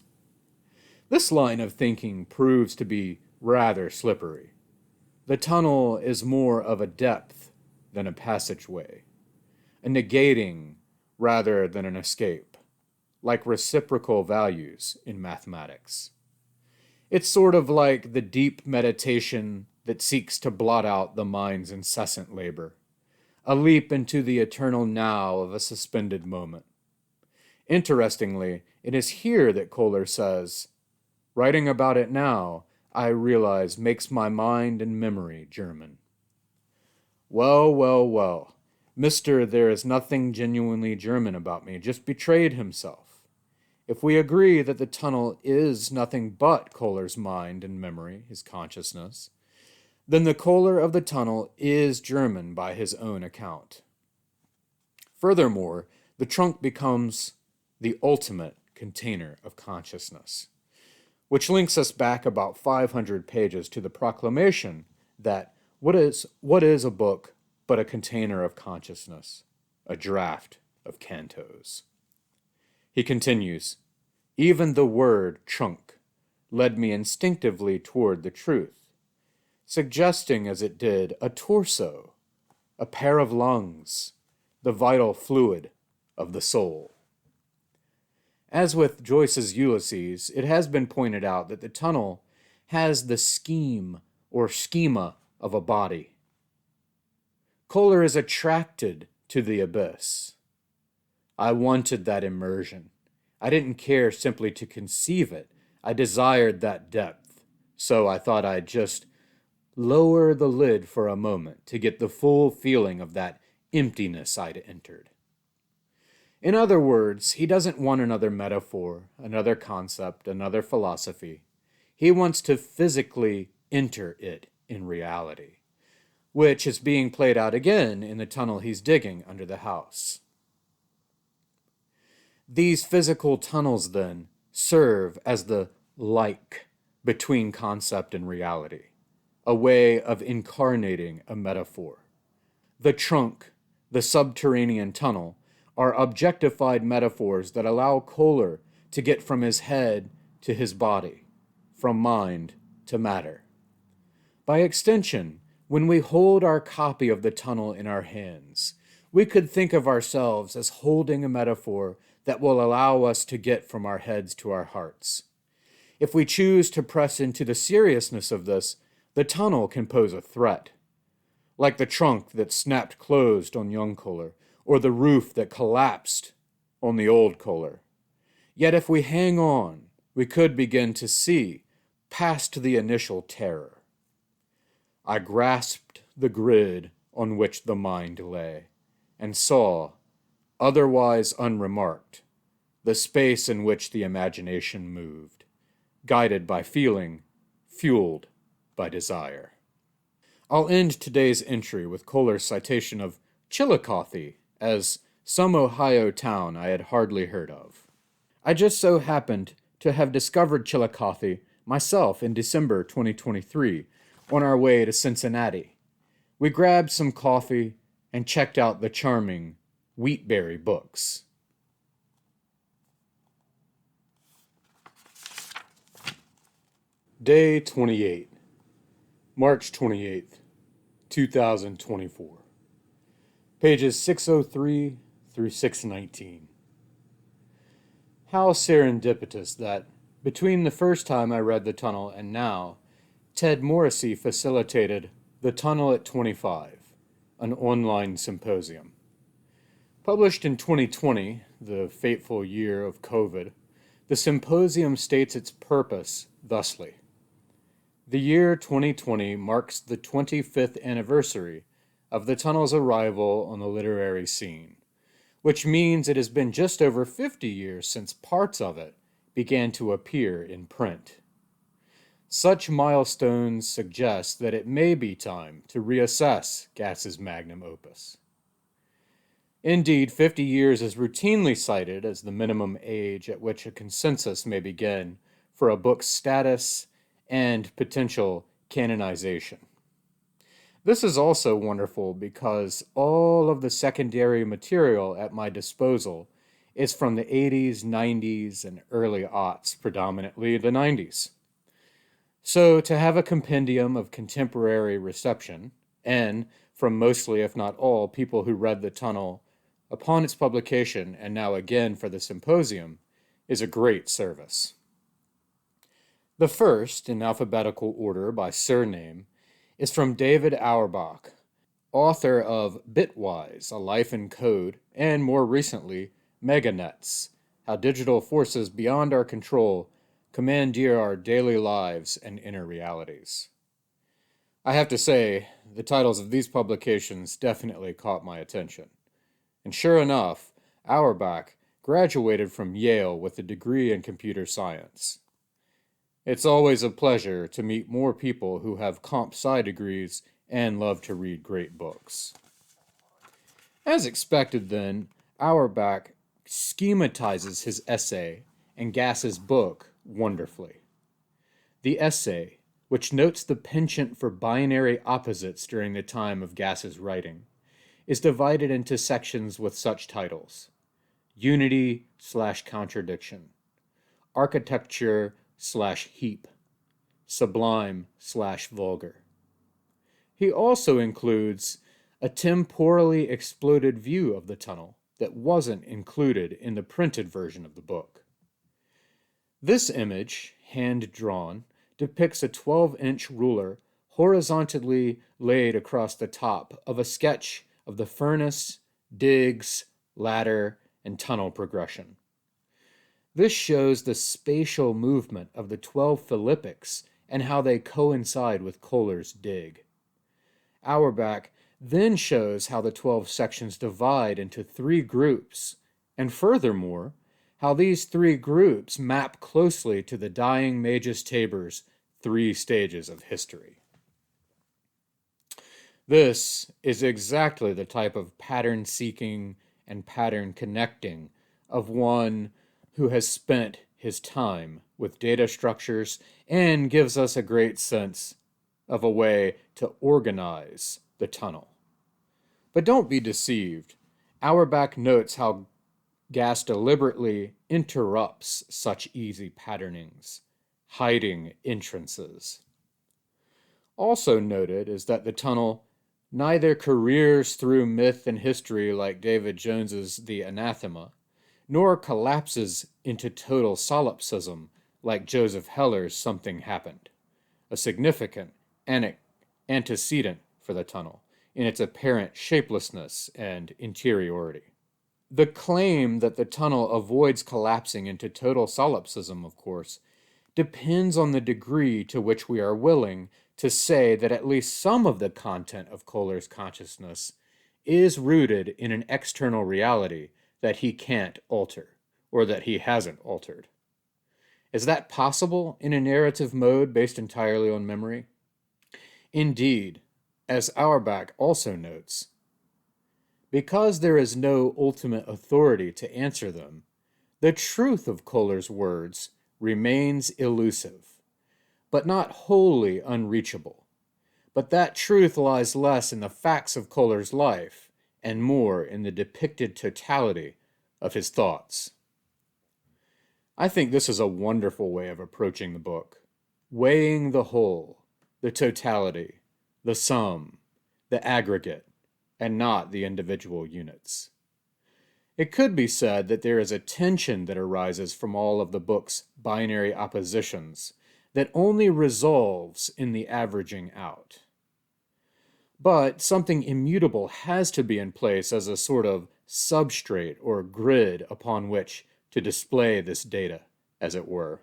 This line of thinking proves to be rather slippery. The tunnel is more of a depth than a passageway, a negating rather than an escape, like reciprocal values in mathematics. It's sort of like the deep meditation that seeks to blot out the mind's incessant labor, a leap into the eternal now of a suspended moment. Interestingly, it is here that Kohler says, "Writing about it now, I realize makes my mind and memory German." Well, well, well, Mr. There is nothing genuinely German about me just betrayed himself. If we agree that the tunnel is nothing but Kohler's mind and memory, his consciousness, then the Kohler of the tunnel is German by his own account. Furthermore, the trunk becomes the ultimate container of consciousness, which links us back about 500 pages to the proclamation that what is a book but a container of consciousness, a draft of cantos. He continues, even the word trunk led me instinctively toward the truth, suggesting as it did a torso, a pair of lungs, the vital fluid of the soul. As with Joyce's Ulysses, it has been pointed out that the tunnel has the scheme or schema of a body. Kohler is attracted to the abyss. I wanted that immersion. I didn't care simply to conceive it. I desired that depth. So I thought I'd just lower the lid for a moment to get the full feeling of that emptiness I'd entered. In other words, he doesn't want another metaphor, another concept, another philosophy. He wants to physically enter it in reality, which is being played out again in the tunnel he's digging under the house. These physical tunnels, then, serve as the like between concept and reality, a way of incarnating a metaphor. The trunk, the subterranean tunnel, are objectified metaphors that allow Kohler to get from his head to his body, from mind to matter. By extension, when we hold our copy of the tunnel in our hands, we could think of ourselves as holding a metaphor that will allow us to get from our heads to our hearts. If we choose to press into the seriousness of this, the tunnel can pose a threat, like the trunk that snapped closed on young Kohler, or the roof that collapsed on the old Kohler. Yet if we hang on, we could begin to see past the initial terror. I grasped the grid on which the mind lay, and saw, otherwise unremarked, the space in which the imagination moved, guided by feeling, fueled by desire. I'll end today's entry with Kohler's citation of Chillicothe as some Ohio town I had hardly heard of. I just so happened to have discovered Chillicothe myself in December 2023 on our way to Cincinnati. We grabbed some coffee and checked out the charming Wheatberry Books. Day 28, March 28th, 2024. Pages 603 through 619. How serendipitous that, between the first time I read The Tunnel and now, Ted Morrissey facilitated The Tunnel at 25, an online symposium. Published in 2020, the fateful year of COVID, the symposium states its purpose thusly. The year 2020 marks the 25th anniversary of the Tunnel's arrival on the literary scene, which means it has been just over 50 years since parts of it began to appear in print. Such milestones suggest that it may be time to reassess Gass's magnum opus. Indeed, 50 years is routinely cited as the minimum age at which a consensus may begin for a book's status and potential canonization. This is also wonderful because all of the secondary material at my disposal is from the 80s, 90s, and early aughts, predominantly the 90s. So to have a compendium of contemporary reception, and from mostly, if not all, people who read The Tunnel upon its publication and now again for the symposium, is a great service. The first, in alphabetical order by surname, is from David Auerbach, author of Bitwise, A Life in Code, and more recently, Meganets, How Digital Forces Beyond Our Control Commandeer Our Daily Lives and Inner Realities. I have to say, the titles of these publications definitely caught my attention. And sure enough, Auerbach graduated from Yale with a degree in computer science. It's always a pleasure to meet more people who have comp sci degrees and love to read great books. As expected, then, Auerbach schematizes his essay and Gass's book wonderfully. The essay, which notes the penchant for binary opposites during the time of Gass's writing, is divided into sections with such titles: Unity/Contradiction, Architecture/Heap, Sublime/Vulgar. He also includes a temporally exploded view of the tunnel that wasn't included in the printed version of the book. This image, hand-drawn, depicts a 12-inch ruler horizontally laid across the top of a sketch of the furnace, digs, ladder, and tunnel progression. This shows the spatial movement of the 12 Philippics and how they coincide with Kohler's dig. Auerbach then shows how the 12 sections divide into 3 groups, and furthermore, how these 3 groups map closely to the dying Magus Tabor's 3 stages of history. This is exactly the type of pattern seeking and pattern connecting of one who has spent his time with data structures and gives us a great sense of a way to organize the tunnel. But don't be deceived. Auerbach notes how Gass deliberately interrupts such easy patternings, hiding entrances. Also noted is that the tunnel neither careers through myth and history like David Jones's The Anathema, nor collapses into total solipsism like Joseph Heller's Something Happened, a significant antecedent for the tunnel in its apparent shapelessness and interiority. The claim that the tunnel avoids collapsing into total solipsism, of course, depends on the degree to which we are willing to say that at least some of the content of Kohler's consciousness is rooted in an external reality that he can't alter, or that he hasn't altered. Is that possible in a narrative mode based entirely on memory? Indeed, as Auerbach also notes, because there is no ultimate authority to answer them, the truth of Kohler's words remains elusive, but not wholly unreachable. But that truth lies less in the facts of Kohler's life and more in the depicted totality of his thoughts. I think this is a wonderful way of approaching the book, weighing the whole, the totality, the sum, the aggregate, and not the individual units. It could be said that there is a tension that arises from all of the book's binary oppositions that only resolves in the averaging out. But something immutable has to be in place as a sort of substrate or grid upon which to display this data, as it were.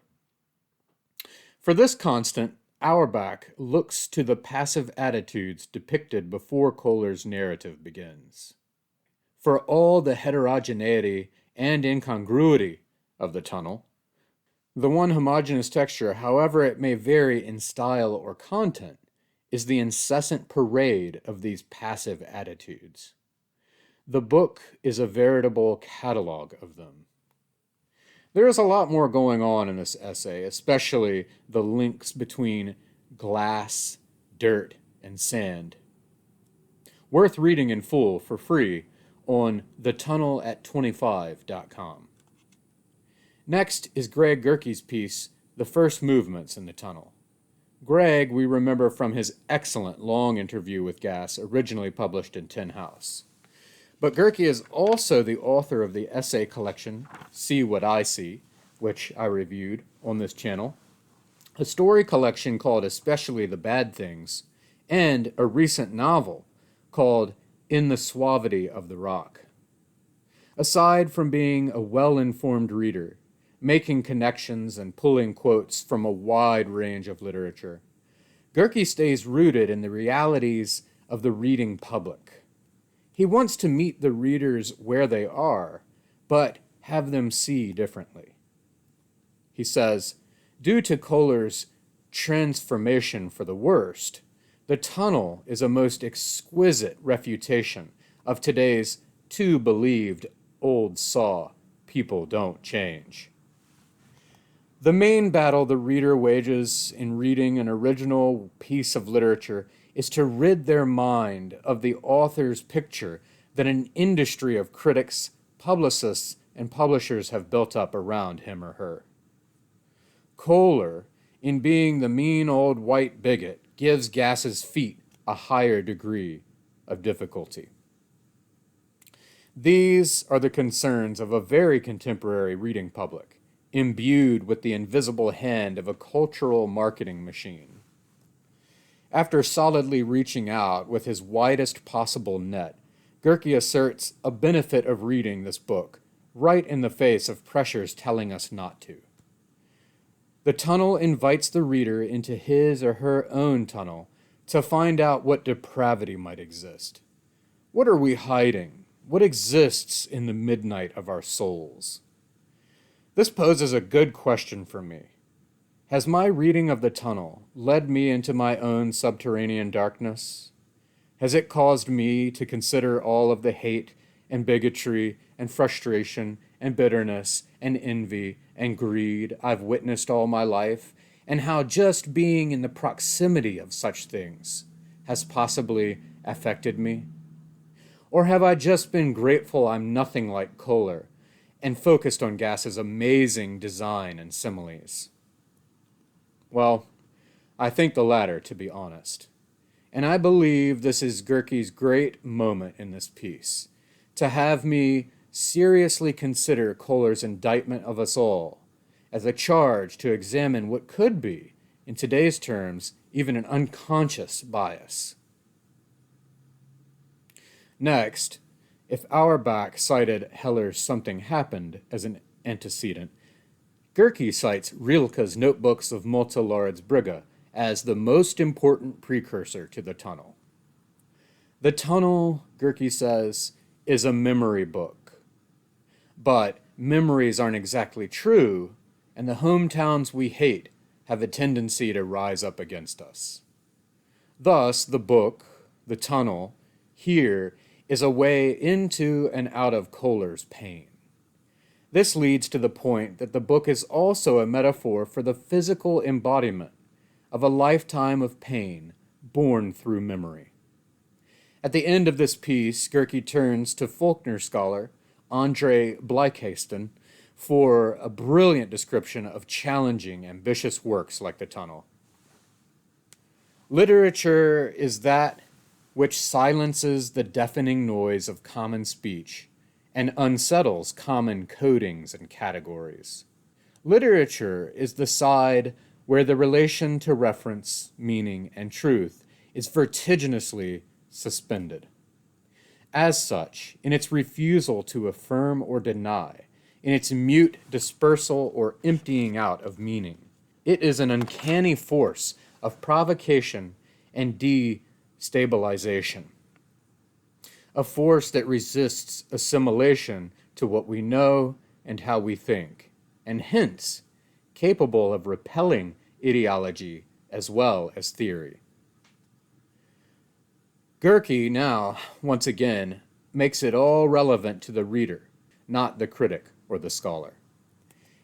For this constant, Auerbach looks to the passive attitudes depicted before Kohler's narrative begins. For all the heterogeneity and incongruity of the tunnel, the one homogeneous texture, however it may vary in style or content, is the incessant parade of these passive attitudes. The book is a veritable catalog of them. There is a lot more going on in this essay, especially the links between glass, dirt, and sand. Worth reading in full for free on thetunnelat25.com. Next is Greg Gerke's piece, The First Movements in the Tunnel. Greg we remember from his excellent long interview with Gass, originally published in Tin House. But Gerke is also the author of the essay collection, See What I See, which I reviewed on this channel, a story collection called Especially the Bad Things, and a recent novel called In the Suavity of the Rock. Aside from being a well-informed reader, making connections and pulling quotes from a wide range of literature, Gerke stays rooted in the realities of the reading public. He wants to meet the readers where they are, but have them see differently. He says, due to Kohler's transformation for the worst, the tunnel is a most exquisite refutation of today's too believed old saw, people don't change. The main battle the reader wages in reading an original piece of literature is to rid their mind of the author's picture that an industry of critics, publicists, and publishers have built up around him or her. Kohler, in being the mean old white bigot, gives Gass's feat a higher degree of difficulty. These are the concerns of a very contemporary reading public, imbued with the invisible hand of a cultural marketing machine. After solidly reaching out with his widest possible net, Gerke asserts a benefit of reading this book, right in the face of pressures telling us not to. The tunnel invites the reader into his or her own tunnel to find out what depravity might exist. What are we hiding? What exists in the midnight of our souls? This poses a good question for me. Has my reading of the tunnel led me into my own subterranean darkness? Has it caused me to consider all of the hate and bigotry and frustration and bitterness and envy and greed I've witnessed all my life, and how just being in the proximity of such things has possibly affected me? Or have I just been grateful I'm nothing like Kohler and focused on Gass's amazing design and similes? Well, I think the latter, to be honest. And I believe this is Gerke's great moment in this piece, to have me seriously consider Kohler's indictment of us all as a charge to examine what could be, in today's terms, even an unconscious bias. Next, if Auerbach cited Heller's Something Happened as an antecedent, Gerke cites Rilke's Notebooks of Malte Brygge as the most important precursor to the tunnel. The tunnel, Gerke says, is a memory book. But memories aren't exactly true, and the hometowns we hate have a tendency to rise up against us. Thus, the book, the tunnel, here is a way into and out of Kohler's pain. This leads to the point that the book is also a metaphor for the physical embodiment of a lifetime of pain born through memory. At the end of this piece, Gerke turns to Faulkner scholar Andre Bleichhasten for a brilliant description of challenging, ambitious works like The Tunnel. Literature is that which silences the deafening noise of common speech and unsettles common codings and categories. Literature is the side where the relation to reference, meaning, and truth is vertiginously suspended. As such, in its refusal to affirm or deny, in its mute dispersal or emptying out of meaning, it is an uncanny force of provocation and destabilization. A force that resists assimilation to what we know and how we think, and hence capable of repelling ideology as well as theory. Gerke now, once again, makes it all relevant to the reader, not the critic or the scholar.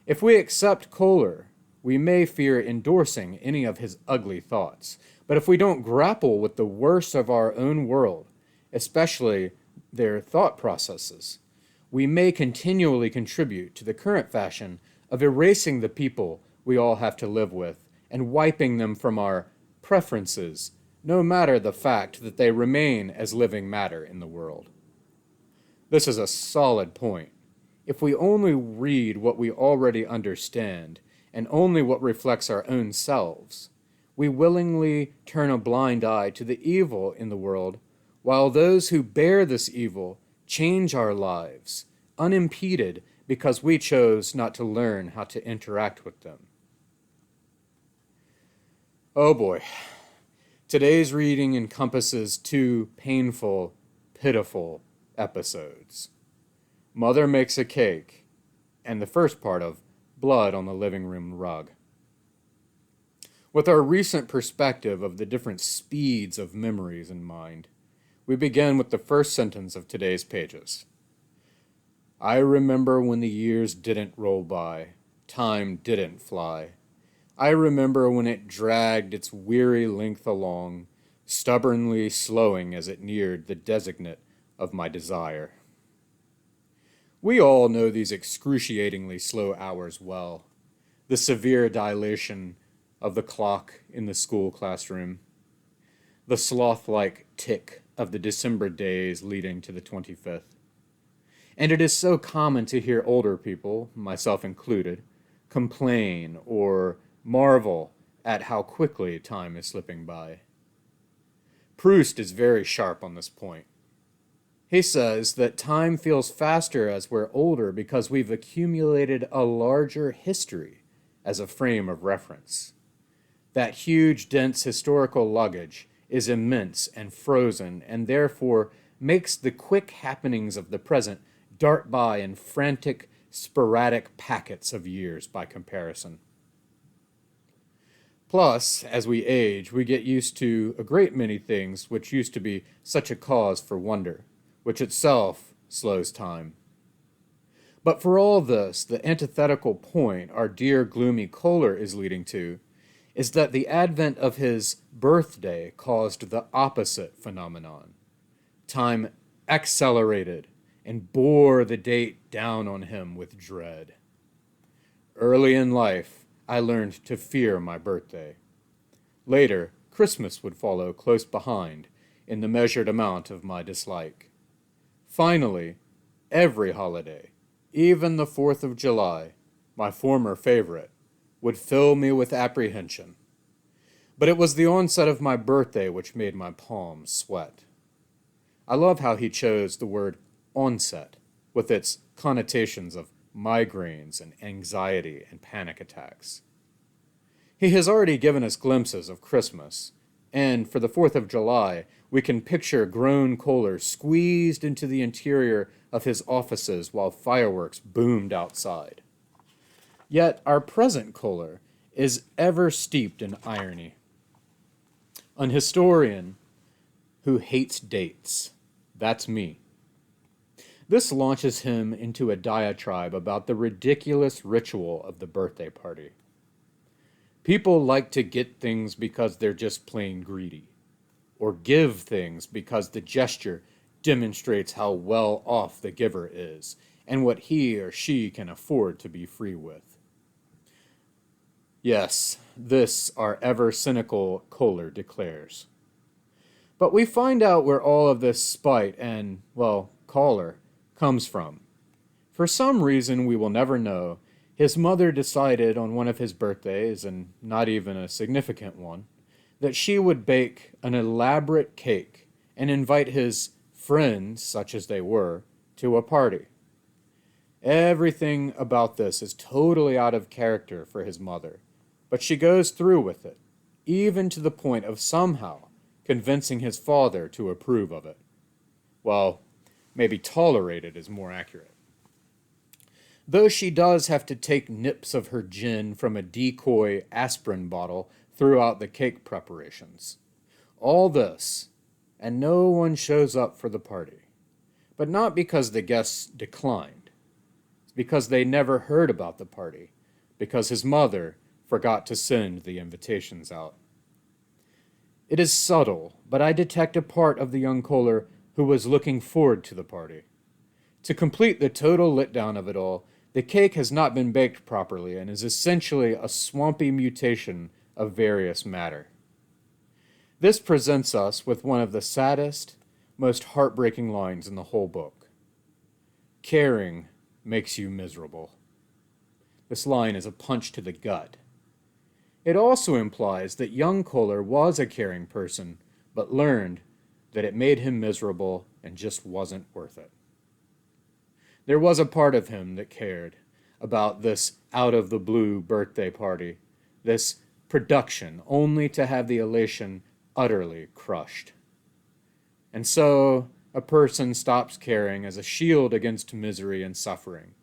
If we accept Kohler, we may fear endorsing any of his ugly thoughts, but if we don't grapple with the worst of our own world, especially their thought processes, we may continually contribute to the current fashion of erasing the people we all have to live with and wiping them from our preferences, no matter the fact that they remain as living matter in the world. This is a solid point. If we only read what we already understand and only what reflects our own selves, we willingly turn a blind eye to the evil in the world, while those who bear this evil change our lives, unimpeded because we chose not to learn how to interact with them. Oh boy, today's reading encompasses two painful, pitiful episodes. Mother Makes a Cake, and the first part of Blood on the Living Room Rug. With our recent perspective of the different speeds of memories in mind, we begin with the first sentence of today's pages. I remember when the years didn't roll by, time didn't fly. I remember when it dragged its weary length along, stubbornly slowing as it neared the designate of my desire. We all know these excruciatingly slow hours well, the severe dilation of the clock in the school classroom, the sloth-like tick of the December days leading to the 25th. And it is so common to hear older people, myself included, complain or marvel at how quickly time is slipping by. Proust is very sharp on this point. He says that time feels faster as we're older because we've accumulated a larger history as a frame of reference. That huge, dense historical luggage is immense and frozen, and therefore makes the quick happenings of the present dart by in frantic, sporadic packets of years by comparison. Plus, as we age, we get used to a great many things which used to be such a cause for wonder, which itself slows time. But for all this, the antithetical point our dear gloomy Kohler is leading to is that the advent of his birthday caused the opposite phenomenon. Time accelerated and bore the date down on him with dread. Early in life, I learned to fear my birthday. Later, Christmas would follow close behind in the measured amount of my dislike. Finally, every holiday, even the 4th of July, my former favorite, would fill me with apprehension. But it was the onset of my birthday which made my palms sweat. I love how he chose the word onset, with its connotations of migraines and anxiety and panic attacks. He has already given us glimpses of Christmas, and for the 4th of July, we can picture grown Kohler squeezed into the interior of his offices while fireworks boomed outside. Yet our present Kohler is ever steeped in irony. An historian who hates dates, that's me. This launches him into a diatribe about the ridiculous ritual of the birthday party. People like to get things because they're just plain greedy, or give things because the gesture demonstrates how well off the giver is and what he or she can afford to be free with. Yes, this our ever cynical Kohler declares. But we find out where all of this spite and, well, choler comes from. For some reason we will never know, his mother decided on one of his birthdays, and not even a significant one, that she would bake an elaborate cake and invite his friends, such as they were, to a party. Everything about this is totally out of character for his mother, but she goes through with it, even to the point of somehow convincing his father to approve of it. Well, maybe tolerate it is more accurate. Though she does have to take nips of her gin from a decoy aspirin bottle throughout the cake preparations. All this, and no one shows up for the party. But not because the guests declined. It's because they never heard about the party, because his mother forgot to send the invitations out. It is subtle, but I detect a part of the young Kohler who was looking forward to the party. To complete the total letdown of it all, the cake has not been baked properly and is essentially a swampy mutation of various matter. This presents us with one of the saddest, most heartbreaking lines in the whole book. Caring makes you miserable. This line is a punch to the gut. It also implies that young Kohler was a caring person, but learned that it made him miserable and just wasn't worth it. There was a part of him that cared about this out-of-the-blue birthday party, this production, only to have the elation utterly crushed. And so, a person stops caring as a shield against misery and suffering.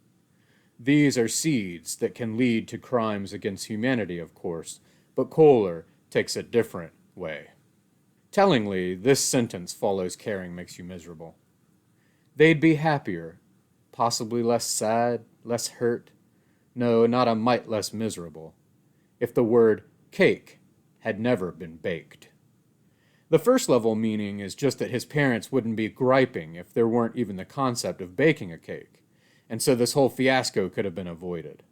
These are seeds that can lead to crimes against humanity, of course, but Kohler takes a different way. Tellingly, this sentence follows caring makes you miserable. They'd be happier, possibly less sad, less hurt, no, not a mite less miserable, if the word cake had never been baked. The first level meaning is just that his parents wouldn't be griping if there weren't even the concept of baking a cake, and so this whole fiasco could have been avoided.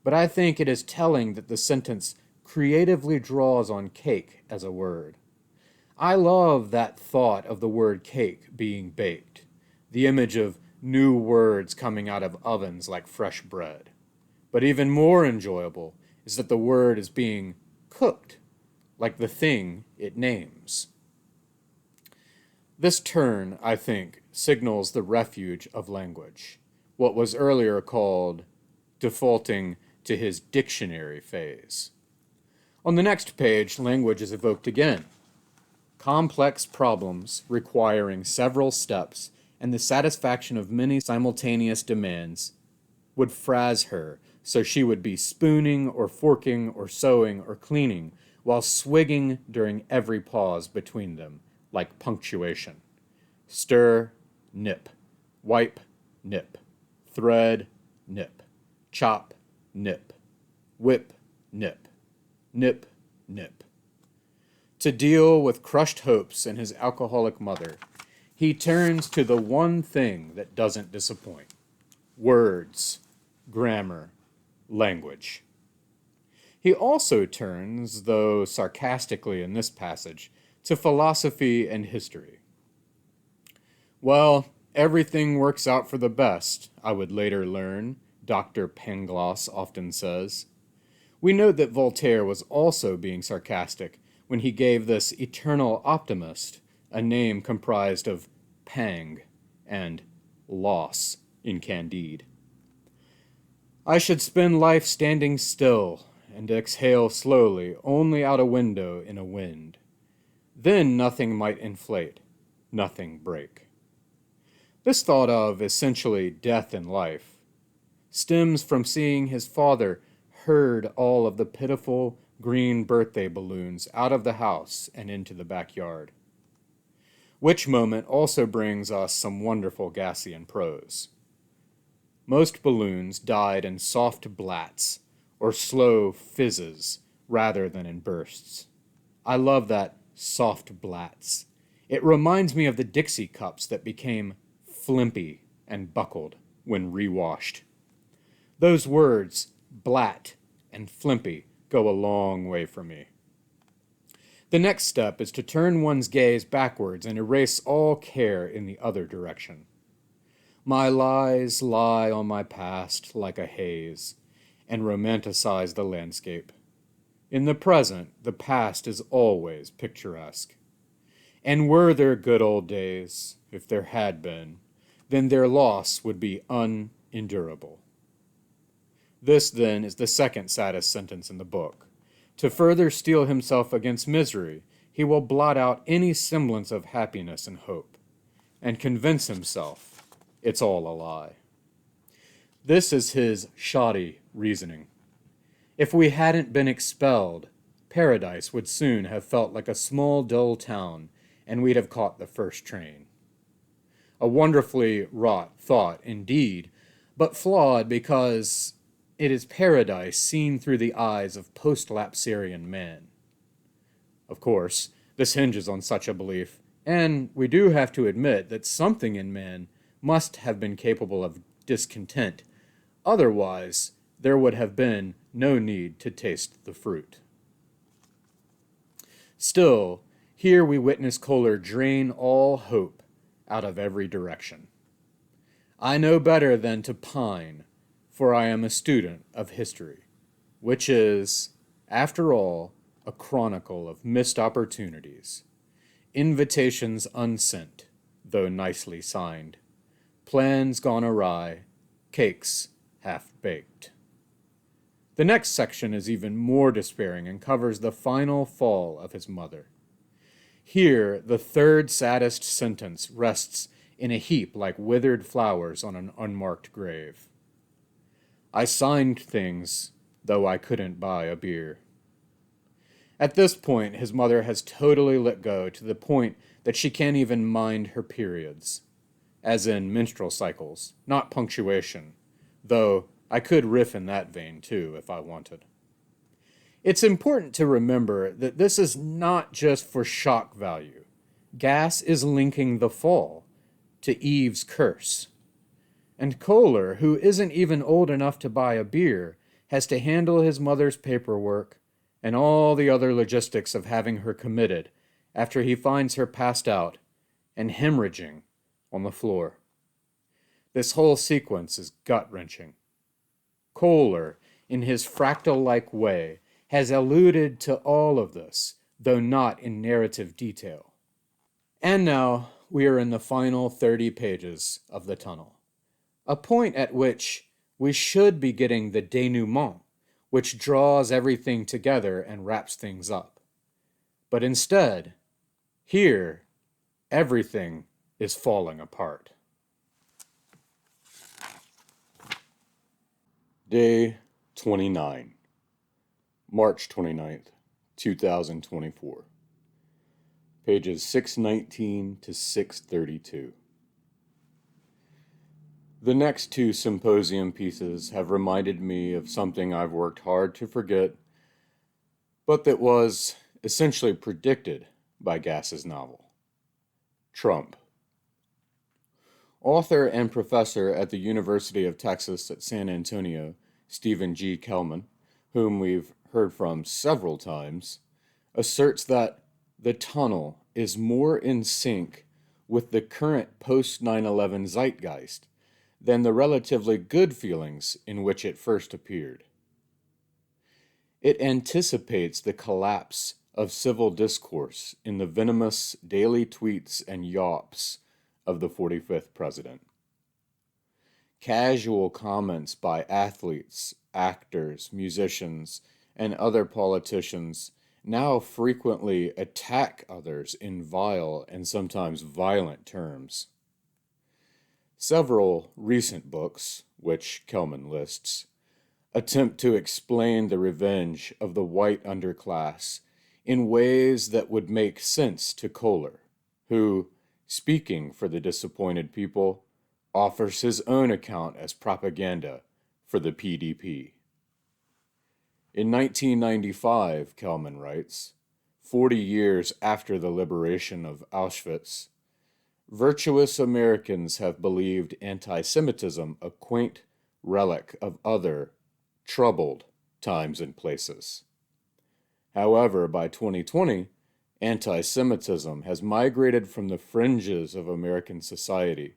But I think it is telling that the sentence creatively draws on cake as a word. I love that thought of the word cake being baked, the image of new words coming out of ovens like fresh bread. But even more enjoyable is that the word is being cooked, like the thing it names. This turn, I think, signals the refuge of language, what was earlier called defaulting to his dictionary phase. On the next page, language is evoked again. Complex problems requiring several steps and the satisfaction of many simultaneous demands would fraz her, so she would be spooning or forking or sewing or cleaning while swigging during every pause between them, like punctuation. Stir, nip. Wipe, nip. Thread, nip. Chop, nip. Whip, nip. Nip, nip. To deal with crushed hopes and his alcoholic mother, he turns to the one thing that doesn't disappoint: words, grammar, language. He also turns, though sarcastically in this passage, to philosophy and history. Well, everything works out for the best, I would later learn, Dr. Pangloss often says. We note that Voltaire was also being sarcastic when he gave this eternal optimist a name comprised of pang and loss in Candide. I should spend life standing still and exhale slowly only out a window in a wind. Then nothing might inflate, nothing break. This thought of essentially death in life stems from seeing his father herd all of the pitiful green birthday balloons out of the house and into the backyard. Which moment also brings us some wonderful Gassian prose. Most balloons died in soft blats or slow fizzes rather than in bursts. I love that soft blats. It reminds me of the Dixie cups that became flimpy and buckled when rewashed. Those words, blat and flimpy, go a long way for me. The next step is to turn one's gaze backwards and erase all care in the other direction. My lies lie on my past like a haze, and romanticize the landscape. In the present, the past is always picturesque. And were there good old days, if there had been, then their loss would be unendurable. This, then, is the second saddest sentence in the book. To further steel himself against misery, he will blot out any semblance of happiness and hope, and convince himself it's all a lie. This is his shoddy reasoning. If we hadn't been expelled, Paradise would soon have felt like a small, dull town, and we'd have caught the first train. A wonderfully wrought thought, indeed, but flawed because it is paradise seen through the eyes of post-lapsarian man. Of course, this hinges on such a belief, and we do have to admit that something in man must have been capable of discontent. Otherwise, there would have been no need to taste the fruit. Still, here we witness Kohler drain all hope out of every direction. I know better than to pine, for I am a student of history, which is, after all, a chronicle of missed opportunities, invitations unsent, though nicely signed, plans gone awry, cakes half-baked. The next section is even more despairing and covers the final fall of his mother. Here, the third saddest sentence rests in a heap like withered flowers on an unmarked grave. I signed things, though I couldn't buy a beer. At this point, his mother has totally let go to the point that she can't even mind her periods. as in menstrual cycles, not punctuation, though I could riff in that vein too if I wanted. It's important to remember that this is not just for shock value. Gass is linking the fall to Eve's curse. And Kohler, who isn't even old enough to buy a beer, has to handle his mother's paperwork and all the other logistics of having her committed after he finds her passed out and hemorrhaging on the floor. This whole sequence is gut-wrenching. Kohler, in his fractal-like way, has alluded to all of this, though not in narrative detail. And now we are in the final 30 pages of the tunnel, a point at which we should be getting the denouement, which draws everything together and wraps things up. But instead, here, everything is falling apart. Day 29, March 29th, 2024. Pages 619 to 632. The next two symposium pieces have reminded me of something I've worked hard to forget, but that was essentially predicted by Gass's novel. Trump. Author and professor at the University of Texas at San Antonio, Stephen G. Kelman, whom we've heard from several times, asserts that the tunnel is more in sync with the current post-9/11 zeitgeist than the relatively good feelings in which it first appeared. It anticipates the collapse of civil discourse in the venomous daily tweets and yops of the 45th president. Casual comments by athletes, actors, musicians, and other politicians now frequently attack others in vile and sometimes violent terms. Several recent books, which Kelman lists, attempt to explain the revenge of the white underclass in ways that would make sense to Kohler, who, speaking for the disappointed people, offers his own account as propaganda for the PDP. In 1995, Kelman writes, 40 years after the liberation of Auschwitz, virtuous Americans have believed anti-Semitism a quaint relic of other, troubled times and places. However, by 2020, anti-Semitism has migrated from the fringes of American society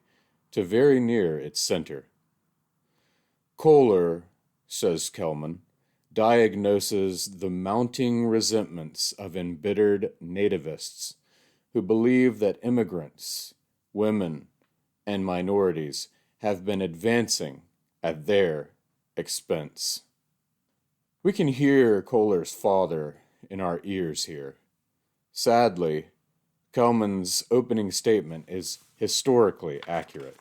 to very near its center. Kohler, says Kelman, diagnoses the mounting resentments of embittered nativists who believe that immigrants, women, and minorities have been advancing at their expense. We can hear Kohler's father in our ears here. Sadly, Kelman's opening statement is historically accurate.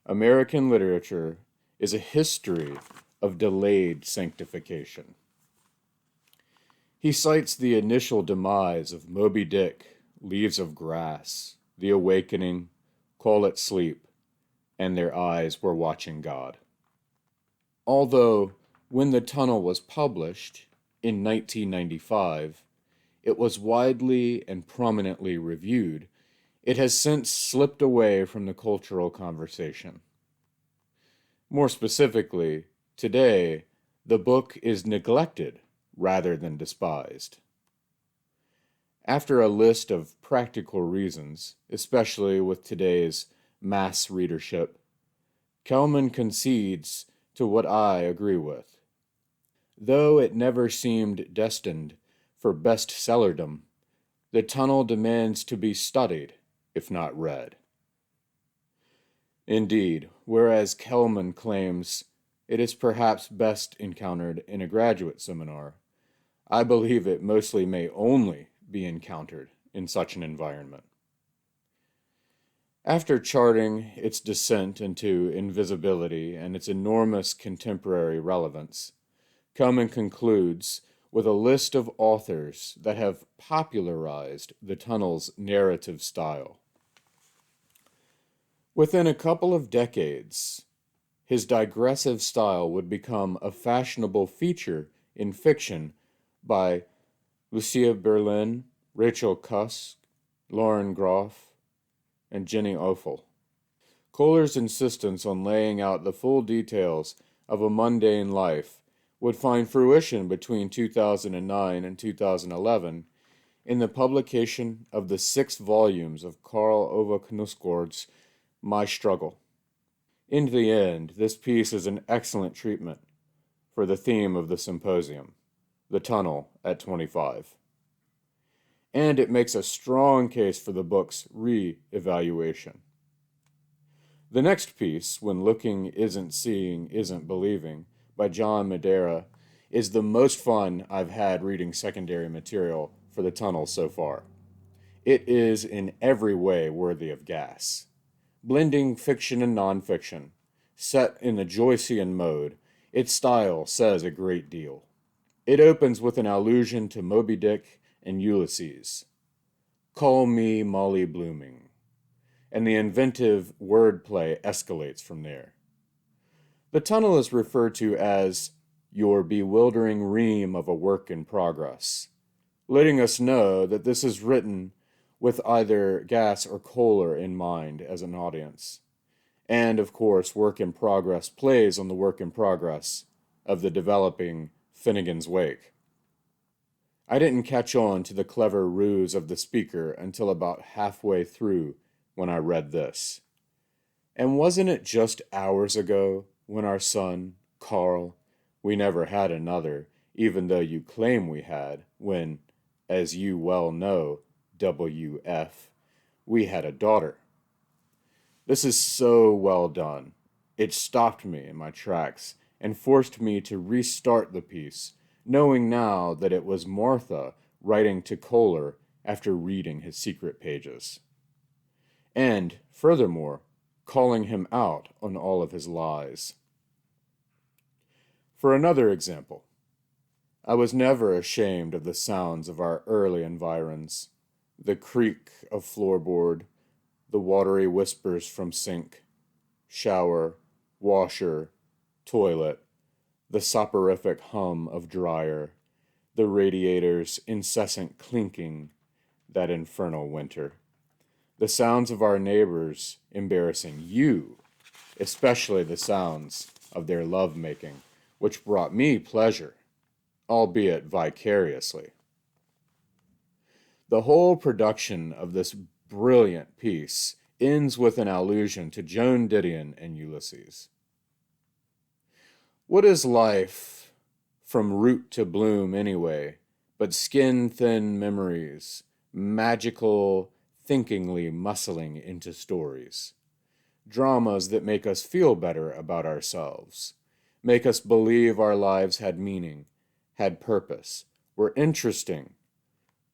American literature is a history of delayed sanctification. He cites the initial demise of Moby Dick, Leaves of Grass, The Awakening, Call It Sleep, and Their Eyes Were Watching God. Although, when The Tunnel was published in 1995, it was widely and prominently reviewed, it has since slipped away from the cultural conversation. More specifically, today, the book is neglected rather than despised. After a list of practical reasons, especially with today's mass readership, Kelman concedes to what I agree with. Though it never seemed destined for bestsellerdom, The Tunnel demands to be studied, if not read. Indeed, whereas Kelman claims it is perhaps best encountered in a graduate seminar, I believe it mostly may only be encountered in such an environment. After charting its descent into invisibility and its enormous contemporary relevance, Kelman concludes with a list of authors that have popularized the tunnel's narrative style. Within a couple of decades, his digressive style would become a fashionable feature in fiction by Lucia Berlin, Rachel Cusk, Lauren Groff, and Jenny Ofel. Kohler's insistence on laying out the full details of a mundane life would find fruition between 2009 and 2011 in the publication of the 6 volumes of Karl Ove Knausgård's My Struggle. In the end, this piece is an excellent treatment for the theme of the symposium, the tunnel at 25. And it makes a strong case for the book's re-evaluation. The next piece, When Looking Isn't Seeing, Isn't Believing, by John Madeira, is the most fun I've had reading secondary material for the tunnel so far. It is in every way worthy of gas. Blending fiction and nonfiction, set in the Joycean mode, its style says a great deal. It opens with an allusion to Moby Dick and Ulysses. Call me Molly Blooming. And the inventive wordplay escalates from there. The tunnel is referred to as your bewildering ream of a work in progress, letting us know that this is written with either Gass or Kohler in mind as an audience. And, of course, work in progress plays on the work in progress of the developing Finnegan's Wake. I didn't catch on to the clever ruse of the speaker until about halfway through when I read this. And wasn't it just hours ago when our son, Carl, we never had another, even though you claim we had, when, as you well know, WF, we had a daughter. This is so well done. It stopped me in my tracks and forced me to restart the piece, knowing now that it was Martha writing to Kohler after reading his secret pages. And, furthermore, calling him out on all of his lies. For another example, I was never ashamed of the sounds of our early environs, the creak of floorboard, the watery whispers from sink, shower, washer, toilet, the soporific hum of dryer, the radiator's incessant clinking that infernal winter. The sounds of our neighbors embarrassing you, especially the sounds of their love-making, which brought me pleasure, albeit vicariously. The whole production of this brilliant piece ends with an allusion to Joan Didion and Ulysses. What is life from root to bloom anyway, but skin-thin memories, magical thinkingly muscling into stories, dramas that make us feel better about ourselves, make us believe our lives had meaning, had purpose, were interesting,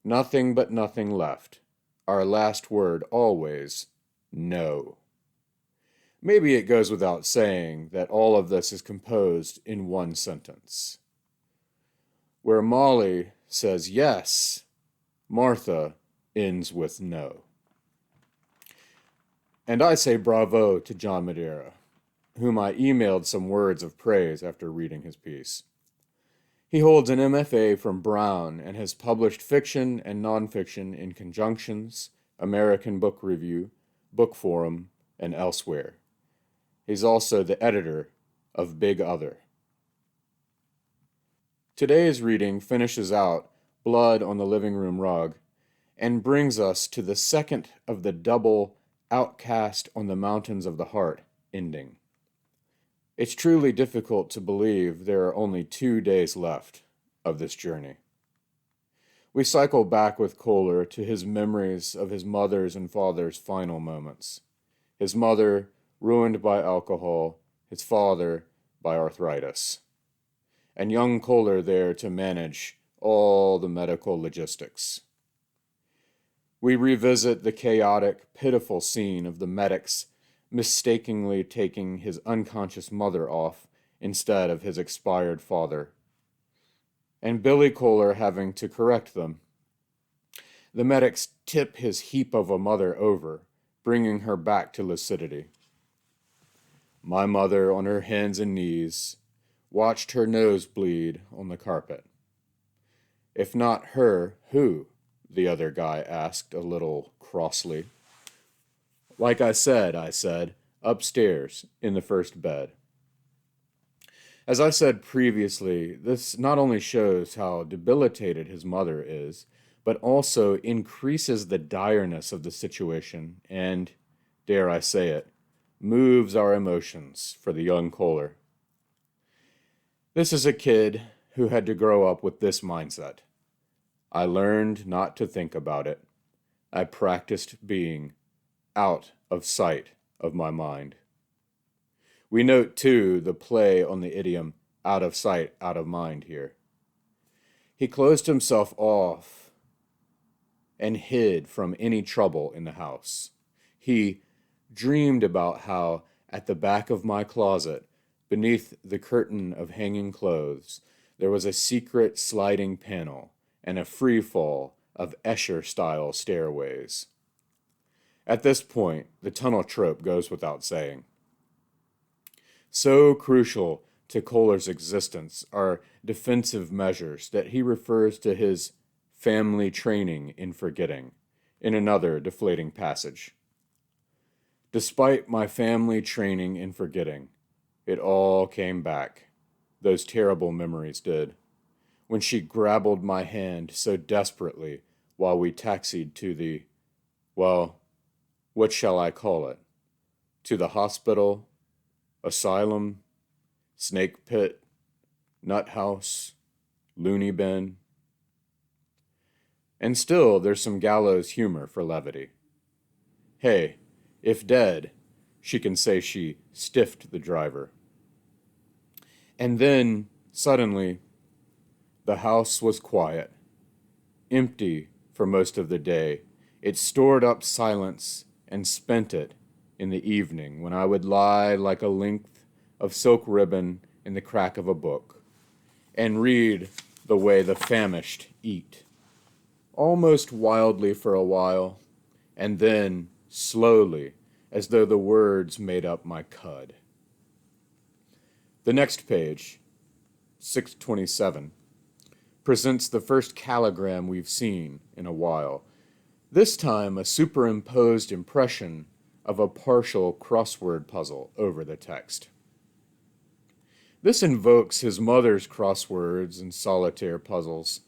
nothing but nothing left, our last word always, no. Maybe it goes without saying that all of this is composed in one sentence. Where Molly says yes, Martha ends with no. And I say bravo to John Madeira, whom I emailed some words of praise after reading his piece. He holds an MFA from Brown and has published fiction and nonfiction in Conjunctions, American Book Review, Book Forum, and elsewhere. He's also the editor of Big Other. Today's reading finishes out Blood on the Living Room Rug and brings us to the second of the double Outcast on the Mountains of the Heart ending. It's truly difficult to believe there are only 2 days left of this journey. We cycle back with Kohler to his memories of his mother's and father's final moments. His mother, ruined by alcohol, his father, by arthritis. And young Kohler there to manage all the medical logistics. We revisit the chaotic, pitiful scene of the medics mistakenly taking his unconscious mother off instead of his expired father, and Billy Kohler having to correct them. The medics tip his heap of a mother over, bringing her back to lucidity. My mother, on her hands and knees, watched her nose bleed on the carpet. If not her, who? The other guy asked a little crossly. Like I said, upstairs in the first bed. As I said previously, this not only shows how debilitated his mother is, but also increases the direness of the situation and, dare I say it, moves our emotions for the young Kohler. This is a kid who had to grow up with this mindset. I learned not to think about it. I practiced being out of sight of my mind. We note, too, the play on the idiom out of sight, out of mind here. He closed himself off and hid from any trouble in the house. He dreamed about how, at the back of my closet, beneath the curtain of hanging clothes, there was a secret sliding panel and a free fall of Escher-style stairways. At this point, the tunnel trope goes without saying. So crucial to Kohler's existence are defensive measures that he refers to his family training in forgetting in another deflating passage. Despite my family training in forgetting, it all came back. Those terrible memories did. When she grabbled my hand so desperately while we taxied to the, well, what shall I call it? To the hospital, asylum, snake pit, nut house, loony bin. And still there's some gallows humor for levity. Hey, if dead, she can say she stiffed the driver. And then, suddenly, the house was quiet, empty for most of the day. It stored up silence and spent it in the evening when I would lie like a length of silk ribbon in the crack of a book and read the way the famished eat, almost wildly for a while, and then slowly, as though the words made up my cud. The next page, 627, presents the first calligram we've seen in a while, this time a superimposed impression of a partial crossword puzzle over the text. This invokes his mother's crosswords and solitaire puzzles,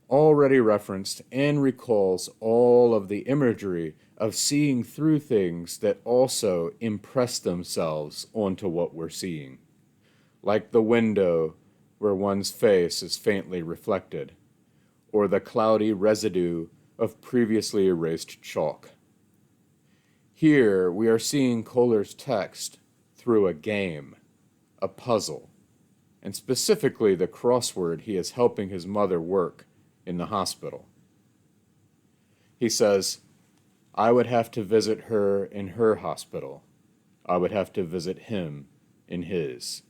already referenced, and recalls all of the imagery of seeing through things that also impress themselves onto what we're seeing, like the window where one's face is faintly reflected, or the cloudy residue of previously erased chalk. Here we are seeing Kohler's text through a game, a puzzle, and specifically the crossword he is helping his mother work in the hospital. He says, I would have to visit her in her hospital. I would have to visit him in his.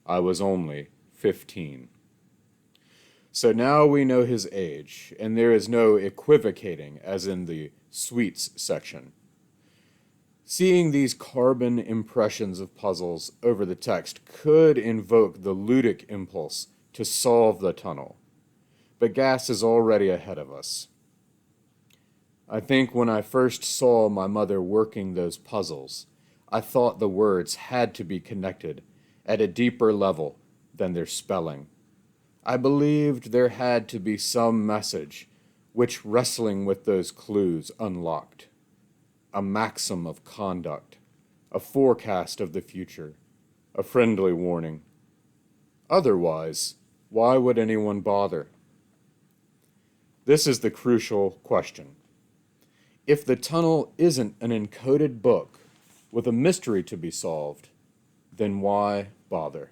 I was only 15. So now we know his age, and there is no equivocating as in the sweets section. Seeing these carbon impressions of puzzles over the text could invoke the ludic impulse to solve the tunnel, but gas is already ahead of us. I think when I first saw my mother working those puzzles, I thought the words had to be connected at a deeper level than their spelling. I believed there had to be some message which wrestling with those clues unlocked. A maxim of conduct, a forecast of the future, a friendly warning. Otherwise, why would anyone bother? This is the crucial question. If the tunnel isn't an encoded book with a mystery to be solved, then why bother?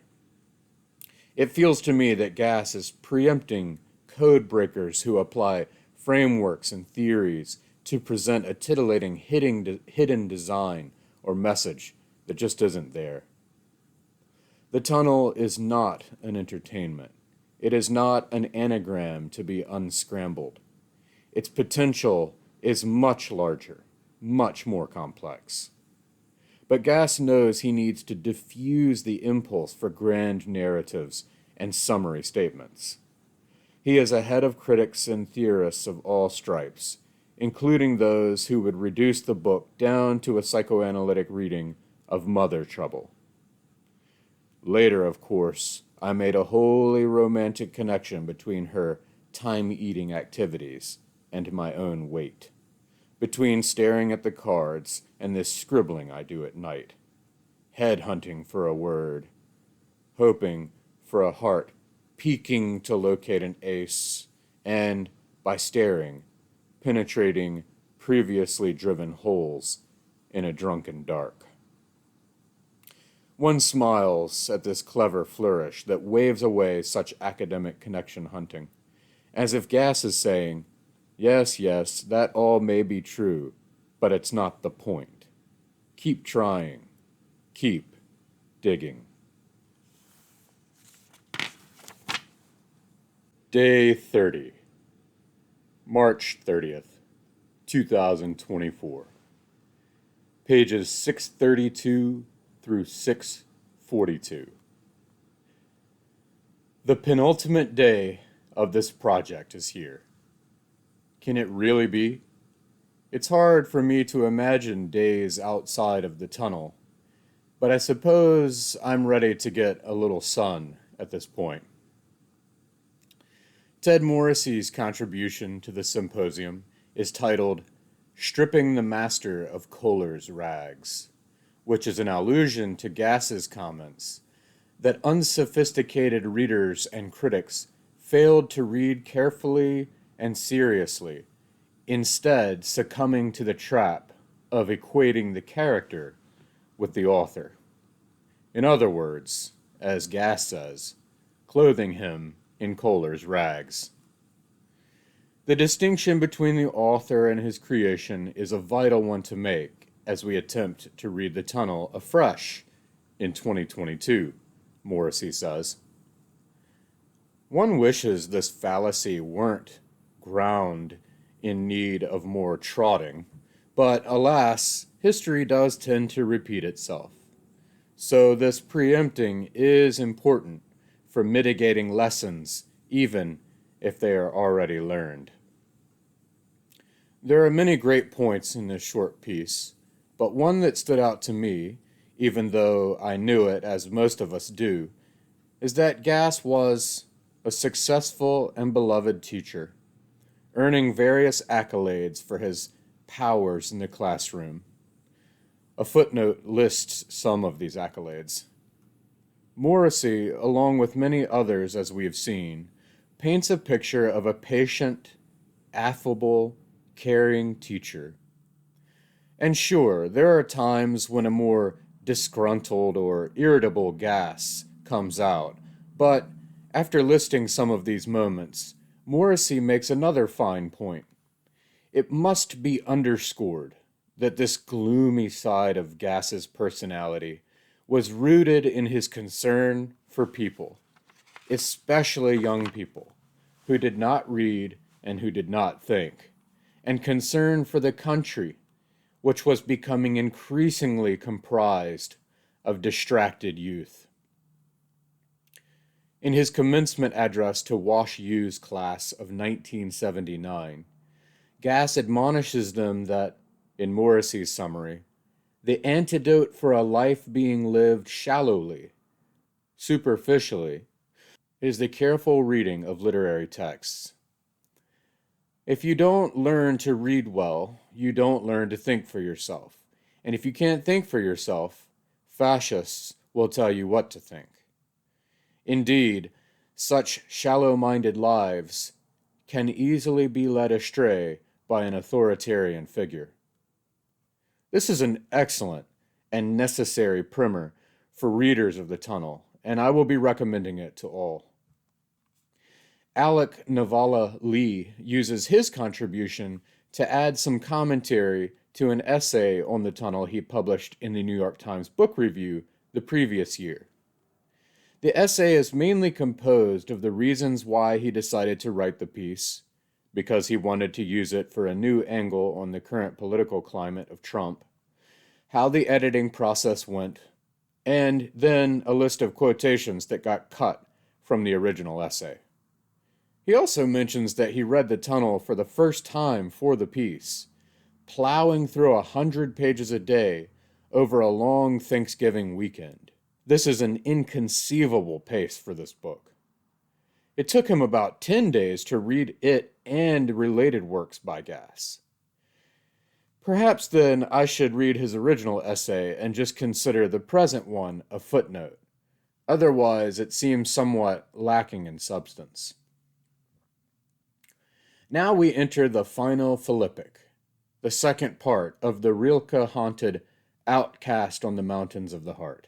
It feels to me that Gass is preempting code breakers who apply frameworks and theories to present a titillating hidden design or message that just isn't there. The tunnel is not an entertainment. It is not an anagram to be unscrambled. Its potential is much larger. much more complex. But Gass knows he needs to diffuse the impulse for grand narratives and summary statements. He is ahead of critics and theorists of all stripes, including those who would reduce the book down to a psychoanalytic reading of Mother Trouble. Later, of course, I made a wholly romantic connection between her time-eating activities and my own weight, between staring at the cards and this scribbling I do at night, head-hunting for a word, hoping for a heart peeking to locate an ace, and, by staring, penetrating previously driven holes in a drunken dark. One smiles at this clever flourish that waves away such academic connection hunting, as if Gass is saying, yes, yes, that all may be true, but it's not the point. Keep trying. Keep digging. Day 30, March 30th, 2024. Pages 632 through 642. The penultimate day of this project is here. Can it really be? It's hard for me to imagine days outside of the tunnel, but I suppose I'm ready to get a little sun at this point. Ted Morrissey's contribution to the symposium is titled Stripping the Master of Kohler's Rags, which is an allusion to Gass's comments that unsophisticated readers and critics failed to read carefully and seriously, instead succumbing to the trap of equating the character with the author. In other words, as Gass says, clothing him in Kohler's rags. The distinction between the author and his creation is a vital one to make as we attempt to read the tunnel afresh in 2022, Morrissey says. One wishes this fallacy weren't ground in need of more trotting, but alas, history does tend to repeat itself. So this preempting is important for mitigating lessons, even if they are already learned. There are many great points in this short piece, but one that stood out to me, even though I knew it as most of us do, is that Gass was a successful and beloved teacher, earning various accolades for his powers in the classroom. A footnote lists some of these accolades. Morrissey, along with many others as we have seen, paints a picture of a patient, affable, caring teacher. And sure, there are times when a more disgruntled or irritable Gass comes out, but after listing some of these moments, Morrissey makes another fine point. It must be underscored that this gloomy side of Gass's personality was rooted in his concern for people, especially young people, who did not read and who did not think, and concern for the country, which was becoming increasingly comprised of distracted youth. In his commencement address to Wash U's class of 1979, Gass admonishes them that, in Morrissey's summary, the antidote for a life being lived shallowly, superficially, is the careful reading of literary texts. If you don't learn to read well, you don't learn to think for yourself. And if you can't think for yourself, fascists will tell you what to think. Indeed, such shallow-minded lives can easily be led astray by an authoritarian figure. This is an excellent and necessary primer for readers of the tunnel, and I will be recommending it to all. Alec Navala Lee uses his contribution to add some commentary to an essay on the tunnel he published in the New York Times Book Review the previous year. The essay is mainly composed of the reasons why he decided to write the piece, because he wanted to use it for a new angle on the current political climate of Trump, how the editing process went, and then a list of quotations that got cut from the original essay. He also mentions that he read The Tunnel for the first time for the piece, plowing through 100 pages a day over a long Thanksgiving weekend. This is an inconceivable pace for this book. It took him about 10 days to read it and related works by Gass. Perhaps then I should read his original essay and just consider the present one a footnote. Otherwise, it seems somewhat lacking in substance. Now we enter the final Philippic, the second part of the Rilke-haunted Outcast on the Mountains of the Heart.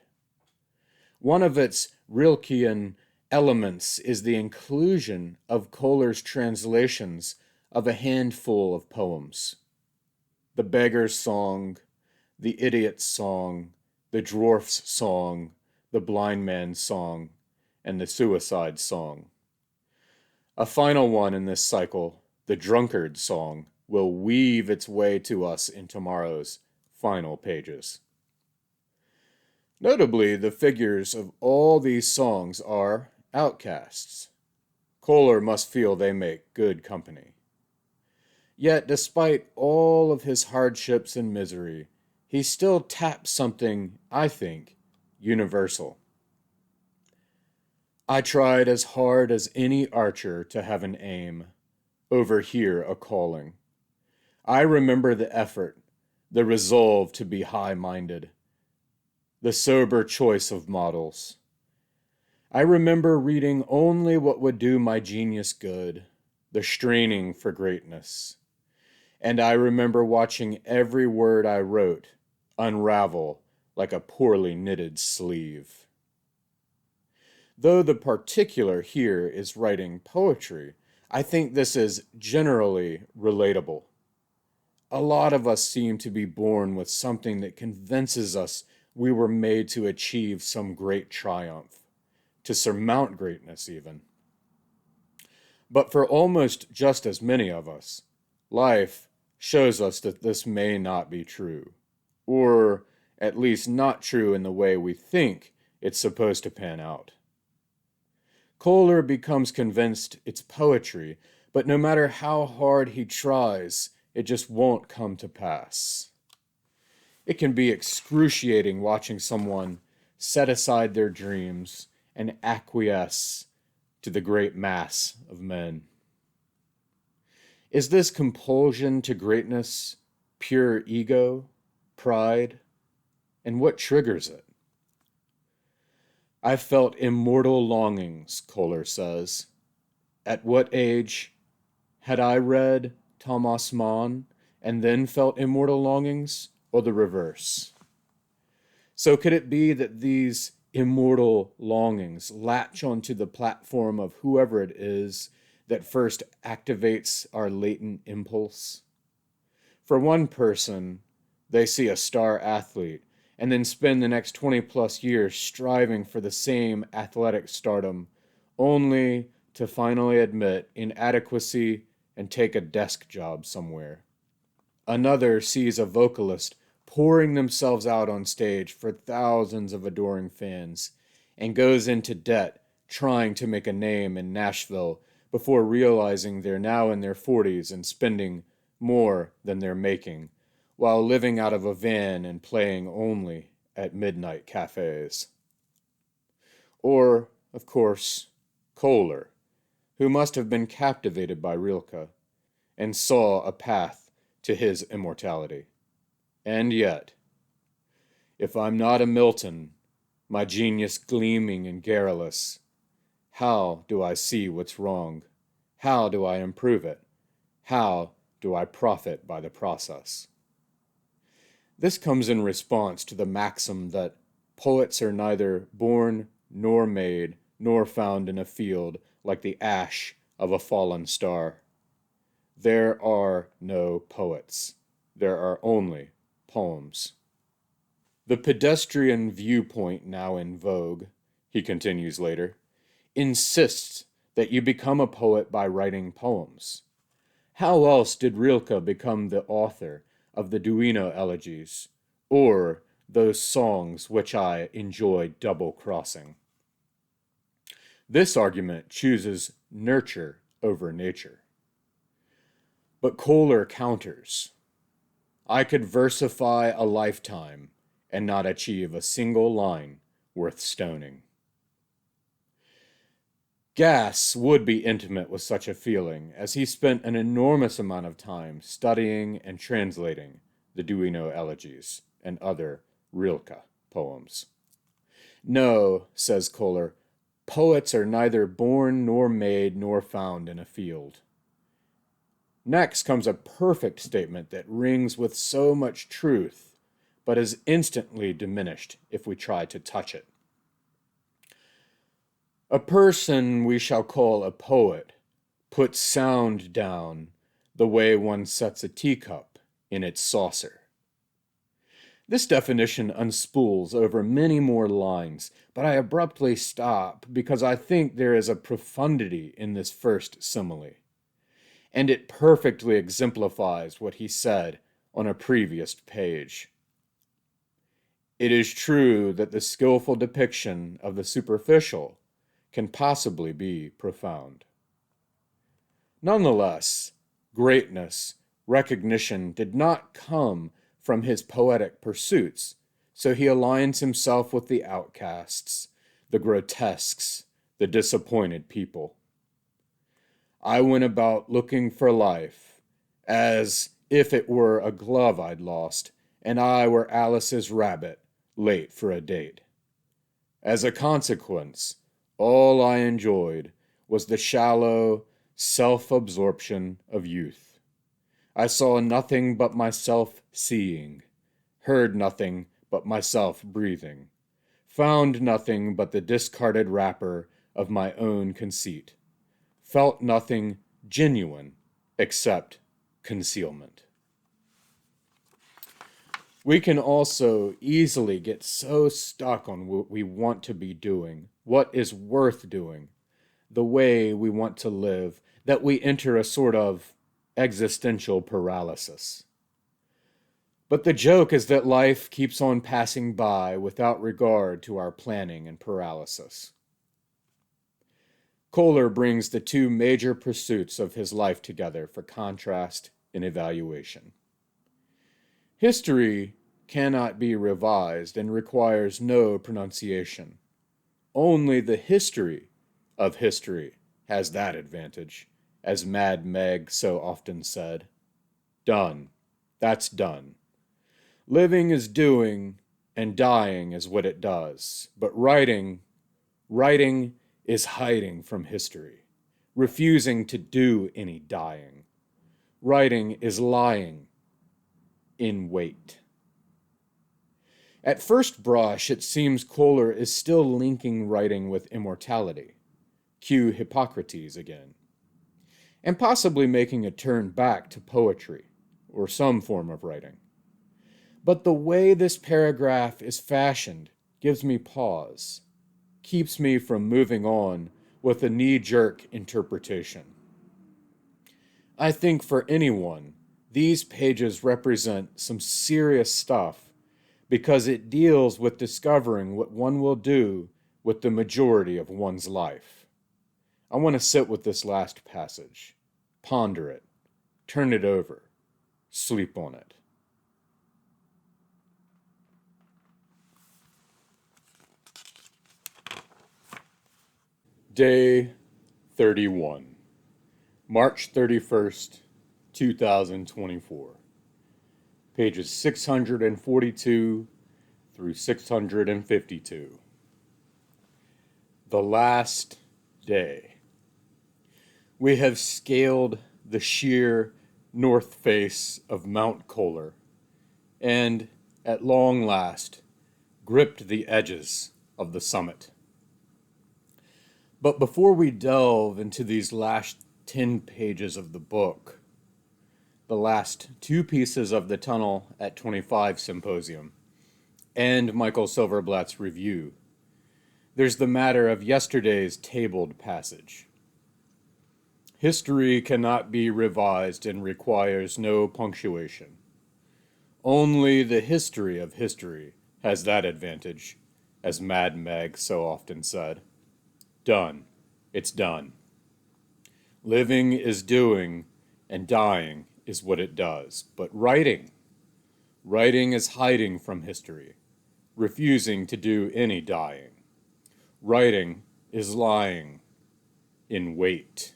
One of its Rilkean elements is the inclusion of Kohler's translations of a handful of poems. The Beggar's Song, the Idiot's Song, the Dwarf's Song, the Blind Man's Song, and the Suicide's Song. A final one in this cycle, the Drunkard's Song, will weave its way to us in tomorrow's final pages. Notably, the figures of all these songs are outcasts. Kohler must feel they make good company. Yet, despite all of his hardships and misery, he still taps something, I think, universal. I tried as hard as any archer to have an aim, overhear a calling. I remember the effort, the resolve to be high-minded, the sober choice of models. I remember reading only what would do my genius good, the straining for greatness. And I remember watching every word I wrote unravel like a poorly knitted sleeve. Though the particular here is writing poetry, I think this is generally relatable. A lot of us seem to be born with something that convinces us we were made to achieve some great triumph, to surmount greatness even. But for almost just as many of us, life shows us that this may not be true, or at least not true in the way we think it's supposed to pan out. Kohler becomes convinced it's poetry, but no matter how hard he tries, it just won't come to pass. It can be excruciating watching someone set aside their dreams and acquiesce to the great mass of men. Is this compulsion to greatness pure ego, pride, and what triggers it? I felt immortal longings, Kohler says. At what age had I read Thomas Mann and then felt immortal longings, or the reverse? So could it be that these immortal longings latch onto the platform of whoever it is that first activates our latent impulse? For one person, they see a star athlete and then spend the next 20 plus years striving for the same athletic stardom, only to finally admit inadequacy and take a desk job somewhere. Another sees a vocalist pouring themselves out on stage for thousands of adoring fans and goes into debt trying to make a name in Nashville before realizing they're now in their 40s and spending more than they're making, while living out of a van and playing only at midnight cafes. Or, of course, Kohler, who must have been captivated by Rilke and saw a path to his immortality. And yet, if I'm not a Milton, my genius gleaming and garrulous, how do I see what's wrong? How do I improve it? How do I profit by the process? This comes in response to the maxim that poets are neither born nor made nor found in a field like the ash of a fallen star. There are no poets. There are only poems. The pedestrian viewpoint now in vogue, he continues later, insists that you become a poet by writing poems. How else did Rilke become the author of the Duino elegies, or those songs which I enjoy double-crossing? This argument chooses nurture over nature. But Kohler counters. I could versify a lifetime and not achieve a single line worth stoning. Gass would be intimate with such a feeling, as he spent an enormous amount of time studying and translating the Duino elegies and other Rilke poems. No, says Kohler, poets are neither born nor made nor found in a field. Next comes a perfect statement that rings with so much truth, but is instantly diminished if we try to touch it. A person we shall call a poet puts sound down the way one sets a teacup in its saucer. This definition unspools over many more lines, but I abruptly stop because I think there is a profundity in this first simile, and it perfectly exemplifies what he said on a previous page. It is true that the skillful depiction of the superficial can possibly be profound. Nonetheless, greatness, recognition did not come from his poetic pursuits, so he aligns himself with the outcasts, the grotesques, the disappointed people. I went about looking for life, as if it were a glove I'd lost, and I were Alice's rabbit, late for a date. As a consequence, all I enjoyed was the shallow self-absorption of youth. I saw nothing but myself seeing, heard nothing but myself breathing, found nothing but the discarded wrapper of my own conceit, felt nothing genuine except concealment. We can also easily get so stuck on what we want to be doing, what is worth doing, the way we want to live, that we enter a sort of existential paralysis. But the joke is that life keeps on passing by without regard to our planning and paralysis. Kohler brings the two major pursuits of his life together for contrast and evaluation. History cannot be revised and requires no pronunciation. Only the history of history has that advantage, as Mad Meg so often said. Done. That's done. Living is doing, and dying is what it does. But writing is hiding from history, refusing to do any dying. Writing is lying in wait. At first brush, it seems Kohler is still linking writing with immortality. Cue Hippocrates again. And possibly making a turn back to poetry, or some form of writing. But the way this paragraph is fashioned gives me pause, keeps me from moving on with a knee-jerk interpretation. I think for anyone, these pages represent some serious stuff because it deals with discovering what one will do with the majority of one's life. I want to sit with this last passage, ponder it, turn it over, sleep on it. Day 31, March 31st, 2024. Pages 642 through 652. The last day. We have scaled the sheer north face of Mount Kohler and, at long last, gripped the edges of the summit. But before we delve into these last 10 pages of the book, the last two pieces of the Tunnel at 25 symposium, and Michael Silverblatt's review, there's the matter of yesterday's tabled passage. History cannot be revised and requires no punctuation. Only the history of history has that advantage, as Mad Meg so often said. Done. It's done. Living is doing, and dying is what it does. But writing is hiding from history, refusing to do any dying. Writing is lying in wait.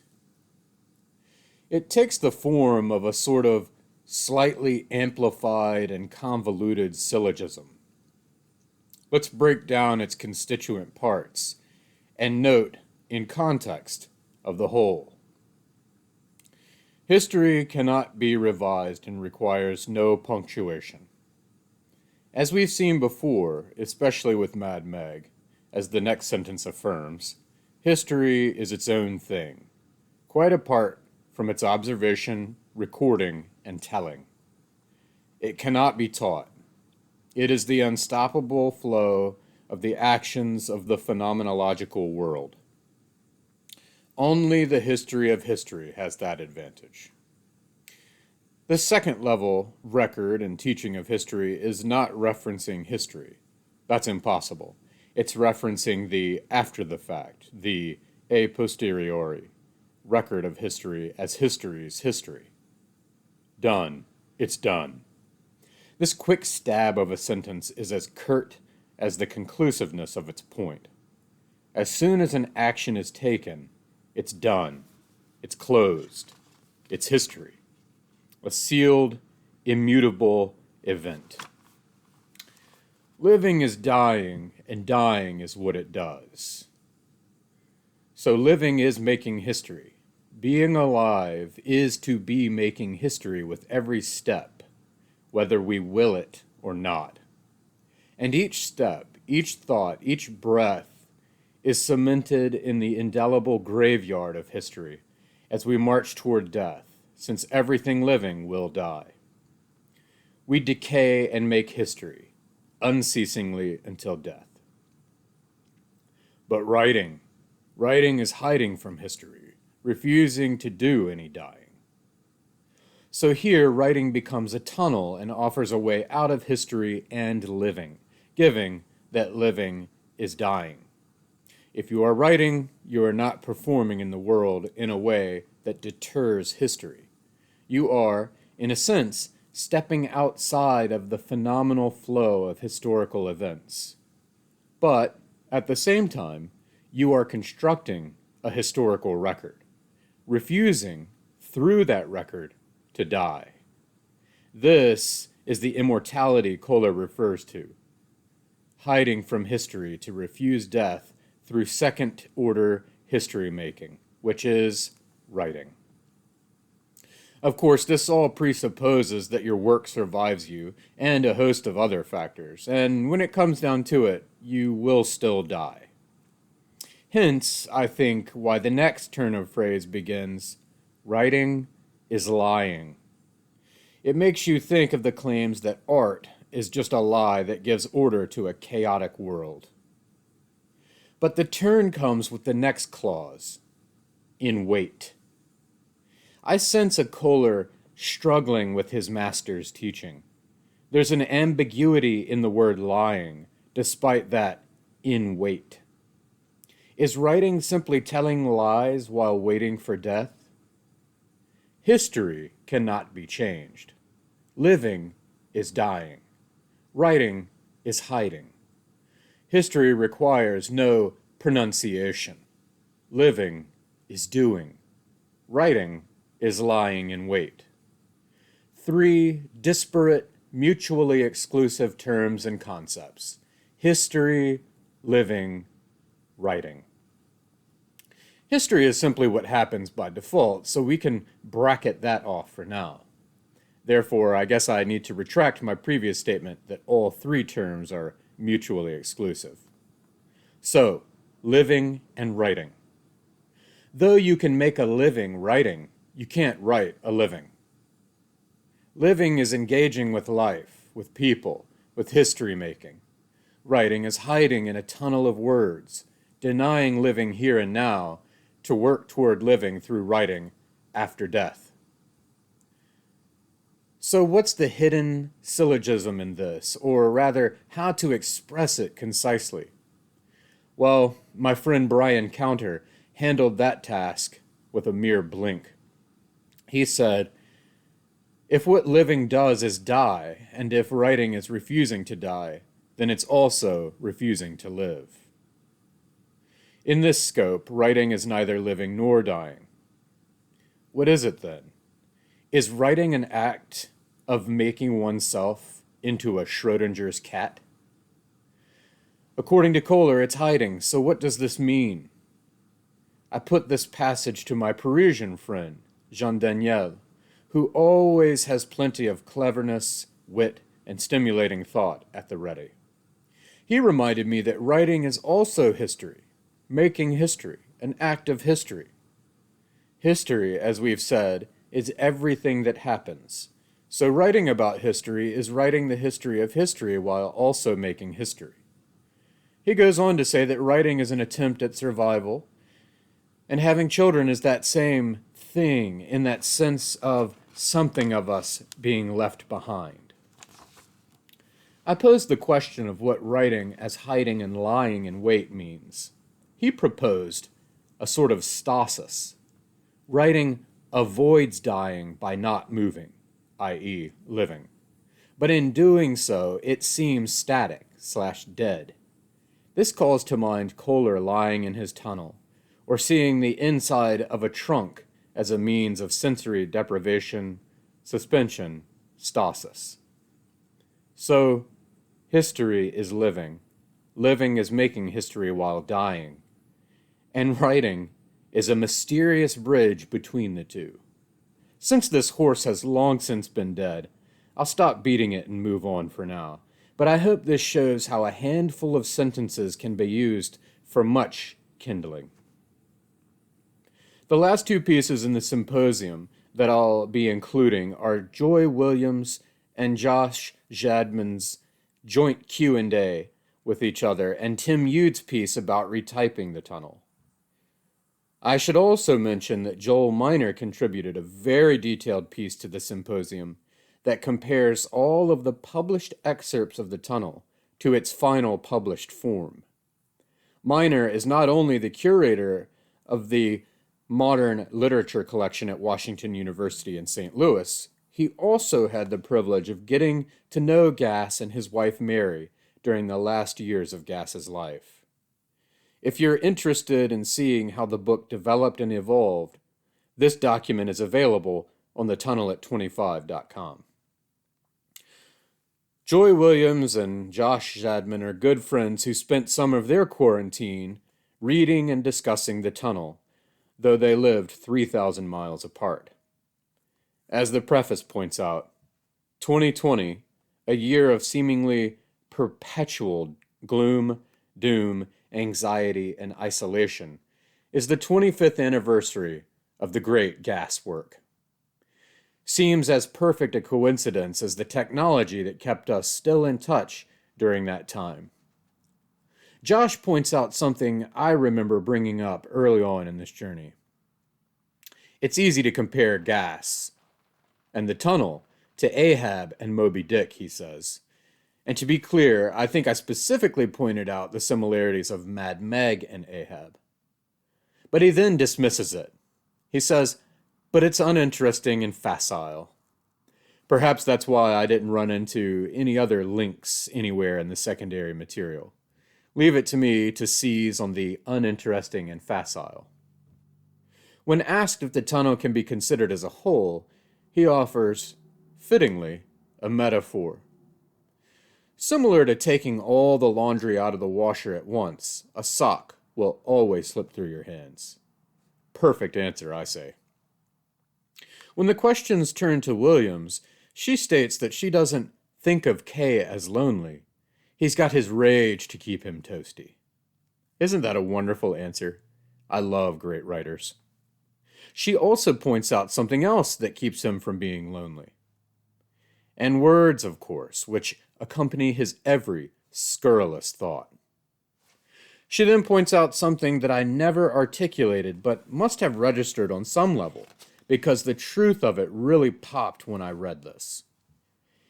It takes the form of a sort of slightly amplified and convoluted syllogism. Let's break down its constituent parts and note in context of the whole. History cannot be revised and requires no punctuation. As we've seen before, especially with Mad Meg, as the next sentence affirms, history is its own thing, quite apart from its observation, recording, and telling. It cannot be taught. It is the unstoppable flow of the actions of the phenomenological world. Only the history of history has that advantage. The second level record and teaching of history is not referencing history. That's impossible. It's referencing the after the fact, the a posteriori record of history as history's history. Done. It's done. This quick stab of a sentence is as curt as the conclusiveness of its point. As soon as an action is taken, it's done. It's closed. It's history. A sealed, immutable event. Living is dying, and dying is what it does. So living is making history. Being alive is to be making history with every step, whether we will it or not. And each step, each thought, each breath is cemented in the indelible graveyard of history as we march toward death, since everything living will die. We decay and make history, unceasingly until death. But writing is hiding from history, refusing to do any dying. So here, writing becomes a tunnel and offers a way out of history and living, giving that living is dying. If you are writing, you are not performing in the world in a way that deters history. You are, in a sense, stepping outside of the phenomenal flow of historical events. But, at the same time, you are constructing a historical record, refusing, through that record, to die. This is the immortality Kohler refers to, hiding from history to refuse death through second-order history-making, which is writing. Of course, this all presupposes that your work survives you and a host of other factors, and when it comes down to it, you will still die. Hence, I think, why the next turn of phrase begins, writing is lying. It makes you think of the claims that art is just a lie that gives order to a chaotic world. But the turn comes with the next clause, in wait. I sense a Kohler struggling with his master's teaching. There's an ambiguity in the word lying, despite that in wait. Is writing simply telling lies while waiting for death? History cannot be changed. Living is dying. Writing is hiding. History requires no pronunciation. Living is doing. Writing is lying in wait. Three disparate, mutually exclusive terms and concepts: history, living, writing. History is simply what happens by default, so we can bracket that off for now. Therefore, I guess I need to retract my previous statement that all three terms are mutually exclusive. So, living and writing. Though you can make a living writing, you can't write a living. Living is engaging with life, with people, with history making. Writing is hiding in a tunnel of words, denying living here and now to work toward living through writing after death. So what's the hidden syllogism in this, or rather, how to express it concisely? Well, my friend Brian Counter handled that task with a mere blink. He said, if what living does is die, and if writing is refusing to die, then it's also refusing to live. In this scope, writing is neither living nor dying. What is it then? Is writing an act of making oneself into a Schrodinger's cat? According to Kohler, it's hiding, so what does this mean? I put this passage to my Parisian friend, Jean Daniel, who always has plenty of cleverness, wit, and stimulating thought at the ready. He reminded me that writing is also history, making history, an act of history. History, as we've said, is everything that happens. So writing about history is writing the history of history while also making history. He goes on to say that writing is an attempt at survival, and having children is that same thing in that sense of something of us being left behind. I posed the question of what writing as hiding and lying in wait means. He proposed a sort of stasis. Writing avoids dying by not moving, i.e., living. But in doing so, it seems static/dead. This calls to mind Kohler lying in his tunnel, or seeing the inside of a trunk as a means of sensory deprivation, suspension, stasis. So, history is living. Living is making history while dying. And writing is a mysterious bridge between the two. Since this horse has long since been dead, I'll stop beating it and move on for now. But I hope this shows how a handful of sentences can be used for much kindling. The last two pieces in the symposium that I'll be including are Joy Williams and Josh Jadman's joint Q&A with each other and Tim Yude's piece about retyping the tunnel. I should also mention that Joel Miner contributed a very detailed piece to the symposium that compares all of the published excerpts of the tunnel to its final published form. Miner is not only the curator of the Modern Literature Collection at Washington University in St. Louis, he also had the privilege of getting to know Gass and his wife Mary during the last years of Gass's life. If you're interested in seeing how the book developed and evolved, this document is available on thetunnelat25.com. Joy Williams and Josh Jadman are good friends who spent some of their quarantine reading and discussing the tunnel, though they lived 3,000 miles apart. As the preface points out, 2020, a year of seemingly perpetual gloom, doom, anxiety, and isolation, is the 25th anniversary of the great Gass work. Seems as perfect a coincidence as the technology that kept us still in touch during that time. Josh points out something I remember bringing up early on in this journey. It's easy to compare Gass and the tunnel to Ahab and Moby Dick, he says. And to be clear, I think I specifically pointed out the similarities of Mad Meg and Ahab. But he then dismisses it. He says, but it's uninteresting and facile. Perhaps that's why I didn't run into any other links anywhere in the secondary material. Leave it to me to seize on the uninteresting and facile. When asked if the tunnel can be considered as a whole, he offers, fittingly, a metaphor. Similar to taking all the laundry out of the washer at once, a sock will always slip through your hands. Perfect answer, I say. When the questions turn to Williams, she states that she doesn't think of Kay as lonely. He's got his rage to keep him toasty. Isn't that a wonderful answer? I love great writers. She also points out something else that keeps him from being lonely. And words, of course, which accompany his every scurrilous thought. She then points out something that I never articulated but must have registered on some level, because the truth of it really popped when I read this.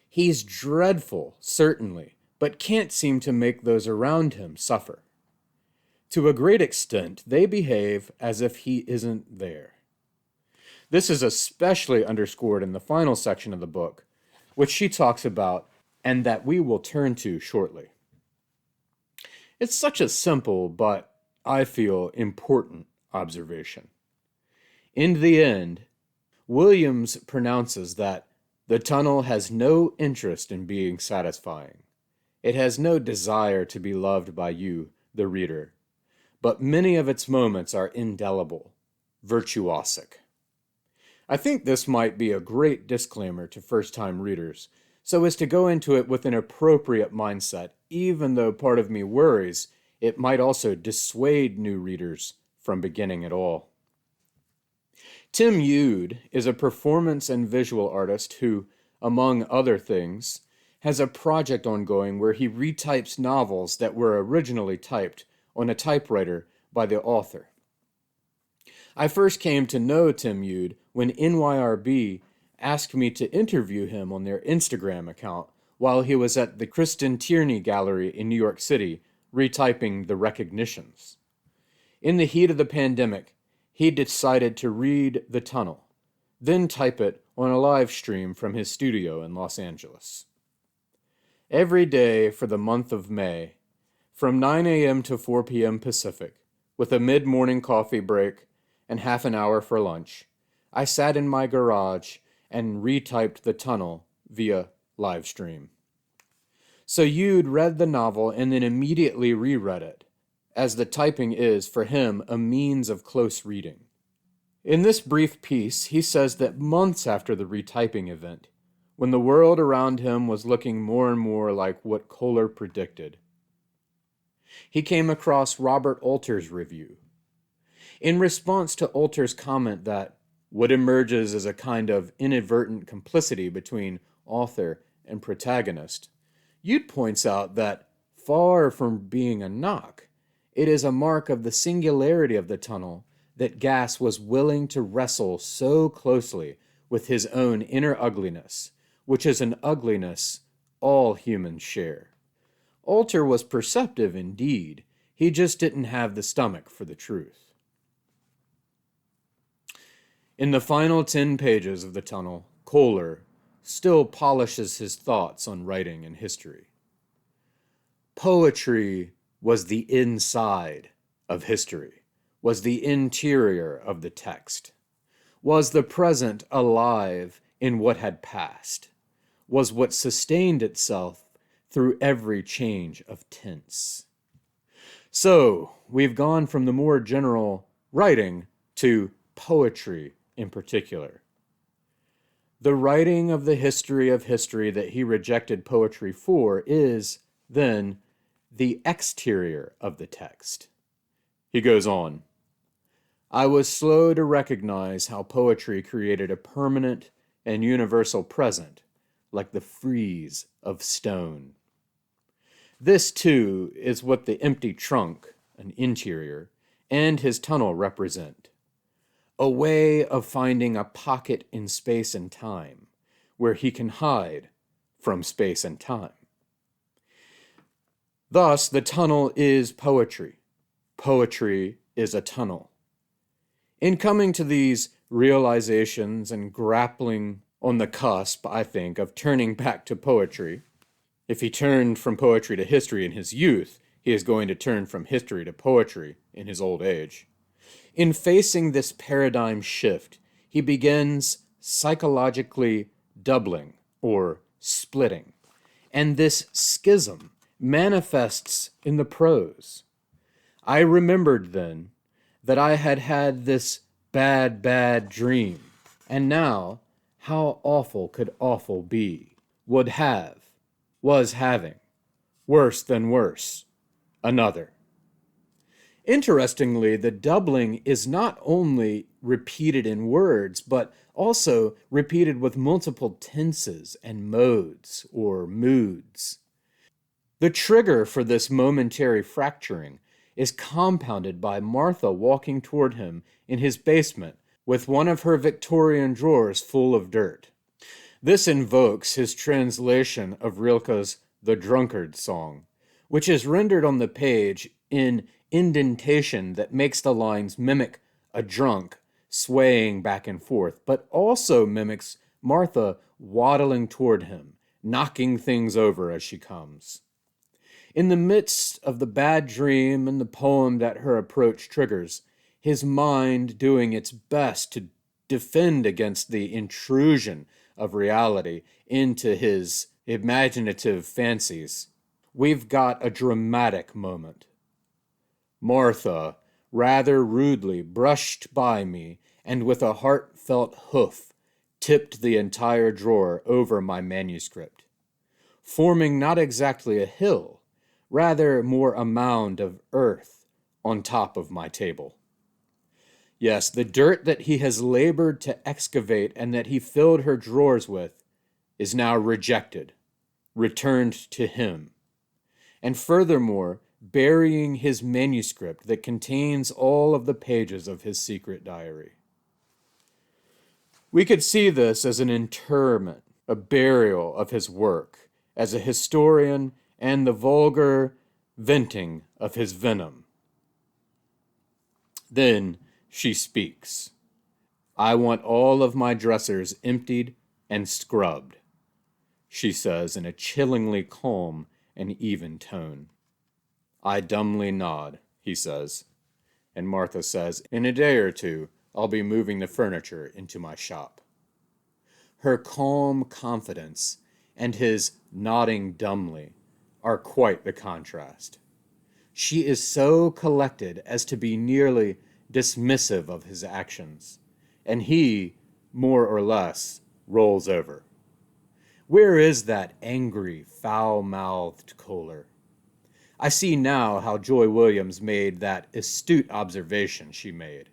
He's dreadful, certainly, but can't seem to make those around him suffer. To a great extent, they behave as if he isn't there. This is especially underscored in the final section of the book, which she talks about and that we will turn to shortly. It's such a simple, but I feel important observation. In the end, Williams pronounces that the tunnel has no interest in being satisfying. It has no desire to be loved by you, the reader, but many of its moments are indelible, virtuosic. I think this might be a great disclaimer to first-time readers, so as to go into it with an appropriate mindset, even though part of me worries it might also dissuade new readers from beginning at all. Tim Ude is a performance and visual artist who, among other things, has a project ongoing where he retypes novels that were originally typed on a typewriter by the author. I first came to know Tim Ude when NYRB asked me to interview him on their Instagram account while he was at the Kristen Tierney Gallery in New York City retyping the Recognitions. In the heat of the pandemic, he decided to read The Tunnel, then type it on a live stream from his studio in Los Angeles. Every day for the month of May, from 9 a.m. to 4 p.m. Pacific, with a mid-morning coffee break and half an hour for lunch, I sat in my garage and retyped The Tunnel via live stream. So Ude read the novel and then immediately reread it, as the typing is, for him, a means of close reading. In this brief piece, he says that months after the retyping event, when the world around him was looking more and more like what Kohler predicted, he came across Robert Alter's review. In response to Alter's comment that what emerges is a kind of inadvertent complicity between author and protagonist, Ude points out that, far from being a knock, it is a mark of the singularity of the tunnel that Gass was willing to wrestle so closely with his own inner ugliness, which is an ugliness all humans share. Alter was perceptive indeed, he just didn't have the stomach for the truth. In the final 10 pages of The Tunnel, Kohler still polishes his thoughts on writing and history. Poetry was the inside of history, was the interior of the text, was the present alive in what had passed, was what sustained itself through every change of tense. So, we've gone from the more general writing to poetry in particular. The writing of the history of history that he rejected poetry for is, then, the exterior of the text. He goes on, I was slow to recognize how poetry created a permanent and universal present, like the frieze of stone. This, too, is what the empty trunk, an interior, and his tunnel represent. A way of finding a pocket in space and time, where he can hide from space and time. Thus, the tunnel is poetry. Poetry is a tunnel. In coming to these realizations and grappling on the cusp, I think, of turning back to poetry, if he turned from poetry to history in his youth, he is going to turn from history to poetry in his old age. In facing this paradigm shift, he begins psychologically doubling or splitting, and this schism manifests in the prose. I remembered then that I had had this bad dream, and now how awful could awful be? Would have, was having, worse than worse, another. Interestingly, the doubling is not only repeated in words, but also repeated with multiple tenses and modes or moods. The trigger for this momentary fracturing is compounded by Martha walking toward him in his basement with one of her Victorian drawers full of dirt. This invokes his translation of Rilke's The Drunkard Song, which is rendered on the page in indentation that makes the lines mimic a drunk swaying back and forth, but also mimics Martha waddling toward him, knocking things over as she comes. In the midst of the bad dream and the poem that her approach triggers, his mind doing its best to defend against the intrusion of reality into his imaginative fancies, we've got a dramatic moment. Martha rather rudely brushed by me and with a heartfelt hoof tipped the entire drawer over my manuscript, forming not exactly a hill, rather more a mound of earth on top of my table. Yes, the dirt that he has labored to excavate and that he filled her drawers with is now rejected, returned to him, and furthermore, burying his manuscript that contains all of the pages of his secret diary. We could see this as an interment, a burial of his work as a historian and the vulgar venting of his venom. Then she speaks. I want all of my dressers emptied and scrubbed, she says in a chillingly calm and even tone. I dumbly nod, he says, and Martha says, in a day or two, I'll be moving the furniture into my shop. Her calm confidence and his nodding dumbly are quite the contrast. She is so collected as to be nearly dismissive of his actions, and he, more or less, rolls over. Where is that angry, foul-mouthed Kohler? I see now how Joy Williams made that astute observation she made.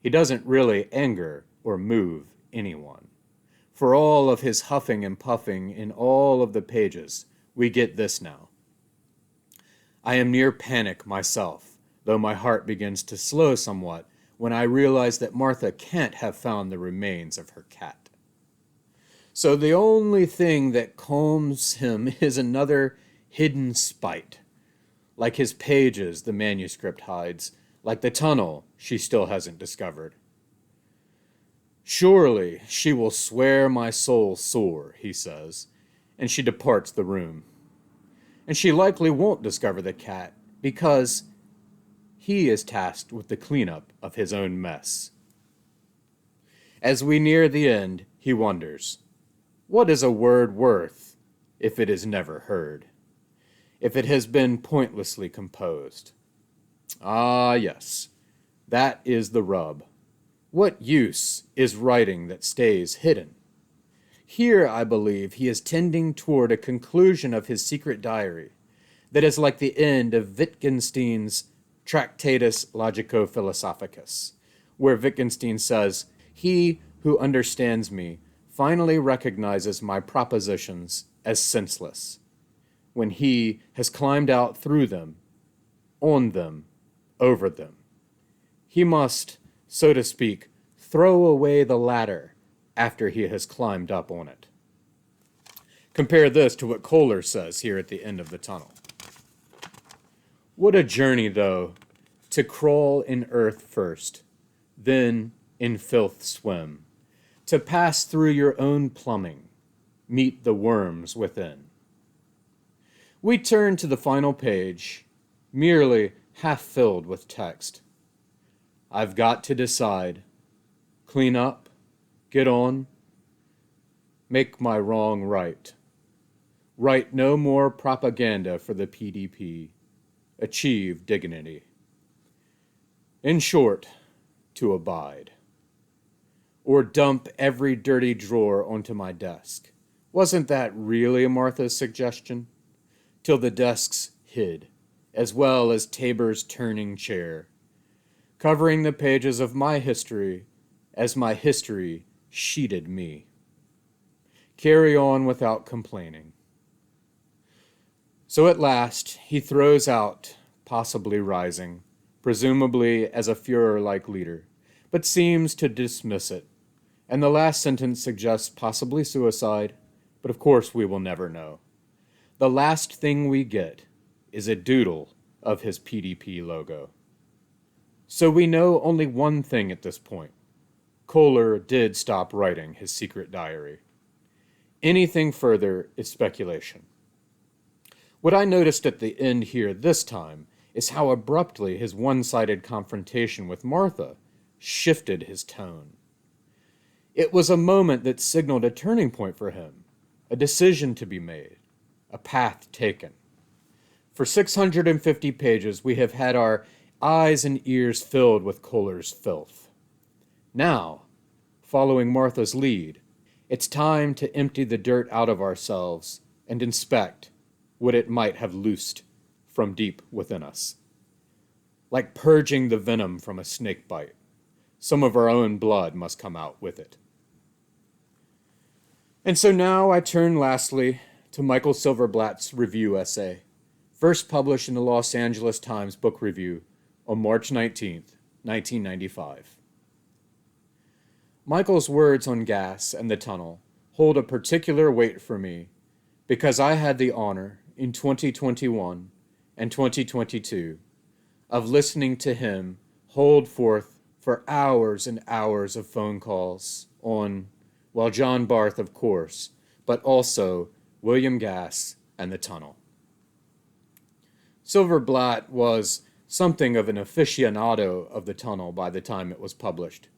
He doesn't really anger or move anyone. For all of his huffing and puffing in all of the pages, we get this now. I am near panic myself, though my heart begins to slow somewhat when I realize that Martha can't have found the remains of her cat. So the only thing that calms him is another hidden spite, like his pages the manuscript hides, like the tunnel she still hasn't discovered. Surely she will swear my soul sore, he says, and she departs the room. And she likely won't discover the cat because he is tasked with the cleanup of his own mess. As we near the end, he wonders, what is a word worth if it is never heard? If it has been pointlessly composed? Ah, yes, that is the rub. What use is writing that stays hidden? Here, I believe, he is tending toward a conclusion of his secret diary that is like the end of Wittgenstein's Tractatus Logico-Philosophicus, where Wittgenstein says, he who understands me finally recognizes my propositions as senseless, when he has climbed out through them, on them, over them. He must, so to speak, throw away the ladder after he has climbed up on it. Compare this to what Kohler says here at the end of the tunnel. What a journey, though, to crawl in earth first, then in filth swim, to pass through your own plumbing, meet the worms within. We turn to the final page, merely half filled with text. I've got to decide. Clean up, get on, make my wrong right. Write no more propaganda for the PDP. Achieve dignity. In short, to abide. Or dump every dirty drawer onto my desk. Wasn't that really Martha's suggestion? Till the desks hid, as well as Tabor's turning chair, covering the pages of my history as my history sheeted me. Carry on without complaining. So at last he throws out, possibly rising, presumably as a Führer-like leader, but seems to dismiss it, and the last sentence suggests possibly suicide, but of course we will never know. The last thing we get is a doodle of his PDP logo. So we know only one thing at this point. Kohler did stop writing his secret diary. Anything further is speculation. What I noticed at the end here this time is how abruptly his one-sided confrontation with Martha shifted his tone. It was a moment that signaled a turning point for him, a decision to be made, a path taken. For 650 pages, we have had our eyes and ears filled with Kohler's filth. Now, following Martha's lead, it's time to empty the dirt out of ourselves and inspect what it might have loosed from deep within us. Like purging the venom from a snake bite, some of our own blood must come out with it. And so now I turn lastly to Michael Silverblatt's review essay, first published in the Los Angeles Times Book Review on March 19th, 1995. Michael's words on gas and the tunnel hold a particular weight for me because I had the honor in 2021 and 2022 of listening to him hold forth for hours and hours of phone calls on, well, John Barth, of course, but also William Gass and the tunnel. Silverblatt was something of an aficionado of the tunnel by the time it was published,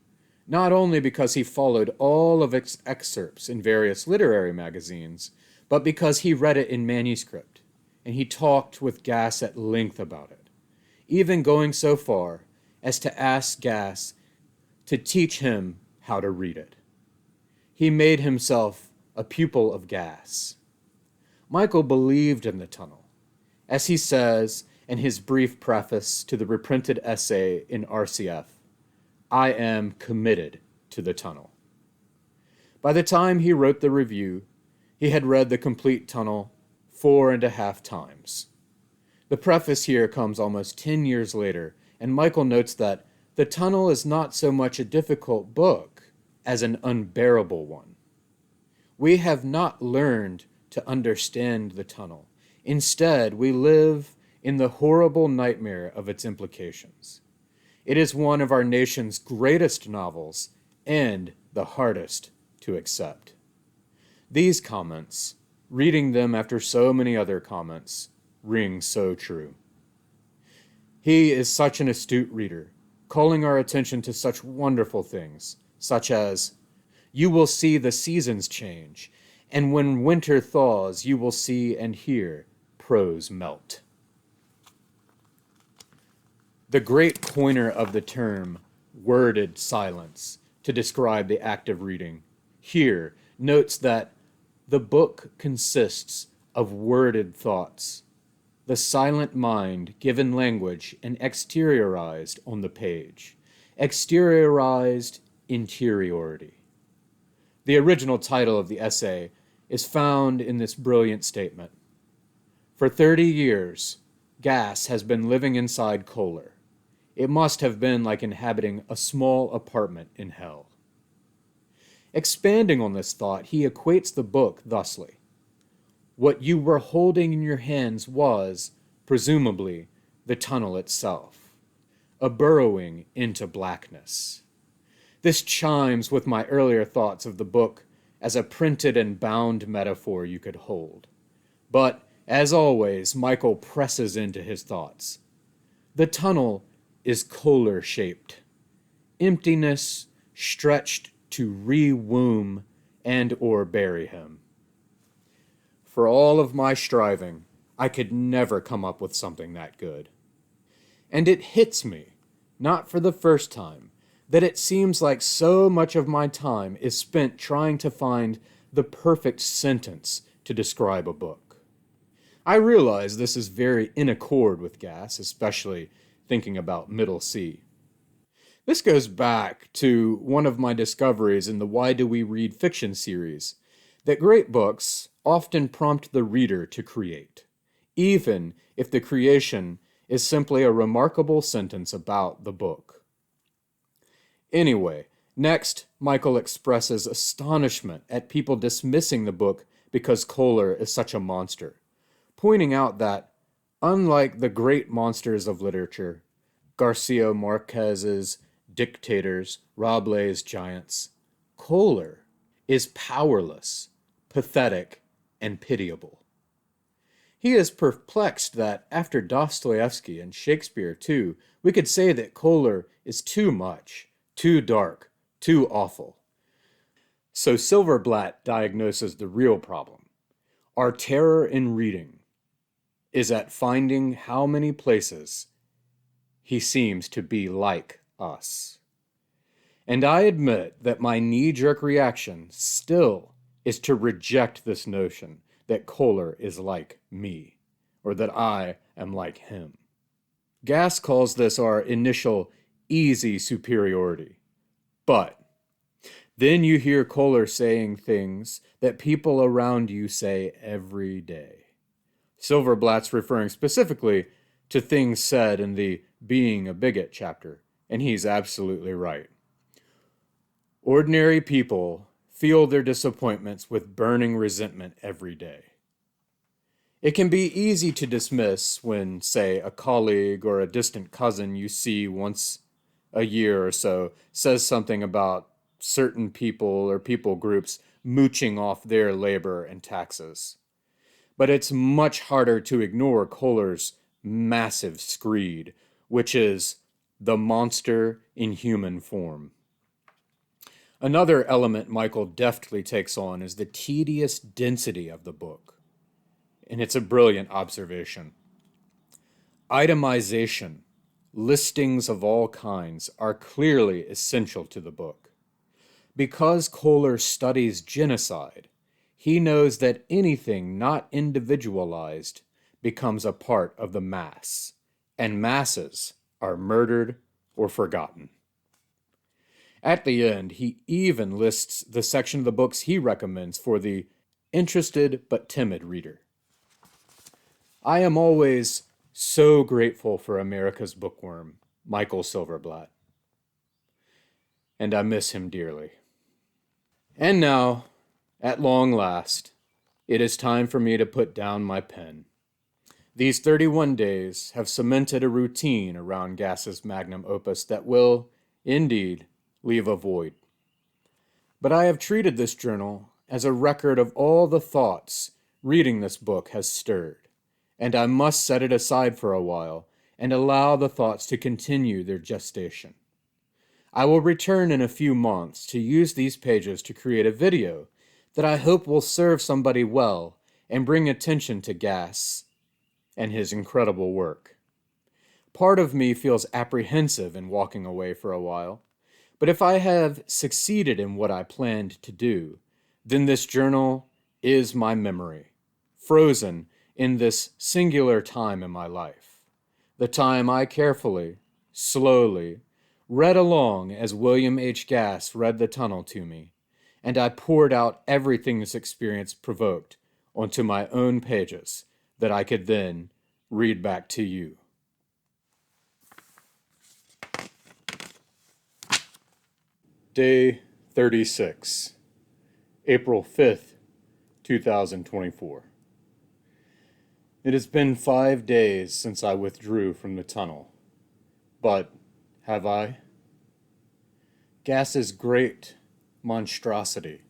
not only because he followed all of its excerpts in various literary magazines, but because he read it in manuscript, and he talked with Gass at length about it, even going so far as to ask Gass to teach him how to read it. He made himself a pupil of Gass. Michael believed in the tunnel, as he says in his brief preface to the reprinted essay in RCF, "I am committed to the tunnel." By the time he wrote the review, he had read the complete tunnel 4.5 times. The preface here comes almost 10 years later, and Michael notes that the tunnel is not so much a difficult book as an unbearable one. We have not learned to understand the tunnel. Instead, we live in the horrible nightmare of its implications. It is one of our nation's greatest novels and the hardest to accept. These comments, reading them after so many other comments, ring so true. He is such an astute reader, calling our attention to such wonderful things, such as, "You will see the seasons change, and when winter thaws, you will see and hear prose melt." The great coiner of the term worded silence to describe the act of reading here notes that the book consists of worded thoughts, the silent mind given language and exteriorized on the page, exteriorized interiority. The original title of the essay is found in this brilliant statement. For 30 years, Gass has been living inside Kohler. It must have been like inhabiting a small apartment in hell. Expanding on this thought, he equates the book thusly. What you were holding in your hands was, presumably, the tunnel itself, a burrowing into blackness. This chimes with my earlier thoughts of the book as a printed and bound metaphor you could hold. But, as always, Michael presses into his thoughts. The tunnel is Kohler-shaped. Emptiness stretched to re-womb and or bury him. For all of my striving, I could never come up with something that good. And it hits me, not for the first time, that it seems like so much of my time is spent trying to find the perfect sentence to describe a book. I realize this is very in accord with Gass, especially thinking about Middle C. This goes back to one of my discoveries in the Why Do We Read Fiction series, that great books often prompt the reader to create, even if the creation is simply a remarkable sentence about the book. Anyway, next, Michael expresses astonishment at people dismissing the book because Kohler is such a monster, pointing out that, unlike the great monsters of literature, Garcia Marquez's dictators, Rabelais' giants, Kohler is powerless, pathetic, and pitiable. He is perplexed that, after Dostoevsky and Shakespeare too, we could say that Kohler is too much, too dark, too awful. So Silverblatt diagnoses the real problem. Our terror in reading is at finding how many places he seems to be like us. And I admit that my knee-jerk reaction still is to reject this notion that Kohler is like me, or that I am like him. Gass calls this our initial easy superiority. But then you hear Kohler saying things that people around you say every day. Silverblatt's referring specifically to things said in the Being a Bigot chapter, and he's absolutely right. Ordinary people feel their disappointments with burning resentment every day. It can be easy to dismiss when, say, a colleague or a distant cousin you see once a year or so says something about certain people or people groups mooching off their labor and taxes. But it's much harder to ignore Kohler's massive screed, which is the monster in human form. Another element Michael deftly takes on is the tedious density of the book. And it's a brilliant observation. Itemization, listings of all kinds, are clearly essential to the book. Because Kohler studies genocide, he knows that anything not individualized becomes a part of the mass, and masses are murdered or forgotten. At the end, he even lists the section of the books he recommends for the interested but timid reader. I am always so grateful for America's bookworm, Michael Silverblatt. And I miss him dearly. And now, at long last, it is time for me to put down my pen. These 31 days have cemented a routine around Gass's magnum opus that will, indeed, leave a void. But I have treated this journal as a record of all the thoughts reading this book has stirred, and I must set it aside for a while and allow the thoughts to continue their gestation. I will return in a few months to use these pages to create a video that I hope will serve somebody well and bring attention to Gass and his incredible work. Part of me feels apprehensive in walking away for a while, but if I have succeeded in what I planned to do, then this journal is my memory, frozen in this singular time in my life, the time I carefully, slowly, read along as William H. Gass read The Tunnel to me, and I poured out everything this experience provoked onto my own pages that I could then read back to you. Day 36, April 5th, 2024. It has been 5 days since I withdrew from the tunnel. But have I? Gass's great monstrosity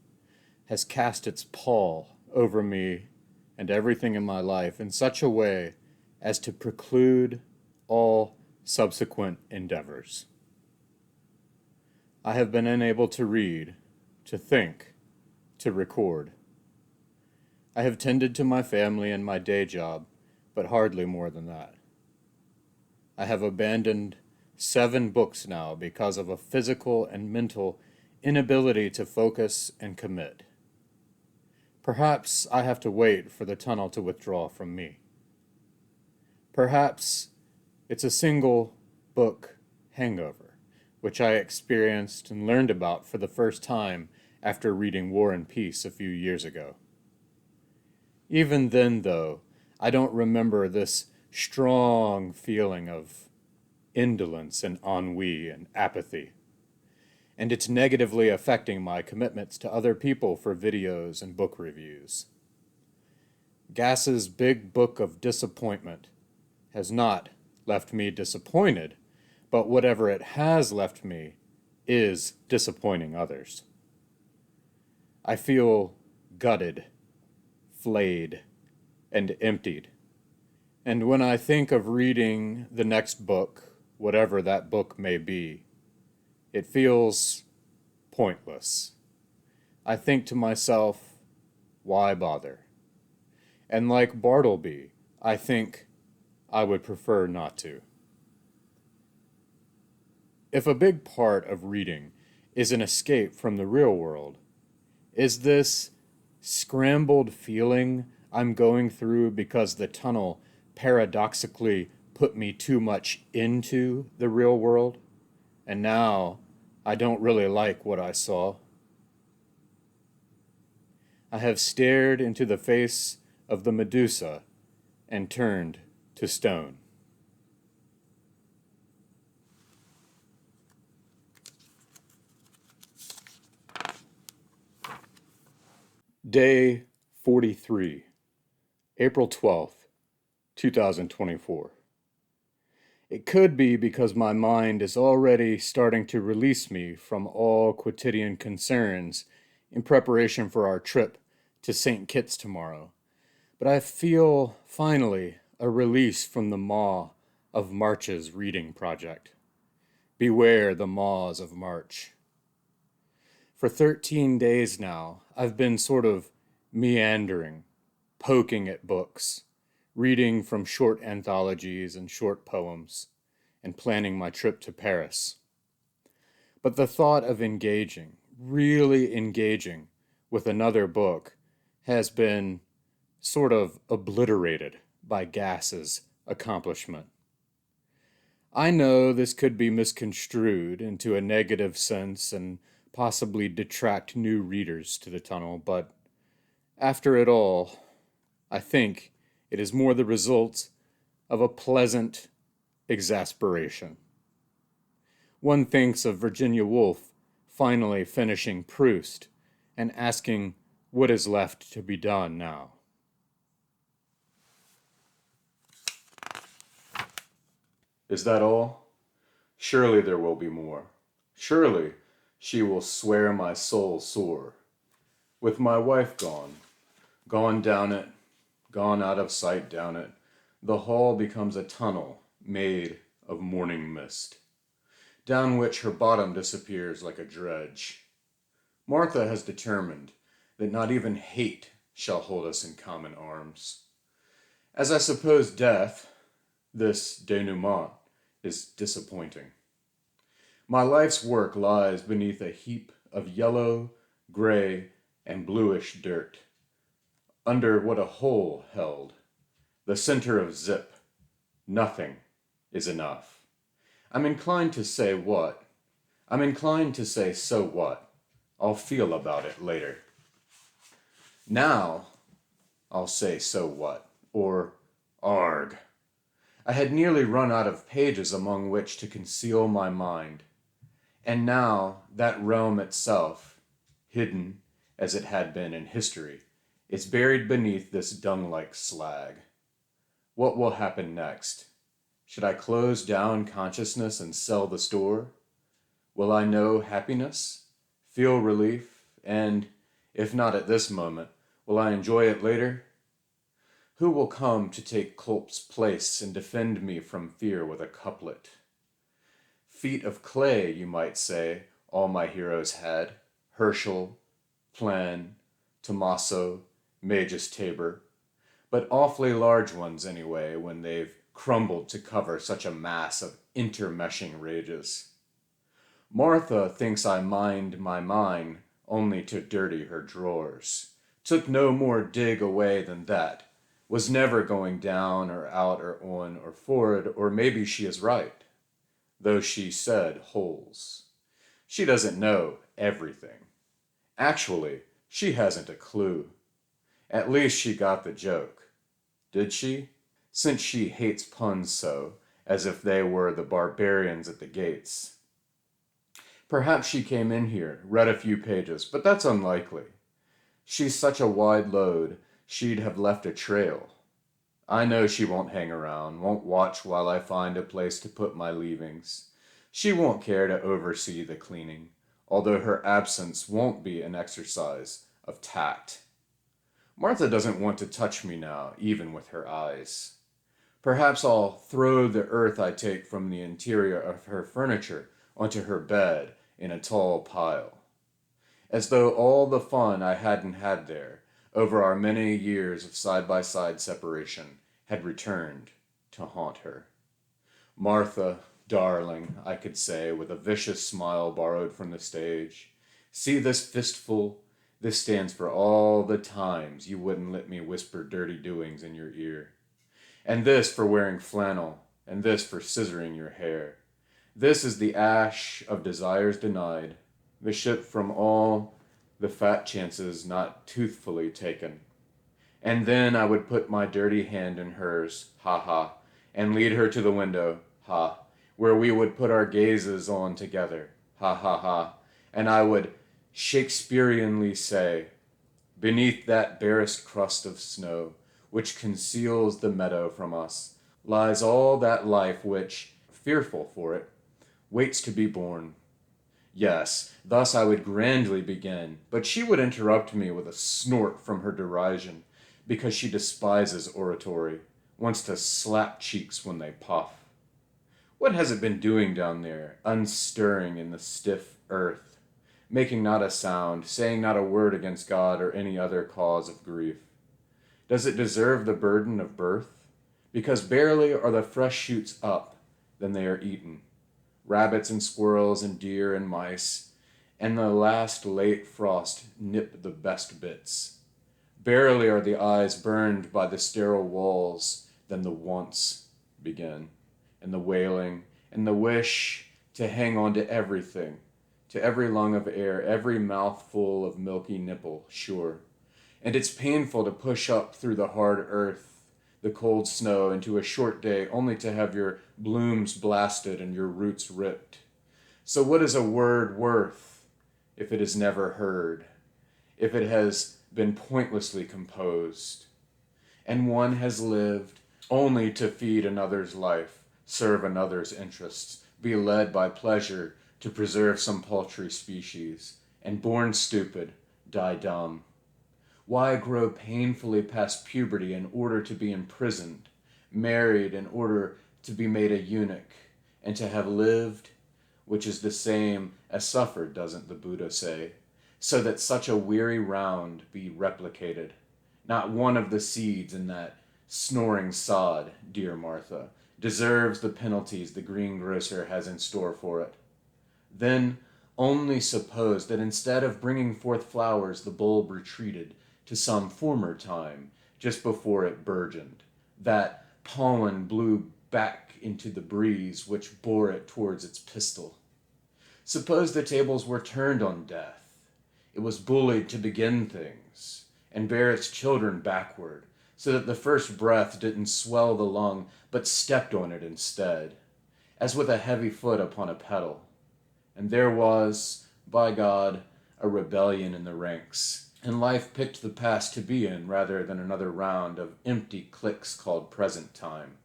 has cast its pall over me and everything in my life in such a way as to preclude all subsequent endeavors. I have been unable to read, to think, to record. I have tended to my family and my day job, but hardly more than that. I have abandoned 7 books now because of a physical and mental inability to focus and commit. Perhaps I have to wait for the tunnel to withdraw from me. Perhaps it's a single book hangover, which I experienced and learned about for the first time after reading War and Peace a few years ago. Even then, though, I don't remember this strong feeling of indolence and ennui and apathy. and it's negatively affecting my commitments to other people for videos and book reviews. Gass's big book of disappointment has not left me disappointed, but whatever it has left me is disappointing others. I feel gutted, flayed, and emptied. And when I think of reading the next book, whatever that book may be, it feels pointless. I think to myself, why bother? And like Bartleby, I think I would prefer not to. If a big part of reading is an escape from the real world, is this scrambled feeling I'm going through because the tunnel paradoxically put me too much into the real world, and now I don't really like what I saw? I have stared into the face of the Medusa and turned to stone. Day 43, April 12th, 2024. It could be because my mind is already starting to release me from all quotidian concerns in preparation for our trip to St. Kitts tomorrow, but I feel, finally, a release from the maw of March's reading project. Beware the maws of March. For 13 days now, I've been sort of meandering, poking at books, reading from short anthologies and short poems, and planning my trip to Paris. But the thought of engaging, really engaging, with another book has been sort of obliterated by Gass's accomplishment. I know this could be misconstrued into a negative sense and possibly detract new readers to the tunnel, but after it all, I think it is more the result of a pleasant exasperation. One thinks of Virginia Woolf finally finishing Proust and asking what is left to be done now. Is that all? Surely there will be more. Surely she will swear my soul sore. With my wife gone, gone down it, gone out of sight down it, the hall becomes a tunnel made of morning mist, down which her bottom disappears like a dredge. Martha has determined that not even hate shall hold us in common arms. As I suppose death, this denouement, is disappointing. My life's work lies beneath a heap of yellow, gray, and bluish dirt, under what a hole held, the center of zip. Nothing is enough. I'm inclined to say so what. I'll feel about it later. Now, I'll say so what, or arg. I had nearly run out of pages among which to conceal my mind, and now that realm itself, hidden as it had been in history, is buried beneath this dung-like slag. What will happen next? Should I close down consciousness and sell the store? Will I know happiness, feel relief, and, if not at this moment, will I enjoy it later? Who will come to take Culp's place and defend me from fear with a couplet? Feet of clay, you might say, all my heroes had. Herschel, Plan, Tommaso, Magus Tabor. But awfully large ones anyway, when they've crumbled to cover such a mass of intermeshing rages. Martha thinks I mind my mine only to dirty her drawers. Took no more dig away than that. Was never going down or out or on or forward, or maybe she is right, though she said holes. She doesn't know everything. Actually, she hasn't a clue. At least she got the joke. Did she? Since she hates puns so, as if they were the barbarians at the gates. Perhaps she came in here, read a few pages, but that's unlikely. She's such a wide load, she'd have left a trail. I know she won't hang around, won't watch while I find a place to put my leavings. She won't care to oversee the cleaning, although her absence won't be an exercise of tact. Martha doesn't want to touch me now, even with her eyes. Perhaps I'll throw the earth I take from the interior of her furniture onto her bed in a tall pile. As though all the fun I hadn't had there, over our many years of side-by-side separation, had returned to haunt her. Martha, darling, I could say, with a vicious smile borrowed from the stage. See this fistful? This stands for all the times you wouldn't let me whisper dirty doings in your ear. And this for wearing flannel, and this for scissoring your hair. This is the ash of desires denied, the ship from all the fat chances not toothfully taken. And then I would put my dirty hand in hers, ha, and lead her to the window, ha, where we would put our gazes on together, ha, and I would Shakespeareanly say, beneath that barest crust of snow, which conceals the meadow from us, lies all that life which, fearful for it, waits to be born. Yes, thus I would grandly begin, but she would interrupt me with a snort from her derision, because she despises oratory, wants to slap cheeks when they puff. What has it been doing down there, unstirring in the stiff earth, making not a sound, saying not a word against God or any other cause of grief? Does it deserve the burden of birth? Because barely are the fresh shoots up, then they are eaten. Rabbits and squirrels and deer and mice, and the last late frost nip the best bits. Barely are the eyes burned by the sterile walls, then the wants begin, and the wailing, and the wish to hang on to everything, to every lung of air, every mouthful of milky nipple, sure. And it's painful to push up through the hard earth, the cold snow, into a short day, only to have your blooms blasted and your roots ripped. So what is a word worth if it is never heard, if it has been pointlessly composed? And one has lived only to feed another's life, serve another's interests, be led by pleasure to preserve some paltry species, and born stupid, die dumb. Why grow painfully past puberty in order to be imprisoned, married in order to be made a eunuch, and to have lived, which is the same as suffered, doesn't the Buddha say, so that such a weary round be replicated? Not one of the seeds in that snoring sod, dear Martha, deserves the penalties the greengrocer has in store for it. Then only suppose that instead of bringing forth flowers, the bulb retreated to some former time, just before it burgeoned. That pollen blew back into the breeze which bore it towards its pistil. Suppose the tables were turned on death. It was bullied to begin things, and bear its children backward, so that the first breath didn't swell the lung, but stepped on it instead, as with a heavy foot upon a pedal. And there was, by God, a rebellion in the ranks, and life picked the past to be in rather than another round of empty clicks called present time,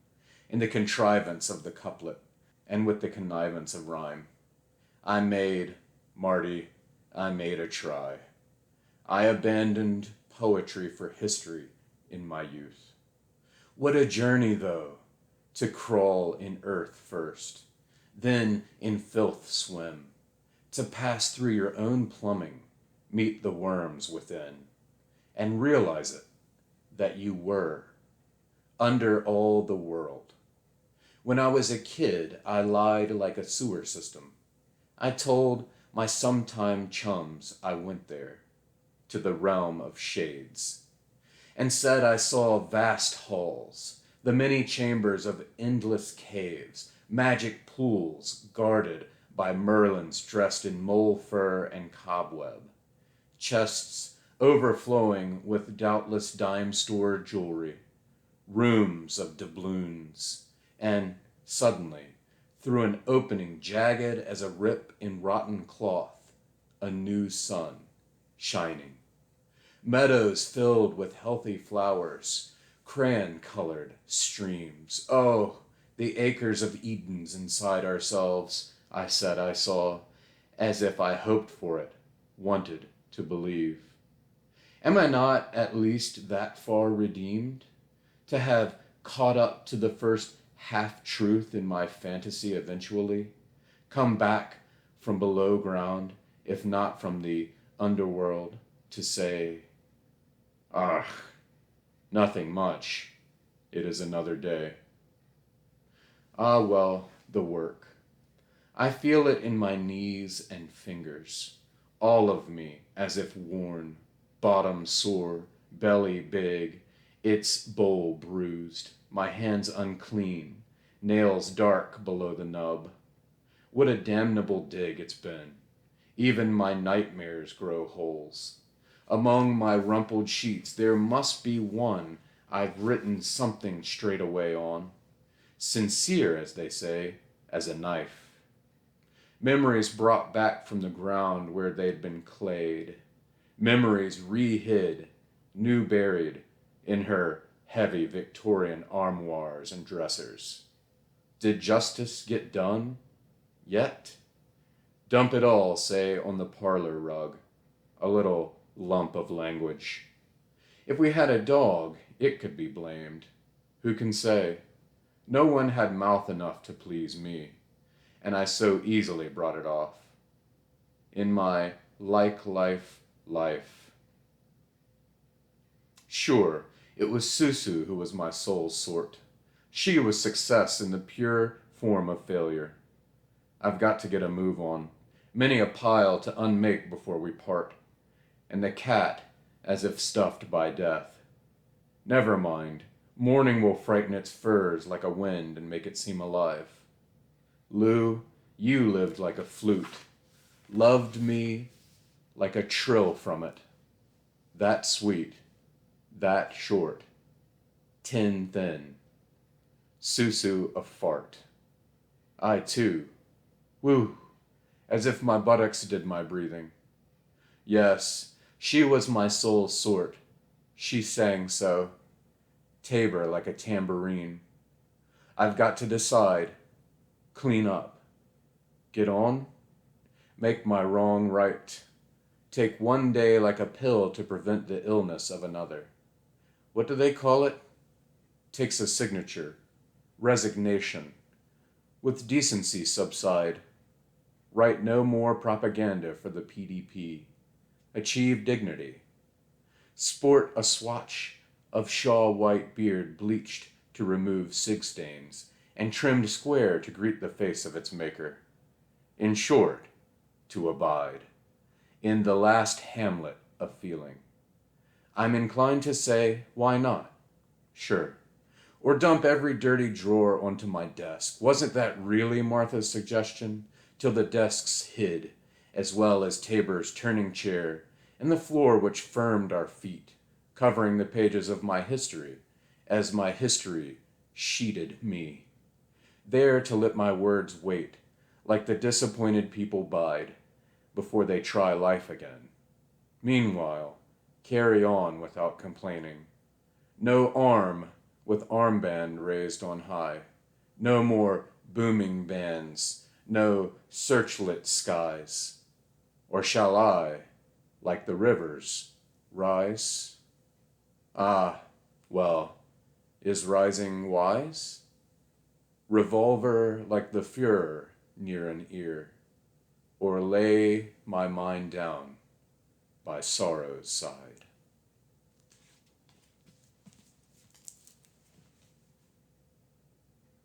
in the contrivance of the couplet, and with the connivance of rhyme. I made, Marty, I made a try. I abandoned poetry for history in my youth. What a journey, though, to crawl in earth first, then in filth swim, to pass through your own plumbing, meet the worms within, and realize it, that you were under all the world. When I was a kid, I lied like a sewer system. I told my sometime chums I went there, to the realm of shades, and said I saw vast halls, the many chambers of endless caves, magic pools guarded by merlins dressed in mole fur and cobweb, chests overflowing with doubtless dime-store jewelry, rooms of doubloons, and suddenly, through an opening jagged as a rip in rotten cloth, a new sun shining. Meadows filled with healthy flowers, crayon-colored streams. Oh, the acres of Edens inside ourselves, I said I saw, as if I hoped for it, wanted to believe. Am I not at least that far redeemed? To have caught up to the first half-truth in my fantasy eventually, come back from below ground, if not from the underworld, to say, "Ah, nothing much. It is another day." Ah, well, the work. I feel it in my knees and fingers, all of me as if worn, bottom sore, belly big, its bowl bruised, my hands unclean, nails dark below the nub. What a damnable dig it's been. Even my nightmares grow holes. Among my rumpled sheets there must be one I've written something straight away on. Sincere, as they say, as a knife. Memories brought back from the ground where they'd been clayed. Memories re-hid, new buried, in her heavy Victorian armoires and dressers. Did justice get done? Yet? Dump it all, say, on the parlor rug. A little lump of language. If we had a dog, it could be blamed. Who can say? No one had mouth enough to please me, and I so easily brought it off. In my life. Sure, it was Susu who was my soul's sort. She was success in the pure form of failure. I've got to get a move on. Many a pile to unmake before we part. And the cat, as if stuffed by death. Never mind. Morning will frighten its furs like a wind and make it seem alive. Lou, you lived like a flute. Loved me like a trill from it. That sweet. That short. Tin thin. Susu a fart. I too. Woo. As if my buttocks did my breathing. Yes, she was my soul's sort. She sang so. Tabor like a tambourine. I've got to decide. Clean up. Get on. Make my wrong right. Take one day like a pill to prevent the illness of another. What do they call it? Takes a signature. Resignation. With decency subside. Write no more propaganda for the PDP. Achieve dignity. Sport a swatch of Shaw white beard bleached to remove cig stains, and trimmed square to greet the face of its maker. In short, to abide. In the last hamlet of feeling. I'm inclined to say, why not? Sure. Or dump every dirty drawer onto my desk. Wasn't that really Martha's suggestion? Till the desks hid, as well as Tabor's turning chair, and the floor which firmed our feet, covering the pages of my history, as my history sheeted me. There to let my words wait, like the disappointed people bide, before they try life again. Meanwhile, carry on without complaining. No arm with armband raised on high. No more booming bands, no searchlit skies. Or shall I, like the rivers, rise? Ah, well, is rising wise? Revolver like the Führer near an ear, or lay my mind down by sorrow's side.